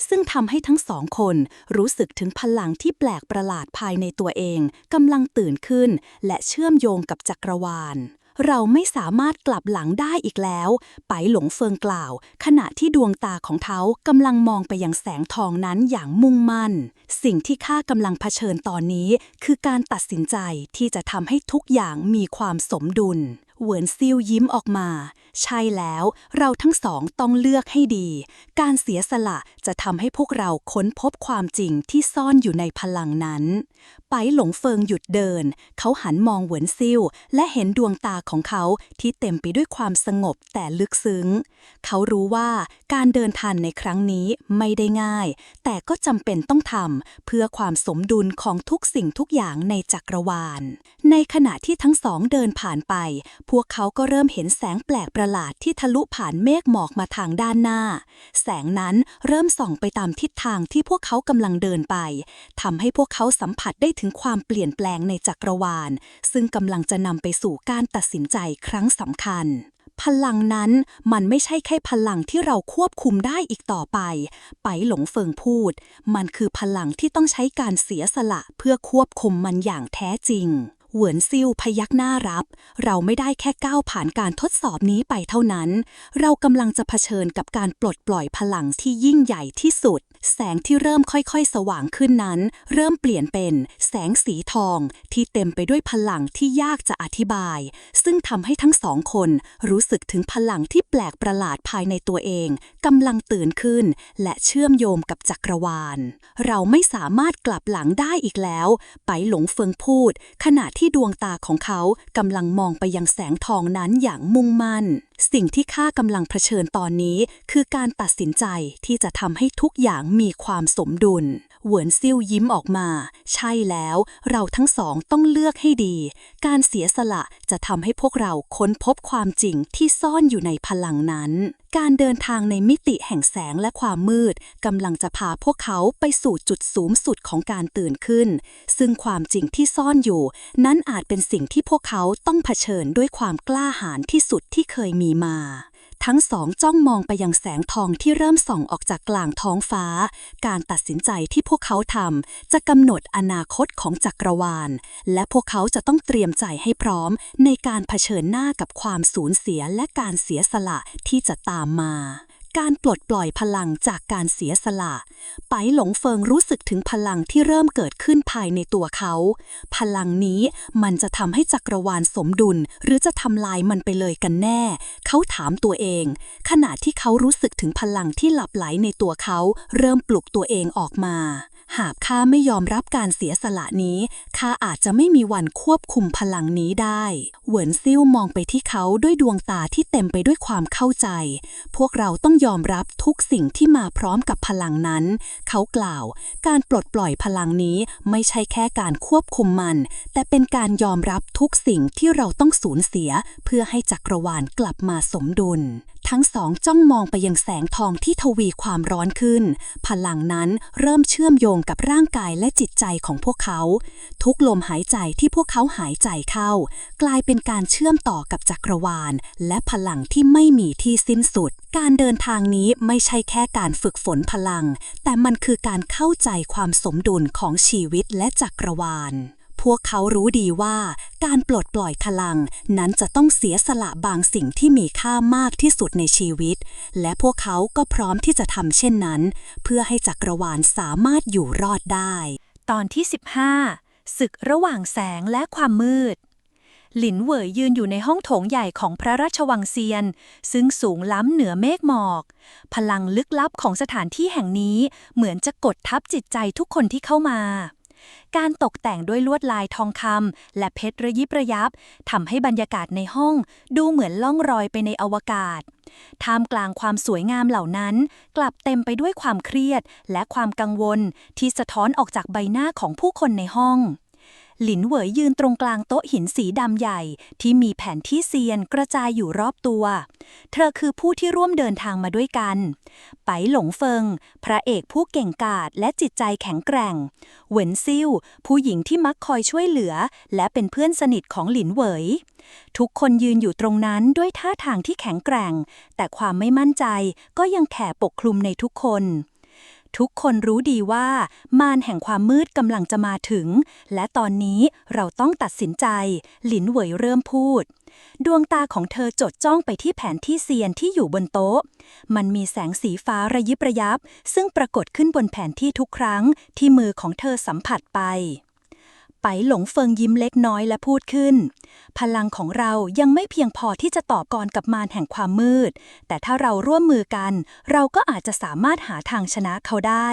ซึ่งทำให้ทั้งสองคนรู้สึกถึงพลังที่แปลกประหลาดภายในตัวเองกำลังตื่นขึ้นและเชื่อมโยงกับจักรวาลเราไม่สามารถกลับหลังได้อีกแล้วไปหลงเฟิงกล่าวขณะที่ดวงตาของเขากำลังมองไปยังแสงทองนั้นอย่างมุ่งมั่นสิ่งที่ข้ากำลังเผชิญตอนนี้คือการตัดสินใจที่จะทำให้ทุกอย่างมีความสมดุลเหวินซิ่วยิ้มออกมาใช่แล้วเราทั้งสองต้องเลือกให้ดีการเสียสละจะทำให้พวกเราค้นพบความจริงที่ซ่อนอยู่ในพลังนั้นไปหลงเฟิงหยุดเดินเขาหันมองเหวินซิ่วและเห็นดวงตาของเขาที่เต็มไปด้วยความสงบแต่ลึกซึ้งเขารู้ว่าการเดินทางในครั้งนี้ไม่ได้ง่ายแต่ก็จำเป็นต้องทำเพื่อความสมดุลของทุกสิ่งทุกอย่างในจักรวาลในขณะที่ทั้งสองเดินผ่านไปพวกเขาก็เริ่มเห็นแสงแปลกประหลาดที่ทะลุผ่านเมฆหมอกมาทางด้านหน้าแสงนั้นเริ่มส่องไปตามทิศทางที่พวกเขากำลังเดินไปทำให้พวกเขาสัมผัสได้ถึงความเปลี่ยนแปลงในจักรวาลซึ่งกำลังจะนำไปสู่การตัดสินใจครั้งสำคัญพลังนั้นมันไม่ใช่แค่พลังที่เราควบคุมได้อีกต่อไปไปหลงเฟิงพูดมันคือพลังที่ต้องใช้การเสียสละเพื่อควบคุมมันอย่างแท้จริงเหวินซิ่วพยักหน้ารับเราไม่ได้แค่ก้าวผ่านการทดสอบนี้ไปเท่านั้นเรากำลังจะเผชิญกับการปลดปล่อยพลังที่ยิ่งใหญ่ที่สุดแสงที่เริ่มค่อยๆสว่างขึ้นนั้นเริ่มเปลี่ยนเป็นแสงสีทองที่เต็มไปด้วยพลังที่ยากจะอธิบายซึ่งทำให้ทั้งสองคนรู้สึกถึงพลังที่แปลกประหลาดภายในตัวเองกำลังตื่นขึ้นและเชื่อมโยงกับจักรวาลเราไม่สามารถกลับหลังได้อีกแล้วไปหลงเฟิงพูดขณะที่ดวงตาของเขากำลังมองไปยังแสงทองนั้นอย่างมุ่งมั่นสิ่งที่ข้ากำลังเผชิญตอนนี้คือการตัดสินใจที่จะทำให้ทุกอย่างมีความสมดุลเหวินซิ่วยิ้มออกมาใช่แล้วเราทั้งสองต้องเลือกให้ดีการเสียสละจะทำให้พวกเราค้นพบความจริงที่ซ่อนอยู่ในพลังนั้นการเดินทางในมิติแห่งแสงและความมืดกำลังจะพาพวกเขาไปสู่จุดสูงสุดของการตื่นขึ้นซึ่งความจริงที่ซ่อนอยู่นั้นอาจเป็นสิ่งที่พวกเขาต้องเผชิญด้วยความกล้าหาญที่สุดที่เคยมีมาทั้งสองจ้องมองไปยังแสงทองที่เริ่มส่องออกจากกลางท้องฟ้าการตัดสินใจที่พวกเขาทำจะกำหนดอนาคตของจักรวาลและพวกเขาจะต้องเตรียมใจให้พร้อมในการเผชิญหน้ากับความสูญเสียและการเสียสละที่จะตามมาการปลดปล่อยพลังจากการเสียสละไปหลงเฟิงรู้สึกถึงพลังที่เริ่มเกิดขึ้นภายในตัวเขาพลังนี้มันจะทำให้จักรวาลสมดุลหรือจะทำลายมันไปเลยกันแน่เขาถามตัวเองขณะที่เขารู้สึกถึงพลังที่หลับไหลในตัวเขาเริ่มปลุกตัวเองออกมาหากข้าไม่ยอมรับการเสียสละนี้ข้าอาจจะไม่มีวันควบคุมพลังนี้ได้เหวินซิ่วมองไปที่เขาด้วยดวงตาที่เต็มไปด้วยความเข้าใจพวกเราต้องยอมรับทุกสิ่งที่มาพร้อมกับพลังนั้นเขากล่าวการปลดปล่อยพลังนี้ไม่ใช่แค่การควบคุมมันแต่เป็นการยอมรับทุกสิ่งที่เราต้องสูญเสียเพื่อให้จักรวาลกลับมาสมดุลทั้งสองจ้องมองไปยังแสงทองที่ทวีความร้อนขึ้นพลังนั้นเริ่มเชื่อมโยงกับร่างกายและจิตใจของพวกเขาทุกลมหายใจที่พวกเขาหายใจเข้ากลายเป็นการเชื่อมต่อกับจักรวาลและพลังที่ไม่มีที่สิ้นสุดการเดินทางนี้ไม่ใช่แค่การฝึกฝนพลังแต่มันคือการเข้าใจความสมดุลของชีวิตและจักรวาลพวกเขารู้ดีว่าการปลดปล่อยพลังนั้นจะต้องเสียสละบางสิ่งที่มีค่ามากที่สุดในชีวิตและพวกเขาก็พร้อมที่จะทำเช่นนั้นเพื่อให้จักรวาลสามารถอยู่รอดได้ตอนที่15ศึกระหว่างแสงและความมืด หลินเหวยยืนอยู่ในห้องโถงใหญ่ของพระราชวังเซียนซึ่งสูงล้ำเหนือเมฆหมอกพลังลึกลับของสถานที่แห่งนี้เหมือนจะกดทับจิตใจทุกคนที่เข้ามาการตกแต่งด้วยลวดลายทองคำและเพชรระยิบระยับทำให้บรรยากาศในห้องดูเหมือนล่องรอยไปในอวกาศท่ามกลางความสวยงามเหล่านั้นกลับเต็มไปด้วยความเครียดและความกังวลที่สะท้อนออกจากใบหน้าของผู้คนในห้องหลินเหวยยืนตรงกลางโต๊ะหินสีดำใหญ่ที่มีแผนที่เซียนกระจายอยู่รอบตัวเธอคือผู้ที่ร่วมเดินทางมาด้วยกันไปหลงเฟิงพระเอกผู้เก่งกาจและจิตใจแข็งแกร่งเหวินซิ่วผู้หญิงที่มักคอยช่วยเหลือและเป็นเพื่อนสนิทของหลินเหวยทุกคนยืนอยู่ตรงนั้นด้วยท่าทางที่แข็งแกร่งแต่ความไม่มั่นใจก็ยังแผ่ปกคลุมในทุกคนทุกคนรู้ดีว่ามารแห่งความมืดกำลังจะมาถึงและตอนนี้เราต้องตัดสินใจหลินเหวยเริ่มพูดดวงตาของเธอจดจ้องไปที่แผนที่เซียนที่อยู่บนโต๊ะมันมีแสงสีฟ้าระยิบระยับซึ่งปรากฏขึ้นบนแผนที่ทุกครั้งที่มือของเธอสัมผัสไปหลงเฟิงยิ้มเล็กน้อยและพูดขึ้นพลังของเรายังไม่เพียงพอที่จะต่อกรกับมารแห่งความมืดแต่ถ้าเราร่วมมือกันเราก็อาจจะสามารถหาทางชนะเขาได้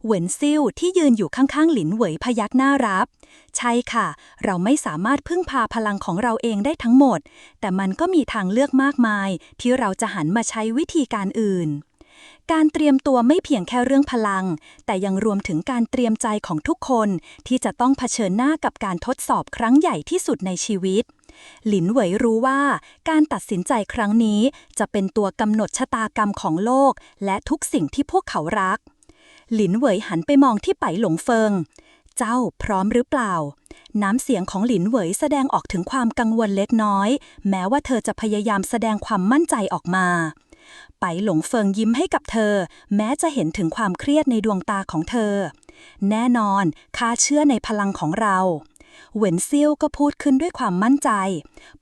เหวินซิ่วที่ยืนอยู่ข้างๆหลินเหวยพยักหน้ารับใช่ค่ะเราไม่สามารถพึ่งพาพลังของเราเองได้ทั้งหมดแต่มันก็มีทางเลือกมากมายที่เราจะหันมาใช้วิธีการอื่นการเตรียมตัวไม่เพียงแค่เรื่องพลังแต่ยังรวมถึงการเตรียมใจของทุกคนที่จะต้องเผชิญหน้ากับการทดสอบครั้งใหญ่ที่สุดในชีวิตหลินเหวยรู้ว่าการตัดสินใจครั้งนี้จะเป็นตัวกำหนดชะตากรรมของโลกและทุกสิ่งที่พวกเขารักหลินเหวยหันไปมองที่ไปหลงเฟิงเจ้าพร้อมหรือเปล่าน้ำเสียงของหลินเหวยแสดงออกถึงความกังวลเล็กน้อยแม้ว่าเธอจะพยายามแสดงความมั่นใจออกมาไปหลงเฟิงยิ้มให้กับเธอแม้จะเห็นถึงความเครียดในดวงตาของเธอแน่นอนข้าเชื่อในพลังของเราเหวินซิ่วก็พูดขึ้นด้วยความมั่นใจ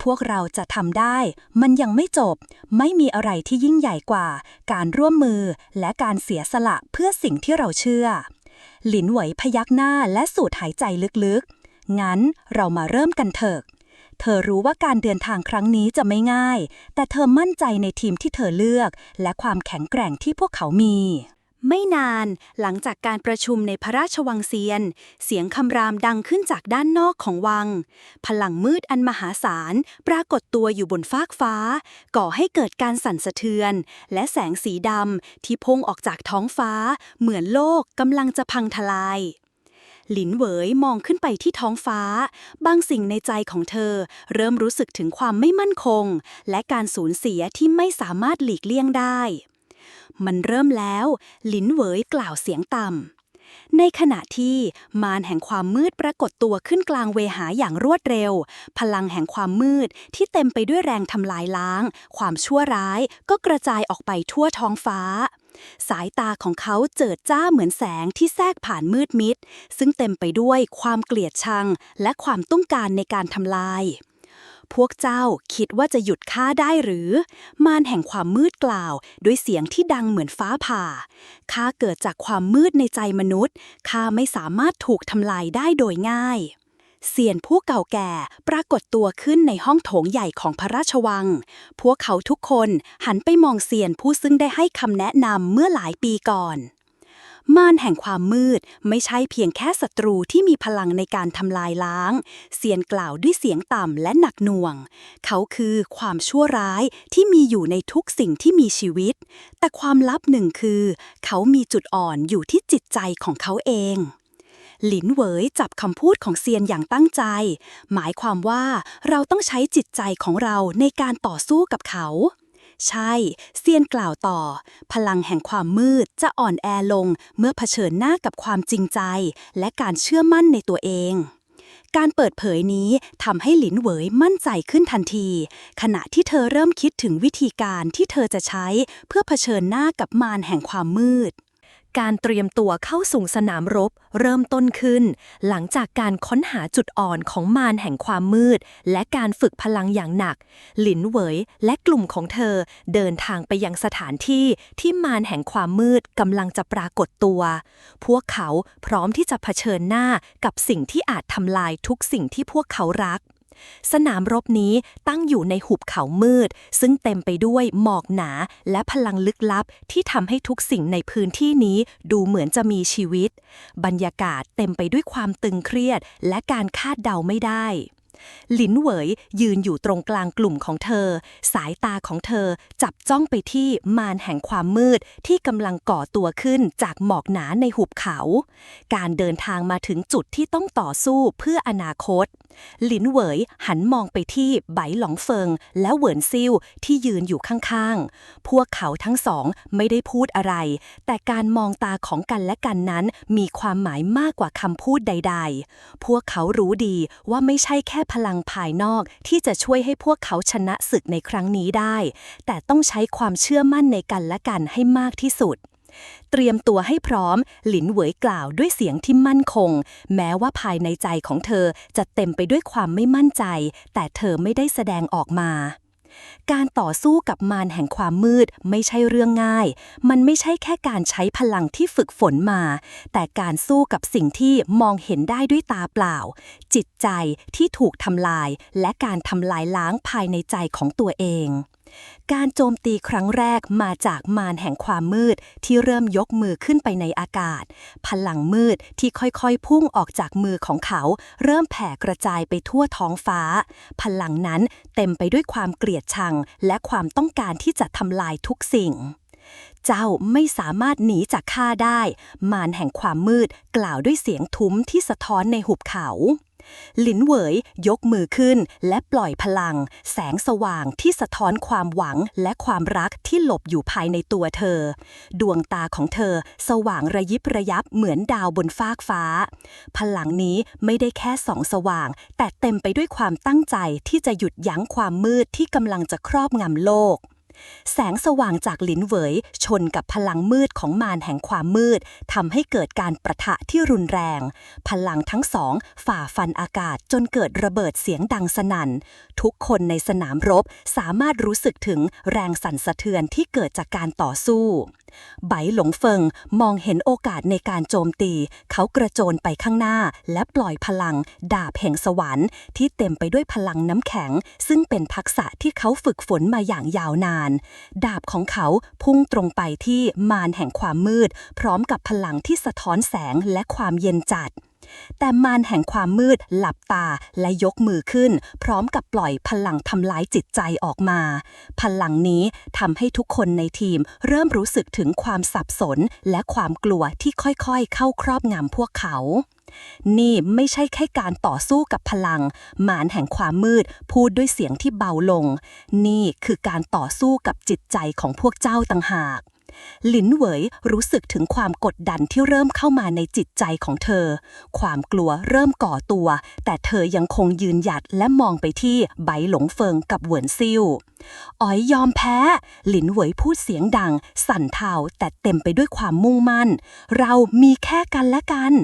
พวกเราจะทำได้มันยังไม่จบไม่มีอะไรที่ยิ่งใหญ่กว่าการร่วมมือและการเสียสละเพื่อสิ่งที่เราเชื่อหลินเหวยพยักหน้าและสูดหายใจลึกๆงั้นเรามาเริ่มกันเถอะเธอรู้ว่าการเดินทางครั้งนี้จะไม่ง่ายแต่เธอมั่นใจในทีมที่เธอเลือกและความแข็งแกร่งที่พวกเขามีไม่นานหลังจากการประชุมในพระราชวังเซียนเสียงคำรามดังขึ้นจากด้านนอกของวังพลังมืดอันมหาศาลปรากฏตัวอยู่บนฟากฟ้าก่อให้เกิดการสั่นสะเทือนและแสงสีดำที่พุ่งออกจากท้องฟ้าเหมือนโลกกำลังจะพังทลายหลินเหวยมองขึ้นไปที่ท้องฟ้าบางสิ่งในใจของเธอเริ่มรู้สึกถึงความไม่มั่นคงและการสูญเสียที่ไม่สามารถหลีกเลี่ยงได้มันเริ่มแล้วหลินเหวยกล่าวเสียงต่ำในขณะที่มารแห่งความมืดปรากฏตัวขึ้นกลางเวหาอย่างรวดเร็วพลังแห่งความมืดที่เต็มไปด้วยแรงทำลายล้างความชั่วร้ายก็กระจายออกไปทั่วท้องฟ้าสายตาของเขาเจิดจ้าเหมือนแสงที่แทรกผ่านมืดมิดซึ่งเต็มไปด้วยความเกลียดชังและความต้องการในการทำลายพวกเจ้าคิดว่าจะหยุดข้าได้หรือมารแห่งความมืดกล่าวด้วยเสียงที่ดังเหมือนฟ้าผ่าข้าเกิดจากความมืดในใจมนุษย์ข้าไม่สามารถถูกทำลายได้โดยง่ายเซียนผู้เก่าแก่ปรากฏตัวขึ้นในห้องโถงใหญ่ของพระราชวังพวกเขาทุกคนหันไปมองเซียนผู้ซึ่งได้ให้คำแนะนำเมื่อหลายปีก่อนมารแห่งความมืดไม่ใช่เพียงแค่ศัตรูที่มีพลังในการทำลายล้างเซียนกล่าวด้วยเสียงต่ำและหนักหน่วงเขาคือความชั่วร้ายที่มีอยู่ในทุกสิ่งที่มีชีวิตแต่ความลับหนึ่งคือเขามีจุดอ่อนอยู่ที่จิตใจของเขาเองหลินเหวยจับคำพูดของเซียนอย่างตั้งใจหมายความว่าเราต้องใช้จิตใจของเราในการต่อสู้กับเขาใช่เซียนกล่าวต่อพลังแห่งความมืดจะอ่อนแอลงเมื่อเผชิญหน้ากับความจริงใจและการเชื่อมั่นในตัวเองการเปิดเผยนี้ทำให้หลินเหวยมั่นใจขึ้นทันทีขณะที่เธอเริ่มคิดถึงวิธีการที่เธอจะใช้เพื่อเผชิญหน้ากับมารแห่งความมืดการเตรียมตัวเข้าสู่สนามรบเริ่มต้นขึ้นหลังจากการค้นหาจุดอ่อนของมารแห่งความมืดและการฝึกพลังอย่างหนักหลินเหวยและกลุ่มของเธอเดินทางไปยังสถานที่ที่มารแห่งความมืดกำลังจะปรากฏตัวพวกเขาพร้อมที่จะเผชิญหน้ากับสิ่งที่อาจทำลายทุกสิ่งที่พวกเขารัก สนามรบนี้ตั้งอยู่ในหุบเขามืดซึ่งเต็มไปด้วยหมอกหนาและพลังลึกลับที่ทำให้ทุกสิ่งในพื้นที่นี้ดูเหมือนจะมีชีวิตบรรยากาศเต็มไปด้วยความตึงเครียดและการคาดเดาไม่ได้หลินเหวยยืนอยู่ตรงกลางกลุ่มของเธอสายตาของเธอจับจ้องไปที่มารแห่งความมืดที่กำลังก่อตัวขึ้นจากหมอกหนาในหุบเขาการเดินทางมาถึงจุดที่ต้องต่อสู้เพื่ออนาคตหลินเหวยหันมองไปที่ไบหลงเฟิงและเหวินซิ่วที่ยืนอยู่ข้างๆพวกเขาทั้งสองไม่ได้พูดอะไรแต่การมองตาของกันและกันนั้นมีความหมายมากกว่าคำพูดใดๆพวกเขารู้ดีว่าไม่ใช่แค่พลังภายนอกที่จะช่วยให้พวกเขาชนะศึกในครั้งนี้ได้แต่ต้องใช้ความเชื่อมั่นในกันและกันให้มากที่สุดเตรียมตัวให้พร้อมหลินเหวยกล่าวด้วยเสียงที่มั่นคงแม้ว่าภายในใจของเธอจะเต็มไปด้วยความไม่มั่นใจแต่เธอไม่ได้แสดงออกมาการต่อสู้กับมารแห่งความมืดไม่ใช่เรื่องง่ายมันไม่ใช่แค่การใช้พลังที่ฝึกฝนมาแต่การสู้กับสิ่งที่มองเห็นได้ด้วยตาเปล่าจิตใจที่ถูกทำลายและการทำลายล้างภายในใจของตัวเองการโจมตีครั้งแรกมาจากมารแห่งความมืดที่เริ่มยกมือขึ้นไปในอากาศพลังมืดที่ค่อยๆพุ่งออกจากมือของเขาเริ่มแผ่กระจายไปทั่วท้องฟ้าพลังนั้นเต็มไปด้วยความเกลียดชังและความต้องการที่จะทำลายทุกสิ่งเจ้าไม่สามารถหนีจากข้าได้มารแห่งความมืดกล่าวด้วยเสียงทุ้มที่สะท้อนในหุบเขาหลินเหวยยกมือขึ้นและปล่อยพลังแสงสว่างที่สะท้อนความหวังและความรักที่หลบอยู่ภายในตัวเธอดวงตาของเธอสว่างระยิบระยับเหมือนดาวบนฟากฟ้าพลังนี้ไม่ได้แค่ส่องสว่างแต่เต็มไปด้วยความตั้งใจที่จะหยุดยั้งความมืดที่กำลังจะครอบงำโลกแสงสว่างจากหลินเหวยชนกับพลังมืดของมารแห่งความมืดทำให้เกิดการประทะที่รุนแรงพลังทั้งสองฝ่าฟันอากาศจนเกิดระเบิดเสียงดังสนั่นทุกคนในสนามรบสามารถรู้สึกถึงแรงสั่นสะเทือนที่เกิดจากการต่อสู้ไบหลงเฟิงมองเห็นโอกาสในการโจมตีเขากระโจนไปข้างหน้าและปล่อยพลังดาบแห่งสวรรค์ที่เต็มไปด้วยพลังน้ำแข็งซึ่งเป็นทักษะที่เขาฝึกฝนมาอย่างยาวนานดาบของเขาพุ่งตรงไปที่มารแห่งความมืดพร้อมกับพลังที่สะท้อนแสงและความเย็นจัดแต่มารแห่งความมืดหลับตาและยกมือขึ้นพร้อมกับปล่อยพลังทำลายจิตใจออกมาพลังนี้ทำให้ทุกคนในทีมเริ่มรู้สึกถึงความสับสนและความกลัวที่ค่อยๆเข้าครอบงำพวกเขานี่ไม่ใช่แค่การต่อสู้กับพลังมารแห่งความมืดพูดด้วยเสียงที่เบาลงนี่คือการต่อสู้กับจิตใจของพวกเจ้าต่างหากหลินเหวยรู้สึกถึงความกดดันที่เริ่มเข้ามาในจิตใจของเธอความกลัวเริ่มก่อตัวแต่เธอยังคงยืนหยัดและมองไปที่ไบหลงเฟิงกับเหวินซิ่วอ๋อยยอมแพ้หลินเหวยพูดเสียงดังสั่นเทาแต่เต็มไปด้วยความมุ่งมั่นเรามีแค่กันและกัน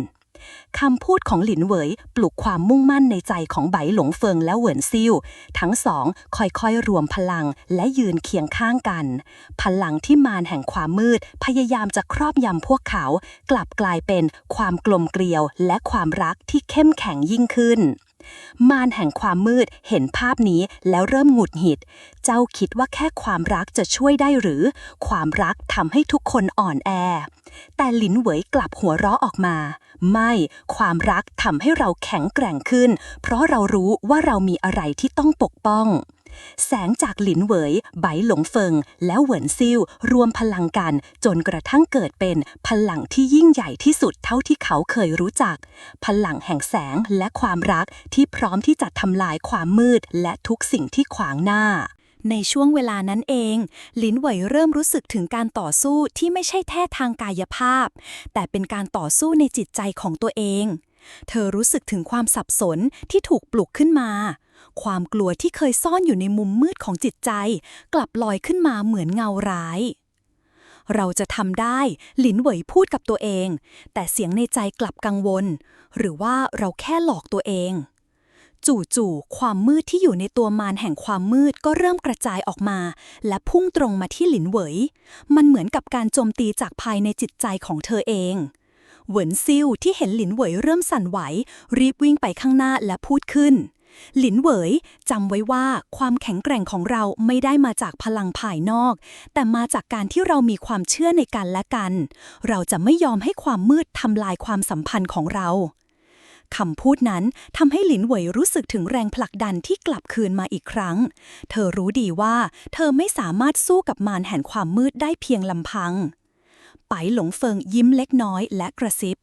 คำพูดของหลินเหวยปลุกความมุ่งมั่นในใจของไบหลงเฟิงและเหวินซิ่วทั้งสองค่อยๆรวมพลังและยืนเคียงข้างกันพลังที่มารแห่งความมืดพยายามจะครอบยำพวกเขากลับกลายเป็นความกลมเกลียวและความรักที่เข้มแข็งยิ่งขึ้นมารแห่งความมืดเห็นภาพนี้แล้วเริ่มหงุดหงิดเจ้าคิดว่าแค่ความรักจะช่วยได้หรือความรักทำให้ทุกคนอ่อนแอแต่หลินเหวยกลับหัวเราะออกมาไม่ความรักทำให้เราแข็งแกร่งขึ้นเพราะเรารู้ว่าเรามีอะไรที่ต้องปกป้องแสงจากหลินเหวยไบหลงเฟิงและเหวินซิ่วรวมพลังกันจนกระทั่งเกิดเป็นพลังที่ยิ่งใหญ่ที่สุดเท่าที่เขาเคยรู้จักพลังแห่งแสงและความรักที่พร้อมที่จะทำลายความมืดและทุกสิ่งที่ขวางหน้าในช่วงเวลานั้นเองหลินเหวยเริ่มรู้สึกถึงการต่อสู้ที่ไม่ใช่แค่ทางกายภาพแต่เป็นการต่อสู้ในจิตใจของตัวเองเธอรู้สึกถึงความสับสนที่ถูกปลุกขึ้นมาความกลัวที่เคยซ่อนอยู่ในมุมมืดของจิตใจกลับลอยขึ้นมาเหมือนเงาร้ายเราจะทำได้หลินเหวยพูดกับตัวเองแต่เสียงในใจกลับกังวลหรือว่าเราแค่หลอกตัวเองจู่ๆความมืดที่อยู่ในตัวมารแห่งความมืดก็เริ่มกระจายออกมาและพุ่งตรงมาที่หลินเหวยมันเหมือนกับการโจมตีจากภายในจิตใจของเธอเองเหวินซิ่วที่เห็นหลินเหวยเริ่มสั่นไหวรีบวิ่งไปข้างหน้าและพูดขึ้น หลินเหวยจำไว้ว่าความแข็งแกร่งของเราไม่ได้มาจากพลังภายนอกแต่มาจากการที่เรามีความเชื่อในกันและกันเราจะไม่ยอมให้ความมืดทำลายความสัมพันธ์ของเราคำพูดนั้นทำให้หลินเหวยรู้สึกถึงแรงผลักดันที่กลับคืนมาอีกครั้งเธอรู้ดีว่าเธอไม่สามารถสู้กับมารแห่งความมืดได้เพียงลำพังไปหลงเฟิงยิ้มเล็กน้อยและกระซิบ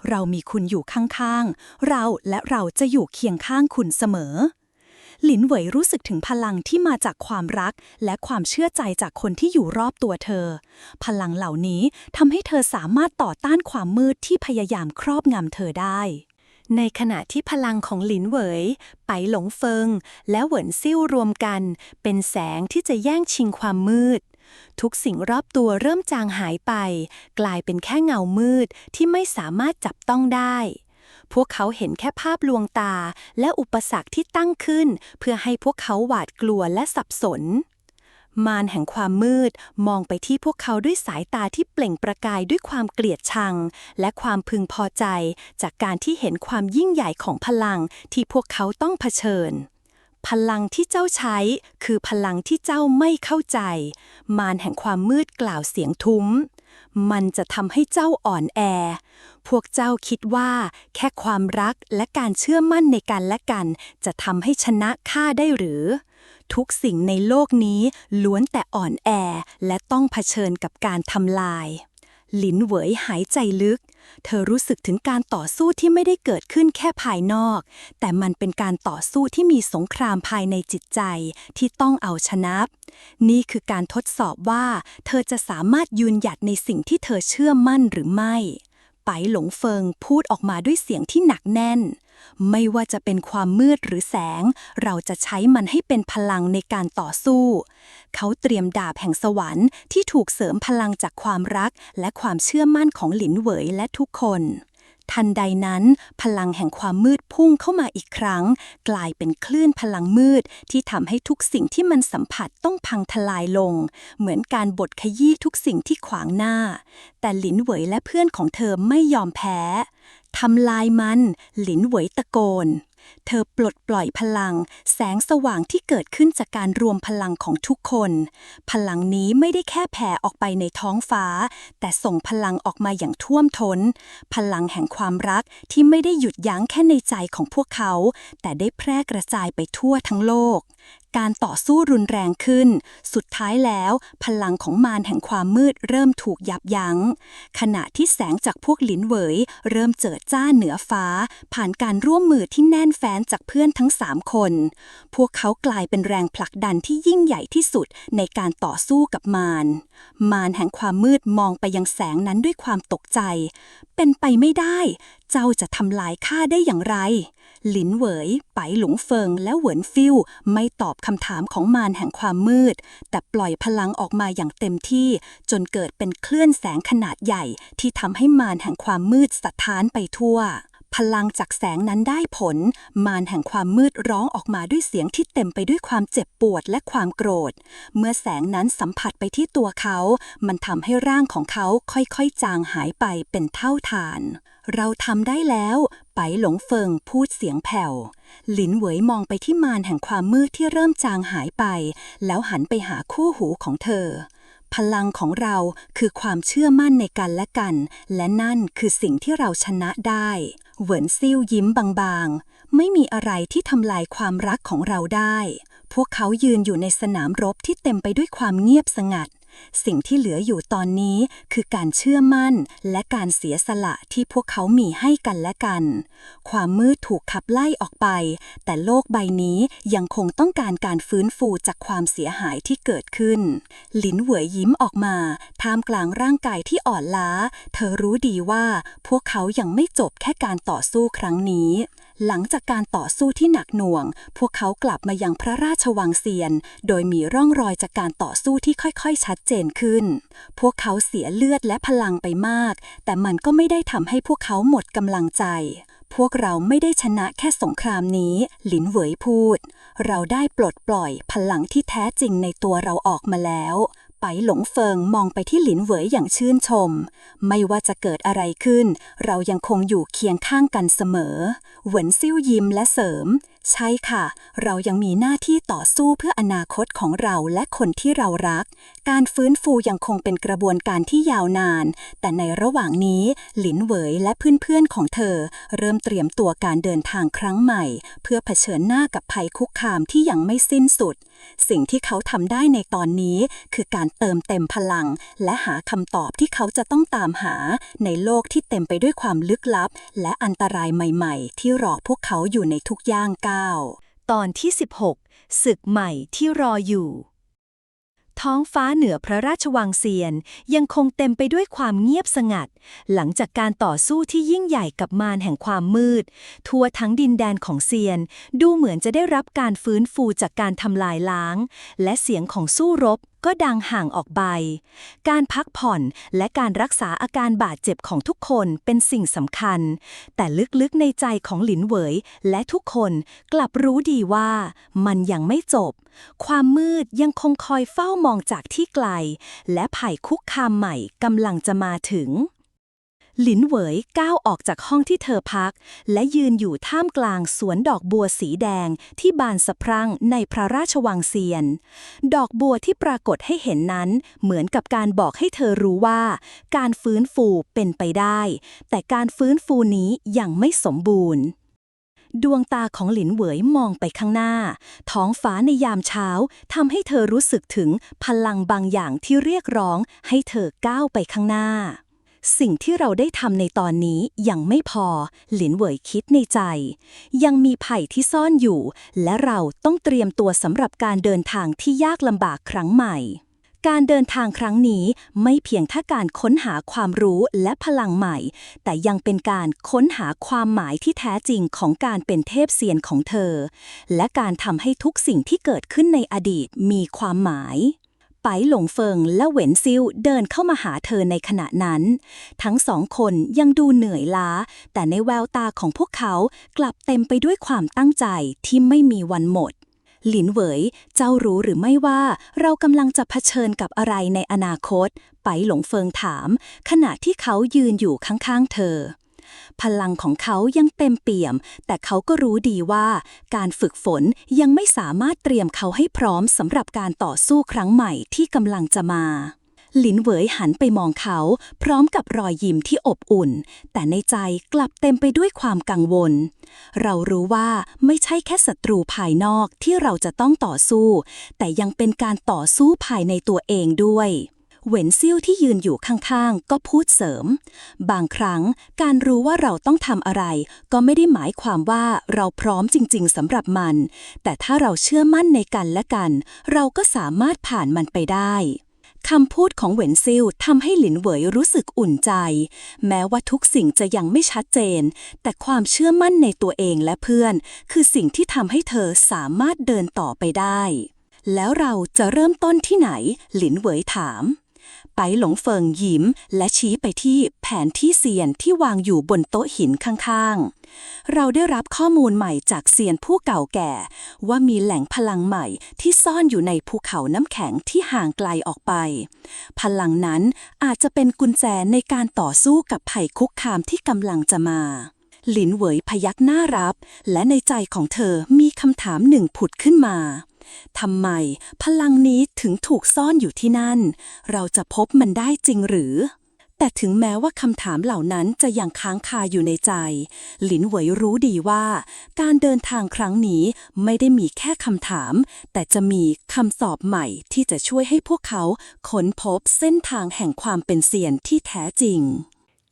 เรามีคุณอยู่ข้างๆเราจะอยู่เคียงข้างคุณเสมอหลินเหวยรู้สึกถึงพลังที่มาจากความรักและความเชื่อใจจากคนที่อยู่รอบตัวเธอพลังเหล่านี้ทำให้เธอสามารถต่อต้านความมืดที่พยายามครอบงำเธอได้ในขณะที่พลังของหลินเหวยไปหลงเฟิงและเหวินซิ่วรวมกันเป็นแสงที่จะแย่งชิงความมืดทุกสิ่งรอบตัวเริ่มจางหายไปกลายเป็นแค่เงามืดที่ไม่สามารถจับต้องได้พวกเขาเห็นแค่ภาพลวงตาและอุปสรรคที่ตั้งขึ้นเพื่อให้พวกเขาหวาดกลัวและสับสนมารแห่งความมืดมองไปที่พวกเขาด้วยสายตาที่เปล่งประกายด้วยความเกลียดชังและความพึงพอใจจากการที่เห็นความยิ่งใหญ่ของพลังที่พวกเขาต้องเผชิญพลังที่เจ้าใช้คือพลังที่เจ้าไม่เข้าใจมารแห่งความมืดกล่าวเสียงทุ้มมันจะทำให้เจ้าอ่อนแอพวกเจ้าคิดว่าแค่ความรักและการเชื่อมั่นในกันและกันจะทำให้ชนะข้าได้หรือทุกสิ่งในโลกนี้ล้วนแต่อ่อนแอและต้องเผชิญกับการทำลายหลินเหวยหายใจลึกเธอรู้สึกถึงการต่อสู้ที่ไม่ได้เกิดขึ้นแค่ภายนอกแต่มันเป็นการต่อสู้ที่มีสงครามภายในจิตใจที่ต้องเอาชนะนี่คือการทดสอบว่าเธอจะสามารถยืนหยัดในสิ่งที่เธอเชื่อมั่นหรือไม่ไปหลงเฟิงพูดออกมาด้วยเสียงที่หนักแน่นไม่ว่าจะเป็นความมืดหรือแสงเราจะใช้มันให้เป็นพลังในการต่อสู้เขาเตรียมดาบแห่งสวรรค์ที่ถูกเสริมพลังจากความรักและความเชื่อมั่นของหลินเหวยและทุกคนทันใดนั้นพลังแห่งความมืดพุ่งเข้ามาอีกครั้งกลายเป็นคลื่นพลังมืดที่ทำให้ทุกสิ่งที่มันสัมผัสต้องพังทลายลงเหมือนการบดขยี้ทุกสิ่งที่ขวางหน้าแต่หลินเหวยและเพื่อนของเธอไม่ยอมแพ้ทำลายมันหลินเหวยตะโกนเธอปลดปล่อยพลังแสงสว่างที่เกิดขึ้นจากการรวมพลังของทุกคนพลังนี้ไม่ได้แค่แผ่ออกไปในท้องฟ้าแต่ส่งพลังออกมาอย่างท่วมท้นพลังแห่งความรักที่ไม่ได้หยุดยั้งแค่ในใจของพวกเขาแต่ได้แพร่กระจายไปทั่วทั้งโลกการต่อสู้รุนแรงขึ้นสุดท้ายแล้วพลังของมารแห่งความมืดเริ่มถูกยับยั้งขณะที่แสงจากพวกหลินเหวยเริ่มเจิดจ้าเหนือฟ้าผ่านการร่วมมือที่แน่นแฟ้นจากเพื่อนทั้ง3 คนพวกเขากลายเป็นแรงผลักดันที่ยิ่งใหญ่ที่สุดในการต่อสู้กับมารแห่งความมืดมองไปยังแสงนั้นด้วยความตกใจเป็นไปไม่ได้เจ้าจะทำลายข้าได้อย่างไรหลินเหวยไปหลงเฟิงและเหวินฟิ่วไม่ตอบคำถามของมารแห่งความมืดแต่ปล่อยพลังออกมาอย่างเต็มที่จนเกิดเป็นคลื่นแสงขนาดใหญ่ที่ทำให้มารแห่งความมืดสะท้านไปทั่วพลังจากแสงนั้นได้ผลมารแห่งความมืดร้องออกมาด้วยเสียงที่เต็มไปด้วยความเจ็บปวดและความโกรธเมื่อแสงนั้นสัมผัสไปที่ตัวเขามันทำให้ร่างของเขาค่อยๆจางหายไปเป็นเท่าฐานเราทำได้แล้วไปหลงเฟิงพูดเสียงแผ่วหลินเหวยมองไปที่มารแห่งความมืดที่เริ่มจางหายไปแล้วหันไปหาคู่หูของเธอพลังของเราคือความเชื่อมั่นในกันและกันและนั่นคือสิ่งที่เราชนะได้เหวินซิ่วยิ้มบางๆไม่มีอะไรที่ทำลายความรักของเราได้พวกเขายืนอยู่ในสนามรบที่เต็มไปด้วยความเงียบสงัดสิ่งที่เหลืออยู่ตอนนี้คือการเชื่อมั่นและการเสียสละที่พวกเขามีให้กันและกันความมืดถูกขับไล่ออกไปแต่โลกใบนี้ยังคงต้องการการฟื้นฟูจากความเสียหายที่เกิดขึ้นหลินเหวยยิ้มออกมาท่ามกลางร่างกายที่อ่อนล้าเธอรู้ดีว่าพวกเขายังไม่จบแค่การต่อสู้ครั้งนี้หลังจากการต่อสู้ที่หนักหน่วงพวกเขากลับมายังพระราชวังเซียนโดยมีร่องรอยจากการต่อสู้ที่ค่อยๆชัดเจนขึ้นพวกเขาเสียเลือดและพลังไปมากแต่มันก็ไม่ได้ทำให้พวกเขาหมดกำลังใจพวกเราไม่ได้ชนะแค่สงครามนี้หลินเหวยพูดเราได้ปลดปล่อยพลังที่แท้จริงในตัวเราออกมาแล้วไปหลงเฟิงมองไปที่หลินเหวยอย่างชื่นชมไม่ว่าจะเกิดอะไรขึ้นเรายังคงอยู่เคียงข้างกันเสมอเหวินซิ่วยิ้มและเสริม ใช่ค่ะ เรายังมีหน้าที่ต่อสู้เพื่ออนาคตของเราและคนที่เรารัก การฟื้นฟูยังคงเป็นกระบวนการที่ยาวนาน แต่ในระหว่างนี้หลินเหวยและเพื่อนๆของเธอเริ่มเตรียมตัวการเดินทางครั้งใหม่เพื่อเผชิญหน้ากับภัยคุกคามที่ยังไม่สิ้นสุด สิ่งที่เขาทำได้ในตอนนี้คือการเติมเต็มพลังและหาคำตอบที่เขาจะต้องตามหาในโลกที่เต็มไปด้วยความลึกลับและอันตรายใหม่ๆที่รอพวกเขาอยู่ในทุกย่างก้าว ตอนที่ 16 ศึกใหม่ที่รออยู่ ท้องฟ้าเหนือพระราชวังเซียนยังคงเต็มไปด้วยความเงียบสงัด หลังจากการต่อสู้ที่ยิ่งใหญ่กับมารแห่งความมืด ทั่วทั้งดินแดนของเซียนดูเหมือนจะได้รับการฟื้นฟูจากการทำลายล้าง และเสียงของสู้รบก็ดังห่างออกไป การพักผ่อนและการรักษาอาการบาดเจ็บของทุกคนเป็นสิ่งสำคัญ แต่ลึกๆในใจของหลินเหวยและทุกคนกลับรู้ดีว่ามันยังไม่จบ ความมืดยังคงคอยเฝ้ามองจากที่ไกล และภัยคุกคามใหม่กำลังจะมาถึง หลินเหวยก้าวออกจากห้องที่เธอพักและยืนอยู่ท่ามกลางสวนดอกบัวสีแดงที่บานสะพรั่งในพระราชวังเซียน ดอกบัวที่ปรากฏให้เห็นนั้นเหมือนกับการบอกให้เธอรู้ว่าการฟื้นฟูเป็นไปได้ แต่การฟื้นฟูนี้ยังไม่สมบูรณ์ ดวงตาของหลินเหวยมองไปข้างหน้า ท้องฟ้าในยามเช้าทำให้เธอรู้สึกถึงพลังบางอย่างที่เรียกร้องให้เธอก้าวไปข้างหน้า สิ่งที่เราได้ทำในตอนนี้ยังไม่พอ หลินเหวยคิดในใจ ยังมีภัยที่ซ่อนอยู่ และเราต้องเตรียมตัวสำหรับการเดินทางที่ยากลำบากครั้งใหม่ การเดินทางครั้งนี้ไม่เพียงแค่การค้นหาความรู้และพลังใหม่ แต่ยังเป็นการค้นหาความหมายที่แท้จริงของการเป็นเทพเซียนของเธอ และการทำให้ทุกสิ่งที่เกิดขึ้นในอดีตมีความหมาย ไปหลงเฟิงและเหวินซิ่วเดินเข้ามาหาเธอในขณะนั้น ทั้งสองคนยังดูเหนื่อยล้า แต่ในแววตาของพวกเขากลับเต็มไปด้วยความตั้งใจที่ไม่มีวันหมด หลินเหวยเจ้ารู้หรือไม่ว่าเรากำลังจะเผชิญกับอะไรในอนาคต ไปหลงเฟิงถามขณะที่เขายืนอยู่ข้างๆเธอ พลังของเขายังเต็มเปี่ยม แต่เขาก็รู้ดีว่าการฝึกฝนยังไม่สามารถเตรียมเขาให้พร้อมสำหรับการต่อสู้ครั้งใหม่ที่กำลังจะมา หลินเหวยหันไปมองเขาพร้อมกับรอยยิ้มที่อบอุ่น แต่ในใจกลับเต็มไปด้วยความกังวล เรารู้ว่าไม่ใช่แค่ศัตรูภายนอกที่เราจะต้องต่อสู้ แต่ยังเป็นการต่อสู้ภายในตัวเองด้วย เหวินซิ่วที่ยืนอยู่ข้างๆก็พูดเสริม บางครั้งการรู้ว่าเราต้องทำอะไรก็ไม่ได้หมายความว่าเราพร้อมจริงๆสำหรับมัน แต่ถ้าเราเชื่อมั่นในกันและกัน เราก็สามารถผ่านมันไปได้คำพูดของเหวินซิ่วทำให้หลินเหวยรู้สึกอุ่นใจ แม้ว่าทุกสิ่งจะยังไม่ชัดเจน แต่ความเชื่อมั่นในตัวเองและเพื่อนคือสิ่งที่ทำให้เธอสามารถเดินต่อไปได้ แล้วเราจะเริ่มต้นที่ไหน หลินเหวยถาม ไปหลงเฟิงยิ้มและชี้ไปที่แผนที่เซียนที่วางอยู่บนโต๊ะหินข้างๆ เราได้รับข้อมูลใหม่จากเซียนผู้เก่าแก่ว่ามีแหล่งพลังใหม่ที่ซ่อนอยู่ในภูเขาน้ำแข็งที่ห่างไกลออกไป พลังนั้นอาจจะเป็นกุญแจในการต่อสู้กับภัยคุกคามที่กำลังจะมา หลินเหวยพยักหน้ารับและในใจของเธอมีคำถามหนึ่งผุดขึ้นมาทำไมพลังนี้ถึงถูกซ่อนอยู่ที่นั่น เราจะพบมันได้จริงหรือ แต่ถึงแม้ว่าคำถามเหล่านั้นจะยังค้างคาอยู่ในใจ หลินเหวยรู้ดีว่าการเดินทางครั้งนี้ไม่ได้มีแค่คำถาม แต่จะมีคำตอบใหม่ที่จะช่วยให้พวกเขาค้นพบเส้นทางแห่งความเป็นเซียนที่แท้จริง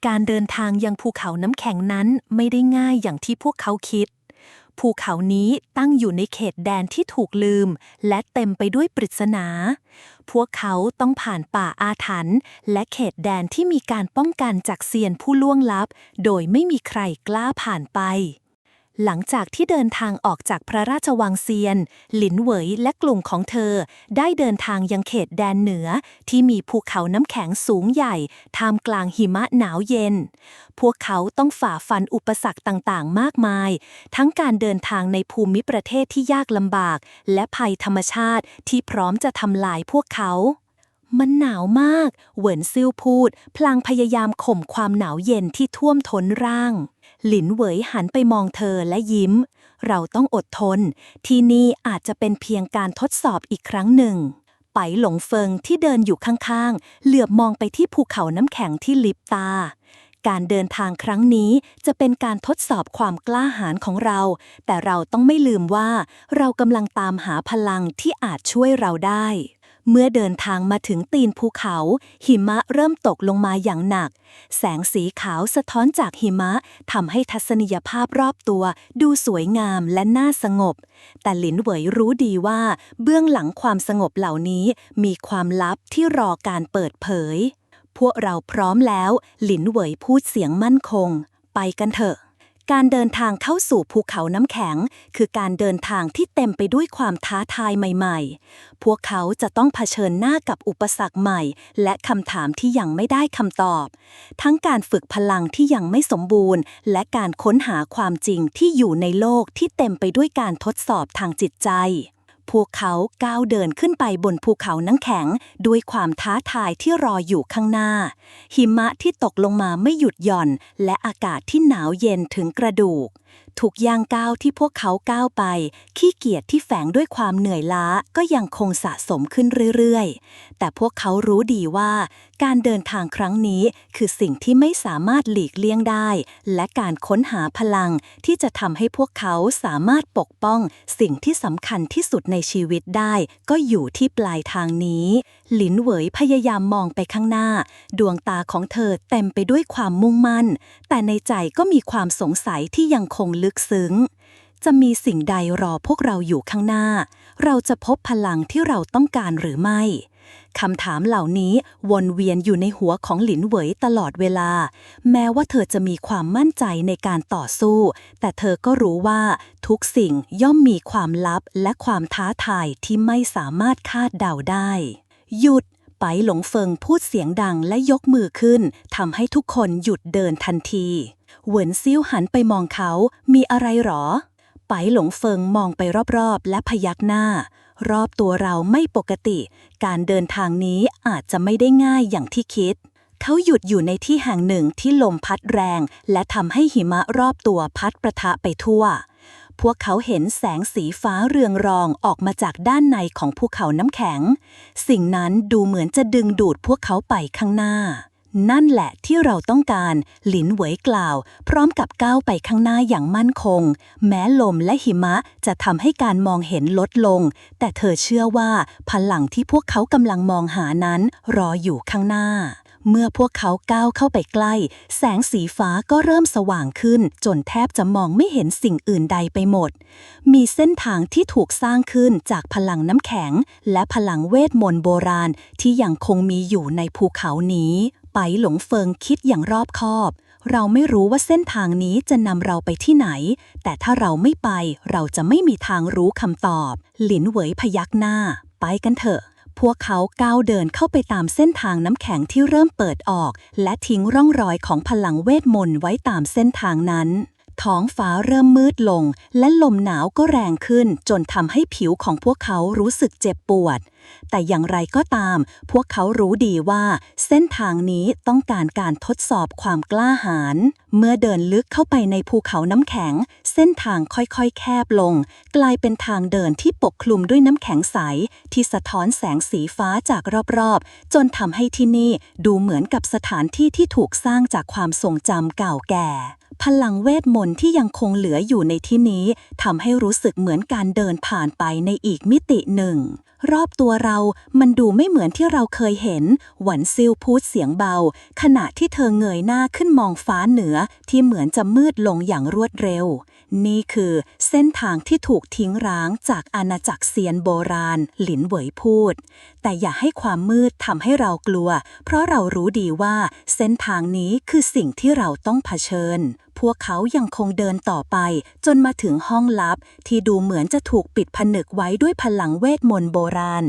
การเดินทางยังภูเขาน้ำแข็งนั้นไม่ได้ง่ายอย่างที่พวกเขาคิด ภูเขานี้ตั้งอยู่ในเขตแดนที่ถูกลืมและเต็มไปด้วยปริศนา พวกเขาต้องผ่านป่าอาถรรพ์และเขตแดนที่มีการป้องกันจากเซียนผู้ล่วงลับโดยไม่มีใครกล้าผ่านไป หลังจากที่เดินทางออกจากพระราชวังเซียน หลินเหวยและกลุ่มของเธอได้เดินทางยังเขตแดนเหนือที่มีภูเขาน้ำแข็งสูงใหญ่ท่ามกลางหิมะหนาวเย็น พวกเขาต้องฝ่าฟันอุปสรรคต่างๆมากมาย ทั้งการเดินทางในภูมิประเทศที่ยากลำบากและภัยธรรมชาติที่พร้อมจะทำลายพวกเขา มันหนาวมากเหวินซิ่วพูดพลางพยายามข่มความหนาวเย็นที่ท่วมท้นร่างหลินเหวยหันไปมองเธอและยิ้มเราต้องอดทนที่นี่อาจจะเป็นเพียงการทดสอบอีกครั้งหนึ่งไปหลงเฟิงที่เดินอยู่ข้างๆเหลือบมองไปที่ภูเขาน้ำแข็งที่ลิบตาการเดินทางครั้งนี้จะเป็นการทดสอบความกล้าหาญของเราแต่เราต้องไม่ลืมว่าเรากำลังตามหาพลังที่อาจช่วยเราได้เมื่อเดินทางมาถึงตีนภูเขาหิมะเริ่มตกลงมาอย่างหนักแสงสีขาวสะท้อนจากหิมะทำให้ทัศนียภาพรอบตัวดูสวยงามและน่าสงบแต่หลินเหวยรู้ดีว่าเบื้องหลังความสงบเหล่านี้มีความลับที่รอการเปิดเผยพวกเราพร้อมแล้วหลินเหวยพูดเสียงมั่นคงไปกันเถอะการเดินทางเข้าสู่ภูเขาน้ำแข็งคือการเดินทางที่เต็มไปด้วยความท้าทายใหม่ๆพวกเขาจะต้องเผชิญหน้ากับอุปสรรคใหม่และคำถามที่ยังไม่ได้คำตอบทั้งการฝึกพลังที่ยังไม่สมบูรณ์และการค้นหาความจริงที่อยู่ในโลกที่เต็มไปด้วยการทดสอบทางจิตใจพวกเขาก้าวเดินขึ้นไปบนภูเขาน้ำแข็งด้วยความท้าทายที่รออยู่ข้างหน้าหิมะที่ตกลงมาไม่หยุดหย่อนและอากาศที่หนาวเย็นถึงกระดูกทุกย่างก้าวที่พวกเขาก้าวไปขี้เกียจที่แฝงด้วยความเหนื่อยล้าก็ยังคงสะสมขึ้นเรื่อยๆแต่พวกเขารู้ดีว่าการเดินทางครั้งนี้คือสิ่งที่ไม่สามารถหลีกเลี่ยงได้และการค้นหาพลังที่จะทำให้พวกเขาสามารถปกป้องสิ่งที่สำคัญที่สุดในชีวิตได้ก็อยู่ที่ปลายทางนี้หลินเหวยพยายามมองไปข้างหน้าดวงตาของเธอเต็มไปด้วยความมุ่งมั่นแต่ในใจก็มีความสงสัยที่ยังคงลึกซึ้งจะมีสิ่งใดรอพวกเราอยู่ข้างหน้าเราจะพบพลังที่เราต้องการหรือไม่คำถามเหล่านี้วนเวียนอยู่ในหัวของหลินเหวยตลอดเวลาแม้ว่าเธอจะมีความมั่นใจในการต่อสู้แต่เธอก็รู้ว่าทุกสิ่งย่อมมีความลับและความท้าทายที่ไม่สามารถคาดเดาได้หยุดไปหลงเฟิงพูดเสียงดังและยกมือขึ้นทำให้ทุกคนหยุดเดินทันทีเหวินซิ่วหันไปมองเขามีอะไรหรอไปหลงเฟิงมองไปรอบๆและพยักหน้ารอบตัวเราไม่ปกติการเดินทางนี้อาจจะไม่ได้ง่ายอย่างที่คิดเขาหยุดอยู่ในที่แห่งหนึ่งที่ลมพัดแรงและทำให้หิมะรอบตัวพัดประทะไปทั่วพวกเขาเห็นแสงสีฟ้าเรืองรองออกมาจากด้านในของภูเขาน้ำแข็งสิ่งนั้นดูเหมือนจะดึงดูดพวกเขาไปข้างหน้านั่นแหละที่เราต้องการหลินเหวยกล่าวพร้อมกับก้าวไปข้างหน้าอย่างมั่นคงแม้ลมและหิมะจะทำให้การมองเห็นลดลงแต่เธอเชื่อว่าพลังที่พวกเขากำลังมองหานั้นรออยู่ข้างหน้าเมื่อพวกเขาก้าวเข้าไปใกล้แสงสีฟ้าก็เริ่มสว่างขึ้นจนแทบจะมองไม่เห็นสิ่งอื่นใดไปหมดมีเส้นทางที่ถูกสร้างขึ้นจากพลังน้ำแข็งและพลังเวทมนต์โบราณที่ยังคงมีอยู่ในภูเขานี้ไปหลงเฟิงคิดอย่างรอบคอบเราไม่รู้ว่าเส้นทางนี้จะนำเราไปที่ไหนแต่ถ้าเราไม่ไปเราจะไม่มีทางรู้คำตอบหลินเหวยพยักหน้าไปกันเถอะพวกเขาก้าวเดินเข้าไปตามเส้นทางน้ำแข็งที่เริ่มเปิดออกและทิ้งร่องรอยของพลังเวทมนต์ไว้ตามเส้นทางนั้นท้องฟ้าเริ่มมืดลงและลมหนาวก็แรงขึ้นจนทำให้ผิวของพวกเขารู้สึกเจ็บปวดแต่อย่างไรก็ตามพวกเขารู้ดีว่าเส้นทางนี้ต้องการการทดสอบความกล้าหาญเมื่อเดินลึกเข้าไปในภูเขาน้ำแข็งเส้นทางค่อยๆแคบลงกลายเป็นทางเดินที่ปกคลุมด้วยน้ำแข็งใสที่สะท้อนแสงสีฟ้าจากรอบๆจนทำให้ที่นี่ดูเหมือนกับสถานที่ที่ถูกสร้างจากความทรงจำเก่าแก่พลังเวทมนต์ที่ยังคงเหลืออยู่ในที่นี้ทำให้รู้สึกเหมือนการเดินผ่านไปในอีกมิติหนึ่งรอบตัวเรามันดูไม่เหมือนที่เราเคยเห็นหวันซิ่วพูดเสียงเบาขณะที่เธอเงยหน้าขึ้นมองฟ้าเหนือที่เหมือนจะมืดลงอย่างรวดเร็วนี่คือเส้นทางที่ถูกทิ้งร้างจากอาณาจักรเซียนโบราณหลินเหวยพูดแต่อย่าให้ความมืดทำให้เรากลัวเพราะเรารู้ดีว่าเส้นทางนี้คือสิ่งที่เราต้องเผชิญพวกเขายังคงเดินต่อไปจนมาถึงห้องลับที่ดูเหมือนจะถูกปิดผนึกไว้ด้วยพลังเวทมนต์โบราณ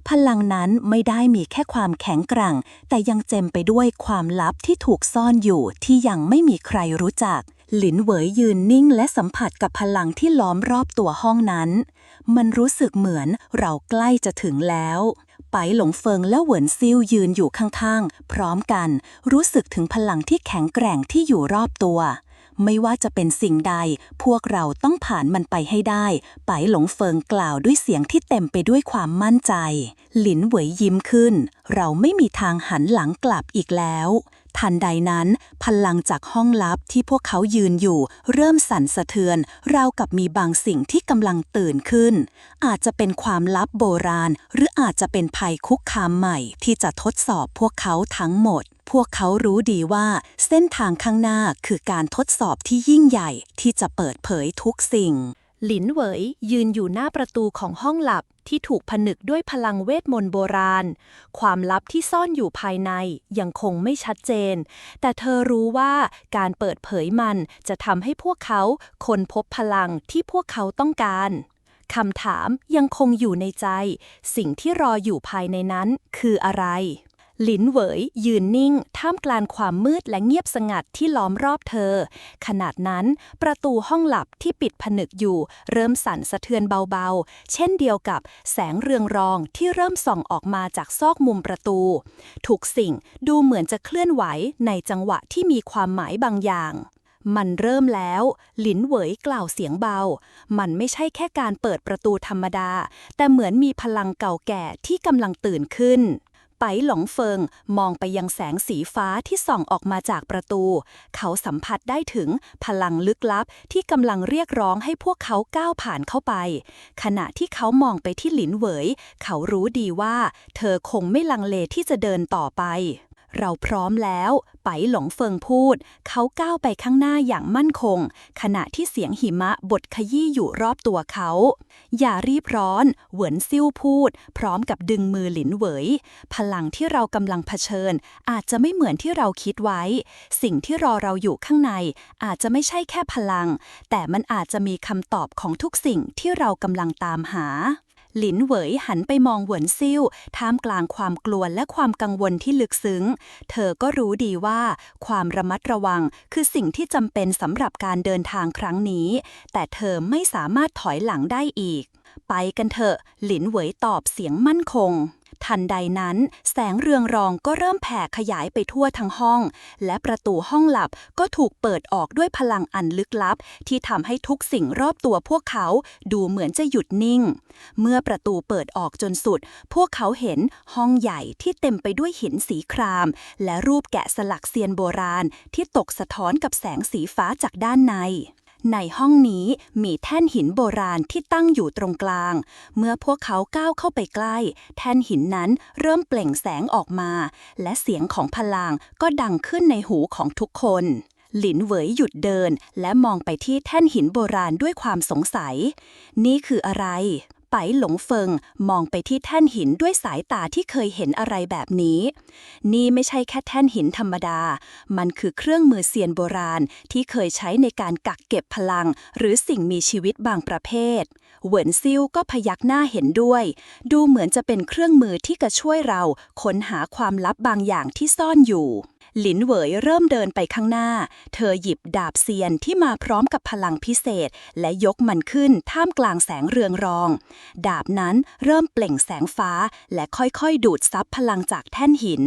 พลังนั้นไม่ได้มีแค่ความแข็งแกร่งแต่ยังเต็มไปด้วยความลับที่ถูกซ่อนอยู่ที่ยังไม่มีใครรู้จักหลินเหวยยืนนิ่งและสัมผัสกับพลังที่ล้อมรอบตัวห้องนั้นมันรู้สึกเหมือนเราใกล้จะถึงแล้ว ไปหลงเฟิงและเหวินซิ่วยืนอยู่ข้างๆพร้อมกันรู้สึกถึงพลังที่แข็งแกร่งที่อยู่รอบตัวไม่ว่าจะเป็นสิ่งใดพวกเราต้องผ่านมันไปให้ได้ไปหลงเฟิงกล่าวด้วยเสียงที่เต็มไปด้วยความมั่นใจหลินเหวยยิ้มขึ้นเราไม่มีทางหันหลังกลับอีกแล้วทันใดนั้นพลังจากห้องลับที่พวกเขายืนอยู่เริ่มสั่นสะเทือนราวกับมีบางสิ่งที่กำลังตื่นขึ้นอาจจะเป็นความลับโบราณหรืออาจจะเป็นภัยคุกคามใหม่ที่จะทดสอบพวกเขาทั้งหมดพวกเขารู้ดีว่าเส้นทางข้างหน้าคือการทดสอบที่ยิ่งใหญ่ที่จะเปิดเผยทุกสิ่งหลินเหวยยืนอยู่หน้าประตูของห้องลับที่ถูกผนึกด้วยพลังเวทมนต์โบราณความลับที่ซ่อนอยู่ภายในยังคงไม่ชัดเจนแต่เธอรู้ว่าการเปิดเผยมันจะทำให้พวกเขาค้นพบพลังที่พวกเขาต้องการคำถามยังคงอยู่ในใจสิ่งที่รออยู่ภายในนั้นคืออะไรหลินเหวยยืนนิ่งท่ามกลางความมืดและเงียบสงัดที่ล้อมรอบเธอขณะนั้นประตูห้องลับที่ปิดผนึกอยู่เริ่มสั่นสะเทือนเบาๆเช่นเดียวกับแสงเรืองรองที่เริ่มส่องออกมาจากซอกมุมประตูทุกสิ่งดูเหมือนจะเคลื่อนไหวในจังหวะที่มีความหมายบางอย่างมันเริ่มแล้วหลินเหวยกล่าวเสียงเบามันไม่ใช่แค่การเปิดประตูธรรมดาแต่เหมือนมีพลังเก่าแก่ที่กำลังตื่นขึ้นไปหลงเฟิงมองไปยังแสงสีฟ้าที่ส่องออกมาจากประตูเขาสัมผัสได้ถึงพลังลึกลับที่กำลังเรียกร้องให้พวกเขาก้าวผ่านเข้าไปขณะที่เขามองไปที่หลินเหวยเขารู้ดีว่าเธอคงไม่ลังเลที่จะเดินต่อไปเราพร้อมแล้วไปหลงเฟิงพูดเขาก้าวไปข้างหน้าอย่างมั่นคงขณะที่เสียงหิมะบดขยี้อยู่รอบตัวเขาอย่ารีบร้อนเหวินซิ่วพูดพร้อมกับดึงมือหลินเหวยพลังที่เรากำลังเผชิญอาจจะไม่เหมือนที่เราคิดไว้สิ่งที่รอเราอยู่ข้างในอาจจะไม่ใช่แค่พลังแต่มันอาจจะมีคำตอบของทุกสิ่งที่เรากำลังตามหาหลินเหวยหันไปมองเหวินซิ่วท่ามกลางความกลัวและความกังวลที่ลึกซึ้งเธอก็รู้ดีว่าความระมัดระวังคือสิ่งที่จำเป็นสำหรับการเดินทางครั้งนี้แต่เธอไม่สามารถถอยหลังได้อีกไปกันเถอะหลินเหวยตอบเสียงมั่นคงทันใดนั้นแสงเรืองรองก็เริ่มแผ่ขยายไปทั่วทั้งห้องและประตูห้องลับก็ถูกเปิดออกด้วยพลังอันลึกลับที่ทำให้ทุกสิ่งรอบตัวพวกเขาดูเหมือนจะหยุดนิ่งเมื่อประตูเปิดออกจนสุดพวกเขาเห็นห้องใหญ่ที่เต็มไปด้วยหินสีครามและรูปแกะสลักเซียนโบราณที่ตกสะท้อนกับแสงสีฟ้าจากด้านในห้องนี้มีแท่นหินโบราณที่ตั้งอยู่ตรงกลางเมื่อพวกเขาก้าวเข้าไปใกล้แท่นหินนั้นเริ่มเปล่งแสงออกมาและเสียงของพลางก็ดังขึ้นในหูของทุกคนหลินเหวยหยุดเดินและมองไปที่แท่นหินโบราณด้วยความสงสัยนี่คืออะไรไปหลงเฟิงมองไปที่แท่นหินด้วยสายตาที่เคยเห็นอะไรแบบนี้นี่ไม่ใช่แค่แท่นหินธรรมดามันคือเครื่องมือเซียนโบราณที่เคยใช้ในการกักเก็บพลังหรือสิ่งมีชีวิตบางประเภทเหวินซิ่วก็พยักหน้าเห็นด้วยดูเหมือนจะเป็นเครื่องมือที่จะช่วยเราค้นหาความลับบางอย่างที่ซ่อนอยู่หลินเหวยเริ่มเดินไปข้างหน้าเธอหยิบดาบเซียนที่มาพร้อมกับพลังพิเศษและยกมันขึ้นท่ามกลางแสงเรืองรองดาบนั้นเริ่มเปล่งแสงฟ้าและค่อยๆดูดซับพลังจากแท่นหิน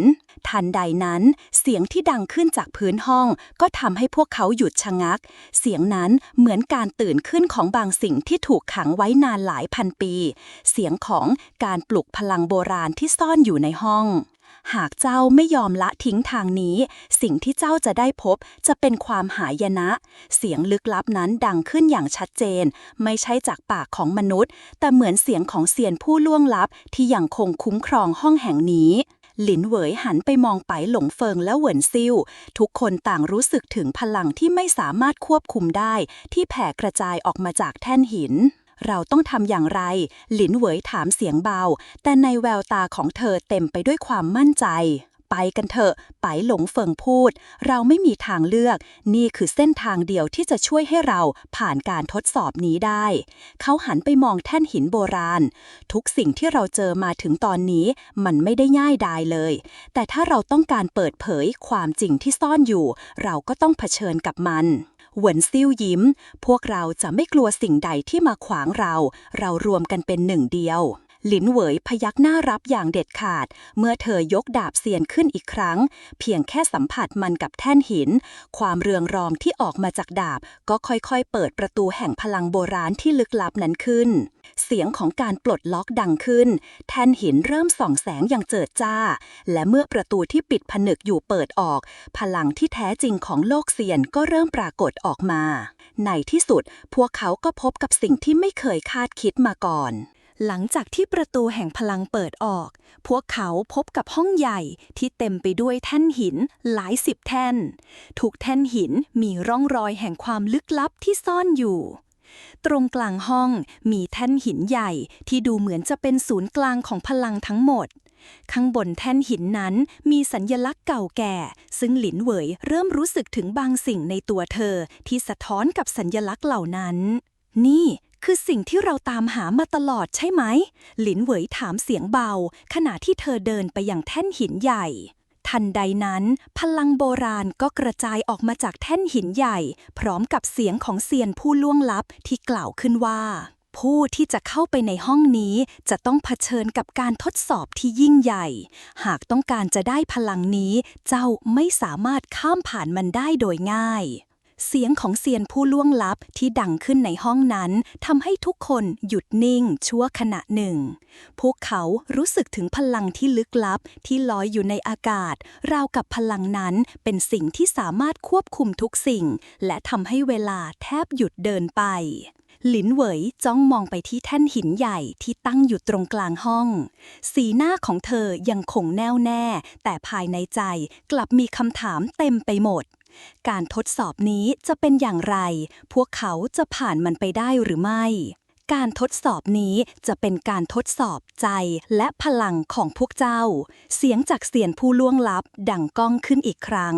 ทันใดนั้นเสียงที่ดังขึ้นจากพื้นห้องก็ทำให้พวกเขาหยุดชะงักเสียงนั้นเหมือนการตื่นขึ้นของบางสิ่งที่ถูกขังไว้นานหลายพันปีเสียงของการปลุกพลังโบราณที่ซ่อนอยู่ในห้องหากเจ้าไม่ยอมละทิ้งทางนี้สิ่งที่เจ้าจะได้พบจะเป็นความหายนะเสียงลึกลับนั้นดังขึ้นอย่างชัดเจนไม่ใช่จากปากของมนุษย์แต่เหมือนเสียงของเซียนผู้ล่วงลับที่ยังคงคุ้มครองห้องแห่งนี้หลินเหวยหันไปมองไปหลงเฟิงและเหวินซิ่วทุกคนต่างรู้สึกถึงพลังที่ไม่สามารถควบคุมได้ที่แผ่กระจายออกมาจากแท่นหินเราต้องทำอย่างไรหลินเหวยถามเสียงเบาแต่ในแววตาของเธอเต็มไปด้วยความมั่นใจไปกันเถอะไปหลงเฟิงพูดเราไม่มีทางเลือกนี่คือเส้นทางเดียวที่จะช่วยให้เราผ่านการทดสอบนี้ได้เขาหันไปมองแท่นหินโบราณทุกสิ่งที่เราเจอมาถึงตอนนี้มันไม่ได้ง่ายดายเลยแต่ถ้าเราต้องการเปิดเผยความจริงที่ซ่อนอยู่เราก็ต้องเผชิญกับมันเหวินซิ่วยิ้มพวกเราจะไม่กลัวสิ่งใดที่มาขวางเรารวมกันเป็นหนึ่งเดียว หลินเหวยพยักหน้ารับอย่างเด็ดขาดเมื่อเธอยกดาบเซียนขึ้นอีกครั้งเพียงแค่สัมผัสมันกับแท่นหินความเรืองรองที่ออกมาจากดาบก็ค่อยๆเปิดประตูแห่งพลังโบราณที่ลึกลับนั้นขึ้นเสียงของการปลดล็อกดังขึ้นแท่นหินเริ่มส่องแสงอย่างเจิดจ้าและเมื่อประตูที่ปิดผนึกอยู่เปิดออกพลังที่แท้จริงของโลกเซียนก็เริ่มปรากฏออกมาในที่สุดพวกเขาก็พบกับสิ่งที่ไม่เคยคาดคิดมาก่อนหลังจากที่ประตูแห่งพลังเปิดออกพวกเขาพบกับห้องใหญ่ที่เต็มไปด้วยแท่นหินหลายสิบแท่นทุกแท่นหินมีร่องรอยแห่งความลึกลับที่ซ่อนอยู่ตรงกลางห้องมีแท่นหินใหญ่ที่ดูเหมือนจะเป็นศูนย์กลางของพลังทั้งหมดข้างบนแท่นหินนั้นมีสัญลักษณ์เก่าแก่ซึ่งหลินเหวยเริ่มรู้สึกถึงบางสิ่งในตัวเธอที่สะท้อนกับสัญลักษณ์เหล่านั้นนี่คือสิ่งที่เราตามหามาตลอดใช่ไหมหลินเหวยถามเสียงเบาขณะที่เธอเดินไปยังแท่นหินใหญ่ทันใดนั้นพลังโบราณก็กระจายออกมาจากแท่นหินใหญ่พร้อมกับเสียงของเซียนผู้ล่วงลับที่กล่าวขึ้นว่าผู้ที่จะเข้าไปในห้องนี้จะต้องเผชิญกับการทดสอบที่ยิ่งใหญ่หากต้องการจะได้พลังนี้เจ้าไม่สามารถข้ามผ่านมันได้โดยง่ายเสียงของเซียนผู้ล่วงลับที่ดังขึ้นในห้องนั้นทำให้ทุกคนหยุดนิ่งชั่วขณะหนึ่งพวกเขารู้สึกถึงพลังที่ลึกลับที่ลอยอยู่ในอากาศราวกับพลังนั้นเป็นสิ่งที่สามารถควบคุมทุกสิ่งและทำให้เวลาแทบหยุดเดินไปหลินเหวยจ้องมองไปที่แท่นหินใหญ่ที่ตั้งอยู่ตรงกลางห้องสีหน้าของเธอยังคงแน่วแน่แต่ภายในใจกลับมีคำถามเต็มไปหมดการทดสอบนี้จะเป็นอย่างไรพวกเขาจะผ่านมันไปได้หรือไม่การทดสอบนี้จะเป็นการทดสอบใจและพลังของพวกเจ้าเสียงจากเซียนผู้ล่วงลับดังก้องขึ้นอีกครั้ง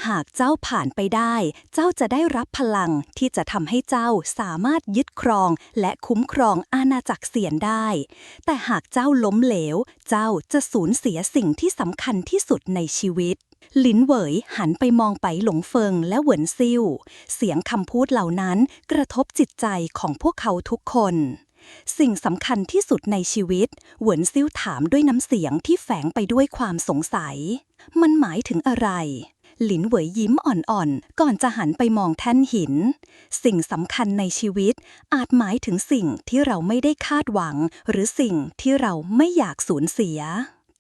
หากเจ้าผ่านไปได้เจ้าจะได้รับพลังที่จะทำให้เจ้าสามารถยึดครองและคุ้มครองอาณาจักรเซียนได้แต่หากเจ้าล้มเหลวเจ้าจะสูญเสียสิ่งที่สำคัญที่สุดในชีวิตหลินเหวยหันไปมองไปหลงเฟิงและเหวินซิ่วเสียงคำพูดเหล่านั้นกระทบจิตใจของพวกเขาทุกคนสิ่งสำคัญที่สุดในชีวิตเหวินซิ่วถามด้วยน้ำเสียงที่แฝงไปด้วยความสงสัยมันหมายถึงอะไรหลินเหวยยิ้มอ่อนๆก่อนจะหันไปมองแท่นหินสิ่งสำคัญในชีวิตอาจหมายถึงสิ่งที่เราไม่ได้คาดหวังหรือสิ่งที่เราไม่อยากสูญเสีย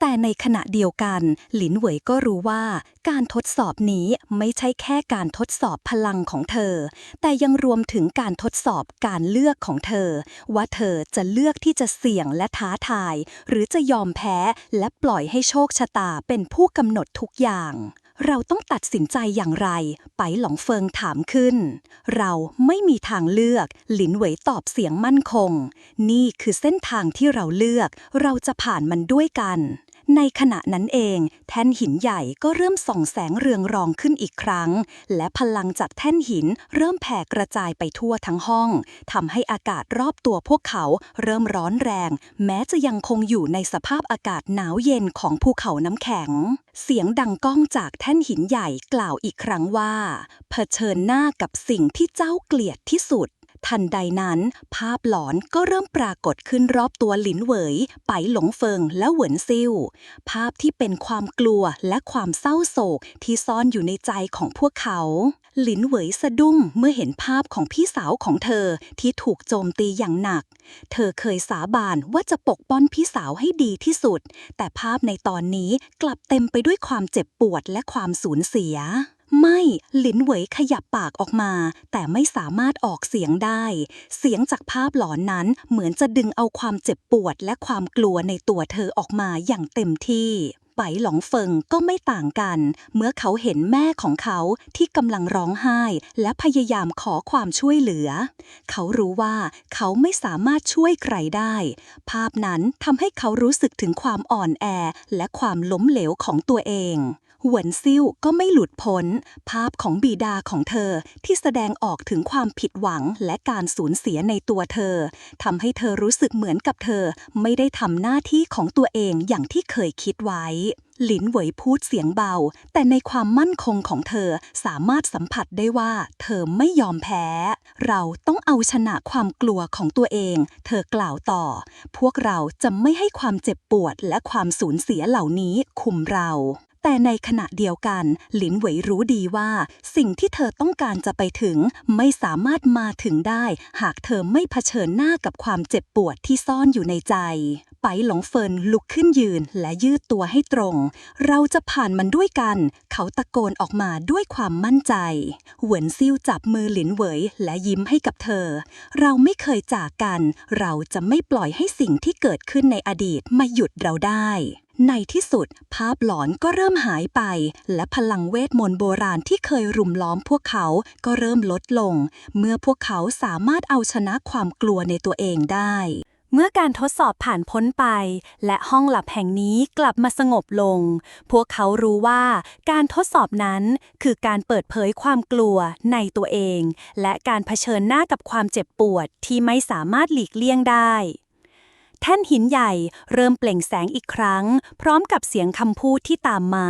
แต่ในขณะเดียวกันหลินเหวยก็รู้ว่าการทดสอบนี้ไม่ใช่แค่การทดสอบพลังของเธอแต่ยังรวมถึงการทดสอบการเลือกของเธอว่าเธอจะเลือกที่จะเสี่ยงและท้าทายหรือจะยอมแพ้และปล่อยให้โชคชะตาเป็นผู้กำหนดทุกอย่างเราต้องตัดสินใจอย่างไรไปหลงเฟิงถามขึ้นเราไม่มีทางเลือกหลินเหวยตอบเสียงมั่นคงนี่คือเส้นทางที่เราเลือกเราจะผ่านมันด้วยกันในขณะนั้นเองแท่นหินใหญ่ก็เริ่มส่องแสงเรืองรองขึ้นอีกครั้งและพลังจากแท่นหินเริ่มแผ่กระจายไปทั่วทั้งห้องทำให้อากาศรอบตัวพวกเขาเริ่มร้อนแรงแม้จะยังคงอยู่ในสภาพอากาศหนาวเย็นของภูเขาน้ำแข็งเสียงดังก้องจากแท่นหินใหญ่กล่าวอีกครั้งว่าเผชิญหน้ากับสิ่งที่เจ้าเกลียดที่สุดทันใดนั้นภาพหลอนก็เริ่มปรากฏขึ้นรอบตัวหลินเหวยไปหลงเฟิงและเหวินซิ่วภาพที่เป็นความกลัวและความเศร้าโศกที่ซ่อนอยู่ในใจของพวกเขาหลินเหวยสะดุ้งเมื่อเห็นภาพของพี่สาวของเธอที่ถูกโจมตีอย่างหนักเธอเคยสาบานว่าจะปกป้องพี่สาวให้ดีที่สุดแต่ภาพในตอนนี้กลับเต็มไปด้วยความเจ็บปวดและความสูญเสียไม่หลินเหวยขยับปากออกมาแต่ไม่สามารถออกเสียงได้เสียงจากภาพหลอนนั้นเหมือนจะดึงเอาความเจ็บปวดและความกลัวในตัวเธอออกมาอย่างเต็มที่ไปหลงเฟิงก็ไม่ต่างกันเมื่อเขาเห็นแม่ของเขาที่กำลังร้องไห้และพยายามขอความช่วยเหลือเขารู้ว่าเขาไม่สามารถช่วยใครได้ภาพนั้นทำให้เขารู้สึกถึงความอ่อนแอและความล้มเหลวของตัวเอง หวนซิ่วก็ไม่หลุดพ้นภาพของบิดาของเธอที่แสดงออกถึงความผิดหวังและการสูญเสียในตัวเธอทำให้เธอรู้สึกเหมือนกับเธอไม่ได้ทำหน้าที่ของตัวเองอย่างที่เคยคิดไว้หลินเหวยพูดเสียงเบาแต่ในความมั่นคงของเธอสามารถสัมผัสได้ว่าเธอไม่ยอมแพ้เราต้องเอาชนะความกลัวของตัวเองเธอกล่าวต่อพวกเราจะไม่ให้ความเจ็บปวดและความสูญเสียเหล่านี้คุมเราแต่ในขณะเดียวกันหลินเหวยรู้ดีว่าสิ่งที่เธอต้องการจะไปถึงไม่สามารถมาถึงได้หากเธอไม่เผชิญหน้ากับความเจ็บปวดที่ซ่อนอยู่ในใจไปหลงเฟินลุกขึ้นยืนและยืดตัวให้ตรงเราจะผ่านมันด้วยกันเขาตะโกนออกมาด้วยความมั่นใจเหวินซิ่วจับมือหลินเหวยและยิ้มให้กับเธอเราไม่เคยจากกันเราจะไม่ปล่อยให้สิ่งที่เกิดขึ้นในอดีตมาหยุดเราได้ในที่สุดภาพหลอนก็เริ่มหายไปและพลังเวทมนต์โบราณที่เคยรุมล้อมพวกเขาก็เริ่มลดลงเมื่อพวกเขาสามารถเอาชนะความกลัวในตัวเองได้เมื่อการทดสอบผ่านพ้นไปและห้องหลับแห่งนี้กลับมาสงบลงพวกเขารู้ว่าการทดสอบนั้นคือการเปิดเผยความกลัวในตัวเองและการเผชิญหน้ากับความเจ็บปวดที่ไม่สามารถหลีกเลี่ยงได้แท่นหินใหญ่เริ่มเปล่งแสงอีกครั้งพร้อมกับเสียงคำพูดที่ตามมา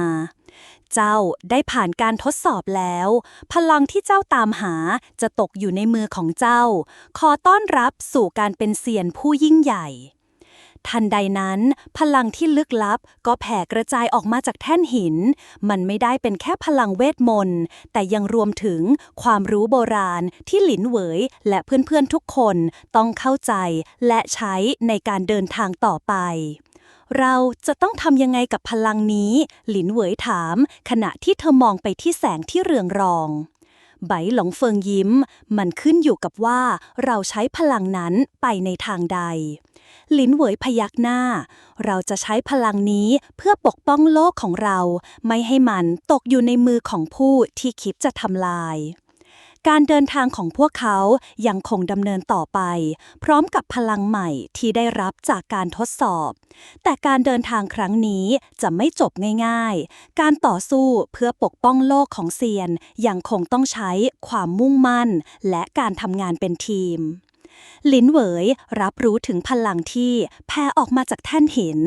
เจ้าได้ผ่านการทดสอบแล้วพลังที่เจ้าตามหาจะตกอยู่ในมือของเจ้าขอต้อนรับสู่การเป็นเซียนผู้ยิ่งใหญ่ทันใดนั้นพลังที่ลึกลับก็แผ่กระจายออกมาจากแท่นหินมันไม่ได้เป็นแค่พลังเวทมนต์แต่ยังรวมถึงความรู้โบราณที่หลินเหวยและเพื่อนๆทุกคนต้องเข้าใจและใช้ในการเดินทางต่อไปเราจะต้องทำยังไงกับพลังนี้หลินเหวยถามขณะที่เธอมองไปที่แสงที่เรืองรองไบหลงเฟิงยิ้มมันขึ้นอยู่กับว่าเราใช้พลังนั้นไปในทางใดหลินเหวยพยักหน้าเราจะใช้พลังนี้เพื่อปกป้องโลกของเราไม่ให้มันตกอยู่ในมือของผู้ที่คิดจะทำลายการเดินทางของพวกเขายังคงดำเนินต่อไปพร้อมกับพลังใหม่ที่ได้รับจากการทดสอบแต่การเดินทางครั้งนี้จะไม่จบง่ายๆการต่อสู้เพื่อปกป้องโลกของเซียนยังคงต้องใช้ความมุ่งมั่นและการทำงานเป็นทีมหลินเหวยรับรู้ถึงพลังที่แผ่ออกมาจากแท่นหิน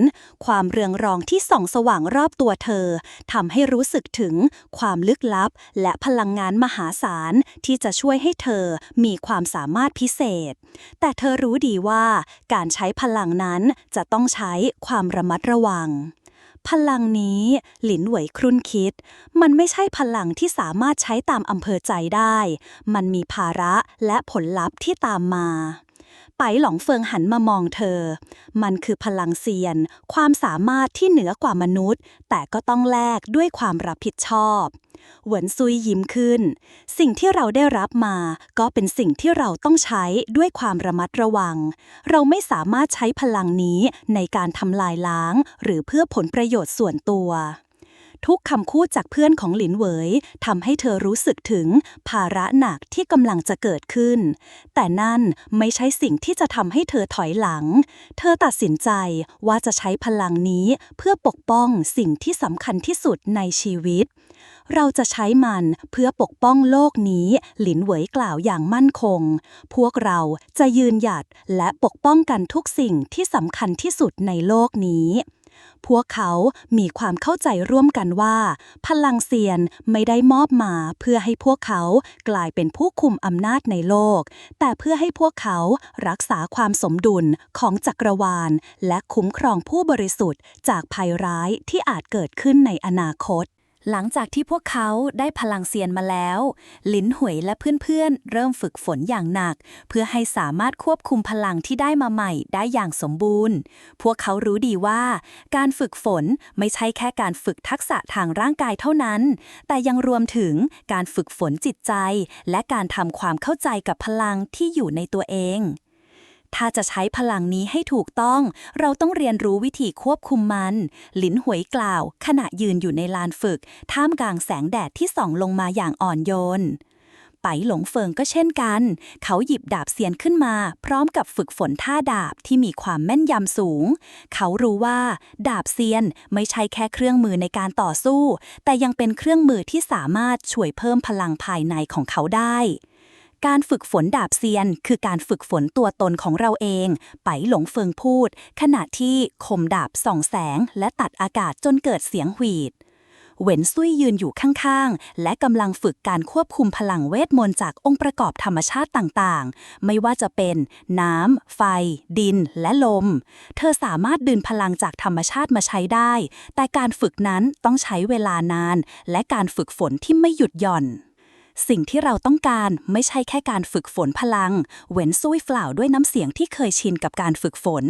ความเรืองรองที่ส่องสว่างรอบตัวเธอทำให้รู้สึกถึงความลึกลับและพลังงานมหาศาลที่จะช่วยให้เธอมีความสามารถพิเศษแต่เธอรู้ดีว่าการใช้พลังนั้นจะต้องใช้ความระมัดระวังพลังนี้หลินเหวยครุ่นคิดมันไม่ใช่พลังที่สามารถใช้ตามอำเภอใจได้มันมีภาระและผลลัพธ์ที่ตามมาไปหลงเฟิงหันมามองเธอมันคือพลังเซียนความสามารถที่เหนือกว่ามนุษย์แต่ก็ต้องแลกด้วยความรับผิดชอบเหวินซุยยิ้มขึ้นสิ่งที่เราได้รับมาก็เป็นสิ่งที่เราต้องใช้ด้วยความระมัดระวังเราไม่สามารถใช้พลังนี้ในการทำลายล้างหรือเพื่อผลประโยชน์ส่วนตัวทุกคำพูดจากเพื่อนของหลินเหวยทำให้เธอรู้สึกถึงภาระหนักที่กำลังจะเกิดขึ้นแต่นั่นไม่ใช่สิ่งที่จะทำให้เธอถอยหลังเธอตัดสินใจว่าจะใช้พลังนี้เพื่อปกป้องสิ่งที่สำคัญที่สุดในชีวิตเราจะใช้มันเพื่อปกป้องโลกนี้หลินเหวยกล่าวอย่างมั่นคงพวกเราจะยืนหยัดและปกป้องกันทุกสิ่งที่สำคัญที่สุดในโลกนี้พวกเขามีความเข้าใจร่วมกันว่าพลังเซียนไม่ได้มอบมาเพื่อให้พวกเขากลายเป็นผู้คุมอำนาจในโลกแต่เพื่อให้พวกเขารักษาความสมดุลของจักรวาลและคุ้มครองผู้บริสุทธิ์จากภัยร้ายที่อาจเกิดขึ้นในอนาคตหลังจากที่พวกเขาได้พลังเซียนมาแล้วหลินเหวยและเพื่อนๆเริ่มฝึกฝนอย่างหนักเพื่อให้สามารถควบคุมพลังที่ได้มาใหม่ได้อย่างสมบูรณ์พวกเขารู้ดีว่าการฝึกฝนไม่ใช่แค่การฝึกทักษะทางร่างกายเท่านั้นแต่ยังรวมถึงการฝึกฝนจิตใจและการทำความเข้าใจกับพลังที่อยู่ในตัวเองถ้าจะใช้พลังนี้ให้ถูกต้องเราต้องเรียนรู้วิธีควบคุมมันหลินหวยกล่าวขณะยืนอยู่ในลานฝึกท่ามกลางแสงแดดที่ส่องลงมาอย่างอ่อนโยน ไปหลงเฟิงก็เช่นกัน เขาหยิบดาบเซียนขึ้นมาพร้อมกับฝึกฝนท่าดาบที่มีความแม่นยำสูง เขารู้ว่าดาบเซียนไม่ใช่แค่เครื่องมือในการต่อสู้ แต่ยังเป็นเครื่องมือที่สามารถช่วยเพิ่มพลังภายในของเขาได้ การฝึกฝนดาบเซียนคือการฝึกฝนตัวตนของเราเอง ไปหลงเฟิงพูดขณะที่คมดาบส่องแสงและตัดอากาศจนเกิดเสียงหวีดเหวินซุยยืนอยู่ข้างๆและกำลังฝึกการควบคุมพลังเวทมนต์จากองค์ประกอบธรรมชาติต่างๆไม่ว่าจะเป็นน้ำไฟดินและลมเธอสามารถดึงพลังจากธรรมชาติมาใช้ได้แต่การฝึกนั้นต้องใช้เวลานานและการฝึกฝนที่ไม่หยุดหย่อนสิ่งที่เราต้องการไม่ใช่แค่การฝึกฝนพลังเหวินซุยกล่าวด้วยน้ำเสียงที่เคยชินกับการฝึกฝน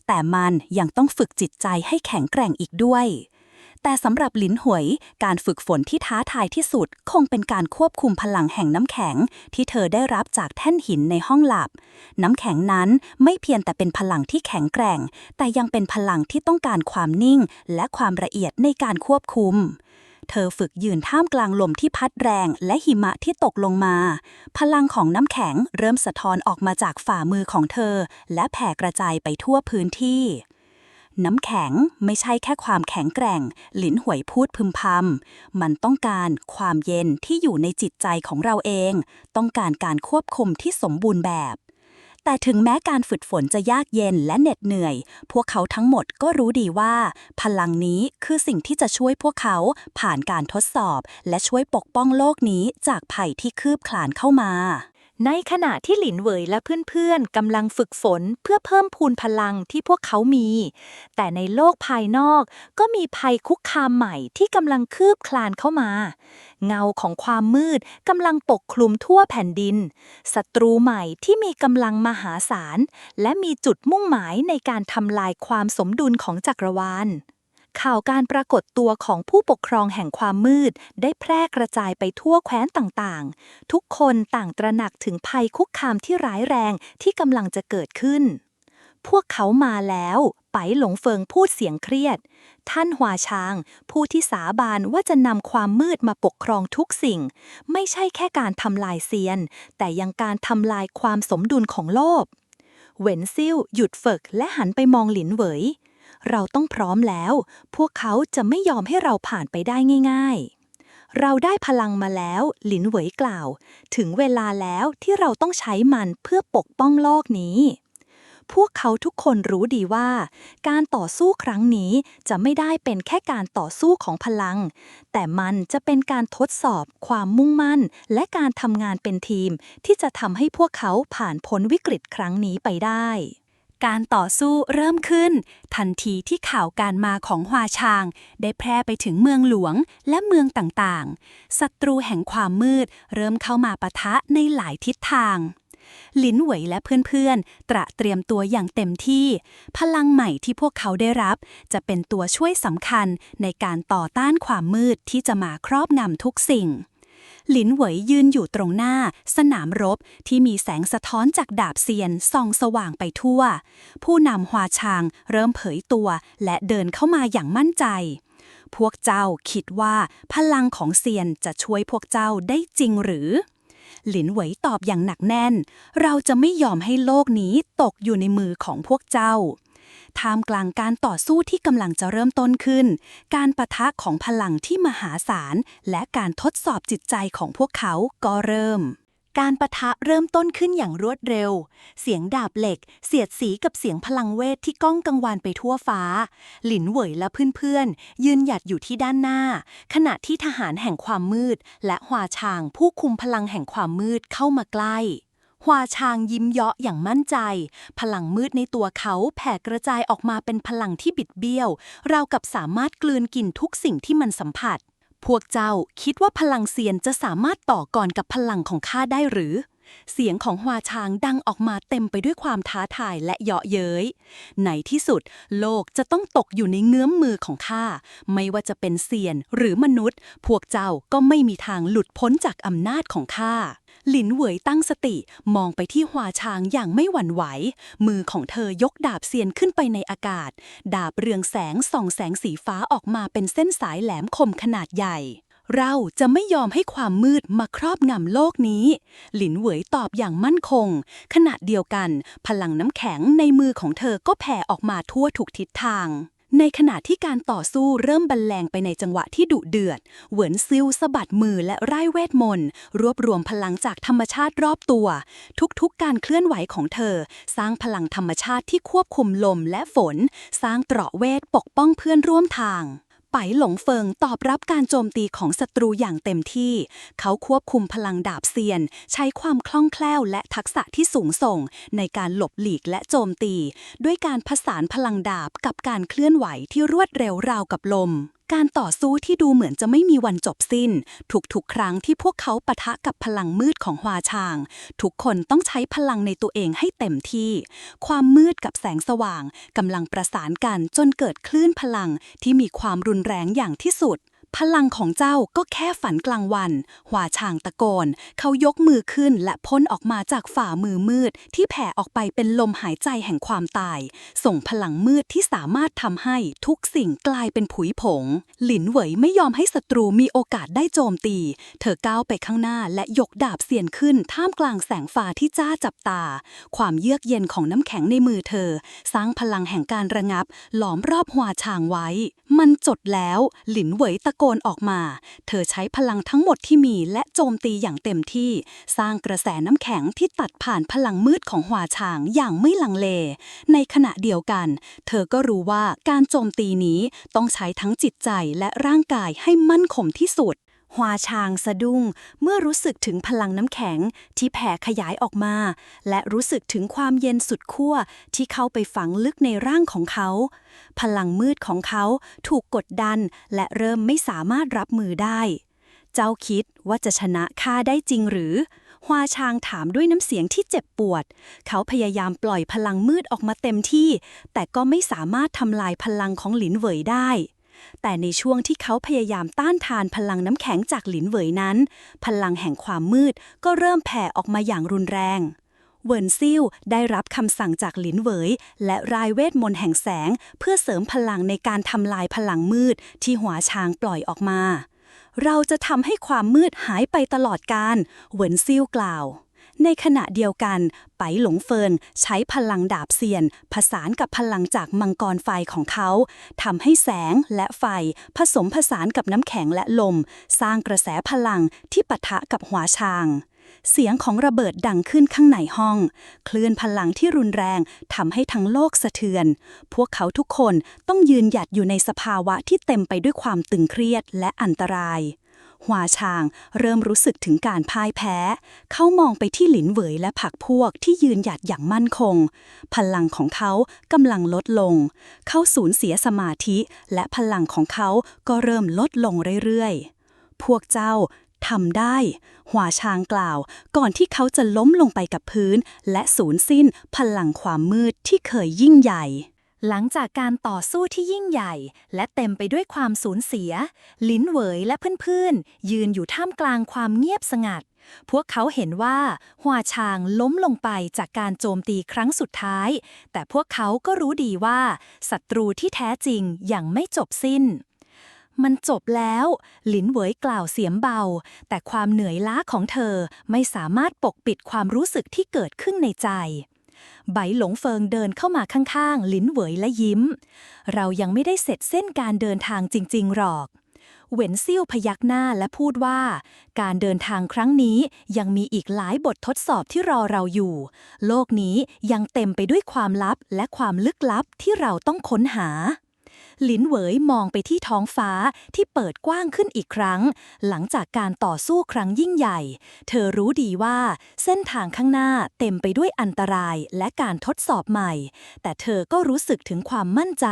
แต่มันยังต้องฝึกจิตใจให้แข็งแกร่งอีกด้วยแต่สำหรับหลินหวยการฝึกฝนที่ท้าทายที่สุดคงเป็นการควบคุมพลังแห่งน้ำแข็งที่เธอได้รับจากแท่นหินในห้องหลับน้ำแข็งนั้นไม่เพียงแต่เป็นพลังที่แข็งแกร่งแต่ยังเป็นพลังที่ต้องการความนิ่งและความละเอียดในการควบคุมเธอฝึกยืนท่ามกลางลมที่พัดแรงและหิมะที่ตกลงมาพลังของน้ำแข็งเริ่มสะท้อนออกมาจากฝ่ามือของเธอและแผ่กระจายไปทั่วพื้นที่น้ำแข็งไม่ใช่แค่ความแข็งแกร่งหลินหวยพูดพึมพำมันต้องการความเย็นที่อยู่ในจิตใจของเราเองต้องการการควบคุมที่สมบูรณ์แบบแต่ถึงแม้การฝึกฝนจะยากเย็นและเหน็ดเหนื่อยพวกเขาทั้งหมดก็รู้ดีว่าพลังนี้คือสิ่งที่จะช่วยพวกเขาผ่านการทดสอบและช่วยปกป้องโลกนี้จากภัยที่คืบคลานเข้ามาในขณะที่หลินเหวยและเพื่อนๆกำลังฝึกฝนเพื่อเพิ่มพูนพลังที่พวกเขามีแต่ในโลกภายนอกก็มีภัยคุกคามใหม่ที่กำลังคืบคลานเข้ามาเงาของความมืดกำลังปกคลุมทั่วแผ่นดินศัตรูใหม่ที่มีกำลังมหาศาลและมีจุดมุ่งหมายในการทำลายความสมดุลของจักรวาลข่าวการปรากฏตัวของผู้ปกครองแห่งความมืดได้แพร่กระจายไปทั่วแคว้นต่างๆทุกคนต่างตระหนักถึงภัยคุกคามที่ร้ายแรงที่กำลังจะเกิดขึ้นพวกเขามาแล้วไปหลงเฟิงพูดเสียงเครียดท่านฮวาชางผู้ที่สาบานว่าจะนำความมืดมาปกครองทุกสิ่งไม่ใช่แค่การทำลายเซียนแต่ยังการทำลายความสมดุลของโลกเหวินซิ่วหยุดฝึกและหันไปมองหลินเหวยเราต้องพร้อมแล้วพวกเขาจะไม่ยอมให้เราผ่านไปได้ง่ายๆเราได้พลังมาแล้วหลินเหวยกล่าวถึงเวลาแล้วที่เราต้องใช้มันเพื่อปกป้องโลกนี้พวกเขาทุกคนรู้ดีว่าการต่อสู้ครั้งนี้จะไม่ได้เป็นแค่การต่อสู้ของพลังแต่มันจะเป็นการทดสอบความมุ่งมั่นและการทำงานเป็นทีมที่จะทำให้พวกเขาผ่านพ้นวิกฤตครั้งนี้ไปได้การต่อสู้เริ่มขึ้นทันทีที่ข่าวการมาของฮวาชางได้แพร่ไปถึงเมืองหลวงและเมืองต่างๆศัตรูแห่งความมืดเริ่มเข้ามาปะทะในหลายทิศทางหลินเหวยและเพื่อนๆเตรียมตัวอย่างเต็มที่พลังใหม่ที่พวกเขาได้รับจะเป็นตัวช่วยสำคัญในการต่อต้านความมืดที่จะมาครอบงำทุกสิ่งหลินเหวยยืนอยู่ตรงหน้าสนามรบที่มีแสงสะท้อนจากดาบเซียนส่องสว่างไปทั่วผู้นำฮวาชางเริ่มเผยตัวและเดินเข้ามาอย่างมั่นใจพวกเจ้าคิดว่าพลังของเซียนจะช่วยพวกเจ้าได้จริงหรือหลินเหวยตอบอย่างหนักแน่นเราจะไม่ยอมให้โลกนี้ตกอยู่ในมือของพวกเจ้าท่ามกลางการต่อสู้ที่กำลังจะเริ่มต้นขึ้นการปะทะของพลังที่มหาศาลและการทดสอบจิตใจของพวกเขาก็เริ่มการปะทะเริ่มต้นขึ้นอย่างรวดเร็วเสียงดาบเหล็กเสียดสีกับเสียงพลังเวทที่ก้องกังวานไปทั่วฟ้าหลินเหวยและเพื่อนๆยืนหยัดอยู่ที่ด้านหน้าขณะที่ทหารแห่งความมืดและฮวาชางผู้คุมพลังแห่งความมืดเข้ามาใกล้ฮวาชางยิ้มเยาะอย่างมั่นใจพลังมืดในตัวเขาแผ่กระจายออกมาเป็นพลังที่บิดเบี้ยวราวกับสามารถกลืนกินทุกสิ่งที่มันสัมผัสพวกเจ้าคิดว่าพลังเซียนจะสามารถต่อกรกับพลังของข้าได้หรือเสียงของฮวาชางดังออกมาเต็มไปด้วยความท้าทายและเยาะเย้ยในที่สุดโลกจะต้องตกอยู่ในเงื้อมมือของข้าไม่ว่าจะเป็นเซียนหรือมนุษย์พวกเจ้าก็ไม่มีทางหลุดพ้นจากอำนาจของข้าหลินเหวยตั้งสติมองไปที่ฮวาชางอย่างไม่หวั่นไหวมือของเธอยกดาบเซียนขึ้นไปในอากาศดาบเรืองแสงส่องแสงสีฟ้าออกมาเป็นเส้นสายแหลมคมขนาดใหญ่ เราจะไม่ยอมให้ความมืดมาครอบงำโลกนี้หลินเหวยตอบอย่างมั่นคงขณะเดียวกันพลังน้ำแข็งในมือของเธอก็แผ่ออกมาทั่วทุกทิศทางในขณะที่การต่อสู้เริ่มบรรเลงไปในจังหวะที่ดุเดือดเหวินซิ่วสะบัดมือและไร้เวทมนต์รวบรวมพลังจากธรรมชาติรอบตัวทุกๆการเคลื่อนไหวของเธอสร้างพลังธรรมชาติที่ควบคุมลมและฝนสร้างเตราะเวทปกป้องเพื่อนร่วมทางไปหลงเฟิงตอบรับการโจมตีของศัตรูอย่างเต็มที่เขาควบคุมพลังดาบเซียนใช้ความคล่องแคล่วและทักษะที่สูงส่งในการหลบหลีกและโจมตีด้วยการผสานพลังดาบกับการเคลื่อนไหวที่รวดเร็วราวกับลมการต่อสู้ที่ดูเหมือนจะไม่มีวันจบสิ้นทุกๆครั้งที่พวกเขาปะทะกับพลังมืดของฮวาชางทุกคนต้องใช้พลังในตัวเองให้เต็มที่ความมืดกับแสงสว่างกำลังประสานกันจนเกิดคลื่นพลังที่มีความรุนแรงอย่างที่สุดพลังของเจ้าก็แค่ฝันกลางวันฮวาชางตะโกนเขายกมือขึ้นและพ่นออกมาจากฝ่ามือมืดที่แผ่ออกไปเป็นลมหายใจแห่งความตายส่งพลังมืดที่สามารถทำให้ทุกสิ่งกลายเป็นผุยผงหลินเหวยไม่ยอมให้ศัตรูมีโอกาสได้โจมตีเธอก้าวไปข้างหน้าและยกดาบเสียนขึ้นท่ามกลางแสงฟ้าที่จ้าจับตาความเยือกเย็นของน้ำแข็งในมือเธอสร้างพลังแห่งการระงับหลอมรอบฮวาชางไว้มันจดแล้วหลินเหวยตะโกนออกมาเธอใช้พลังทั้งหมดที่มีและโจมตีอย่างเต็มที่สร้างกระแสน้ำแข็งที่ตัดผ่านพลังมืดของฮวาชางอย่างไม่ลังเลในขณะเดียวกันเธอก็รู้ว่าการโจมตีนี้ต้องใช้ทั้งจิตใจและร่างกายให้มั่นคงที่สุดฮวาชางสะดุ้งเมื่อรู้สึกถึงพลังน้ำแข็งที่แผ่ขยายออกมาและรู้สึกถึงความเย็นสุดขั้วที่เข้าไปฝังลึกในร่างของเขาพลังมืดของเขาถูกกดดันและเริ่มไม่สามารถรับมือได้เจ้าคิดว่าจะชนะข้าได้จริงหรือฮวาชางถามด้วยน้ำเสียงที่เจ็บปวดเขาพยายามปล่อยพลังมืดออกมาเต็มที่แต่ก็ไม่สามารถทำลายพลังของหลินเหวยได้แต่ในช่วงที่เขาพยายามต้านทานพลังน้ำแข็งจากหลินเหวยนั้นพลังแห่งความมืดก็เริ่มแผ่ออกมาอย่างรุนแรงเหวินซิ่วได้รับคำสั่งจากหลินเหวยและรายเวทมนต์แห่งแสงเพื่อเสริมพลังในการทำลายพลังมืดที่หัวช้างปล่อยออกมาเราจะทำให้ความมืดหายไปตลอดกาลเหวินซิ่วกล่าวในขณะเดียวกันไปหลงเฟิงใช้พลังดาบเซียนผสานกับพลังจากมังกรไฟของเขาทำให้แสงและไฟผสมผสานกับน้ำแข็งและลมสร้างกระแสพลังที่ปะทะกับหัวชางเสียงของระเบิดดังขึ้นข้างในห้องคลื่นพลังที่รุนแรงทำให้ทั้งโลกสะเทือนพวกเขาทุกคนต้องยืนหยัดอยู่ในสภาวะที่เต็มไปด้วยความตึงเครียดและอันตรายฮวาชางเริ่มรู้สึกถึงการพ่ายแพ้เขามองไปที่หลินเหวยและพรรคพวกที่ยืนหยัดอย่างมั่นคงพลังของเขากำลังลดลงเขาสูญเสียสมาธิและพลังของเขาก็เริ่มลดลงเรื่อยๆพวกเจ้าทำได้ฮวาชางกล่าวก่อนที่เขาจะล้มลงไปกับพื้นและสูญสิ้นพลังความมืดที่เคยยิ่งใหญ่หลังจากการต่อสู้ที่ยิ่งใหญ่และเต็มไปด้วยความสูญเสียหลินเหวยและเพื่อนๆยืนอยู่ท่ามกลางความเงียบสงัดพวกเขาเห็นว่าฮวาชางล้มลงไปจากการโจมตีครั้งสุดท้ายแต่พวกเขาก็รู้ดีว่าศัตรูที่แท้จริงยังไม่จบสิ้นมันจบแล้วหลินเหวยกล่าวเสียงเบาแต่ความเหนื่อยล้าของเธอไม่สามารถปกปิดความรู้สึกที่เกิดขึ้นในใจไบหลงเฟิงเดินเข้ามาข้างๆหลินเหวยและยิ้มเรายังไม่ได้เสร็จเส้นการเดินทางจริงๆหรอกเหวินซิ่วพยักหน้าและพูดว่าการเดินทางครั้งนี้ยังมีอีกหลายบททดสอบที่รอเราอยู่โลกนี้ยังเต็มไปด้วยความลับและความลึกลับที่เราต้องค้นหาหลินเหวยมองไปที่ท้องฟ้าที่เปิดกว้างขึ้นอีกครั้งหลังจากการต่อสู้ครั้งยิ่งใหญ่เธอรู้ดีว่าเส้นทางข้างหน้าเต็มไปด้วยอันตรายและการทดสอบใหม่แต่เธอก็รู้สึกถึงความมั่นใจ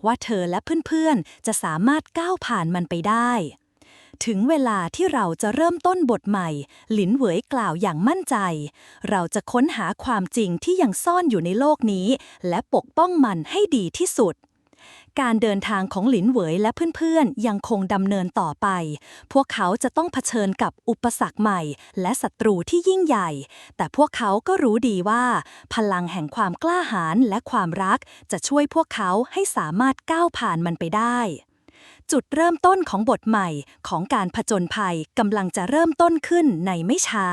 ว่าเธอและเพื่อนๆจะสามารถก้าวผ่านมันไปได้ถึงเวลาที่เราจะเริ่มต้นบทใหม่หลินเหวยกล่าวอย่างมั่นใจเราจะค้นหาความจริงที่ยังซ่อนอยู่ในโลกนี้และปกป้องมันให้ดีที่สุดการเดินทางของหลินเหวยและเพื่อนๆยังคงดำเนินต่อไปพวกเขาจะต้องเผชิญกับอุปสรรคใหม่และศัตรูที่ยิ่งใหญ่แต่พวกเขาก็รู้ดีว่าพลังแห่งความกล้าหาญและความรักจะช่วยพวกเขาให้สามารถก้าวผ่านมันไปได้ จุดเริ่มต้นของบทใหม่ของการผจญภัยกำลังจะเริ่มต้นขึ้นในไม่ช้า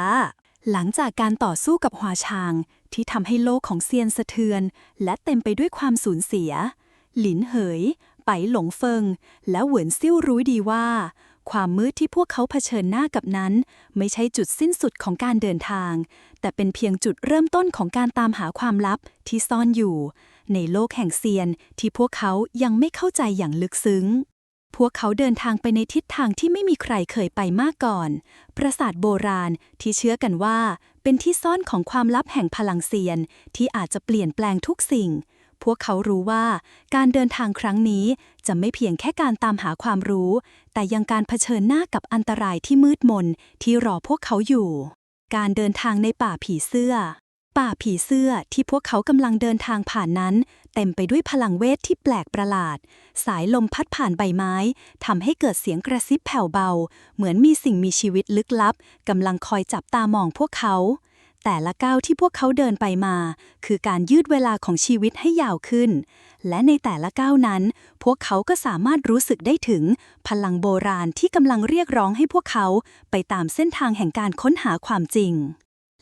หลังจากการต่อสู้กับฮวาชางที่ทำให้โลกของเซียนสะเทือนและเต็มไปด้วยความสูญเสีย หลินเหย ไปหลงเฟิง และเหวินซิ่วรู้ดีว่า ความมืดที่พวกเขาเผชิญหน้ากับนั้นไม่ใช่จุดสิ้นสุดของการเดินทาง แต่เป็นเพียงจุดเริ่มต้นของการตามหาความลับที่ซ่อนอยู่ในโลกแห่งเซียนที่พวกเขายังไม่เข้าใจอย่างลึกซึ้ง พวกเขาเดินทางไปในทิศทางที่ไม่มีใครเคยไปมาก่อน ปราสาทโบราณที่เชื่อกันว่าเป็นที่ซ่อนของความลับแห่งพลังเซียนที่อาจจะเปลี่ยนแปลงทุกสิ่ง พวกเขารู้ว่าการเดินทางครั้งนี้จะไม่เพียงแค่การตามหาความรู้ แต่ยังการเผชิญหน้ากับอันตรายที่มืดมนที่รอพวกเขาอยู่ การเดินทางในป่าผีเสื้อ ป่าผีเสื้อที่พวกเขากำลังเดินทางผ่านนั้นเต็มไปด้วยพลังเวทที่แปลกประหลาด สายลมพัดผ่านใบไม้ทำให้เกิดเสียงกระซิบแผ่วเบาเหมือนมีสิ่งมีชีวิตลึกลับกำลังคอยจับตามองพวกเขา แต่ละก้าวที่พวกเขาเดินไปมาคือการยืดเวลาของชีวิตให้ยาวขึ้น และในแต่ละก้าวนั้นพวกเขาก็สามารถรู้สึกได้ถึงพลังโบราณที่กำลังเรียกร้องให้พวกเขาไปตามเส้นทางแห่งการค้นหาความจริง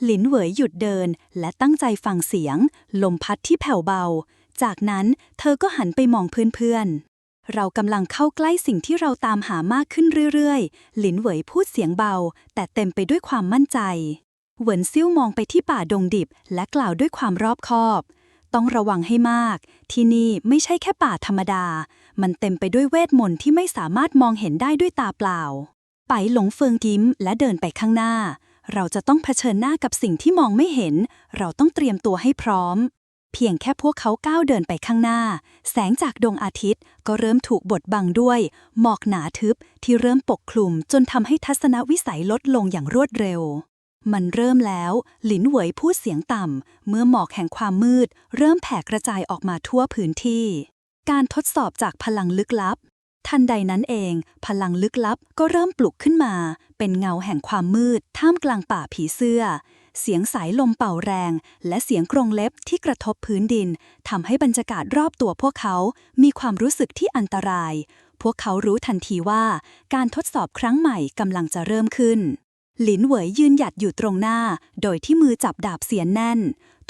หลินเหวยหยุดเดินและตั้งใจฟังเสียงลมพัดที่แผ่วเบาจากนั้นเธอก็หันไปมองเพื่อนๆเรากำลังเข้าใกล้สิ่งที่เราตามหามากขึ้นเรื่อยๆหลินเหวยพูดเสียงเบาแต่เต็มไปด้วยความมั่นใจเหวินซิ่วมองไปที่ป่าดงดิบและกล่าวด้วยความรอบคอบต้องระวังให้มากที่นี่ไม่ใช่แค่ป่าธรรมดามันเต็มไปด้วยเวทมนต์ที่ไม่สามารถมองเห็นได้ด้วยตาเปล่าไปหลงเฟิงยิ้มและเดินไปข้างหน้าเราจะต้องเผชิญหน้ากับสิ่งที่มองไม่เห็นเราต้องเตรียมตัวให้พร้อมเพียงแค่พวกเขาก้าวเดินไปข้างหน้าแสงจากดวงอาทิตย์ก็เริ่มถูกบดบังด้วยหมอกหนาทึบที่เริ่มปกคลุมจนทำให้ทัศนวิสัยลดลงอย่างรวดเร็วมันเริ่มแล้วหลินเหวยพูดเสียงต่ำเมื่อหมอกแห่งความมืดเริ่มแผ่กระจายออกมาทั่วพื้นที่การทดสอบจากพลังลึกลับทันใดนั้นเองพลังลึกลับก็เริ่มปลุกขึ้นมาเป็นเงาแห่งความมืดท่ามกลางป่าผีเสื้อเสียงสายลมเป่าแรงและเสียงกรงเล็บที่กระทบพื้นดินทำให้บรรยากาศรอบตัวพวกเขามีความรู้สึกที่อันตรายพวกเขารู้ทันทีว่าการทดสอบครั้งใหม่กำลังจะเริ่มขึ้นหลินเหวยยืนหยัดอยู่ตรงหน้าโดยที่มือจับดาบเสียนแน่น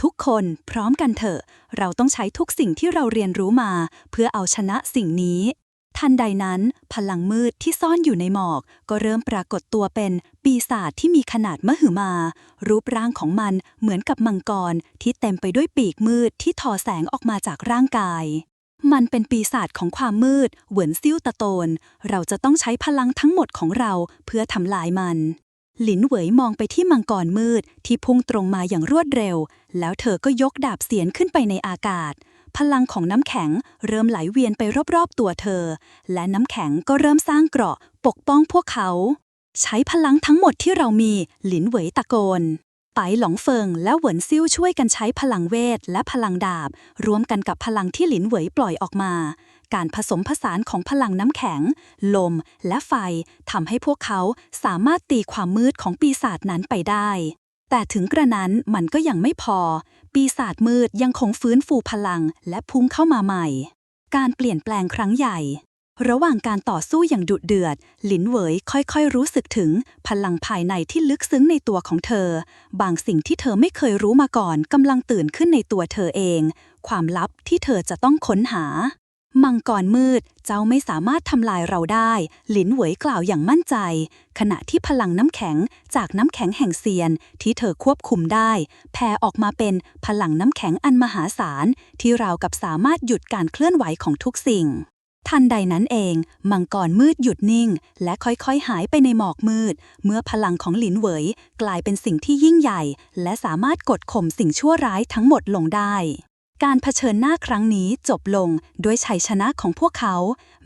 ทุกคนพร้อมกันเถอะเราต้องใช้ทุกสิ่งที่เราเรียนรู้มาเพื่อเอาชนะสิ่งนี้ทันใดนั้นพลังมืดที่ซ่อนอยู่ในหมอกก็เริ่มปรากฏตัวเป็นปีศาจที่มีขนาดมหึมารูปร่างของมันเหมือนกับมังกรที่เต็มไปด้วยปีกมืดที่ทอแสงออกมาจากร่างกายมันเป็นปีศาจของความมืดเหวินซิ่วตะโตนเราจะต้องใช้พลังทั้งหมดของเราเพื่อทำลายมันหลินเหวยมองไปที่มังกรมืดที่พุ่งตรงมาอย่างรวดเร็วแล้วเธอก็ยกดาบเสียนขึ้นไปในอากาศพลังของน้ำแข็งเริ่มไหลเวียนไปรอบๆตัวเธอและน้ำแข็งก็เริ่มสร้างเกราะปกป้องพวกเขาใช้พลังทั้งหมดที่เรามีหลินเหวยตะโกนไปหลงเฟิงและเหวินซิ่วช่วยกันใช้พลังเวทและพลังดาบรวมกันกับพลังที่หลินเหวยปล่อยออกมาการผสมผสานของพลังน้ำแข็งลมและไฟทำให้พวกเขาสามารถตีความมืดของปีศาจนั้นไปได้แต่ถึงกระนั้นมันก็ยังไม่พอปีศาจมืดยังคงฟื้นฟูพลังและพุ่งเข้ามาใหม่การเปลี่ยนแปลงครั้งใหญ่ระหว่างการต่อสู้อย่างดุเดือดหลินเหวยค่อยๆรู้สึกถึงพลังภายในที่ลึกซึ้งในตัวของเธอบางสิ่งที่เธอไม่เคยรู้มาก่อนกำลังตื่นขึ้นในตัวเธอเองความลับที่เธอจะต้องค้นหามังกรมืดเจ้าไม่สามารถทำลายเราได้หลินเหวยกล่าวอย่างมั่นใจขณะที่พลังน้ำแข็งจากน้ำแข็งแห่งเซียนที่เธอควบคุมได้แผ่ออกมาเป็นพลังน้ำแข็งอันมหาศาลที่ราวกับสามารถหยุดการเคลื่อนไหวของทุกสิ่งทันใดนั้นเองมังกรมืดหยุดนิ่งและค่อยๆหายไปในหมอกมืดเมื่อพลังของหลินเหวยกลายเป็นสิ่งที่ยิ่งใหญ่และสามารถกดข่มสิ่งชั่วร้ายทั้งหมดลงได้การเผชิญหน้าครั้งนี้จบลงด้วยชัยชนะของพวกเขา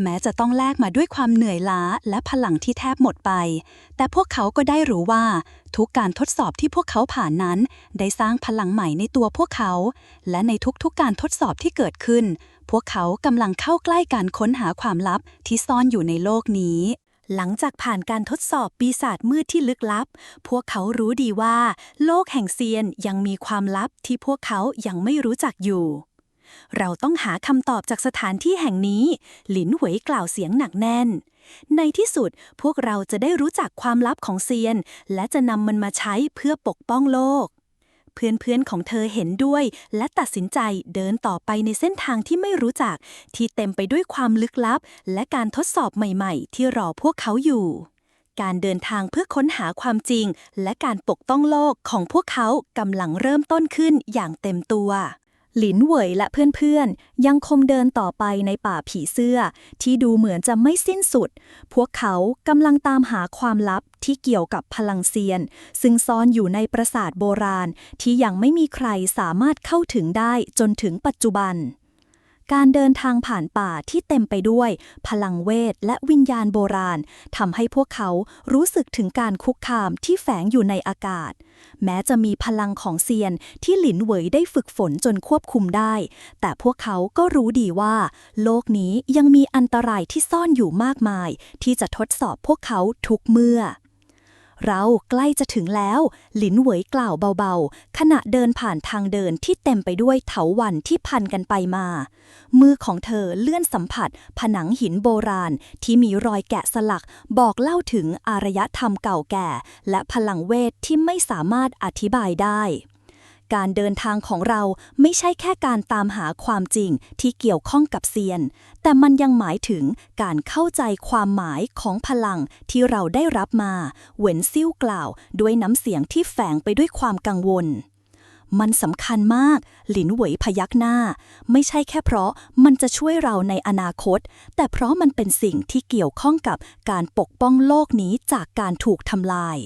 แม้จะต้องแลกมาด้วยความเหนื่อยล้าและพลังที่แทบหมดไปแต่พวกเขาก็ได้รู้ว่าทุกการทดสอบที่พวกเขาผ่านนั้นได้สร้างพลังใหม่ในตัวพวกเขาและในทุกๆการทดสอบที่เกิดขึ้นพวกเขากำลังเข้าใกล้การค้นหาความลับที่ซ่อนอยู่ในโลกนี้หลังจากผ่านการทดสอบปีศาจมืดที่ลึกลับพวกเขารู้ดีว่าโลกแห่งเซียนยังมีความลับที่พวกเขายังไม่รู้จักอยู่ เราต้องหาคำตอบจากสถานที่แห่งนี้หลินเหวยกล่าวเสียงหนักแน่นในที่สุดพวกเราจะได้รู้จักความลับของเซียนและจะนำมันมาใช้เพื่อปกป้องโลกเพื่อนๆของเธอเห็นด้วยและตัดสินใจเดินต่อไปในเส้นทางที่ไม่รู้จักที่เต็มไปด้วยความลึกลับและการทดสอบใหม่ๆที่รอพวกเขาอยู่การเดินทางเพื่อค้นหาความจริงและการปกป้องโลกของพวกเขากำลังเริ่มต้นขึ้นอย่างเต็มตัวหลินเหวยและเพื่อนๆยังคงเดินต่อไปในป่าผีเสื้อที่ดูเหมือนจะไม่สิ้นสุดพวกเขากำลังตามหาความลับที่เกี่ยวกับพลังเซียนซึ่งซ่อนอยู่ในปราสาทโบราณที่ยังไม่มีใครสามารถเข้าถึงได้จนถึงปัจจุบันการเดินทางผ่านป่าที่เต็มไปด้วยพลังเวทและวิญญาณโบราณทำให้พวกเขารู้สึกถึงการคุกคามที่แฝงอยู่ในอากาศแม้จะมีพลังของเซียนที่หลินเหวยได้ฝึกฝนจนควบคุมได้แต่พวกเขาก็รู้ดีว่าโลกนี้ยังมีอันตรายที่ซ่อนอยู่มากมายที่จะทดสอบพวกเขาทุกเมื่อเราใกล้จะถึงแล้วหลินเหวยกล่าวเบาๆขณะเดินผ่านทางเดินที่เต็มไปด้วยเถาวัลย์ที่พันกันไปมามือของเธอเลื่อนสัมผัสผนังหินโบราณที่มีรอยแกะสลักบอกเล่าถึงอารยธรรมเก่าแก่และพลังเวทที่ไม่สามารถอธิบายได้การเดินทางของเราไม่ใช่แค่การตามหาความจริงที่เกี่ยวข้องกับเซียนแต่มันยังหมายถึงการเข้าใจความหมายของพลังที่เราได้รับมาเหวินซิ่วกล่าวด้วยน้ำเสียงที่แฝงไปด้วยความกังวลมันสำคัญมากหลินเหวยพยักหน้าไม่ใช่แค่เพราะมันจะช่วยเราในอนาคตแต่เพราะมันเป็นสิ่งที่เกี่ยวข้องกับการปกป้องโลกนี้จากการถูกทำลาย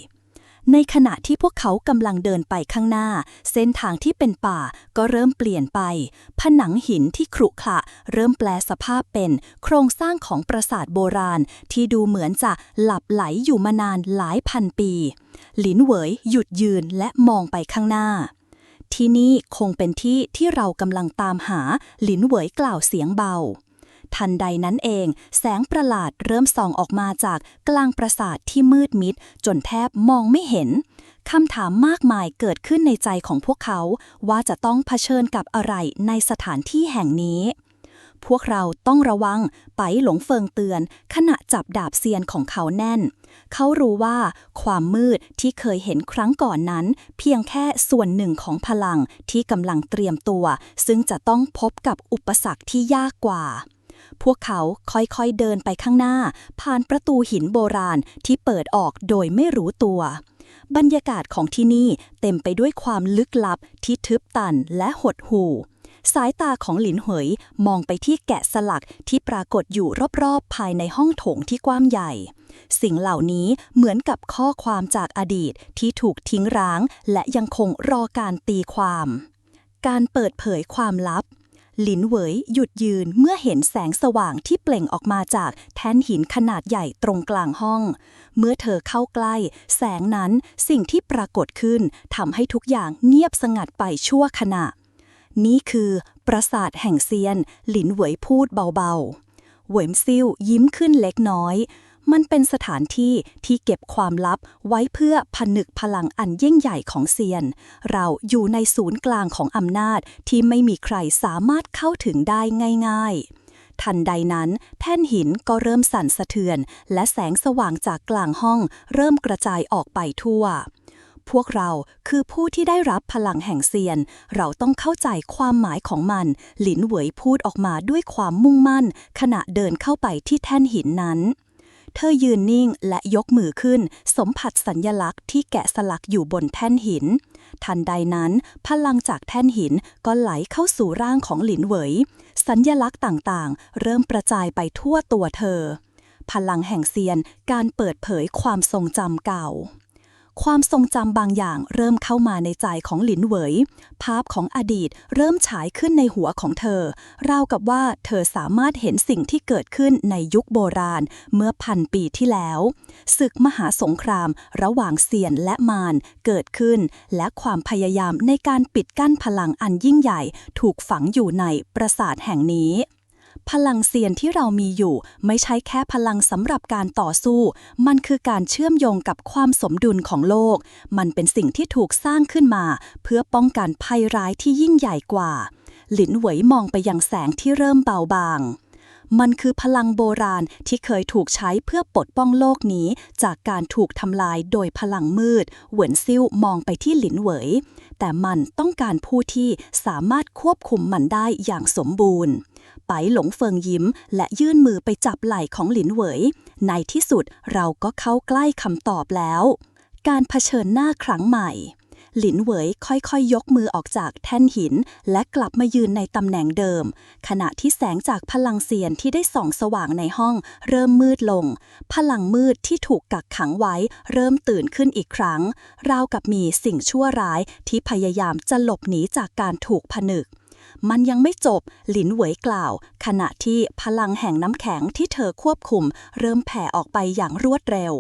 ในขณะที่พวกเขากำลังเดินไปข้างหน้าเส้นทางที่เป็นป่าก็เริ่มเปลี่ยนไปผนังหินที่ขรุขระเริ่มแปลสภาพเป็นโครงสร้างของปราสาทโบราณที่ดูเหมือนจะหลับไหลอยู่มานานหลายพันปีหลินเหวยหยุดยืนและมองไปข้างหน้าที่นี่คงเป็นที่ที่เรากำลังตามหาหลินเหวยกล่าวเสียงเบาทันใดนั้นเองแสงประหลาดเริ่มส่องออกมาจากกลางปราสาทที่มืดมิดจนแทบมองไม่เห็นคำถามมากมายเกิดขึ้นในใจของพวกเขาว่าจะต้องเผชิญกับอะไรในสถานที่แห่งนี้พวกเราต้องระวังไปหลงเฟิงเตือนขณะจับดาบเซียนของเขาแน่นเขารู้ว่าความมืดที่เคยเห็นครั้งก่อนนั้นเพียงแค่ส่วนหนึ่งของพลังที่กำลังเตรียมตัวซึ่งจะต้องพบกับอุปสรรคที่ยากกว่าพวกเขาค่อยๆเดินไปข้างหน้าผ่านประตูหินโบราณที่เปิดออกโดยไม่รู้ตัวบรรยากาศของที่นี่เต็มไปด้วยความลึกลับที่ทึบตันและหดหู่สายตาของหลินเหยมองไปที่แกะสลักที่ปรากฏอยู่รอบๆภายในห้องโถงที่กว้างใหญ่สิ่งเหล่านี้เหมือนกับข้อความจากอดีตที่ถูกทิ้งร้างและยังคงรอการตีความการเปิดเผยความลับหลินเหวยหยุดยืนเมื่อเห็นแสงสว่างที่เปล่งออกมาจากแท่นหินขนาดใหญ่ตรงกลางห้องเมื่อเธอเข้าใกล้แสงนั้นสิ่งที่ปรากฏขึ้นทำให้ทุกอย่างเงียบสงัดไปชั่วขณะนี่คือปราสาทแห่งเซียนหลินเหวยพูดเบาๆเหวยซิ่วยิ้มขึ้นเล็กน้อยมันเป็นสถานที่ที่เก็บความลับไว้เพื่อผนึกพลังอันยิ่งใหญ่ของเซียนเราอยู่ในศูนย์กลางของอำนาจที่ไม่มีใครสามารถเข้าถึงได้ง่ายๆทันใดนั้นแท่นหินก็เริ่มสั่นสะเทือนและแสงสว่างจากกลางห้องเริ่มกระจายออกไปทั่วพวกเราคือผู้ที่ได้รับพลังแห่งเซียนเราต้องเข้าใจความหมายของมันหลินเหวยพูดออกมาด้วยความมุ่งมั่นขณะเดินเข้าไปที่แท่นหินนั้นเธอยืนนิ่งและยกมือขึ้นสัมผัสสัญลักษณ์ที่แกะสลักอยู่บนแท่นหินทันใดนั้นพลังจากแท่นหินก็ไหลเข้าสู่ร่างของหลินเหวยสัญลักษณ์ต่างๆเริ่มกระจายไปทั่วตัวเธอพลังแห่งเซียนการเปิดเผยความทรงจำเก่าความทรงจำบางอย่างเริ่มเข้ามาในใจของหลินเหวยภาพของอดีตเริ่มฉายขึ้นในหัวของเธอราวกับว่าเธอสามารถเห็นสิ่งที่เกิดขึ้นในยุคโบราณเมื่อ1,000 ปีที่แล้วศึกมหาสงครามระหว่างเซียนและมารเกิดขึ้นและความพยายามในการปิดกั้นพลังอันยิ่งใหญ่ถูกฝังอยู่ในปราสาทแห่งนี้พลังเซียนที่เรามีอยู่ไม่ใช่แค่พลังสำหรับการต่อสู้มันคือการเชื่อมโยงกับความสมดุลของโลกมันเป็นสิ่งที่ถูกสร้างขึ้นมาเพื่อป้องกันภัยร้ายที่ยิ่งใหญ่กว่า หลินเหวยมองไปยังแสงที่เริ่มเบาบางมันคือพลังโบราณที่เคยถูกใช้เพื่อปกป้องโลกนี้จากการถูกทำลายโดยพลังมืดเหวินซิ่วมองไปที่หลินเหวยแต่มันต้องการผู้ที่สามารถควบคุมมันได้อย่างสมบูรณ์ไปหลงเฟิงยิ้มและยื่นมือไปจับไหล่ของหลินเหวยในที่สุดเราก็เข้าใกล้คำตอบแล้วการเผชิญหน้าครั้งใหม่หลินเหวยค่อยๆ ยกมือออกจากแท่นหินและกลับมายืนในตำแหน่งเดิมขณะที่แสงจากพลังเซียนที่ได้ส่องสว่างในห้องเริ่มมืดลงพลังมืดที่ถูกกักขังไว้เริ่มตื่นขึ้นอีกครั้งราวกับมีสิ่งชั่วร้ายที่พยายามจะหลบหนีจากการถูกผนึกมันยังไม่จบหลินเหวยกล่าวขณะที่พลังแห่งน้ำแข็งที่เธอควบคุมเริ่มแผ่ออกไปอย่างรวดเร็ว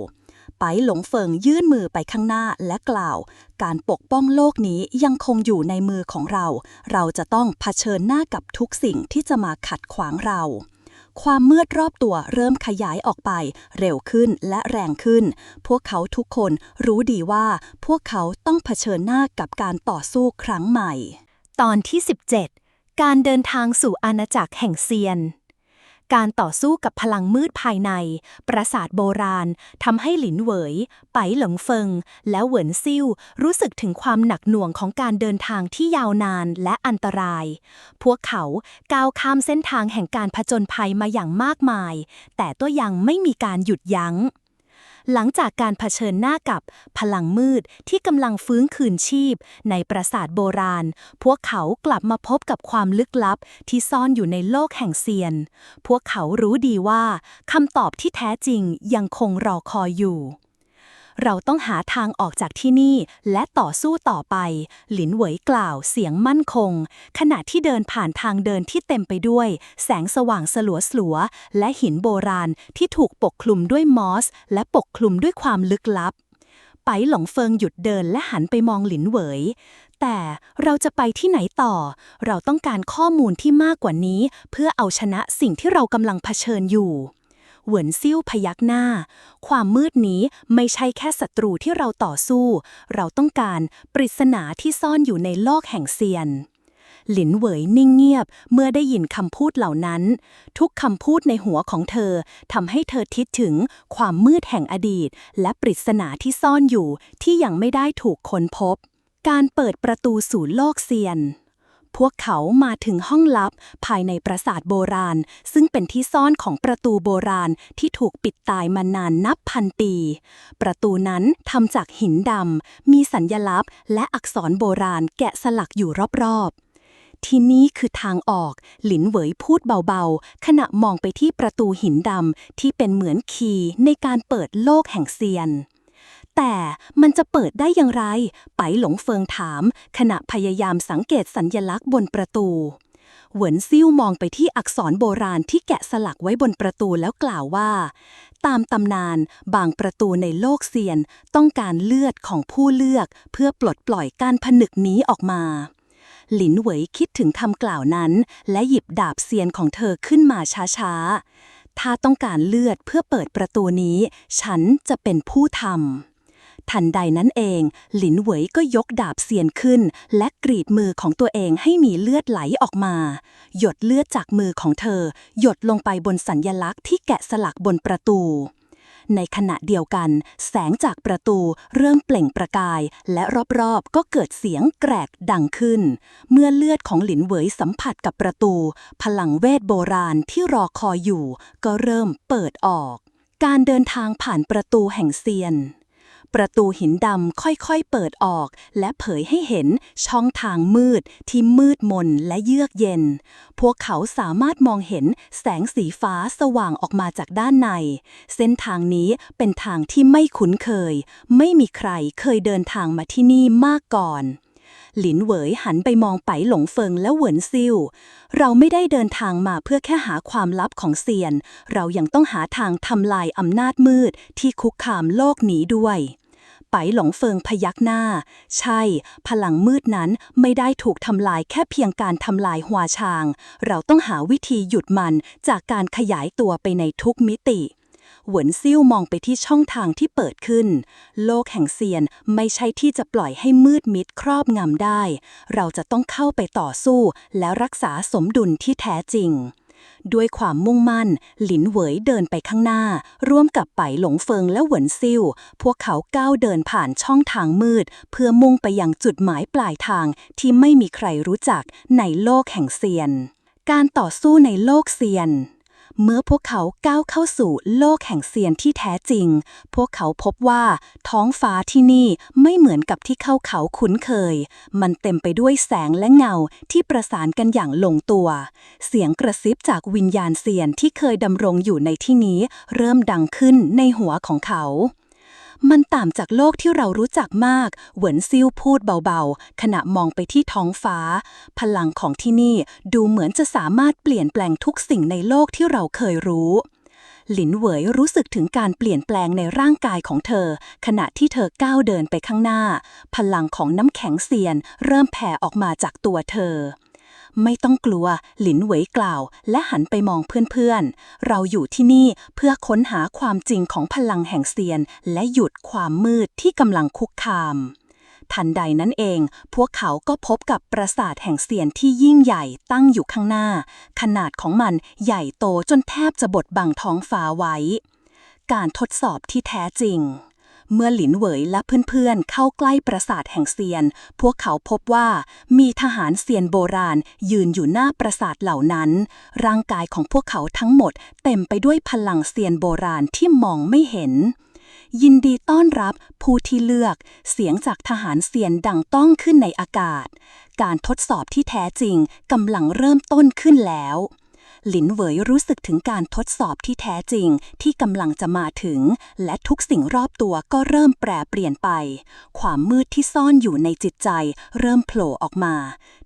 ไปหลงเฟิงยื่นมือไปข้างหน้าและกล่าวการปกป้องโลกนี้ยังคงอยู่ในมือของเราเราจะต้องเผชิญหน้ากับทุกสิ่งที่จะมาขัดขวางเราความมืดรอบตัวเริ่มขยายออกไปเร็วขึ้นและแรงขึ้นพวกเขาทุกคนรู้ดีว่าพวกเขาต้องเผชิญหน้ากับการต่อสู้ครั้งใหม่ตอนที่ 17 การเดินทางสู่อาณาจักรแห่งเซียนการต่อสู้กับพลังมืดภายในปราสาทโบราณทำให้หลินเหวยไปหลงเฟิงและเหวินซิ่วรู้สึกถึงความหนักหน่วงของการเดินทางที่ยาวนานและอันตรายพวกเขาก้าวข้ามเส้นทางแห่งการผจญภัยมาอย่างมากมายแต่ก็ยังไม่มีการหยุดยั้งหลังจากการเผชิญหน้ากับพลังมืดที่กำลังฟื้นคืนชีพในปราสาทโบราณพวกเขากลับมาพบกับความลึกลับที่ซ่อนอยู่ในโลกแห่งเซียนพวกเขารู้ดีว่าคำตอบที่แท้จริงยังคงรอคอยอยู่เราต้องหาทางออกจากที่นี่และต่อสู้ต่อไปหลินเหวยกล่าวเสียงมั่นคงขณะที่เดินผ่านทางเดินที่เต็มไปด้วยแสงสว่างสลัวๆและหินโบราณที่ถูกปกคลุมด้วยมอสและปกคลุมด้วยความลึกลับไปหลงเฟิงหยุดเดินและหันไปมองหลินเหวยแต่เราจะไปที่ไหนต่อเราต้องการข้อมูลที่มากกว่านี้เพื่อเอาชนะสิ่งที่เรากำลังเผชิญอยู่เหวินซิ่วพยักหน้าความมืดนี้ไม่ใช่แค่ศัตรูที่เราต่อสู้เราต้องการปริศนาที่ซ่อนอยู่ในโลกแห่งเซียนหลินเหวยนิ่งเงียบเมื่อได้ยินคำพูดเหล่านั้นทุกคำพูดในหัวของเธอทำให้เธอคิดถึงความมืดแห่งอดีตและปริศนาที่ซ่อนอยู่ที่ยังไม่ได้ถูกค้นพบการเปิดประตูสู่โลกเซียนพวกเขามาถึงห้องลับภายในปราสาทโบราณซึ่งเป็นที่ซ่อนของประตูโบราณที่ถูกปิดตายมานานนับพันปีประตูนั้นทำจากหินดำมีสัญลักษณ์และอักษรโบราณแกะสลักอยู่รอบๆที่นี่คือทางออกหลินเหวยพูดเบาๆขณะมองไปที่ประตูหินดำที่เป็นเหมือนคีย์ในการเปิดโลกแห่งเซียนแต่มันจะเปิดได้อย่างไรไปหลงเฟิงถามขณะพยายามสังเกตสัญลักษณ์บนประตูเหวินซิ่วมองไปที่อักษรโบราณที่แกะสลักไว้บนประตูแล้วกล่าวว่าตามตำนานบางประตูในโลกเซียนต้องการเลือดของผู้เลือกเพื่อปลดปล่อยการผนึกนี้ออกมาหลินเหวยคิดถึงคำกล่าวนั้นและหยิบดาบเซียนของเธอขึ้นมาช้าๆถ้าต้องการเลือดเพื่อเปิดประตูนี้ฉันจะเป็นผู้ทำทันใดนั้นเองหลินเหวยก็ยกดาบเซียนขึ้นและกรีดมือของตัวเองให้มีเลือดไหลออกมาหยดเลือดจากมือของเธอหยดลงไปบนสัญลักษณ์ที่แกะสลักบนประตูในขณะเดียวกันแสงจากประตูเริ่มเปล่งประกายและรอบๆก็เกิดเสียงแกรกดังขึ้นเมื่อเลือดของหลินเหวยสัมผัสกับประตูพลังเวทโบราณที่รอคอยอยู่ก็เริ่มเปิดออกการเดินทางผ่านประตูแห่งเซียนประตูหินดำค่อยๆเปิดออกและเผยให้เห็นช่องทางมืดที่มืดมนและเยือกเย็นพวกเขาสามารถมองเห็นแสงสีฟ้าสว่างออกมาจากด้านในเส้นทางนี้เป็นทางที่ไม่คุ้นเคยไม่มีใครเคยเดินทางมาที่นี่มากก่อนหลินเหวยหันไปมองไปหลงเฟิงและเหวินซิ่วเราไม่ได้เดินทางมาเพื่อแค่หาความลับของเซียนเรายังต้องหาทางทำลายอำนาจมืดที่คุกคามโลกนี้ด้วยไปหลงเฟิงพยักหน้าใช่พลังมืดนั้นไม่ได้ถูกทำลายแค่เพียงการทำลายหัวชางเราต้องหาวิธีหยุดมันจากการขยายตัวไปในทุกมิติ เหวินซิ่วมองไปที่ช่องทางที่เปิดขึ้นโลกแห่งเซียนไม่ใช่ที่จะปล่อยให้มืดมิดครอบงำได้เราจะต้องเข้าไปต่อสู้และรักษาสมดุลที่แท้จริงด้วยความมุ่งมั่นหลินเหวยเดินไปข้างหน้าร่วมกับไปหลงเฟิงและเหวินซิ่วพวกเขาก้าวเดินผ่านช่องทางมืดเพื่อมุ่งไปยังจุดหมายปลายทางที่ไม่มีใครรู้จักในโลกแห่งเซียนการต่อสู้ในโลกเซียนเมื่อพวกเขาก้าวเข้าสู่โลกแห่งเซียนที่แท้จริงพวกเขาพบว่าท้องฟ้าที่นี่ไม่เหมือนกับที่เขาคุ้นเคยมันเต็มไปด้วยแสงและเงาที่ประสานกันอย่างลงตัวเสียงกระซิบจากวิญญาณเซียนที่เคยดำรงอยู่ในที่นี้เริ่มดังขึ้นในหัวของเขามันต่างจากโลกที่เรารู้จักมากเหวินซิ่วพูดเบาๆขณะมองไปที่ท้องฟ้าพลังของที่นี่ดูเหมือนจะสามารถเปลี่ยนแปลงทุกสิ่งในโลกที่เราเคยรู้หลินเหวยรู้สึกถึงการเปลี่ยนแปลงในร่างกายของเธอขณะที่เธอก้าวเดินไปข้างหน้าพลังของน้ำแข็งเซียนเริ่มแผ่ออกมาจากตัวเธอไม่ต้องกลัวหลินเหวยกล่าวและหันไปมองเพื่อนๆเราอยู่ที่นี่เพื่อค้นหาความจริงของพลังแห่งเซียนและหยุดความมืดที่กำลังคุกคามทันใดนั้นเองพวกเขาก็พบกับปราสาทแห่งเซียนที่ยิ่งใหญ่ตั้งอยู่ข้างหน้าขนาดของมันใหญ่โตจนแทบจะบดบังท้องฟ้าไว้การทดสอบที่แท้จริงเมื่อหลินเหวยและเพื่อนๆเข้าใกล้ปราสาทแห่งเซียนพวกเขาพบว่ามีทหารเซียนโบราณยืนอยู่หน้าปราสาทเหล่านั้นร่างกายของพวกเขาทั้งหมดเต็มไปด้วยพลังเซียนโบราณที่มองไม่เห็นยินดีต้อนรับผู้ที่เลือกเสียงจากทหารเซียนดังก้องขึ้นในอากาศการทดสอบที่แท้จริงกำลังเริ่มต้นขึ้นแล้วหลินเหวยรู้สึกถึงการทดสอบที่แท้จริงที่กำลังจะมาถึงและทุกสิ่งรอบตัวก็เริ่มแปรเปลี่ยนไปความมืดที่ซ่อนอยู่ในจิตใจเริ่มโผล่ออกมา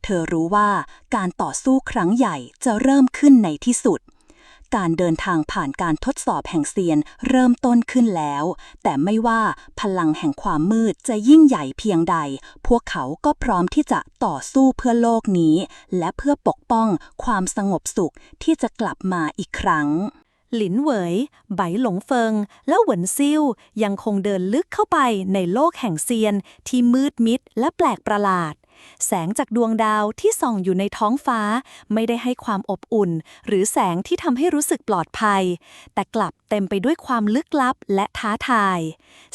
เธอรู้ว่าการต่อสู้ครั้งใหญ่จะเริ่มขึ้นในที่สุดการเดินทางผ่านการทดสอบแห่งเซียนเริ่มต้นขึ้นแล้วแต่ไม่ว่าพลังแห่งความมืดจะยิ่งใหญ่เพียงใดพวกเขาก็พร้อมที่จะต่อสู้เพื่อโลกนี้และเพื่อปกป้องความสงบสุขที่จะกลับมาอีกครั้งหลินเหวยไบหลงเฟิงและเหวินซิ่วยังคงเดินลึกเข้าไปในโลกแห่งเซียนที่มืดมิดและแปลกประหลาดแสงจากดวงดาวที่ส่องอยู่ในท้องฟ้าไม่ได้ให้ความอบอุ่นหรือแสงที่ทำให้รู้สึกปลอดภัยแต่กลับเต็มไปด้วยความลึกลับและท้าทาย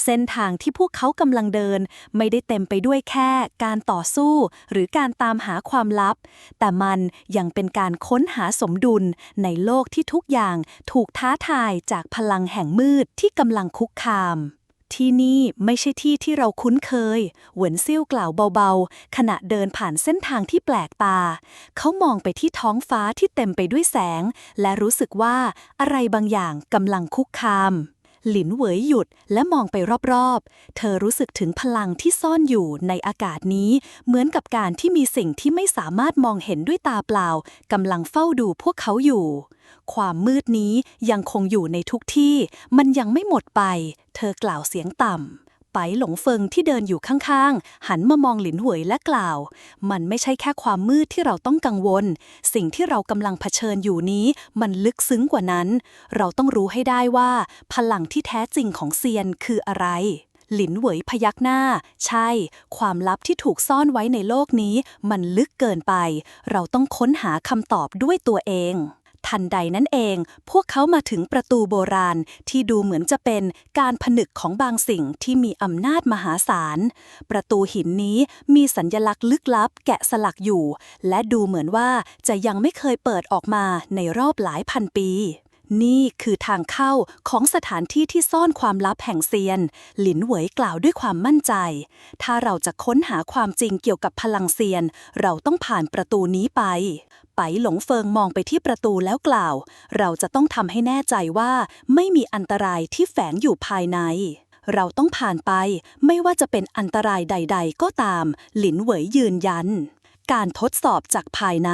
เส้นทางที่พวกเขากำลังเดินไม่ได้เต็มไปด้วยแค่การต่อสู้หรือการตามหาความลับแต่มันยังเป็นการค้นหาสมดุลในโลกที่ทุกอย่างถูกท้าทายจากพลังแห่งมืดที่กำลังคุกคามที่นี่ไม่ใช่ที่ที่เราคุ้นเคยเหวินซิ่วกล่าวเบาๆขณะเดินผ่านเส้นทางที่แปลกตาเขามองไปที่ท้องฟ้าที่เต็มไปด้วยแสงและรู้สึกว่าอะไรบางอย่างกำลังคุกคามหลินเหวยหยุดและมองไปรอบๆเธอรู้สึกถึงพลังที่ซ่อนอยู่ในอากาศนี้เหมือนกับการที่มีสิ่งที่ไม่สามารถมองเห็นด้วยตาเปล่ากำลังเฝ้าดูพวกเขาอยู่ความมืดนี้ยังคงอยู่ในทุกที่มันยังไม่หมดไปเธอกล่าวเสียงต่ำไปหลงเฟิงที่เดินอยู่ข้างๆหันมามองหลินเหวยและกล่าวมันไม่ใช่แค่ความมืดที่เราต้องกังวลสิ่งที่เรากำลังเผชิญอยู่นี้มันลึกซึ้งกว่านั้นเราต้องรู้ให้ได้ว่าพลังที่แท้จริงของเซียนคืออะไรหลินเหวยพยักหน้าใช่ความลับที่ถูกซ่อนไว้ในโลกนี้มันลึกเกินไปเราต้องค้นหาคำตอบด้วยตัวเองทันใดนั้นเองพวกเขามาถึงประตูโบราณที่ดูเหมือนจะเป็นการผนึกของบางสิ่งที่มีอำนาจมหาศาลประตูหินนี้มีสัญลักษณ์ลึกลับแกะสลักอยู่และดูเหมือนว่าจะยังไม่เคยเปิดออกมาในรอบหลายพันปีนี่คือทางเข้าของสถานที่ที่ซ่อนความลับแห่งเซียนหลินเหวยกล่าวด้วยความมั่นใจถ้าเราจะค้นหาความจริงเกี่ยวกับพลังเซียนเราต้องผ่านประตูนี้ไปหลงเฟิงมองไปที่ประตูแล้วกล่าวเราจะต้องทำให้แน่ใจว่าไม่มีอันตรายที่แฝงอยู่ภายในเราต้องผ่านไปไม่ว่าจะเป็นอันตรายใดๆก็ตามหลินเหวยยืนยันการทดสอบจากภายใน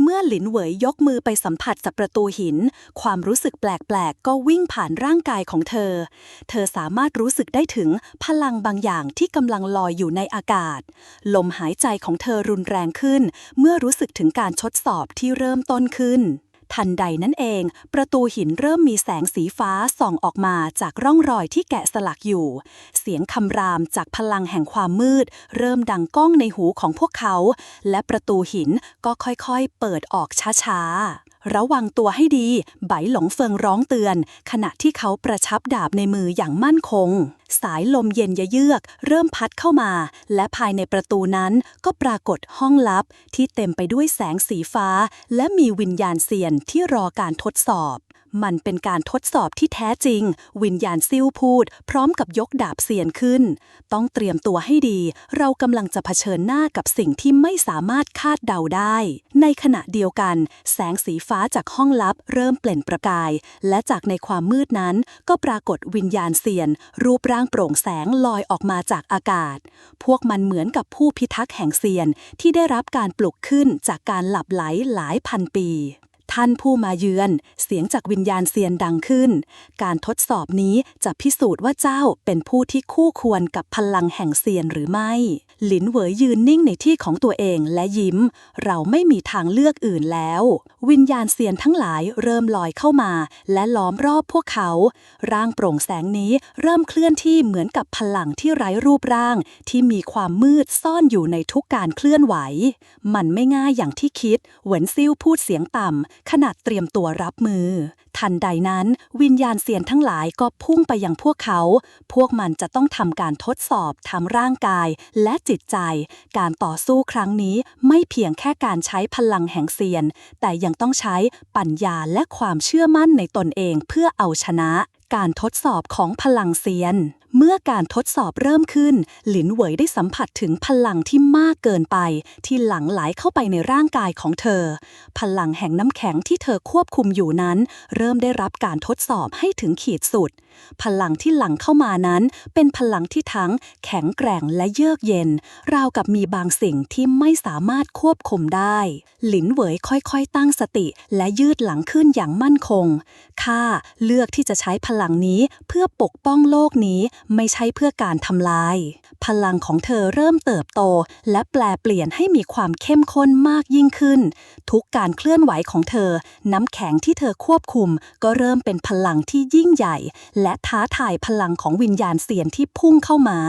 เมื่อหลินเหวยยกมือไปสัมผัสกับประตูหินความรู้สึกแปลกๆก็วิ่งผ่านร่างกายของเธอสามารถรู้สึกได้ถึงพลังบางอย่างที่กำลังลอยอยู่ในอากาศลมหายใจของเธอรุนแรงขึ้นเมื่อรู้สึกถึงการทดสอบที่เริ่มต้นขึ้น ทันใดนั้นเองประตูหินเริ่มมีแสงสีฟ้าส่องออกมาจากร่องรอยที่แกะสลักอยู่เสียงคำรามจากพลังแห่งความมืดเริ่มดังก้องในหูของพวกเขาและประตูหินก็ค่อยๆเปิดออกช้าๆระวังตัวให้ดีไบหลงเฟิงร้องเตือนขณะที่เขาประชับดาบในมืออย่างมั่นคงสายลมเย็นเยือกเริ่มพัดเข้ามาและภายในประตูนั้นก็ปรากฏห้องลับที่เต็มไปด้วยแสงสีฟ้าและมีวิญญาณเซียนที่รอการทดสอบมันเป็นการทดสอบที่แท้จริงวิญญาณซิ่วพูดพร้อมกับยกดาบเซียนขึ้นต้องเตรียมตัวให้ดีเรากำลังจะเผชิญหน้ากับสิ่งที่ไม่สามารถคาดเดาได้ในขณะเดียวกันแสงสีฟ้าจากห้องลับเริ่มเปล่งประกายและจากในความมืดนั้นก็ปรากฏวิญญาณเซียนรูปร่างโปร่งแสงลอยออกมาจากอากาศพวกมันเหมือนกับผู้พิทักษ์แห่งเซียนที่ได้รับการปลุกขึ้นจากการหลับไหลหลายพันปีท่านผู้มาเยือนเสียงจากวิญญาณเซียนดังขึ้นการทดสอบนี้จะพิสูจน์ว่าเจ้าเป็นผู้ที่คู่ควรกับพลังแห่งเซียนหรือไม่หลินเหวยยืนนิ่งในที่ของตัวเองและยิ้มเราไม่มีทางเลือกอื่นแล้ววิญญาณเซียนทั้งหลายเริ่มลอยเข้ามาและล้อมรอบพวกเขาร่างโปร่งแสงนี้เริ่มเคลื่อนที่เหมือนกับพลังที่ไร้รูปร่างที่มีความมืดซ่อนอยู่ในทุกการเคลื่อนไหวมันไม่ง่ายอย่างที่คิดเหวินซิ่วพูดเสียงต่ำขณะเตรียมตัวรับมือทันใดนั้นวิญญาณเซียนทั้งหลายก็พุ่งไปยังพวกเขาพวกมันจะต้องทำการทดสอบทั้งร่างกายและจิตใจการต่อสู้ครั้งนี้ไม่เพียงแค่การใช้พลังแห่งเซียนแต่ยังต้องใช้ปัญญาและความเชื่อมั่นในตนเองเพื่อเอาชนะการทดสอบของพลังเซียนเมื่อการทดสอบเริ่มขึ้นหลินเหวยได้สัมผัสถึงพลังที่มากเกินไปที่หลั่งไหลเข้าไปในร่างกายของเธอพลังแห่งน้ำแข็งที่เธอควบคุมอยู่นั้นเริ่มได้รับการทดสอบให้ถึงขีดสุดพลังที่หลั่งเข้ามานั้นเป็นพลังที่ทั้งแข็งแกร่งและเยือกเย็นราวกับมีบางสิ่งที่ไม่สามารถควบคุมได้หลินเหวยค่อยๆตั้งสติและยืดหลังขึ้นอย่างมั่นคงข้าเลือกที่จะใช้พลังนี้เพื่อปกป้องโลกนี้ไม่ใช่เพื่อการทำลายพลังของเธอเริ่มเติบโตและแปลเปลี่ยนให้มีความเข้มข้นมากยิ่งขึ้นทุกการเคลื่อนไหวของเธอน้ำแข็งที่เธอควบคุมก็เริ่มเป็นพลังที่ยิ่งใหญ่และท้าทายพลังของวิญญาณเซียนที่พุ่งเข้ามา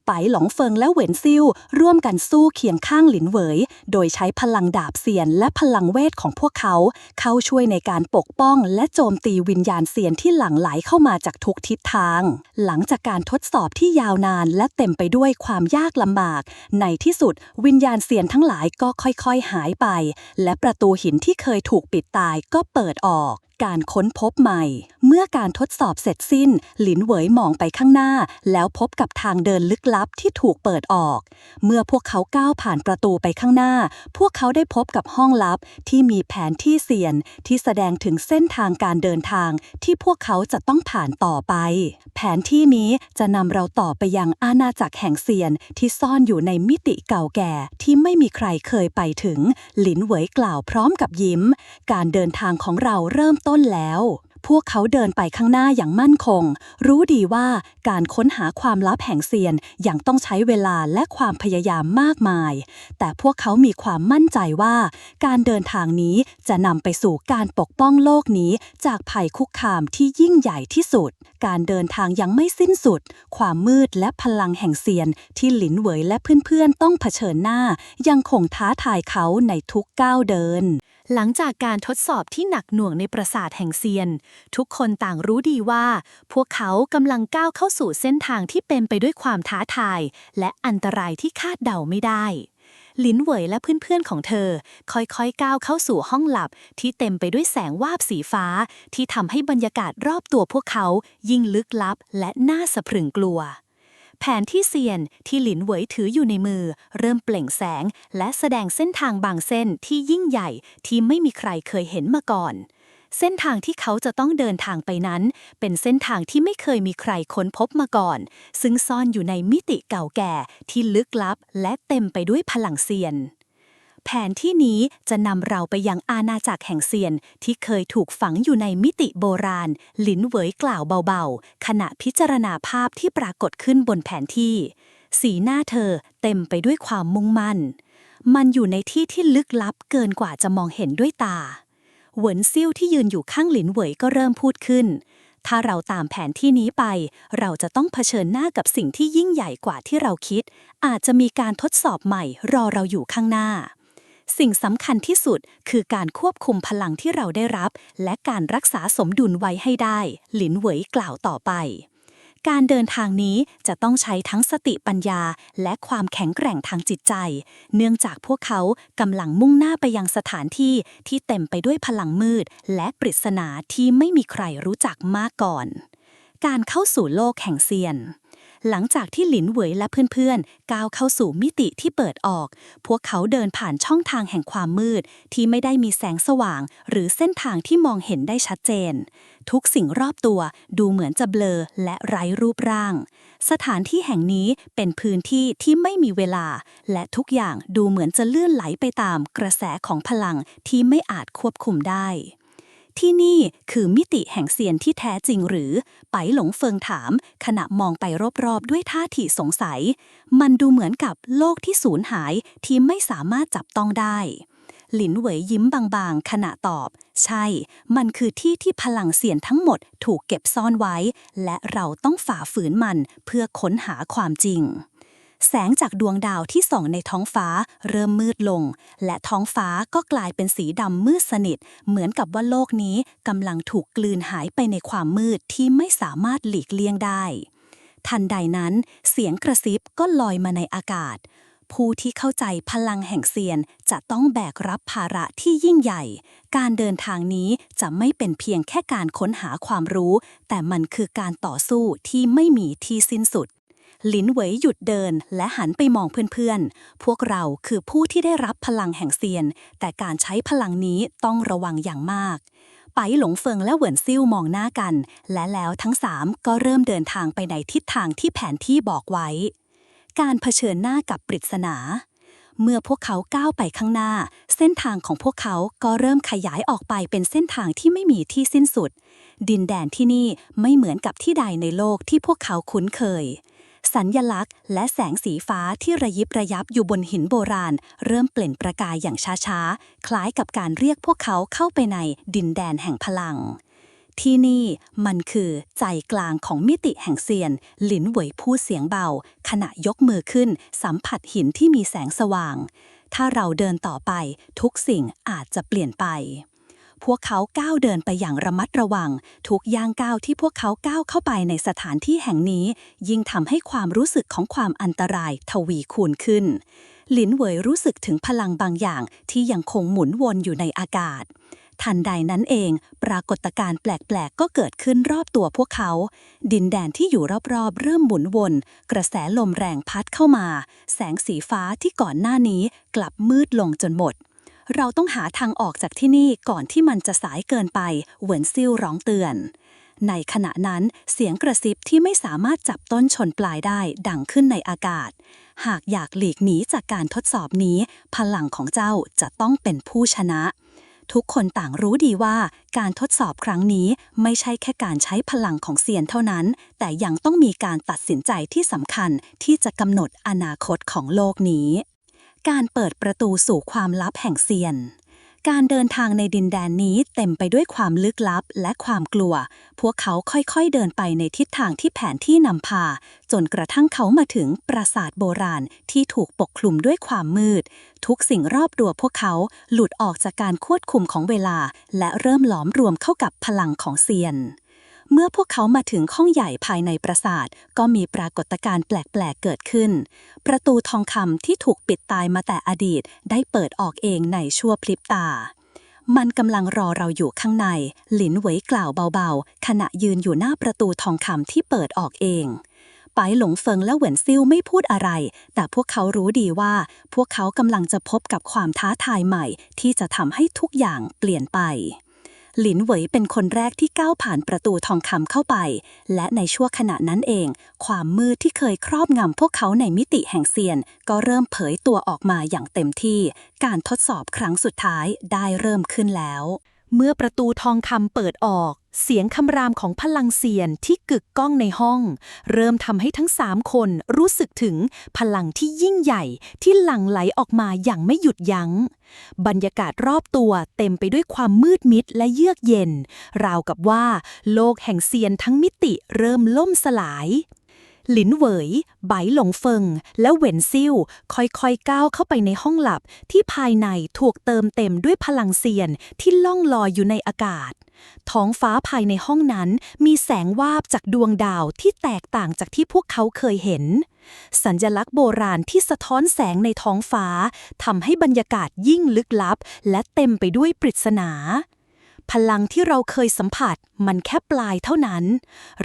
ไปหลงเฟิงและเหวินซิ่วร่วมกันสู้เคียงข้างหลินเหวยโดยใช้พลังดาบเซียนและพลังเวทของพวกเขาเข้าช่วยในการปกป้องและโจมตีวิญญาณเซียนที่หลั่งไหลเข้ามาจากทุกทิศทางหลังจากการทดสอบที่ยาวนานและเต็มไปด้วยความยากลำบากในที่สุดวิญญาณเซียนทั้งหลายก็ค่อยๆหายไปและประตูหินที่เคยถูกปิดตายก็เปิดออกการค้นพบใหม่เมื่อการทดสอบเสร็จสิ้นหลินเหวยมองไปข้างหน้าแล้วพบกับทางเดินลึกลับที่ถูกเปิดออกเมื่อพวกเขาก้าวผ่านประตูไปข้างหน้าพวกเขาได้พบกับห้องลับที่มีแผนที่เซียนที่แสดงถึงเส้นทางการเดินทางที่พวกเขาจะต้องผ่านต่อไปแผนที่นี้จะนำเราต่อไปยังอาณาจักรแห่งเซียนที่ซ่อนอยู่ในมิติเก่าแก่ที่ไม่มีใครเคยไปถึงหลินเหวยกล่าวพร้อมกับยิ้มการเดินทางของเราเริ่มต้นแล้วพวกเขาเดินไปข้างหน้าอย่างมั่นคงรู้ดีว่าการค้นหาความลับแห่งเซียนยังต้องใช้เวลาและความพยายามมากมายแต่พวกเขามีความมั่นใจว่าการเดินทางนี้จะนำไปสู่การปกป้องโลกนี้จากภัยคุกคามที่ยิ่งใหญ่ที่สุดการเดินทางยังไม่สิ้นสุดความมืดและพลังแห่งเซียนที่หลินเหวยและเพื่อนๆต้องเผชิญหน้ายังคงท้าทายเขาในทุกก้าวเดินหลังจากการทดสอบที่หนักหน่วงในปราสาทแห่งเซียนทุกคนต่างรู้ดีว่าพวกเขากำลังก้าวเข้าสู่เส้นทางที่เป็นไปด้วยความท้าทายและอันตรายที่คาดเดาไม่ได้หลินเหวยและเพื่อนๆของเธอค่อยๆก้าวเข้าสู่ห้องลับที่เต็มไปด้วยแสงวาบสีฟ้าที่ทำให้บรรยากาศรอบตัวพวกเขายิ่งลึกลับและน่าสะพรึงกลัวแผนที่เซียนที่หลินเหวยถืออยู่ในมือเริ่มเปล่งแสงและแสดงเส้นทางบางเส้นที่ยิ่งใหญ่ที่ไม่มีใครเคยเห็นมาก่อนเส้นทางที่เขาจะต้องเดินทางไปนั้นเป็นเส้นทางที่ไม่เคยมีใครค้นพบมาก่อนซึ่งซ่อนอยู่ในมิติเก่าแก่ที่ลึกลับและเต็มไปด้วยพลังเซียนแผนที่นี้จะนำเราไปยังอาณาจักรแห่งเซียนที่เคยถูกฝังอยู่ในมิติโบราณหลินเหวยกล่าวเบาๆขณะพิจารณาภาพที่ปรากฏขึ้นบนแผนที่สีหน้าเธอเต็มไปด้วยความมุ่งมั่นมันอยู่ในที่ที่ลึกลับเกินกว่าจะมองเห็นด้วยตา เหวินซิ่วที่ยืนอยู่ข้างหลินเหวยก็เริ่มพูดขึ้น ถ้าเราตามแผนที่นี้ไปเราจะต้องเผชิญหน้ากับสิ่งที่ยิ่งใหญ่กว่าที่เราคิดอาจจะมีการทดสอบใหม่รอเราอยู่ข้างหน้าสิ่งสำคัญที่สุดคือการควบคุมพลังที่เราได้รับและการรักษาสมดุลไว้ให้ได้หลินเหวยกล่าวต่อไปการเดินทางนี้จะต้องใช้ทั้งสติปัญญาและความแข็งแกร่งทางจิตใจเนื่องจากพวกเขากำลังมุ่งหน้าไปยังสถานที่ที่เต็มไปด้วยพลังมืดและปริศนาที่ไม่มีใครรู้จักมาก่อนการเข้าสู่โลกแห่งเซียนหลังจากที่หลินเหวยและเพื่อนๆก้าวเข้าสู่มิติที่เปิดออกพวกเขาเดินผ่านช่องทางแห่งความมืดที่ไม่ได้มีแสงสว่างหรือเส้นทางที่มองเห็นได้ชัดเจนทุกสิ่งรอบตัวดูเหมือนจะเบลอและไร้รูปร่างสถานที่แห่งนี้เป็นพื้นที่ที่ไม่มีเวลาและทุกอย่างดูเหมือนจะเลื่อนไหลไปตามกระแสของพลังที่ไม่อาจควบคุมได้ที่นี่คือมิติแห่งเซียนที่แท้จริงหรือไปหลงเฟิงถามขณะมองไปรอบๆด้วยท่าทีสงสัยมันดูเหมือนกับโลกที่สูญหายที่ไม่สามารถจับต้องได้หลินเหวยยิ้มบางๆขณะตอบใช่มันคือที่ที่พลังเซียนทั้งหมดถูกเก็บซ่อนไว้และเราต้องฝ่าฝืนมันเพื่อค้นหาความจริงแสงจากดวงดาวที่ส่องในท้องฟ้าเริ่มมืดลงและท้องฟ้าก็กลายเป็นสีดำมืดสนิทเหมือนกับว่าโลกนี้กำลังถูกกลืนหายไปในความมืดที่ไม่สามารถหลีกเลี่ยงได้ทันใดนั้นเสียงกระซิบก็ลอยมาในอากาศผู้ที่เข้าใจพลังแห่งเซียนจะต้องแบกรับภาระที่ยิ่งใหญ่การเดินทางนี้จะไม่เป็นเพียงแค่การค้นหาความรู้แต่มันคือการต่อสู้ที่ไม่มีที่สิ้นสุดหลินเหวยหยุดเดินและหันไปมองเพื่อนๆพวกเราคือผู้ที่ได้รับพลังแห่งเซียนแต่การใช้พลังนี้ต้องระวังอย่างมากไปหลงเฟิงและเหวินซิ่วมองหน้ากันและแล้วทั้ง3ก็เริ่มเดินทางไปในทิศทางที่แผนที่บอกไว้การเผชิญหน้ากับปริศนาเมื่อพวกเขาก้าวไปข้างหน้าเส้นทางของพวกเขาก็เริ่มขยายออกไปเป็นเส้นทางที่ไม่มีที่สิ้นสุดดินแดนที่นี่ไม่เหมือนกับที่ใดในโลกที่พวกเขาคุ้นเคยสัญลักษณ์และแสงสีฟ้าที่ระยิบระยับอยู่บนหินโบราณเริ่มเปล่งประกายอย่างช้าๆคล้ายกับการเรียกพวกเขาเข้าไปในดินแดนแห่งพลังที่นี่มันคือใจกลางของมิติแห่งเซียนหลินเหวยพูดเสียงเบาขณะยกมือขึ้นสัมผัสหินที่มีแสงสว่างถ้าเราเดินต่อไปทุกสิ่งอาจจะเปลี่ยนไปพวกเขาก้าวเดินไปอย่างระมัดระวังทุกย่างก้าวที่พวกเขาก้าวเข้าไปในสถานที่แห่งนี้ยิ่งทำให้ความรู้สึกของความอันตรายทวีคูณขึ้นหลินเหวยรู้สึกถึงพลังบางอย่างที่ยังคงหมุนวนอยู่ในอากาศทันใดนั้นเองปรากฏการณ์แปลกๆก็เกิดขึ้นรอบตัวพวกเขาดินแดนที่อยู่รอบๆเริ่มหมุนวนกระแสลมแรงพัดเข้ามาแสงสีฟ้าที่ก่อนหน้านี้กลับมืดลงจนหมดเราต้องหาทางออกจากที่นี่ก่อนที่มันจะสายเกินไปเหวินซิ่วร้องเตือนในขณะนั้นเสียงกระซิบที่ไม่สามารถจับต้นชนปลายได้ดังขึ้นในอากาศหากอยากหลีกหนีจากการทดสอบนี้พลังของเจ้าจะต้องเป็นผู้ชนะทุกคนต่างรู้ดีว่าการทดสอบครั้งนี้ไม่ใช่แค่การใช้พลังของเซียนเท่านั้นแต่ยังต้องมีการตัดสินใจที่สำคัญที่จะกำหนดอนาคตของโลกนี้การเปิดประตูสู่ความลับแห่งเซียนการเดินทางในดินแดนนี้เต็มไปด้วยความลึกลับและความกลัวพวกเขาค่อยๆเดินไปในทิศทางที่แผนที่นำพาจนกระทั่งเขามาถึงปราสาทโบราณที่ถูกปกคลุมด้วยความมืดทุกสิ่งรอบตัวพวกเขาหลุดออกจากการควบคุมของเวลาและเริ่มหลอมรวมเข้ากับพลังของเซียนเมื่อพวกเขามาถึงห้องใหญ่ภายในปราสาทก็มีปรากฏการณ์แปลกๆเกิดขึ้นประตูทองคำที่ถูกปิดตายมาแต่อดีตได้เปิดออกเองในชั่วพริบตามันกำลังรอเราอยู่ข้างในหลินเหวยกล่าวเบาๆขณะยืนอยู่หน้าประตูทองคำที่เปิดออกเองไปหลงเฟิงและเหวินซิ่วไม่พูดอะไรแต่พวกเขารู้ดีว่าพวกเขากำลังจะพบกับความท้าทายใหม่ที่จะทำให้ทุกอย่างเปลี่ยนไปหลินเหวยเป็นคนแรกที่ก้าวผ่านประตูทองคำเข้าไปและในชั่วขณะนั้นเองความมืดที่เคยครอบงำพวกเขาในมิติแห่งเซียนก็เริ่มเผยตัวออกมาอย่างเต็มที่การทดสอบครั้งสุดท้ายได้เริ่มขึ้นแล้ว เมื่อประตูทองคำเปิดออก เสียงคำรามของพลังเสียนที่กึกก้องในห้อง เริ่มทำให้ทั้ง3 คนรู้สึกถึงพลังที่ยิ่งใหญ่ที่หลั่งไหลออกมาอย่างไม่หยุดยัง้งบรรยากาศรอบตัวเต็มไปด้วยความมืดมิดและเยือกเย็น ราวกับว่าโลกแห่งเซียนทั้งมิติเริ่มล่มสลายหลินเหวยไบหลงเฟิงและเหวินซิ่วค่อยๆก้าวเข้าไปในห้องลับที่ภายในถูกเติมเต็มด้วยพลังเซียนที่ล่องลอยอยู่ในอากาศท้องฟ้าภายในห้องนั้นมีแสงวาบจากดวงดาวที่แตกต่างจากที่พวกเขาเคยเห็นสัญลักษณ์โบราณที่สะท้อนแสงในท้องฟ้าทำให้บรรยากาศยิ่งลึกลับและเต็มไปด้วยปริศนาพลังที่เราเคยสัมผัสมันแค่ปลายเท่านั้น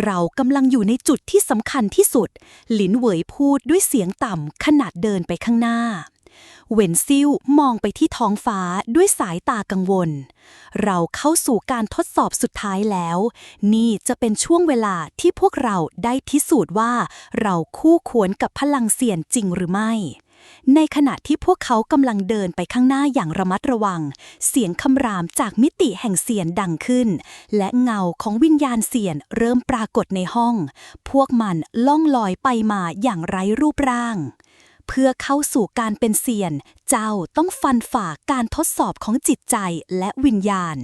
เรากำลังอยู่ในจุดที่สำคัญที่สุดหลินเหวยพูดด้วยเสียงต่ำขนาดเดินไปข้างหน้าเหวินซิ่วมองไปที่ท้องฟ้าด้วยสายตากังวลเราเข้าสู่การทดสอบสุดท้ายแล้วนี่จะเป็นช่วงเวลาที่พวกเราได้พิสูจน์ว่าเราคู่ควรกับพลังเสียนจริงหรือไม่ในขณะที่พวกเขากำลังเดินไปข้างหน้าอย่างระมัดระวังเสียงคำรามจากมิติแห่งเสียนดังขึ้นและเงาของวิญญาณเสียนเริ่มปรากฏในห้องพวกมันล่องลอยไปมาอย่างไร้รูปร่างเพื่อเข้าสู่การเป็นเซียนเจ้าต้องฟันฝ่าการทดสอบของจิตใจและวิญญาณ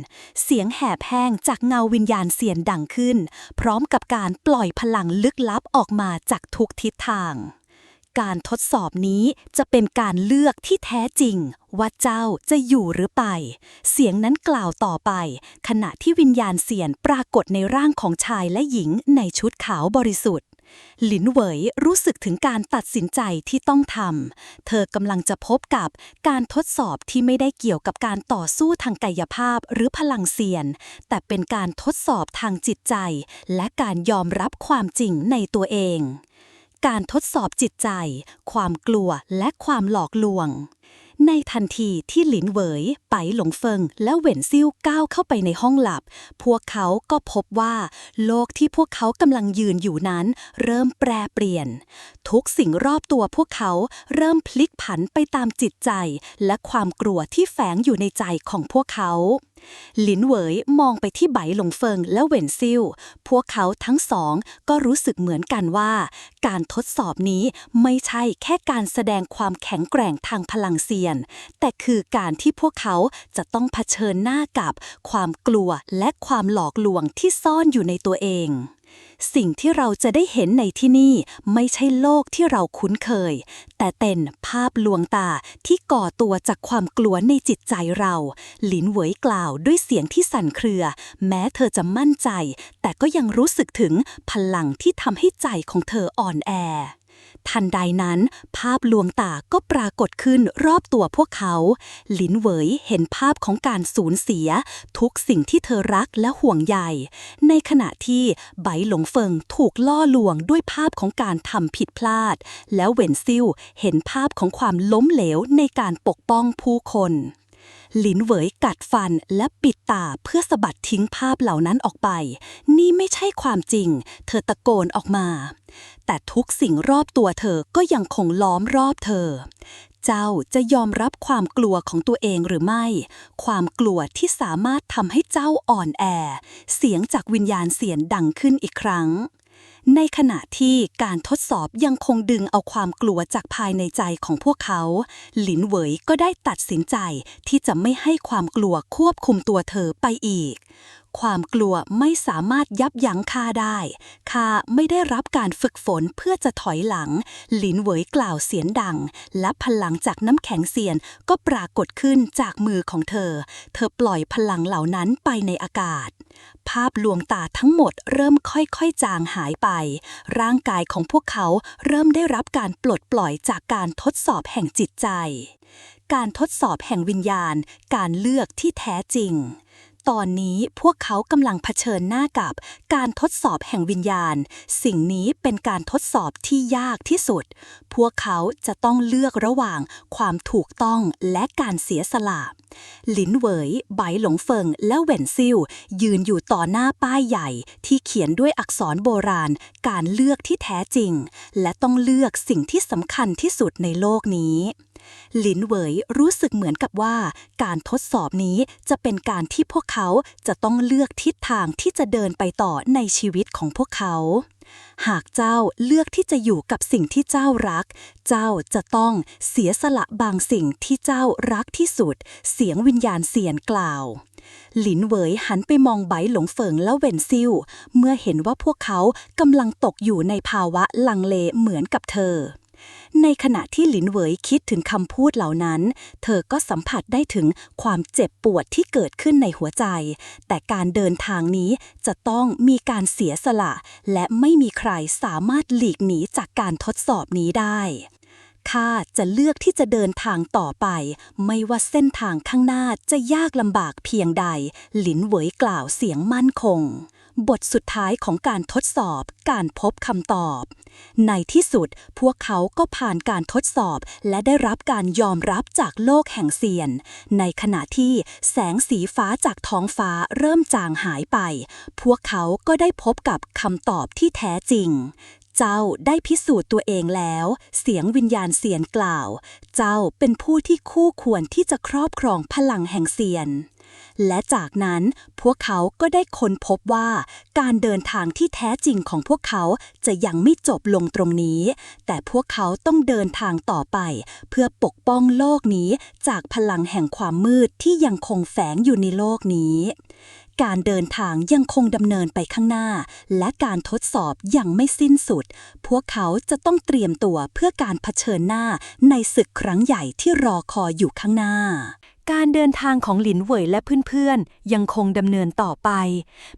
เสียงแหบแห้งจากเงาวิญญาณเซียนดังขึ้นพร้อมกับการปล่อยพลังลึกลับออกมาจากทุกทิศทางการทดสอบนี้จะเป็นการเลือกที่แท้จริงว่าเจ้าจะอยู่หรือไปเสียงนั้นกล่าวต่อไปขณะที่วิญญาณเซียนปรากฏในร่างของชายและหญิงในชุดขาวบริสุทธิ์หลินเหวยรู้สึกถึงการตัดสินใจที่ต้องทำเธอกำลังจะพบกับการทดสอบที่ไม่ได้เกี่ยวกับการต่อสู้ทางกายภาพหรือพลังเซียนแต่เป็นการทดสอบทางจิตใจและการยอมรับความจริงในตัวเองการทดสอบจิตใจความกลัวและความหลอกลวงในทันทีที่หลินเหวยไปหลงเฟิงและเหวินซิ่วก้าวเข้าไปในห้องลับพวกเขาก็พบว่าโลกที่พวกเขากำลังยืนอยู่นั้นเริ่มแปรเปลี่ยนทุกสิ่งรอบตัวพวกเขาเริ่มพลิกผันไปตามจิตใจและความกลัวที่แฝงอยู่ในใจของพวกเขาหลินเหวยมองไปที่ไบหลงเฟิงและเหวินซิ่วพวกเขาทั้งสองก็รู้สึกเหมือนกันว่าการทดสอบนี้ไม่ใช่แค่การแสดงความแข็งแกร่งทางพลังเซียนแต่คือการที่พวกเขาจะต้องเผชิญหน้ากับความกลัวและความหลอกลวงที่ซ่อนอยู่ในตัวเองสิ่งที่เราจะได้เห็นในที่นี่ไม่ใช่โลกที่เราคุ้นเคยแต่เป็นภาพลวงตาที่ก่อตัวจากความกลัวในจิตใจเราหลินเหวยกล่าวด้วยเสียงที่สั่นเครือแม้เธอจะมั่นใจแต่ก็ยังรู้สึกถึงพลังที่ทำให้ใจของเธออ่อนแอทันใดนั้นภาพลวงตาก็ปรากฏขึ้นรอบตัวพวกเขาหลินเหวยเห็นภาพของการสูญเสียทุกสิ่งที่เธอรักและห่วงใยในขณะที่ไบหลงเฟิงถูกล่อลวงด้วยภาพของการทำผิดพลาดแล้วเหวินซิ่วเห็นภาพของความล้มเหลวในการปกป้องผู้คนหลินเหวยกัดฟันและปิดตาเพื่อสะบัดทิ้งภาพเหล่านั้นออกไปนี่ไม่ใช่ความจริงเธอตะโกนออกมาแต่ทุกสิ่งรอบตัวเธอก็ยังคงล้อมรอบเธอเจ้าจะยอมรับความกลัวของตัวเองหรือไม่ความกลัวที่สามารถทำให้เจ้าอ่อนแอเสียงจากวิญญาณเสียนดังขึ้นอีกครั้งในขณะที่การทดสอบยังคงดึงเอาความกลัวจากภายในใจของพวกเขาหลินเหวยก็ได้ตัดสินใจที่จะไม่ให้ความกลัวควบคุมตัวเธอไปอีกความกลัวไม่สามารถยับยั้งข้าได้ข้าไม่ได้รับการฝึกฝนเพื่อจะถอยหลังหลินเหวยกล่าวเสียงดังและพลังจากน้ำแข็งเซียนก็ปรากฏขึ้นจากมือของเธอปล่อยพลังเหล่านั้นไปในอากาศภาพลวงตาทั้งหมดเริ่มค่อยๆจางหายไปร่างกายของพวกเขาเริ่มได้รับการปลดปล่อยจากการทดสอบแห่งจิตใจการทดสอบแห่งวิญญาณการเลือกที่แท้จริงตอนนี้พวกเขากำลังเผชิญหน้ากับการทดสอบแห่งวิญญาณสิ่งนี้เป็นการทดสอบที่ยากที่สุดพวกเขาจะต้องเลือกระหว่างความถูกต้องและการเสียสละหลินเหวยไบหลงเฟิงและเหวินซิ่วยืนอยู่ต่อหน้าป้ายใหญ่ที่เขียนด้วยอักษรโบราณการเลือกที่แท้จริงและต้องเลือกสิ่งที่สำคัญที่สุดในโลกนี้ หลินเหวยรู้สึกเหมือนกับว่าการทดสอบนี้จะเป็นการที่พวกเขาจะต้องเลือกทิศทางที่จะเดินไปต่อในชีวิตของพวกเขา หากเจ้าเลือกที่จะอยู่กับสิ่งที่เจ้ารัก เจ้าจะต้องเสียสละบางสิ่งที่เจ้ารักที่สุด เสียงวิญญาณเสียนกล่าว หลินเหวยหันไปมองไบหลงเฟิงและเวนซิ่วเมื่อเห็นว่าพวกเขากำลังตกอยู่ในภาวะลังเลเหมือนกับเธอ ในขณะที่หลินเหวยคิดถึงคำพูดเหล่านั้น เธอก็สัมผัสได้ถึงความเจ็บปวดที่เกิดขึ้นในหัวใจ แต่การเดินทางนี้จะต้องมีการเสียสละ และไม่มีใครสามารถหลีกหนีจากการทดสอบนี้ได้ ข้าจะเลือกที่จะเดินทางต่อไป ไม่ว่าเส้นทางข้างหน้าจะยากลำบากเพียงใด หลินเหวยกล่าวเสียงมั่นคง บทสุดท้ายของการทดสอบ การพบคำตอบ ในที่สุดพวกเขาก็ผ่านการทดสอบและได้รับการยอมรับจากโลกแห่งเซียน ในขณะที่แสงสีฟ้าจากท้องฟ้าเริ่มจางหายไป พวกเขาก็ได้พบกับคำตอบที่แท้จริง เจ้าได้พิสูจน์ตัวเองแล้ว เสียงวิญญาณเซียนกล่าว เจ้าเป็นผู้ที่คู่ควรที่จะครอบครองพลังแห่งเซียน และจากนั้นพวกเขาก็ได้ค้นพบว่าการเดินทางที่แท้จริงของพวกเขาจะยังไม่จบลงตรงนี้ แต่พวกเขาต้องเดินทางต่อไปเพื่อปกป้องโลกนี้จากพลังแห่งความมืดที่ยังคงแฝงอยู่ในโลกนี้ การเดินทางยังคงดำเนินไปข้างหน้าและการทดสอบยังไม่สิ้นสุดพวกเขาจะต้องเตรียมตัวเพื่อการเผชิญหน้าในศึกครั้งใหญ่ที่รอคอยอยู่ข้างหน้า การเดินทางของหลินเหวยและเพื่อนๆยังคงดำเนินต่อไป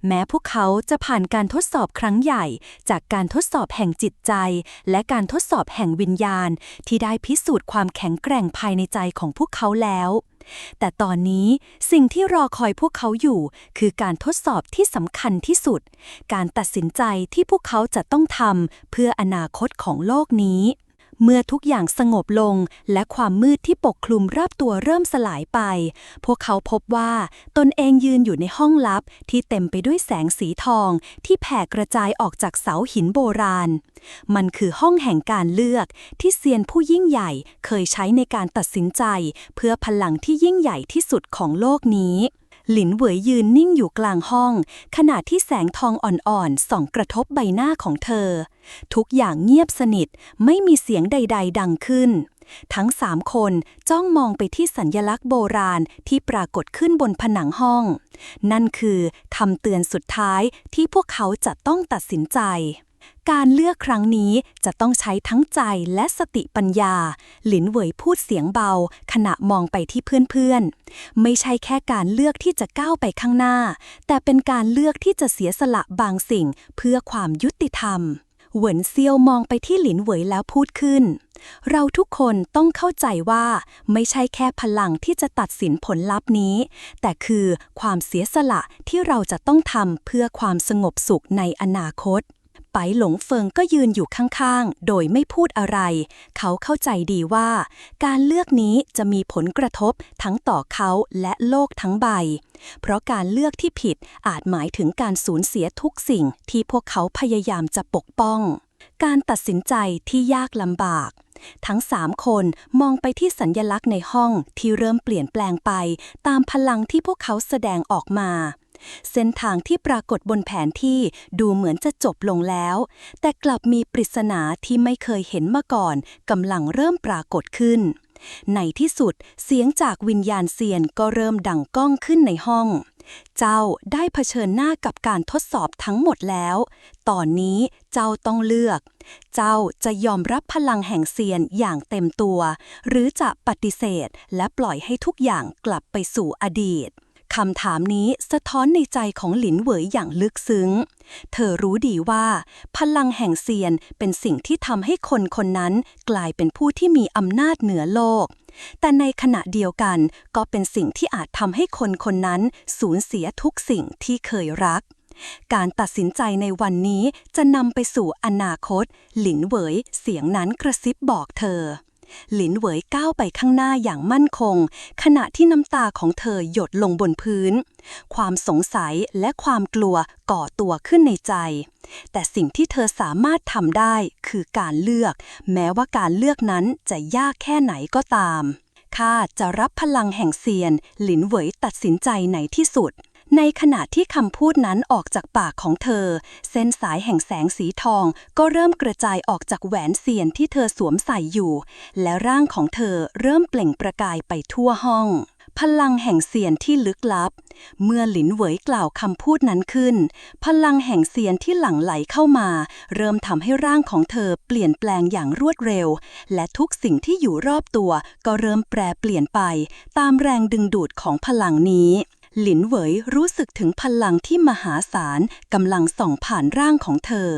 แม้พวกเขาจะผ่านการทดสอบครั้งใหญ่จากการทดสอบแห่งจิตใจและการทดสอบแห่งวิญญาณที่ได้พิสูจน์ความแข็งแกร่งภายในใจของพวกเขาแล้ว แต่ตอนนี้สิ่งที่รอคอยพวกเขาอยู่คือการทดสอบที่สำคัญที่สุด การตัดสินใจที่พวกเขาจะต้องทำเพื่ออนาคตของโลกนี้ เมื่อทุกอย่างสงบลงและความมืดที่ปกคลุมรอบตัวเริ่มสลายไปพวกเขาพบว่าตนเองยืนอยู่ในห้องลับที่เต็มไปด้วยแสงสีทองที่แผ่กระจายออกจากเสาหินโบราณมันคือห้องแห่งการเลือกที่เซียนผู้ยิ่งใหญ่เคยใช้ในการตัดสินใจเพื่อพลังที่ยิ่งใหญ่ที่สุดของโลกนี้หลินเหวยยืนนิ่งอยู่กลางห้องขณะที่แสงทองอ่อนๆส่องกระทบใบหน้าของเธอทุกอย่างเงียบสนิทไม่มีเสียงใดๆดังขึ้นทั้ง3คนจ้องมองไปที่สัญลักษณ์โบราณที่ปรากฏขึ้นบนผนังห้องนั่นคือคำเตือนสุดท้ายที่พวกเขาจะต้องตัดสินใจการเลือกครั้งนี้จะต้องใช้ทั้งใจและสติปัญญาหลินเหวยพูดเสียงเบาขณะมองไปที่เพื่อนๆไม่ใช่แค่การเลือกที่จะก้าวไปข้างหน้าแต่เป็นการเลือกที่จะเสียสละบางสิ่งเพื่อความยุติธรรมเหวินเซียวมองไปที่หลินเหวยแล้วพูดขึ้นเราทุกคนต้องเข้าใจว่าไม่ใช่แค่พลังที่จะตัดสินผลลัพธ์นี้แต่คือความเสียสละที่เราจะต้องทำเพื่อความสงบสุขในอนาคตไปหลงเฟิงก็ยืนอยู่ข้างๆโดยไม่พูดอะไรเขาเข้าใจดีว่าการเลือกนี้จะมีผลกระทบทั้งต่อเขาและโลกทั้งใบเพราะการเลือกที่ผิดอาจหมายถึงการสูญเสียทุกสิ่งที่พวกเขาพยายามจะปกป้องการตัดสินใจที่ยากลำบากทั้ง3คนมองไปที่สัญลักษณ์ในห้องที่เริ่มเปลี่ยนแปลงไปตามพลังที่พวกเขาแสดงออกมาเส้นทางที่ปรากฏบนแผนที่ดูเหมือนจะจบลงแล้วแต่กลับมีปริศนาที่ไม่เคยเห็นมาก่อนกำลังเริ่มปรากฏขึ้นในที่สุดเสียงจากวิญญาณเซียนก็เริ่มดังก้องขึ้นในห้องเจ้าได้เผชิญหน้ากับการทดสอบทั้งหมดแล้วตอนนี้เจ้าต้องเลือกเจ้าจะยอมรับพลังแห่งเซียนอย่างเต็มตัวหรือจะปฏิเสธและปล่อยให้ทุกอย่างกลับไปสู่อดีตคำถามนี้สะท้อนในใจของหลินเหวยอย่างลึกซึ้งเธอรู้ดีว่าพลังแห่งเซียนเป็นสิ่งที่ทำให้คนคนนั้นกลายเป็นผู้ที่มีอำนาจเหนือโลกแต่ในขณะเดียวกันก็เป็นสิ่งที่อาจทำให้คนคนนั้นสูญเสียทุกสิ่งที่เคยรักการตัดสินใจในวันนี้จะนำไปสู่อนาคตหลินเหวยเสียงนั้นกระซิบบอกเธอ หลินเหวยก้าวไปข้างหน้าอย่างมั่นคงขณะที่น้ำตาของเธอหยดลงบนพื้นความสงสัยและความกลัวก่อตัวขึ้นในใจแต่สิ่งที่เธอสามารถทำได้คือการเลือกแม้ว่าการเลือกนั้นจะยากแค่ไหนก็ตามข้าจะรับพลังแห่งเซียนหลินเหวยตัดสินใจในที่สุดในขณะที่คำพูดนั้นออกจากปากของเธอเส้นสายแห่งแสงสีทองก็เริ่มกระจายออกจากแหวนเซียนที่เธอสวมใส่อยู่และร่างของเธอเริ่มเปล่งประกายไปทั่วห้องพลังแห่งเซียนที่ลึกลับเมื่อหลินเหวยกล่าวคำพูดนั้นขึ้นพลังแห่งเซียนที่หลั่งไหลเข้ามาเริ่มทำให้ร่างของเธอเปลี่ยนแปลงอย่างรวดเร็วและทุกสิ่งที่อยู่รอบตัวก็เริ่มแปรเปลี่ยนไปตามแรงดึงดูดของพลังนี้หลินเหวยรู้สึกถึงพลังที่มหาศาลกำลังส่องผ่านร่างของเธอ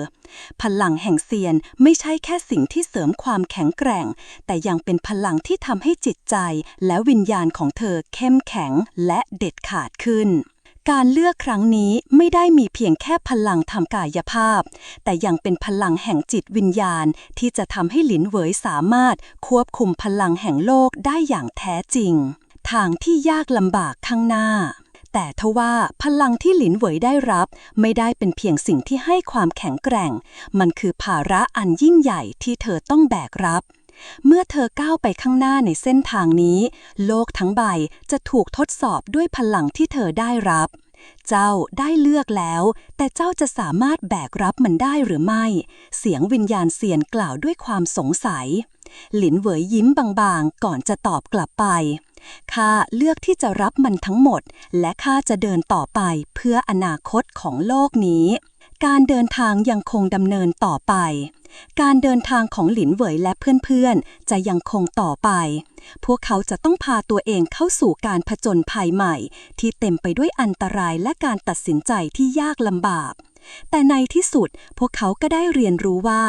พลังแห่งเซียนไม่ใช่แค่สิ่งที่เสริมความแข็งแกร่งแต่ยังเป็นพลังที่ทำให้จิตใจและวิญญาณของเธอเข้มแข็งและเด็ดขาดขึ้นการเลือกครั้งนี้ไม่ได้มีเพียงแค่พลังทางกายภาพแต่ยังเป็นพลังแห่งจิตวิญญาณที่จะทำให้หลินเหวยสามารถควบคุมพลังแห่งโลกได้อย่างแท้จริงทางที่ยากลำบากข้างหน้าแต่ทว่าพลังที่หลินเหวยได้รับไม่ได้เป็นเพียงสิ่งที่ให้ความแข็งแกร่งมันคือภาระอันยิ่งใหญ่ที่เธอต้องแบกรับเมื่อเธอก้าวไปข้างหน้าในเส้นทางนี้โลกทั้งใบจะถูกทดสอบด้วยพลังที่เธอได้รับเจ้าได้เลือกแล้วแต่เจ้าจะสามารถแบกรับมันได้หรือไม่เสียงวิญญาณเซียนกล่าวด้วยความสงสัยหลินเหวยยิ้มบางๆก่อนจะตอบกลับไปข้าเลือกที่จะรับมันทั้งหมดและข้าจะเดินต่อไปเพื่ออนาคตของโลกนี้การเดินทางยังคงดำเนินต่อไปการเดินทางของหลินเหวยและเพื่อนๆจะยังคงต่อไปพวกเขาจะต้องพาตัวเองเข้าสู่การผจญภัยใหม่ที่เต็มไปด้วยอันตรายและการตัดสินใจที่ยากลำบากแต่ในที่สุดพวกเขาก็ได้เรียนรู้ว่า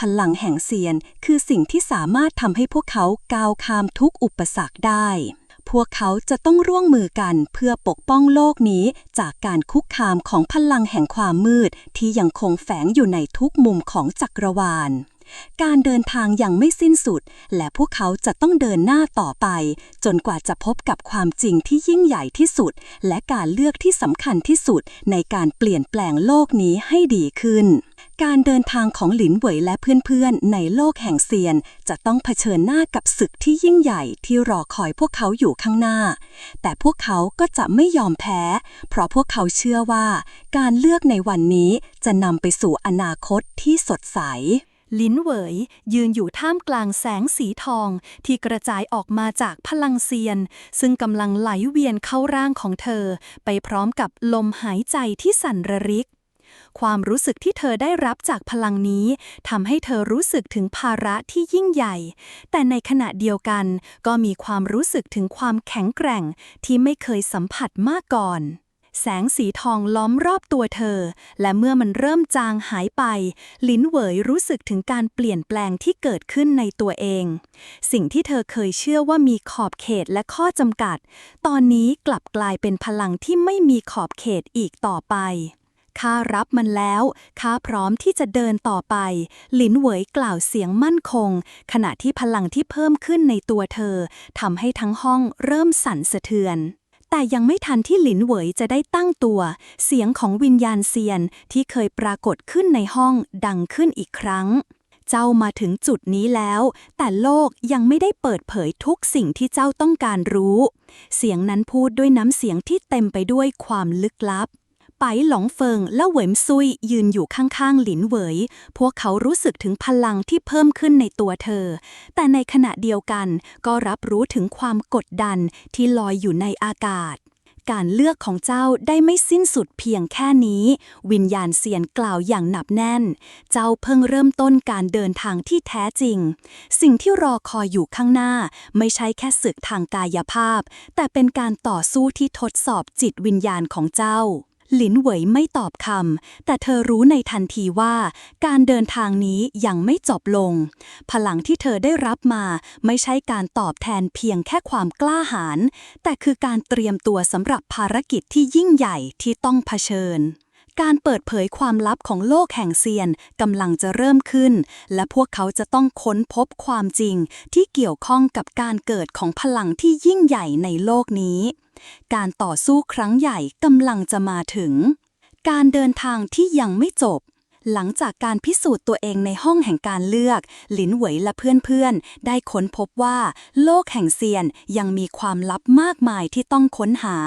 พลังแห่งเซียนคือสิ่งที่สามารถทำให้พวกเขาก้าวข้ามทุกอุปสรรคได้พวกเขาจะต้องร่วมมือกันเพื่อปกป้องโลกนี้จากการคุกคามของพลังแห่งความมืดที่ยังคงแฝงอยู่ในทุกมุมของจักรวาลการเดินทางยังไม่สิ้นสุดและพวกเขาจะต้องเดินหน้าต่อไปจนกว่าจะพบกับความจริงที่ยิ่งใหญ่ที่สุดและการเลือกที่สำคัญที่สุดในการเปลี่ยนแปลงโลกนี้ให้ดีขึ้นการเดินทางของหลินเหวยและเพื่อนๆในโลกแห่งเซียนจะต้องเผชิญหน้ากับศึกที่ยิ่งใหญ่ที่รอคอยพวกเขาอยู่ข้างหน้าแต่พวกเขาก็จะไม่ยอมแพ้เพราะพวกเขาเชื่อว่าการเลือกในวันนี้จะนำไปสู่อนาคตที่สดใสหลินเหวยยืนอยู่ท่ามกลางแสงสีทองที่กระจายออกมาจากพลังเซียนซึ่งกำลังไหลเวียนเข้าร่างของเธอไปพร้อมกับลมหายใจที่สั่นระริกความรู้สึกที่เธอได้รับจากพลังนี้ทำให้เธอรู้สึกถึงภาระที่ยิ่งใหญ่แต่ในขณะเดียวกันก็มีความรู้สึกถึงความแข็งแกร่งที่ไม่เคยสัมผัสมาก่อนแสงสีทองล้อมรอบตัวเธอและเมื่อมันเริ่มจางหายไปหลินเหวยรู้สึกถึงการเปลี่ยนแปลงที่เกิดขึ้นในตัวเองสิ่งที่เธอเคยเชื่อว่ามีขอบเขตและข้อจำกัดตอนนี้กลับกลายเป็นพลังที่ไม่มีขอบเขตอีกต่อไปข้ารับมันแล้วข้าพร้อมที่จะเดินต่อไปหลินเหวยกล่าวเสียงมั่นคงขณะที่พลังที่เพิ่มขึ้นในตัวเธอทำให้ทั้งห้องเริ่มสั่นสะเทือนแต่ยังไม่ทันที่หลินเหวยจะได้ตั้งตัวเสียงของวิญญาณเซียนที่เคยปรากฏขึ้นในห้องดังขึ้นอีกครั้งเจ้ามาถึงจุดนี้แล้วแต่โลกยังไม่ได้เปิดเผยทุกสิ่งที่เจ้าต้องการรู้เสียงนั้นพูดด้วยน้ำเสียงที่เต็มไปด้วยความลึกลับไปหลงเฟิงและเหวิมซุยยืนอยู่ข้างๆหลินเหวยพวกเขารู้สึกถึงพลังที่เพิ่มขึ้นในตัวเธอแต่ในขณะเดียวกันก็รับรู้ถึงความกดดันที่ลอยอยู่ในอากาศการเลือกของเจ้าได้ไม่สิ้นสุดเพียงแค่นี้วิญญาณเซียนกล่าวอย่างหนักแน่นเจ้าเพิ่งเริ่มต้นการเดินทางที่แท้จริงสิ่งที่รอคอยอยู่ข้างหน้าไม่ใช่แค่ศึกทางกายภาพแต่เป็นการต่อสู้ที่ทดสอบจิตวิญญาณของเจ้าหลินเหวยไม่ตอบคำแต่เธอรู้ในทันทีว่าการเดินทางนี้ยังไม่จบลงพลังที่เธอได้รับมาไม่ใช่การตอบแทนเพียงแค่ความกล้าหาญแต่คือการเตรียมตัวสำหรับภารกิจที่ยิ่งใหญ่ที่ต้องเผชิญ การเปิดเผยความลับของโลกแห่งเซียนกำลังจะเริ่มขึ้น และพวกเขาจะต้องค้นพบความจริงที่เกี่ยวข้องกับการเกิดของพลังที่ยิ่งใหญ่ในโลกนี้ การต่อสู้ครั้งใหญ่กำลังจะมาถึง การเดินทางที่ยังไม่จบ หลังจากการพิสูจน์ตัวเองในห้องแห่งการเลือก หลินเหวยและเพื่อนๆได้ค้นพบว่าโลกแห่งเซียนยังมีความลับมากมายที่ต้องค้นหา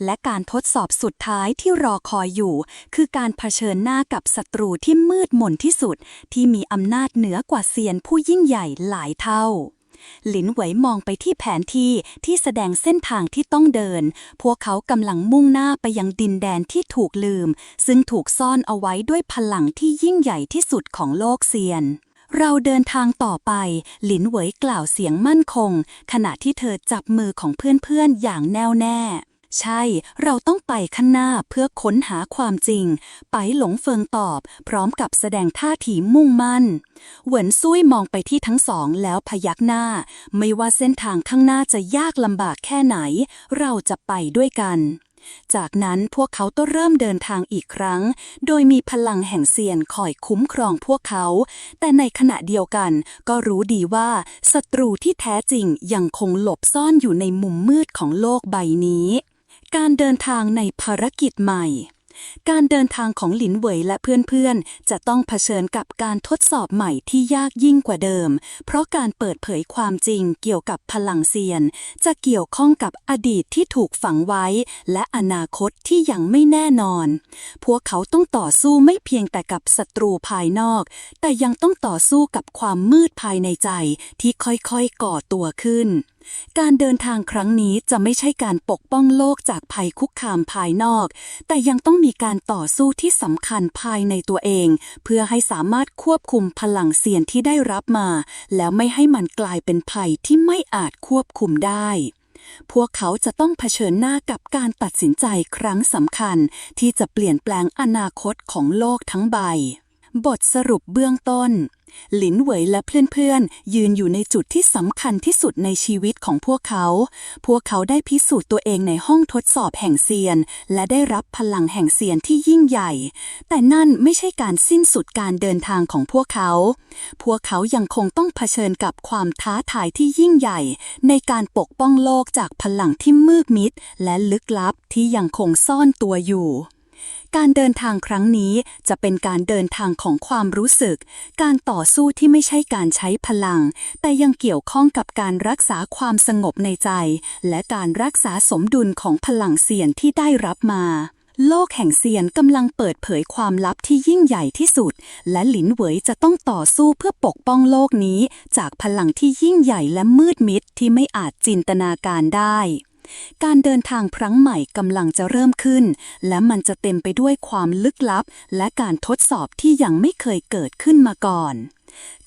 และการทดสอบสุดท้ายที่รอคอยอยู่ คือการเผชิญหน้ากับศัตรูที่มืดมนที่สุดที่มีอำนาจเหนือกว่าเซียนผู้ยิ่งใหญ่หลายเท่า หลินเหวยมองไปที่แผนที่แสดงเส้นทางที่ต้องเดิน พวกเขากำลังมุ่งหน้าไปยังดินแดนที่ถูกลืม ซึ่งถูกซ่อนเอาไว้ด้วยพลังที่ยิ่งใหญ่ที่สุดของโลกเซียน เราเดินทางต่อไป หลินเหวยกล่าวเสียงมั่นคง ขณะที่เธอจับมือของเพื่อนๆอย่างแน่วแน่ ใช่ เราต้องไปข้างหน้าเพื่อค้นหาความจริง ไปหลงเฟิงตอบ พร้อมกับแสดงท่าทีมุ่งมั่น เหวินซุยมองไปที่ทั้งสองแล้วพยักหน้า ไม่ว่าเส้นทางข้างหน้าจะยากลำบากแค่ไหน เราจะไปด้วยกัน จากนั้นพวกเขาต้องเริ่มเดินทางอีกครั้ง โดยมีพลังแห่งเซียนคอยคุ้มครองพวกเขา แต่ในขณะเดียวกันก็รู้ดีว่าศัตรูที่แท้จริงยังคงหลบซ่อนอยู่ในมุมมืดของโลกใบนี้ การเดินทางในภารกิจใหม่ การเดินทางของหลินเหวยและเพื่อนๆจะต้องเผชิญกับการทดสอบใหม่ที่ยากยิ่งกว่าเดิม เพราะการเปิดเผยความจริงเกี่ยวกับพลังเซียนจะเกี่ยวข้องกับอดีตที่ถูกฝังไว้ และอนาคตที่ยังไม่แน่นอน พวกเขาต้องต่อสู้ไม่เพียงแต่กับศัตรูภายนอก แต่ยังต้องต่อสู้กับความมืดภายในใจที่ค่อยๆก่อตัวขึ้น การเดินทางครั้งนี้จะไม่ใช่การปกป้องโลกจากภัยคุกคามภายนอก แต่ยังต้องมีการต่อสู้ที่สำคัญภายในตัวเอง เพื่อให้สามารถควบคุมพลังเซียนที่ได้รับมา แล้วไม่ให้มันกลายเป็นภัยที่ไม่อาจควบคุมได้ พวกเขาจะต้องเผชิญหน้ากับการตัดสินใจครั้งสำคัญที่จะเปลี่ยนแปลงอนาคตของโลกทั้งใบ บทสรุปเบื้องต้น หลินเหวยและเพื่อนๆยืนอยู่ในจุดที่สำคัญที่สุดในชีวิตของพวกเขา พวกเขาได้พิสูจน์ตัวเองในห้องทดสอบแห่งเซียน และได้รับพลังแห่งเซียนที่ยิ่งใหญ่ แต่นั่นไม่ใช่การสิ้นสุดการเดินทางของพวกเขา พวกเขายังคงต้องเผชิญกับความท้าทายที่ยิ่งใหญ่ ในการปกป้องโลกจากพลังที่มืดมิดและลึกลับที่ยังคงซ่อนตัวอยู่ การเดินทางครั้งนี้จะเป็นการเดินทางของความรู้สึก การต่อสู้ที่ไม่ใช่การใช้พลัง แต่ยังเกี่ยวข้องกับการรักษาความสงบในใจ และการรักษาสมดุลของพลังเซียนที่ได้รับมา โลกแห่งเซียนกำลังเปิดเผยความลับที่ยิ่งใหญ่ที่สุด และหลินเหวยจะต้องต่อสู้เพื่อปกป้องโลกนี้จากพลังที่ยิ่งใหญ่และมืดมิดที่ไม่อาจจินตนาการได้ การเดินทางครั้งใหม่กำลังจะเริ่มขึ้น และมันจะเต็มไปด้วยความลึกลับและการทดสอบที่ยังไม่เคยเกิดขึ้นมาก่อน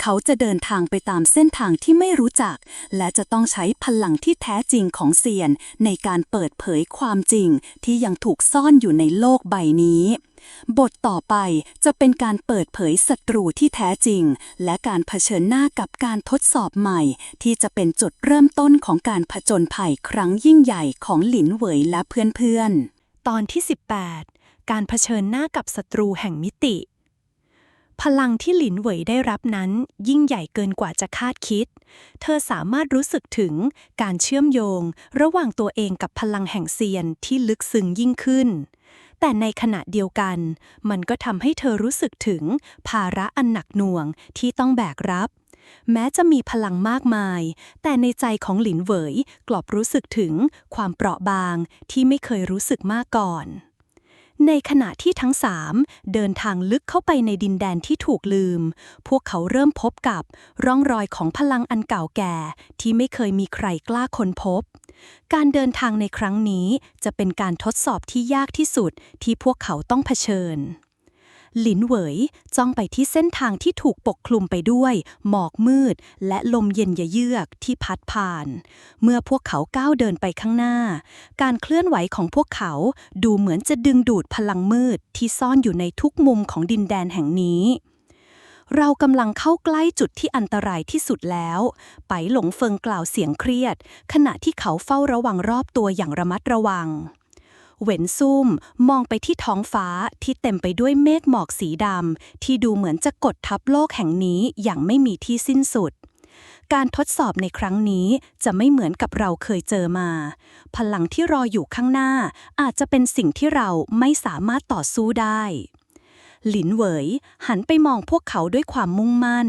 เขาจะเดินทางไปตามเส้นทางที่ไม่รู้จัก และจะต้องใช้พลังที่แท้จริงของเซียนในการเปิดเผยความจริงที่ยังถูกซ่อนอยู่ในโลกใบนี้ บทต่อไปจะเป็นการเปิดเผยศัตรูที่แท้จริง และการเผชิญหน้ากับการทดสอบใหม่ที่จะเป็นจุดเริ่มต้นของการผจญภัยครั้งยิ่งใหญ่ของหลินเหวยและเพื่อนๆ ตอนที่ 18 การเผชิญหน้ากับศัตรูแห่งมิติ พลังที่หลินเหวยได้รับนั้นยิ่งใหญ่เกินกว่าจะคาดคิด เธอสามารถรู้สึกถึงการเชื่อมโยงระหว่างตัวเองกับพลังแห่งเซียนที่ลึกซึ้งยิ่งขึ้น แต่ในขณะเดียวกันมันก็ทำให้เธอรู้สึกถึงภาระอันหนักหน่วงที่ต้องแบกรับ แม้จะมีพลังมากมายแต่ในใจของหลินเหวยกลับรู้สึกถึงความเปราะบางที่ไม่เคยรู้สึกมาก่อน ในขณะที่ทั้งสามเดินทางลึกเข้าไปในดินแดนที่ถูกลืม พวกเขาเริ่มพบกับร่องรอยของพลังอันเก่าแก่ที่ไม่เคยมีใครกล้าค้นพบ การเดินทางในครั้งนี้จะเป็นการทดสอบที่ยากที่สุดที่พวกเขาต้องเผชิญ หลินเหวยจ้องไปที่เส้นทางที่ถูกปกคลุมไปด้วยหมอกมืดและลมเย็นเยือกที่พัดผ่าน เมื่อพวกเขาก้าวเดินไปข้างหน้าการเคลื่อนไหวของพวกเขาดูเหมือนจะดึงดูดพลังมืดที่ซ่อนอยู่ในทุกมุมของดินแดนแห่งนี้ เรากำลังเข้าใกล้จุดที่อันตรายที่สุดแล้วไปหลงเฟิงกล่าวเสียงเครียดขณะที่เขาเฝ้าระวังรอบตัวอย่างระมัดระวัง เหวินซุ่มมองไปที่ท้องฟ้าที่เต็มไปด้วยเมฆหมอกสีดำที่ดูเหมือนจะกดทับโลกแห่งนี้อย่างไม่มีที่สิ้นสุดการทดสอบในครั้งนี้จะไม่เหมือนกับเราเคยเจอมาพลังที่รออยู่ข้างหน้าอาจจะเป็นสิ่งที่เราไม่สามารถต่อสู้ได้หลินเหวยหันไปมองพวกเขาด้วยความมุ่งมั่น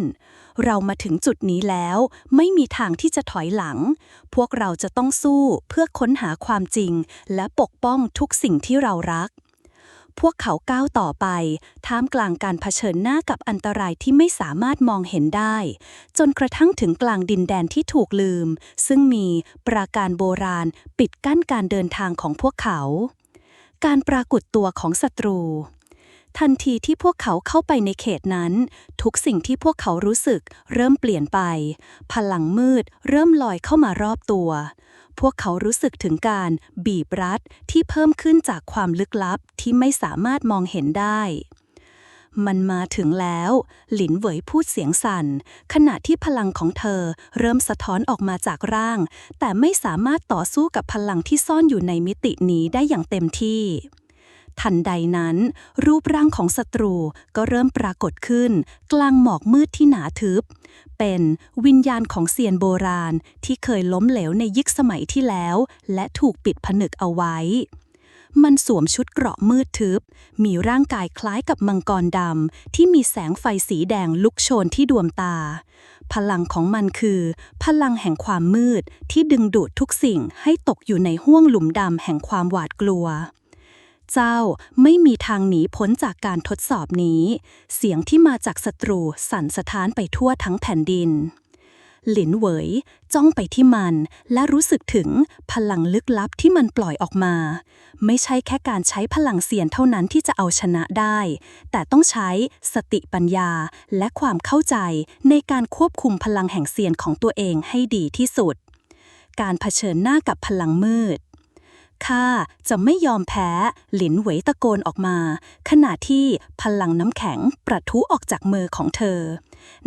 เรามาถึงจุดนี้แล้วไม่มีทางที่จะถอยหลังพวกเราจะต้องสู้เพื่อค้นหาความจริงและปกป้องทุกสิ่งที่เรารักพวกเขาก้าวต่อไปท่ามกลางการเผชิญหน้ากับอันตรายที่ไม่สามารถมองเห็นได้จนกระทั่งถึงกลางดินแดนที่ถูกลืมซึ่งมีปราการโบราณปิดกั้นการเดินทางของพวกเขาการปรากฏตัวของศัตรูทันทีที่พวกเขาเข้าไปในเขตนั้นทุกสิ่งที่พวกเขารู้สึกเริ่มเปลี่ยนไปพลังมืดเริ่มลอยเข้ามารอบตัวพวกเขารู้สึกถึงการบีบรัดที่เพิ่มขึ้นจากความลึกลับที่ไม่สามารถมองเห็นได้มันมาถึงแล้วหลินเหวยพูดเสียงสั่นขณะที่พลังของเธอเริ่มสะท้อนออกมาจากร่างแต่ไม่สามารถต่อสู้กับพลังที่ซ่อนอยู่ในมิตินี้ได้อย่างเต็มที่ทันใดนั้นรูปร่างของศัตรูก็เริ่มปรากฏขึ้นกลางหมอกมืดที่หนาทึบเป็นวิญญาณของเซียนโบราณที่เคยล้มเหลวในยุคสมัยที่แล้วและถูกปิดผนึกเอาไว้มันสวมชุดเกราะมืดทึบมีร่างกายคล้ายกับมังกรดำที่มีแสงไฟสีแดงลุกโชนที่ดวงตาพลังของมันคือพลังแห่งความมืดที่ดึงดูดทุกสิ่งให้ตกอยู่ในห้วงหลุมดำแห่งความหวาดกลัวเจ้าไม่มีทางหนีพ้นจากการทดสอบนี้เสียงที่มาจากศัตรูสั่นสะท้านไปทั่วทั้งแผ่นดินหลินเหวยจ้องไปที่มันและรู้สึกถึงพลังลึกลับที่มันปล่อยออกมาไม่ใช่แค่การใช้พลังเสียนเท่านั้นที่จะเอาชนะได้แต่ต้องใช้สติปัญญาและความเข้าใจในการควบคุมพลังแห่งเสียนของตัวเองให้ดีที่สุดการเผชิญหน้ากับพลังมืดข้าจะไม่ยอมแพ้หลินเหวยตะโกนออกมาขณะที่พลังน้ำแข็งประทุออกจากมือของเธอ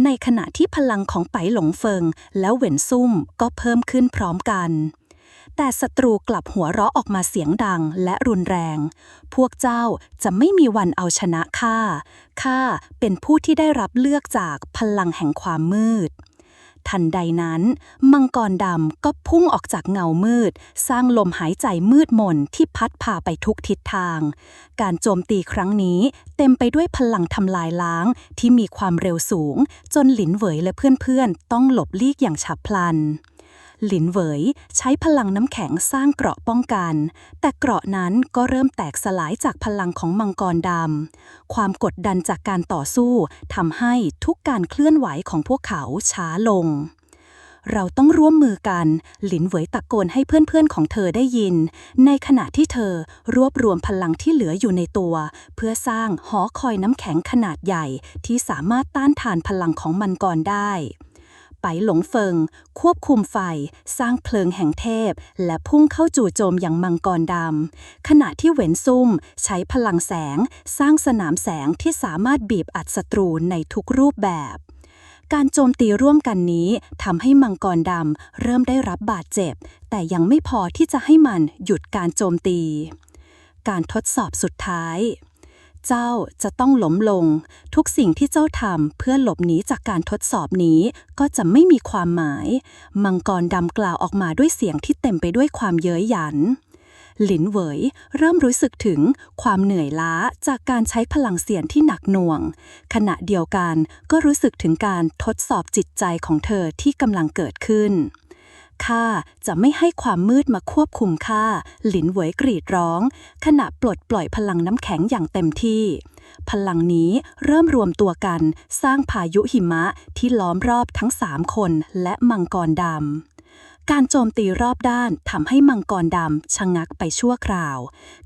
ในขณะที่พลังของไปหลงเฟิงและเหวินซุ่มก็เพิ่มขึ้นพร้อมกันแต่ศัตรูกลับหัวเราะออกมาเสียงดังและรุนแรงพวกเจ้าจะไม่มีวันเอาชนะข้าเป็นผู้ที่ได้รับเลือกจากพลังแห่งความมืดทันใดนั้นมังกรดำก็พุ่งออกจากเงามืดสร้างลมหายใจมืดมนที่พัดพาไปทุกทิศทางการโจมตีครั้งนี้เต็มไปด้วยพลังทำลายล้างที่มีความเร็วสูงจนหลินเหวยและเพื่อนๆต้องหลบลี้กอย่างฉับพลันหลินเหวยใช้พลังน้ำแข็งสร้างเกราะป้องกันแต่เกราะนั้นก็เริ่มแตกสลายจากพลังของมังกรดำความกดดันจากการต่อสู้ทำให้ทุกการเคลื่อนไหวของพวกเขาช้าลงเราต้องร่วมมือกันหลินเหวยตะโกนให้เพื่อนๆของเธอได้ยินในขณะที่เธอรวบรวมพลังที่เหลืออยู่ในตัวเพื่อสร้างหอคอยน้ำแข็งขนาดใหญ่ที่สามารถต้านทานพลังของมังกรได้ไปหลงเฟิงควบคุมไฟสร้างเพลิงแห่งเทพและพุ่งเข้าจู่โจมอย่างมังกรดำขณะที่เหวินซุ่มใช้พลังแสงสร้างสนามแสงที่สามารถบีบอัดศัตรูในทุกรูปแบบการโจมตีร่วมกันนี้ทำให้มังกรดำเริ่มได้รับบาดเจ็บแต่ยังไม่พอที่จะให้มันหยุดการโจมตีการทดสอบสุดท้ายเจ้าจะต้องล้มลงทุกสิ่งที่เจ้าทำเพื่อหลบหนีจากการทดสอบนี้ก็จะไม่มีความหมายมังกรดำกล่าวออกมาด้วยเสียงที่เต็มไปด้วยความเย้ยหยันหลินเหวยเริ่มรู้สึกถึงความเหนื่อยล้าจากการใช้พลังเสียนที่หนักหน่วงขณะเดียวกันก็รู้สึกถึงการทดสอบจิตใจของเธอที่กำลังเกิดขึ้นข้าจะไม่ให้ความมืดมาควบคุมข้าหลินเหวยกรีดร้องขณะปลดปล่อยพลังน้ำแข็งอย่างเต็มที่พลังนี้เริ่มรวมตัวกันสร้างพายุหิมะที่ล้อมรอบทั้ง3คนและมังกรดำการโจมตีรอบด้านทำให้มังกรดำชะงักไปชั่วคราว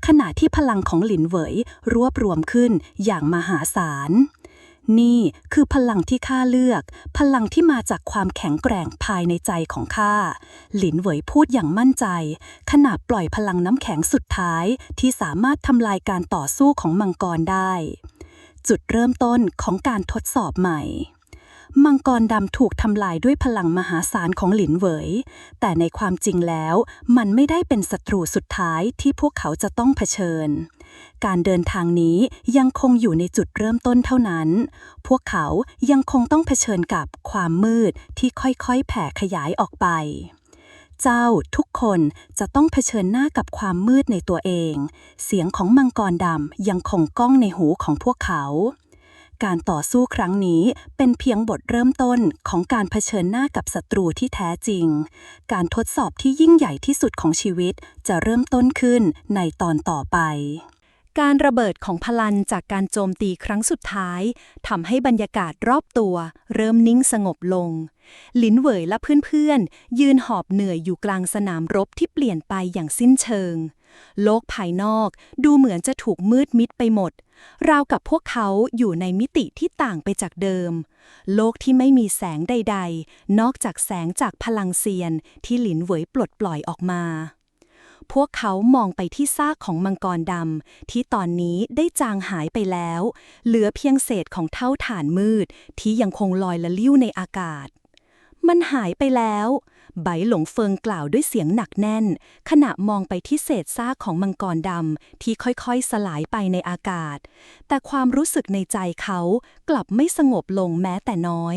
ขณะที่พลังของหลินเหวยรวบรวมขึ้นอย่างมหาศาลนี่คือพลังที่ข้าเลือกพลังที่มาจากความแข็งแกร่งภายในใจของข้าหลินเหวยพูดอย่างมั่นใจขณะปล่อยพลังน้ำแข็งสุดท้ายที่สามารถทำลายการต่อสู้ของมังกรได้จุดเริ่มต้นของการทดสอบใหม่ มังกรดำถูกทำลายด้วยพลังมหาศาลของหลินเหวย แต่ในความจริงแล้วมันไม่ได้เป็นศัตรูสุดท้ายที่พวกเขาจะต้องเผชิญ การเดินทางนี้ยังคงอยู่ในจุดเริ่มต้นเท่านั้น พวกเขายังคงต้องเผชิญกับความมืดที่ค่อยๆแผ่ขยายออกไป เจ้าทุกคนจะต้องเผชิญหน้ากับความมืดในตัวเอง เสียงของมังกรดำยังคงก้องในหูของพวกเขา การต่อสู้ครั้งนี้เป็นเพียงบทเริ่มต้นของการเผชิญหน้ากับศัตรูที่แท้จริง การทดสอบที่ยิ่งใหญ่ที่สุดของชีวิตจะเริ่มต้นขึ้นในตอนต่อไป การระเบิดของพลันจากการโจมตีครั้งสุดท้ายทำให้บรรยากาศรอบตัวเริ่มนิ่งสงบลง หลินเหวยและเพื่อนๆยืนหอบเหนื่อยอยู่กลางสนามรบที่เปลี่ยนไปอย่างสิ้นเชิง โลกภายนอกดูเหมือนจะถูกมืดมิดไปหมด ราวกับพวกเขาอยู่ในมิติที่ต่างไปจากเดิม โลกที่ไม่มีแสงใดๆนอกจากแสงจากพลังเซียนที่หลินเหวยปลดปล่อยออกมา พวกเขามองไปที่ซากของมังกรดำที่ตอนนี้ได้จางหายไปแล้ว เหลือเพียงเศษของเท่าฐานมืดที่ยังคงลอยละลิ้วในอากาศ มันหายไปแล้วไบหลงเฟิงกล่าวด้วยเสียงหนักแน่นขณะมองไปที่เศษซากของมังกรดำที่ค่อยๆสลายไปในอากาศ แต่ความรู้สึกในใจเขากลับไม่สงบลงแม้แต่น้อย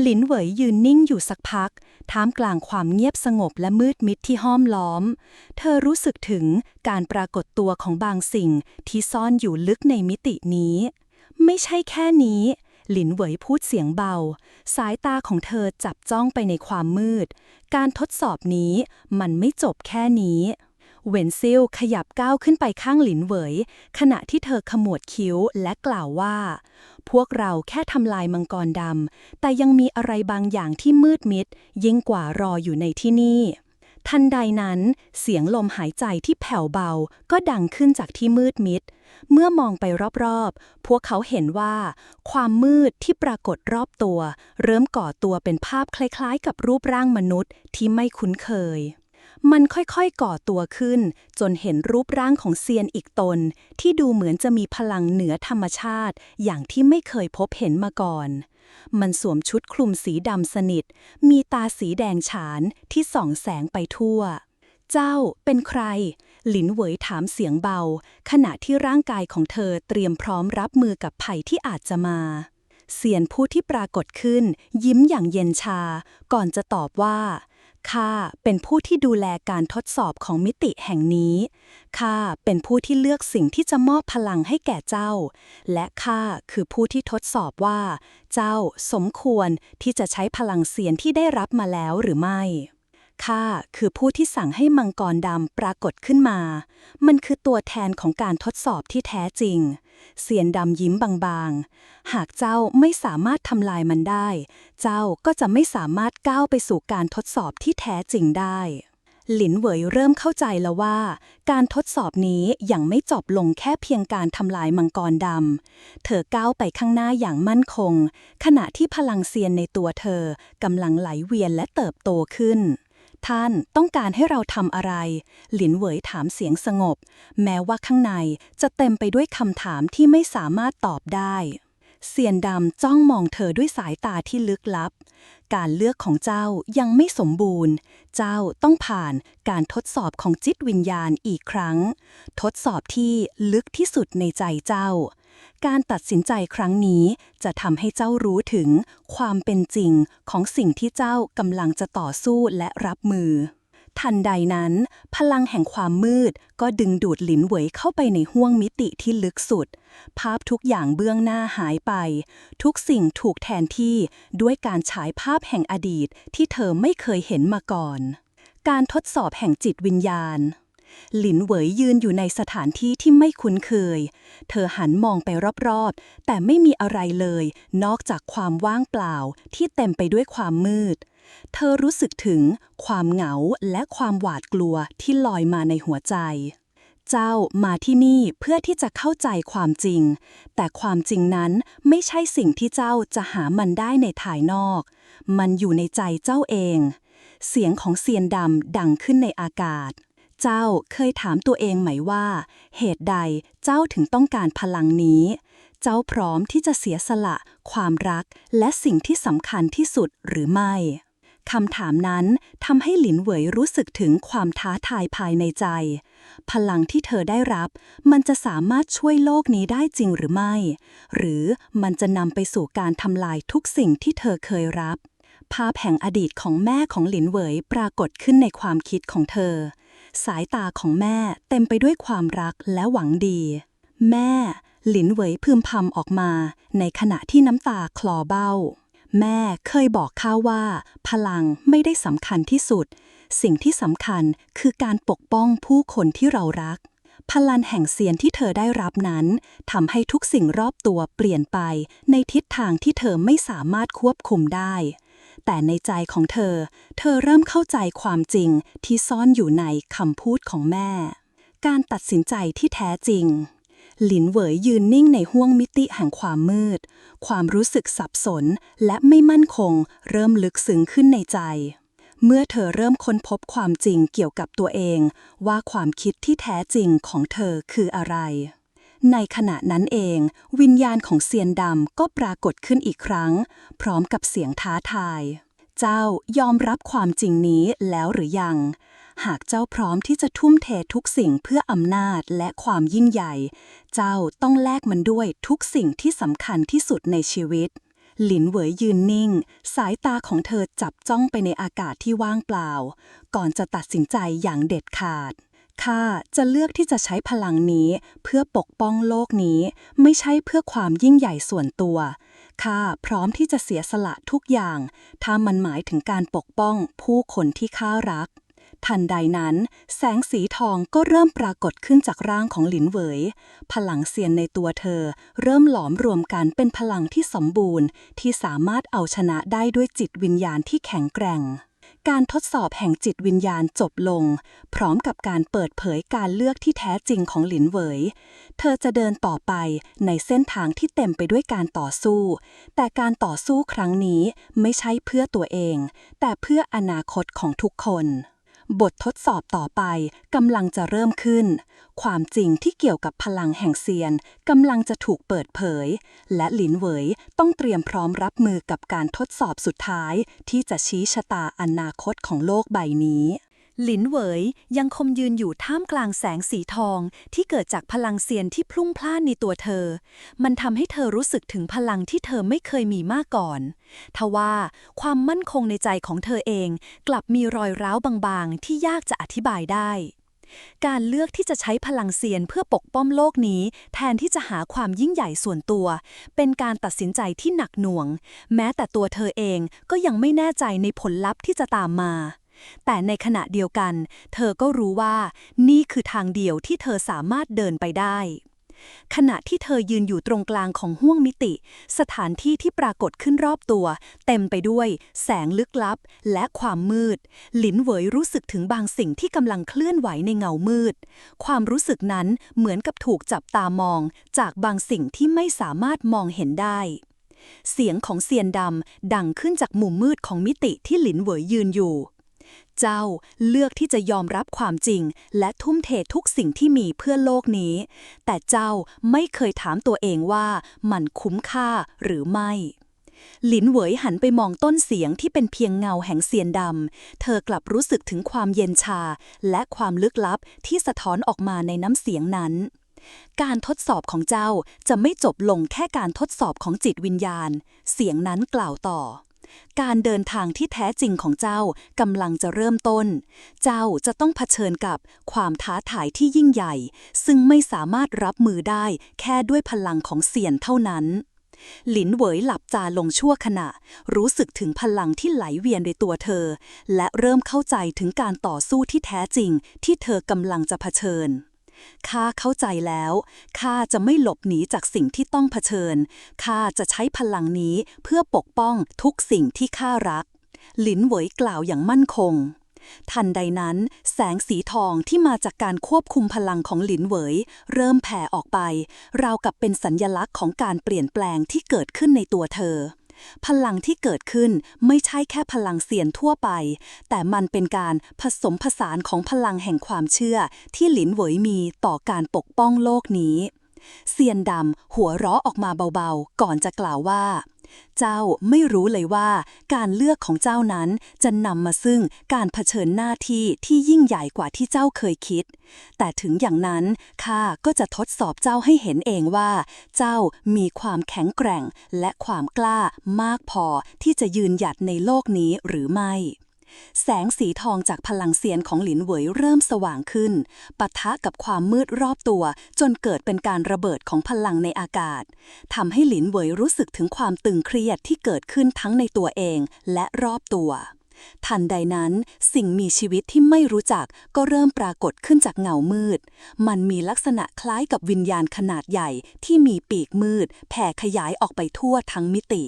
หลินเหวยยืนนิ่งอยู่สักพักท่ามกลางความเงียบสงบและมืดมิดที่ห้อมล้อม เธอรู้สึกถึงการปรากฏตัวของบางสิ่งที่ซ่อนอยู่ลึกในมิตินี้ ไม่ใช่แค่นี้หลินเหวยพูดเสียงเบาสายตาของเธอจับจ้องไปในความมืดการทดสอบนี้มันไม่จบแค่นี้เหวินซิ่วขยับก้าวขึ้นไปข้างหลินเหวยขณะที่เธอขมวดคิ้วและกล่าวว่าพวกเราแค่ทำลายมังกรดำแต่ยังมีอะไรบางอย่างที่มืดมิดยิ่งกว่ารออยู่ในที่นี่ทันใดนั้นเสียงลมหายใจที่แผ่วเบาก็ดังขึ้นจากที่มืดมิดเมื่อมองไปรอบๆพวกเขาเห็นว่าความมืดที่ปรากฏรอบตัวเริ่มก่อตัวเป็นภาพคล้ายๆกับรูปร่างมนุษย์ที่ไม่คุ้นเคยมันค่อยๆก่อตัวขึ้นจนเห็นรูปร่างของเซียนอีกตนที่ดูเหมือนจะมีพลังเหนือธรรมชาติอย่างที่ไม่เคยพบเห็นมาก่อนมันสวมชุดคลุมสีดำสนิทมีตาสีแดงฉานที่ส่องแสงไปทั่วเจ้าเป็นใครหลินเหวยถามเสียงเบาขณะที่ร่างกายของเธอเตรียมพร้อมรับมือกับภัยที่อาจจะมาเซียนผู้ที่ปรากฏขึ้นยิ้มอย่างเย็นชาก่อนจะตอบว่าข้าเป็นผู้ที่ดูแลการทดสอบของมิติแห่งนี้ข้าเป็นผู้ที่เลือกสิ่งที่จะมอบพลังให้แก่เจ้าและข้าคือผู้ที่ทดสอบว่าเจ้าสมควรที่จะใช้พลังเซียนที่ได้รับมาแล้วหรือไม่ข้าคือผู้ที่สั่งให้มังกรดำปรากฏขึ้นมามันคือตัวแทนของการทดสอบที่แท้จริงเซียนดำยิ้มบางๆหากเจ้าไม่สามารถทำลายมันได้เจ้าก็จะไม่สามารถก้าวไปสู่การทดสอบที่แท้จริงได้หลินเหวยเริ่มเข้าใจแล้วว่าการทดสอบนี้ยังไม่จบลงแค่เพียงการทำลายมังกรดำเธอก้าวไปข้างหน้าอย่างมั่นคงขณะที่พลังเซียนในตัวเธอกำลังไหลเวียนและเติบโตขึ้นท่านต้องการให้เราทำอะไรหลินเหวยถามเสียงสงบแม้ว่าข้างในจะเต็มไปด้วยคำถามที่ไม่สามารถตอบได้เซียนดำจ้องมองเธอด้วยสายตาที่ลึกลับการเลือกของเจ้ายังไม่สมบูรณ์เจ้าต้องผ่านการทดสอบของจิตวิญญาณอีกครั้งทดสอบที่ลึกที่สุดในใจเจ้าการตัดสินใจครั้งนี้จะทำให้เจ้ารู้ถึงความเป็นจริงของสิ่งที่เจ้ากำลังจะต่อสู้และรับมือทันใดนั้นพลังแห่งความมืดก็ดึงดูดหลินเหวยเข้าไปในห้วงมิติที่ลึกสุดภาพทุกอย่างเบื้องหน้าหายไปทุกสิ่งถูกแทนที่ด้วยการฉายภาพแห่งอดีตที่เธอไม่เคยเห็นมาก่อนการทดสอบแห่งจิตวิญญาณหลินเหวยยืนอยู่ในสถานที่ที่ไม่คุ้นเคยเธอหันมองไปรอบๆแต่ไม่มีอะไรเลยนอกจากความว่างเปล่าที่เต็มไปด้วยความมืดเธอรู้สึกถึงความเหงาและความหวาดกลัวที่ลอยมาในหัวใจเจ้ามาที่นี่เพื่อที่จะเข้าใจความจริงแต่ความจริงนั้นไม่ใช่สิ่งที่เจ้าจะหามันได้ในภายนอกมันอยู่ในใจเจ้าเองเสียงของเซียนดำดังขึ้นในอากาศเจ้าเคยถามตัวเองไหมว่าเหตุใดเจ้าถึงต้องการพลังนี้ เจ้าพร้อมที่จะเสียสละความรักและสิ่งที่สำคัญที่สุดหรือไม่คำถามนั้นทำให้หลินเหวยรู้สึกถึงความท้าทายภายในใจพลังที่เธอได้รับมันจะสามารถช่วยโลกนี้ได้จริงหรือไม่หรือมันจะนำไปสู่การทำลายทุกสิ่งที่เธอเคยรับภาพแห่งอดีตของแม่ของหลินเหวยปรากฏขึ้นในความคิดของเธอสายตาของแม่เต็มไปด้วยความรักและหวังดีแม่หลินเหวยพึมพำออกมาในขณะที่น้ำตาคลอเบ้าแม่เคยบอกข้าว่าพลังไม่ได้สำคัญที่สุดสิ่งที่สำคัญคือการปกป้องผู้คนที่เรารักพลังแห่งเสียงที่เธอได้รับนั้นทำให้ทุกสิ่งรอบตัวเปลี่ยนไปในทิศทางที่เธอไม่สามารถควบคุมได้แต่ในใจของเธอเริ่มเข้าใจความจริงที่ซ่อนอยู่ในคำพูดของแม่การตัดสินใจที่แท้จริงหลินเหวยยืนนิ่งในห้วงมิติแห่งความมืดความรู้สึกสับสนและไม่มั่นคงเริ่มลึกซึ้งขึ้นในใจเมื่อเธอเริ่มค้นพบความจริงเกี่ยวกับตัวเองว่าความคิดที่แท้จริงของเธอคืออะไรในขณะนั้นเองวิญญาณของเซียนดำก็ปรากฏขึ้นอีกครั้งพร้อมกับเสียงท้าทายเจ้ายอมรับความจริงนี้แล้วหรือยังหากเจ้าพร้อมที่จะทุ่มเททุกสิ่งเพื่ออำนาจและความยิ่งใหญ่เจ้าต้องแลกมันด้วยทุกสิ่งที่สำคัญที่สุดในชีวิตหลินเหวยยืนนิ่งสายตาของเธอจับจ้องไปในอากาศที่ว่างเปล่าก่อนจะตัดสินใจอย่างเด็ดขาดข้าจะเลือกที่จะใช้พลังนี้เพื่อปกป้องโลกนี้ไม่ใช่เพื่อความยิ่งใหญ่ส่วนตัวข้าพร้อมที่จะเสียสละทุกอย่างถ้ามันหมายถึงการปกป้องผู้คนที่ข้ารักทันใดนั้นแสงสีทองก็เริ่มปรากฏขึ้นจากร่างของหลินเหวยพลังเซียนในตัวเธอเริ่มหลอมรวมกันเป็นพลังที่สมบูรณ์ที่สามารถเอาชนะได้ด้วยจิตวิญญาณที่แข็งแกร่งการทดสอบแห่งจิตวิญญาณจบลงพร้อมกับการเปิดเผยการเลือกที่แท้จริงของหลินเหวยเธอจะเดินต่อไปในเส้นทางที่เต็มไปด้วยการต่อสู้แต่การต่อสู้ครั้งนี้ไม่ใช่เพื่อตัวเองแต่เพื่ออนาคตของทุกคนบททดสอบต่อไปกำลังจะเริ่มขึ้นความจริงที่เกี่ยวกับพลังแห่งเซียนกำลังจะถูกเปิดเผยและหลินเหวยต้องเตรียมพร้อมรับมือกับการทดสอบสุดท้ายที่จะชี้ชะตาอนาคตของโลกใบนี้หลินเหวยยังคงยืนอยู่ท่ามกลางแสงสีทองที่เกิดจากพลังเซียนที่พลุ่งพล่านในตัวเธอมันทำให้เธอรู้สึกถึงพลังที่เธอไม่เคยมีมาก่อนทว่าความมั่นคงในใจของเธอเองกลับมีรอยร้าวบางๆที่ยากจะอธิบายได้การเลือกที่จะใช้พลังเซียนเพื่อปกป้องโลกนี้แทนที่จะหาความยิ่งใหญ่ส่วนตัวเป็นการตัดสินใจที่หนักหน่วงแม้แต่ตัวเธอเองก็ยังไม่แน่ใจในผลลัพธ์ที่จะตามมาแต่ในขณะเดียวกันเธอก็รู้ว่านี่คือทางเดียวที่เธอสามารถเดินไปได้ขณะที่เธอยืนอยู่ตรงกลางของห้วงมิติสถานที่ที่ปรากฏขึ้นรอบตัวเต็มไปด้วยแสงลึกลับและความมืดหลินเหวยรู้สึกถึงบางสิ่งที่กำลังเคลื่อนไหวในเงามืดความรู้สึกนั้นเหมือนกับถูกจับตามองจากบางสิ่งที่ไม่สามารถมองเห็นได้เสียงของเซียนดำดังขึ้นจากมุมมืดของมิติที่หลินเหวยยืนอยู่เจ้าเลือกที่จะยอมรับความจริงและทุ่มเททุกสิ่งที่มีเพื่อโลกนี้แต่เจ้าไม่เคยถามตัวเองว่ามันคุ้มค่าหรือไม่หลินเหวยหันไปมองต้นเสียงที่เป็นเพียงเงาแห่งเซียนดำเธอกลับรู้สึกถึงความเย็นชาและความลึกลับที่สะท้อนออกมาในน้ำเสียงนั้นการทดสอบของเจ้าจะไม่จบลงแค่การทดสอบของจิตวิญญาณเสียงนั้นกล่าวต่อการเดินทางที่แท้จริงของเจ้ากำลังจะเริ่มต้นเจ้าจะต้องเผชิญกับความท้าทายที่ยิ่งใหญ่ซึ่งไม่สามารถรับมือได้แค่ด้วยพลังของเซียนเท่านั้นหลินเหวยหลับตาลงชั่วขณะรู้สึกถึงพลังที่ไหลเวียนในตัวเธอและเริ่มเข้าใจถึงการต่อสู้ที่แท้จริงที่เธอกำลังจะเผชิญข้าเข้าใจแล้วข้าจะไม่หลบหนีจากสิ่งที่ต้องเผชิญข้าจะใช้พลังนี้เพื่อปกป้องทุกสิ่งที่ข้ารักหลินเหวยกล่าวอย่างมั่นคงทันใดนั้นแสงสีทองที่มาจากการควบคุมพลังของหลินเหวยเริ่มแผ่ออกไปราวกับเป็นสัญลักษณ์ของการเปลี่ยนแปลงที่เกิดขึ้นในตัวเธอพลังที่เกิดขึ้นไม่ใช่แค่พลังเซียนทั่วไปแต่มันเป็นการผสมผสานของพลังแห่งความเชื่อที่หลินเหวยมีต่อการปกป้องโลกนี้ เซียนดำหัวเราะออกมาเบาๆก่อนจะกล่าวว่าเจ้าไม่รู้เลยว่าการเลือกของเจ้านั้นจะนำมาซึ่งการเผชิญหน้าที่ที่ยิ่งใหญ่กว่าที่เจ้าเคยคิดแต่ถึงอย่างนั้นข้าก็จะทดสอบเจ้าให้เห็นเองว่าเจ้ามีความแข็งแกร่งและความกล้ามากพอที่จะยืนหยัดในโลกนี้หรือไม่แสงสีทองจากพลังเซียนของหลินเหวยเริ่มสว่างขึ้นปะทะกับความมืดรอบตัวจนเกิดเป็นการระเบิดของพลังในอากาศทำให้หลินเหวยรู้สึกถึงความตึงเครียดที่เกิดขึ้นทั้งในตัวเองและรอบตัวทันใดนั้นสิ่งมีชีวิตที่ไม่รู้จักก็เริ่มปรากฏขึ้นจากเงามืดมันมีลักษณะคล้ายกับวิญญาณขนาดใหญ่ที่มีปีกมืดแผ่ขยายออกไปทั่วทั้งมิติ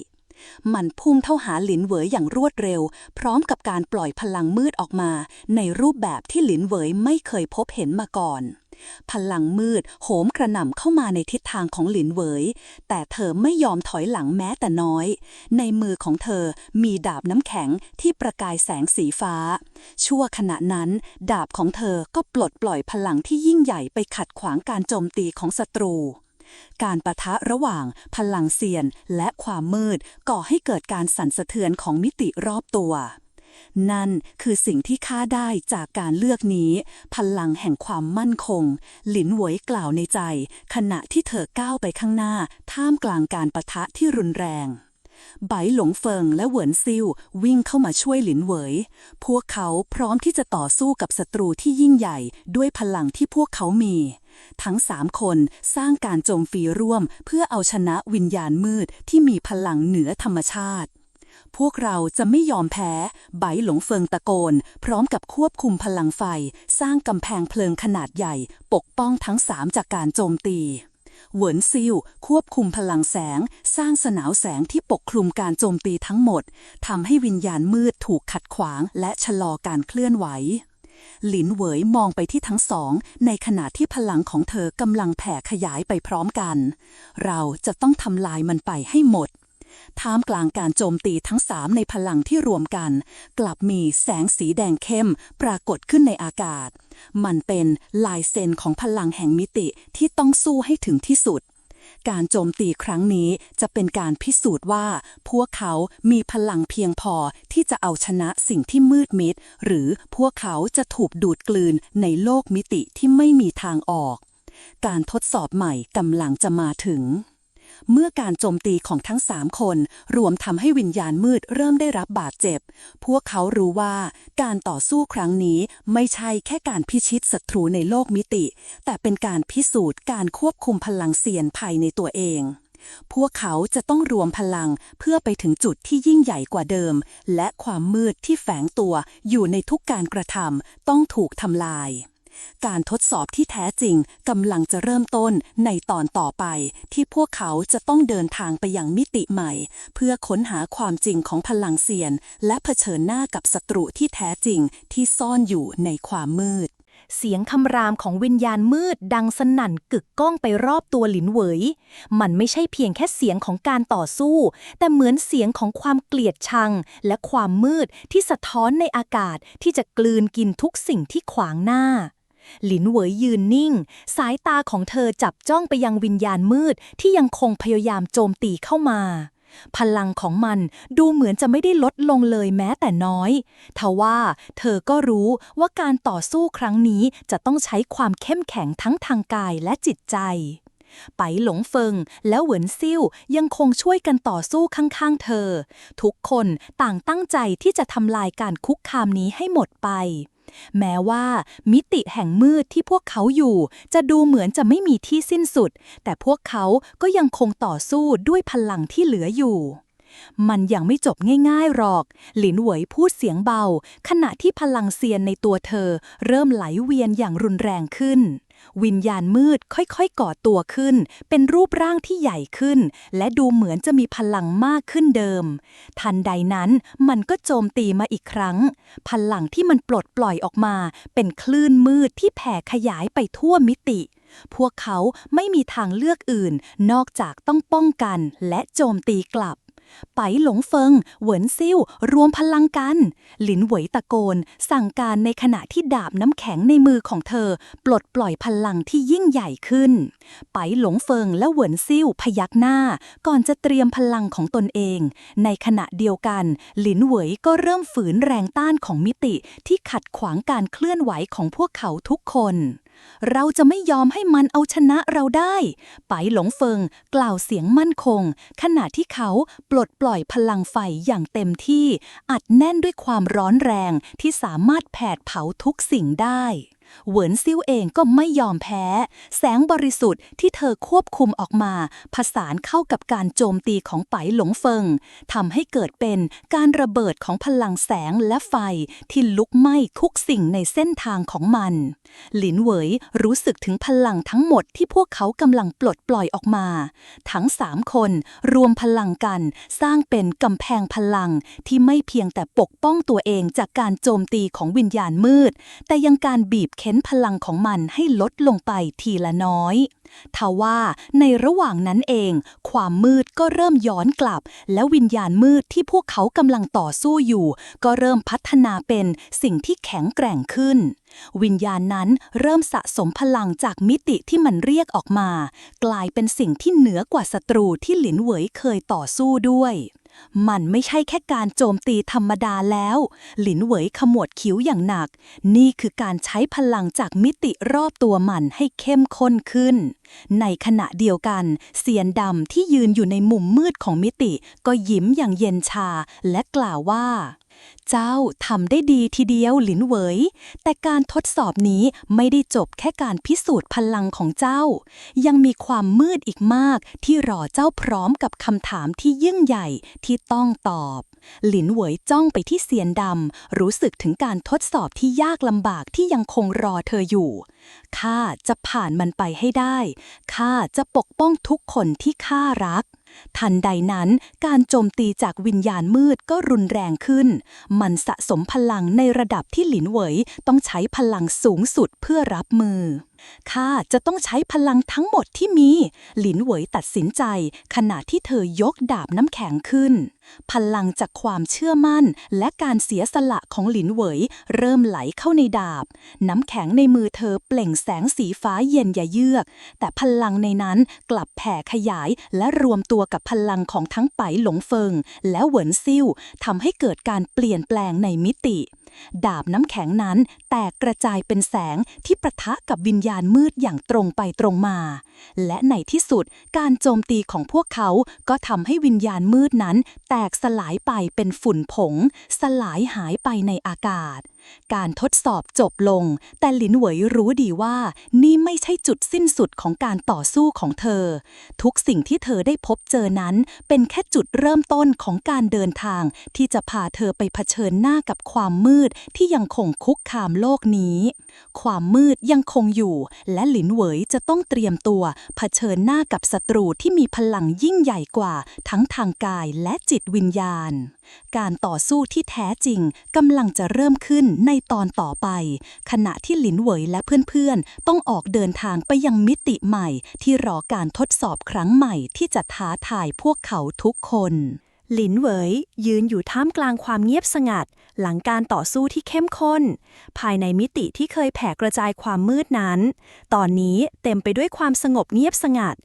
มันพุ่งเข้าหาหลินเหวยอย่างรวดเร็วพร้อมกับการปล่อยพลังมืดออกมาในรูปแบบที่หลินเหวยไม่เคยพบเห็นมาก่อนพลังมืดโหมกระหน่ำเข้ามาในทิศทางของหลินเหวยแต่เธอไม่ยอมถอยหลังแม้แต่น้อยในมือของเธอมีดาบน้ำแข็งที่ประกายแสงสีฟ้าชั่วขณะนั้นดาบของเธอก็ปลดปล่อยพลังที่ยิ่งใหญ่ไปขัดขวางการโจมตีของศัตรูการปะทะระหว่างพลังเซียนและความมืดก่อให้เกิดการสั่นสะเทือนของมิติรอบตัวนั่นคือสิ่งที่ข้าได้จากการเลือกนี้พลังแห่งความมั่นคงหลินเหวยกล่าวในใจขณะที่เธอก้าวไปข้างหน้าท่ามกลางการปะทะที่รุนแรงไบหลงเฟิงและเหวินซิ่ววิ่งเข้ามาช่วยหลินเหวยพวกเขาพร้อมที่จะต่อสู้กับศัตรูที่ยิ่งใหญ่ด้วยพลังที่พวกเขามีทั้ง3 คนสร้างการโจมตีร่วมเพื่อเอาชนะวิญญาณมืดที่มีพลังเหนือธรรมชาติพวกเราจะไม่ยอมแพ้ไบหลงเฟิงตะโกนพร้อมกับควบคุมพลังไฟสร้างกำแพงเพลิงขนาดใหญ่ปกป้องทั้ง3จากการโจมตีเหวินซิ่วควบคุมพลังแสงสร้างสนาวแสงที่ปกคลุมการโจมตีทั้งหมดทำให้วิญญาณมืดถูกขัดขวางและชะลอการเคลื่อนไหวหลินเหวยมองไปที่ทั้ง2ในขณะที่พลังของเธอกำลังแผ่ขยายไปพร้อมกันเราจะต้องทำลายมันไปให้หมดท่ามกลางการโจมตีทั้ง3ในพลังที่รวมกันกลับมีแสงสีแดงเข้มปรากฏขึ้นในอากาศมันเป็นลายเซ็นของพลังแห่งมิติที่ต้องสู้ให้ถึงที่สุดการโจมตีครั้งนี้จะเป็นการพิสูจน์ว่าพวกเขามีพลังเพียงพอที่จะเอาชนะสิ่งที่มืดมิดหรือพวกเขาจะถูกดูดกลืนในโลกมิติที่ไม่มีทางออกการทดสอบใหม่กำลังจะมาถึงเมื่อการโจมตีของทั้ง3 คนรวมทำให้วิญญาณมืดเริ่มได้รับบาดเจ็บพวกเขารู้ว่าการต่อสู้ครั้งนี้ไม่ใช่แค่การพิชิตศัตรูในโลกมิติแต่เป็นการพิสูจน์การควบคุมพลังเซียนภายในตัวเองพวกเขาจะต้องรวมพลังเพื่อไปถึงจุดที่ยิ่งใหญ่กว่าเดิมและความมืดที่แฝงตัวอยู่ในทุกการกระทำต้องถูกทำลายการทดสอบที่แท้จริงกำลังจะเริ่มต้นในตอนต่อไปที่พวกเขาจะต้องเดินทางไปยังมิติใหม่เพื่อค้นหาความจริงของพลังเซียนและเผชิญหน้ากับศัตรูที่แท้จริงที่ซ่อนอยู่ในความมืดเสียงคำรามของวิญญาณมืดดังสนั่นกึกก้องไปรอบตัวหลินเหวยมันไม่ใช่เพียงแค่เสียงของการต่อสู้แต่เหมือนเสียงของความเกลียดชังและความมืดที่สะท้อนในอากาศที่จะกลืนกินทุกสิ่งที่ขวางหน้าหลินเหวยยืนนิ่งสายตาของเธอจับจ้องไปยังวิญญาณมืดที่ยังคงพยายามโจมตีเข้ามาพลังของมันดูเหมือนจะไม่ได้ลดลงเลยแม้แต่น้อยทว่าเธอก็รู้ว่าการต่อสู้ครั้งนี้จะต้องใช้ความเข้มแข็งทั้งทางกายและจิตใจไปหลงเฟิงและเหวินซิ่วยังคงช่วยกันต่อสู้ข้างๆเธอทุกคนต่างตั้งใจที่จะทำลายการคุกคามนี้ให้หมดไปแม้ว่ามิติแห่งมืดที่พวกเขาอยู่จะดูเหมือนจะไม่มีที่สิ้นสุดแต่พวกเขาก็ยังคงต่อสู้ด้วยพลังที่เหลืออยู่มันยังไม่จบง่ายๆหรอกหลินเหวยพูดเสียงเบาขณะที่พลังเซียนในตัวเธอเริ่มไหลเวียนอย่างรุนแรงขึ้นวิญญาณมืดค่อยๆก่อตัวขึ้นเป็นรูปร่างที่ใหญ่ขึ้นและดูเหมือนจะมีพลังมากขึ้นเดิมทันใดนั้นมันก็โจมตีมาอีกครั้งพลังที่มันปลดปล่อยออกมาเป็นคลื่นมืดที่แผ่ขยายไปทั่วมิติพวกเขาไม่มีทางเลือกอื่นนอกจากต้องป้องกันและโจมตีกลับ ไปหลงเฟิงเหวินซิ่วรวมพลังกันหลินเหวยตะโกนสั่งการในขณะที่ดาบน้ำแข็งในมือของเธอปลดปล่อยพลังที่ยิ่งใหญ่ขึ้นไปหลงเฟิงและเหวินซิ่วพยักหน้าก่อนจะเตรียมพลังของตนเองในขณะเดียวกันหลินเหวยก็เริ่มฝืนแรงต้านของมิติที่ขัดขวางการเคลื่อนไหวของพวกเขาทุกคนเราจะไม่ยอมให้มันเอาชนะเราได้ไปหลงเฟิงกล่าวเสียงมั่นคงขณะที่เขาปลดปล่อยพลังไฟอย่างเต็มที่อัดแน่นด้วยความร้อนแรงที่สามารถแผดเผาทุกสิ่งได้เหวินซิ่วเองก็ไม่ยอมแพ้แสงบริสุทธิ์ที่เธอควบคุมออกมาผสานเข้ากับการโจมตีของไปหลงเฟิงทำให้เกิดเป็นการระเบิดของพลังแสงและไฟที่ลุกไหม้ทุกสิ่งในเส้นทางของมันหลินเหวยรู้สึกถึงพลังทั้งหมดที่พวกเขากำลังปลดปล่อยออกมาทั้ง3 คนรวมพลังกันสร้างเป็นกำแพงพลังที่ไม่เพียงแต่ปกป้องตัวเองจากการโจมตีของวิญญาณมืดแต่ยังการบีบเค้นพลังของมันให้ลดลงไปทีละน้อยทว่าในระหว่างนั้นเองความมืดก็เริ่มย้อนกลับและวิญญาณมืดที่พวกเขากำลังต่อสู้อยู่ก็เริ่มพัฒนาเป็นสิ่งที่แข็งแกร่งขึ้นวิญญาณนั้นเริ่มสะสมพลังจากมิติที่มันเรียกออกมากลายเป็นสิ่งที่เหนือกว่าศัตรูที่หลินเหวยเคยต่อสู้ด้วยมันไม่ใช่แค่การโจมตีธรรมดาแล้วหลินเหวยขมวดคิ้วอย่างหนักนี่คือการใช้พลังจากมิติรอบตัวมันให้เข้มข้นขึ้นในขณะเดียวกันเซียนดำที่ยืนอยู่ในมุมมืดของมิติก็ยิ้มอย่างเย็นชาและกล่าวว่าเจ้าทำได้ดีทีเดียวหลินเหวยแต่การทดสอบนี้ไม่ได้จบแค่การพิสูจน์พลังของเจ้ายังมีความมืดอีกมากที่รอเจ้าพร้อมกับคำถามที่ยิ่งใหญ่ที่ต้องตอบหลินเหวยจ้องไปที่เซียนดำรู้สึกถึงการทดสอบที่ยากลำบากที่ยังคงรอเธออยู่ข้าจะผ่านมันไปให้ได้ข้าจะปกป้องทุกคนที่ข้ารักทันใดนั้นการโจมตีจากวิญญาณมืดก็รุนแรงขึ้นมันสะสมพลังในระดับที่หลินเหวยต้องใช้พลังสูงสุดเพื่อรับมือข้าจะต้องใช้พลังทั้งหมดที่มีหลินเหวยตัดสินใจขณะที่เธอยกดาบน้ำแข็งขึ้นพลังจากความเชื่อมั่นและการเสียสละของหลินเหวยเริ่มไหลเข้าในดาบน้ำแข็งในมือเธอเปล่งแสงสีฟ้าเย็นยะเยือกแต่พลังในนั้นกลับแผ่ขยายและรวมตัวกับพลังของทั้งไปหลงเฟิงและเหวินซิ่วทำให้เกิดการเปลี่ยนแปลงในมิติดาบน้ำแข็งนั้นแตกกระจายเป็นแสงที่ปะทะกับวิญญาณมืดอย่างตรงไปตรงมาและในที่สุดการโจมตีของพวกเขาก็ทำให้วิญญาณมืดนั้นแตกสลายไปเป็นฝุ่นผงสลายหายไปในอากาศการทดสอบจบลงแต่หลินเหวยรู้ดีว่านี่ไม่ใช่จุดสิ้นสุดของการต่อสู้ของเธอทุกสิ่งที่เธอได้พบเจอนั้นเป็นแค่จุดเริ่มต้นของการเดินทางที่จะพาเธอไปเผชิญหน้ากับความมืดที่ยังคงคุกคามโลกนี้ความมืดยังคงอยู่และหลินเหวยจะต้องเตรียมตัวเผชิญหน้ากับศัตรูที่มีพลังยิ่งใหญ่กว่าทั้งทางกายและจิตวิญญาณการต่อสู้ที่แท้จริงกำลังจะเริ่มขึ้นในตอนต่อไปขณะที่หลินเหวยและเพื่อนๆต้องออกเดินทางไปยังมิติใหม่ที่รอการทดสอบครั้งใหม่ที่จะท้าทายพวกเขาทุกคนหลินเหวยยืนอยู่ท่ามกลางความเงียบสงัดหลังการต่อสู้ที่เข้มข้นภายในมิติที่เคยแผ่กระจายความมืดนั้นตอนนี้เต็มไปด้วยความสงบเงียบสงัด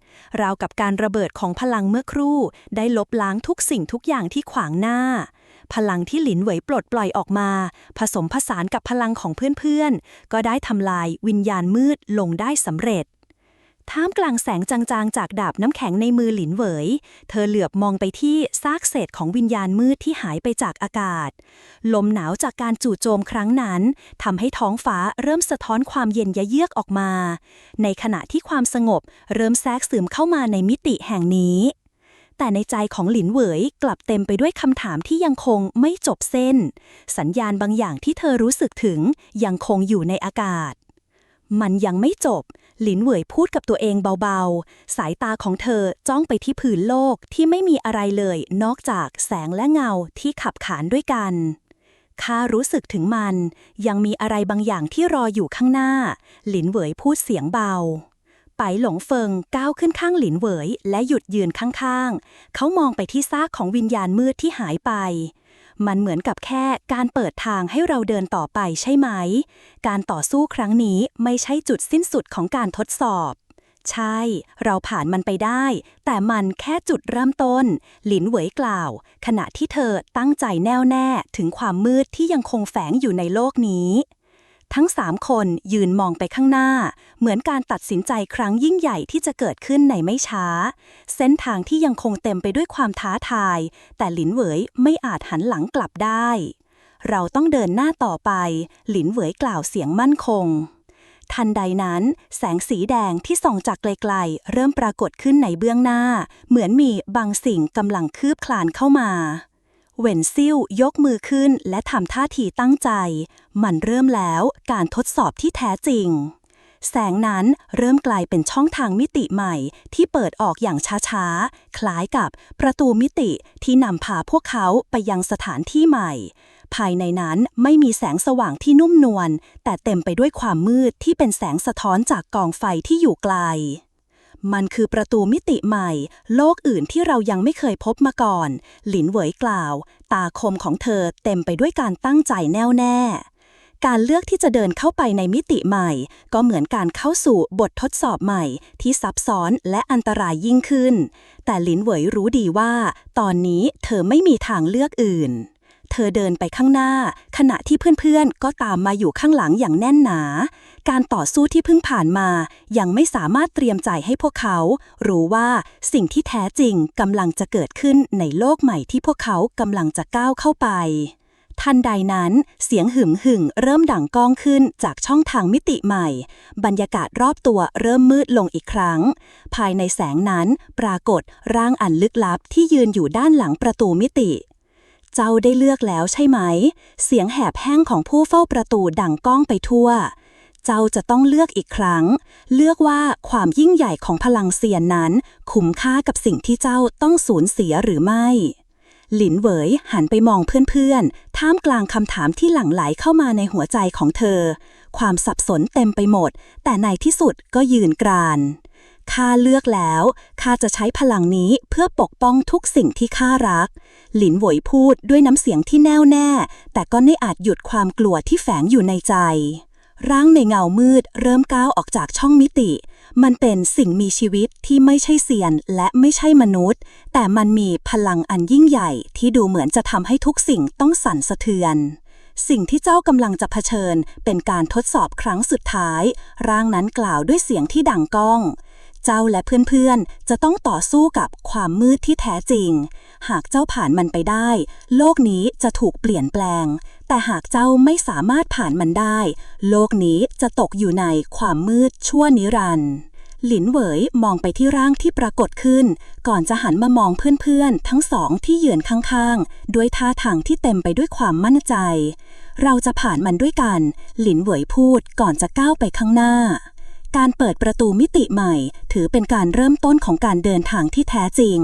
ราวกับการระเบิดของพลังเมื่อครู่ได้ลบล้างทุกสิ่งทุกอย่างที่ขวางหน้าพลังที่หลินเหวยปลดปล่อยออกมาผสมผสานกับพลังของเพื่อนๆก็ได้ทำลายวิญญาณมืดลงได้สำเร็จท่ามกลางแสงจางๆจากดาบน้ำแข็งในมือหลินเหวยเธอเหลือบมองไปที่ซากเศษของวิญญาณมืดที่หายไปจากอากาศลมหนาวจากการจู่โจมครั้งนั้นทำให้ท้องฟ้าเริ่มสะท้อนความเย็นยะเยือกออกมาในขณะที่ความสงบเริ่มแทรกซึมเข้ามาในมิติแห่งนี้แต่ในใจของหลินเหวยกลับเต็มไปด้วยคำถามที่ยังคงไม่จบเส้นสัญญาณบางอย่างที่เธอรู้สึกถึงยังคงอยู่ในอากาศมันยังไม่จบหลินเหวยพูดกับตัวเองเบาๆสายตาของเธอจ้องไปที่ผืนโลกที่ไม่มีอะไรเลยนอกจากแสงและเงาที่ขับขานด้วยกันข้ารู้สึกถึงมันยังมีอะไรบางอย่างที่รออยู่ข้างหน้าหลินเหวยพูดเสียงเบาไป ไปหลงเฟิงก้าวขึ้นข้างหลินเหวยและหยุดยืนข้างๆเขามองไปที่ซากของวิญญาณมืดที่หายไปมันเหมือนกับแค่การเปิดทางให้เราเดินต่อไปใช่ไหมการต่อสู้ครั้งนี้ไม่ใช่จุดสิ้นสุดของการทดสอบใช่เราผ่านมันไปได้แต่มันแค่จุดเริ่มต้นหลินเหวยกล่าวขณะที่เธอตั้งใจแน่วแน่ถึงความมืดที่ยังคงแฝงอยู่ในโลกนี้ทั้ง3 คนยืนมองไปข้างหน้าเหมือนการตัดสินใจครั้งยิ่งใหญ่ที่จะเกิดขึ้นในไม่ช้าเส้นทางที่ยังคงเต็มไปด้วยความท้าทายแต่หลินเหวยไม่อาจหันหลังกลับได้เราต้องเดินหน้าต่อไปหลินเหวยกล่าวเสียงมั่นคงทันใดนั้นแสงสีแดงที่ส่องจากไกลๆเริ่มปรากฏขึ้นในเบื้องหน้าเหมือนมีบางสิ่งกำลังคืบคลานเข้ามาเหวินซิ่วยกมือขึ้นและทำท่าทีตั้งใจมันเริ่มแล้วการทดสอบที่แท้จริงแสงนั้นเริ่มกลายเป็นช่องทางมิติใหม่ที่เปิดออกอย่างช้าๆคล้ายกับประตูมิติที่นำพาพวกเขาไปยังสถานที่ใหม่ภายในนั้นไม่มีแสงสว่างที่นุ่มนวลแต่เต็มไปด้วยความมืดที่เป็นแสงสะท้อนจากกองไฟที่อยู่ไกลมันคือประตูมิติใหม่โลกอื่นที่เรายังไม่เคยพบมาก่อนหลินเหวยกล่าวตาคมของเธอเต็มไปด้วยการตั้งใจแน่วแน่การเลือกที่จะเดินเข้าไปในมิติใหม่ก็เหมือนการเข้าสู่บททดสอบใหม่ที่ซับซ้อนและอันตรายยิ่งขึ้นแต่หลินเหวยรู้ดีว่าตอนนี้เธอไม่มีทางเลือกอื่นเธอเดินไปข้างหน้าขณะที่เพื่อนๆก็ตามมาอยู่ข้างหลังอย่างแน่นหนาการต่อสู้ที่เพิ่งผ่านมายังไม่สามารถเตรียมใจให้พวกเขารู้ว่าสิ่งที่แท้จริงกำลังจะเกิดขึ้นในโลกใหม่ที่พวกเขากำลังจะก้าวเข้าไปทันใดนั้นเสียงหึ่งเริ่มดังก้องขึ้นจากช่องทางมิติใหม่บรรยากาศรอบตัวเริ่มมืดลงอีกครั้งภายในแสงนั้นปรากฏร่างอันลึกลับที่ยืนอยู่ด้านหลังประตูมิติเจ้าได้เลือกแล้วใช่ไหมเสียงแหบแห้งของผู้เฝ้าประตูดังก้องไปทั่วเจ้าจะต้องเลือกอีกครั้งเลือกว่าความยิ่งใหญ่ของพลังเซียนนั้นคุ้มค่ากับสิ่งที่เจ้าต้องสูญเสียหรือไม่หลินเหวยหันไปมองเพื่อนๆท่ามกลางคำถามที่หลั่งไหลเข้ามาในหัวใจของเธอความสับสนเต็มไปหมดแต่ในที่สุดก็ยืนกรานข้าเลือกแล้วข้าจะใช้พลังนี้เพื่อปกป้องทุกสิ่งที่ข้ารักหลินเหวยพูดด้วยน้ำเสียงที่แน่วแน่แต่ก็ไม่อาจหยุดความกลัวที่แฝงอยู่ในใจร่างในเงามืดเริ่มก้าวออกจากช่องมิติมันเป็นสิ่งมีชีวิตที่ไม่ใช่เซียนและไม่ใช่มนุษย์แต่มันมีพลังอันยิ่งใหญ่ที่ดูเหมือนจะทำให้ทุกสิ่งต้องสั่นสะเทือนสิ่งที่เจ้ากำลังจะเผชิญเป็นการทดสอบครั้งสุดท้ายร่างนั้นกล่าวด้วยเสียงที่ดังก้องเจ้าและเพื่อนๆจะต้องต่อสู้กับความมืดที่แท้จริงหากเจ้าผ่านมันไปได้โลกนี้จะถูกเปลี่ยนแปลงแต่หากเจ้าไม่สามารถผ่านมันได้โลกนี้จะตกอยู่ในความมืดชั่วนิรันดร์หลินเหวยมองไปที่ร่างที่ปรากฏขึ้นก่อนจะหันมามองเพื่อนๆทั้งสองที่ยืนข้างๆด้วยท่าทางที่เต็มไปด้วยความมั่นใจเราจะผ่านมันด้วยกันหลินเหวยพูดก่อนจะก้าวไปข้างหน้าการเปิดประตูมิติใหม่ถือเป็นการเริ่มต้นของการเดินทางที่แท้จริง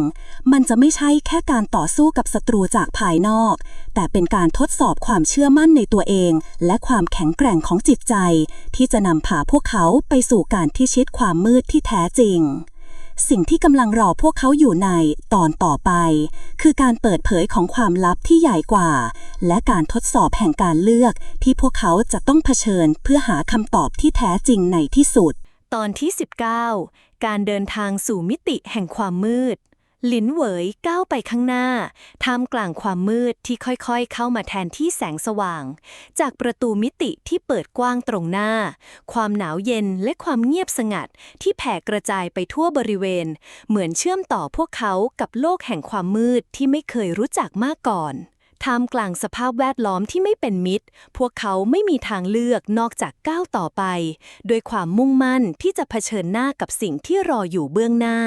มันจะไม่ใช่แค่การต่อสู้กับศัตรูจากภายนอกแต่เป็นการทดสอบความเชื่อมั่นในตัวเองและความแข็งแกร่งของจิตใจที่จะนำพาพวกเขาไปสู่การพิชิตความมืดที่แท้จริงสิ่งที่กำลังรอพวกเขาอยู่ในตอนต่อไปคือการเปิดเผยของความลับที่ใหญ่กว่าและการทดสอบแห่งการเลือกที่พวกเขาจะต้องเผชิญเพื่อหาคำตอบที่แท้จริงในที่สุดตอนที่ 19 การเดินทางสู่มิติแห่งความมืดหลินเหวยก้าวไปข้างหน้าท่ามกลางความมืดที่ค่อยๆเข้ามาแทนที่แสงสว่างจากประตูมิติที่เปิดกว้างตรงหน้าความหนาวเย็นและความเงียบสงัดที่แผ่กระจายไปทั่วบริเวณเหมือนเชื่อมต่อพวกเขากับโลกแห่งความมืดที่ไม่เคยรู้จักมาก่อนท่ามกลางสภาพแวดล้อมที่ไม่เป็นมิตรพวกเขาไม่มีทางเลือกนอกจากก้าวต่อไปด้วยความมุ่งมั่นที่จะเผชิญหน้ากับสิ่งที่รออยู่เบื้องหน้า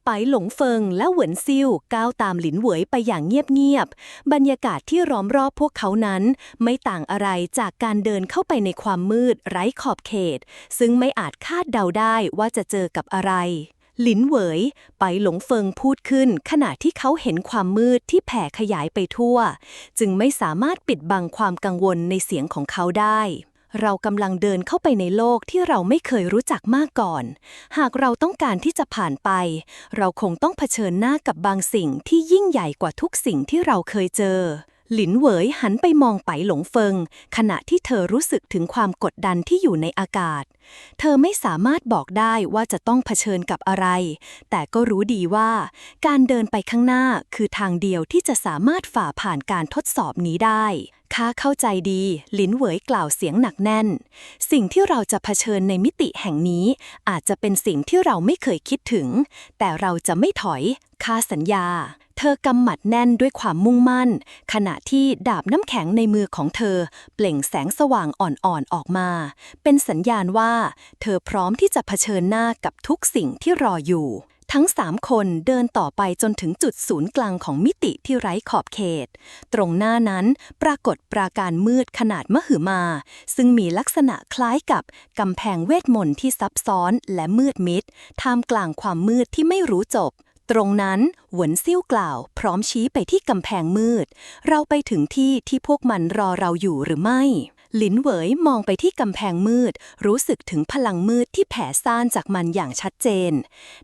ไปหลงเฟิงและเหวินซิ่วก้าวตามหลินเหวยไปอย่างเงียบๆบรรยากาศที่ล้อมรอบพวกเขานั้นไม่ต่างอะไรจากการเดินเข้าไปในความมืดไร้ขอบเขตซึ่งไม่อาจคาดเดาได้ว่าจะเจอกับอะไรหลินเหวยไปหลงเฟิงพูดขึ้นขณะที่เขาเห็นความมืดที่แผ่ขยายไปทั่วจึงไม่สามารถปิดบังความกังวลในเสียงของเขาได้ เรากำลังเดินเข้าไปในโลกที่เราไม่เคยรู้จักมาก่อน หากเราต้องการที่จะผ่านไป เราคงต้องเผชิญหน้ากับบางสิ่งที่ยิ่งใหญ่กว่าทุกสิ่งที่เราเคยเจอ หลินเหวยหันไปมองไปหลงเฟิงขณะที่เธอรู้สึกถึงความกดดันที่อยู่ในอากาศ เธอไม่สามารถบอกได้ว่าจะต้องเผชิญกับอะไร แต่ก็รู้ดีว่าการเดินไปข้างหน้าคือทางเดียวที่จะสามารถฝ่าผ่านการทดสอบนี้ได้ข้าเข้าใจดีหลินเหวยกล่าวเสียงหนักแน่นสิ่งที่เราจะเผชิญในมิติแห่งนี้อาจจะเป็นสิ่งที่เราไม่เคยคิดถึงแต่เราจะไม่ถอยข้าสัญญาเธอกำหมัดแน่นด้วยความมุ่งมั่นขณะที่ดาบน้ำแข็งในมือของเธอเปล่งแสงสว่างอ่อนๆออกมาเป็นสัญญาณว่าเธอพร้อมที่จะเผชิญหน้ากับทุกสิ่งที่รออยู่ทั้ง3คนเดินต่อไปจนถึงจุดศูนย์กลางของมิติที่ไร้ขอบเขตตรงหน้านั้นปรากฏปราการมืดขนาดมหึมาซึ่งมีลักษณะคล้ายกับกำแพงเวทมนต์ที่ซับซ้อนและมืดมิดท่ามกลางความมืดที่ไม่รู้จบตรงนั้นหวนซิ่วกล่าวพร้อมชี้ไปที่กำแพงมืดเราไปถึงที่ที่พวกมันรอเราอยู่หรือไม่หลินเหวยมองไปที่กำแพงมืดรู้สึกถึงพลังมืดที่แผ่ซ่านจากมันอย่างชัดเจน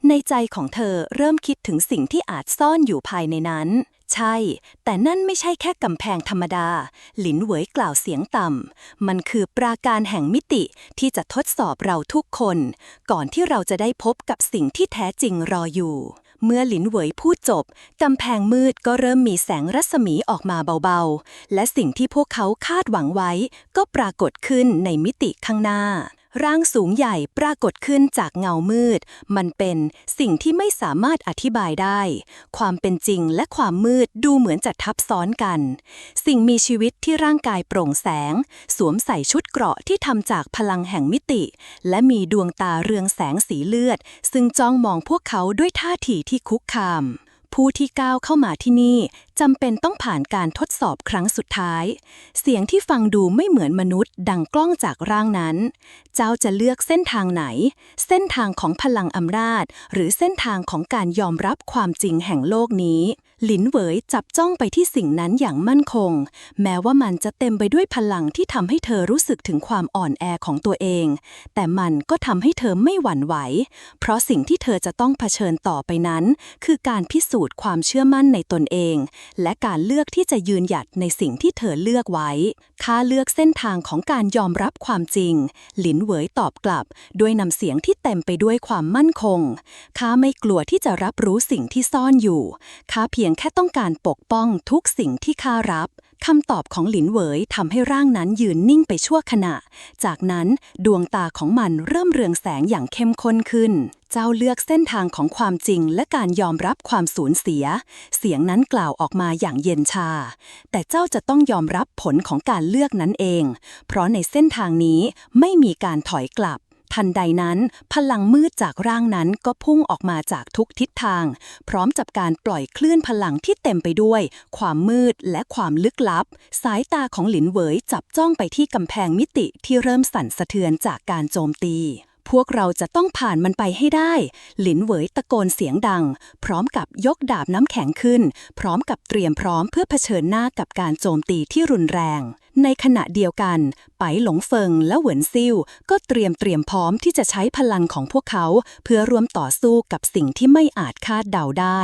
ในใจของเธอเริ่มคิดถึงสิ่งที่อาจซ่อนอยู่ภายในนั้นใช่แต่นั่นไม่ใช่แค่กำแพงธรรมดาหลินเหวยกล่าวเสียงต่ำมันคือปราการแห่งมิติที่จะทดสอบเราทุกคนก่อนที่เราจะได้พบกับสิ่งที่แท้จริงรออยู่เมื่อหลินเหวยพูดจบกำแพงมืดก็เริ่มมีแสงรัศมีออกมาเบาๆและสิ่งที่พวกเขาคาดหวังไว้ก็ปรากฏขึ้นในมิติข้างหน้าร่างสูงใหญ่ปรากฏขึ้นจากเงามืดมันเป็นสิ่งที่ไม่สามารถอธิบายได้ความเป็นจริงและความมืดดูเหมือนจะทับซ้อนกันสิ่งมีชีวิตที่ร่างกายโปร่งแสงสวมใส่ชุดเกราะที่ทำจากพลังแห่งมิติและมีดวงตาเรืองแสงสีเลือดซึ่งจ้องมองพวกเขาด้วยท่าทีที่คุกคามผู้ที่ก้าวเข้ามาที่นี่จำเป็นต้องผ่านการทดสอบครั้งสุดท้ายเสียงที่ฟังดูไม่เหมือนมนุษย์ดังกล้องจากร่างนั้นเจ้าจะเลือกเส้นทางไหนเส้นทางของพลังอำนาจหรือเส้นทางของการยอมรับความจริงแห่งโลกนี้หลินเหวยจับจ้องไปที่สิ่งนั้นอย่างมั่นคงแม้ว่ามันจะเต็มไปด้วยพลังที่ทำให้เธอรู้สึกถึงความอ่อนแอของตัวเองแต่มันก็ทำให้เธอไม่หวั่นไหวเพราะสิ่งที่เธอจะต้องเผชิญต่อไปนั้นคือการพิสูจน์ความเชื่อมั่นในตนเองและการเลือกที่จะยืนหยัดในสิ่งที่เธอเลือกไว้ข้าเลือกเส้นทางของการยอมรับความจริงหลินเหวยตอบกลับด้วยน้ำเสียงที่เต็มไปด้วยความมั่นคงข้าไม่กลัวที่จะรับรู้สิ่งที่ซ่อนอยู่ข้าเพียงแค่ต้องการปกป้องทุกสิ่งที่ข้ารับคำตอบของหลินเหวยทำให้ร่างนั้นยืนนิ่งไปชั่วขณะจากนั้นดวงตาของมันเริ่มเรืองแสงอย่างเข้มข้นขึ้นเจ้าเลือกเส้นทางของความจริงและการยอมรับความสูญเสียเสียงนั้นกล่าวออกมาอย่างเย็นชาแต่เจ้าจะต้องยอมรับผลของการเลือกนั้นเองเพราะในเส้นทางนี้ไม่มีการถอยกลับทันใดนั้นพลังมืดจากร่างนั้นก็พุ่งออกมาจากทุกทิศทางพร้อมกับการปล่อยคลื่นพลังที่เต็มไปด้วยความมืดและความลึกลับสายตาของหลินเหวยจับจ้องไปที่กำแพงมิติที่เริ่มสั่นสะเทือนจากการโจมตีพวกเราจะต้องผ่านมันไปให้ได้หลินเหวยตะโกนเสียงดังพร้อมกับยกดาบน้ำแข็งขึ้นพร้อมกับเตรียมพร้อมเพื่อเผชิญหน้ากับการโจมตีที่รุนแรงในขณะเดียวกันไปหลงเฟิงและเหวินซิ่วก็เตรียมพร้อมที่จะใช้พลังของพวกเขาเพื่อร่วมต่อสู้กับสิ่งที่ไม่อาจคาดเดาได้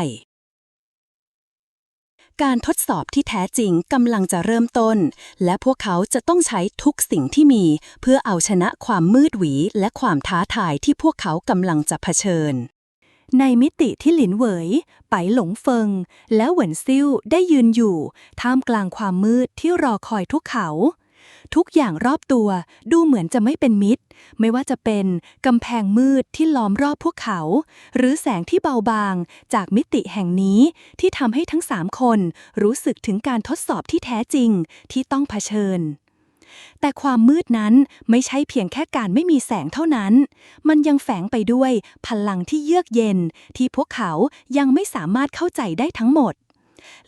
การทดสอบที่แท้จริงกำลังจะเริ่มต้นและพวกเขาจะต้องใช้ทุกสิ่งที่มีเพื่อเอาชนะความมืดหวีและความท้าทายที่พวกเขากำลังจะเผชิญในมิติที่หลินเหวยไปหลงเฟิงและเหวินซิ่วได้ยืนอยู่ท่ามกลางความมืดที่รอคอยทุกเขาทุกอย่างรอบตัวดูเหมือนจะไม่เป็นมิตรไม่ว่าจะเป็นกำแพงมืดที่ล้อมรอบพวกเขาหรือแสงที่เบาบางจากมิติแห่งนี้ที่ทำให้ทั้ง3คนรู้สึกถึงการทดสอบที่แท้จริงที่ต้องเผชิญแต่ความมืดนั้นไม่ใช่เพียงแค่การไม่มีแสงเท่านั้นมันยังแฝงไปด้วยพลังที่เยือกเย็นที่พวกเขายังไม่สามารถเข้าใจได้ทั้งหมด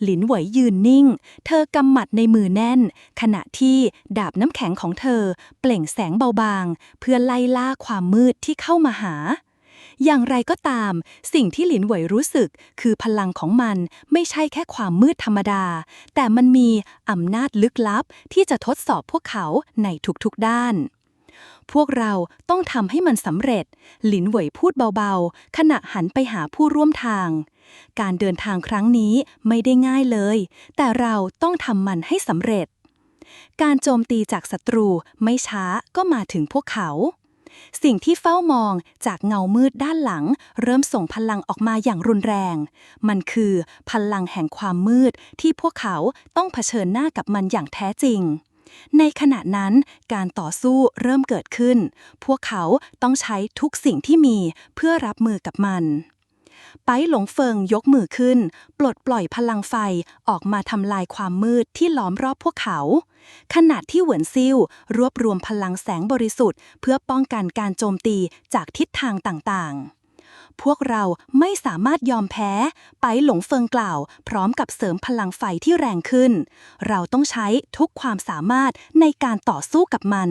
หลินเหวยยืนนิ่งเธอกำหมัดในมือแน่นขณะที่ดาบน้ำแข็งของเธอเปล่งแสงเบาบางเพื่อไล่ล่าความมืดที่เข้ามาหา อย่างไรก็ตามสิ่งที่หลินเหวยรู้สึกคือพลังของมันไม่ใช่แค่ความมืดธรรมดาแต่มันมีอำนาจลึกลับที่จะทดสอบพวกเขาในทุกๆด้านพวกเราต้องทำให้มันสำเร็จหลินเหวยพูดเบาๆขณะหันไปหาผู้ร่วมทางการเดินทางครั้งนี้ไม่ได้ง่ายเลยแต่เราต้องทำมันให้สำเร็จการโจมตีจากศัตรูไม่ช้าก็มาถึงพวกเขาสิ่งที่เฝ้ามองจากเงามืดด้านหลังเริ่มส่งพลังออกมาอย่างรุนแรงมันคือพลังแห่งความมืดที่พวกเขาต้องเผชิญหน้ากับมันอย่างแท้จริงในขณะนั้นการต่อสู้เริ่มเกิดขึ้นพวกเขาต้องใช้ทุกสิ่งที่มีเพื่อรับมือกับมันไปหลงเฟิงยกมือขึ้นปลดปล่อยพลังไฟออกมาทำลายความมืดที่ล้อมรอบพวกเขาขณะที่เหวินซิ่วรวบรวมพลังแสงบริสุทธิ์เพื่อป้องกันการโจมตีจากทิศทางต่างๆพวกเราไม่สามารถยอมแพ้ไปหลงเฟิงกล่าวพร้อมกับเสริมพลังไฟที่แรงขึ้นเราต้องใช้ทุกความสามารถในการต่อสู้กับมัน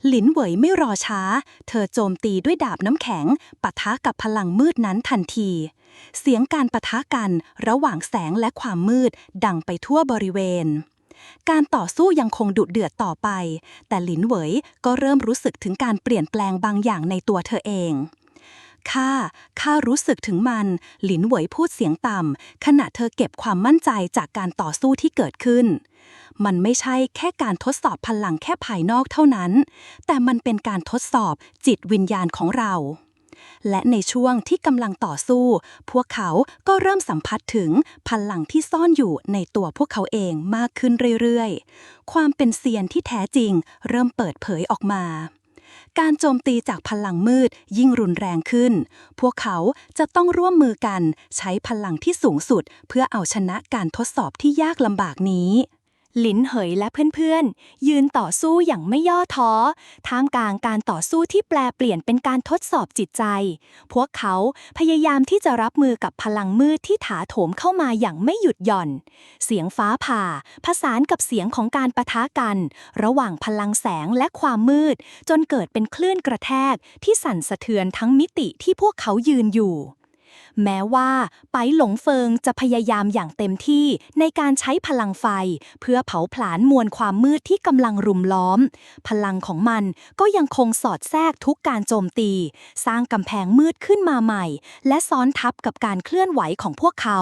หลินเหวยไม่รอช้าเธอโจมตีด้วยดาบน้ำแข็งปะทะกับพลังมืดนั้นทันทีเสียงการปะทะกันระหว่างแสงและความมืดดังไปทั่วบริเวณการต่อสู้ยังคงดุเดือดต่อไปแต่หลินเหวยก็เริ่มรู้สึกถึงการเปลี่ยนแปลงบางอย่างในตัวเธอเองข้ารู้สึกถึงมันหลินเหวยพูดเสียงต่ำขณะเธอเก็บความมั่นใจจากการต่อสู้ที่เกิดขึ้นมันไม่ใช่แค่การทดสอบพลังแค่ภายนอกเท่านั้นแต่มันเป็นการทดสอบจิตวิญญาณของเราและในช่วงที่กำลังต่อสู้พวกเขาก็เริ่มสัมผัสถึงพลังที่ซ่อนอยู่ในตัวพวกเขาเองมากขึ้นเรื่อยๆความเป็นเซียนที่แท้จริงเริ่มเปิดเผยออกมาการโจมตีจากพลังมืดยิ่งรุนแรงขึ้นพวกเขาจะต้องร่วมมือกันใช้พลังที่สูงสุดเพื่อเอาชนะการทดสอบที่ยากลำบากนี้หลินเหยและเพื่อนๆยืนต่อสู้อย่างไม่ย่อท้อท่ามกลางการต่อสู้ที่แปลเปลี่ยนเป็นการทดสอบจิตใจพวกเขาพยายามที่จะรับมือกับพลังมืดที่ถาโถมเข้ามาอย่างไม่หยุดหย่อนเสียงฟ้าผ่าผสานกับเสียงของการปะทะกันระหว่างพลังแสงและความมืดจนเกิดเป็นคลื่นกระแทกที่สั่นสะเทือนทั้งมิติที่พวกเขายืนอยู่แม้ว่าไปหลงเฟิงจะพยายามอย่างเต็มที่ในการใช้พลังไฟเพื่อเผาผลาญมวลความมืดที่กำลังรุมล้อมพลังของมันก็ยังคงสอดแทรกทุกการโจมตีสร้างกำแพงมืดขึ้นมาใหม่และซ้อนทับกับการเคลื่อนไหวของพวกเขา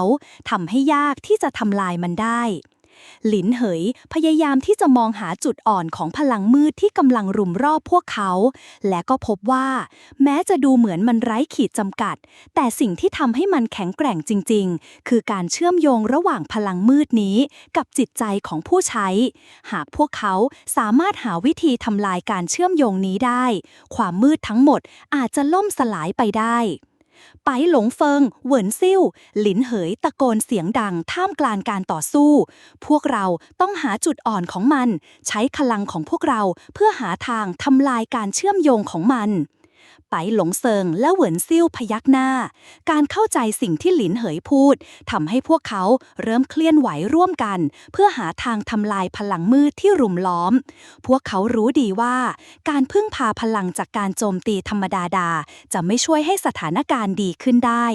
ทำให้ยากที่จะทำลายมันได้หลินเหยพยายามที่จะมองหาจุดอ่อนของพลังมืดที่กำลังรุมรอบพวกเขาและก็พบว่าแม้จะดูเหมือนมันไร้ขีดจำกัดแต่สิ่งที่ทำให้มันแข็งแกร่งจริงๆคือการเชื่อมโยงระหว่างพลังมืดนี้กับจิตใจของผู้ใช้หากพวกเขาสามารถหาวิธีทำลายการเชื่อมโยงนี้ได้ความมืดทั้งหมดอาจจะล่มสลายไปได้ไปหลงเฟิงเหวินซิ่วหลินเหยตะโกนเสียงดังท่ามกลางการต่อสู้พวกเราต้องหาจุดอ่อนของมันใช้พลังของพวกเราเพื่อหาทางทำลายการเชื่อมโยงของมันไปหลงเซิงและเหวินซิ่วพยักหน้าการเข้าใจสิ่งที่หลินเหยพูดทำให้พวกเขาเริ่มเคลื่อนไหวร่วมกันเพื่อหาทางทำลายพลังมืดที่รุมล้อมพวกเขารู้ดีว่าการพึ่งพาพลังจากการโจมตีธรรมดาจะไม่ช่วยให้สถานการณ์ดีขึ้นได้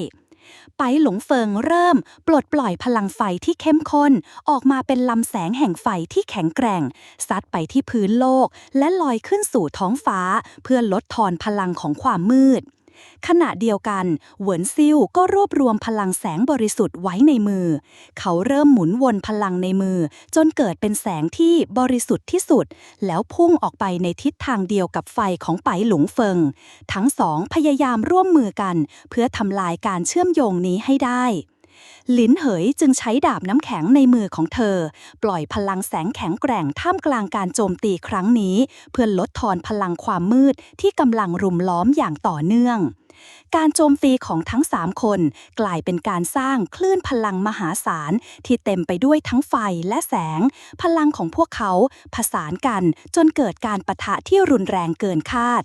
ไปหลงเฟิงเริ่มปลดปล่อยพลังไฟที่เข้มข้นออกมาเป็นลำแสงแห่งไฟที่แข็งแกร่งซัดไปที่พื้นโลกและลอยขึ้นสู่ท้องฟ้าเพื่อลดทอนพลังของความมืดขณะเดียวกันเหวินซิ่วก็รวบรวมพลังแสงบริสุทธิ์ไว้ในมือเขาเริ่มหมุนวนพลังในมือจนเกิดเป็นแสงที่บริสุทธิ์ที่สุดแล้วพุ่งออกไปในทิศทางเดียวกับไฟของไปหลงเฟิงทั้งสองพยายามร่วมมือกันเพื่อทำลายการเชื่อมโยงนี้ให้ได้หลินเหยจึงใช้ดาบน้ำแข็งในมือของเธอปล่อยพลังแสงแข็งแกร่งท่ามกลางการโจมตีครั้งนี้เพื่อลดทอนพลังความมืดที่กำลังรุมล้อมอย่างต่อเนื่องการโจมตีของทั้ง3คนกลายเป็นการสร้างคลื่นพลังมหาศาลที่เต็มไปด้วยทั้งไฟและแสงพลังของพวกเขาผสานกันจนเกิดการปะทะที่รุนแรงเกินคาด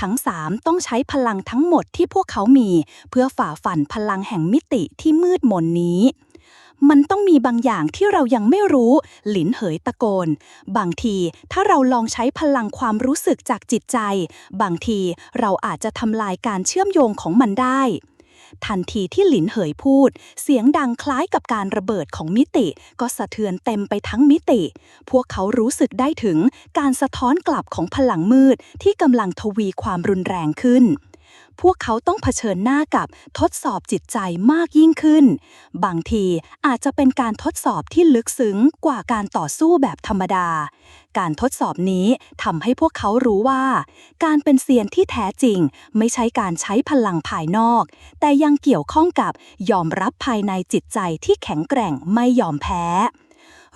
ทั้ง3ต้องใช้พลังทั้งหมดที่พวกเขามีเพื่อฝ่าฟันพลังแห่งมิติที่มืดมนนี้ มันต้องมีบางอย่างที่เรายังไม่รู้หลินเหยตะโกนบางทีถ้าเราลองใช้พลังความรู้สึกจากจิตใจบางทีเราอาจจะทำลายการเชื่อมโยงของมันได้ทันทีที่หลินเหยพูดเสียงดังคล้ายกับการระเบิดของมิติก็สะเทือนเต็มไปทั้งมิติพวกเขารู้สึกได้ถึงการสะท้อนกลับของพลังมืดที่กำลังทวีความรุนแรงขึ้นพวกเขาต้องเผชิญหน้ากับทดสอบจิตใจมากยิ่งขึ้นบางทีอาจจะเป็นการทดสอบที่ลึกซึ้งกว่าการต่อสู้แบบธรรมดาการทดสอบนี้ทำให้พวกเขารู้ว่าการเป็นเซียนที่แท้จริงไม่ใช่การใช้พลังภายนอกแต่ยังเกี่ยวข้องกับยอมรับภายในจิตใจที่แข็งแกร่งไม่ยอมแพ้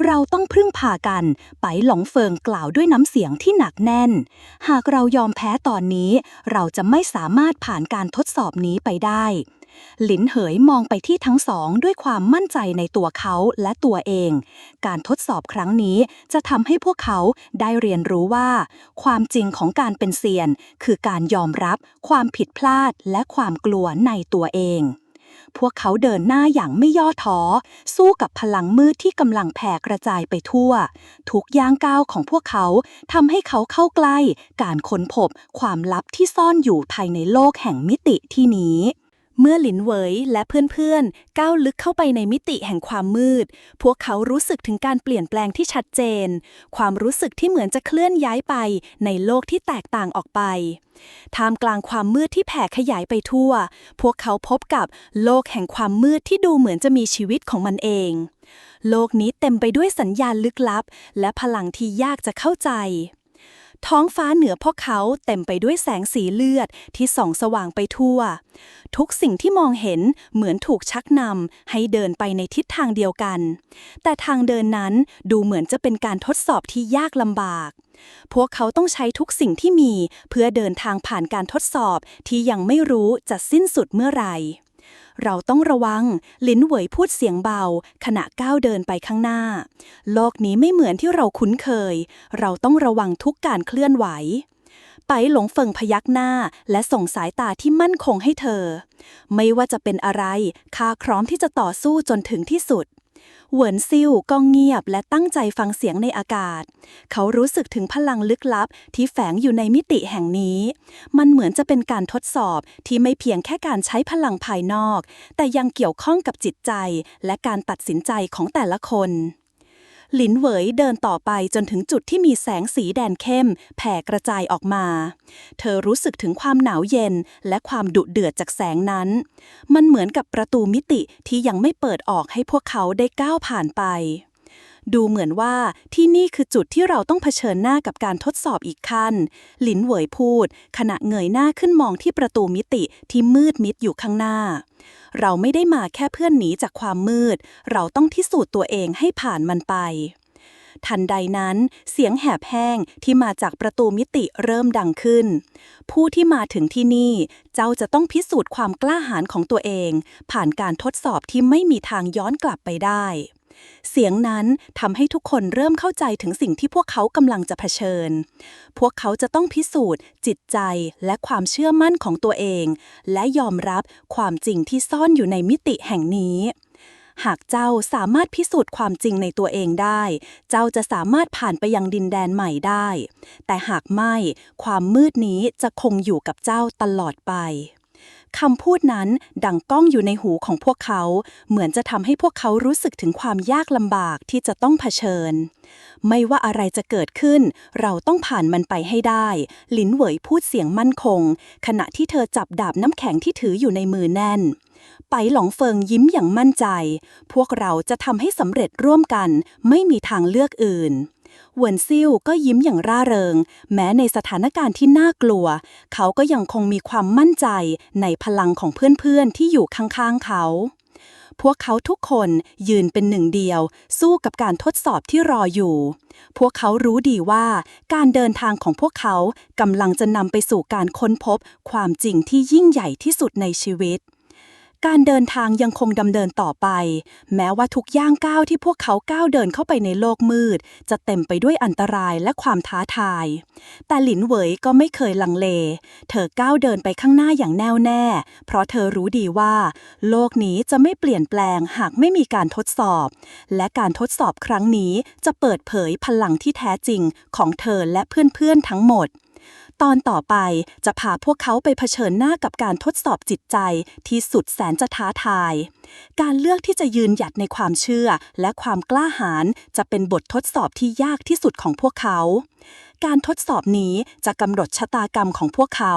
เราต้องพึ่งพากันไปหลงเฟิงกล่าวด้วยน้ำเสียงที่หนักแน่นหากเรายอมแพ้ตอนนี้เราจะไม่สามารถผ่านการทดสอบนี้ไปได้หลินเหยมองไปที่ทั้งสองด้วยความมั่นใจในตัวเขาและตัวเองการทดสอบครั้งนี้จะทำให้พวกเขาได้เรียนรู้ว่าความจริงของการเป็นเซียนคือการยอมรับความผิดพลาดและความกลัวในตัวเองพวกเขาเดินหน้าอย่างไม่ย่อท้อสู้กับพลังมืดที่กำลังแผ่กระจายไปทั่วทุกย่างก้าวของพวกเขาทำให้เขาเข้าใกล้การค้นพบความลับที่ซ่อนอยู่ภายในโลกแห่งมิติที่นี้เมื่อหลินเหวยและเพื่อนๆก้าวลึกเข้าไปในมิติแห่งความมืดพวกเขารู้สึกถึงการเปลี่ยนแปลงที่ชัดเจนความรู้สึกที่เหมือนจะเคลื่อนย้ายไปในโลกที่แตกต่างออกไปท่ามกลางความมืดที่แผ่ขยายไปทั่วพวกเขาพบกับโลกแห่งความมืดที่ดูเหมือนจะมีชีวิตของมันเองโลกนี้เต็มไปด้วยสัญญาณลึกลับและพลังที่ยากจะเข้าใจท้องฟ้าเหนือพวกเขาเต็มไปด้วยแสงสีเลือดที่ส่องสว่างไปทั่วทุกสิ่งที่มองเห็นเหมือนถูกชักนำให้เดินไปในทิศทางเดียวกันแต่ทางเดินนั้นดูเหมือนจะเป็นการทดสอบที่ยากลำบากพวกเขาต้องใช้ทุกสิ่งที่มีเพื่อเดินทางผ่านการทดสอบที่ยังไม่รู้จะสิ้นสุดเมื่อไหร่เราต้องระวังหลินเหวยพูดเสียงเบาขณะก้าวเดินไปข้างหน้าโลกนี้ไม่เหมือนที่เราคุ้นเคยเราต้องระวังทุกการเคลื่อนไหวไปหลงเฟิงพยักหน้าและส่งสายตาที่มั่นคงให้เธอไม่ว่าจะเป็นอะไรข้าพร้อมที่จะต่อสู้จนถึงที่สุดเหวินซิ่วก็เงียบและตั้งใจฟังเสียงในอากาศเขารู้สึกถึงพลังลึกลับที่แฝงอยู่ในมิติแห่งนี้มันเหมือนจะเป็นการทดสอบที่ไม่เพียงแค่การใช้พลังภายนอกแต่ยังเกี่ยวข้องกับจิตใจและการตัดสินใจของแต่ละคนหลินเหวยเดินต่อไปจนถึงจุดที่มีแสงสีแดงเข้มแผ่กระจายออกมาเธอรู้สึกถึงความหนาวเย็นและความดุเดือดจากแสงนั้นมันเหมือนกับประตูมิติที่ยังไม่เปิดออกให้พวกเขาได้ก้าวผ่านไปดูเหมือนว่าที่นี่คือจุดที่เราต้องเผชิญหน้ากับการทดสอบอีกขั้นหลินเหวยพูดขณะเงยหน้าขึ้นมองที่ประตูมิติที่มืดมิดอยู่ข้างหน้าเราไม่ได้มาแค่เพื่อนหนีจากความมืดเราต้องพิสูจน์ตัวเองให้ผ่านมันไปทันใดนั้นเสียงแหบแห้งที่มาจากประตูมิติเริ่มดังขึ้นผู้ที่มาถึงที่นี่เจ้าจะต้องพิสูจน์ความกล้าหาญของตัวเองผ่านการทดสอบที่ไม่มีทางย้อนกลับไปได้เสียงนั้นทำให้ทุกคนเริ่มเข้าใจถึงสิ่งที่พวกเขากำลังจะเผชิญพวกเขาจะต้องพิสูจน์จิตใจและความเชื่อมั่นของตัวเองและยอมรับความจริงที่ซ่อนอยู่ในมิติแห่งนี้หากเจ้าสามารถพิสูจน์ความจริงในตัวเองได้เจ้าจะสามารถผ่านไปยังดินแดนใหม่ได้แต่หากไม่ความมืดนี้จะคงอยู่กับเจ้าตลอดไปคำพูดนั้นดังก้องอยู่ในหูของพวกเขาเหมือนจะทำให้พวกเขารู้สึกถึงความยากลำบากที่จะต้องเผชิญไม่ว่าอะไรจะเกิดขึ้นเราต้องผ่านมันไปให้ได้หลินเหวยพูดเสียงมั่นคงขณะที่เธอจับดาบน้ำแข็งที่ถืออยู่ในมือแน่นไปหลงเฟิงยิ้มอย่างมั่นใจพวกเราจะทำให้สำเร็จร่วมกันไม่มีทางเลือกอื่นเหวินซิ่วก็ยิ้มอย่างร่าเริงแม้ในสถานการณ์ที่น่ากลัวเขาก็ยังคงมีความมั่นใจในพลังของเพื่อนๆที่อยู่ข้างๆเขาพวกเขาทุกคนยืนเป็นหนึ่งเดียวสู้กับการทดสอบที่รออยู่พวกเขารู้ดีว่าการเดินทางของพวกเขากำลังจะนำไปสู่การค้นพบความจริงที่ยิ่งใหญ่ที่สุดในชีวิต การเดินทางยังคงดำเนินต่อไปแม้ว่าทุกย่างก้าวที่พวกเขาก้าวเดินเข้าไปในโลกมืดจะเต็มไปด้วยอันตรายและความท้าทายแต่หลินเหวยก็ไม่เคยลังเลเธอก้าวเดินไปข้างหน้าอย่างแน่วแน่เพราะเธอรู้ดีว่าโลกนี้จะไม่เปลี่ยนแปลงหากไม่มีการทดสอบและการทดสอบครั้งนี้จะเปิดเผยพลังที่แท้จริงของเธอและเพื่อนๆทั้งหมดตอนต่อไปจะพาพวกเขาไปเผชิญหน้ากับการทดสอบจิตใจที่สุดแสนจะท้าทายการเลือกที่จะยืนหยัดในความเชื่อและความกล้าหาญจะเป็นบททดสอบที่ยากที่สุดของพวกเขาการทดสอบนี้จะกำหนดชะตากรรมของพวกเขา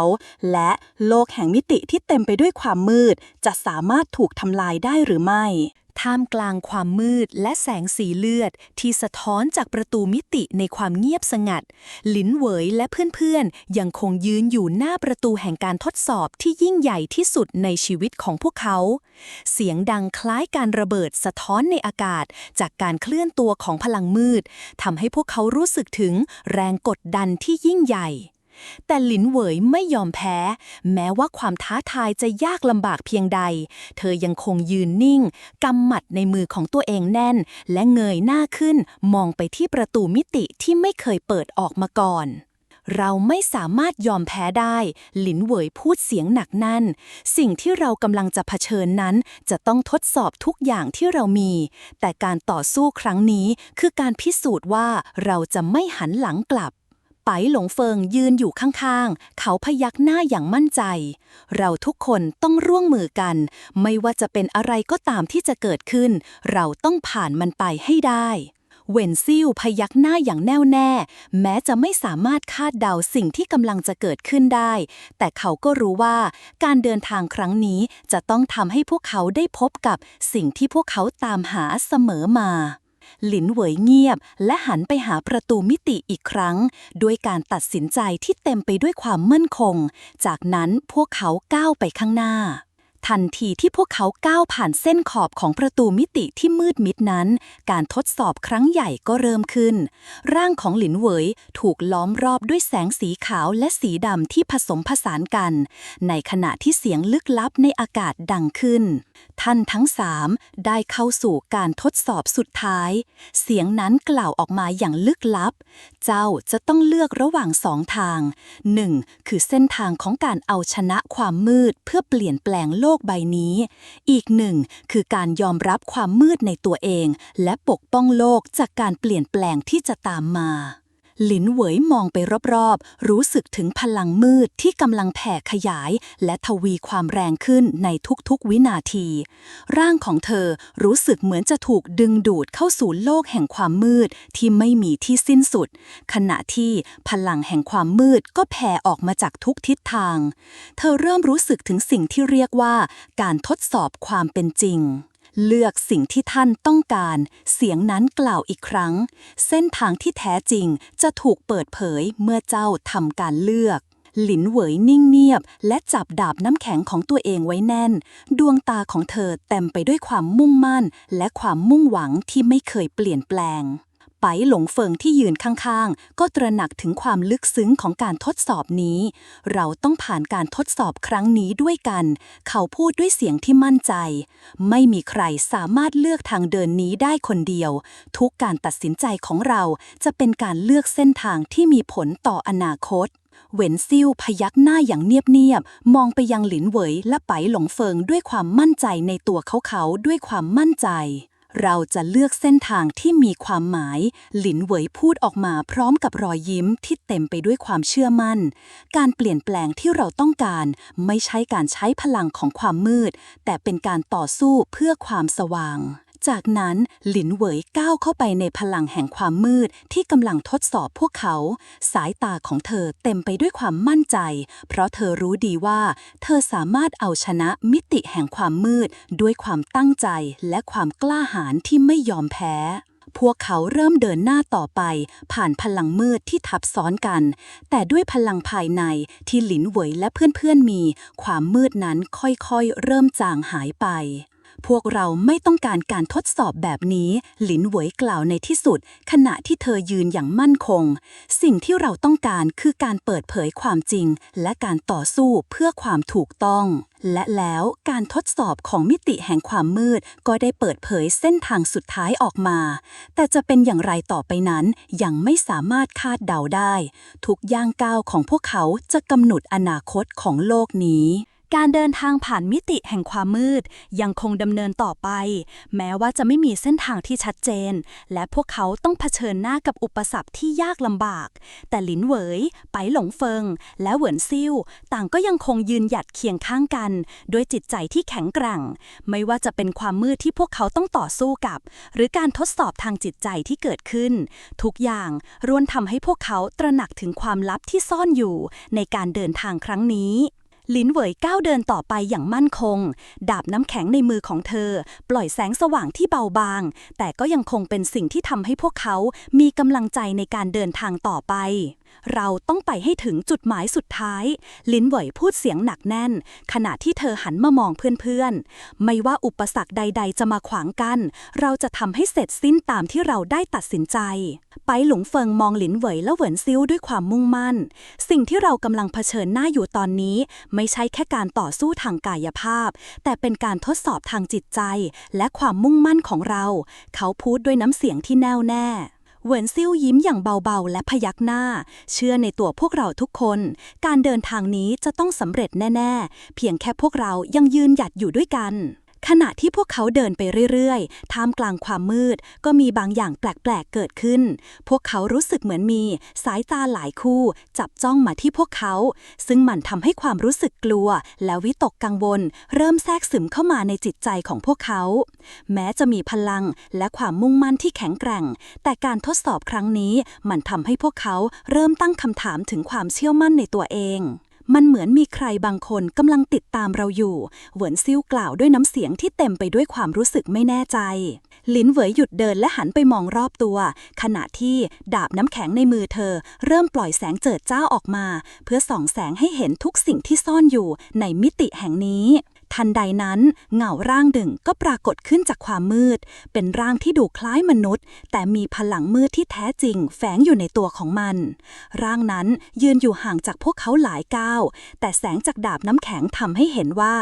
และโลกแห่งมิติที่เต็มไปด้วยความมืดจะสามารถถูกทำลายได้หรือไม่ท่ามกลางความมืดและแสงสีเลือดที่สะท้อนจากประตูมิติในความเงียบสงัดหลินเหวยและเพื่อนๆยังคงยืนอยู่หน้าประตูแห่งการทดสอบที่ยิ่งใหญ่ที่สุดในชีวิตของพวกเขาเสียงดังคล้ายการระเบิดสะท้อนในอากาศจากการเคลื่อนตัวของพลังมืดทำให้พวกเขารู้สึกถึงแรงกดดันที่ยิ่งใหญ่แต่หลินเหวยไม่ยอมแพ้แม้ว่าความท้าทายจะยากลำบากเพียงใดเธอยังคงยืนนิ่งกำหมัดในมือของตัวเองแน่นและเงยหน้าขึ้นมองไปที่ประตูมิติที่ไม่เคยเปิดออกมาก่อนเราไม่สามารถยอมแพ้ได้หลินเหวยพูดเสียงหนักแน่นสิ่งที่เรากำลังจะเผชิญนั้นจะต้องทดสอบทุกอย่างที่เรามีแต่การต่อสู้ครั้งนี้คือการพิสูจน์ว่าเราจะไม่หันหลังกลับไปหลงเฟิงยืนอยู่ข้างๆเขาพยักหน้าอย่างมั่นใจเราทุกคนต้องร่วมมือกันไม่ว่าจะเป็นอะไรก็ตามที่จะเกิดขึ้นเราต้องผ่านมันไปให้ได้เวนซิ่วพยักหน้าอย่างแน่วแน่แม้จะไม่สามารถคาดเดาสิ่งที่กำลังจะเกิดขึ้นได้แต่เขาก็รู้ว่าการเดินทางครั้งนี้จะต้องทำให้พวกเขาได้พบกับสิ่งที่พวกเขาตามหาเสมอมาหลินเหวยเงียบและหันไปหาประตูมิติอีกครั้งด้วยการตัดสินใจที่เต็มไปด้วยความมั่นคงจากนั้นพวกเขาก้าวไปข้างหน้าทันทีที่พวกเขาก้าวผ่านเส้นขอบของประตูมิติที่มืดมิดนั้นการทดสอบครั้งใหญ่ก็เริ่มขึ้นร่างของหลินเหวยถูกล้อมรอบด้วยแสงสีขาวและสีดำที่ผสมผสานกันในขณะที่เสียงลึกลับในอากาศดังขึ้นท่านทั้งสามได้เข้าสู่การทดสอบสุดท้ายเสียงนั้นกล่าวออกมาอย่างลึกลับเจ้าจะต้องเลือกระหว่างสองทาง1คือเส้นทางของการเอาชนะความมืดเพื่อเปลี่ยนแปลงโลกใบนี้อีก1คือการยอมรับความมืดในตัวเองและปกป้องโลกจากการเปลี่ยนแปลงที่จะตามมาหลินเหวยมองไปรอบๆรู้สึกถึงพลังมืดที่กำลังแผ่ขยายและทวีความแรงขึ้นในทุกๆวินาทีร่างของเธอรู้สึกเหมือนจะถูกดึงดูดเข้าสู่โลกแห่งความมืดที่ไม่มีที่สิ้นสุดขณะที่พลังแห่งความมืดก็แผ่ออกมาจากทุกทิศทางเธอเริ่มรู้สึกถึงสิ่งที่เรียกว่าการทดสอบความเป็นจริงเลือกสิ่งที่ท่านต้องการเสียงนั้นกล่าวอีกครั้งเส้นทางที่แท้จริงจะถูกเปิดเผยเมื่อเจ้าทำการเลือกหลินเหวยนิ่งเงียบและจับดาบน้ำแข็งของตัวเองไว้แน่นดวงตาของเธอเต็มไปด้วยความมุ่งมั่นและความมุ่งหวังที่ไม่เคยเปลี่ยนแปลงไปหลงเฟิงที่ยืนข้างๆก็ตระหนักถึงความลึกซึ้งของการทดสอบนี้เราต้องผ่านการทดสอบครั้งนี้ด้วยกันเขาพูดด้วยเสียงที่มั่นใจไม่มีใครสามารถเลือกทางเดินนี้ได้คนเดียวทุกการตัดสินใจของเราจะเป็นการเลือกเส้นทางที่มีผลต่ออนาคตเวนซิ่วพยักหน้าอย่างเงียบๆมองไปยังหลินเหวยและไปหลงเฟิงด้วยความมั่นใจในตัวเขาด้วยความมั่นใจเราจะเลือกเส้นทางที่มีความหมายหลินเหวยพูดออกมาพร้อมกับรอยยิ้มที่เต็มไปด้วยความเชื่อมั่นการเปลี่ยนแปลงที่เราต้องการไม่ใช่การใช้พลังของความมืดแต่เป็นการต่อสู้เพื่อความสว่างจากนั้นหลินเหวยก้าวเข้าไปในพลังแห่งความมืดที่กำลังทดสอบพวกเขาสายตาของเธอเต็มไปด้วยความมั่นใจเพราะเธอรู้ดีว่าเธอสามารถเอาชนะมิติแห่งความมืดด้วยความตั้งใจและความกล้าหาญที่ไม่ยอมแพ้พวกเขาเริ่มเดินหน้าต่อไปผ่านพลังมืดที่ทับซ้อนกันแต่ด้วยพลังภายในที่หลินเหวยและเพื่อนๆมีความมืดนั้นค่อยๆเริ่มจางหายไป พวกเราไม่ต้องการการทดสอบแบบนี้หลินเหวยกล่าวในที่สุดขณะที่เธอยืนอย่างมั่นคงสิ่งที่เราต้องการคือการเปิดเผยความจริงและการต่อสู้เพื่อความถูกต้องและแล้วการทดสอบของมิติแห่งความมืดก็ได้เปิดเผยเส้นทางสุดท้ายออกมาแต่จะเป็นอย่างไรต่อไปนั้นยังไม่สามารถคาดเดาได้ทุกย่างก้าวของพวกเขาจะกำหนดอนาคตของโลกนี้การเดินทางผ่านมิติแห่งความมืดยังคงดำเนินต่อไปแม้ว่าจะไม่มีเส้นทางที่ชัดเจนและพวกเขาต้องเผชิญหน้ากับอุปสรรคที่ยากลำบากแต่หลินเหวยไปหลงเฟิงและเหวินซิ่วต่างก็ยังคงยืนหยัดเคียงข้างกันด้วยจิตใจที่แข็งแกร่งไม่ว่าจะเป็นความมืดที่พวกเขาต้องต่อสู้กับหรือการทดสอบทางจิตใจที่เกิดขึ้นทุกอย่างล้วนทำให้พวกเขาตระหนักถึงความลับที่ซ่อนอยู่ในการเดินทางครั้งนี้หลินเหวยก้าวเดินต่อไปอย่างมั่นคงดาบน้ำแข็งในมือของเธอปล่อยแสงสว่างที่เบาบางแต่ก็ยังคงเป็นสิ่งที่ทำให้พวกเขามีกำลังใจในการเดินทางต่อไปเราต้องไปให้ถึงจุดหมายสุดท้ายหลินเหวยพูดเสียงหนักแน่นขณะที่เธอหันมามองเพื่อนๆไม่ว่าอุปสรรคใดๆจะมาขวางกั้นเราจะทำให้เสร็จสิ้นตามที่เราได้ตัดสินใจไปหลงเฟิงมองหลินเหวยและเหวินซิ่วด้วยความมุ่งมั่นสิ่งที่เรากำลังเผชิญหน้าอยู่ตอนนี้ไม่ใช่แค่การต่อสู้ทางกายภาพแต่เป็นการทดสอบทางจิตใจและความมุ่งมั่นของเราเขาพูดด้วยน้ำเสียงที่แน่วแน่เหวินซิ่วยิ้มอย่างเบาๆและพยักหน้าเชื่อในตัวพวกเราทุกคนการเดินทางนี้จะต้องสำเร็จแน่ๆเพียงแค่พวกเรายังยืนหยัดอยู่ด้วยกันขณะที่พวกเขาเดินไปเรื่อยๆท่ามกลางความมืดก็มีบางอย่างแปลกๆเกิดขึ้นพวกเขารู้สึกเหมือนมีสายตาหลายคู่จับจ้องมาที่พวกเขาซึ่งมันทำให้ความรู้สึกกลัวและวิตกกังวลเริ่มแทรกซึมเข้ามาในจิตใจของพวกเขาแม้จะมีพลังและความมุ่งมั่นที่แข็งแกร่งแต่การทดสอบครั้งนี้มันทำให้พวกเขาเริ่มตั้งคำถามถึงความเชื่อมั่นในตัวเองมันเหมือนมีใครบางคนกำลังติดตามเราอยู่เหวินซิ่วกล่าวด้วยน้ำเสียงที่เต็มไปด้วยความรู้สึกไม่แน่ใจหลินเหวยหยุดเดินและหันไปมองรอบตัวขณะที่ดาบน้ำแข็งในมือเธอเริ่มปล่อยแสงเจิดจ้าออกมาเพื่อส่องแสงให้เห็นทุกสิ่งที่ซ่อนอยู่ในมิติแห่งนี้ทันใดนั้นเงาร่างหนึ่งก็ปรากฏขึ้นจากความมืดเป็นร่างที่ดูคล้ายมนุษย์แต่มีพลังมืดที่แท้จริงแฝงอยู่ในตัวของมันร่างนั้นยืนอยู่ห่างจากพวกเขาหลายก้าวแต่แสงจากดาบน้ำแข็งทำให้เห็นว่า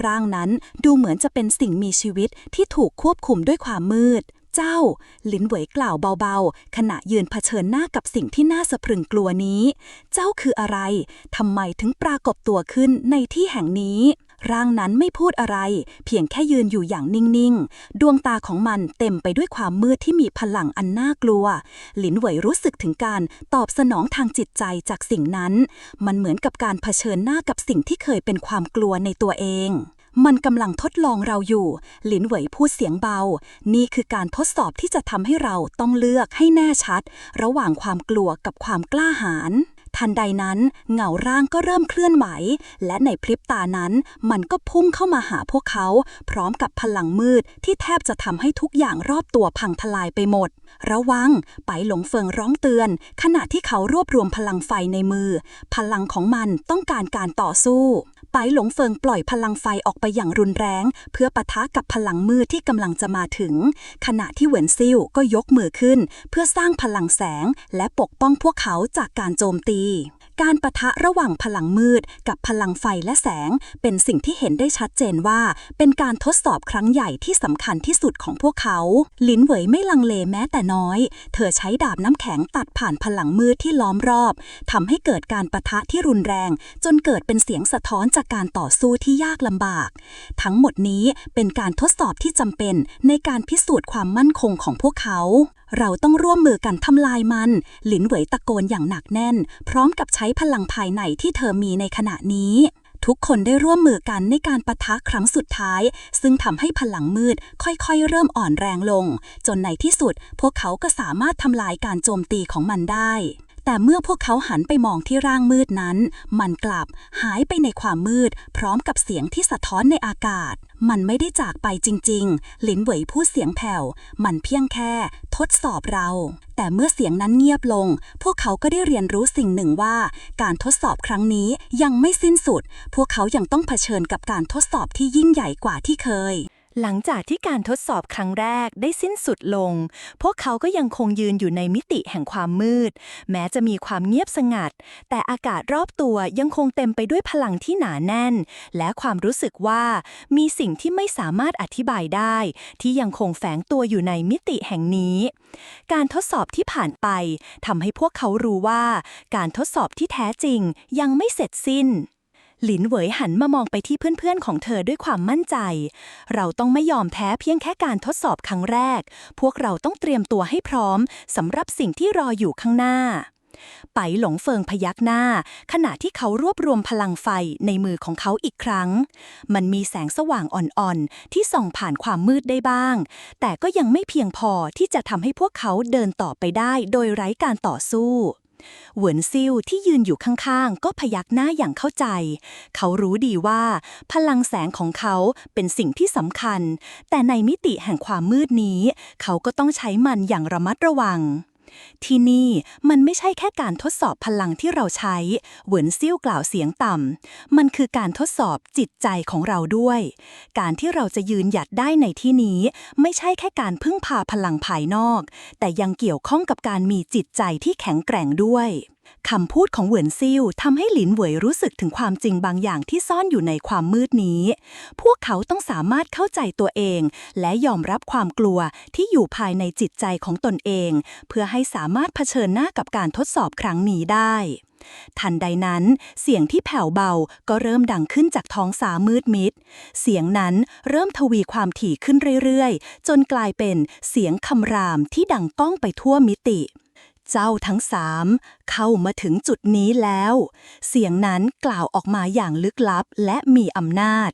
ร่างนั้นดูเหมือนจะเป็นสิ่งมีชีวิตที่ถูกควบคุมด้วยความมืดเจ้าหลินเหวยกล่าวเบาๆขณะยืนเผชิญหน้ากับสิ่งที่น่าสะพรึงกลัวนี้เจ้าคืออะไรทำไมถึงปรากฏตัวขึ้นในที่แห่งนี้ร่างนั้นไม่พูดอะไรเพียงแค่ยืนอยู่อย่างนิ่งๆดวงตาของมันเต็มไปด้วยความมืดที่มีพลังอันน่ากลัวหลินเหวยรู้สึกถึงการตอบสนองทางจิตใจจากสิ่งนั้นมันเหมือนกับการเผชิญหน้ากับสิ่งที่เคยเป็นความกลัวในตัวเองมันกำลังทดลองเราอยู่หลินเหวยพูดเสียงเบานี่คือการทดสอบที่จะทำให้เราต้องเลือกให้แน่ชัดระหว่างความกลัวกับความกล้าหาญทันใดนั้นเงาร่างก็เริ่มเคลื่อนไหวและในพริบตานั้นมันก็พุ่งเข้ามาหาพวกเขาพร้อมกับพลังมืดที่แทบจะทำให้ทุกอย่างรอบตัวพังทลายไปหมดระวังไปหลงเฟิงร้องเตือนขณะที่เขารวบรวมพลังไฟในมือพลังของมันต้องการการต่อสู้ไปหลงเฟิงปล่อยพลังไฟออกไปอย่างรุนแรงเพื่อปะทะกับพลังมืดที่กำลังจะมาถึงขณะที่เหวินซิ่วก็ยกมือขึ้นเพื่อสร้างพลังแสงและปกป้องพวกเขาจากการโจมตีการปะทะระหว่างพลังมืดกับพลังไฟและแสงเป็นสิ่งที่เห็นได้ชัดเจนว่าเป็นการทดสอบครั้งใหญ่ที่สำคัญที่สุดของพวกเขาหลินเหวยไม่ลังเลแม้แต่น้อยเธอใช้ดาบน้ำแข็งตัดผ่านพลังมืดที่ล้อมรอบทำให้เกิดการปะทะที่รุนแรงจนเกิดเป็นเสียงสะท้อนจากการต่อสู้ที่ยากลำบากทั้งหมดนี้เป็นการทดสอบที่จำเป็นในการพิสูจน์ความมั่นคงของพวกเขาเราต้องร่วมมือกันทำลายมันหลินเหวยตะโกนอย่างหนักแน่นพร้อมกับใช้พลังภายในที่เธอมีในขณะนี้ทุกคนได้ร่วมมือกันในการปะทะครั้งสุดท้ายซึ่งทำให้พลังมืดค่อยๆเริ่มอ่อนแรงลงจนในที่สุดพวกเขาก็สามารถทำลายการโจมตีของมันได้แต่เมื่อพวกเขาหันไปมองที่ร่างมืดนั้นมันกลับหายไปในความมืดพร้อมกับเสียงที่สะท้อนในอากาศมันไม่ได้จากไปจริงๆหลินเหวยพูดเสียงแผ่วมันเพียงแค่ทดสอบเราแต่เมื่อเสียงนั้นเงียบลงพวกเขาก็ได้เรียนรู้สิ่งหนึ่งว่าการทดสอบครั้งนี้ยังไม่สิ้นสุดพวกเขายังต้องเผชิญกับการทดสอบที่ยิ่งใหญ่กว่าที่เคย หลังจากที่การทดสอบครั้งแรกได้สิ้นสุดลง พวกเขาก็ยังคงยืนอยู่ในมิติแห่งความมืด แม้จะมีความเงียบสงัด แต่อากาศรอบตัวยังคงเต็มไปด้วยพลังที่หนาแน่น และความรู้สึกว่ามีสิ่งที่ไม่สามารถอธิบายได้ ที่ยังคงแฝงตัวอยู่ในมิติแห่งนี้ การทดสอบที่ผ่านไปทำให้พวกเขารู้ว่าการทดสอบที่แท้จริงยังไม่เสร็จสิ้น หลินเหวยหันมามองไปที่เพื่อนๆของเธอด้วยความมั่นใจ เราต้องไม่ยอมแพ้เพียงแค่การทดสอบครั้งแรก พวกเราต้องเตรียมตัวให้พร้อมสำหรับสิ่งที่รออยู่ข้างหน้า ไปหลงเฟิงพยักหน้า ขณะที่เขารวบรวมพลังไฟในมือของเขาอีกครั้ง มันมีแสงสว่างอ่อนๆที่ส่องผ่านความมืดได้บ้าง แต่ก็ยังไม่เพียงพอที่จะทำให้พวกเขาเดินต่อไปได้โดยไร้การต่อสู้เหวินซิ่วที่ยืนอยู่ข้างๆก็พยักหน้าอย่างเข้าใจ เขารู้ดีว่าพลังแสงของเขาเป็นสิ่งที่สำคัญ แต่ในมิติแห่งความมืดนี้ เขาก็ต้องใช้มันอย่างระมัดระวัง ที่นี่มันไม่ใช่แค่การทดสอบพลังที่เราใช้เหวินซิ่วกล่าวเสียงต่ำมันคือการทดสอบจิตใจของเราด้วย การที่เราจะยืนหยัดได้ในที่นี้ไม่ใช่แค่การพึ่งพาพลังภายนอก แต่ยังเกี่ยวข้องกับการมีจิตใจที่แข็งแกร่งด้วยคำพูดของเหวินซิ่วทำให้หลินเหวยรู้สึกถึงความจริงบางอย่างที่ซ่อนอยู่ในความมืดนี้ พวกเขาต้องสามารถเข้าใจตัวเองและยอมรับความกลัวที่อยู่ภายในจิตใจของตนเอง เพื่อให้สามารถเผชิญหน้ากับการทดสอบครั้งนี้ได้ ทันใดนั้นเสียงที่แผ่วเบาก็เริ่มดังขึ้นจากท้องฟ้ามืดมิด เสียงนั้นเริ่มทวีความถี่ขึ้นเรื่อยๆ จนกลายเป็นเสียงคำรามที่ดังก้องไปทั่วมิติ เจ้าทั้งสามเข้ามาถึงจุดนี้แล้ว เสียงนั้นกล่าวออกมาอย่างลึกลับและมีอำนาจ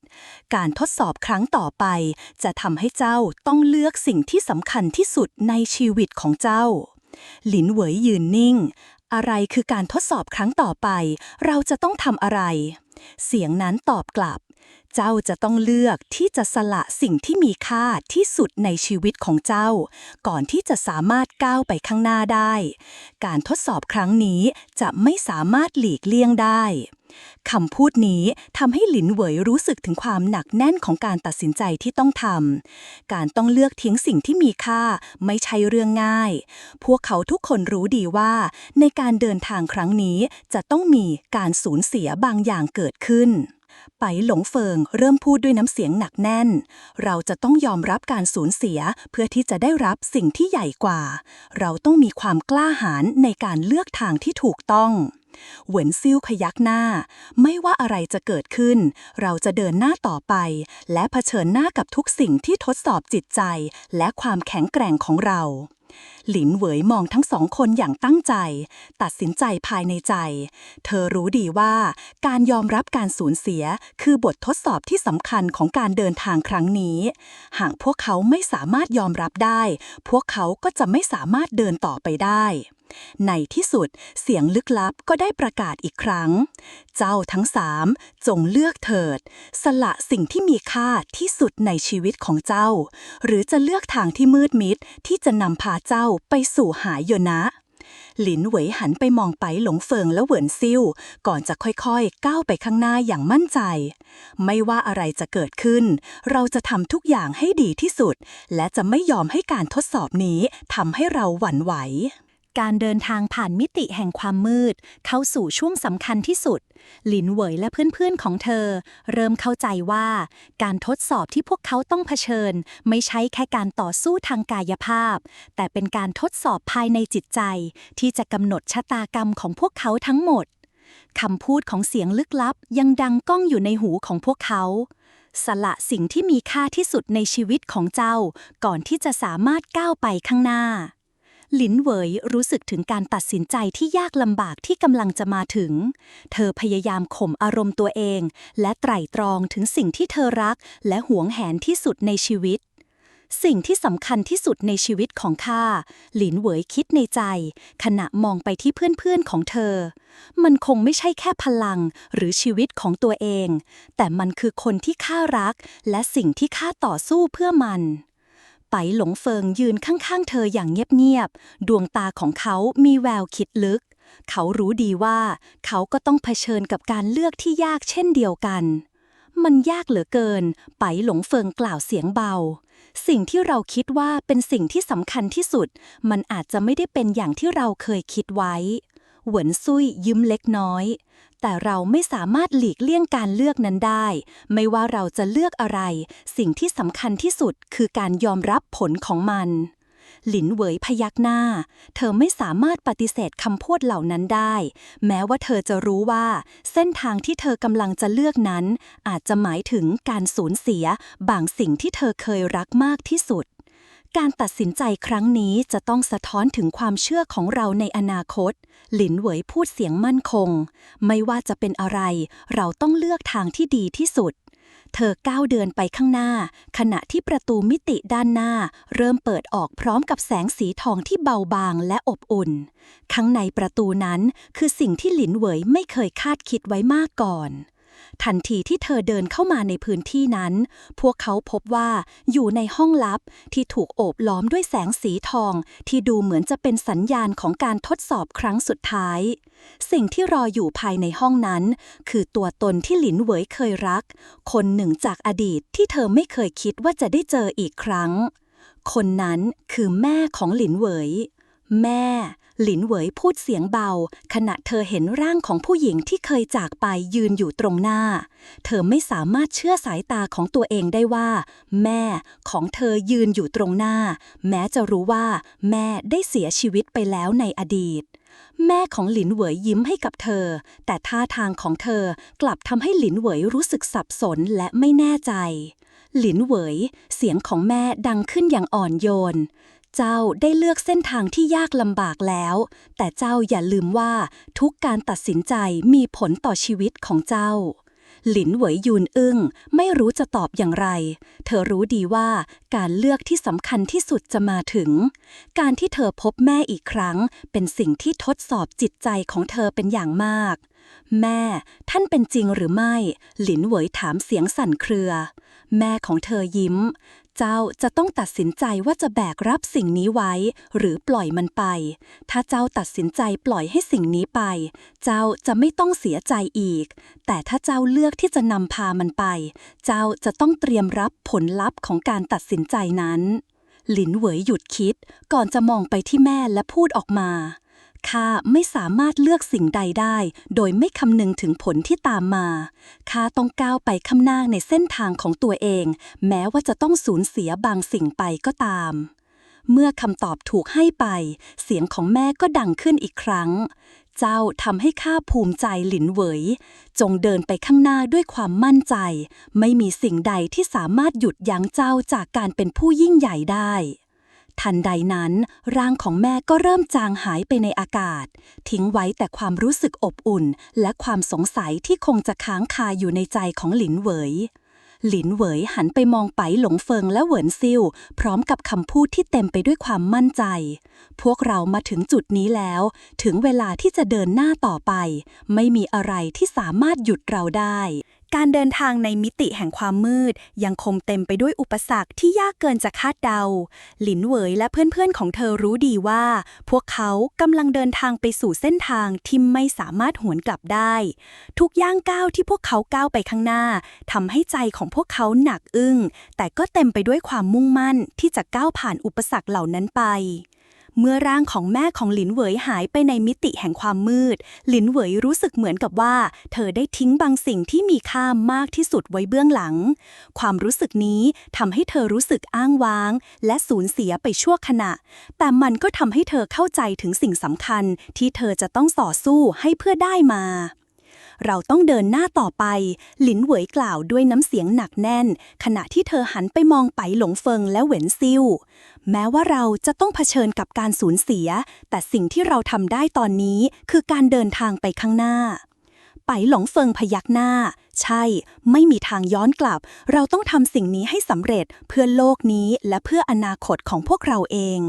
การทดสอบครั้งต่อไปจะทำให้เจ้าต้องเลือกสิ่งที่สำคัญที่สุดในชีวิตของเจ้า หลินเหวยยืนนิ่ง อะไรคือการทดสอบครั้งต่อไป เราจะต้องทำอะไร เสียงนั้นตอบกลับ เจ้าจะต้องเลือกที่จะสละสิ่งที่มีค่าที่สุดในชีวิตของเจ้า ก่อนที่จะสามารถก้าวไปข้างหน้าได้ การทดสอบครั้งนี้จะไม่สามารถหลีกเลี่ยงได้ คำพูดนี้ทำให้หลินเหวยรู้สึกถึงความหนักแน่นของการตัดสินใจที่ต้องทำ การต้องเลือกทิ้งสิ่งที่มีค่าไม่ใช่เรื่องง่าย พวกเขาทุกคนรู้ดีว่าในการเดินทางครั้งนี้จะต้องมีการสูญเสียบางอย่างเกิดขึ้น ไปหลงเฟิงเริ่มพูดด้วยน้ำเสียงหนักแน่น เราจะต้องยอมรับการสูญเสียเพื่อที่จะได้รับสิ่งที่ใหญ่กว่า เราต้องมีความกล้าหาญในการเลือกทางที่ถูกต้อง เหวินซิ่วพยักหน้า ไม่ว่าอะไรจะเกิดขึ้น เราจะเดินหน้าต่อไป และเผชิญหน้ากับทุกสิ่งที่ทดสอบจิตใจและความแข็งแกร่งของเรา หลินเหวยมองทั้งสองคนอย่างตั้งใจ ตัดสินใจภายในใจ เธอรู้ดีว่าการยอมรับการสูญเสียคือบททดสอบที่สำคัญของการเดินทางครั้งนี้ หากพวกเขาไม่สามารถยอมรับได้ พวกเขาก็จะไม่สามารถเดินต่อไปได้ ในที่สุดเสียงลึกลับก็ได้ประกาศอีกครั้ง เจ้าทั้งสามจงเลือกเถิด สละสิ่งที่มีค่าที่สุดในชีวิตของเจ้า หรือจะเลือกทางที่มืดมิดที่จะนำพาเจ้าไปสู่หายนะ หลินเหวยหันไปมองไปหลงเฟิงและเหวินซิ่วก่อนจะค่อยๆก้าวไปข้างหน้าอย่างมั่นใจ ไม่ว่าอะไรจะเกิดขึ้น เราจะทำทุกอย่างให้ดีที่สุด และจะไม่ยอมให้การทดสอบนี้ทำให้เราหวั่นไหว การเดินทางผ่านมิติแห่งความมืดเข้าสู่ช่วงสำคัญที่สุด หลินเหวยและเพื่อนๆของเธอเริ่มเข้าใจว่าการทดสอบที่พวกเขาต้องเผชิญไม่ใช่แค่การต่อสู้ทางกายภาพ แต่เป็นการทดสอบภายในจิตใจที่จะกำหนดชะตากรรมของพวกเขาทั้งหมด คำพูดของเสียงลึกลับยังดังก้องอยู่ในหูของพวกเขา สละสิ่งที่มีค่าที่สุดในชีวิตของเจ้าก่อนที่จะสามารถก้าวไปข้างหน้า หลินเหวยรู้สึกถึงการตัดสินใจที่ยากลำบากที่กำลังจะมาถึง เธอพยายามข่มอารมณ์ตัวเองและไตร่ตรองถึงสิ่งที่เธอรักและหวงแหนที่สุดในชีวิต สิ่งที่สำคัญที่สุดในชีวิตของข้า หลินเหวยคิดในใจขณะมองไปที่เพื่อนๆของเธอ มันคงไม่ใช่แค่พลังหรือชีวิตของตัวเอง แต่มันคือคนที่ข้ารักและสิ่งที่ข้าต่อสู้เพื่อมัน ไปหลงเฟิงยืนข้างๆเธออย่างเงียบๆ ดวงตาของเขามีแววคิดลึก เขารู้ดีว่าเขาก็ต้องเผชิญกับการเลือกที่ยากเช่นเดียวกัน มันยากเหลือเกินไปหลงเฟิงกล่าวเสียงเบาสิ่งที่เราคิดว่าเป็นสิ่งที่สำคัญที่สุดมันอาจจะไม่ได้เป็นอย่างที่เราเคยคิดไว้เหวินซุยยิ้มเล็กน้อยแต่เราไม่สามารถหลีกเลี่ยงการเลือกนั้นได้ไม่ว่าเราจะเลือกอะไรสิ่งที่สำคัญที่สุดคือการยอมรับผลของมันหลินเหวยพยักหน้าเธอไม่สามารถปฏิเสธคำพูดเหล่านั้นได้แม้ว่าเธอจะรู้ว่าเส้นทางที่เธอกำลังจะเลือกนั้นอาจจะหมายถึงการสูญเสียบางสิ่งที่เธอเคยรักมากที่สุดการตัดสินใจครั้งนี้จะต้องสะท้อนถึงความเชื่อของเราในอนาคตหลินเหวยพูดเสียงมั่นคงไม่ว่าจะเป็นอะไรเราต้องเลือกทางที่ดีที่สุดเธอก้าวเดินไปข้างหน้าขณะที่ประตูมิติด้านหน้าเริ่มเปิดออกพร้อมกับแสงสีทองที่เบาบางและอบอุ่นข้างในประตูนั้นคือสิ่งที่หลินเหวยไม่เคยคาดคิดไว้มากก่อนทันทีที่เธอเดินเข้ามาในพื้นที่นั้นพวกเขาพบว่าอยู่ในห้องลับที่ถูกโอบล้อมด้วยแสงสีทองที่ดูเหมือนจะเป็นสัญญาณของการทดสอบครั้งสุดท้ายสิ่งที่รออยู่ภายในห้องนั้นคือตัวตนที่หลินเหวยเคยรักคนหนึ่งจากอดีตที่เธอไม่เคยคิดว่าจะได้เจออีกครั้งคนนั้นคือแม่ของหลินเหวยแม่หลินเหวยพูดเสียงเบาขณะเธอเห็นร่างของผู้หญิงที่เคยจากไปยืนอยู่ตรงหน้าเธอไม่สามารถเชื่อสายตาของตัวเองได้ว่าแม่ของเธอยืนอยู่ตรงหน้าแม้จะรู้ว่าแม่ได้เสียชีวิตไปแล้วในอดีตแม่ของหลินเหวยยิ้มให้กับเธอแต่ท่าทางของเธอกลับทำให้หลินเหวยรู้สึกสับสนและไม่แน่ใจหลินเหวยเสียงของแม่ดังขึ้นอย่างอ่อนโยนเจ้าได้เลือกเส้นทางที่ยากลำบากแล้วแต่เจ้าอย่าลืมว่าทุกการตัดสินใจมีผลต่อชีวิตของเจ้าหลินเหวยยืนอึ้งไม่รู้จะตอบอย่างไรเธอรู้ดีว่าการเลือกที่สำคัญที่สุดจะมาถึงการที่เธอพบแม่อีกครั้งเป็นสิ่งที่ทดสอบจิตใจของเธอเป็นอย่างมากแม่ท่านเป็นจริงหรือไม่หลินเหวยถามเสียงสั่นเครือแม่ของเธอยิ้มเจ้าจะต้องตัดสินใจว่าจะแบกรับสิ่งนี้ไว้หรือปล่อยมันไปถ้าเจ้าตัดสินใจปล่อยให้สิ่งนี้ไปเจ้าจะไม่ต้องเสียใจอีกแต่ถ้าเจ้าเลือกที่จะนำพามันไปเจ้าจะต้องเตรียมรับผลลัพธ์ของการตัดสินใจนั้นหลินเหวยหยุดคิดก่อนจะมองไปที่แม่และพูดออกมาข้าไม่สามารถเลือกสิ่งใดได้โดยไม่คำนึงถึงผลที่ตามมาข้าต้องก้าวไปข้างหน้าในเส้นทางของตัวเองแม้ว่าจะต้องสูญเสียบางสิ่งไปก็ตามเมื่อคำตอบถูกให้ไปเสียงของแม่ก็ดังขึ้นอีกครั้งเจ้าทำให้ข้าภูมิใจหลินเหวยจงเดินไปข้างหน้าด้วยความมั่นใจไม่มีสิ่งใดที่สามารถหยุดยั้งเจ้าจากการเป็นผู้ยิ่งใหญ่ได้ทันใดนั้นร่างของแม่ก็เริ่มจางหายไปในอากาศทิ้งไว้แต่ความรู้สึกอบอุ่นและความสงสัยที่คงจะค้างคาอยู่ในใจของหลินเหวยหลินเหวยหันไปมองไปหลงเฟิงและเหวินซิ่วพร้อมกับคำพูดที่เต็มไปด้วยความมั่นใจพวกเรามาถึงจุดนี้แล้วถึงเวลาที่จะเดินหน้าต่อไปไม่มีอะไรที่สามารถหยุดเราได้การเดินทางในมิติแห่งความมืดยังคงเต็มไปด้วยอุปสรรคที่ยากเกินจะคาดเดาหลินเหวยและเพื่อนๆของเธอรู้ดีว่าพวกเขากำลังเดินทางไปสู่เส้นทางที่ไม่สามารถหวนกลับได้ทุกย่างก้าวที่พวกเขาก้าวไปข้างหน้าทำให้ใจของพวกเขาหนักอึ้งแต่ก็เต็มไปด้วยความมุ่งมั่นที่จะก้าวผ่านอุปสรรคเหล่านั้นไปเมื่อร่างของแม่ของหลินเหวยหายไปในมิติแห่งความมืดหลินเหวยรู้สึกเหมือนกับว่าเธอได้ทิ้งบางสิ่งที่มีค่ามากที่สุดไว้เบื้องหลังความรู้สึกนี้ทำให้เธอรู้สึกอ้างว้างและสูญเสียไปชั่วขณะแต่มันก็ทำให้เธอเข้าใจถึงสิ่งสำคัญที่เธอจะต้องต่อสู้ให้เพื่อได้มาเราต้องเดินหน้าต่อไปหลินเหวยกล่าวด้วยน้ำเสียงหนักแน่นขณะที่เธอหันไปมองไปหลงเฟิงและเหวินซิ่วแม้ว่าเราจะต้องเผชิญกับการสูญเสียแต่สิ่งที่เราทำได้ตอนนี้คือการเดินทางไปข้างหน้าไปหลงเฟิงพยักหน้าใช่ไม่มีทางย้อนกลับเราต้องทำสิ่งนี้ให้สำเร็จเพื่อโลกนี้และเพื่ออนาคตของพวกเราเอง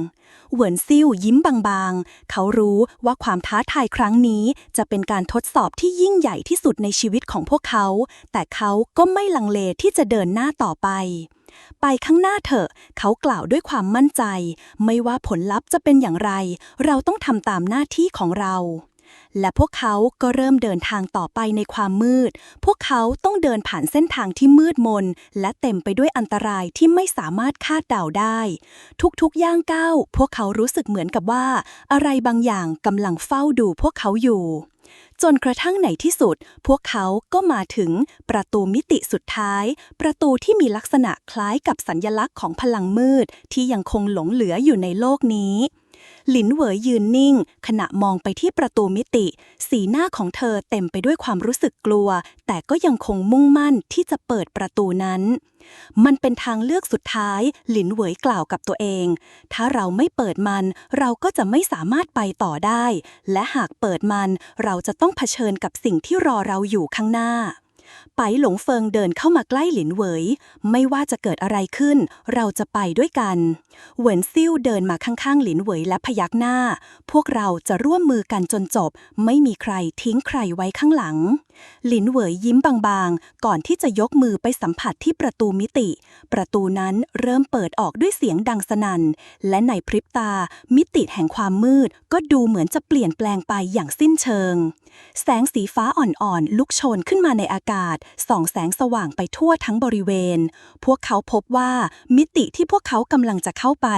เหวินซิ่วยิ้มบางๆเขารู้ว่าความท้าทายครั้งนี้จะเป็นการทดสอบที่ยิ่งใหญ่ที่สุดในชีวิตของพวกเขาแต่เขาก็ไม่ลังเลที่จะเดินหน้าต่อไปข้างหน้าเถอะเขากล่าวด้วยความมั่นใจไม่ว่าผลลัพธ์จะเป็นอย่างไรเราต้องทำตามหน้าที่ของเรา และพวกเขาก็เริ่มเดินทางต่อไปในความมืดพวกเขาต้องเดินผ่านเส้นทางที่มืดมนและเต็มไปด้วยอันตรายที่ไม่สามารถคาดเดาได้ทุกๆย่างก้าวพวกเขารู้สึกเหมือนกับว่าอะไรบางอย่างกำลังเฝ้าดูพวกเขาอยู่จนกระทั่งในที่สุดพวกเขาก็มาถึงประตูมิติสุดท้ายประตูที่มีลักษณะคล้ายกับสัญลักษณ์ของพลังมืดที่ยังคงหลงเหลืออยู่ในโลกนี้หลินเหวยยืนนิ่งขณะมองไปที่ประตูมิติสีหน้าของเธอเต็มไปด้วยความรู้สึกกลัวแต่ก็ยังคงมุ่งมั่นที่จะเปิดประตูนั้นมันเป็นทางเลือกสุดท้ายหลินเหวยกล่าวกับตัวเองถ้าเราไม่เปิดมันเราก็จะไม่สามารถไปต่อได้และหากเปิดมันเราจะต้องเผชิญกับสิ่งที่รอเราอยู่ข้างหน้าไปหลงเฟิงเดินเข้ามาใกล้หลินเหวยไม่ว่าจะเกิดอะไรขึ้นเราจะไปด้วยกันเหวินซิ่วเดินมาข้างๆหลินเหวยและพยักหน้าพวกเราจะร่วมมือกันจนจบไม่มีใครทิ้งใครไว้ข้างหลังหลินเหวยยิ้มบางๆก่อนที่จะยกมือไปสัมผัสที่ประตูมิติประตูนั้นเริ่มเปิดออกด้วยเสียงดังสนั่นและในพริบตามิติแห่งความมืดก็ดูเหมือนจะเปลี่ยนแปลงไปอย่างสิ้นเชิงแสงสีฟ้าอ่อนๆลุกโชนขึ้นมาในอากาศส่องแสงสว่างไปทั่วทั้งบริเวณพวกเขาพบว่ามิติที่พวกเขากำลังจะเข้าไป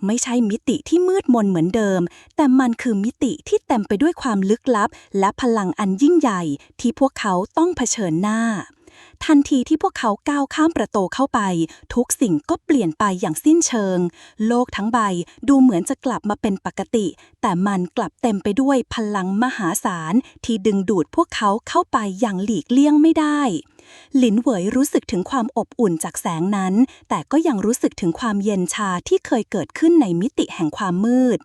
ไม่ใช่มิติที่มืดมนเหมือนเดิมแต่มันคือมิติที่เต็มไปด้วยความลึกลับและพลังอันยิ่งใหญ่ที่พวกเขาต้องเผชิญหน้าทันทีที่พวกเขาก้าวข้ามประตูเข้าไปทุกสิ่งก็เปลี่ยนไปอย่างสิ้นเชิงโลกทั้งใบดูเหมือนจะกลับมาเป็นปกติแต่มันกลับเต็มไปด้วยพลังมหาศาลที่ดึงดูดพวกเขาเข้าไปอย่างหลีกเลี่ยงไม่ได้หลินเหวยรู้สึกถึงความอบอุ่นจากแสงนั้นแต่ก็ยังรู้สึกถึงความเย็นชาที่เคยเกิดขึ้นในมิติแห่งความมืด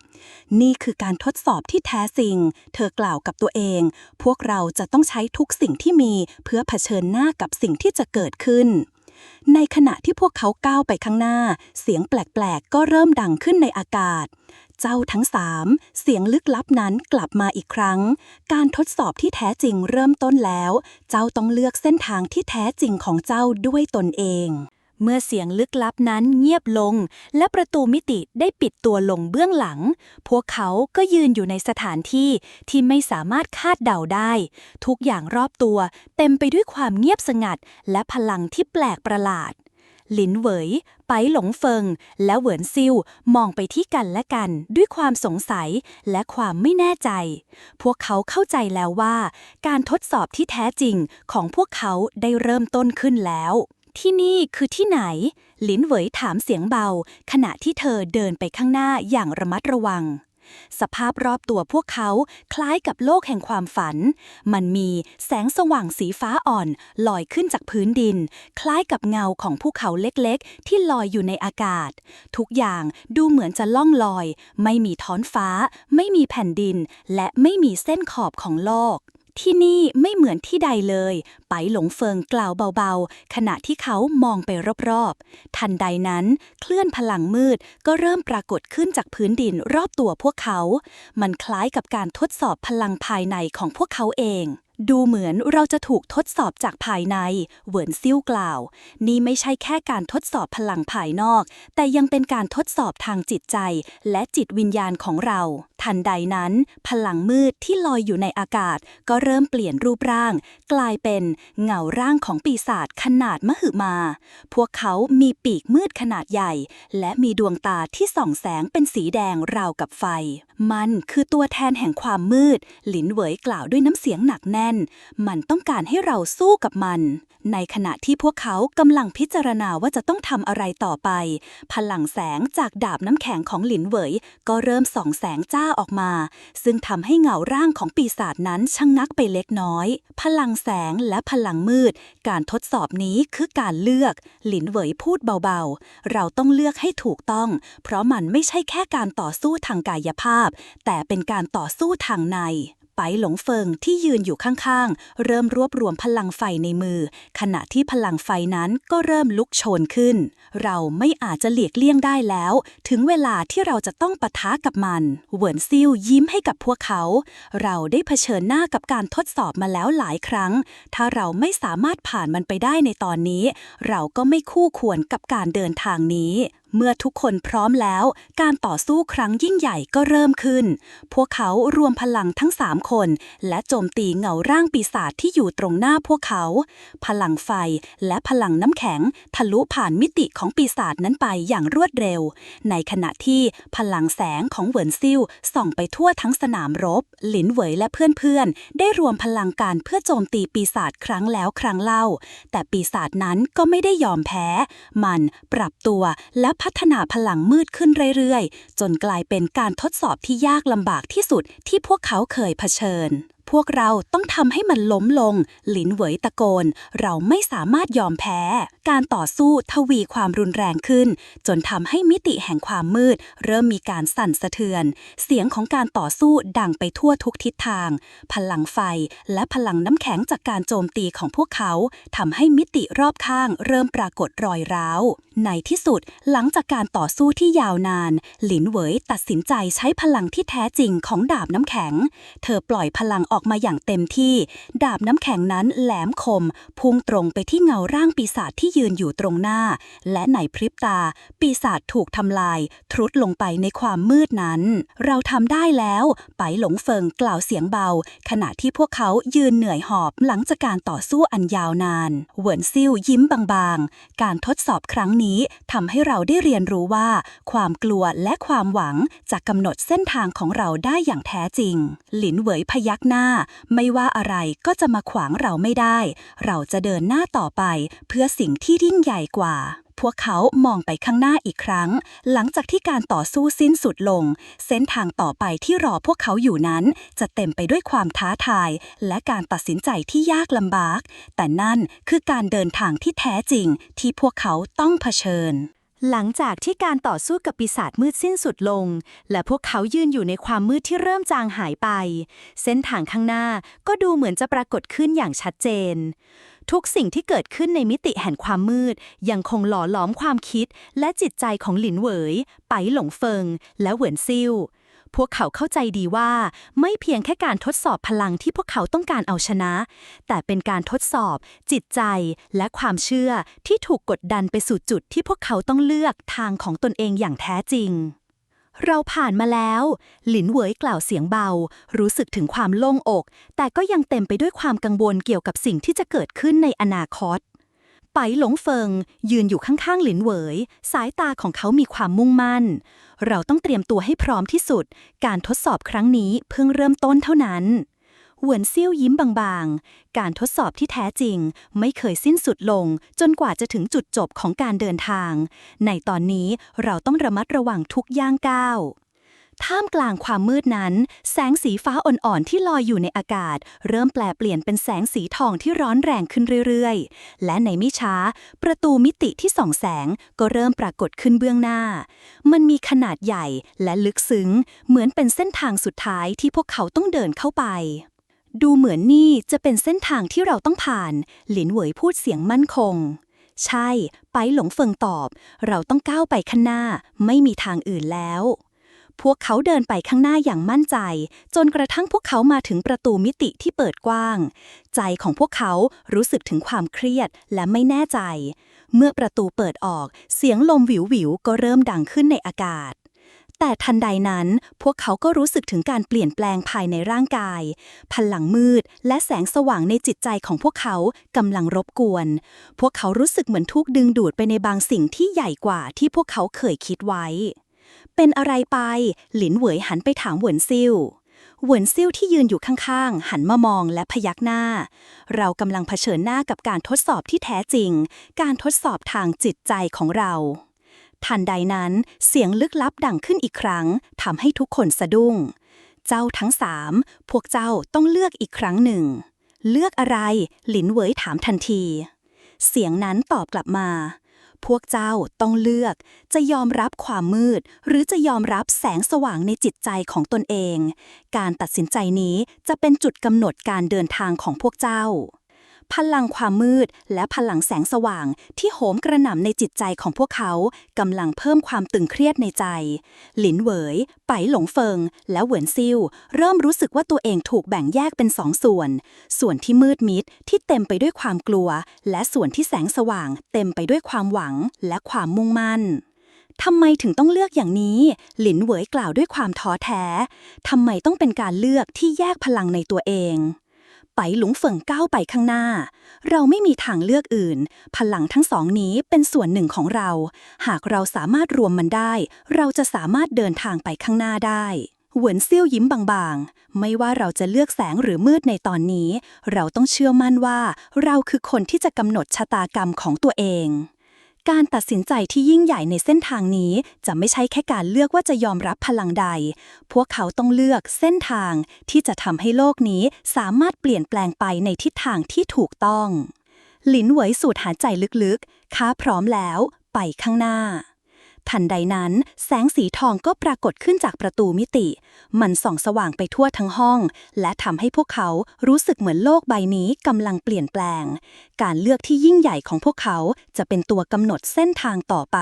นี่คือการทดสอบที่แท้จริงเธอกล่าวกับตัวเองพวกเราจะต้องใช้ทุกสิ่งที่มีเพื่อเผชิญหน้ากับสิ่งที่จะเกิดขึ้นในขณะที่พวกเขาก้าวไปข้างหน้าเสียงแปลกๆก็เริ่มดังขึ้นในอากาศเจ้าทั้งสามเสียงลึกลับนั้นกลับมาอีกครั้งการทดสอบที่แท้จริงเริ่มต้นแล้วเจ้าต้องเลือกเส้นทางที่แท้จริงของเจ้าด้วยตนเองเมื่อเสียงลึกลับนั้นเงียบลงและประตูมิติได้ปิดตัวลงเบื้องหลังพวกเขาก็ยืนอยู่ในสถานที่ที่ไม่สามารถคาดเดาได้ทุกอย่างรอบตัวเต็มไปด้วยความเงียบสงัดและพลังที่แปลกประหลาดหลินเหวยไปหลงเฟิงและเหวินซิ่วมองไปที่กันและกันด้วยความสงสัยและความไม่แน่ใจพวกเขาเข้าใจแล้วว่าการทดสอบที่แท้จริงของพวกเขาได้เริ่มต้นขึ้นแล้วที่นี่คือที่ไหนหลินเหวยถามเสียงเบาขณะที่เธอเดินไปข้างหน้าอย่างระมัดระวังสภาพรอบตัวพวกเขาคล้ายกับโลกแห่งความฝันมันมีแสงสว่างสีฟ้าอ่อนลอยขึ้นจากพื้นดินคล้ายกับเงาของภูเขาเล็กๆที่ลอยอยู่ในอากาศทุกอย่างดูเหมือนจะล่องลอยไม่มีท้องฟ้าไม่มีแผ่นดินและไม่มีเส้นขอบของโลกที่นี่ไม่เหมือนที่ใดเลยไปหลงเฟิงกล่าวเบาๆขณะที่เขามองไปรอบๆทันใดนั้นคลื่นพลังมืดก็เริ่มปรากฏขึ้นจากพื้นดินรอบตัวพวกเขามันคล้ายกับการทดสอบพลังภายในของพวกเขาเองดูเหมือนเราจะถูกทดสอบจากภายในเหวินซิ่วกล่าวนี่ไม่ใช่แค่การทดสอบพลังภายนอกแต่ยังเป็นการทดสอบทางจิตใจและจิตวิญญาณของเราทันใดนั้นพลังมืดที่ลอยอยู่ในอากาศก็เริ่มเปลี่ยนรูปร่างกลายเป็นเงาร่างของปีศาจขนาดมหึมาพวกเขามีปีกมืดขนาดใหญ่และมีดวงตาที่ส่องแสงเป็นสีแดงราวกับไฟมันคือตัวแทนแห่งความมืดหลินเหวยกล่าวด้วยน้ำเสียงหนักแน่นมันต้องการให้เราสู้กับมันในขณะที่พวกเขากำลังพิจารณาว่าจะต้องทำอะไรต่อไปพลังแสงจากดาบน้ำแข็งของหลินเหวยก็เริ่มส่องแสงจ้าออกมาซึ่งทำให้เงาร่างของปีศาจนั้นชะงักไปเล็กน้อยพลังแสงและพลังมืดการทดสอบนี้คือการเลือกหลินเหวยพูดเบาๆเราต้องเลือกให้ถูกต้องเพราะมันไม่ใช่แค่การต่อสู้ทางกายภาพแต่เป็นการต่อสู้ทางในไปหลงเฟิงที่ยืนอยู่ข้างๆเริ่มรวบรวมพลังไฟในมือขณะที่พลังไฟนั้นก็เริ่มลุกโชนขึ้นเราไม่อาจจะหลีกเลี่ยงได้แล้วถึงเวลาที่เราจะต้องปะทะกับมันเหวินซิ่วยิ้มให้กับพวกเขาเราได้เผชิญหน้ากับการทดสอบมาแล้วหลายครั้งถ้าเราไม่สามารถผ่านมันไปได้ในตอนนี้เราก็ไม่คู่ควรกับการเดินทางนี้ เมื่อทุกคนพร้อมแล้วการต่อสู้ครั้งยิ่งใหญ่ก็เริ่มขึ้นพวกเขารวมพลังทั้ง3คนและโจมตีเงาร่างปีศาจที่อยู่ตรงหน้าพวกเขาพลังไฟและพลังน้ำแข็งทะลุผ่านมิติของปีศาจนั้นไปอย่างรวดเร็วในขณะที่พลังแสงของเหวินซิ่วส่องไปทั่วทั้งสนามรบหลินเหวยและเพื่อนๆได้รวมพลังการเพื่อโจมตีปีศาจครั้งแล้วครั้งเล่าแต่ปีศาจนั้นก็ไม่ได้ยอมแพ้มันปรับตัวและพัฒนาพลังมืดขึ้นเรื่อยๆจนกลายเป็นการทดสอบที่ยากลำบากที่สุดที่พวกเขาเคยเผชิญพวกเราต้องทำให้มันล้มลงหลินเหวยตะโกนเราไม่สามารถยอมแพ้การต่อสู้ทวีความรุนแรงขึ้นจนทำให้มิติแห่งความมืดเริ่มมีการสั่นสะเทือนเสียงของการต่อสู้ดังไปทั่วทุกทิศทางพลังไฟและพลังน้ำแข็งจากการโจมตีของพวกเขาทำให้มิติรอบข้างเริ่มปรากฏรอยร้าวในที่สุดหลังจากการต่อสู้ที่ยาวนานหลินเหวยตัดสินใจใช้พลังที่แท้จริงของดาบน้ำแข็งเธอปล่อยพลังออกมาอย่างเต็มที่ดาบน้ำแข็งนั้นแหลมคมพุ่งตรงไปที่เงาร่างปีศาจที่ยืนอยู่ตรงหน้าและในพริบตาปีศาจถูกทำลายทรุดลงไปในความมืดนั้นเราทำได้แล้วไปหลงเฟิงกล่าวเสียงเบาขณะที่พวกเขายืนเหนื่อยหอบหลังจากการต่อสู้อันยาวนานเหวินซิ่วยิ้มบางๆการทดสอบครั้งนี้ทำให้เราได้เรียนรู้ว่าความกลัวและความหวังจะกำหนดเส้นทางของเราได้อย่างแท้จริงหลินเหวยพยักหน้าไม่ว่าอะไรก็จะมาขวางเราไม่ได้เราจะเดินหน้าต่อไปเพื่อสิ่งที่ยิ่งใหญ่กว่าพวกเขามองไปข้างหน้าอีกครั้งหลังจากที่การต่อสู้สิ้นสุดลงเส้นทางต่อไปที่รอพวกเขาอยู่นั้นจะเต็มไปด้วยความท้าทายและการตัดสินใจที่ยากลำบากแต่นั่นคือการเดินทางที่แท้จริงที่พวกเขาต้องเผชิญหลังจากที่การต่อสู้กับปีศาจมืดสิ้นสุดลงและพวกเขายืนอยู่ในความมืดที่เริ่มจางหายไปเส้นทางข้างหน้าก็ดูเหมือนจะปรากฏขึ้นอย่างชัดเจนทุกสิ่งที่เกิดขึ้นในมิติแห่งความมืดยังคงหล่อหลอมความคิดและจิตใจของหลินเหวยไปหลงเฟิงและเหวินซิ่วพวกเขาเข้าใจดีว่าไม่เพียงแค่การทดสอบพลังที่พวกเขาต้องการเอาชนะแต่เป็นการทดสอบจิตใจและความเชื่อที่ถูกกดดันไปสู่จุดที่พวกเขาต้องเลือกทางของตนเองอย่างแท้จริงเราผ่านมาแล้วหลินเหวยกล่าวเสียงเบารู้สึกถึงความโล่งอกแต่ก็ยังเต็มไปด้วยความกังวลเกี่ยวกับสิ่งที่จะเกิดขึ้นในอนาคตไปหลงเฟิงยืนอยู่ข้างๆหลินเหวยสายตาของเขามีความมุ่งมั่นเราต้องเตรียมตัวให้พร้อมที่สุดการทดสอบครั้งนี้เพิ่งเริ่มต้นเท่านั้นเหวินซิ่วยิ้มบางๆการทดสอบที่แท้จริงไม่เคยสิ้นสุดลงจนกว่าจะถึงจุดจบของการเดินทางในตอนนี้เราต้องระมัดระวังทุกย่างก้าวท่ามกลางความมืดนั้นแสงสีฟ้าอ่อนๆที่ลอยอยู่ในอากาศเริ่มแปลเปลี่ยนเป็นแสงสีทองที่ร้อนแรงขึ้นเรื่อยๆและในไม่ช้าประตูมิติที่ส่องแสงก็เริ่มปรากฏขึ้นเบื้องหน้ามันมีขนาดใหญ่และลึกซึ้งเหมือนเป็นเส้นทางสุดท้ายที่พวกเขาต้องเดินเข้าไปดูเหมือนนี่จะเป็นเส้นทางที่เราต้องผ่านหลินเหวยพูดเสียงมั่นคงใช่ไปหลงเฟิงตอบเราต้องก้าวไปข้างหน้าไม่มีทางอื่นแล้วพวกเขาเดินไปข้างหน้าอย่างมั่นใจจนกระทั่งพวกเขามาถึงประตูมิติที่เปิดกว้างใจของพวกเขารู้สึกถึงความเครียดและไม่แน่ใจเมื่อประตูเปิดออกเสียงลมหวิวๆก็เริ่มดังขึ้นในอากาศแต่ทันใดนั้นพวกเขาก็รู้สึกถึงการเปลี่ยนแปลงภายในร่างกายพลังมืดและแสงสว่างในจิตใจของพวกเขากำลังรบกวนพวกเขารู้สึกเหมือนถูกดึงดูดไปในบางสิ่งที่ใหญ่กว่าที่พวกเขาเคยคิดไว้เป็นอะไรไปหลินเหวยหันไปถามเหวินซิ่วเหวินซิ่วที่ยืนอยู่ข้างๆหันมามองและพยักหน้าเรากำลังเผชิญหน้ากับการทดสอบที่แท้จริงการทดสอบทางจิตใจของเราทันใดนั้นเสียงลึกลับดังขึ้นอีกครั้งทำให้ทุกคนสะดุ้งเจ้าทั้ง3พวกเจ้าต้องเลือกอีกครั้งหนึ่งเลือกอะไรหลินเหวยถามทันทีเสียงนั้นตอบกลับมาพวกเจ้าต้องเลือกจะยอมรับความมืดหรือจะยอมรับแสงสว่างในจิตใจของตนเองการตัดสินใจนี้จะเป็นจุดกำหนดการเดินทางของพวกเจ้าพลังความมืดและพลังแสงสว่างที่โหมกระหน่ำในจิตใจของพวกเขากำลังเพิ่มความตึงเครียดในใจหลินเหวยไปหลงเฟิงและเหวินซิ่วเริ่มรู้สึกว่าตัวเองถูกแบ่งแยกเป็น2 ส่วนที่มืดมิดที่เต็มไปด้วยความกลัวและส่วนที่แสงสว่างเต็มไปด้วยความหวังและความมุ่งมั่น ทำไมถึงต้องเลือกอย่างนี้ หลินเหวยกล่าวด้วยความท้อแท้ทำไมต้องเป็นการเลือกที่แยกพลังในตัวเองไปหลงเฟิงก้าวไปข้างหน้าเราไม่มีทางเลือกอื่นพลังทั้งสองนี้เป็นส่วนหนึ่งของเราหากเราสามารถรวมมันได้เราจะสามารถเดินทางไปข้างหน้าได้เหวินเซี่ยวยิ้มบางๆไม่ว่าเราจะเลือกแสงหรือมืดในตอนนี้เราต้องเชื่อมั่นว่าเราคือคนที่จะกำหนดชะตากรรมของตัวเองการตัดสินใจที่ยิ่งใหญ่ในเส้นทางนี้จะไม่ใช่แค่การเลือกว่าจะยอมรับพลังใดพวกเขาต้องเลือกเส้นทางที่จะทำให้โลกนี้สามารถเปลี่ยนแปลงไปในทิศทางที่ถูกต้องหลินเหวยสูดหายใจลึกๆข้าพร้อมแล้วไปข้างหน้าทันใดนั้นแสงสีทองก็ปรากฏขึ้นจากประตูมิติมันส่องสว่างไปทั่วทั้งห้องและทำให้พวกเขารู้สึกเหมือนโลกใบนี้กำลังเปลี่ยนแปลงการเลือกที่ยิ่งใหญ่ของพวกเขาจะเป็นตัวกำหนดเส้นทางต่อไป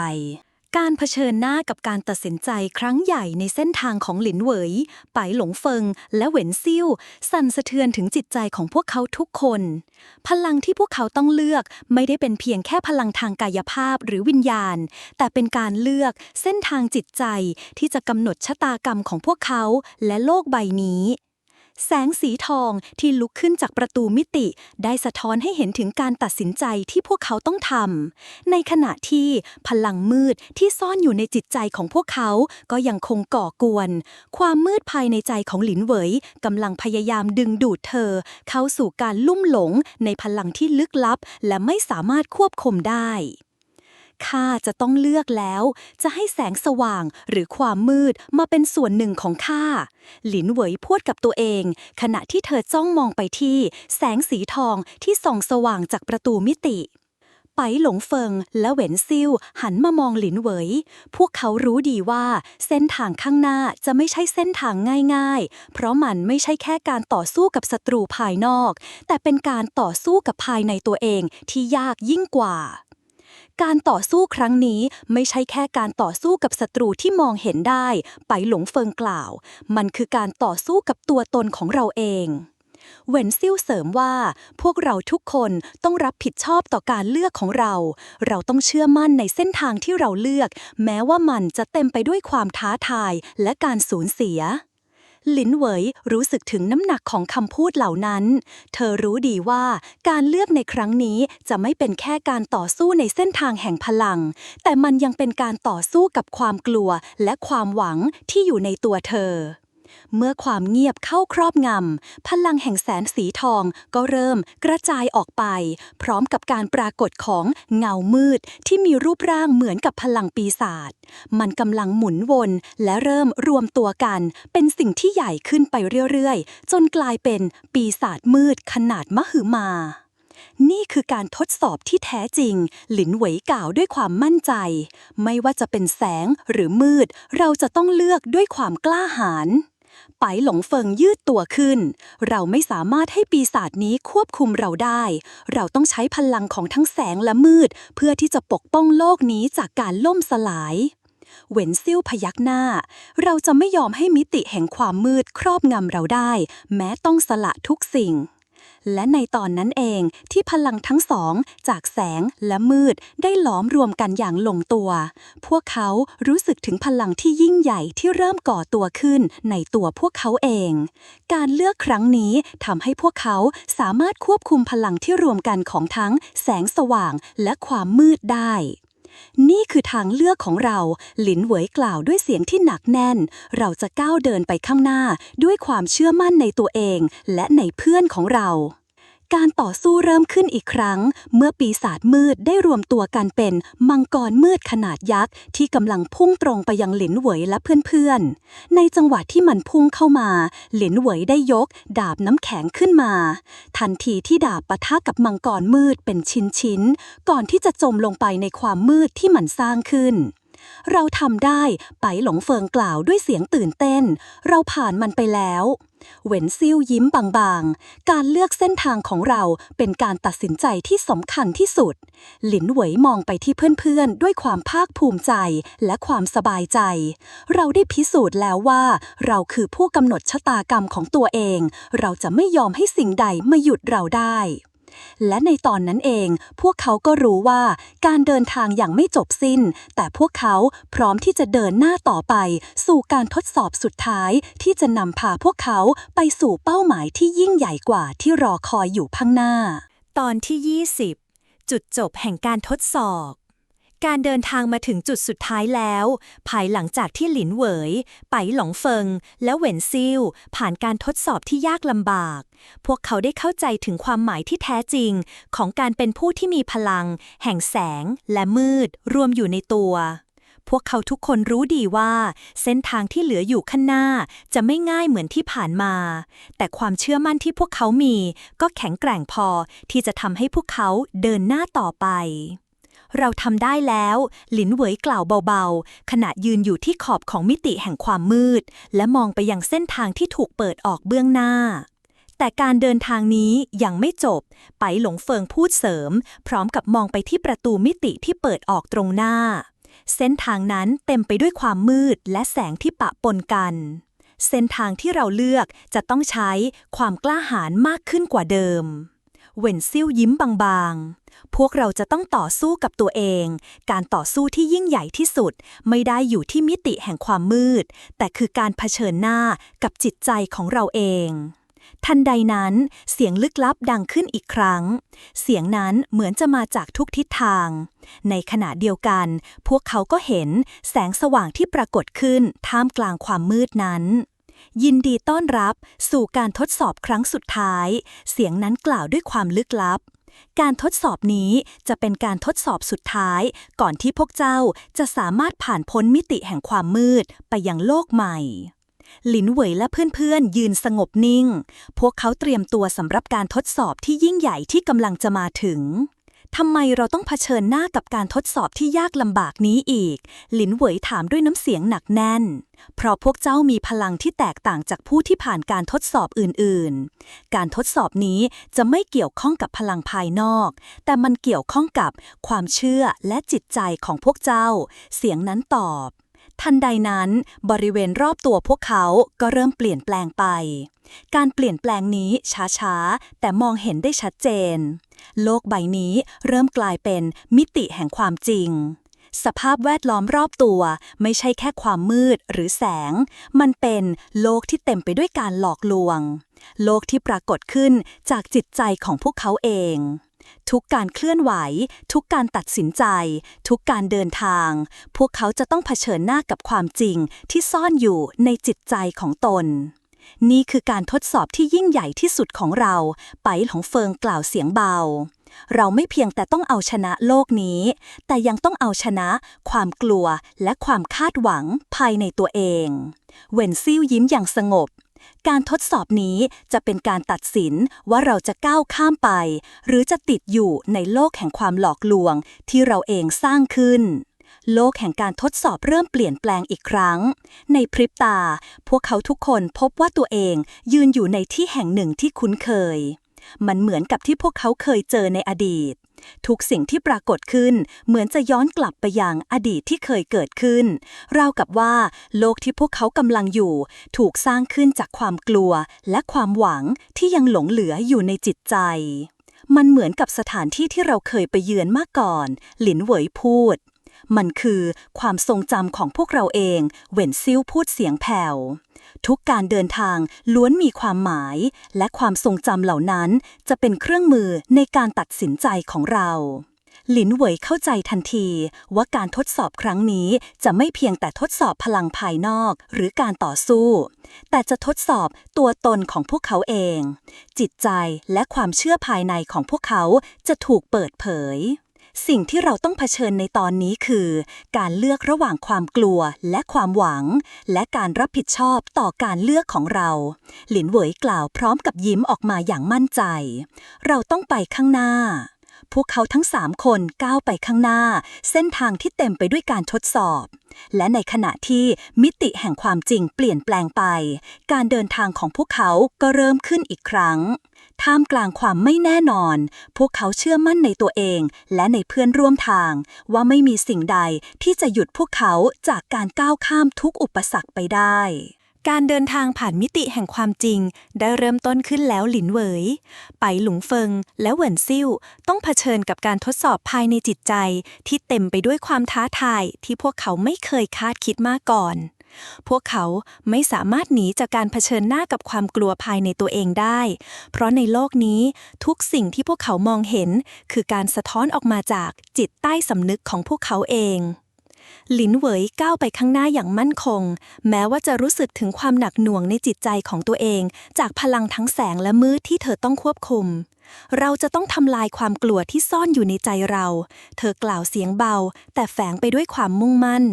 การเผชิญหน้ากับการตัดสินใจครั้งใหญ่ในเส้นทางของหลินเหวยไปหลงเฟิงและเหวินซิ่วสั่นสะเทือนถึงจิตใจของพวกเขาทุกคนพลังที่พวกเขาต้องเลือกไม่ได้เป็นเพียงแค่พลังทางกายภาพหรือวิญญาณแต่เป็นการเลือกเส้นทางจิตใจที่จะกำหนดชะตากรรมของพวกเขาและโลกใบนี้แสงสีทองที่ลุกขึ้นจากประตูมิติได้สะท้อนให้เห็นถึงการตัดสินใจที่พวกเขาต้องทำในขณะที่พลังมืดที่ซ่อนอยู่ในจิตใจของพวกเขาก็ยังคงก่อกวนความมืดภายในใจของหลินเหวยกำลังพยายามดึงดูดเธอเข้าสู่การลุ่มหลงในพลังที่ลึกลับและไม่สามารถควบคุมได้ข้าจะต้องเลือกแล้วจะให้แสงสว่างหรือความมืดมาเป็นส่วนหนึ่งของข้าหลินเหวยพูดกับตัวเองขณะที่เธอจ้องมองไปที่แสงสีทองที่ส่องสว่างจากประตูมิติไปหลงเฟิงและเหวินซิ่วหันมามองหลินเหวยพวกเขารู้ดีว่าเส้นทางข้างหน้าจะไม่ใช่เส้นทางง่ายๆเพราะมันไม่ใช่แค่การต่อสู้กับศัตรูภายนอกแต่เป็นการต่อสู้กับภายในตัวเองที่ยากยิ่งกว่าการต่อสู้ครั้งนี้ไม่ใช่แค่การต่อสู้กับศัตรูที่มองเห็นได้ไปหลงเฟิงกล่าวมันคือการต่อสู้กับตัวตนของเราเองเหวินซิ่วเสริมว่าพวกเราทุกคนต้องรับผิดชอบต่อการเลือกของเราต้องเชื่อมั่นในเส้นทางที่เราเลือกแม้ว่ามันจะเต็มไปด้วยความท้าทายและการสูญเสียหลินเหวยรู้สึกถึงน้ำหนักของคำพูดเหล่านั้นเธอรู้ดีว่าการเลือกในครั้งนี้จะไม่เป็นแค่การต่อสู้ในเส้นทางแห่งพลังแต่มันยังเป็นการต่อสู้กับความกลัวและความหวังที่อยู่ในตัวเธอเมื่อความเงียบเข้าครอบงำพลังแห่งแสงสีทองก็เริ่มกระจายออกไปพร้อมกับการปรากฏของเงามืดที่มีรูปร่างเหมือนกับพลังปีศาจมันกำลังหมุนวนและเริ่มรวมตัวกันเป็นสิ่งที่ใหญ่ขึ้นไปเรื่อยๆจนกลายเป็นปีศาจมืดขนาดมหึมานี่คือการทดสอบที่แท้จริงหลินเหวยกล่าวด้วยความมั่นใจไม่ว่าจะเป็นแสงหรือมืดเราจะต้องเลือกด้วยความกล้าหาญไปหลงเฟิงยืดตัวขึ้นเราไม่สามารถให้ปีศาจนี้ควบคุมเราได้เราต้องใช้พลังของทั้งแสงและมืดเพื่อที่จะปกป้องโลกนี้จากการล่มสลายเหวินซิ่วพยักหน้าเราจะไม่ยอมให้มิติแห่งความมืดครอบงำเราได้แม้ต้องสละทุกสิ่งและในตอนนั้นเองที่พลังทั้งสองจากแสงและมืดได้หลอมรวมกันอย่างลงตัวพวกเขารู้สึกถึงพลังที่ยิ่งใหญ่ที่เริ่มก่อตัวขึ้นในตัวพวกเขาเองการเลือกครั้งนี้ทำให้พวกเขาสามารถควบคุมพลังที่รวมกันของทั้งแสงสว่างและความมืดได้นี่คือทางเลือกของเราหลินเหวยกล่าวด้วยเสียงที่หนักแน่นเราจะก้าวเดินไปข้างหน้าด้วยความเชื่อมั่นในตัวเองและในเพื่อนของเราการต่อสู้เริ่มขึ้นอีกครั้งเมื่อปีศาจมืดได้รวมตัวกันเป็นมังกรมืดขนาดยักษ์ที่กำลังพุ่งตรงไปยังหลินเหวยและเพื่อนๆในจังหวะที่มันพุ่งเข้ามาหลินเหวยได้ยกดาบน้ำแข็งขึ้นมาทันทีที่ดาบปะทะกับมังกรมืดเป็นชิ้นๆก่อนที่จะจมลงไปในความมืดที่มันสร้างขึ้นเราทำได้ไปหลงเฟิงกล่าวด้วยเสียงตื่นเต้นเราผ่านมันไปแล้วเหวินซิ่วยิ้มบางๆการเลือกเส้นทางของเราเป็นการตัดสินใจที่สำคัญที่สุดหลินเหวยมองไปที่เพื่อนๆด้วยความภาคภูมิใจและความสบายใจเราได้พิสูจน์แล้วว่าเราคือผู้กำหนดชะตากรรมของตัวเองเราจะไม่ยอมให้สิ่งใดมาหยุดเราได้ และในตอนนั้นเองพวกเขาก็รู้ว่าการเดินทางอย่างไม่จบสิ้นแต่พวกเขาพร้อมที่จะเดินหน้าต่อไปสู่การทดสอบสุดท้ายที่จะนำพาพวกเขาไปสู่เป้าหมายที่ยิ่งใหญ่กว่าที่รอคอยอยู่ข้างหน้าตอนที่ 20 จุดจบแห่งการทดสอบการเดินทางมาถึงจุดสุดท้ายแล้วภายหลังจากที่หลินเหวย ไปหลงเฟิง และเหวินซิ่วผ่านการทดสอบที่ยากลำบากพวกเขาได้เข้าใจถึงความหมายที่แท้จริงของการเป็นผู้ที่มีพลังแห่งแสงและมืดรวมอยู่ในตัวพวกเขาทุกคนรู้ดีว่าเส้นทางที่เหลืออยู่ข้างหน้าจะไม่ง่ายเหมือนที่ผ่านมาแต่ความเชื่อมั่นที่พวกเขามีก็แข็งแกร่งพอที่จะทำให้พวกเขาเดินหน้าต่อไปเราทำได้แล้วหลินเหวยกล่าวเบาๆขณะยืนอยู่ที่ขอบของมิติแห่งความมืดและมองไปยังเส้นทางที่ถูกเปิดออกเบื้องหน้าแต่การเดินทางนี้ยังไม่จบไปหลงเฟิงพูดเสริมพร้อมกับมองไปที่ประตูมิติที่เปิดออกตรงหน้าเส้นทางนั้นเต็มไปด้วยความมืดและแสงที่ปะปนกันเส้นทางที่เราเลือกจะต้องใช้ความกล้าหาญมากขึ้นกว่าเดิมเหวินซิ่วยิ้มบางๆพวกเราจะต้องต่อสู้กับตัวเองการต่อสู้ที่ยิ่งใหญ่ที่สุดไม่ได้อยู่ที่มิติแห่งความมืดแต่คือการเผชิญหน้ากับจิตใจของเราเองทันใดนั้นเสียงลึกลับดังขึ้นอีกครั้งเสียงนั้นเหมือนจะมาจากทุกทิศทางในขณะเดียวกันพวกเขาก็เห็นแสงสว่างที่ปรากฏขึ้นท่ามกลางความมืดนั้นยินดีต้อนรับสู่การทดสอบครั้งสุดท้ายเสียงนั้นกล่าวด้วยความลึกลับการทดสอบนี้จะเป็นการทดสอบสุดท้ายก่อนที่พวกเจ้าจะสามารถผ่านพ้นมิติแห่งความมืดไปยังโลกใหม่หลินเหวยและเพื่อนๆยืนสงบนิ่งพวกเขาเตรียมตัวสำหรับการทดสอบที่ยิ่งใหญ่ที่กำลังจะมาถึงทำไมเราต้องเผชิญหน้ากับการทดสอบที่ยากลำบากนี้อีกหลินเหวยถามด้วยน้ำเสียงหนักแน่นเพราะพวกเจ้ามีพลังที่แตกต่างจากผู้ที่ผ่านการทดสอบอื่นๆการทดสอบนี้จะไม่เกี่ยวข้องกับพลังภายนอกแต่มันเกี่ยวข้องกับความเชื่อและจิตใจของพวกเจ้าเสียงนั้นตอบทันใดนั้นบริเวณรอบตัวพวกเขาก็เริ่มเปลี่ยนแปลงไปการเปลี่ยนแปลงนี้ช้าๆแต่มองเห็นได้ชัดเจนโลกใบนี้เริ่มกลายเป็นมิติแห่งความจริงสภาพแวดล้อมรอบตัวไม่ใช่แค่ความมืดหรือแสงมันเป็นโลกที่เต็มไปด้วยการหลอกลวงโลกที่ปรากฏขึ้นจากจิตใจของพวกเขาเองทุกการเคลื่อนไหวทุกการตัดสินใจทุกการเดินทางพวกเขาจะต้องเผชิญหน้ากับความจริงที่ซ่อนอยู่ในจิตใจของตนนี่คือการทดสอบที่ยิ่งใหญ่ที่สุดของเราไปหลงเฟิงกล่าวเสียงเบาเราไม่เพียงแต่ต้องเอาชนะโลกนี้แต่ยังต้องเอาชนะความกลัวและความคาดหวังภายในตัวเองเหวินซิ่วยิ้มอย่างสงบการทดสอบนี้จะเป็นการตัดสินว่าเราจะก้าวข้ามไปหรือจะติดอยู่ในโลกแห่งความหลอกลวงที่เราเองสร้างขึ้นโลกแห่งการทดสอบเริ่มเปลี่ยนแปลงอีกครั้งในพริบตาพวกเขาทุกคนพบว่าตัวเองยืนอยู่ในที่แห่งหนึ่งที่คุ้นเคยมันเหมือนกับที่พวกเขาเคยเจอในอดีตทุกสิ่งที่ปรากฏขึ้นเหมือนจะย้อนกลับไปยังอดีตที่เคยเกิดขึ้นราวกับว่าโลกที่พวกเขากำลังอยู่ถูกสร้างขึ้นจากความกลัวและความหวังที่ยังหลงเหลืออยู่ในจิตใจมันเหมือนกับสถานที่ที่เราเคยไปเยือนมาก่อนหลินเหวยพูดมันคือความทรงจำของพวกเราเองเหวินซิ่วพูดเสียงแผ่วทุกการเดินทางล้วนมีความหมายและความทรงจำเหล่านั้นจะเป็นเครื่องมือในการตัดสินใจของเราหลินเหวยเข้าใจทันทีว่าการทดสอบครั้งนี้จะไม่เพียงแต่ทดสอบพลังภายนอกหรือการต่อสู้แต่จะทดสอบตัวตนของพวกเขาเองจิตใจและความเชื่อภายในของพวกเขาจะถูกเปิดเผยสิ่งที่เราต้องเผชิญในตอนนี้คือการเลือกระหว่างความกลัวและความหวังและการรับผิดชอบต่อการเลือกของเราหลินเหวยกล่าวพร้อมกับยิ้มออกมาอย่างมั่นใจเราต้องไปข้างหน้าพวกเขาทั้ง3คนก้าวไปข้างหน้าเส้นทางที่เต็มไปด้วยการทดสอบและในขณะที่มิติแห่งความจริงเปลี่ยนแปลงไปการเดินทางของพวกเขาก็เริ่มขึ้นอีกครั้งท่ามกลางความไม่แน่นอนพวกเขาเชื่อมั่นในตัวเองและในเพื่อนร่วมทางว่าไม่มีสิ่งใดที่จะหยุดพวกเขาจากการก้าวข้ามทุกอุปสรรคไปได้ การเดินทางผ่านมิติแห่งความจริงได้เริ่มต้นขึ้นแล้วหลินเหวย ไปหลงเฟิงและเหวินซิ่วต้องเผชิญกับการทดสอบภายในจิตใจที่เต็มไปด้วยความท้าทายที่พวกเขาไม่เคยคาดคิดมาก่อน พวกเขาไม่สามารถหนีจากการเผชิญหน้ากับความกลัวภายในตัวเองได้ เพราะในโลกนี้ทุกสิ่งที่พวกเขามองเห็นคือการสะท้อนออกมาจากจิตใต้สำนึกของพวกเขาเองหลินเหวยก้าวไปข้างหน้าอย่างมั่นคงแม้ว่าจะรู้สึกถึงความหนักหน่วงในจิตใจของตัวเองจากพลังทั้งแสงและมืดที่เธอต้องควบคุมเราจะต้องทำลายความกลัวที่ซ่อนอยู่ในใจเราเธอกล่าวเสียงเบาแต่แฝงไปด้วยความมุ่งมั่น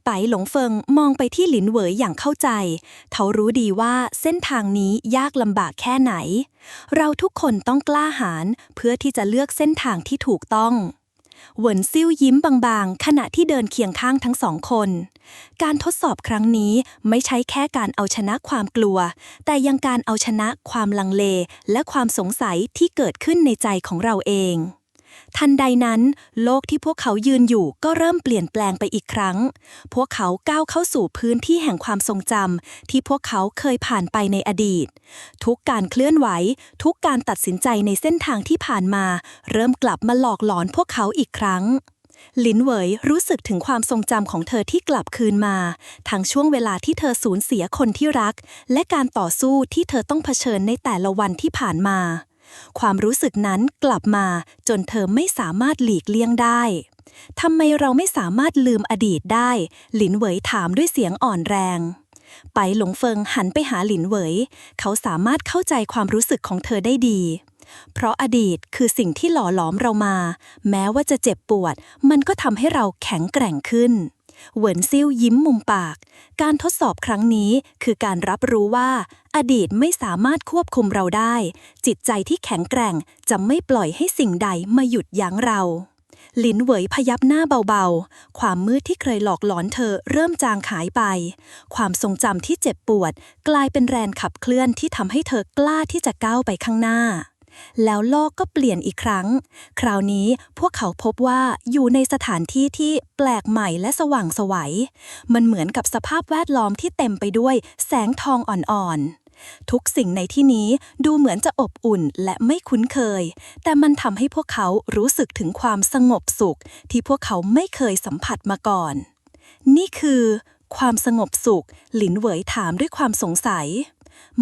ไปหลงเฟิงมองไปที่หลินเหวยอย่างเข้าใจเขารู้ดีว่าเส้นทางนี้ยากลำบากแค่ไหนเราทุกคนต้องกล้าหาญเพื่อที่จะเลือกเส้นทางที่ถูกต้องเหวินซิ่วยิ้มบางๆขณะที่เดินเคียงข้างทั้งสองคนการทดสอบครั้งนี้ไม่ใช่แค่การเอาชนะความกลัวแต่ยังการเอาชนะความลังเลและความสงสัยที่เกิดขึ้นในใจของเราเองทันใดนั้นโลกที่พวกเขายืนอยู่ก็เริ่มเปลี่ยนแปลงไปอีกครั้งพวกเขาก้าวเข้าสู่พื้นที่แห่งความทรงจำที่พวกเขาเคยผ่านไปในอดีตทุกการเคลื่อนไหวทุกการตัดสินใจในเส้นทางที่ผ่านมาเริ่มกลับมาหลอกหลอนพวกเขาอีกครั้งหลินเหวยรู้สึกถึงความทรงจำของเธอที่กลับคืนมาทั้งช่วงเวลาที่เธอสูญเสียคนที่รักและการต่อสู้ที่เธอต้องเผชิญในแต่ละวันที่ผ่านมาความรู้สึกนั้นกลับมาจนเธอไม่สามารถหลีกเลี่ยงได้ทำไมเราไม่สามารถลืมอดีตได้หลินเหวยถามด้วยเสียงอ่อนแรงไปหลงเฟิงหันไปหาหลินเหวยเขาสามารถเข้าใจความรู้สึกของเธอได้ดีเพราะอดีตคือสิ่งที่หล่อหลอมเรามาแม้ว่าจะเจ็บปวดมันก็ทำให้เราแข็งแกร่งขึ้นเหวินซิ่วยิ้มมุมปากการทดสอบครั้งนี้คือการรับรู้ว่าอดีตไม่สามารถควบคุมเราได้จิตใจที่แข็งแกร่งจะไม่ปล่อยให้สิ่งใดมาหยุดยั้งเราหลินเหวยพยับหน้าเบาๆความมืดที่เคยหลอกหลอนเธอเริ่มจางหายไปความทรงจำที่เจ็บปวดกลายเป็นแรงขับเคลื่อนที่ทำให้เธอกล้าที่จะก้าวไปข้างหน้าแล้วโลกก็เปลี่ยนอีกครั้งคราวนี้พวกเขาพบว่าอยู่ในสถานที่ที่แปลกใหม่และสว่างไสวมันเหมือนกับสภาพแวดล้อมที่เต็มไปด้วยแสงทองอ่อนๆทุกสิ่งในที่นี้ดูเหมือนจะอบอุ่นและไม่คุ้นเคยแต่มันทำให้พวกเขารู้สึกถึงความสงบสุขที่พวกเขาไม่เคยสัมผัสมาก่อนนี่คือความสงบสุขหลินเหวยถามด้วยความสงสัย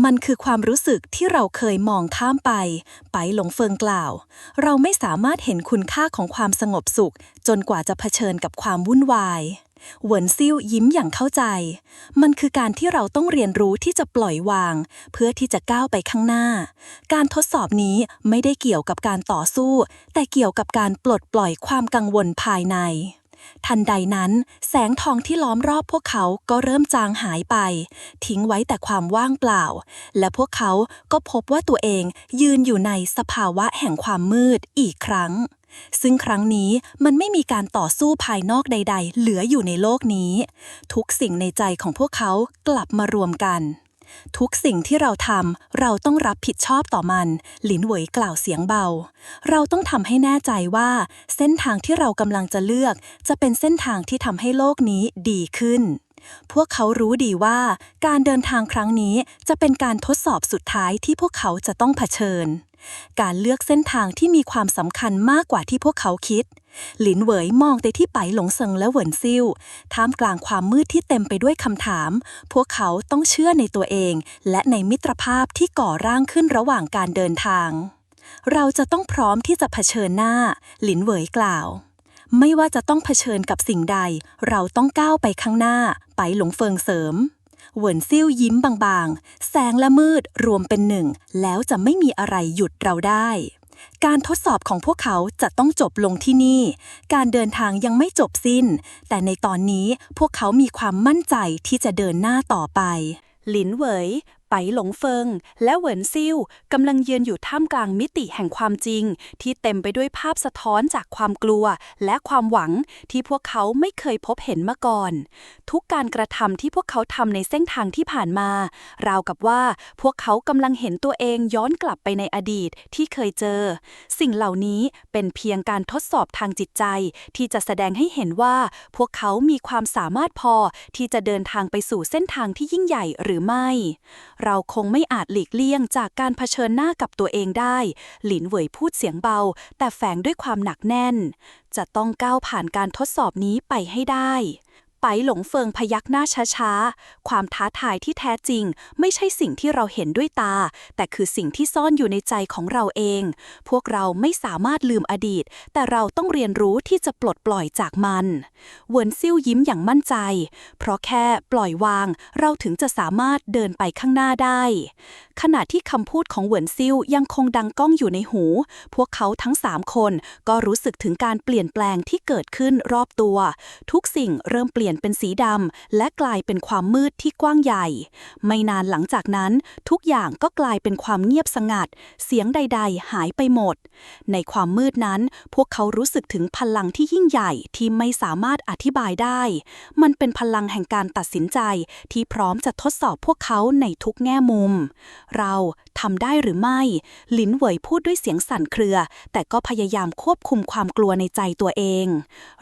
มันคือความรู้สึกที่เราเคยมองข้ามไปหลงเฟิงกล่าวเราไม่สามารถเห็นคุณค่าของความสงบสุขจนกว่าจะเผชิญกับความวุ่นวายเหวินซิ่วยิ้มอย่างเข้าใจมันคือการที่เราต้องเรียนรู้ที่จะปล่อยวางเพื่อที่จะก้าวไปข้างหน้าการทดสอบนี้ไม่ได้เกี่ยวกับการต่อสู้แต่เกี่ยวกับการปลดปล่อยความกังวลภายในทันใดนั้นแสงทองที่ล้อมรอบพวกเขาก็เริ่มจางหายไปทิ้งไว้แต่ความว่างเปล่าและพวกเขาก็พบว่าตัวเองยืนอยู่ในสภาวะแห่งความมืดอีกครั้งซึ่งครั้งนี้มันไม่มีการต่อสู้ภายนอกใดๆเหลืออยู่ในโลกนี้ทุกสิ่งในใจของพวกเขากลับมารวมกันทุกสิ่งที่เราทำเราต้องรับผิดชอบต่อมันหลินเหวยกล่าวเสียงเบาเราต้องทำให้แน่ใจว่าเส้นทางที่เรากำลังจะเลือกจะเป็นเส้นทางที่ทำให้โลกนี้ดีขึ้นพวกเขารู้ดีว่าการเดินทางครั้งนี้จะเป็นการทดสอบสุดท้ายที่พวกเขาจะต้องเผชิญการเลือกเส้นทางที่มีความสำคัญมากกว่าที่พวกเขาคิดหลินเหวยมองไปที่ไปหลงเซิงและเหวินซิ่วท่ามกลางความมืดที่เต็มไปด้วยคำถามพวกเขาต้องเชื่อในตัวเองและในมิตรภาพที่ก่อร่างขึ้นระหว่างการเดินทางเราจะต้องพร้อมที่จะเผชิญหน้าหลินเหวยกล่าวไม่ว่าจะต้องเผชิญกับสิ่งใดเราต้องก้าวไปข้างหน้าไปหลงเฟิงเสริมเหวินซิ่วยิ้มบางๆแสงและมืดรวมเป็นหนึ่งแล้วจะไม่มีอะไรหยุดเราได้การทดสอบของพวกเขาจะต้องจบลงที่นี่การเดินทางยังไม่จบสิ้นแต่ในตอนนี้พวกเขามีความมั่นใจที่จะเดินหน้าต่อไปหลินเหวย ไปหลงเฟิงและเหวินซิ่วกำลังยืนอยู่ท่ามกลางมิติแห่งความจริงที่เต็มไปด้วยภาพสะท้อนจากความกลัวและความหวังที่พวกเขาไม่เคยพบเห็นมาก่อนทุกการกระทำที่พวกเขาทำในเส้นทางที่ผ่านมาราวกับว่าพวกเขากำลังเห็นตัวเองย้อนกลับไปในอดีตที่เคยเจอสิ่งเหล่านี้เป็นเพียงการทดสอบทางจิตใจที่จะแสดงให้เห็นว่าพวกเขามีความสามารถพอที่จะเดินทางไปสู่เส้นทางที่ยิ่งใหญ่หรือไม่เราคงไม่อาจหลีกเลี่ยงจากการเผชิญหน้ากับตัวเองได้หลินเหวยพูดเสียงเบาแต่แฝงด้วยความหนักแน่นจะต้องก้าวผ่านการทดสอบนี้ไปให้ได้ไปหลงเฟิงพยักหน้าช้าๆความท้าทายที่แท้จริงไม่ใช่สิ่งที่เราเห็นด้วยตาแต่คือสิ่งที่ซ่อนอยู่ในใจของเราเองพวกเราไม่สามารถลืมอดีตแต่เราต้องเรียนรู้ที่จะปลดปล่อยจากมันเหวินซิ่วยิ้มอย่างมั่นใจเพราะแค่ปล่อยวางเราถึงจะสามารถเดินไปข้างหน้าได้ขณะที่คำพูดของเหวินซิ่วยังคงดังก้องอยู่ในหูพวกเขาทั้ง3คนก็รู้สึกถึงการเปลี่ยนแปลงที่เกิดขึ้นรอบตัวทุกสิ่งเริ่มเปลี่ยนเป็นสีดำและกลายเป็นความมืดที่กว้างใหญ่ไม่นานหลังจากนั้นทุกอย่างก็กลายเป็นความเงียบสงัดเสียงใดๆหายไปหมดในความมืดนั้นพวกเขารู้สึกถึงพลังที่ยิ่งใหญ่ที่ไม่สามารถอธิบายได้มันเป็นพลังแห่งการตัดสินใจที่พร้อมจะทดสอบพวกเขาในทุกแง่มุมเราทำได้หรือไม่หลินเหวยพูดด้วยเสียงสั่นเครือแต่ก็พยายามควบคุมความกลัวในใจตัวเอง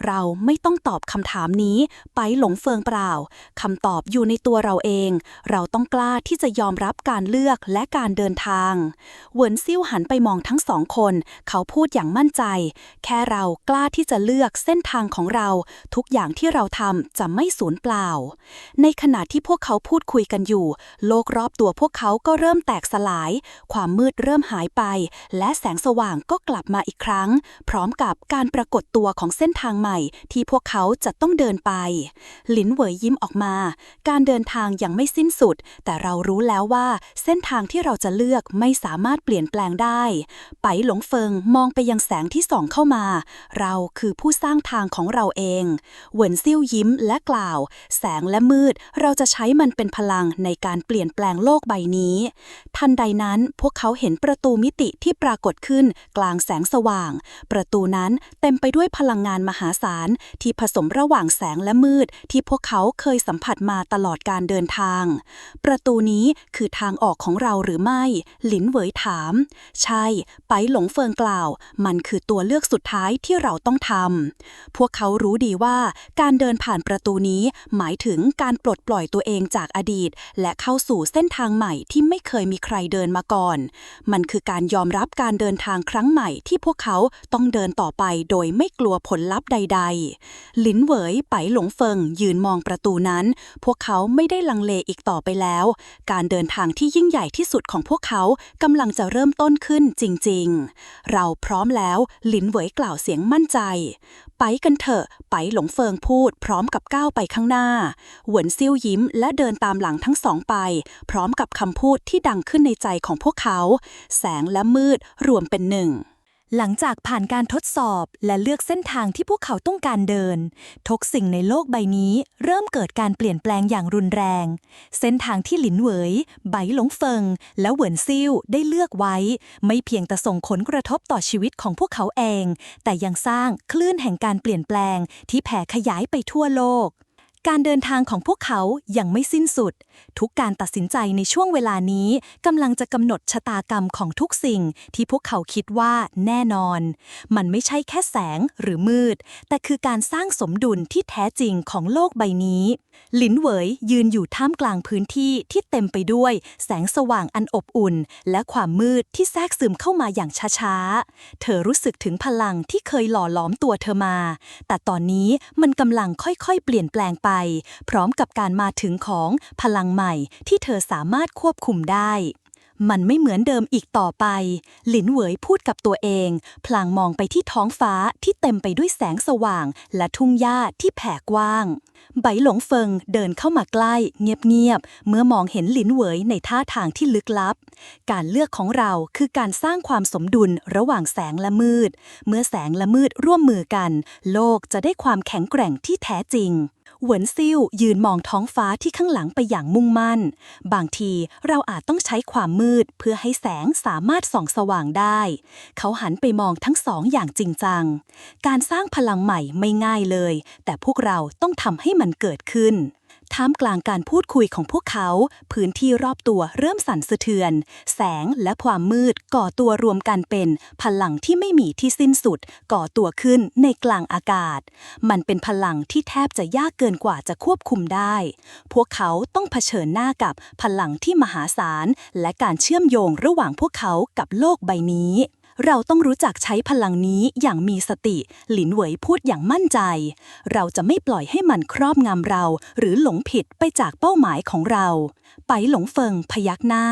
เราไม่ต้องตอบคำถามนี้ไปหลงเฟิงเปล่าคำตอบอยู่ในตัวเราเองเราต้องกล้าที่จะยอมรับการเลือกและการเดินทางเหวินซิ่วหันไปมองทั้ง2คนเขาพูดอย่างมั่นใจแค่เรากล้าที่จะเลือกเส้นทางของเราทุกอย่างที่เราทำจะไม่สูญเปล่าในขณะที่พวกเขาพูดคุยกันอยู่โลกรอบตัวพวกเขาก็เริ่มแตกสลายความมืดเริ่มหายไปและแสงสว่างก็กลับมาอีกครั้งพร้อมกับการปรากฏตัวของเส้นทางใหม่ที่พวกเขาจะต้องเดินไปหลินเหวยยิ้มออกมาการเดินทางยังไม่สิ้นสุดแต่เรารู้แล้วว่าเส้นทางที่เราจะเลือกไม่สามารถเปลี่ยนแปลงได้ไปหลงเฟิงมองไปยังแสงที่ส่องเข้ามาเราคือผู้สร้างทางของเราเองเหวินซิ่วยิ้มและกล่าวแสงและมืดเราจะใช้มันเป็นพลังในการเปลี่ยนแปลงโลกใบนี้ทันใดนั้นพวกเขาเห็นประตูมิติที่ปรากฏขึ้นกลางแสงสว่างประตูนั้นเต็มไปด้วยพลังงานมหาศาลที่ผสมระหว่างแสงและมืดที่พวกเขาเคยสัมผัสมาตลอดการเดินทางประตูนี้คือทางออกของเราหรือไม่หลินเหวยถามใช่ไปหลงเฟิงกล่าวมันคือตัวเลือกสุดท้ายที่เราต้องทำพวกเขารู้ดีว่าการเดินผ่านประตูนี้หมายถึงการปลดปล่อยตัวเองจากอดีตและเข้าสู่เส้นทางใหม่ที่ไม่เคยมีใครเดินมาก่อนมันคือการยอมรับการเดินทางครั้งใหม่ที่พวกเขาต้องเดินต่อไปโดยไม่กลัวผลลัพธ์ใดๆหลินเหวยไปหลงเฟิงยืนมองประตูนั้นพวกเขาไม่ได้ลังเลอีกต่อไปแล้วการเดินทางที่ยิ่งใหญ่ที่สุดของพวกเขากำลังจะเริ่มต้นขึ้นจริงๆเราพร้อมแล้วหลินเหวยกล่าวเสียงมั่นใจไปกันเถอะไปหลงเฟิงพูดพร้อมกับก้าวไปข้างหน้าเหวินซิ่วยิ้มและเดินตามหลังทั้งสองไปพร้อมกับคำพูดที่ดังขึ้นในใจของพวกเขาแสงและมืดรวมเป็นหนึ่งหลังจากผ่านการทดสอบและเลือกเส้นทางที่พวกเขาต้องการเดินทุกสิ่งในโลกใบนี้เริ่มเกิดการเปลี่ยนแปลงอย่างรุนแรงเส้นทางที่หลินเหวยไบหลงเฟิงและเหวินซิ่วได้เลือกไว้ไม่เพียงแต่ส่งผลกระทบต่อชีวิตของพวกเขาเองแต่ยังสร้างคลื่นแห่งการเปลี่ยนแปลงที่แผ่ขยายไปทั่วโลกการเดินทางของพวกเขายังไม่สิ้นสุดทุกการตัดสินใจในช่วงเวลานี้กำลังจะกำหนดชะตากรรมของทุกสิ่งที่พวกเขาคิดว่าแน่นอนมันไม่ใช่แค่แสงหรือมืดแต่คือการสร้างสมดุลที่แท้จริงของโลกใบนี้หลินเหวยยืนอยู่ท่ามกลางพื้นที่ที่เต็มไปด้วยแสงสว่างอันอบอุ่นและความมืดที่แทรกซึมเข้ามาอย่างช้าๆเธอรู้สึกถึงพลังที่เคยหล่อหลอมตัวเธอมาแต่ตอนนี้มันกำลังค่อยๆเปลี่ยนแปลงไปพร้อมกับการมาถึงของพลังใหม่ที่เธอสามารถควบคุมได้มันไม่เหมือนเดิมอีกต่อไปหลินเหวยพูดกับตัวเองพลางมองไปที่ท้องฟ้าที่เต็มไปด้วยแสงสว่างและทุ่งหญ้าที่แผ่กว้างไบหลงเฟิงเดินเข้ามาใกล้เงียบๆเมื่อมองเห็นหลินเหวยในท่าทางที่ลึกลับการเลือกของเราคือการสร้างความสมดุลระหว่างแสงและมืดเมื่อแสงและมืดร่วมมือกันโลกจะได้ความแข็งแกร่งที่แท้จริง เหวินซิ่วยืนมองท้องฟ้าที่ข้างหลังไปอย่างมุ่งมั่น บางทีเราอาจต้องใช้ความมืดเพื่อให้แสงสามารถส่องสว่างได้ เขาหันไปมองทั้งสองอย่างจริงจัง การสร้างพลังใหม่ไม่ง่ายเลย แต่พวกเราต้องทำให้มันเกิดขึ้น ท่ามกลางการพูดคุยของพวกเขาพื้นที่รอบตัวเริ่มสั่นสะเทือน แสงและความมืดก่อตัวรวมกันเป็นพลังที่ไม่มีที่สิ้นสุดก่อตัวขึ้นในกลางอากาศมันเป็นพลังที่แทบจะยากเกินกว่าจะควบคุมได้พวกเขาต้องเผชิญหน้ากับพลังที่มหาศาลและการเชื่อมโยงระหว่างพวกเขากับโลกใบนี้เราต้องรู้จักใช้พลังนี้อย่างมีสติหลินเหวยพูดอย่างมั่นใจเราจะไม่ปล่อยให้มันครอบงำเราหรือหลงผิดไปจากเป้าหมายของเราไปหลงเฟิงพยักหน้า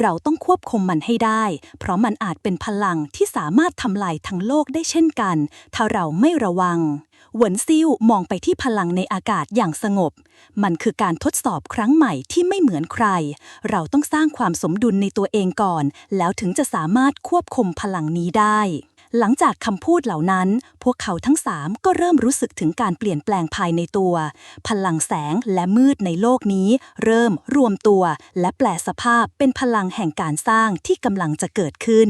เราต้องควบคุมมันให้ได้เพราะมันอาจเป็นพลังที่สามารถทำลายทั้งโลกได้เช่นกันถ้าเราไม่ระวังเหวินซิ่วมองไปที่พลังในอากาศอย่างสงบมันคือการทดสอบครั้งใหม่ที่ไม่เหมือนใครเราต้องสร้างความสมดุลในตัวเองก่อนแล้วถึงจะสามารถควบคุมพลังนี้ได้หลังจากคำพูดเหล่านั้นพวกเขาทั้งสามก็เริ่มรู้สึกถึงการเปลี่ยนแปลงภายในตัวพลังแสงและมืดในโลกนี้เริ่มรวมตัวและแปลสภาพเป็นพลังแห่งการสร้างที่กำลังจะเกิดขึ้น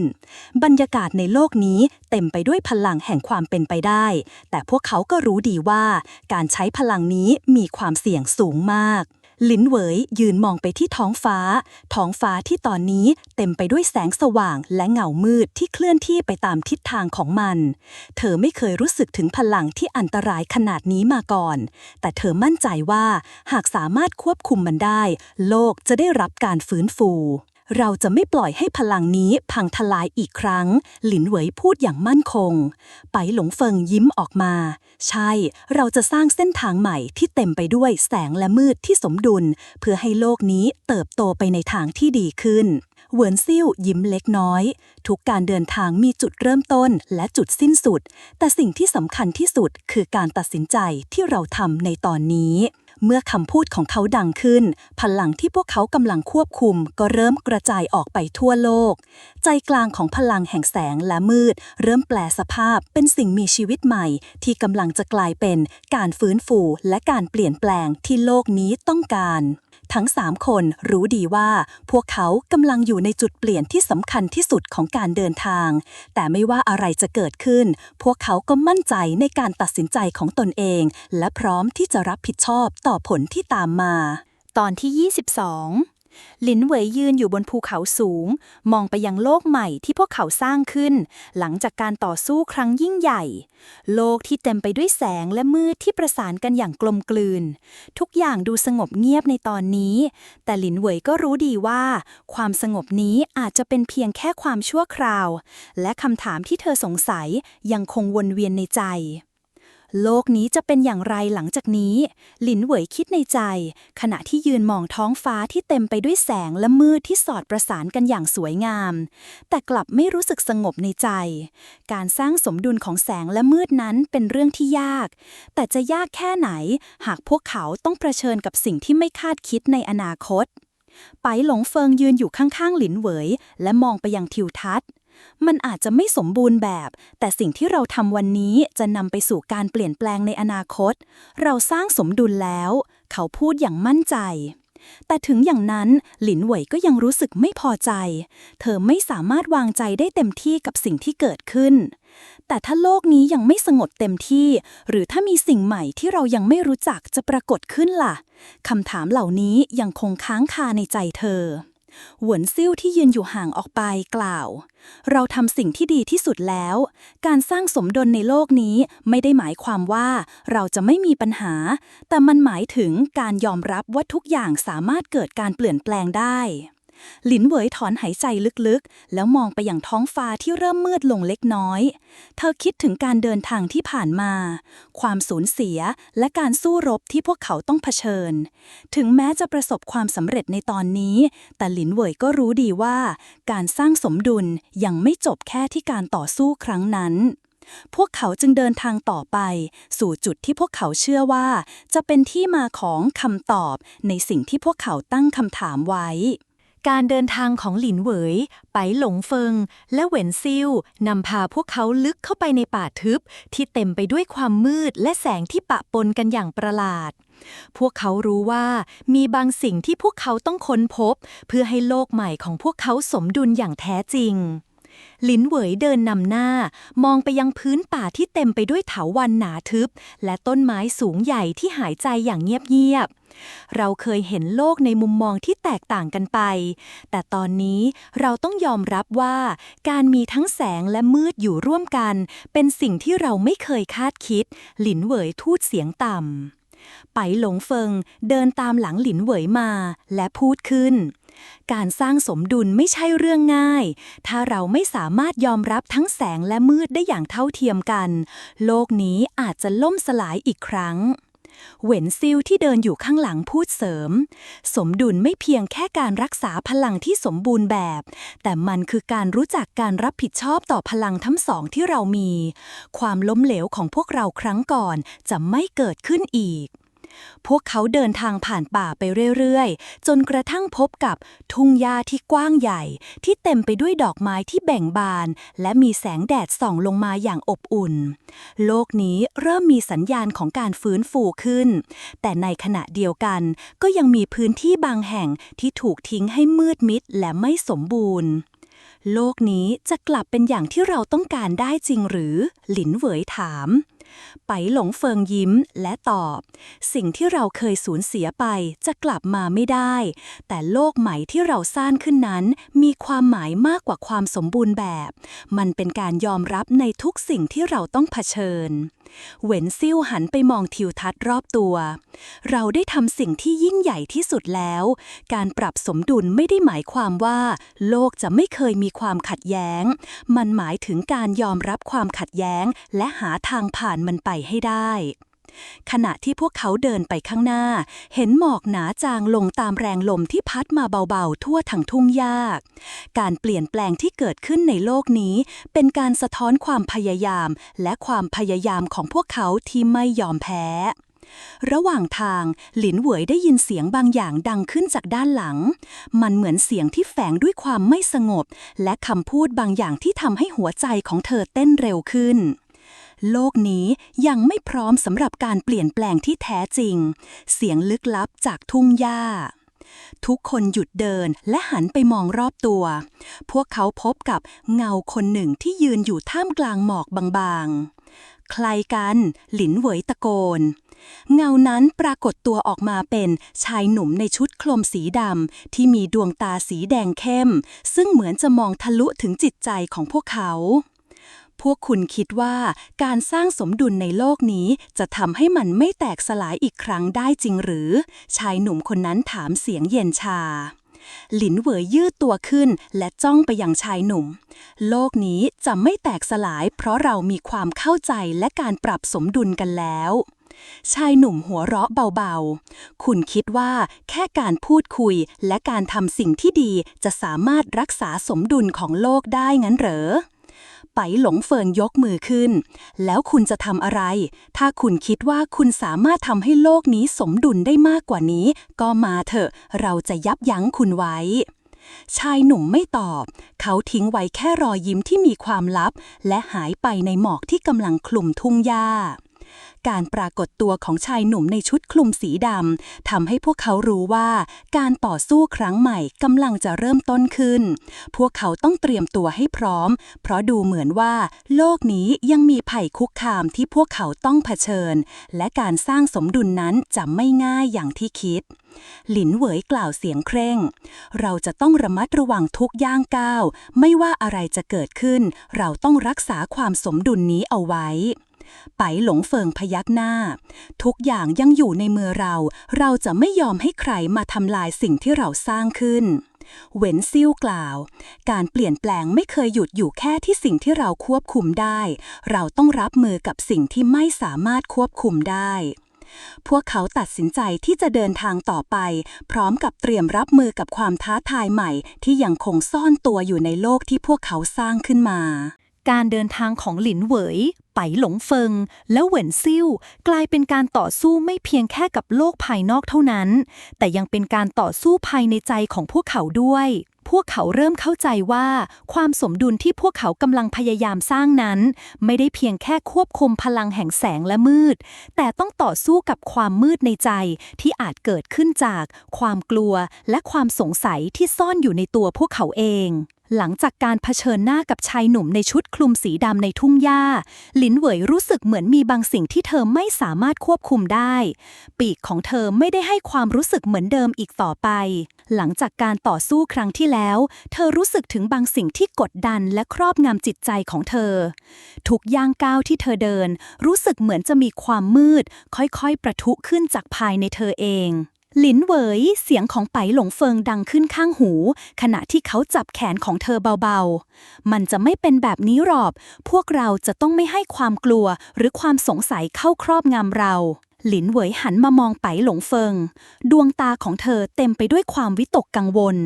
บรรยากาศในโลกนี้เต็มไปด้วยพลังแห่งความเป็นไปได้แต่พวกเขาก็รู้ดีว่าการใช้พลังนี้มีความเสี่ยงสูงมากหลินเหวยยืนมองไปที่ท้องฟ้าที่ตอนนี้เต็มไปด้วยแสงสว่างและเงามืดที่เคลื่อนที่ไปตามทิศทางของมันเธอไม่เคยรู้สึกถึงพลังที่อันตรายขนาดนี้มาก่อนแต่เธอมั่นใจว่าหากสามารถควบคุมมันได้โลกจะได้รับการฟื้นฟูเราจะไม่ปล่อยให้พลังนี้พังทลายอีกครั้งหลินเหวยพูดอย่างมั่นคงไปหลงเฟิงยิ้มออกมาใช่เราจะสร้างเส้นทางใหม่ที่เต็มไปด้วยแสงและมืดที่สมดุลเพื่อให้โลกนี้เติบโตไปในทางที่ดีขึ้นเหวินซิ่วยิ้มเล็กน้อยทุกการเดินทางมีจุดเริ่มต้นและจุดสิ้นสุดแต่สิ่งที่สำคัญที่สุดคือการตัดสินใจที่เราทำในตอนนี้เมื่อคำพูดของเขาดังขึ้นพลังที่พวกเขากำลังควบคุมก็เริ่มกระจายออกไปทั่วโลกใจกลางของพลังแห่งแสงและมืดเริ่มแปลสภาพเป็นสิ่งมีชีวิตใหม่ที่กำลังจะกลายเป็นการฟื้นฟูและการเปลี่ยนแปลงที่โลกนี้ต้องการทั้ง3คนรู้ดีว่าพวกเขากำลังอยู่ในจุดเปลี่ยนที่สำคัญที่สุดของการเดินทางแต่ไม่ว่าอะไรจะเกิดขึ้นพวกเขาก็มั่นใจในการตัดสินใจของตนเองและพร้อมที่จะรับผิดชอบต่อผลที่ตามมาตอนที่ 22หลินเหวยยืนอยู่บนภูเขาสูงมองไปยังโลกใหม่ที่พวกเขาสร้างขึ้นหลังจากการต่อสู้ครั้งยิ่งใหญ่โลกที่เต็มไปด้วยแสงและมืดที่ประสานกันอย่างกลมกลืนทุกอย่างดูสงบเงียบในตอนนี้แต่หลินเหวยก็รู้ดีว่าความสงบนี้อาจจะเป็นเพียงแค่ความชั่วคราวและคำถามที่เธอสงสัยยังคงวนเวียนในใจโลกนี้จะเป็นอย่างไรหลังจากนี้หลินเหวยคิดในใจขณะที่ยืนมองท้องฟ้าที่เต็มไปด้วยแสงและมืดที่สอดประสานกันอย่างสวยงามแต่กลับไม่รู้สึกสงบในใจการสร้างสมดุลของแสงและมืดนั้นเป็นเรื่องที่ยากแต่จะยากแค่ไหนหากพวกเขาต้องเผชิญกับสิ่งที่ไม่คาดคิดในอนาคตไปหลงเฟิงยืนอยู่ข้างๆหลินเหวยและมองไปยังทิวทัศน์มันอาจจะไม่สมบูรณ์แบบแต่สิ่งที่เราทำวันนี้จะนำไปสู่การเปลี่ยนแปลงในอนาคตเราสร้างสมดุลแล้วเขาพูดอย่างมั่นใจแต่ถึงอย่างนั้นหลินเหวยก็ยังรู้สึกไม่พอใจเธอไม่สามารถวางใจได้เต็มที่กับสิ่งที่เกิดขึ้นแต่ถ้าโลกนี้ยังไม่สงบเต็มที่หรือถ้ามีสิ่งใหม่ที่เรายังไม่รู้จักจะปรากฏขึ้นล่ะคำถามเหล่านี้ยังคงค้างคาในใจเธอเหวินซิ่วที่ยืนอยู่ห่างออกไปกล่าวเราทำสิ่งที่ดีที่สุดแล้วการสร้างสมดุลในโลกนี้ไม่ได้หมายความว่าเราจะไม่มีปัญหาแต่มันหมายถึงการยอมรับว่าทุกอย่างสามารถเกิดการเปลี่ยนแปลงได้หลินเหวยถอนหายใจลึกๆแล้วมองไปยังท้องฟ้าที่เริ่มมืดลงเล็กน้อยเธอคิดถึงการเดินทางที่ผ่านมาความสูญเสียและการสู้รบที่พวกเขาต้องเผชิญถึงแม้จะประสบความสำเร็จในตอนนี้แต่หลินเหวยก็รู้ดีว่าการสร้างสมดุลยังไม่จบแค่ที่การต่อสู้ครั้งนั้นพวกเขาจึงเดินทางต่อไปสู่จุดที่พวกเขาเชื่อว่าจะเป็นที่มาของคำตอบในสิ่งที่พวกเขาตั้งคำถามไว้การเดินทางของหลินเหวยไปหลงเฟิงและเหวินซิ่วนำพาพวกเขาลึกเข้าไปในป่าทึบที่เต็มไปด้วยความมืดและแสงที่ปะปนกันอย่างประหลาด พวกเขารู้ว่ามีบางสิ่งที่พวกเขาต้องค้นพบเพื่อให้โลกใหม่ของพวกเขาสมดุลอย่างแท้จริงหลินเหวยเดินนำหน้ามองไปยังพื้นป่าที่เต็มไปด้วยเถาวัลย์หนาทึบและต้นไม้สูงใหญ่ที่หายใจอย่างเงียบๆเราเคยเห็นโลกในมุมมองที่แตกต่างกันไปแต่ตอนนี้เราต้องยอมรับว่าการมีทั้งแสงและมืดอยู่ร่วมกันเป็นสิ่งที่เราไม่เคยคาดคิดหลินเหวยทูดเสียงต่ำไปหลงเฟิงเดินตามหลังหลินเหวยมาและพูดขึ้นการสร้างสมดุลไม่ใช่เรื่องง่ายถ้าเราไม่สามารถยอมรับทั้งแสงและมืดได้อย่างเท่าเทียมกันโลกนี้อาจจะล่มสลายอีกครั้งเหวินซิ่วที่เดินอยู่ข้างหลังพูดเสริมสมดุลไม่เพียงแค่การรักษาพลังที่สมบูรณ์แบบแต่มันคือการรู้จักการรับผิดชอบต่อพลังทั้งสองที่เรามีความล้มเหลวของพวกเราครั้งก่อนจะไม่เกิดขึ้นอีกพวกเขาเดินทางผ่านป่าไปเรื่อยๆจนกระทั่งพบกับทุ่งหญ้าที่กว้างใหญ่ที่เต็มไปด้วยดอกไม้ที่แบ่งบานและมีแสงแดดส่องลงมาอย่างอบอุ่นโลกนี้เริ่มมีสัญญาณของการฟื้นฟูขึ้นแต่ในขณะเดียวกันก็ยังมีพื้นที่บางแห่งที่ถูกทิ้งให้มืดมิดและไม่สมบูรณ์โลกนี้จะกลับเป็นอย่างที่เราต้องการได้จริงหรือหลินเหวยถามไปหลงเฟิงยิ้มและตอบสิ่งที่เราเคยสูญเสียไปจะกลับมาไม่ได้แต่โลกใหม่ที่เราสร้างขึ้นนั้นมีความหมายมากกว่าความสมบูรณ์แบบมันเป็นการยอมรับในทุกสิ่งที่เราต้องเผชิญเหวินซิ่วหันไปมองทิวทัศน์รอบตัวเราได้ทำสิ่งที่ยิ่งใหญ่ที่สุดแล้วการปรับสมดุลไม่ได้หมายความว่าโลกจะไม่เคยมีความขัดแย้งมันหมายถึงการยอมรับความขัดแย้งและหาทางผ่านมันไปให้ได้ขณะที่พวกเขาเดินไปข้างหน้าเห็นหมอกหนาจางลงตามแรงลมที่พัดมาเบาๆทั่วทั้งทุ่งหญ้าการเปลี่ยนแปลงที่เกิดขึ้นในโลกนี้เป็นการสะท้อนความพยายามและความพยายามของพวกเขาที่ไม่ยอมแพ้ระหว่างทางหลินเหวยได้ยินเสียงบางอย่างดังขึ้นจากด้านหลังมันเหมือนเสียงที่แฝงด้วยความไม่สงบและคำพูดบางอย่างที่ทำให้หัวใจของเธอเต้นเร็วขึ้นโลกนี้ยังไม่พร้อมสำหรับการเปลี่ยนแปลงที่แท้จริงเสียงลึกลับจากทุ่งหญ้าทุกคนหยุดเดินและหันไปมองรอบตัวพวกเขาพบกับเงาคนหนึ่งที่ยืนอยู่ท่ามกลางหมอกบางๆใครกันหลินเหวยตะโกนเงานั้นปรากฏตัวออกมาเป็นชายหนุ่มในชุดคลุมสีดำที่มีดวงตาสีแดงเข้มซึ่งเหมือนจะมองทะลุถึงจิตใจของพวกเขาพวกคุณคิดว่าการสร้างสมดุลในโลกนี้จะทำให้มันไม่แตกสลายอีกครั้งได้จริงหรือชายหนุ่มคนนั้นถามเสียงเย็นชาหลินเหวยยืดตัวขึ้นและจ้องไปยังชายหนุ่มโลกนี้จะไม่แตกสลายเพราะเรามีความเข้าใจและการปรับสมดุลกันแล้วชายหนุ่มหัวเราะเบาๆคุณคิดว่าแค่การพูดคุยและการทำสิ่งที่ดีจะสามารถรักษาสมดุลของโลกได้งั้นเหรอไปหลงเฟิงยกมือขึ้นแล้วคุณจะทำอะไรถ้าคุณคิดว่าคุณสามารถทำให้โลกนี้สมดุลได้มากกว่านี้ก็มาเถอะเราจะยับยั้งคุณไว้ชายหนุ่มไม่ตอบเขาทิ้งไว้แค่รอยยิ้มที่มีความลับและหายไปในหมอกที่กำลังคลุมทุ่งหญ้าการปรากฏตัวของชายหนุ่มในชุดคลุมสีดำทำให้พวกเขารู้ว่าการต่อสู้ครั้งใหม่กำลังจะเริ่มต้นขึ้นพวกเขาต้องเตรียมตัวให้พร้อมเพราะดูเหมือนว่าโลกนี้ยังมีภัยคุกคามที่พวกเขาต้องเผชิญและการสร้างสมดุลนั้นจะไม่ง่ายอย่างที่คิดหลินเหวยกล่าวเสียงเคร่งเราจะต้องระมัดระวังทุกย่างก้าวไม่ว่าอะไรจะเกิดขึ้นเราต้องรักษาความสมดุลนี้เอาไว้ไปหลงเฟิงพยักหน้าทุกอย่างยังอยู่ในมือเราจะไม่ยอมให้ใครมาทำลายสิ่งที่เราสร้างขึ้นเหวินซิ่วกล่าวการเปลี่ยนแปลงไม่เคยหยุดอยู่แค่ที่สิ่งที่เราควบคุมได้เราต้องรับมือกับสิ่งที่ไม่สามารถควบคุมได้พวกเขาตัดสินใจที่จะเดินทางต่อไปพร้อมกับเตรียมรับมือกับความท้าทายใหม่ที่ยังคงซ่อนตัวอยู่ในโลกที่พวกเขาสร้างขึ้นมาการเดินทางของหลินเหวย ไปหลงเฟิงและเหวินซิ่วกลายเป็นการต่อสู้ไม่เพียงแค่กับโลกภายนอกเท่านั้นแต่ยังเป็นการต่อสู้ภายในใจของพวกเขาด้วยพวกเขาเริ่มเข้าใจว่าความสมดุลที่พวกเขากำลังพยายามสร้างนั้นไม่ได้เพียงแค่ควบคุมพลังแห่งแสงและมืดแต่ต้องต่อสู้กับความมืดในใจที่อาจเกิดขึ้นจากความกลัวและความสงสัยที่ซ่อนอยู่ในตัวพวกเขาเองหลังจากการเผชิญหน้ากับชายหนุ่มในชุดคลุมสีดำในทุ่งหญ้าหลินเหวยรู้สึกเหมือนมีบางสิ่งที่เธอไม่สามารถควบคุมได้ปีกของเธอไม่ได้ให้ความรู้สึกเหมือนเดิมอีกต่อไปหลังจากการต่อสู้ครั้งที่แล้วเธอรู้สึกถึงบางสิ่งที่กดดันและครอบงำจิตใจของเธอทุกย่างก้าวที่เธอเดินรู้สึกเหมือนจะมีความมืดค่อยๆประทุขึ้นจากภายในเธอเองหลินเหวยเสียงของไปหลงเฟิงดังขึ้นข้างหูขณะที่เขาจับแขนของเธอเบาๆมันจะไม่เป็นแบบนี้หรอกพวกเราจะต้องไม่ให้ความกลัวหรือความสงสัยเข้าครอบงำเราหลินเหวยหันมามองไปหลงเฟิงดวงตาของเธอเต็มไปด้วยความวิตกกังวล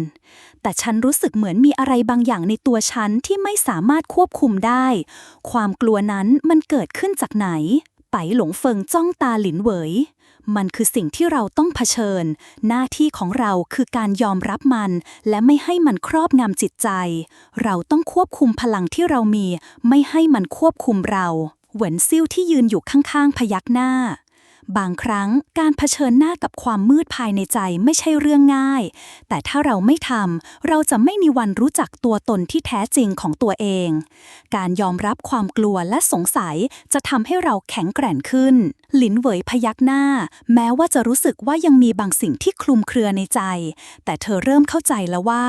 แต่ฉันรู้สึกเหมือนมีอะไรบางอย่างในตัวฉันที่ไม่สามารถควบคุมได้ความกลัวนั้นมันเกิดขึ้นจากไหนไปหลงเฟิงจ้องตาหลินเหวยมันคือสิ่งที่เราต้องเผชิญหน้าที่ของเราคือการยอมรับมันและไม่ให้มันครอบงำจิตใจเราต้องควบคุมพลังที่เรามีไม่ให้มันควบคุมเราเหวินซิ่วที่ยืนอยู่ข้างๆพยักหน้าบางครั้งการเผชิญหน้ากับความมืดภายในใจไม่ใช่เรื่องง่ายแต่ถ้าเราไม่ทำเราจะไม่มีวันรู้จักตัวตนที่แท้จริงของตัวเองการยอมรับความกลัวและสงสัยจะทำให้เราแข็งแกร่งขึ้นหลินเหวยพยักหน้าแม้ว่าจะรู้สึกว่ายังมีบางสิ่งที่คลุมเครือในใจแต่เธอเริ่มเข้าใจแล้วว่า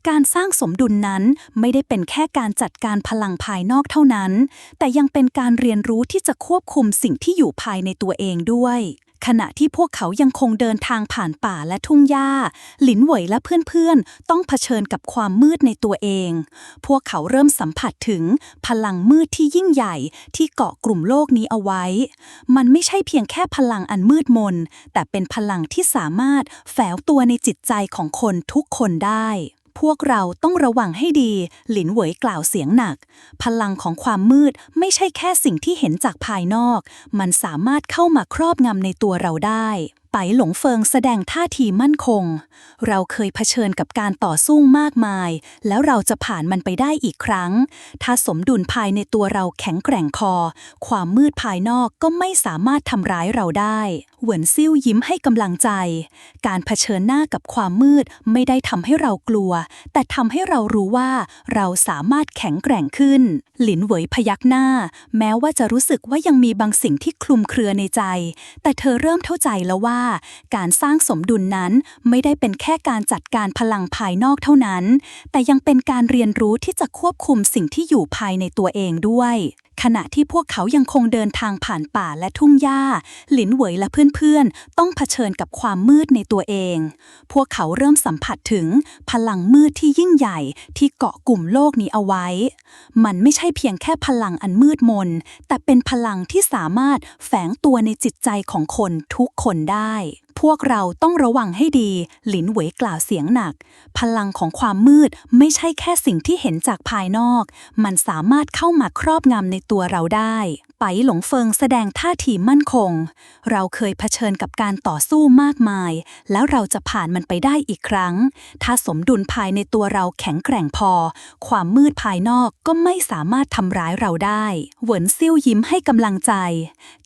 การสร้างสมดุลนั้นไม่ได้เป็นแค่การจัดการพลังภายนอกเท่านั้นแต่ยังเป็นการเรียนรู้ที่จะควบคุมสิ่งที่อยู่ภายในตัวเองด้วยขณะที่พวกเขายังคงเดินทางผ่านป่าและทุ่งหญ้าหลินเหวยและเพื่อนๆต้องเผชิญกับความมืดในตัวเองพวกเขาเริ่มสัมผัสถึงพลังมืดที่ยิ่งใหญ่ที่เกาะกลุ่มโลกนี้เอาไว้มันไม่ใช่เพียงแค่พลังอันมืดมนแต่เป็นพลังที่สามารถแฝงตัวในจิตใจของคนทุกคนได้พวกเราต้องระวังให้ดีหลินเหวยกล่าวเสียงหนักพลังของความมืดไม่ใช่แค่สิ่งที่เห็นจากภายนอกมันสามารถเข้ามาครอบงำในตัวเราได้ไปหลงเฟิงแสดงท่าทีมั่นคงเราเคยเผชิญกับการต่อสู้มากมายแล้วเราจะผ่านมันไปได้อีกครั้งถ้าสมดุลภายในตัวเราแข็งแกร่งพอความมืดภายนอกก็ไม่สามารถทำร้ายเราได้เหวินซิ่วยิ้มให้กำลังใจการเผชิญหน้ากับความมืดไม่ได้ทำให้เรากลัวแต่ทำให้เรารู้ว่าเราสามารถแข็งแกร่งขึ้นหลินเหวยพยักหน้าแม้ว่าจะรู้สึกว่ายังมีบางสิ่งที่คลุมเครือในใจแต่เธอเริ่มเข้าใจแล้วว่าการสร้างสมดุลนั้นไม่ได้เป็นแค่การจัดการพลังภายนอกเท่านั้นแต่ยังเป็นการเรียนรู้ที่จะควบคุมสิ่งที่อยู่ภายในตัวเองด้วยขณะที่พวกเขายังคงเดินทางผ่านป่าและทุ่งหญ้าหลินเหวยและเพื่อนๆต้องเผชิญกับความมืดในตัวเองพวกเขาเริ่มสัมผัสถึงพลังมืดที่ยิ่งใหญ่ที่เกาะกลุ่มโลกนี้เอาไว้มันไม่ใช่เพียงแค่พลังอันมืดมนแต่เป็นพลังที่สามารถแฝงตัวในจิตใจของคนทุกคนได้พวกเราต้องระวังให้ดีหลินเหวยกล่าวเสียงหนักพลังของความมืดไม่ใช่แค่สิ่งที่เห็นจากภายนอกมันสามารถเข้ามาครอบงำในตัวเราได้ไปหลงเฟิงแสดงท่าทีมั่นคงเราเคยเผชิญกับการต่อสู้มากมายแล้วเราจะผ่านมันไปได้อีกครั้งถ้าสมดุลภายในตัวเราแข็งแกร่งพอความมืดภายนอกก็ไม่สามารถทำร้ายเราได้เหวินซิ่วยิ้มให้กำลังใจ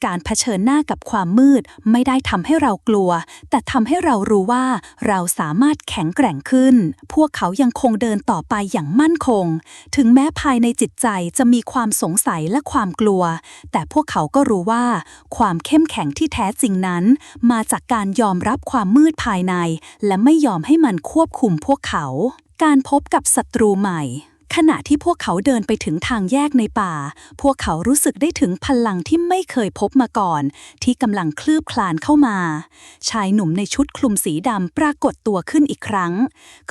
การเผชิญหน้ากับความมืดไม่ได้ทำให้เรากลัวแต่ทำให้เรารู้ว่าเราสามารถแข็งแกร่งขึ้นพวกเขายังคงเดินต่อไปอย่างมั่นคงถึงแม้ภายในจิตใจจะมีความสงสัยและความกลัวแต่พวกเขาก็รู้ว่าความเข้มแข็งที่แท้จริงนั้นมาจากการยอมรับความมืดภายในและไม่ยอมให้มันควบคุมพวกเขาการพบกับศัตรูใหม่ขณะที่พวกเขาเดินไปถึงทางแยกในป่าพวกเขารู้สึกได้ถึงพลังที่ไม่เคยพบมาก่อนที่กำลังคลืบคลานเข้ามาชายหนุ่มในชุดคลุมสีดำปรากฏตัวขึ้นอีกครั้ง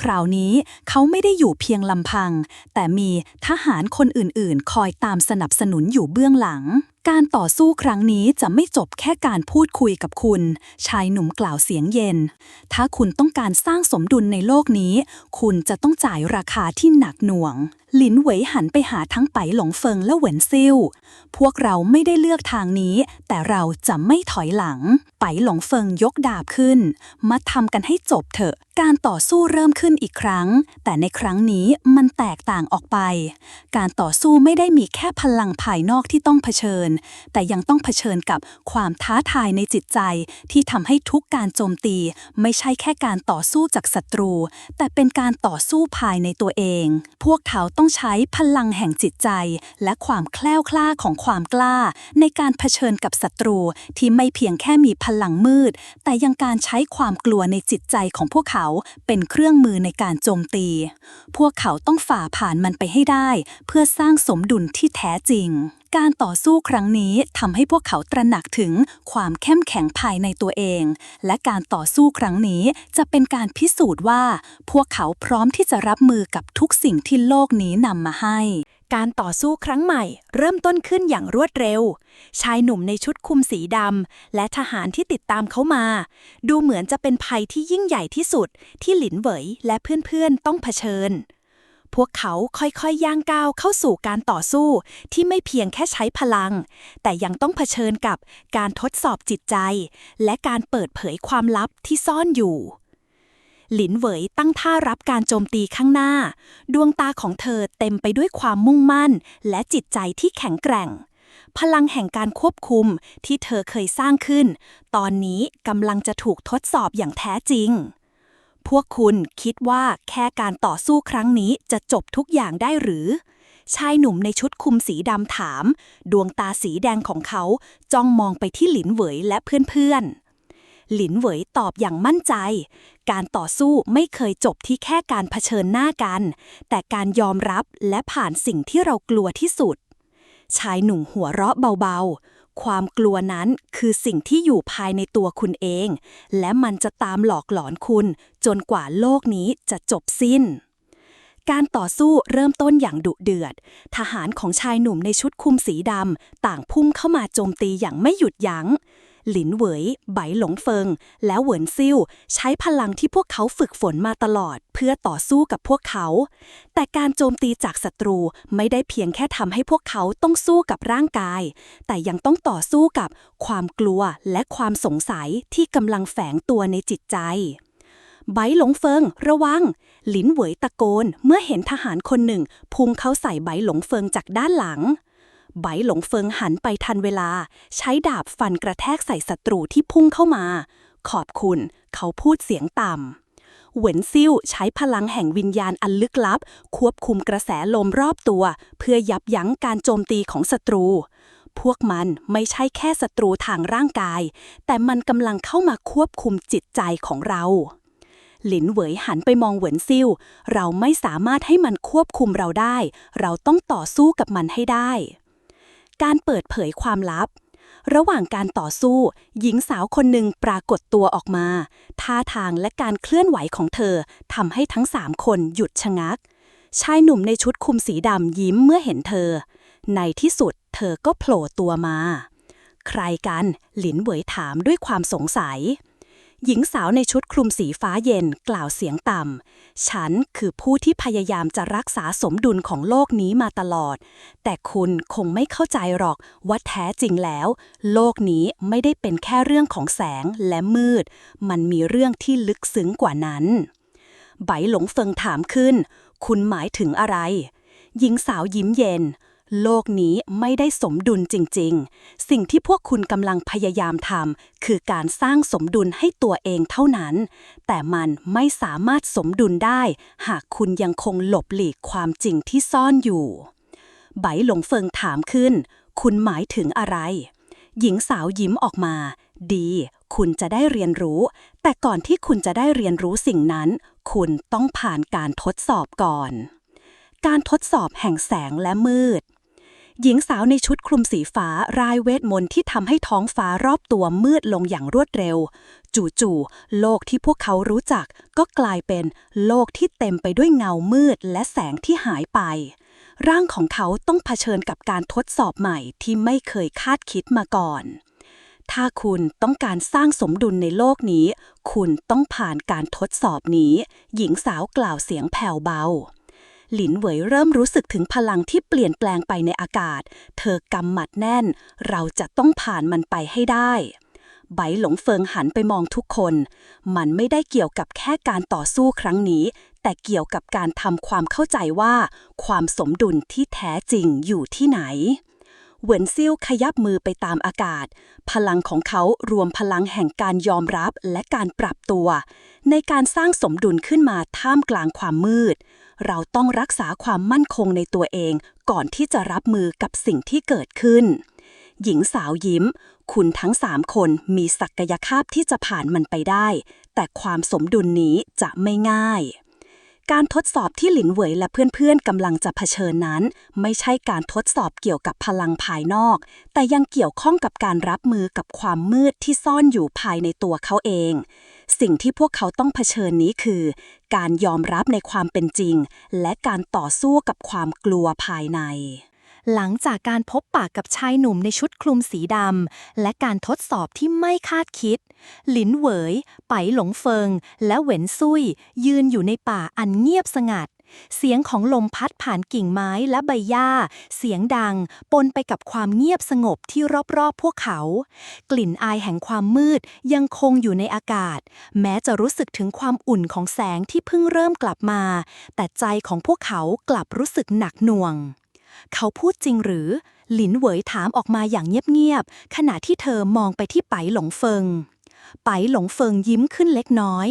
คราวนี้เขาไม่ได้อยู่เพียงลำพังแต่มีทหารคนอื่นๆคอยตามสนับสนุนอยู่เบื้องหลังการต่อสู้ครั้งนี้จะไม่จบแค่การพูดคุยกับคุณชายหนุ่มกล่าวเสียงเย็นถ้าคุณต้องการสร้างสมดุลในโลกนี้คุณจะต้องจ่ายราคาที่หนักหน่วง หลินเหวยหันไปหาทั้งไปหลงเฟิงและเหวินซิ่วพวกเราไม่ได้เลือกทางนี้แต่เราจะไม่ถอยหลังไปหลงเฟิงยกดาบขึ้นมาทำกันให้จบเถอะการต่อสู้เริ่มขึ้นอีกครั้งแต่ในครั้งนี้มันแตกต่างออกไปการต่อสู้ไม่ได้มีแค่พลังภายนอกที่ต้องเผชิญแต่ยังต้องเผชิญกับความท้าทายในจิตใจที่ทำให้ทุกการโจมตีไม่ใช่แค่การต่อสู้จากศัตรูแต่เป็นการต่อสู้ภายในตัวเองพวกเขาต้องใช้พลังแห่งจิตใจและความแคล้วคลาดของความกล้าในการเผชิญกับศัตรูที่ไม่เพียงแค่มีพลังมืดแต่ยังการใช้ความกลัวในจิตใจของพวกเขาเป็นเครื่องมือในการโจมตีพวกเขาต้องฝ่าผ่านมันไปให้ได้เพื่อสร้างสมดุลที่แท้จริงการต่อสู้ครั้งนี้ทำให้พวกเขาตระหนักถึงความเข้มแข็งภายในตัวเองและการต่อสู้ครั้งนี้จะเป็นการพิสูจน์ว่าพวกเขาพร้อมที่จะรับมือกับทุกสิ่งที่โลกนี้นำมาให้การต่อสู้ครั้งใหม่เริ่มต้นขึ้นอย่างรวดเร็วชายหนุ่มในชุดคลุมสีดำและทหารที่ติดตามเขามาดูเหมือนจะเป็นภัยที่ยิ่งใหญ่ที่สุดที่หลินเหวยและเพื่อนๆต้องเผชิญพวกเขาค่อยๆย่างก้าวเข้าสู่การต่อสู้ที่ไม่เพียงแค่ใช้พลังแต่ยังต้องเผชิญกับการทดสอบจิตใจและการเปิดเผยความลับที่ซ่อนอยู่หลินเหวยตั้งท่ารับการโจมตีข้างหน้าดวงตาของเธอเต็มไปด้วยความมุ่งมั่นและจิตใจที่แข็งแกร่งพลังแห่งการควบคุมที่เธอเคยสร้างขึ้นตอนนี้กำลังจะถูกทดสอบอย่างแท้จริงพวกคุณคิดว่าแค่การต่อสู้ครั้งนี้จะจบทุกอย่างได้หรือชายหนุ่มในชุดคลุมสีดำถามดวงตาสีแดงของเขาจ้องมองไปที่หลินเหวยและเพื่อนๆหลินเหวยตอบอย่างมั่นใจการต่อสู้ไม่เคยจบที่แค่การเผชิญหน้ากันแต่การยอมรับและผ่านสิ่งที่เรากลัวที่สุดชายหนุ่มหัวเราะเบาๆความกลัวนั้นคือสิ่งที่อยู่ภายในตัวคุณเองและมันจะตามหลอกหลอนคุณจนกว่าโลกนี้จะจบสิ้นการต่อสู้เริ่มต้นอย่างดุเดือดทหารของชายหนุ่มในชุดคลุมสีดำต่างพุ่งเข้ามาโจมตีอย่างไม่หยุดยั้งหลินเหวยไบหลงเฟิงและเหวินซิ่วใช้พลังที่พวกเขาฝึกฝนมาตลอดเพื่อต่อสู้กับพวกเขาแต่การโจมตีจากศัตรูไม่ได้เพียงแค่ทำให้พวกเขาต้องสู้กับร่างกายแต่ยังต้องต่อสู้กับความกลัวและความสงสัยที่กำลังแฝงตัวในจิตใจไบหลงเฟิงระวังหลินเหวยตะโกนเมื่อเห็นทหารคนหนึ่งพุ่งเข้าใส่ไบหลงเฟิงจากด้านหลังไบหลงเฟิงหันไปทันเวลาใช้ดาบฟันกระแทกใส่ศัตรูที่พุ่งเข้ามาขอบคุณเขาพูดเสียงต่ำเหวินซิ่วใช้พลังแห่งวิญญาณอันลึกลับควบคุมกระแสลมรอบตัวเพื่อยับยั้งการโจมตีของศัตรูพวกมันไม่ใช่แค่ศัตรูทางร่างกายแต่มันกำลังเข้ามาควบคุมจิตใจของเราหลินเหวยหันไปมองเหวินซิ่วเราไม่สามารถให้มันควบคุมเราได้เราต้องต่อสู้กับมันให้ได้การเปิดเผยความลับระหว่างการต่อสู้หญิงสาวคนหนึ่งปรากฏตัวออกมาท่าทางและการเคลื่อนไหวของเธอทำให้ทั้ง3คนหยุดชะงักชายหนุ่มในชุดคลุมสีดำยิ้มเมื่อเห็นเธอในที่สุดเธอก็โผล่ตัวมาใครกันหลินเหวยถามด้วยความสงสัยหญิงสาวในชุดคลุมสีฟ้าเย็นกล่าวเสียงต่ำฉันคือผู้ที่พยายามจะรักษาสมดุลของโลกนี้มาตลอดแต่คุณคงไม่เข้าใจหรอกว่าแท้จริงแล้วโลกนี้ไม่ได้เป็นแค่เรื่องของแสงและมืดมันมีเรื่องที่ลึกซึ้งกว่านั้นไบหลงเฟิงถามขึ้นคุณหมายถึงอะไรหญิงสาวยิ้มเย็นโลกนี้ไม่ได้สมดุลจริงๆสิ่งที่พวกคุณกำลังพยายามทำคือการสร้างสมดุลให้ตัวเองเท่านั้นแต่มันไม่สามารถสมดุลได้หากคุณยังคงหลบหลีกความจริงที่ซ่อนอยู่ไบหลงเฟิงถามขึ้นคุณหมายถึงอะไรหญิงสาวยิ้มออกมาดีคุณจะได้เรียนรู้แต่ก่อนที่คุณจะได้เรียนรู้สิ่งนั้นคุณต้องผ่านการทดสอบก่อนการทดสอบแห่งแสงและมืดหญิงสาวในชุดคลุมสีฟ้ารายเวทมนต์ที่ทำให้ท้องฟ้ารอบตัวมืดลงอย่างรวดเร็วจู่ๆโลกที่พวกเขารู้จักก็กลายเป็นโลกที่เต็มไปด้วยเงามืดและแสงที่หายไปร่างของเขาต้องเผชิญกับการทดสอบใหม่ที่ไม่เคยคาดคิดมาก่อนถ้าคุณต้องการสร้างสมดุลในโลกนี้คุณต้องผ่านการทดสอบนี้หญิงสาวกล่าวเสียงแผ่วเบา หลินเหวยเริ่มรู้สึกถึงพลังที่เปลี่ยนแปลงไปในอากาศเธอกำหมัดแน่นเราจะต้องผ่านมันไปให้ได้ไบหลงเฟิงหันไปมองทุกคนมันไม่ได้เกี่ยวกับแค่การต่อสู้ครั้งนี้แต่เกี่ยวกับการทำความเข้าใจว่าความสมดุลที่แท้จริงอยู่ที่ไหนเหวินซิ่วขยับมือไปตามอากาศพลังของเขารวมพลังแห่งการยอมรับและการปรับตัวในการสร้างสมดุลขึ้นมาท่ามกลางความมืดเราต้องรักษาความมั่นคงในตัวเองก่อนที่จะรับมือกับสิ่งที่เกิดขึ้นหญิงสาวยิ้มคุณทั้ง3 คนมีศักยภาพที่จะผ่านมันไปได้แต่ความสมดุลนี้จะไม่ง่ายการทดสอบที่หลินเหวยและเพื่อนๆกำลังจะเผชิญนั้นไม่ใช่การทดสอบเกี่ยวกับพลังภายนอกแต่ยังเกี่ยวข้องกับการรับมือกับความมืดที่ซ่อนอยู่ภายในตัวเขาเองสิ่งที่พวกเขาต้องเผชิญนี้คือการยอมรับในความเป็นจริงและการต่อสู้กับความกลัวภายในหลังจากการพบปะกับชายหนุ่มในชุดคลุมสีดำและการทดสอบที่ไม่คาดคิดหลินเหวยไปหลงเฟิงและเหวินซุยยืนอยู่ในป่าอันเงียบสงัดเสียงของลมพัดผ่านกิ่งไม้และใบหญ้าเสียงดังปนไปกับความเงียบสงบที่รอบๆพวกเขากลิ่นอายแห่งความมืดยังคงอยู่ในอากาศแม้จะรู้สึกถึงความอุ่นของแสงที่เพิ่งเริ่มกลับมาแต่ใจของพวกเขากลับรู้สึกหนักหน่วงเขาพูดจริงหรือหลินเหวยถามออกมาอย่างเงียบๆขณะที่เธอมองไปที่ไปหลงเฟิงไปหลงเฟิงยิ้มขึ้นเล็กน้อย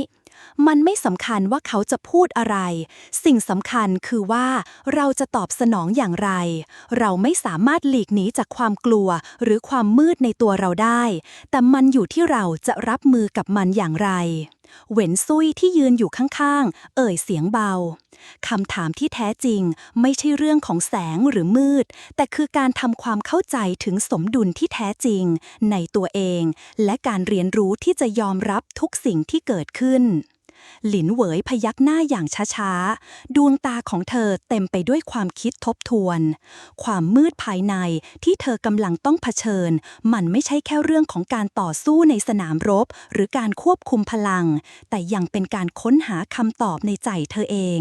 มันไม่สำคัญว่าเขาจะพูดอะไรสิ่งสำคัญคือว่าเราจะตอบสนองอย่างไรเราไม่สามารถหลีกหนีจากความกลัวหรือความมืดในตัวเราได้แต่มันอยู่ที่เราจะรับมือกับมันอย่างไรเหวินซุยที่ยืนอยู่ข้างๆเอ่ยเสียงเบาคำถามที่แท้จริงไม่ใช่เรื่องของแสงหรือมืดแต่คือการทำความเข้าใจถึงสมดุลที่แท้จริงในตัวเองและการเรียนรู้ที่จะยอมรับทุกสิ่งที่เกิดขึ้นหลินเหวยพยักหน้าอย่างช้าๆดวงตาของเธอเต็มไปด้วยความคิดทบทวนความมืดภายในที่เธอกำลังต้องเผชิญมันไม่ใช่แค่เรื่องของการต่อสู้ในสนามรบหรือการควบคุมพลังแต่ยังเป็นการค้นหาคำตอบในใจเธอเอง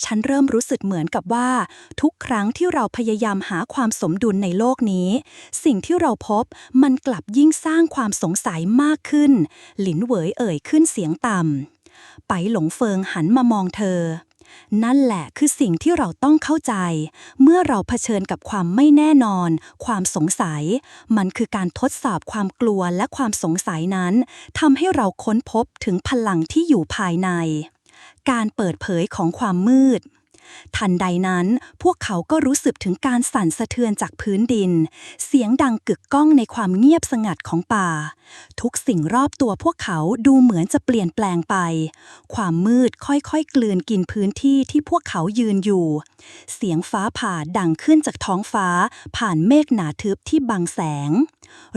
ฉันเริ่มรู้สึกเหมือนกับว่าทุกครั้งที่เราพยายามหาความสมดุลในโลกนี้สิ่งที่เราพบมันกลับยิ่งสร้างความสงสัยมากขึ้นหลินเหวยเอ่ยขึ้นเสียงต่ำไปหลงเฟิงหันมามองเธอนั่นแหละคือสิ่งที่เราต้องเข้าใจเมื่อเราเผชิญกับความไม่แน่นอนความสงสัยมันคือการทดสอบความกลัวและความสงสัยนั้นทำให้เราค้นพบถึงพลังที่อยู่ภายในการเปิดเผยของความมืดทันใดนั้นพวกเขาก็รู้สึกถึงการสั่นสะเทือนจากพื้นดินเสียงดังกึกก้องในความเงียบสงัดของป่าทุกสิ่งรอบตัวพวกเขาดูเหมือนจะเปลี่ยนแปลงไปความมืดค่อยๆกลืนกินพื้นที่ที่พวกเขายืนอยู่เสียงฟ้าผ่าดังขึ้นจากท้องฟ้าผ่านเมฆหนาทึบที่บังแสง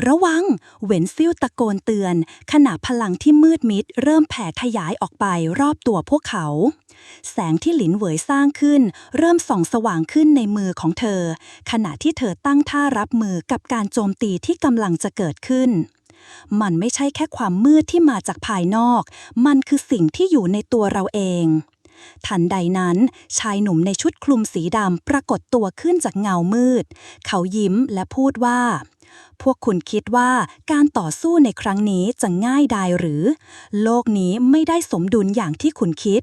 ระวังเหวินซิ่วตะโกนเตือนขณะพลังที่มืดมิดเริ่มแผ่ขยายออกไปรอบตัวพวกเขาแสงที่หลินเหวยสร้างขึ้นเริ่มส่องสว่างขึ้นในมือของเธอขณะที่เธอตั้งท่ารับมือกับการโจมตีที่กำลังจะเกิดขึ้นมันไม่ใช่แค่ความมืดที่มาจากภายนอกมันคือสิ่งที่อยู่ในตัวเราเองทันใดนั้นชายหนุ่มในชุดคลุมสีดำปรากฏตัวขึ้นจากเงามืดเขายิ้มและพูดว่าพวกคุณคิดว่าการต่อสู้ในครั้งนี้จะง่ายดายหรือโลกนี้ไม่ได้สมดุลอย่างที่คุณคิด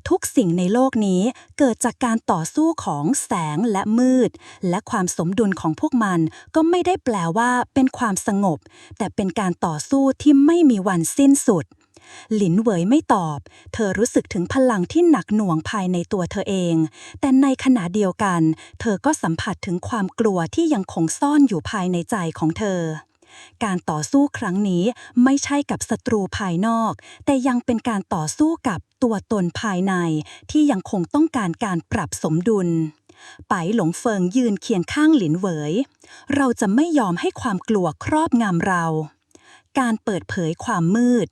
ทุกสิ่งในโลกนี้เกิดจากการต่อสู้ของแสงและมืดและความสมดุลของพวกมันก็ไม่ได้แปลว่าเป็นความสงบแต่เป็นการต่อสู้ที่ไม่มีวันสิ้นสุดหลินเหวยไม่ตอบเธอรู้สึกถึงพลังที่หนักหน่วงภายในตัวเธอเองแต่ในขณะเดียวกันเธอก็สัมผัสถึงความกลัวที่ยังคงซ่อนอยู่ภายในใจของเธอการต่อสู้ครั้งนี้ไม่ใช่กับศัตรูภายนอกแต่ยังเป็นการต่อสู้กับตัวตนภายในที่ยังคงต้องการการปรับสมดุลไปหลงเฟิงยืนเคียงข้างหลินเหวยเราจะไม่ยอมให้ความกลัวครอบงำเราการเปิดเผยความมืด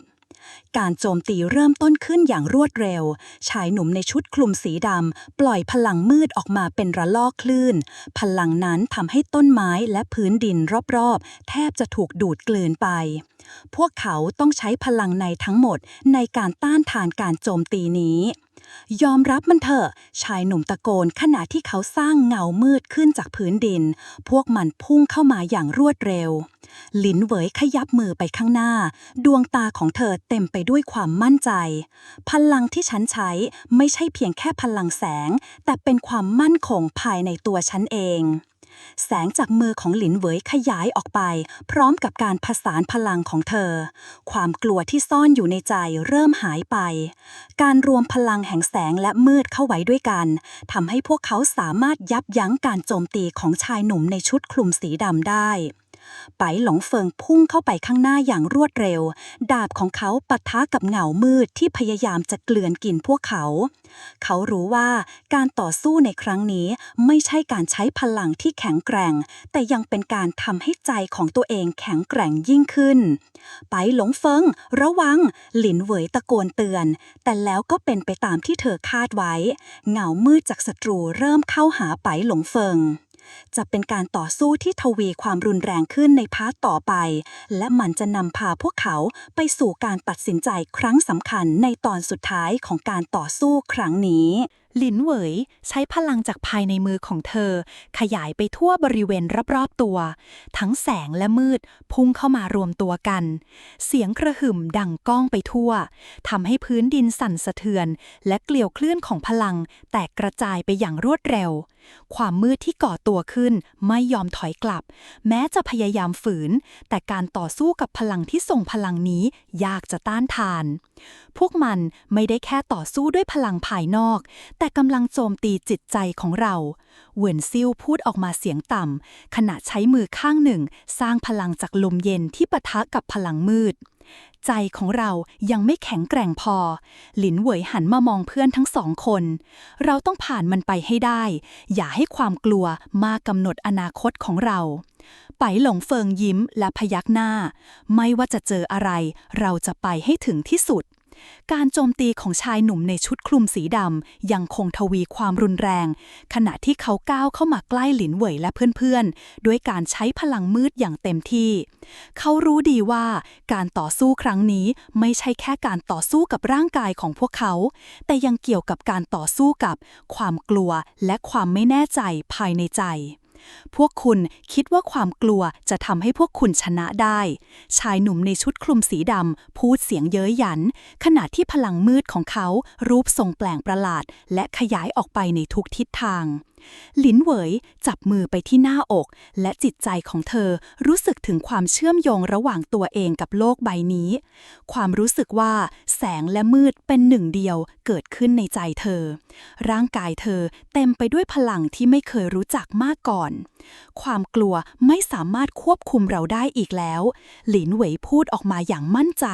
การโจมตีเริ่มต้นขึ้นอย่างรวดเร็วชายหนุ่มในชุดคลุมสีดำปล่อยพลังมืดออกมาเป็นระลอกคลื่นพลังนั้นทำให้ต้นไม้และพื้นดินรอบๆแทบจะถูกดูดกลืนไป พวกเขาต้องใช้พลังในทั้งหมดในการต้านทานการโจมตีนี้ยอมรับมันเถอะชายหนุ่มตะโกนขณะที่เขาสร้างเงามืดขึ้นจากพื้นดินพวกมันพุ่งเข้ามาอย่างรวดเร็วหลินเหวยขยับมือไปข้างหน้าดวงตาของเธอเต็มไปด้วยความมั่นใจพลังที่ฉันใช้ไม่ใช่เพียงแค่พลังแสงแต่เป็นความมั่นคงภายในตัวฉันเองแสงจากมือของหลินเหวยขยายออกไปพร้อมกับการผสานพลังของเธอความกลัวที่ซ่อนอยู่ในใจเริ่มหายไปการรวมพลังแห่งแสงและมืดเข้าไว้ด้วยกันทำให้พวกเขาสามารถยับยั้งการโจมตีของชายหนุ่มในชุดคลุมสีดำได้ไปหลงเฟิงพุ่งเข้าไปข้างหน้าอย่างรวดเร็วดาบของเขาปะทะกับเงามืดที่พยายามจะเกลื่อนกินพวกเขาเขารู้ว่าการต่อสู้ในครั้งนี้ไม่ใช่การใช้พลังที่แข็งแกร่งแต่ยังเป็นการทำให้ใจของตัวเองแข็งแกร่งยิ่งขึ้นไปหลงเฟิงระวังหลินเหวยตะโกนเตือนแต่แล้วก็เป็นไปตามที่เธอคาดไว้เงามืดจากศัตรูเริ่มเข้าหาไปหลงเฟิงจะเป็นการต่อสู้ที่ทวีความรุนแรงขึ้นในพาร์ทต่อไปและมันจะนำพาพวกเขาไปสู่การตัดสินใจครั้งสำคัญในตอนสุดท้ายของการต่อสู้ครั้งนี้หลินเหวยใช้พลังจากภายในมือของเธอขยายไปทั่วบริเวณรอบๆตัวทั้งแสงและมืดพุ่งเข้ามารวมตัวกันเสียงกระหึ่มดังก้องไปทั่วทำให้พื้นดินสั่นสะเทือนและเกลียวเคลื่อนของพลังแตกกระจายไปอย่างรวดเร็วความมืดที่ก่อตัวขึ้นไม่ยอมถอยกลับแม้จะพยายามฝืนแต่การต่อสู้กับพลังที่ส่งพลังนี้ยากจะต้านทานพวกมันไม่ได้แค่ต่อสู้ด้วยพลังภายนอกแต่กำลังโจมตีจิตใจของเราเหวินซิ่วพูดออกมาเสียงต่ำขณะใช้มือข้างหนึ่งสร้างพลังจากลมเย็นที่ปะทะกับพลังมืดใจของเรายังไม่แข็งแกร่งพอหลินเหวยหันมามองเพื่อนทั้งสองคนเราต้องผ่านมันไปให้ได้อย่าให้ความกลัวมากำหนดอนาคตของเราไปหลงเฟิงยิ้มและพยักหน้าไม่ว่าจะเจออะไรเราจะไปให้ถึงที่สุดการโจมตีของชายหนุ่มในชุดคลุมสีดำยังคงทวีความรุนแรงขณะที่เขาก้าวเข้ามาใกล้หลินเหวยและเพื่อนๆด้วยการใช้พลังมืดอย่างเต็มที่เขารู้ดีว่าการต่อสู้ครั้งนี้ไม่ใช่แค่การต่อสู้กับร่างกายของพวกเขาแต่ยังเกี่ยวกับการต่อสู้กับความกลัวและความไม่แน่ใจภายในใจพวกคุณคิดว่าความกลัวจะทำให้พวกคุณชนะได้ชายหนุ่มในชุดคลุมสีดำพูดเสียงเย้ยหยันขณะที่พลังมืดของเขารูปทรงแปลงประหลาดและขยายออกไปในทุกทิศทางหลินเหวยจับมือไปที่หน้าอกและจิตใจของเธอรู้สึกถึงความเชื่อมโยงระหว่างตัวเองกับโลกใบนี้ความรู้สึกว่าแสงและมืดเป็นหนึ่งเดียวเกิดขึ้นในใจเธอร่างกายเธอเต็มไปด้วยพลังที่ไม่เคยรู้จักมาก่อนความกลัวไม่สามารถควบคุมเราได้อีกแล้วหลินเหวยพูดออกมาอย่างมั่นใจ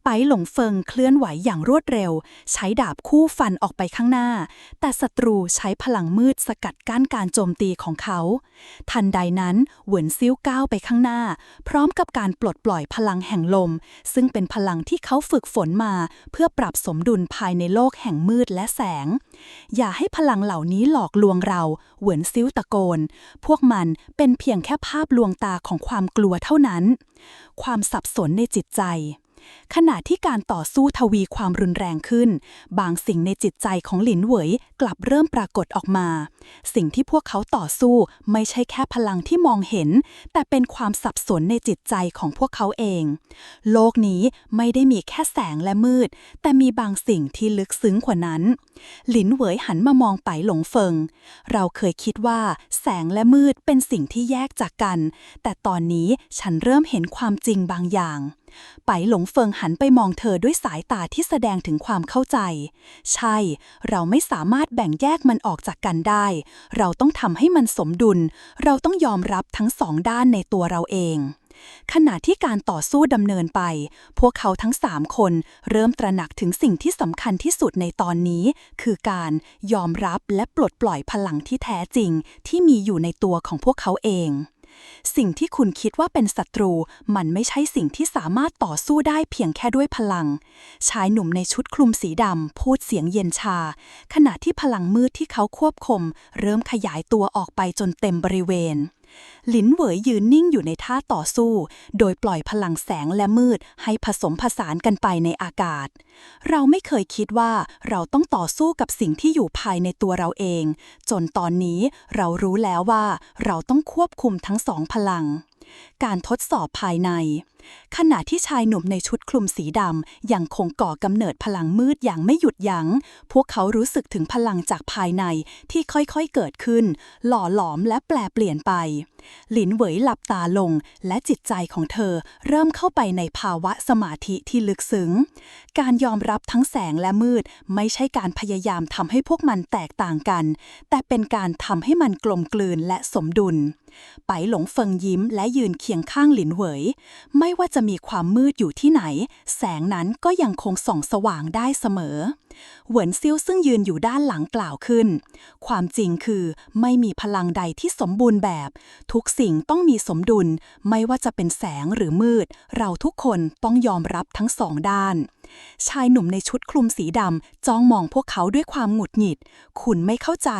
ไปหลงเฟิงเคลื่อนไหวอย่างรวดเร็วใช้ดาบคู่ฟันออกไปข้างหน้าแต่ศัตรูใช้พลังมืดสกัดกั้นการโจมตีของเขาทันใดนั้นเหวินซิ่วก้าวไปข้างหน้าพร้อมกับการปลดปล่อยพลังแห่งลมซึ่งเป็นพลังที่เขาฝึกฝนมาเพื่อปรับสมดุลภายในโลกแห่งมืดและแสงอย่าให้พลังเหล่านี้หลอกลวงเราเหวินซิ่วตะโกนพวกมันเป็นเพียงแค่ภาพลวงตาของความกลัวเท่านั้นความสับสนในจิตใจขณะที่การต่อสู้ทวีความรุนแรงขึ้นบางสิ่งในจิตใจของหลินเหวยกลับเริ่มปรากฏออกมาสิ่งที่พวกเขาต่อสู้ไม่ใช่แค่พลังที่มองเห็นแต่เป็นความสับสนในจิตใจของพวกเขาเองโลกนี้ไม่ได้มีแค่แสงและมืดแต่มีบางสิ่งที่ลึกซึ้งกว่านั้นหลินเหวยหันมามองไปหลงเฟิงเราเคยคิดว่าแสงและมืดเป็นสิ่งที่แยกจากกันแต่ตอนนี้ฉันเริ่มเห็นความจริงบางอย่างไปหลงเฟิงหันไปมองเธอด้วยสายตาที่แสดงถึงความเข้าใจใช่เราไม่สามารถแบ่งแยกมันออกจากกันได้เราต้องทำให้มันสมดุลเราต้องยอมรับทั้งสองด้านในตัวเราเองขณะที่การต่อสู้ดำเนินไปพวกเขาทั้ง3คนเริ่มตระหนักถึงสิ่งที่สำคัญที่สุดในตอนนี้คือการยอมรับและปลดปล่อยพลังที่แท้จริงที่มีอยู่ในตัวของพวกเขาเองสิ่งที่คุณคิดว่าเป็นศัตรูมันไม่ใช่สิ่งที่สามารถต่อสู้ได้เพียงแค่ด้วยพลังชายหนุ่มในชุดคลุมสีดำพูดเสียงเย็นชาขณะที่พลังมืดที่เขาควบคุมเริ่มขยายตัวออกไปจนเต็มบริเวณ หลินเหวยยืนนิ่งอยู่ในท่าต่อสู้โดยปล่อยพลังแสงและมืดให้ผสมผสานกันไปในอากาศเราไม่เคยคิดว่าเราต้องต่อสู้กับสิ่งที่อยู่ภายในตัวเราเองจนตอนนี้เรารู้แล้วว่าเราต้องควบคุมทั้งสองพลังการทดสอบภายในขณะที่ชายหนุ่มในชุดคลุมสีดำยังคงก่อกำเนิดพลังมืดอย่างไม่หยุดยัง้งพวกเขารู้สึกถึงพลังจากภายในที่ค่อยๆเกิดขึ้นหล่อหลอมและแปรเปลี่ยนไปหลินเหวยหลับตาลงและจิตใจของเธอเริ่มเข้าไปในภาวะสมาธิที่ลึกซึ้งการยอมรับทั้งแสงและมืดไม่ใช่การพยายามทำให้พวกมันแตกต่างกันแต่เป็นการทำให้มันกลมกลืนและสมดุลไปหลงเฟิงยิ้มและยืนเคียงข้างหลินเหวยไม่ว่าจะมีความมืดอยู่ที่ไหนแสงนั้นก็ยังคงส่องสว่างได้เสมอเหวินซิ่วซึ่งยืนอยู่ด้านหลังกล่าวขึ้นความจริงคือไม่มีพลังใดที่สมบูรณ์แบบทุกสิ่งต้องมีสมดุลไม่ว่าจะเป็นแสงหรือมืดเราทุกคนต้องยอมรับทั้งสองด้านชายหนุ่มในชุดคลุมสีดำจ้องมองพวกเขาด้วยความหงุดหงิดคุณไม่เข้าใจ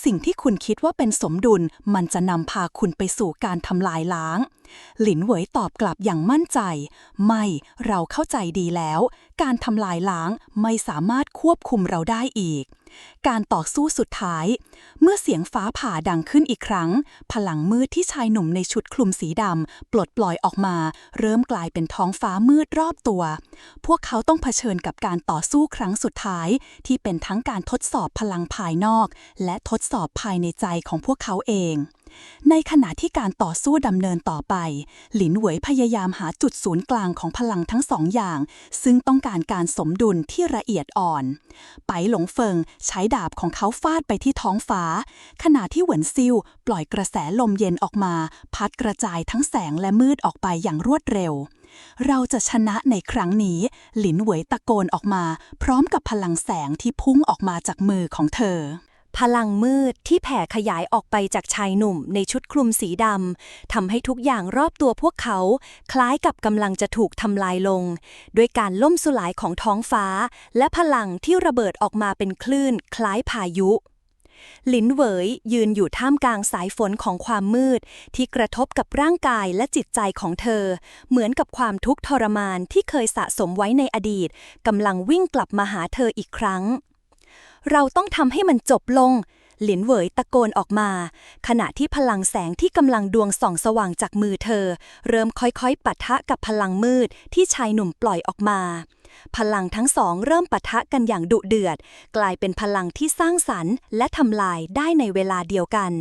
สิ่งที่คุณคิดว่าเป็นสมดุลมันจะนำพาคุณไปสู่การทำลายล้างหลินเหวยตอบกลับอย่างมั่นใจไม่เราเข้าใจดีแล้วการทำลายล้างไม่สามารถควบคุมเราได้อีกการต่อสู้สุดท้ายเมื่อเสียงฟ้าผ่าดังขึ้นอีกครั้งพลังมืดที่ชายหนุ่มในชุดคลุมสีดำปลดปล่อยออกมาเริ่มกลายเป็นท้องฟ้ามืดรอบตัวพวกเขาต้องเผชิญกับการต่อสู้ครั้งสุดท้ายที่เป็นทั้งการทดสอบพลังภายนอกและทดสอบภายในใจของพวกเขาเองในขณะที่การต่อสู้ดำเนินต่อไปหลินเหวยพยายามหาจุดศูนย์กลางของพลังทั้งสองอย่างซึ่งต้องการการสมดุลที่ละเอียดอ่อนไปหลงเฟิงใช้ดาบของเขาฟาดไปที่ท้องฟ้าขณะที่เหวินซิ่วปล่อยกระแสลมเย็นออกมาพัดกระจายทั้งแสงและมืดออกไปอย่างรวดเร็วเราจะชนะในครั้งนี้หลินเหวยตะโกนออกมาพร้อมกับพลังแสงที่พุ่งออกมาจากมือของเธอพลังมืดที่แผ่ขยายออกไปจากชายหนุ่มในชุดคลุมสีดำทำให้ทุกอย่างรอบตัวพวกเขาคล้ายกับกำลังจะถูกทำลายลงด้วยการล่มสลายของท้องฟ้าและพลังที่ระเบิดออกมาเป็นคลื่นคล้ายพายุหลินเหวยยืนอยู่ท่ามกลางสายฝนของความมืดที่กระทบกับร่างกายและจิตใจของเธอเหมือนกับความทุกข์ทรมานที่เคยสะสมไว้ในอดีตกำลังวิ่งกลับมาหาเธออีกครั้งเราต้องทำให้มันจบลงหลินเหวยตะโกนออกมาขณะที่พลังแสงที่กำลังดวงส่องสว่างจากมือเธอเริ่มค่อยๆปะทะกับพลังมืดที่ชายหนุ่มปล่อยออกมาพลังทั้งสองเริ่มปะทะกันอย่างดุเดือดกลายเป็นพลังที่สร้างสรรค์และทำลายได้ในเวลาเดียวกัน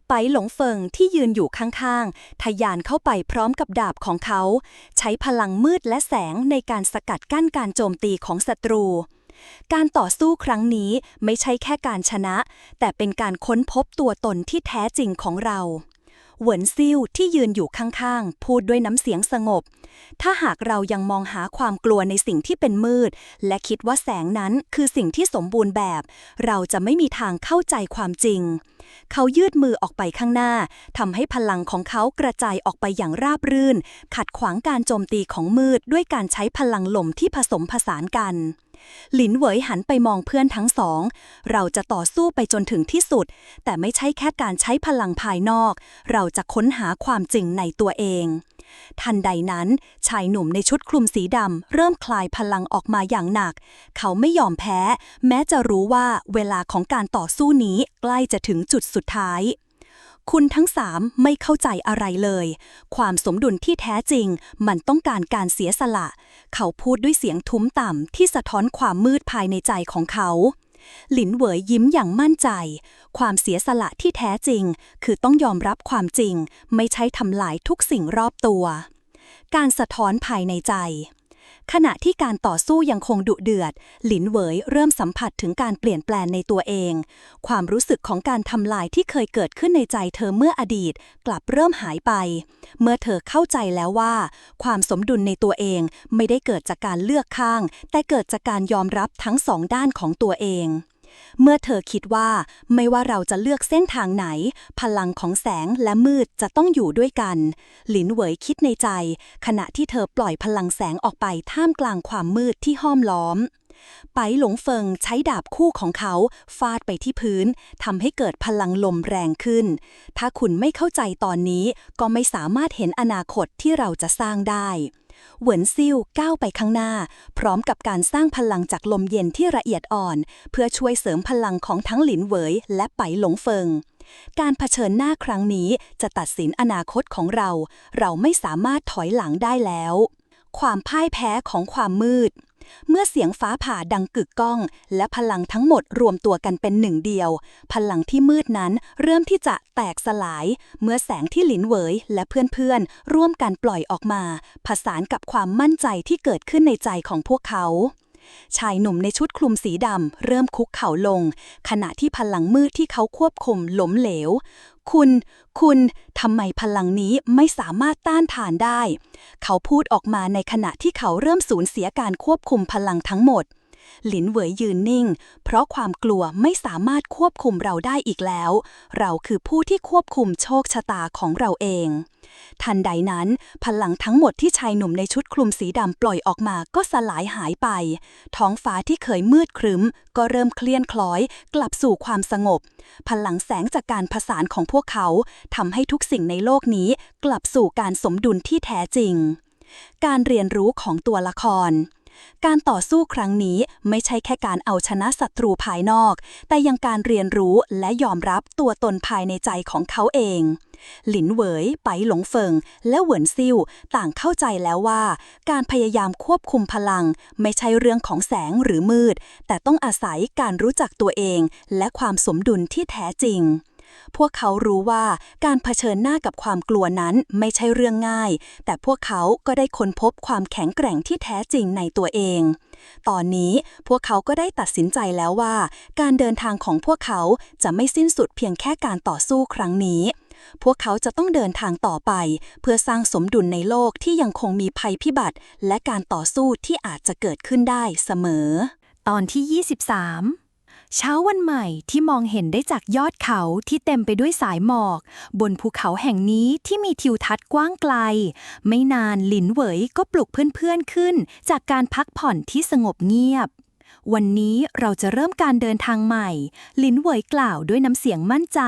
ไปหลงเฟิงที่ยืนอยู่ข้างๆทะยานเข้าไปพร้อมกับดาบของเขาใช้พลังมืดและแสงในการสกัดกั้นการโจมตีของศัตรูการต่อสู้ครั้งนี้ไม่ใช่แค่การชนะแต่เป็นการค้นพบตัวตนที่แท้จริงของเราเหวินซิ่วที่ยืนอยู่ข้างๆพูดด้วยน้ำเสียงสงบถ้าหากเรายังมองหาความกลัวในสิ่งที่เป็นมืดและคิดว่าแสงนั้นคือสิ่งที่สมบูรณ์แบบเราจะไม่มีทางเข้าใจความจริงเขายืดมือออกไปข้างหน้าทำให้พลังของเขากระจายออกไปอย่างราบรื่นขัดขวางการโจมตีของมืดด้วยการใช้พลังลมที่ผสมผสานกันหลินเหวยหันไปมองเพื่อนทั้งสองเราจะต่อสู้ไปจนถึงที่สุดแต่ไม่ใช่แค่การใช้พลังภายนอกเราจะค้นหาความจริงในตัวเองทันใดนั้นชายหนุ่มในชุดคลุมสีดำเริ่มคลายพลังออกมาอย่างหนักเขาไม่ยอมแพ้แม้จะรู้ว่าเวลาของการต่อสู้นี้ใกล้จะถึงจุดสุดท้ายคุณทั้งสามไม่เข้าใจอะไรเลยความสมดุลที่แท้จริงมันต้องการการเสียสละเขาพูดด้วยเสียงทุ้มต่ำที่สะท้อนความมืดภายในใจของเขาหลินเหวยยิ้มอย่างมั่นใจความเสียสละที่แท้จริงคือต้องยอมรับความจริงไม่ใช่ทำลายทุกสิ่งรอบตัวการสะท้อนภายในใจขณะที่การต่อสู้ยังคงดุเดือดหลินเหวยเริ่มสัมผัสถึงการเปลี่ยนแปลงในตัวเองความรู้สึกของการทำลายที่เคยเกิดขึ้นในใจเธอเมื่ออดีตกลับเริ่มหายไปเมื่อเธอเข้าใจแล้วว่าความสมดุลในตัวเองไม่ได้เกิดจากการเลือกข้างแต่เกิดจากการยอมรับทั้งสองด้านของตัวเองเมื่อเธอคิดว่าไม่ว่าเราจะเลือกเส้นทางไหนพลังของแสงและมืดจะต้องอยู่ด้วยกันหลินเหวยคิดในใจขณะที่เธอปล่อยพลังแสงออกไปท่ามกลางความมืดที่ห้อมล้อม ไปหลงเฟิงใช้ดาบคู่ของเขาฟาดไปที่พื้นทำให้เกิดพลังลมแรงขึ้นถ้าคุณไม่เข้าใจตอนนี้ก็ไม่สามารถเห็นอนาคตที่เราจะสร้างได้เหวินซิ่วก้าวไปข้างหน้าพร้อมกับการสร้างพลังจากลมเย็นที่ละเอียดอ่อนเพื่อช่วยเสริมพลังของทั้งหลินเหวยและไปหลงเฟิงการเผชิญหน้าครั้งนี้จะตัดสินอนาคตของเราไม่สามารถถอยหลังได้แล้วความพ่ายแพ้ของความมืดเมื่อเสียงฟ้าผ่าดังกึกก้องและพลังทั้งหมดรวมตัวกันเป็นหนึ่งเดียวพลังที่มืดนั้นเริ่มที่จะแตกสลายเมื่อแสงที่หลินเหวยและเพื่อนๆร่วมกันปล่อยออกมาผสานกับความมั่นใจที่เกิดขึ้นในใจของพวกเขาชายหนุ่มในชุดคลุมสีดำเริ่มคุกเข่าลงขณะที่พลังมืดที่เขาควบคุมล้มเหลวคุณทำไมพลังนี้ไม่สามารถต้านทานได้เขาพูดออกมาในขณะที่เขาเริ่มสูญเสียการควบคุมพลังทั้งหมดหลินเหวยยืนนิ่งเพราะความกลัวไม่สามารถควบคุมเราได้อีกแล้วเราคือผู้ที่ควบคุมโชคชะตาของเราเองทันใดนั้นพลังทั้งหมดที่ชายหนุ่มในชุดคลุมสีดำปล่อยออกมาก็สลายหายไปท้องฟ้าที่เคยมืดครึ้มก็เริ่มเคลื่อนคล้อยกลับสู่ความสงบพลังแสงจากการผสานของพวกเขาทำให้ทุกสิ่งในโลกนี้กลับสู่การสมดุลที่แท้จริงการเรียนรู้ของตัวละครการต่อสู้ครั้งนี้ไม่ใช่แค่การเอาชนะศัตรูภายนอกแต่ยังการเรียนรู้และยอมรับตัวตนภายในใจของเขาเองหลินเหวยไปหลงเฟิงและเหวินซิ่วต่างเข้าใจแล้วว่าการพยายามควบคุมพลังไม่ใช่เรื่องของแสงหรือมืดแต่ต้องอาศัยการรู้จักตัวเองและความสมดุลที่แท้จริงพวกเขารู้ว่าการเผชิญหน้ากับความกลัวนั้นไม่ใช่เรื่องง่ายแต่พวกเขาก็ได้ค้นพบความแข็งแกร่งที่แท้จริงในตัวเองตอนนี้พวกเขาก็ได้ตัดสินใจแล้วว่าการเดินทางของพวกเขาจะไม่สิ้นสุดเพียงแค่การต่อสู้ครั้งนี้พวกเขาจะต้องเดินทางต่อไปเพื่อสร้างสมดุลในโลกที่ยังคงมีภัยพิบัติและการต่อสู้ที่อาจจะเกิดขึ้นได้เสมอตอนที่ 23 เช้าวันใหม่ที่มองเห็นได้จากยอดเขาที่เต็มไปด้วยสายหมอกบนภูเขาแห่งนี้ที่มีทิวทัศน์กว้างไกลไม่นานหลินเหวยก็ปลุกเพื่อนๆขึ้นจากการพักผ่อนที่สงบเงียบวันนี้เราจะเริ่มการเดินทางใหม่หลินเหวยกล่าวด้วยน้ำเสียงมั่นใจ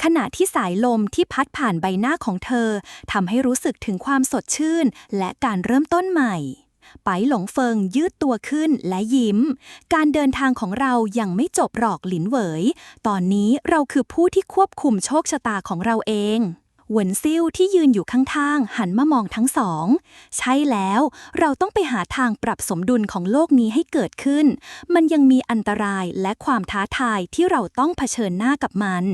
ขณะที่สายลมที่พัดผ่านใบหน้าของเธอทำให้รู้สึกถึงความสดชื่นและการเริ่มต้นใหม่ไปหลงเฟิงยืดตัวขึ้นและยิ้มการเดินทางของเรายังไม่จบหรอกหลินเหวยตอนนี้เราคือผู้ที่ควบคุมโชคชะตาของเราเองเหวินซิ่วที่ยืนอยู่ข้างๆหันมามองทั้งสองใช่แล้วเราต้องไปหาทางปรับสมดุลของโลกนี้ให้เกิดขึ้นมันยังมีอันตรายและความท้าทายที่เราต้องเผชิญหน้ากับมัน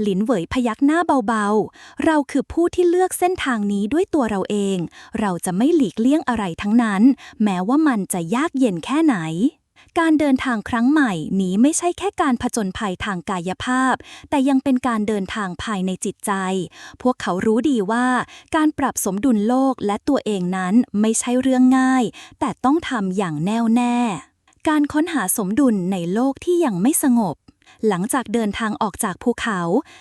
หลินเหวยพยักหน้าเบาๆเราคือผู้ที่เลือกเส้นทางนี้ด้วยตัวเราเองเราจะไม่หลีกเลี่ยงอะไรทั้งนั้นแม้ว่ามันจะยากเย็นแค่ไหนการเดินทางครั้งใหม่นี้ไม่ใช่แค่การผจญภัยทางกายภาพแต่ยังเป็นการเดินทางภายในจิตใจพวกเขารู้ดีว่าการปรับสมดุลโลกและตัวเองนั้นไม่ใช่เรื่องง่ายแต่ต้องทำอย่างแน่วแน่การค้นหาสมดุลในโลกที่ยังไม่สงบหลังจากเดินทางออกจากภูเขา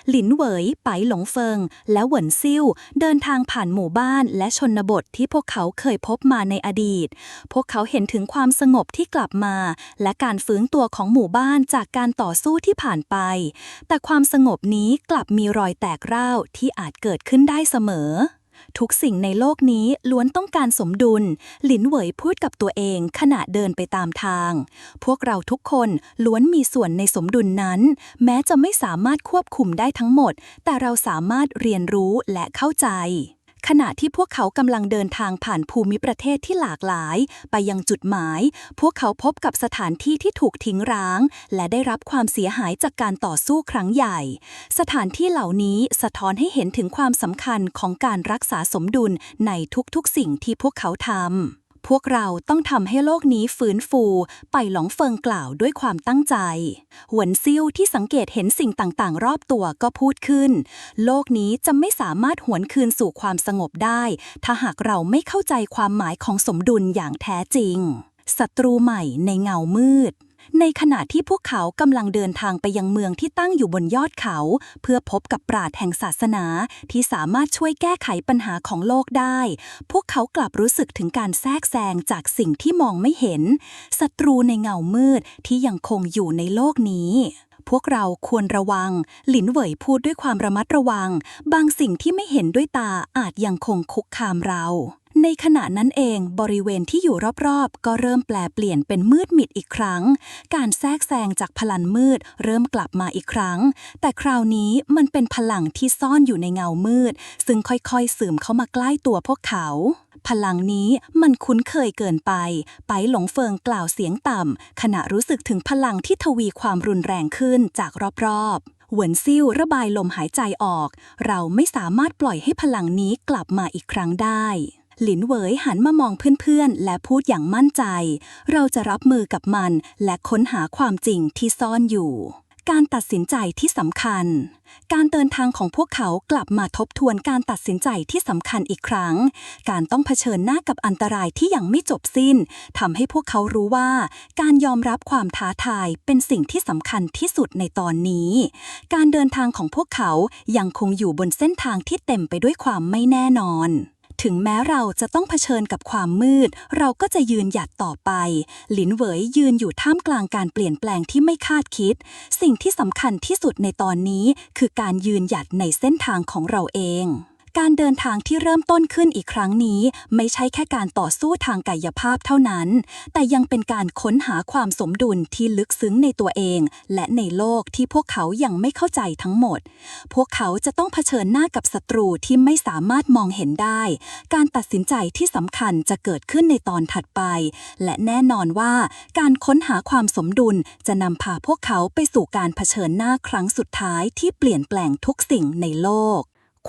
หลินเหวยไปหลงเฟิงและเหวินซิ่วเดินทางผ่านหมู่บ้านและชนบทที่พวกเขาเคยพบมาในอดีตพวกเขาเห็นถึงความสงบที่กลับมาและการฟื้นตัวของหมู่บ้านจากการต่อสู้ที่ผ่านไปแต่ความสงบนี้กลับมีรอยแตกร้าวที่อาจเกิดขึ้นได้เสมอทุกสิ่งในโลกนี้ล้วนต้องการสมดุลหลินเหวยพูดกับตัวเองขณะเดินไปตามทางพวกเราทุกคนล้วนมีส่วนในสมดุลนั้นแม้จะไม่สามารถควบคุมได้ทั้งหมดแต่เราสามารถเรียนรู้และเข้าใจขณะที่พวกเขากำลังเดินทางผ่านภูมิประเทศที่หลากหลายไปยังจุดหมายพวกเขาพบกับสถานที่ที่ถูกทิ้งร้างและได้รับความเสียหายจากการต่อสู้ครั้งใหญ่สถานที่เหล่านี้สะท้อนให้เห็นถึงความสำคัญของการรักษาสมดุลในทุกๆสิ่งที่พวกเขาทำพวกเราต้องทำให้โลกนี้ฟื้นฟูไปหลงเฟิงกล่าวด้วยความตั้งใจเหวินซิ่วที่สังเกตเห็นสิ่งต่างๆรอบตัวก็พูดขึ้นโลกนี้จะไม่สามารถหวนคืนสู่ความสงบได้ถ้าหากเราไม่เข้าใจความหมายของสมดุลอย่างแท้จริงศัตรูใหม่ในเงามืด ในขณะที่พวกเขากำลังเดินทางไปยังเมืองที่ตั้งอยู่บนยอดเขา เพื่อพบกับปราชญ์แห่งศาสนาที่สามารถช่วยแก้ไขปัญหาของโลกได้ พวกเขากลับรู้สึกถึงการแทรกแซงจากสิ่งที่มองไม่เห็นศัตรูในเงามืดที่ยังคงอยู่ในโลกนี้พวกเราควรระวังหลินเหวยพูดด้วยความระมัดระวังบางสิ่งที่ไม่เห็นด้วยตาอาจยังคงคุกคามเราในขณะนั้นเองบริเวณที่อยู่รอบๆก็เริ่มแปลเปลี่ยนเป็นมืดมิดอีกครั้งการแทรกแซงจากพลังมืดเริ่มกลับมาอีกครั้งแต่คราวนี้มันเป็นพลังที่ซ่อนอยู่ในเงามืดซึ่งค่อยๆซึมเข้ามาใกล้ตัวพวกเขาพลังนี้มันคุ้นเคยเกินไปหลงเฟิงกล่าวเสียงต่ำขณะรู้สึกถึงพลังที่ทวีความรุนแรงขึ้นจากรอบๆเหวินซิ่วระบายลมหายใจออกเราไม่สามารถปล่อยให้พลังนี้กลับมาอีกครั้งได้หลินเหวยหันมามองเพื่อนๆและพูดอย่างมั่นใจเราจะรับมือกับมันและค้นหาความจริงที่ซ่อนอยู่การตัดสินใจที่สำคัญการเดินทางของพวกเขากลับมาทบทวนการตัดสินใจที่สำคัญอีกครั้งการต้องเผชิญหน้ากับอันตรายที่ยังไม่จบสิ้นทำให้พวกเขารู้ว่าการยอมรับความท้าทายเป็นสิ่งที่สำคัญที่สุดในตอนนี้การเดินทางของพวกเขายังคงอยู่บนเส้นทางที่เต็มไปด้วยความไม่แน่นอนถึงแม้เราจะต้องเผชิญกับความมืดเราก็จะยืนหยัดต่อไปหลินเหวยยืนอยู่ท่ามกลางการเปลี่ยนแปลงที่ไม่คาดคิดสิ่งที่สำคัญที่สุดในตอนนี้คือการยืนหยัดในเส้นทางของเราเองการเดินทางที่เริ่มต้นขึ้นอีกครั้งนี้ไม่ใช่แค่การต่อสู้ทางกายภาพเท่านั้นแต่ยังเป็นการค้นหาความสมดุลที่ลึกซึ้งในตัวเองและในโลกที่พวกเขายังไม่เข้าใจทั้งหมดพวกเขาจะต้องเผชิญหน้ากับศัตรูที่ไม่สามารถมองเห็นได้การตัดสินใจที่สำคัญจะเกิดขึ้นในตอนถัดไปและแน่นอนว่าการค้นหาความสมดุลจะนำพาพวกเขาไปสู่การเผชิญหน้าครั้งสุดท้ายที่เปลี่ยนแปลงทุกสิ่งในโลก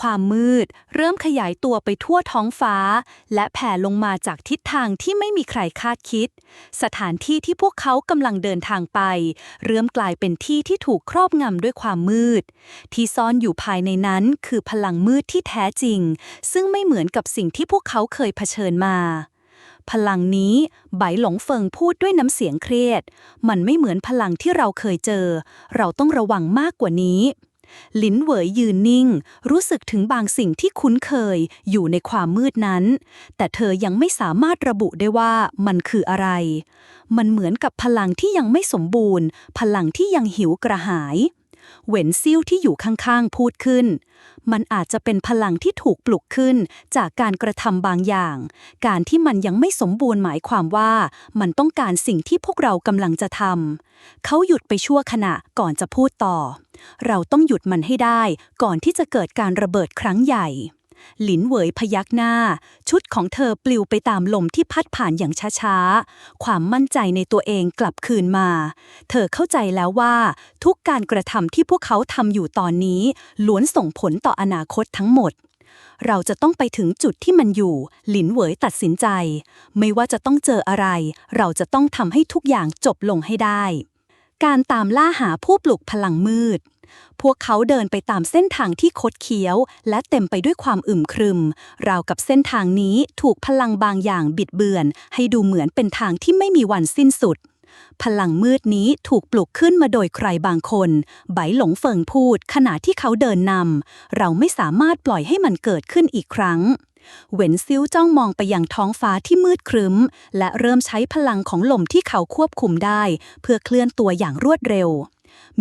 ความมืดเริ่มขยายตัวไปทั่วท้องฟ้าและแผ่ลงมาจากทิศทางที่ไม่มีใครคาดคิดสถานที่ที่พวกเขากำลังเดินทางไปเริ่มกลายเป็นที่ที่ถูกครอบงำด้วยความมืดที่ซ่อนอยู่ภายในนั้นคือพลังมืดที่แท้จริงซึ่งไม่เหมือนกับสิ่งที่พวกเขาเคยเผชิญมาพลังนี้ไบหลงเฟิงพูดด้วยน้ำเสียงเครียดมันไม่เหมือนพลังที่เราเคยเจอเราต้องระวังมากกว่านี้หลินเหวยยืนนิ่งรู้สึกถึงบางสิ่งที่คุ้นเคยอยู่ในความมืดนั้นแต่เธอยังไม่สามารถระบุได้ว่ามันคืออะไรมันเหมือนกับพลังที่ยังไม่สมบูรณ์พลังที่ยังหิวกระหายเหวินซิ่วที่อยู่ข้างๆพูดขึ้นมันอาจจะเป็นพลังที่ถูกปลุกขึ้นจากการกระทำบางอย่างการที่มันยังไม่สมบูรณ์หมายความว่ามันต้องการสิ่งที่พวกเรากำลังจะทำเขาหยุดไปชั่วขณะก่อนจะพูดต่อเราต้องหยุดมันให้ได้ก่อนที่จะเกิดการระเบิดครั้งใหญ่หลินเหวยพยักหน้าชุดของเธอปลิวไปตามลมที่พัดผ่านอย่างช้าๆความมั่นใจในตัวเองกลับคืนมาเธอเข้าใจแล้วว่าทุกการกระทำที่พวกเขาทำอยู่ตอนนี้ล้วนส่งผลต่ออนาคตทั้งหมดเราจะต้องไปถึงจุดที่มันอยู่หลินเหวยตัดสินใจไม่ว่าจะต้องเจออะไรเราจะต้องทำให้ทุกอย่างจบลงให้ได้การตามล่าหาผู้ปลุกพลังมืดพวกเขาเดินไปตามเส้นทางที่คดเคี้ยวและเต็มไปด้วยความอึมครึมราวกับเส้นทางนี้ถูกพลังบางอย่างบิดเบือนให้ดูเหมือนเป็นทางที่ไม่มีวันสิ้นสุดพลังมืดนี้ถูกปลุกขึ้นมาโดยใครบางคนไบหลงเฟิงพูดขณะที่เขาเดินนำเราไม่สามารถปล่อยให้มันเกิดขึ้นอีกครั้งเหวินซิ่วจ้องมองไปยังท้องฟ้าที่มืดครึ้มและเริ่มใช้พลังของลมที่เขาควบคุมได้เพื่อเคลื่อนตัวอย่างรวดเร็ว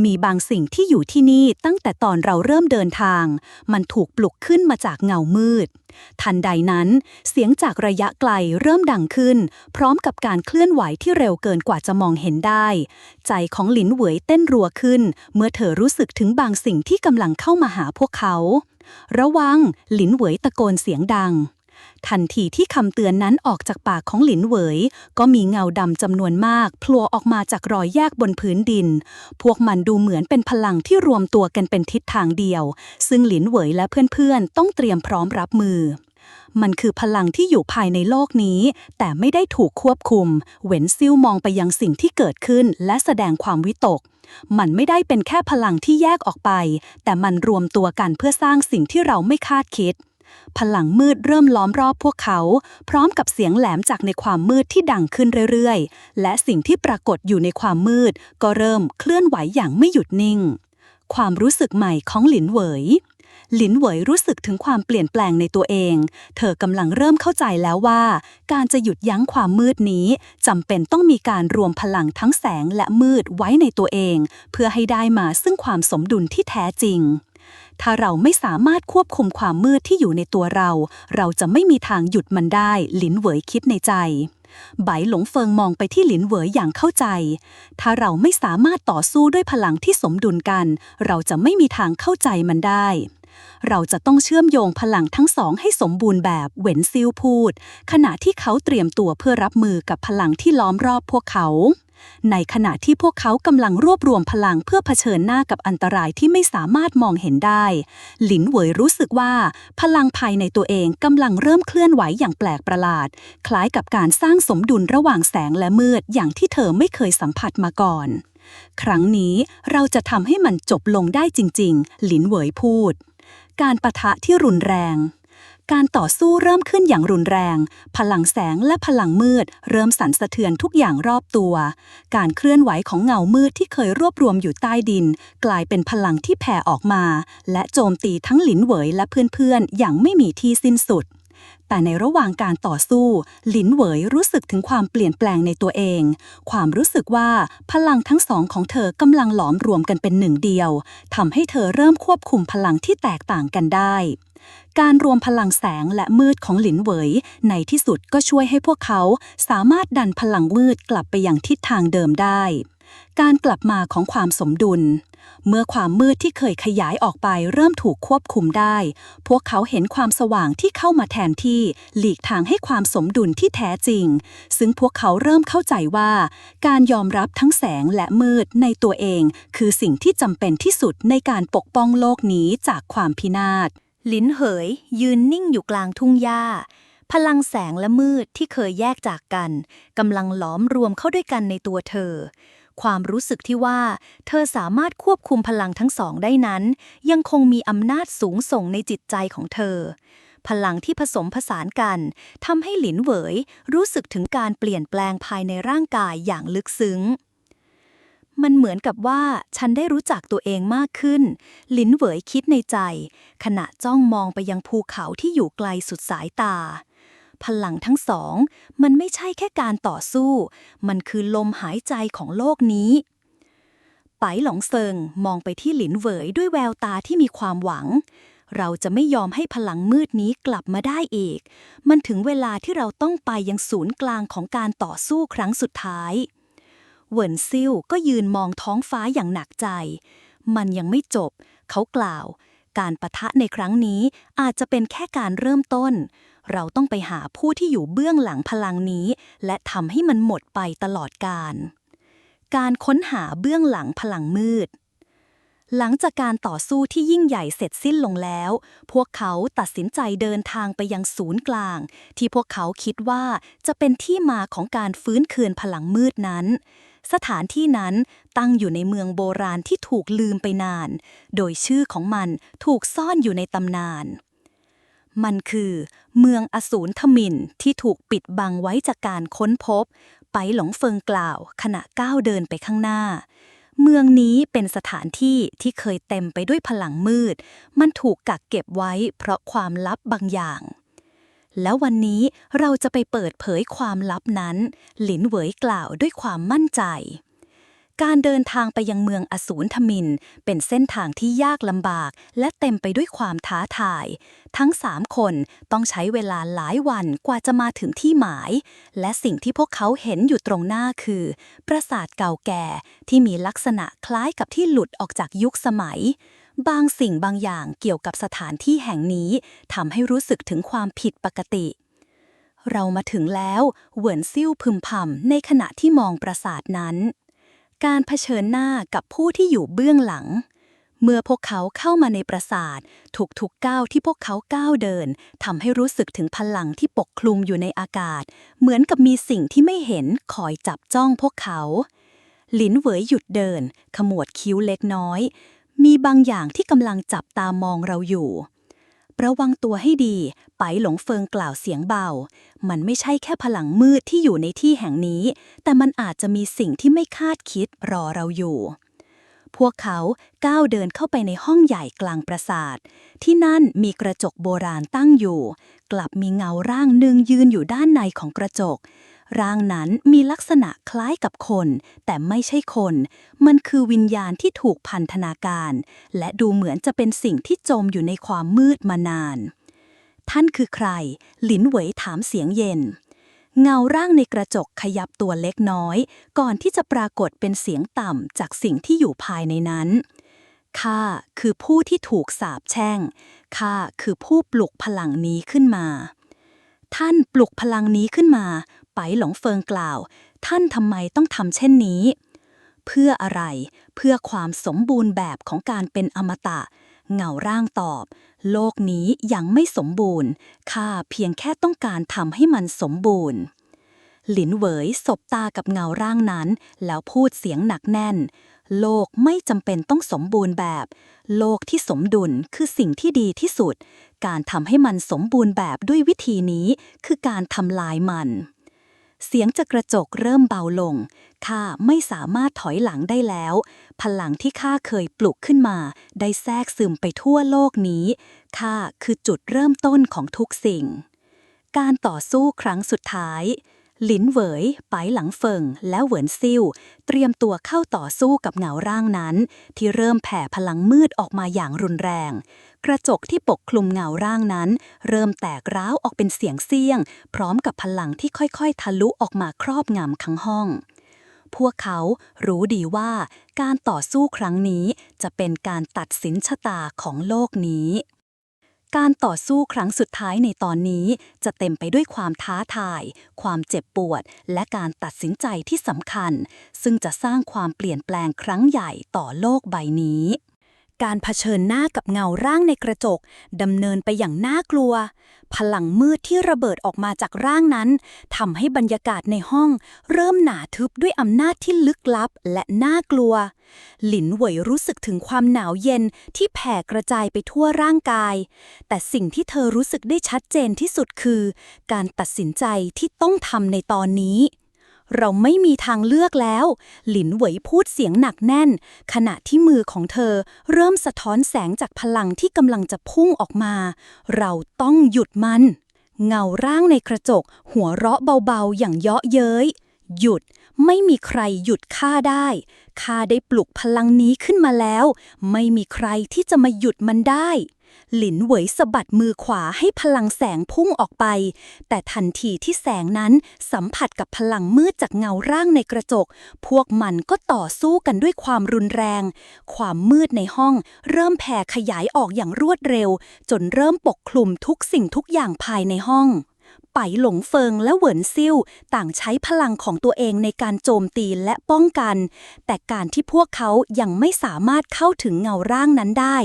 มีบางสิ่งที่อยู่ที่นี่ตั้งแต่ตอนเราเริ่มเดินทางมันถูกปลุกขึ้นมาจากเงามืดทันใดนั้นเสียงจากระยะไกลเริ่มดังขึ้นพร้อมกับการเคลื่อนไหวที่เร็วเกินกว่าจะมองเห็นได้ใจของหลินเหวยเต้นรัวขึ้นเมื่อเธอรู้สึกถึงบางสิ่งที่กำลังเข้ามาหาพวกเขาระวังหลินเหวยตะโกนเสียงดังทันทีที่คำเตือนนั้นออกจากปากของหลินเหวยก็มีเงาดำจำนวนมากโผล่ออกมาจากรอยแยกบนพื้นดินพวกมันดูเหมือนเป็นพลังที่รวมตัวกันเป็นทิศทางเดียวซึ่งหลินเหวยและเพื่อนๆต้องเตรียมพร้อมรับมือมันคือพลังที่อยู่ภายในโลกนี้แต่ไม่ได้ถูกควบคุมเหวินซิ่วมองไปยังสิ่งที่เกิดขึ้นและแสดงความวิตกมันไม่ได้เป็นแค่พลังที่แยกออกไปแต่มันรวมตัวกันเพื่อสร้างสิ่งที่เราไม่คาดคิด พลังมืดเริ่มล้อมรอบพวกเขาพร้อมกับเสียงแหลมจากในความมืดที่ดังขึ้นเรื่อยๆและสิ่งที่ปรากฏอยู่ในความมืดก็เริ่มเคลื่อนไหวอย่างไม่หยุดนิ่งความรู้สึกใหม่ของหลินเหวยรู้สึกถึงความเปลี่ยนแปลงในตัวเองเธอกำลังเริ่มเข้าใจแล้วว่าการจะหยุดยั้งความมืดนี้จำเป็นต้องมีการรวมพลังทั้งแสงและมืดไว้ในตัวเองเพื่อให้ได้มาซึ่งความสมดุลที่แท้จริงถ้าเราไม่สามารถควบคุมความมืดที่อยู่ในตัวเราจะไม่มีทางหยุดมันได้หลินเหวยคิดในใจไบหลงเฟิงมองไปที่หลินเหวยอย่างเข้าใจถ้าเราไม่สามารถต่อสู้ด้วยพลังที่สมดุลกันเราจะไม่มีทางเข้าใจมันได้เราจะต้องเชื่อมโยงพลังทั้งสองให้สมบูรณ์แบบเหวินซิ่วพูดขณะที่เขาเตรียมตัวเพื่อรับมือกับพลังที่ล้อมรอบพวกเขาในขณะที่พวกเขากำลังรวบรวมพลังเพื่อเผชิญหน้ากับอันตรายที่ไม่สามารถมองเห็นได้หลินเหวยรู้สึกว่าพลังภายในตัวเองกำลังเริ่มเคลื่อนไหวอย่างแปลกประหลาดคล้ายกับการสร้างสมดุลระหว่างแสงและมืดอย่างที่เธอไม่เคยสัมผัสมาก่อนครั้งนี้เราจะทำให้มันจบลงได้จริงๆหลินเหวยพูดการปะทะที่รุนแรงการต่อสู้เริ่มขึ้นอย่างรุนแรงพลังแสงและพลังมืดเริ่มสั่นสะเทือนทุกอย่างรอบตัวการเคลื่อนไหวของเงามืดที่เคยรวบรวมอยู่ใต้ดินกลายเป็นพลังที่แผ่ออกมาและโจมตีทั้งหลินเหวยและเพื่อนๆอย่างไม่มีที่สิ้นสุดแต่ในระหว่างการต่อสู้หลินเหวยรู้สึกถึงความเปลี่ยนแปลงในตัวเองความรู้สึกว่าพลังทั้งสองของเธอกำลังหลอมรวมกันเป็นหนึ่งเดียวทำให้เธอเริ่มควบคุมพลังที่แตกต่างกันได้การรวมพลังแสงและมืดของหลินเหวยในที่สุดก็ช่วยให้พวกเขาสามารถดันพลังมืดกลับไปยังทิศทางเดิมได้การกลับมาของความสมดุลเมื่อความมืดที่เคยขยายออกไปเริ่มถูกควบคุมได้พวกเขาเห็นความสว่างที่เข้ามาแทนที่หลีกทางให้ความสมดุลที่แท้จริงซึ่งพวกเขาเริ่มเข้าใจว่าการยอมรับทั้งแสงและมืดในตัวเองคือสิ่งที่จำเป็นที่สุดในการปกป้องโลกนี้จากความพินาศหลินเหยยืนนิ่งอยู่กลางทุ่งหญ้าพลังแสงและมืดที่เคยแยกจากกันกำลังหลอมรวมเข้าด้วยกันในตัวเธอความรู้สึกที่ว่าเธอสามารถควบคุมพลังทั้งสองได้นั้นยังคงมีอำนาจสูงส่งในจิตใจของเธอพลังที่ผสมผสานกันทำให้หลินเหวยรู้สึกถึงการเปลี่ยนแปลงภายในร่างกายอย่างลึกซึ้งมันเหมือนกับว่าฉันได้รู้จักตัวเองมากขึ้นหลินเหวยคิดในใจขณะจ้องมองไปยังภูเขาที่อยู่ไกลสุดสายตาพลังทั้งสองมันไม่ใช่แค่การต่อสู้มันคือลมหายใจของโลกนี้ไปหลงเซิงมองไปที่หลินเหวยด้วยแววตาที่มีความหวังเราจะไม่ยอมให้พลังมืดนี้กลับมาได้อีกมันถึงเวลาที่เราต้องไปยังศูนย์กลางของการต่อสู้ครั้งสุดท้ายเหวินซิ่วก็ยืนมองท้องฟ้าอย่างหนักใจมันยังไม่จบเขากล่าวการปะทะในครั้งนี้อาจจะเป็นแค่การเริ่มต้นเราต้องไปหาผู้ที่อยู่เบื้องหลังพลังนี้และทำให้มันหมดไปตลอดกาลการค้นหาเบื้องหลังพลังมืดหลังจากการต่อสู้ที่ยิ่งใหญ่เสร็จสิ้นลงแล้วพวกเขาตัดสินใจเดินทางไปยังศูนย์กลางที่พวกเขาคิดว่าจะเป็นที่มาของการฟื้นคืนพลังมืดนั้นสถานที่นั้นตั้งอยู่ในเมืองโบราณที่ถูกลืมไปนานโดยชื่อของมันถูกซ่อนอยู่ในตำนานมันคือเมืองอสูรทมิฬที่ถูกปิดบังไว้จากการค้นพบไปหลงเฟิงกล่าวขณะก้าวเดินไปข้างหน้าเมืองนี้เป็นสถานที่ที่เคยเต็มไปด้วยพลังมืดมันถูกกักเก็บไว้เพราะความลับบางอย่างแล้ววันนี้เราจะไปเปิดเผยความลับนั้นหลินเหวยกล่าวด้วยความมั่นใจการเดินทางไปยังเมืองอสูรทมิฬเป็นเส้นทางที่ยากลำบากและเต็มไปด้วยความท้าทายทั้ง3 คนต้องใช้เวลาหลายวันกว่าจะมาถึงที่หมายและสิ่งที่พวกเขาเห็นอยู่ตรงหน้าคือปราสาทเก่าแก่ที่มีลักษณะคล้ายกับที่หลุดออกจากยุคสมัยบางสิ่งบางอย่างเกี่ยวกับสถานที่แห่งนี้ทำให้รู้สึกถึงความผิดปกติเรามาถึงแล้วเหวินซิ่วพึมพำในขณะที่มองปราสาทนั้นการเผชิญหน้ากับผู้ที่อยู่เบื้องหลังเมื่อพวกเขาเข้ามาในปราสาททุกก้าวที่พวกเขาก้าวเดินทำให้รู้สึกถึงพลังที่ปกคลุมอยู่ในอากาศเหมือนกับมีสิ่งที่ไม่เห็นคอยจับจ้องพวกเขาหลินเหวยหยุดเดินขมวดคิ้วเล็กน้อยมีบางอย่างที่กำลังจับตามองเราอยู่ ระวังตัวให้ดีไปหลงเฟิงกล่าวเสียงเบามันไม่ใช่แค่พลังมืดที่อยู่ในที่แห่งนี้แต่มันอาจจะมีสิ่งที่ไม่คาดคิดรอเราอยู่พวกเขาก้าวเดินเข้าไปในห้องใหญ่กลางปราสาทที่นั่นมีกระจกโบราณตั้งอยู่กลับมีเงาร่างหนึ่งยืนอยู่ด้านในของกระจกร่างนั้นมีลักษณะคล้ายกับคนแต่ไม่ใช่คนมันคือวิญญาณที่ถูกพันธนาการและดูเหมือนจะเป็นสิ่งที่จมอยู่ในความมืดมานานท่านคือใครหลินเหวยถามเสียงเย็นเงาร่างในกระจกขยับตัวเล็กน้อยก่อนที่จะปรากฏเป็นเสียงต่ำจากสิ่งที่อยู่ภายในนั้นข้าคือผู้ที่ถูกสาปแช่งข้าคือผู้ปลุกพลังนี้ขึ้นมาท่านปลุกพลังนี้ขึ้นมาไปหลงเฟิงกล่าวท่านทำไมต้องทำเช่นนี้เพื่ออะไรเพื่อความสมบูรณ์แบบของการเป็นอมตะเงาร่างตอบโลกนี้ยังไม่สมบูรณ์ข้าเพียงแค่ต้องการทำให้มันสมบูรณ์หลินเหวยสบตากับเงาร่างนั้นแล้วพูดเสียงหนักแน่นโลกไม่จำเป็นต้องสมบูรณ์แบบโลกที่สมดุลคือสิ่งที่ดีที่สุดการทำให้มันสมบูรณ์แบบด้วยวิธีนี้คือการทำลายมันเสียงจากกระจกเริ่มเบาลงข้าไม่สามารถถอยหลังได้แล้วพลังที่ข้าเคยปลุกขึ้นมาได้แทรกซึมไปทั่วโลกนี้ข้าคือจุดเริ่มต้นของทุกสิ่งการต่อสู้ครั้งสุดท้ายหลินเหวยไปหลังเฟิงและเหวินซิ่วเตรียมตัวเข้าต่อสู้กับเงาร่างนั้นที่เริ่มแผ่พลังมืดออกมาอย่างรุนแรงกระจกที่ปกคลุมเงาร่างนั้นเริ่มแตกร้าวออกเป็นเสียงเสี้ยงพร้อมกับพลังที่ค่อยๆทะลุออกมาครอบงำทั้งห้องพวกเขารู้ดีว่าการต่อสู้ครั้งนี้จะเป็นการตัดสินชะตาของโลกนี้การต่อสู้ครั้งสุดท้ายในตอนนี้จะเต็มไปด้วยความท้าทายความเจ็บปวดและการตัดสินใจที่สำคัญซึ่งจะสร้างความเปลี่ยนแปลงครั้งใหญ่ต่อโลกใบนี้การเผชิญหน้ากับเงาร่างในกระจกดำเนินไปอย่างน่ากลัวพลังมืดที่ระเบิดออกมาจากร่างนั้นทำให้บรรยากาศในห้องเริ่มหนาทึบด้วยอำนาจที่ลึกลับและน่ากลัวหลินเหวยรู้สึกถึงความหนาวเย็นที่แผ่กระจายไปทั่วร่างกายแต่สิ่งที่เธอรู้สึกได้ชัดเจนที่สุดคือการตัดสินใจที่ต้องทำในตอนนี้เราไม่มีทางเลือกแล้วหลินเหวยพูดเสียงหนักแน่นขณะที่มือของเธอเริ่มสะท้อนแสงจากพลังที่กำลังจะพุ่งออกมาเราต้องหยุดมันเงาร่างในกระจกหัวเราะเบาๆอย่างเยาะเย้ยหยุดไม่มีใครหยุดข้าได้ข้าได้ปลุกพลังนี้ขึ้นมาแล้วไม่มีใครที่จะมาหยุดมันได้หลินเหวยสะบัดมือขวาให้พลังแสงพุ่งออกไปแต่ทันทีที่แสงนั้นสัมผัสกับพลังมืดจากเงาร่างในกระจกพวกมันก็ต่อสู้กันด้วยความรุนแรงความมืดในห้องเริ่มแผ่ขยายออกอย่างรวดเร็วจนเริ่มปกคลุมทุกสิ่งทุกอย่างภายในห้องไปหลงเฟิงและเหวินซิ่วต่างใช้พลังของตัวเองในการโจมตีและป้องกันแต่การที่พวกเขายังไม่สามารถเข้าถึงเงาร่างนั้นได้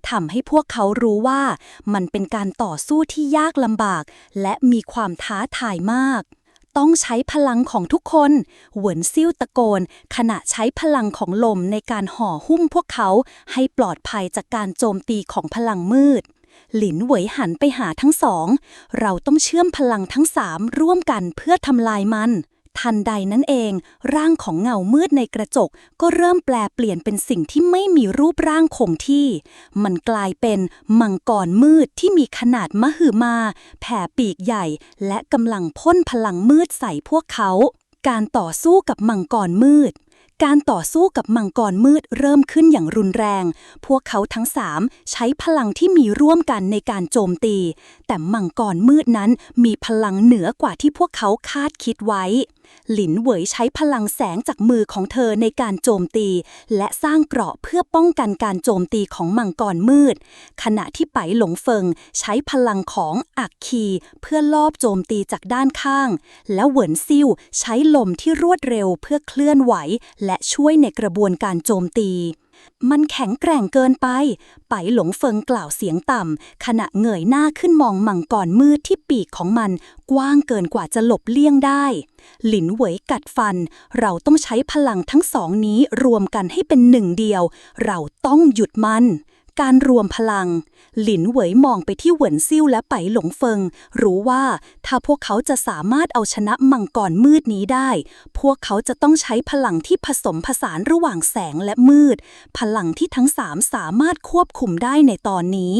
ทำให้พวกเขารู้ว่ามันเป็นการต่อสู้ที่ยากลำบากและมีความท้าทายมากต้องใช้พลังของทุกคนเหวินซิ่วตะโกนขณะใช้พลังของลมในการห่อหุ้มพวกเขาให้ปลอดภัยจากการโจมตีของพลังมืดหลินเหวยหันไปหาทั้งสองเราต้องเชื่อมพลังทั้งสามร่วมกันเพื่อทำลายมันทันใดนั้นเองร่างของเงามืดในกระจกก็เริ่มแปลเปลี่ยนเป็นสิ่งที่ไม่มีรูปร่างคงที่มันกลายเป็นมังกรมืดที่มีขนาดมหึมาแผ่ปีกใหญ่และกำลังพ่นพลังมืดใส่พวกเขาการต่อสู้กับมังกรมืดการต่อสู้กับมังกรมืดเริ่มขึ้นอย่างรุนแรงพวกเขาทั้งสามใช้พลังที่มีร่วมกันในการโจมตีแต่มังกรมืดนั้นมีพลังเหนือกว่าที่พวกเขาคาดคิดไว้หลินเหวยใช้พลังแสงจากมือของเธอในการโจมตีและสร้างเกราะเพื่อป้องกันการโจมตีของมังกรมืดขณะที่ไปหลงเฟิงใช้พลังของอักคีเพื่อลอบโจมตีจากด้านข้างและเหวินซิ่วใช้ลมที่รวดเร็วเพื่อเคลื่อนไหวและช่วยในกระบวนการโจมตีมันแข็งแกร่งเกินไปไปหลงเฟิงกล่าวเสียงต่ำขณะเงยหน้าขึ้นมองมังกรมืดที่ปีกของมันกว้างเกินกว่าจะหลบเลี่ยงได้หลินเหวยกัดฟันเราต้องใช้พลังทั้งสองนี้รวมกันให้เป็นหนึ่งเดียวเราต้องหยุดมัน การรวมพลังหลินเหวยมองไปที่เหวินซิ่วและไปหลงเฟิงรู้ว่าถ้าพวกเขาจะสามารถเอาชนะมังกรมืดนี้ได้พวกเขาจะต้องใช้พลังที่ผสมผสานระหว่างแสงและมืดพลังที่ทั้งสามสามารถควบคุมได้ในตอนนี้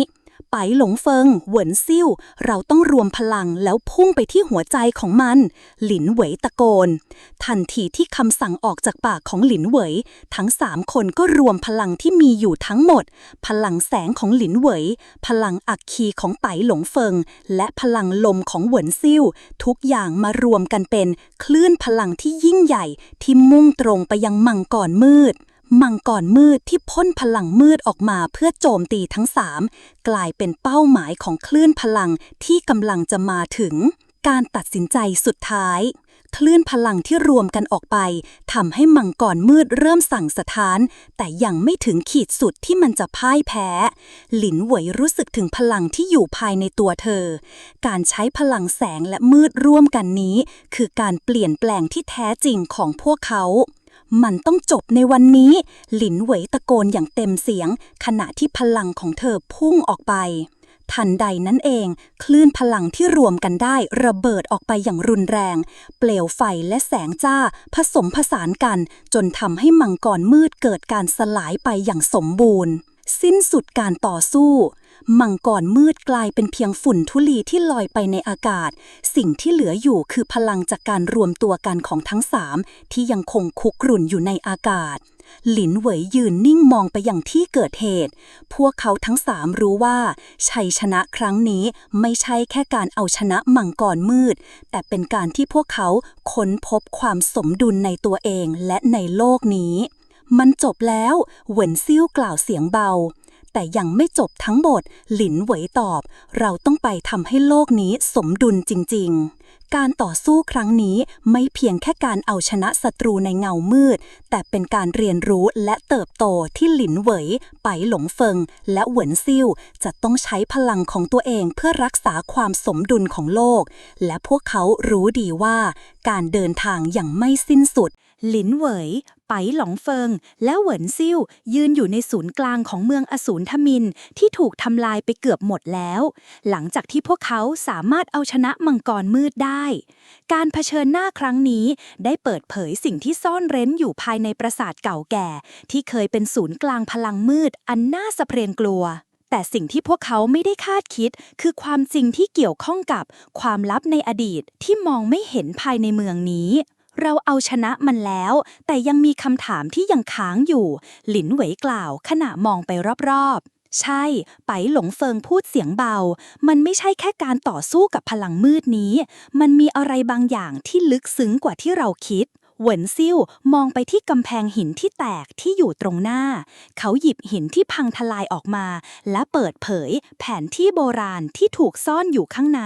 ไปหลงเฟิงเหวินซิ่วเราต้องรวมพลังแล้วพุ่งไปที่หัวใจของมันหลินเหวยตะโกนทันทีที่คำสั่งออกจากปากของหลินเหวยทั้ง3 คนก็รวมพลังที่มีอยู่ทั้งหมดพลังแสงของหลินเหวยพลังอัคคีของไปหลงเฟิงและพลังลมของเหวินซิ่วทุกอย่างมารวมกันเป็นคลื่นพลังที่ยิ่งใหญ่ที่มุ่งตรงไปยังมังกรมืดมังกรมืดที่พ่นพลังมืดออกมาเพื่อโจมตีทั้ง3กลายเป็นเป้าหมายของคลื่นพลังที่กำลังจะมาถึงการตัดสินใจสุดท้ายคลื่นพลังที่รวมกันออกไปทำให้มังกรมืดเริ่มสั่งสะท้านแต่ยังไม่ถึงขีดสุดที่มันจะพ่ายแพ้หลินเหวยรู้สึกถึงพลังที่อยู่ภายในตัวเธอการใช้พลังแสงและมืดร่วมกันนี้คือการเปลี่ยนแปลงที่แท้จริงของพวกเขามันต้องจบในวันนี้หลินเหวยตะโกนอย่างเต็มเสียงขณะที่พลังของเธอพุ่งออกไปทันใดนั้นเองคลื่นพลังที่รวมกันได้ระเบิดออกไปอย่างรุนแรงเปลวไฟและแสงจ้าผสมผสานกันจนทำให้มังกรมืดเกิดการสลายไปอย่างสมบูรณ์สิ้นสุดการต่อสู้มังกรมืดกลายเป็นเพียงฝุ่นธุลีที่ลอยไปในอากาศสิ่งที่เหลืออยู่คือพลังจากการรวมตัวกันของทั้ง3ที่ยังคงคุกรุ่นอยู่ในอากาศหลินเหวยยืนนิ่งมองไปยังที่เกิดเหตุพวกเขาทั้ง3รู้ว่าชัยชนะครั้งนี้ไม่ใช่แค่การเอาชนะมังกรมืดแต่เป็นการที่พวกเขาค้นพบความสมดุลในตัวเองและในโลกนี้มันจบแล้วเหวินซิ่วกล่าวเสียงเบาแต่ยังไม่จบทั้งหมดหลินเหวยตอบเราต้องไปทำให้โลกนี้สมดุลจริงๆการต่อสู้ครั้งนี้ไม่เพียงแค่การเอาชนะศัตรูในเงามืดแต่เป็นการเรียนรู้และเติบโตที่หลินเหวยไปหลงเฟิงและเหวินซิ่วจะต้องใช้พลังของตัวเองเพื่อรักษาความสมดุลของโลกและพวกเขารู้ดีว่าการเดินทางยังไม่สิ้นสุดหลินเหวยไปหลงเฟิงและเหวินซิ่วยืนอยู่ในศูนย์กลางของเมืองอสูรทมิฬที่ถูกทำลายไปเกือบหมดแล้วหลังจากที่พวกเขาสามารถเอาชนะมังกรมืดได้การเผชิญหน้าครั้งนี้ได้เปิดเผยสิ่งที่ซ่อนเร้นอยู่ภายในปราสาทเก่าแก่ที่เคยเป็นศูนย์กลางพลังมืดอันน่าสะเพร่งกลัวแต่สิ่งที่พวกเขาไม่ได้คาดคิดคือความจริงที่เกี่ยวข้องกับความลับในอดีตที่มองไม่เห็นภายในเมืองนี้เราเอาชนะมันแล้วแต่ยังมีคำถามที่ยังค้างอยู่หลินเหวยกล่าวขณะมองไปรอบๆใช่ไปหลงเฟิงพูดเสียงเบามันไม่ใช่แค่การต่อสู้กับพลังมืดนี้มันมีอะไรบางอย่างที่ลึกซึ้งกว่าที่เราคิดเหวินซิ่วมองไปที่กำแพงหินที่แตกที่อยู่ตรงหน้าเขาหยิบหินที่พังทลายออกมาและเปิดเผยแผนที่โบราณที่ถูกซ่อนอยู่ข้างใน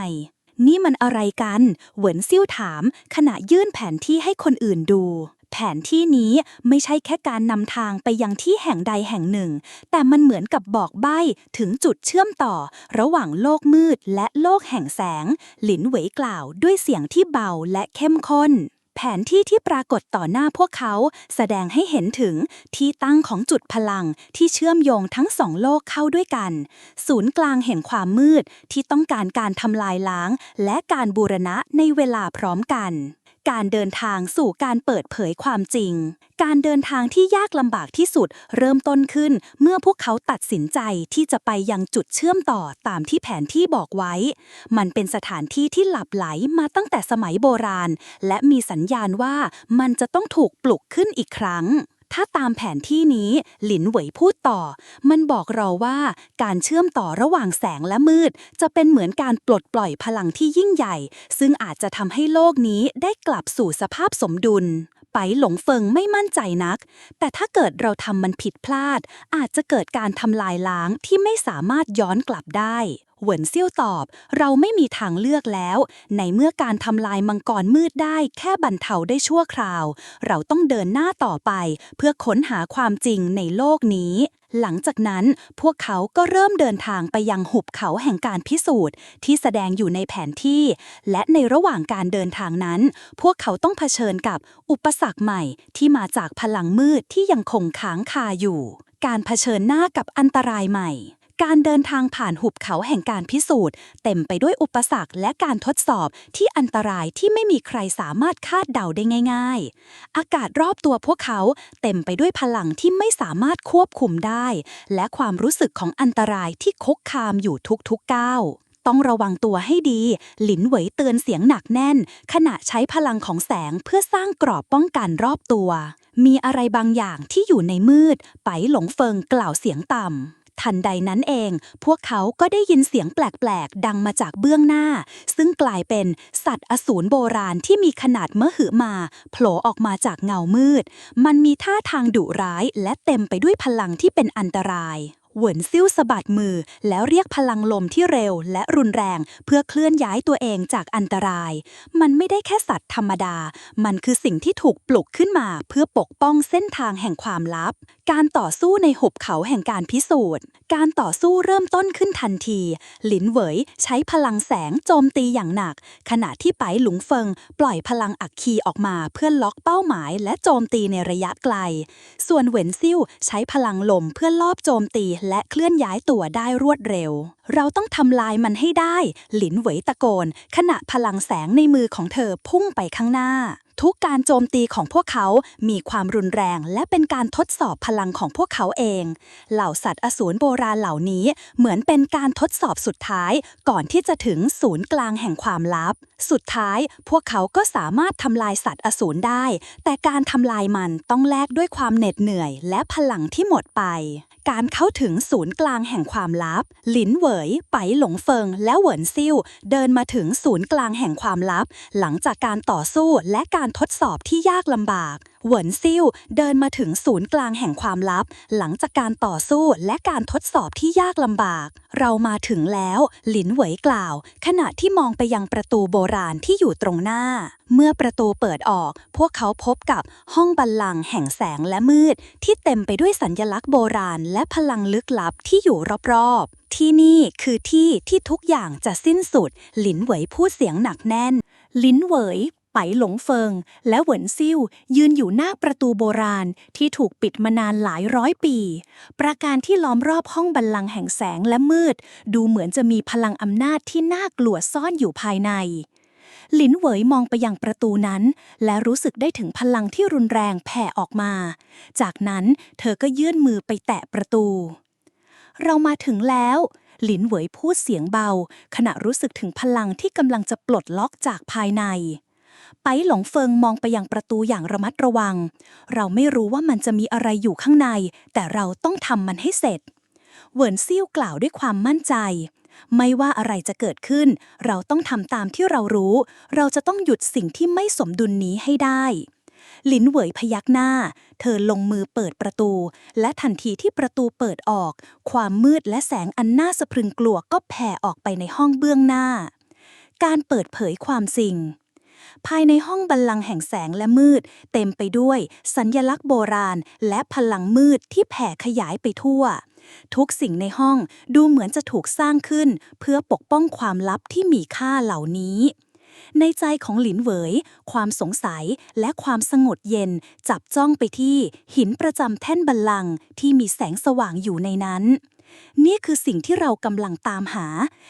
นี่มันอะไรกันเหวินซิ่วถามขณะยื่นแผนที่ให้คนอื่นดูแผนที่นี้ไม่ใช่แค่การนำทางไปยังที่แห่งใดแห่งหนึ่งแต่มันเหมือนกับบอกใบ้ถึงจุดเชื่อมต่อระหว่างโลกมืดและโลกแห่งแสงหลินเหวยกล่าวด้วยเสียงที่เบาและเข้มข้นแผนที่ที่ปรากฏต่อหน้าพวกเขาแสดงให้เห็นถึงที่ตั้งของจุดพลังที่เชื่อมโยงทั้งสองโลกเข้าด้วยกันศูนย์กลางแห่งความมืดที่ต้องการการทำลายล้างและการบูรณะในเวลาพร้อมกันการเดินทางสู่การเปิดเผยความจริงการเดินทางที่ยากลำบากที่สุดเริ่มต้นขึ้นเมื่อพวกเขาตัดสินใจที่จะไปยังจุดเชื่อมต่อตามที่แผนที่บอกไว้มันเป็นสถานที่ที่หลับไหลมาตั้งแต่สมัยโบราณและมีสัญญาณว่ามันจะต้องถูกปลุกขึ้นอีกครั้งถ้าตามแผนที่นี้หลินเหวยพูดต่อมันบอกเราว่าการเชื่อมต่อระหว่างแสงและมืดจะเป็นเหมือนการปลดปล่อยพลังที่ยิ่งใหญ่ซึ่งอาจจะทำให้โลกนี้ได้กลับสู่สภาพสมดุลไปหลงเฟิงไม่มั่นใจนักแต่ถ้าเกิดเราทำมันผิดพลาดอาจจะเกิดการทำลายล้างที่ไม่สามารถย้อนกลับได้เหวินซิ่วตอบเราไม่มีทางเลือกแล้วในเมื่อการทำลายมังกรมืดได้แค่บรรเทาได้ชั่วคราวเราต้องเดินหน้าต่อไปเพื่อค้นหาความจริงในโลกนี้หลังจากนั้นพวกเขาก็เริ่มเดินทางไปยังหุบเขาแห่งการพิสูจน์ที่แสดงอยู่ในแผนที่และในระหว่างการเดินทางนั้นพวกเขาต้องเผชิญกับอุปสรรคใหม่ที่มาจากพลังมืดที่ยังคงค้างคาอยู่ การเผชิญหน้ากับอันตรายใหม่ การเดินทางผ่านหุบเขาแห่งการพิสูจน์เต็มไปด้วยอุปสรรคและการทดสอบที่อันตรายที่ไม่มีใครสามารถคาดเดาได้ง่ายๆอากาศรอบตัวพวกเขาเต็มไปด้วยพลังที่ไม่สามารถควบคุมได้และความรู้สึกของอันตรายที่คุกคามอยู่ทุกๆก้าวต้องระวังตัวให้ดีหลินเหวยเตือนเสียงหนักแน่นขณะใช้พลังของแสงเพื่อสร้างกรอบป้องกันรอบตัวมีอะไรบางอย่างที่อยู่ในมืดไปหลงเฟิงกล่าวเสียงต่ำทันใดนั้นเองพวกเขาก็ได้ยินเสียงแปลกๆดังมาจากเบื้องหน้าซึ่งกลายเป็นสัตว์อสูรโบราณที่มีขนาดมหึมาโผล่ออกมาจากเงามืดมันมีท่าทางดุร้ายและเต็มไปด้วยพลังที่เป็นอันตรายเหวินซิ่วสะบัดมือแล้วเรียกพลังลมที่เร็วและรุนแรงเพื่อเคลื่อนย้ายตัวเองจากอันตรายมันไม่ได้แค่สัตว์ธรรมดามันคือสิ่งที่ถูกปลุกขึ้นมาเพื่อปกป้องเส้นทางแห่งความลับการต่อสู้ในหุบเขาแห่งการพิสูจน์การต่อสู้เริ่มต้นขึ้นทันทีหลินเหวยใช้พลังแสงโจมตีอย่างหนักขณะที่ไปหลุงเฟิงปล่อยพลังอัคคีออกมาเพื่อล็อกเป้าหมายและโจมตีในระยะไกลส่วนเหวินซิ่วใช้พลังลมเพื่อลอบโจมตีและเคลื่อนย้ายตัวได้รวดเร็วเราต้องทำลายมันให้ได้หลินเหวยตะโกนขณะพลังแสงในมือของเธอพุ่งไปข้างหน้าทุกการโจมตีของพวกเขามีความรุนแรงและเป็นการทดสอบพลังของพวกเขาเองเหล่าสัตว์อสูรโบราณเหล่านี้เหมือนเป็นการทดสอบสุดท้ายก่อนที่จะถึงศูนย์กลางแห่งความลับสุดท้ายพวกเขาก็สามารถทำลายสัตว์อสูรได้แต่การทำลายมันต้องแลกด้วยความเหน็ดเหนื่อยและพลังที่หมดไปการเข้าถึงศูนย์กลางแห่งความลับหลินเหวยไปหลงเฟิงและเหวินซิ่วเดินมาถึงศูนย์กลางแห่งความลับหลังจากการต่อสู้และการทดสอบที่ยากลำบากเหวินซิ่วเดินมาถึงศูนย์กลางแห่งความลับหลังจากการต่อสู้และการทดสอบที่ยากลำบากเรามาถึงแล้วหลินเหวยกล่าวขณะที่มองไปยังประตูโบราณที่อยู่ตรงหน้าเมื่อประตูเปิดออกพวกเขาพบกับห้องบัลลังก์แห่งแสงและมืดที่เต็มไปด้วยสัญลักษณ์โบราณและพลังลึกลับที่อยู่รอบๆที่นี่คือที่ที่ทุกอย่างจะสิ้นสุดหลินเหวยพูดเสียงหนักแน่นลิ้นเหวยไปหลงเฟิงและเหวินซิ่วยืนอยู่หน้าประตูโบราณที่ถูกปิดมานานหลายร้อยปีปราการที่ล้อมรอบห้องบัลลังก์แห่งแสงและมืดดูเหมือนจะมีพลังอำนาจที่น่ากลัวซ่อนอยู่ภายในหลินเหวยมองไปยังประตูนั้นและรู้สึกได้ถึงพลังที่รุนแรงแผ่ออกมาจากนั้นเธอก็ยื่นมือไปแตะประตูเรามาถึงแล้วหลินเหวยพูดเสียงเบาขณะรู้สึกถึงพลังที่กำลังจะปลดล็อกจากภายในไปหลงเฟิงมองไปยังประตูอย่างระมัดระวังเราไม่รู้ว่ามันจะมีอะไรอยู่ข้างในแต่เราต้องทำมันให้เสร็จเหวินซิ่วกล่าวด้วยความมั่นใจไม่ว่าอะไรจะเกิดขึ้นเราต้องทำตามที่เรารู้เราจะต้องหยุดสิ่งที่ไม่สมดุลนี้ให้ได้หลินเหวยพยักหน้าเธอลงมือเปิดประตูและทันทีที่ประตูเปิดออกความมืดและแสงอันน่าสะพรึงกลัวก็แผ่ออกไปในห้องเบื้องหน้าการเปิดเผยความจริงภายในห้องบัลลังก์แห่งแสงและมืดเต็มไปด้วยสัญลักษณ์โบราณและพลังมืดที่แผ่ขยายไปทั่วทุกสิ่งในห้องดูเหมือนจะถูกสร้างขึ้นเพื่อปกป้องความลับที่มีค่าเหล่านี้ในใจของหลินเหวยความสงสัยและความสงบเย็นจับจ้องไปที่หินประจำแท่นบัลลังก์ที่มีแสงสว่างอยู่ในนั้นนี่คือสิ่งที่เรากำลังตามหา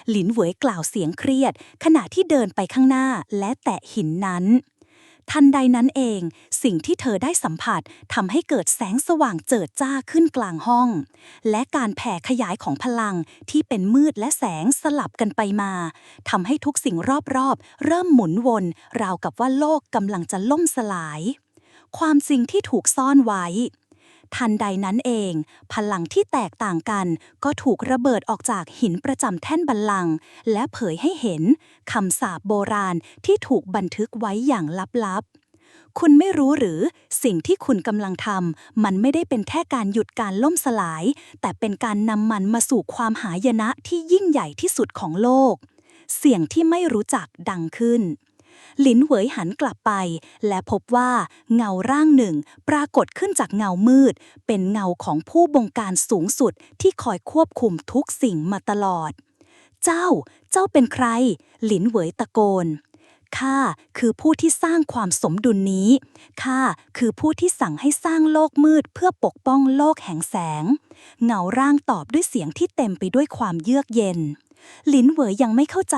หลินเหวยกล่าวเสียงเครียดขณะที่เดินไปข้างหน้าและแตะหินนั้นทันใดนั้นเองสิ่งที่เธอได้สัมผัสทำให้เกิดแสงสว่างเจิดจ้าขึ้นกลางห้องและการแผ่ขยายของพลังที่เป็นมืดและแสงสลับกันไปมาทำให้ทุกสิ่งรอบๆเริ่มหมุนวนราวกับว่าโลกกำลังจะล่มสลายความจริงที่ถูกซ่อนไว้ทันใดนั้นเองพลังที่แตกต่างกันก็ถูกระเบิดออกจากหินประจำแท่นบัลลังก์และเผยให้เห็นคำสาปโบราณที่ถูกบันทึกไว้อย่างลับๆคุณไม่รู้หรือสิ่งที่คุณกำลังทำมันไม่ได้เป็นแค่การหยุดการล่มสลายแต่เป็นการนำมันมาสู่ความหายนะที่ยิ่งใหญ่ที่สุดของโลกเสียงที่ไม่รู้จักดังขึ้นหลินเหวยหันกลับไปและพบว่าเงาร่างหนึ่งปรากฏขึ้นจากเงามืดเป็นเงาของผู้บงการสูงสุดที่คอยควบคุมทุกสิ่งมาตลอดเจ้าเป็นใครหลินเหวยตะโกน ข้าคือผู้ที่สร้างความสมดุลนี้ข้าคือผู้ที่สั่งให้สร้างโลกมืดเพื่อปกป้องโลกแห่งแสงเงาร่างตอบด้วยเสียงที่เต็มไปด้วยความเยือกเย็นหลินเหวยยังไม่เข้าใจ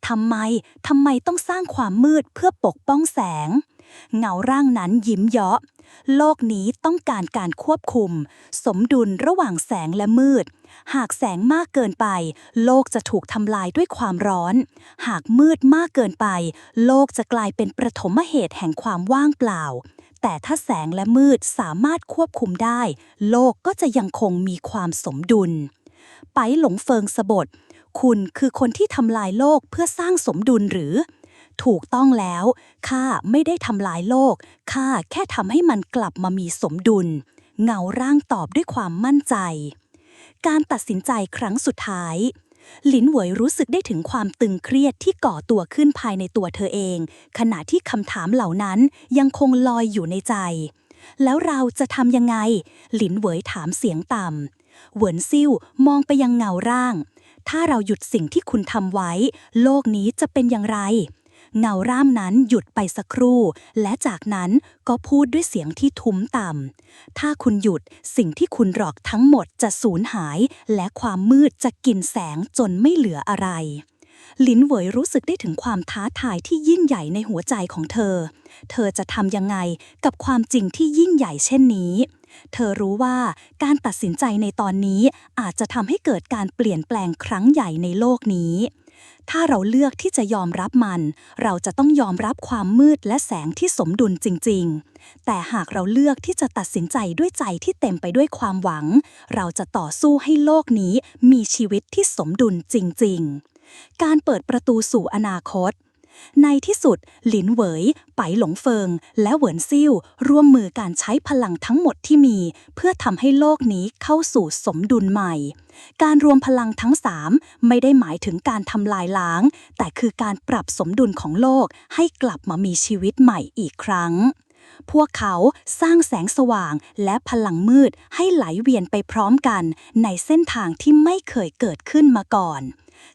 ทำไมต้องสร้างความมืดเพื่อปกป้องแสงเงาร่างนั้นยิ้มเยาะโลกนี้ต้องการการควบคุมสมดุลระหว่างแสงและมืดหากแสงมากเกินไปโลกจะถูกทำลายด้วยความร้อนหากมืดมากเกินไปโลกจะกลายเป็นปฐมเหตุแห่งความว่างเปล่าแต่ถ้าแสงและมืดสามารถควบคุมได้โลกก็จะยังคงมีความสมดุลไปหลงเฟิงสะบดคุณคือคนที่ทำลายโลกเพื่อสร้างสมดุลหรือถูกต้องแล้วข้าไม่ได้ทำลายโลกข้าแค่ทำให้มันกลับมามีสมดุลเงาร่างตอบด้วยความมั่นใจการตัดสินใจครั้งสุดท้ายหลินเหวยรู้สึกได้ถึงความตึงเครียดที่ก่อตัวขึ้นภายในตัวเธอเองขณะที่คำถามเหล่านั้นยังคงลอยอยู่ในใจแล้วเราจะทำยังไงหลินเหวยถามเสียงต่ำเหวินซิ่วมองไปยังเงาร่างถ้าเราหยุดสิ่งที่คุณทำไว้โลกนี้จะเป็นอย่างไรเงาร่างนั้นหยุดไปสักครู่และจากนั้นก็พูดด้วยเสียงที่ทุ้มต่ำถ้าคุณหยุดสิ่งที่คุณหลอกทั้งหมดจะสูญหายและความมืดจะกินแสงจนไม่เหลืออะไรหลินเหวยรู้สึกได้ถึงความท้าทายที่ยิ่งใหญ่ในหัวใจของเธอจะทำยังไงกับความจริงที่ยิ่งใหญ่เช่นนี้เธอรู้ว่าการตัดสินใจในตอนนี้อาจจะทำให้เกิดการเปลี่ยนแปลงครั้งใหญ่ในโลกนี้ถ้าเราเลือกที่จะยอมรับมันเราจะต้องยอมรับความมืดและแสงที่สมดุลจริงๆแต่หากเราเลือกที่จะตัดสินใจด้วยใจที่เต็มไปด้วยความหวังเราจะต่อสู้ให้โลกนี้มีชีวิตที่สมดุลจริงๆการเปิดประตูสู่อนาคตในที่สุดหลินเหวยไปหลงเฟิงและเหวินซิ่วร่วมมือการใช้พลังทั้งหมดที่มีเพื่อทำให้โลกนี้เข้าสู่สมดุลใหม่การรวมพลังทั้งสามไม่ได้หมายถึงการทำลายล้างแต่คือการปรับสมดุลของโลกให้กลับมามีชีวิตใหม่อีกครั้งพวกเขาสร้างแสงสว่างและพลังมืดให้ไหลเวียนไปพร้อมกันในเส้นทางที่ไม่เคยเกิดขึ้นมาก่อน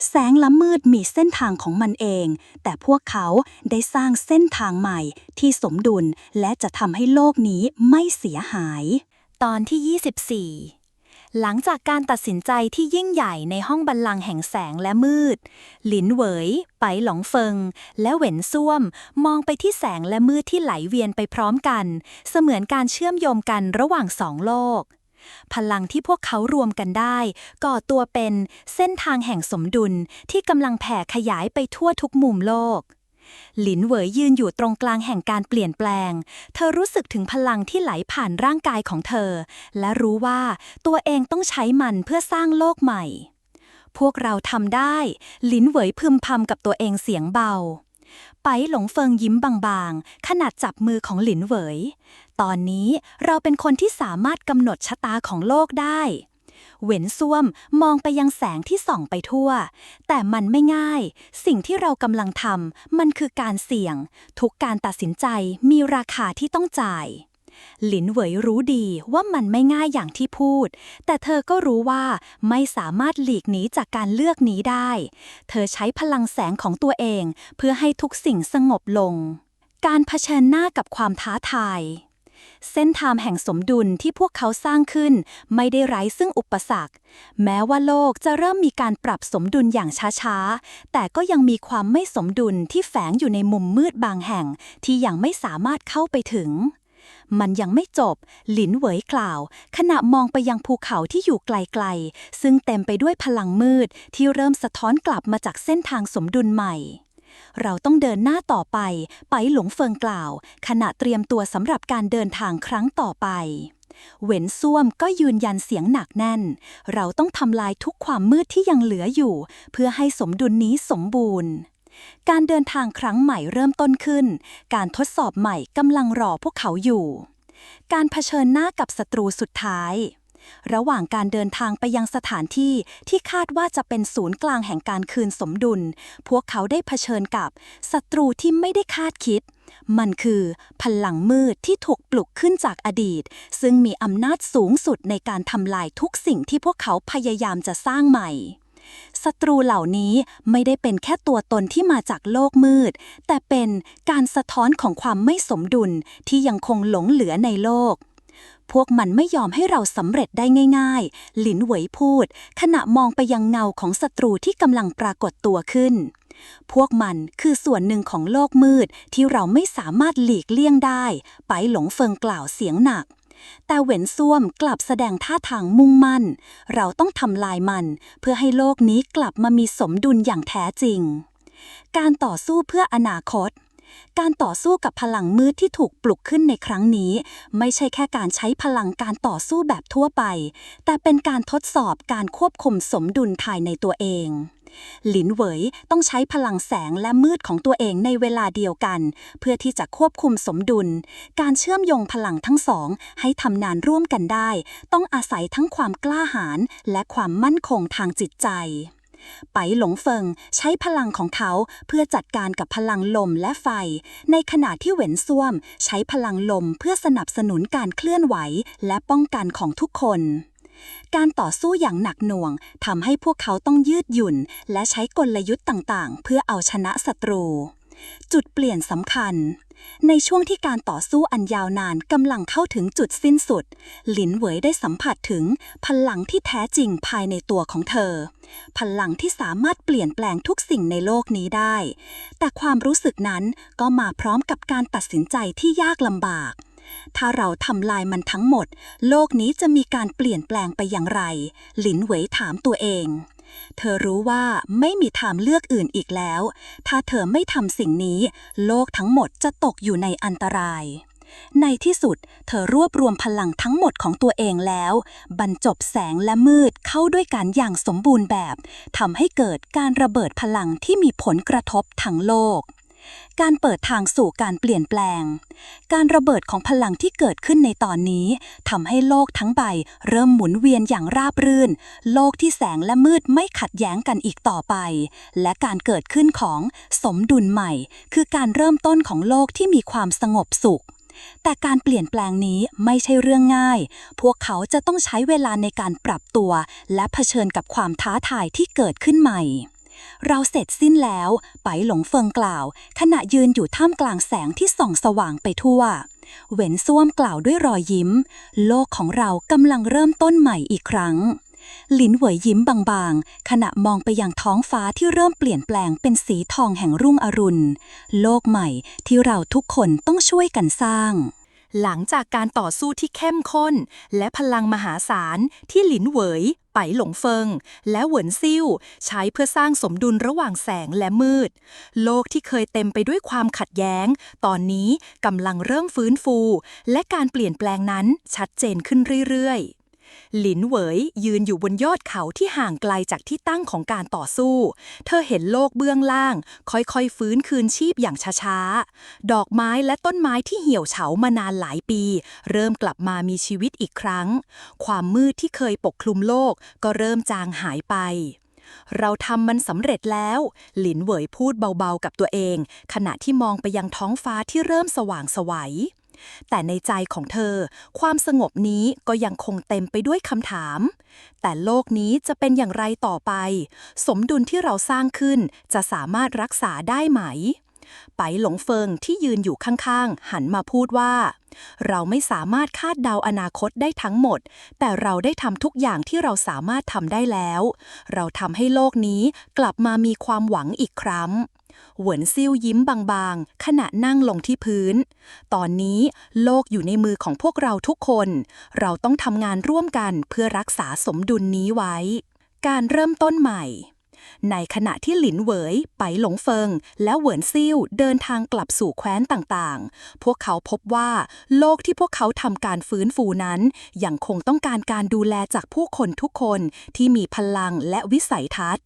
แสงและมืดมีเส้นทางของมันเองแต่พวกเขาได้สร้างเส้นทางใหม่ที่สมดุลและจะทำให้โลกนี้ไม่เสียหายตอนที่ 24 หลังจากการตัดสินใจที่ยิ่งใหญ่ในห้องบัลลังก์แห่งแสงและมืดหลินเหวยไปหลงเฟิงและเหวินซ่วมมองไปที่แสงและมืดที่ไหลเวียนไปพร้อมกันเสมือนการเชื่อมโยงกันระหว่างสองโลกพลังที่พวกเขารวมกันได้ก่อตัวเป็นเส้นทางแห่งสมดุลที่กำลังแผ่ขยายไปทั่วทุกมุมโลกหลินเหวยยืนอยู่ตรงกลางแห่งการเปลี่ยนแปลงเธอรู้สึกถึงพลังที่ไหลผ่านร่างกายของเธอและรู้ว่าตัวเองต้องใช้มันเพื่อสร้างโลกใหม่พวกเราทำได้หลินเหวยพึมพำกับตัวเองเสียงเบาไปหลงเฟิงยิ้มบางๆขณะจับมือของหลินเหวยตอนนี้เราเป็นคนที่สามารถกำหนดชะตาของโลกได้เหวินซ่วมมองไปยังแสงที่ส่องไปทั่วแต่มันไม่ง่ายสิ่งที่เรากำลังทำมันคือการเสี่ยงทุกการตัดสินใจมีราคาที่ต้องจ่ายหลินเหวยรู้ดีว่ามันไม่ง่ายอย่างที่พูดแต่เธอก็รู้ว่าไม่สามารถหลีกหนีจากการเลือกนี้ได้เธอใช้พลังแสงของตัวเองเพื่อให้ทุกสิ่งสงบลงการเผชิญหน้ากับความท้าทายเส้นทางแห่งสมดุลที่พวกเขาสร้างขึ้นไม่ได้ไร้ซึ่งอุปสรรคแม้ว่าโลกจะเริ่มมีการปรับสมดุลอย่างช้าๆแต่ก็ยังมีความไม่สมดุลที่แฝงอยู่ในมุมมืดบางแห่งที่ยังไม่สามารถเข้าไปถึงมันยังไม่จบหลินเหวยกล่าวขณะมองไปยังภูเขาที่อยู่ไกลๆซึ่งเต็มไปด้วยพลังมืดที่เริ่มสะท้อนกลับมาจากเส้นทางสมดุลใหม่เราต้องเดินหน้าต่อไปหลงเฟิงกล่าวขณะเตรียมตัวสำหรับการเดินทางครั้งต่อไปเหวินซ่วมก็ยืนยันเสียงหนักแน่นเราต้องทำลายทุกความมืดที่ยังเหลืออยู่เพื่อให้สมดุลนี้สมบูรณ์การเดินทางครั้งใหม่เริ่มต้นขึ้นการทดสอบใหม่กำลังรอพวกเขาอยู่การเผชิญหน้ากับศัตรูสุดท้ายระหว่างการเดินทางไปยังสถานที่ที่คาดว่าจะเป็นศูนย์กลางแห่งการคืนสมดุลพวกเขาได้เผชิญกับศัตรูที่ไม่ได้คาดคิดมันคือพลังมืดที่ถูกปลุกขึ้นจากอดีตซึ่งมีอำนาจสูงสุดในการทำลายทุกสิ่งที่พวกเขาพยายามจะสร้างใหม่ ศัตรูเหล่านี้ไม่ได้เป็นแค่ตัวตนที่มาจากโลกมืดแต่เป็นการสะท้อนของความไม่สมดุลที่ยังคงหลงเหลือในโลกพวกมันไม่ยอมให้เราสำเร็จได้ง่ายๆหลินเหวยพูดขณะมองไปยังเงาของศัตรูที่กำลังปรากฏตัวขึ้นพวกมันคือส่วนหนึ่งของโลกมืดที่เราไม่สามารถหลีกเลี่ยงได้ไปหลงเฟิงกล่าวเสียงหนักแต่เหวินซ่วมกลับแสดงท่าทางมุ่งมั่นเราต้องทำลายมันเพื่อให้โลกนี้กลับมามีสมดุลอย่างแท้จริงการต่อสู้เพื่ออนาคตการต่อสู้กับพลังมืดที่ถูกปลุกขึ้นในครั้งนี้ไม่ใช่แค่การใช้พลังการต่อสู้แบบทั่วไปแต่เป็นการทดสอบการควบคุมสมดุลภายในตัวเองหลินเหวยต้องใช้พลังแสงและมืดของตัวเองในเวลาเดียวกันเพื่อที่จะควบคุมสมดุลการเชื่อมโยงพลังทั้งสองให้ทำงานร่วมกันได้ต้องอาศัยทั้งความกล้าหาญและความมั่นคงทางจิตใจไปหลงเฟิงใช้พลังของเขาเพื่อจัดการกับพลังลมและไฟในขณะที่เหวินซ่วมใช้พลังลมเพื่อสนับสนุนการเคลื่อนไหวและป้องกันของทุกคนการต่อสู้อย่างหนักหน่วงทำให้พวกเขาต้องยืดหยุ่นและใช้กลยุทธ์ต่างๆเพื่อเอาชนะศัตรูจุดเปลี่ยนสำคัญในช่วงที่การต่อสู้อันยาวนานกำลังเข้าถึงจุดสิ้นสุดหลินเหวยได้สัมผัสถึงพลังที่แท้จริงภายในตัวของเธอพลังที่สามารถเปลี่ยนแปลงทุกสิ่งในโลกนี้ได้แต่ความรู้สึกนั้นก็มาพร้อมกับการตัดสินใจที่ยากลำบากถ้าเราทำลายมันทั้งหมดโลกนี้จะมีการเปลี่ยนแปลงไปอย่างไรหลินเหวยถามตัวเองเธอรู้ว่าไม่มีทางเลือกอื่นอีกแล้วถ้าเธอไม่ทำสิ่งนี้โลกทั้งหมดจะตกอยู่ในอันตรายในที่สุดเธอรวบรวมพลังทั้งหมดของตัวเองแล้วบรรจบแสงและมืดเข้าด้วยกันอย่างสมบูรณ์แบบทำให้เกิดการระเบิดพลังที่มีผลกระทบทั้งโลกการเปิดทางสู่การเปลี่ยนแปลงการระเบิดของพลังที่เกิดขึ้นในตอนนี้ทำให้โลกทั้งใบเริ่มหมุนเวียนอย่างราบรื่นโลกที่แสงและมืดไม่ขัดแย้งกันอีกต่อไปและการเกิดขึ้นของสมดุลใหม่คือการเริ่มต้นของโลกที่มีความสงบสุขแต่การเปลี่ยนแปลงนี้ไม่ใช่เรื่องง่ายพวกเขาจะต้องใช้เวลาในการปรับตัวและเผชิญกับความท้าทายที่เกิดขึ้นใหม่เราเสร็จสิ้นแล้วไปหลงเฟิงกล่าวขณะยืนอยู่ท่ามกลางแสงที่ส่องสว่างไปทั่วเหวินซ่วมกล่าวด้วยรอยยิ้มโลกของเรากำลังเริ่มต้นใหม่อีกครั้งหลินเหวยยิ้มบางๆขณะมองไปยังท้องฟ้าที่เริ่มเปลี่ยนแปลงเป็นสีทองแห่งรุ่งอรุณโลกใหม่ที่เราทุกคนต้องช่วยกันสร้างหลังจากการต่อสู้ที่เข้มข้นและพลังมหาศาลที่หลินเหวยไปหลงเฟิงและเหวินซิ่วใช้เพื่อสร้างสมดุลระหว่างแสงและมืดโลกที่เคยเต็มไปด้วยความขัดแย้งตอนนี้กำลังเริ่มฟื้นฟูและการเปลี่ยนแปลงนั้นชัดเจนขึ้นเรื่อยๆหลินเหวยยืนอยู่บนยอดเขาที่ห่างไกลจากที่ตั้งของการต่อสู้เธอเห็นโลกเบื้องล่างค่อยๆฟื้นคืนชีพอย่างช้าๆดอกไม้และต้นไม้ที่เหี่ยวเฉามานานหลายปีเริ่มกลับมามีชีวิตอีกครั้งความมืดที่เคยปกคลุมโลกก็เริ่มจางหายไปเราทำมันสำเร็จแล้วหลินเหวยพูดเบาๆกับตัวเองขณะที่มองไปยังท้องฟ้าที่เริ่มสว่างไสวแต่ในใจของเธอความสงบนี้ก็ยังคงเต็มไปด้วยคำถามแต่โลกนี้จะเป็นอย่างไรต่อไปสมดุลที่เราสร้างขึ้นจะสามารถรักษาได้ไหมไปหลงเฟิงที่ยืนอยู่ข้างๆหันมาพูดว่าเราไม่สามารถคาดเดาอนาคตได้ทั้งหมดแต่เราได้ทำทุกอย่างที่เราสามารถทำได้แล้วเราทำให้โลกนี้กลับมามีความหวังอีกครั้งเหวินซิ่วยิ้มบางๆขณะนั่งลงที่พื้นตอนนี้โลกอยู่ในมือของพวกเราทุกคนเราต้องทำงานร่วมกันเพื่อรักษาสมดุลนี้ไว้การเริ่มต้นใหม่ในขณะที่หลินเหวยไปหลงเฟิงและเหวินซิ่วเดินทางกลับสู่แคว้นต่างๆพวกเขาพบว่าโลกที่พวกเขาทำการฟื้นฟูนั้นยังคงต้องการการดูแลจากผู้คนทุกคนที่มีพลังและวิสัยทัศน์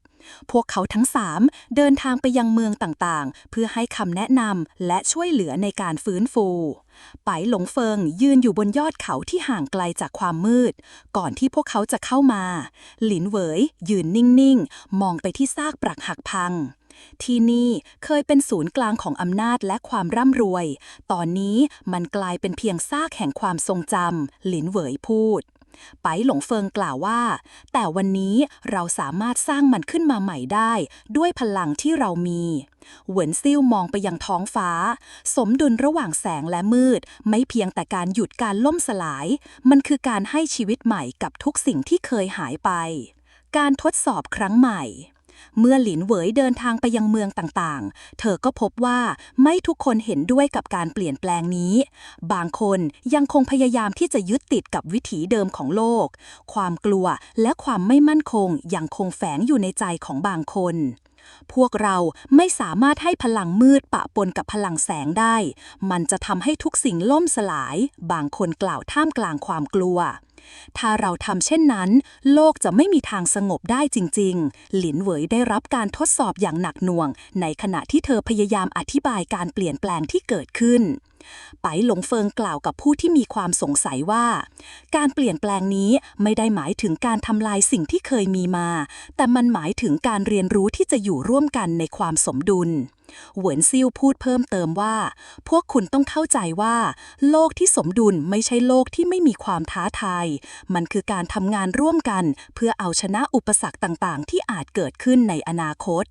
พวกเขาทั้ง3เดินทางไปยังเมืองต่างๆเพื่อให้คำแนะนำและช่วยเหลือในการฟื้นฟูไปหลงเฟิงยืนอยู่บนยอดเขาที่ห่างไกลจากความมืดก่อนที่พวกเขาจะเข้ามาหลินเหวยยืนนิ่งๆมองไปที่ซากปรักหักพังที่นี่เคยเป็นศูนย์กลางของอำนาจและความร่ำรวยตอนนี้มันกลายเป็นเพียงซากแห่งความทรงจำหลินเหวยพูด ไปหลงเฟิงกล่าวว่าแต่วันนี้เราสามารถสร้างมันขึ้นมาใหม่ได้ด้วยพลังที่เรามีเหวินซิ่วมองไปยังท้องฟ้าสมดุลระหว่างแสงและมืดไม่เพียงแต่การหยุดการล่มสลายมันคือการให้ชีวิตใหม่กับทุกสิ่งที่เคยหายไปการทดสอบครั้งใหม่เมื่อหลินเหวยเดินทางไปยังเมืองต่างๆเธอก็พบว่าไม่ทุกคนเห็นด้วยกับการเปลี่ยนแปลงนี้บางคนยังคงพยายามที่จะยึดติดกับวิถีเดิมของโลกความกลัวและความไม่มั่นคงยังคงแฝงอยู่ในใจของบางคนพวกเราไม่สามารถให้พลังมืดปะปนกับพลังแสงได้มันจะทำให้ทุกสิ่งล่มสลายบางคนกล่าวท่ามกลางความกลัวถ้าเราทำเช่นนั้นโลกจะไม่มีทางสงบได้จริงๆหลินเหวยได้รับการทดสอบอย่างหนักหน่วงในขณะที่เธอพยายามอธิบายการเปลี่ยนแปลงที่เกิดขึ้นไปหลงเฟิงกล่าวกับผู้ที่มีความสงสัยว่าการเปลี่ยนแปลงนี้ไม่ได้หมายถึงการทำลายสิ่งที่เคยมีมาแต่มันหมายถึงการเรียนรู้ที่จะอยู่ร่วมกันในความสมดุลเหวินซิ่วพูดเพิ่มเติมว่าพวกคุณต้องเข้าใจว่าโลกที่สมดุลไม่ใช่โลกที่ไม่มีความท้าทายมันคือการทำงานร่วมกันเพื่อเอาชนะอุปสรรคต่างๆที่อาจเกิดขึ้นในอนาคต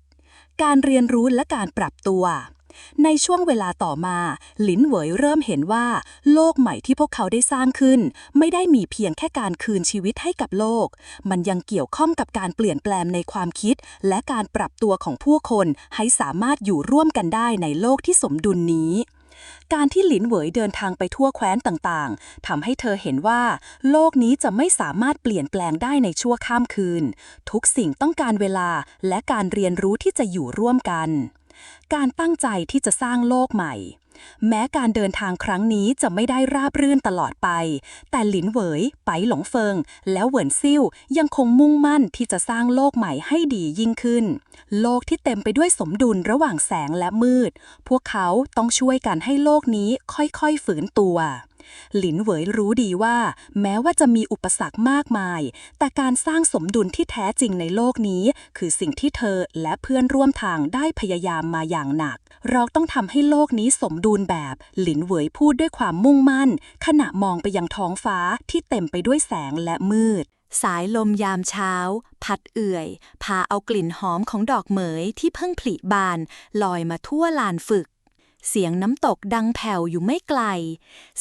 การเรียนรู้และการปรับตัวในช่วงเวลาต่อมาหลินเหวยเริ่มเห็นว่าโลกใหม่ที่พวกเขาได้สร้างขึ้นไม่ได้มีเพียงแค่การคืนชีวิตให้กับโลกมันยังเกี่ยวข้องกับการเปลี่ยนแปลงในความคิดและการปรับตัวของผู้คนให้สามารถอยู่ร่วมกันได้ในโลกที่สมดุลนี้การที่หลินเหวยเดินทางไปทั่วแคว้นต่างๆทำให้เธอเห็นว่าโลกนี้จะไม่สามารถเปลี่ยนแปลงได้ในชั่วข้ามคืนทุกสิ่งต้องการเวลาและการเรียนรู้ที่จะอยู่ร่วมกันการตั้งใจที่จะสร้างโลกใหม่แม้การเดินทางครั้งนี้จะไม่ได้ราบรื่นตลอดไปแต่หลินเหวยไปหลงเฟิงและเหวินซิ่วยังคงมุ่งมั่นที่จะสร้างโลกใหม่ให้ดียิ่งขึ้นโลกที่เต็มไปด้วยสมดุลระหว่างแสงและมืดพวกเขาต้องช่วยกันให้โลกนี้ค่อยๆฝืนตัวหลินเหวยรู้ดีว่าแม้ว่าจะมีอุปสรรคมากมายแต่การสร้างสมดุลที่แท้จริงในโลกนี้คือสิ่งที่เธอและเพื่อนร่วมทางได้พยายามมาอย่างหนักเราต้องทำให้โลกนี้สมดุลแบบหลินเหวยพูดด้วยความมุ่งมั่นขณะมองไปยังท้องฟ้าที่เต็มไปด้วยแสงและมืดสายลมยามเช้าพัดเอื่อยพาเอากลิ่นหอมของดอกเหมยที่เพิ่งผลิบานลอยมาทั่วลานฝึกเสียงน้ำตกดังแผ่วอยู่ไม่ไกล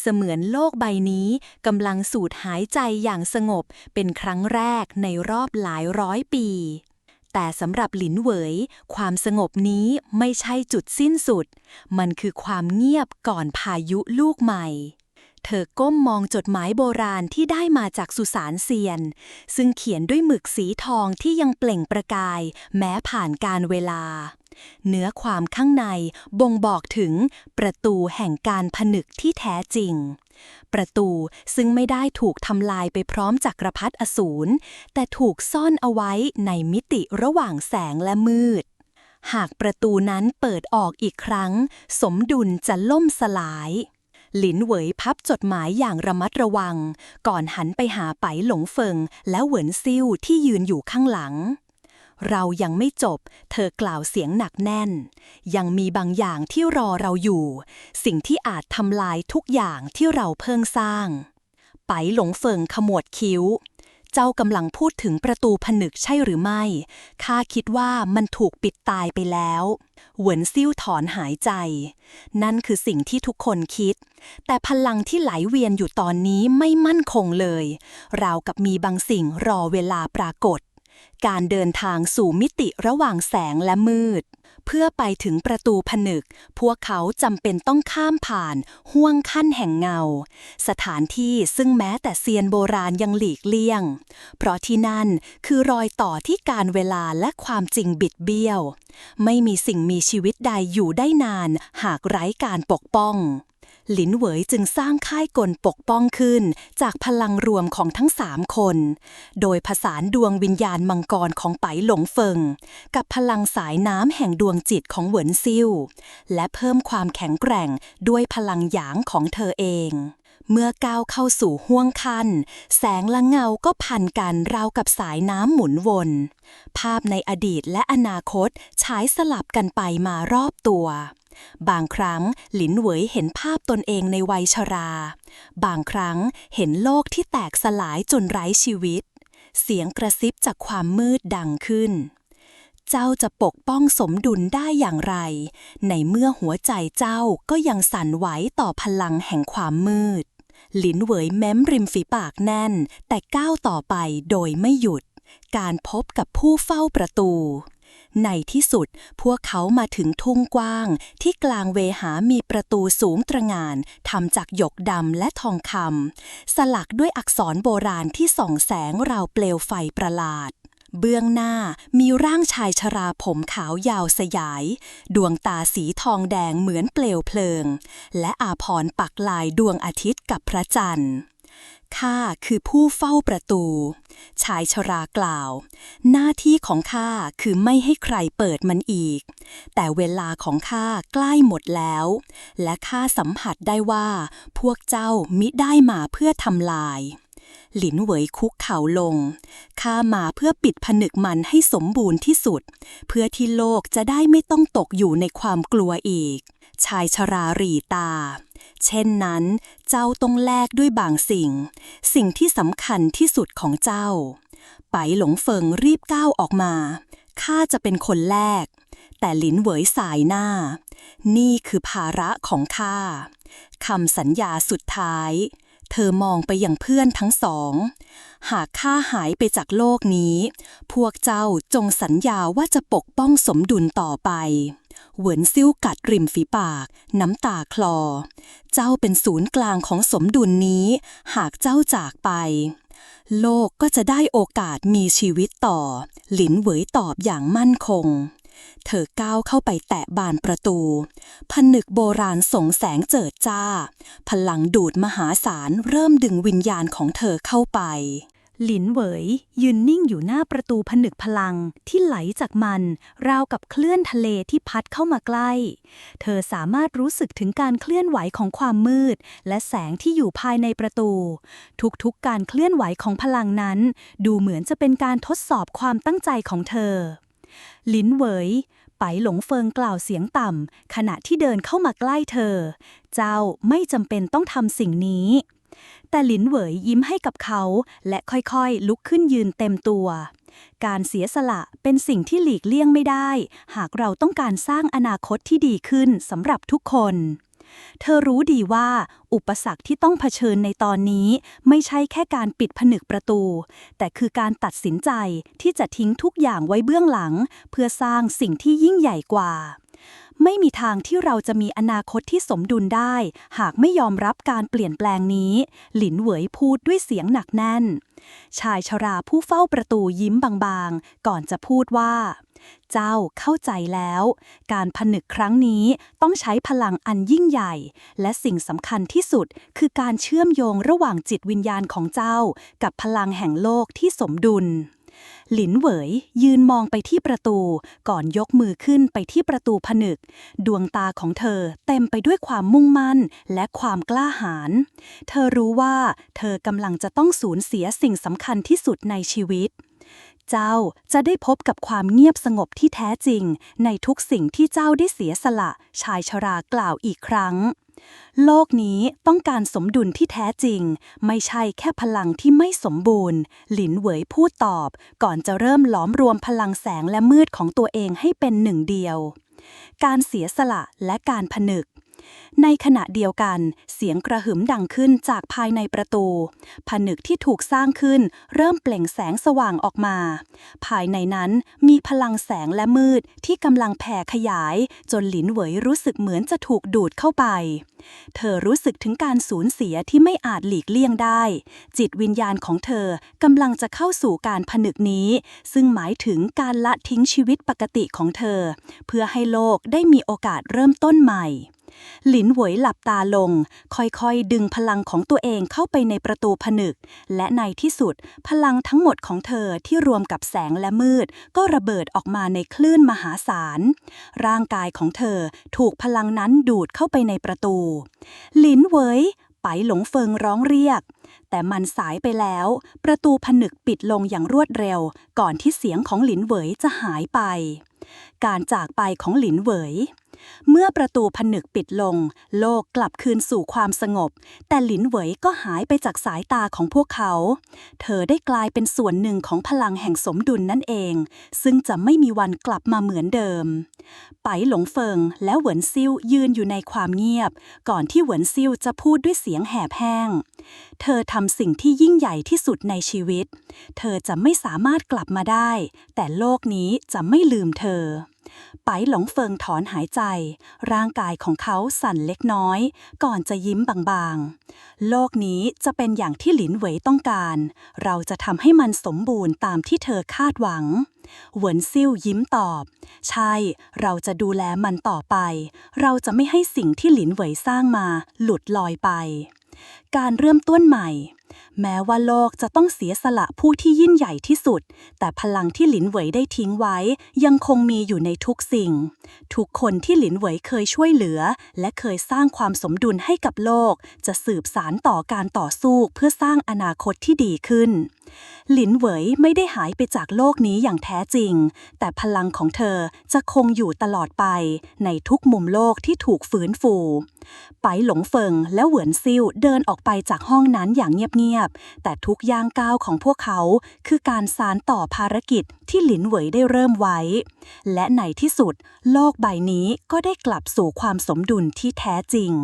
เสมือนโลกใบนี้กำลังสูดหายใจอย่างสงบเป็นครั้งแรกในรอบหลายร้อยปีแต่สำหรับหลินเหวยความสงบนี้ไม่ใช่จุดสิ้นสุดมันคือความเงียบก่อนพายุลูกใหม่เธอก้มมองจดหมายโบราณที่ได้มาจากสุสานเซียนซึ่งเขียนด้วยหมึกสีทองที่ยังเปล่งประกายแม้ผ่านการเวลาเนื้อความข้างในบ่งบอกถึงประตูแห่งการผนึกที่แท้จริงประตูซึ่งไม่ได้ถูกทำลายไปพร้อมจักรพรรดิอสูรแต่ถูกซ่อนเอาไว้ในมิติระหว่างแสงและมืดหากประตูนั้นเปิดออกอีกครั้งสมดุลจะล่มสลายหลินเหวยพับจดหมายอย่างระมัดระวังก่อนหันไปหาไปหลงเฟิงและเหวินซิ่วที่ยืนอยู่ข้างหลังเรายังไม่จบเธอกล่าวเสียงหนักแน่นยังมีบางอย่างที่รอเราอยู่สิ่งที่อาจทำลายทุกอย่างที่เราเพิ่งสร้างไปหลงเฟิงขมวดคิ้วเจ้ากำลังพูดถึงประตูผนึกใช่หรือไม่ข้าคิดว่ามันถูกปิดตายไปแล้วเหวินซิ่วถอนหายใจนั่นคือสิ่งที่ทุกคนคิดแต่พลังที่ไหลเวียนอยู่ตอนนี้ไม่มั่นคงเลยราวกับมีบางสิ่งรอเวลาปรากฏการเดินทางสู่มิติระหว่างแสงและมืดเพื่อไปถึงประตูผนึกพวกเขาจำเป็นต้องข้ามผ่านห้วงขั้นแห่งเงาสถานที่ซึ่งแม้แต่เซียนโบราณยังหลีกเลี่ยงเพราะที่นั่นคือรอยต่อที่การเวลาและความจริงบิดเบี้ยวไม่มีสิ่งมีชีวิตใดอยู่ได้นานหากไร้การปกป้องหลินเหวยจึงสร้างค่ายกลปกป้องขึ้นจากพลังรวมของทั้ง3 คนโดยผสานดวงวิญญาณมังกรของไปหลงเฟิงกับพลังสายน้ำแห่งดวงจิตของเหวินซิ่วและเพิ่มความแข็งแกร่งด้วยพลังหยางของเธอเองเมื่อก้าวเข้าสู่ห้วงคันแสงและเงาก็พันกันราวกับสายน้ำหมุนวนภาพในอดีตและอนาคตฉายสลับกันไปมารอบตัว บางครั้งหลินเหวยเห็นภาพตนเองในวัยชรา บางครั้งเห็นโลกที่แตกสลายจนไร้ชีวิต เสียงกระซิบจากความมืดดังขึ้น เจ้าจะปกป้องสมดุลได้อย่างไร ในเมื่อหัวใจเจ้าก็ยังสั่นไหวต่อพลังแห่งความมืด หลินเหวยเม้มริมฝีปากแน่นแต่ก้าวต่อไปโดยไม่หยุด การพบกับผู้เฝ้าประตู ในที่สุดพวกเขามาถึงทุ่งกว้างที่กลางเวหามีประตูสูงตระหง่านทำจากหยกดำและทองคำสลักด้วยอักษรโบราณที่ส่องแสงราวเปลวไฟประหลาด เบื้องหน้ามีร่างชายชราผมขาวยาวสยายดวงตาสีทองแดงเหมือนเปลวเพลิงและอาภรณ์ปักลายดวงอาทิตย์กับพระจันทร์ข้าคือผู้เฝ้าประตูชายชรากล่าวหน้าที่ของข้าคือไม่ให้ใครเปิดมันอีกแต่เวลาของข้าใกล้หมดแล้วและข้าสัมผัสได้ว่าพวกเจ้ามิได้มาเพื่อทำลายหลินเหวยคุกเข่าลงข้ามาเพื่อปิดผนึกมันให้สมบูรณ์ที่สุดเพื่อที่โลกจะได้ไม่ต้องตกอยู่ในความกลัวอีกชายชราหรี่ตาเช่นนั้นเจ้าต้องแลกด้วยบางสิ่งที่สำคัญที่สุดของเจ้าไปหลงเฟิงรีบก้าวออกมาข้าจะเป็นคนแรกแต่หลินเหวยสายหน้านี่คือภาระของข้าคำสัญญาสุดท้ายเธอมองไปยังเพื่อนทั้งสองหากข้าหายไปจากโลกนี้พวกเจ้าจงสัญญาว่าจะปกป้องสมดุลต่อไปเหวินซิ่วกัดริมฝีปากน้ำตาคลอเจ้าเป็นศูนย์กลางของสมดุลนี้หากเจ้าจากไปโลกก็จะได้โอกาสมีชีวิตต่อหลินเหวยตอบอย่างมั่นคงเธอก้าวเข้าไปแตะบานประตูผนึกโบราณส่งแสงเจิดจ้าพลังดูดมหาศาลเริ่มดึงวิญญาณของเธอเข้าไปหลินเหวยยืนนิ่งอยู่หน้าประตูผนึกพลังที่ไหลจากมันราวกับคลื่นทะเลที่พัดเข้ามาใกล้เธอสามารถรู้สึกถึงการเคลื่อนไหวของความมืดและแสงที่อยู่ภายในประตูทุกๆการเคลื่อนไหวของพลังนั้นดูเหมือนจะเป็นการทดสอบความตั้งใจของเธอหลินเหวยไปหลงเฟิงกล่าวเสียงต่ำขณะที่เดินเข้ามาใกล้เธอเจ้าไม่จำเป็นต้องทำสิ่งนี้แต่หลินเหวยยิ้มให้กับเขาและค่อยๆลุกขึ้นยืนเต็มตัวการเสียสละเป็นสิ่งที่หลีกเลี่ยงไม่ได้หากเราต้องการสร้างอนาคตที่ดีขึ้นสำหรับทุกคนเธอรู้ดีว่าอุปสรรคที่ต้องเผชิญในตอนนี้ไม่ใช่แค่การปิดผนึกประตูแต่คือการตัดสินใจที่จะทิ้งทุกอย่างไว้เบื้องหลังเพื่อสร้างสิ่งที่ยิ่งใหญ่กว่าไม่มีทางที่เราจะมีอนาคตที่สมดุลได้หากไม่ยอมรับการเปลี่ยนแปลงนี้หลินเหวยพูดด้วยเสียงหนักแน่นชายชราผู้เฝ้าประตูยิ้มบางๆก่อนจะพูดว่าเจ้าเข้าใจแล้วการผนึกครั้งนี้ต้องใช้พลังอันยิ่งใหญ่และสิ่งสำคัญที่สุดคือการเชื่อมโยงระหว่างจิตวิญญาณของเจ้ากับพลังแห่งโลกที่สมดุลหลินเหวยยืนมองไปที่ประตูก่อนยกมือขึ้นไปที่ประตูผนึกดวงตาของเธอเต็มไปด้วยความมุ่งมั่นและความกล้าหาญเธอรู้ว่าเธอกำลังจะต้องสูญเสียสิ่งสำคัญที่สุดในชีวิตเจ้าจะได้พบกับความเงียบสงบที่แท้จริงในทุกสิ่งที่เจ้าได้เสียสละชายชรากล่าวอีกครั้งโลกนี้ต้องการสมดุลที่แท้จริงไม่ใช่แค่พลังที่ไม่สมบูรณ์หลินเหวยพูดตอบก่อนจะเริ่มหลอมรวมพลังแสงและมืดของตัวเองให้เป็นหนึ่งเดียวการเสียสละและการผนึกในขณะเดียวกันเสียงกระหึ่มดังขึ้นจากภายในประตูผนึกที่ถูกสร้างขึ้นเริ่มเปล่งแสงสว่างออกมาภายในนั้นมีพลังแสงและมืดที่กำลังแผ่ขยายจนหลินเหวยรู้สึกเหมือนจะถูกดูดเข้าไปเธอรู้สึกถึงการสูญเสียที่ไม่อาจหลีกเลี่ยงได้จิตวิญญาณของเธอกำลังจะเข้าสู่การผนึกนี้ซึ่งหมายถึงการละทิ้งชีวิตปกติของเธอเพื่อให้โลกได้มีโอกาสเริ่มต้นใหม่หลินเหวยหลับตาลงค่อยๆดึงพลังของตัวเองเข้าไปในประตูผนึกและในที่สุดพลังทั้งหมดของเธอที่รวมกับแสงและมืดก็ระเบิดออกมาในคลื่นมหาศาลร่างกายของเธอถูกพลังนั้นดูดเข้าไปในประตูหลินเหวยไปหลงเฟิงร้องเรียกแต่มันสายไปแล้วประตูผนึกปิดลงอย่างรวดเร็วก่อนที่เสียงของหลินเหวยจะหายไปการจากไปของหลินเหวย เมื่อประตูผนึกปิดลงโลกกลับคืนสู่ความสงบแต่หลินเหวยก็หายไปจากสายตาของพวกเขาเธอได้กลายเป็นส่วนหนึ่งของพลังแห่งสมดุลนั่นเองซึ่งจะไม่มีวันกลับมาเหมือนเดิมไปหลงเฟิงและเหวินซิ่วยืนอยู่ในความเงียบก่อนที่เหวินซิ่วจะพูดด้วยเสียงแหบแห้งเธอทำสิ่งที่ยิ่งใหญ่ที่สุดในชีวิตเธอจะไม่สามารถกลับมาได้แต่โลกนี้จะไม่ลืมเธอไปหลงเฟิงถอนหายใจร่างกายของเขาสั่นเล็กน้อยก่อนจะยิ้มบางๆโลกนี้จะเป็นอย่างที่หลินเหวยต้องการเราจะทำให้มันสมบูรณ์ตามที่เธอคาดหวังเหวินซิ่วยิ้มตอบใช่เราจะดูแลมันต่อไปเราจะไม่ให้สิ่งที่หลินเหวยสร้างมาหลุดลอยไปการเริ่มต้นใหม่แม้ว่าโลกจะต้องเสียสละผู้ที่ยิ่งใหญ่ที่สุดแต่พลังที่หลินเหวยได้ทิ้งไว้ยังคงมีอยู่ในทุกสิ่งทุกคนที่หลินเหวยเคยช่วยเหลือและเคยสร้างความสมดุลให้กับโลกจะสืบสานต่อการต่อสู้เพื่อสร้างอนาคตที่ดีขึ้นหลินเหวยไม่ได้หายไปจากโลกนี้อย่างแท้จริงแต่พลังของเธอจะคงอยู่ตลอดไปในทุกมุมโลกที่ถูกฟื้นฟูไปหลงเฟิงและเหวินซิ่วเดินออกไปจากห้องนั้นอย่างเงียบๆแต่ทุกย่างก้าวของพวกเขาคือการสานต่อภารกิจที่หลินเหวยได้เริ่มไว้และในที่สุดโลกใบนี้ก็ได้กลับสู่ความสมดุลที่แท้จริง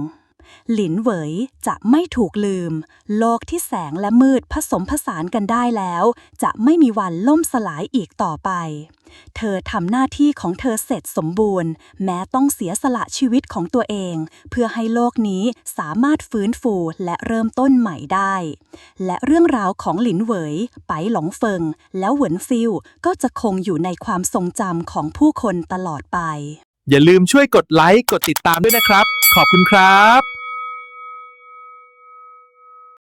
หลินเหวยจะไม่ถูกลืมโลกที่แสงและมืดผสมผสานกันได้แล้วจะไม่มีวันล่มสลายอีกต่อไปเธอทำหน้าที่ของเธอเสร็จสมบูรณ์แม้ต้องเสียสละชีวิตของตัวเองเพื่อให้โลกนี้สามารถฟื้นฟูและเริ่มต้นใหม่ได้และเรื่องราวของหลินเหวยไปหลงเฟิงแล้วเหวินซิ่วก็จะคงอยู่ในความทรงจำของผู้คนตลอดไปอย่าลืมช่วยกดไลค์กดติดตามด้วยนะครับขอบคุณครับ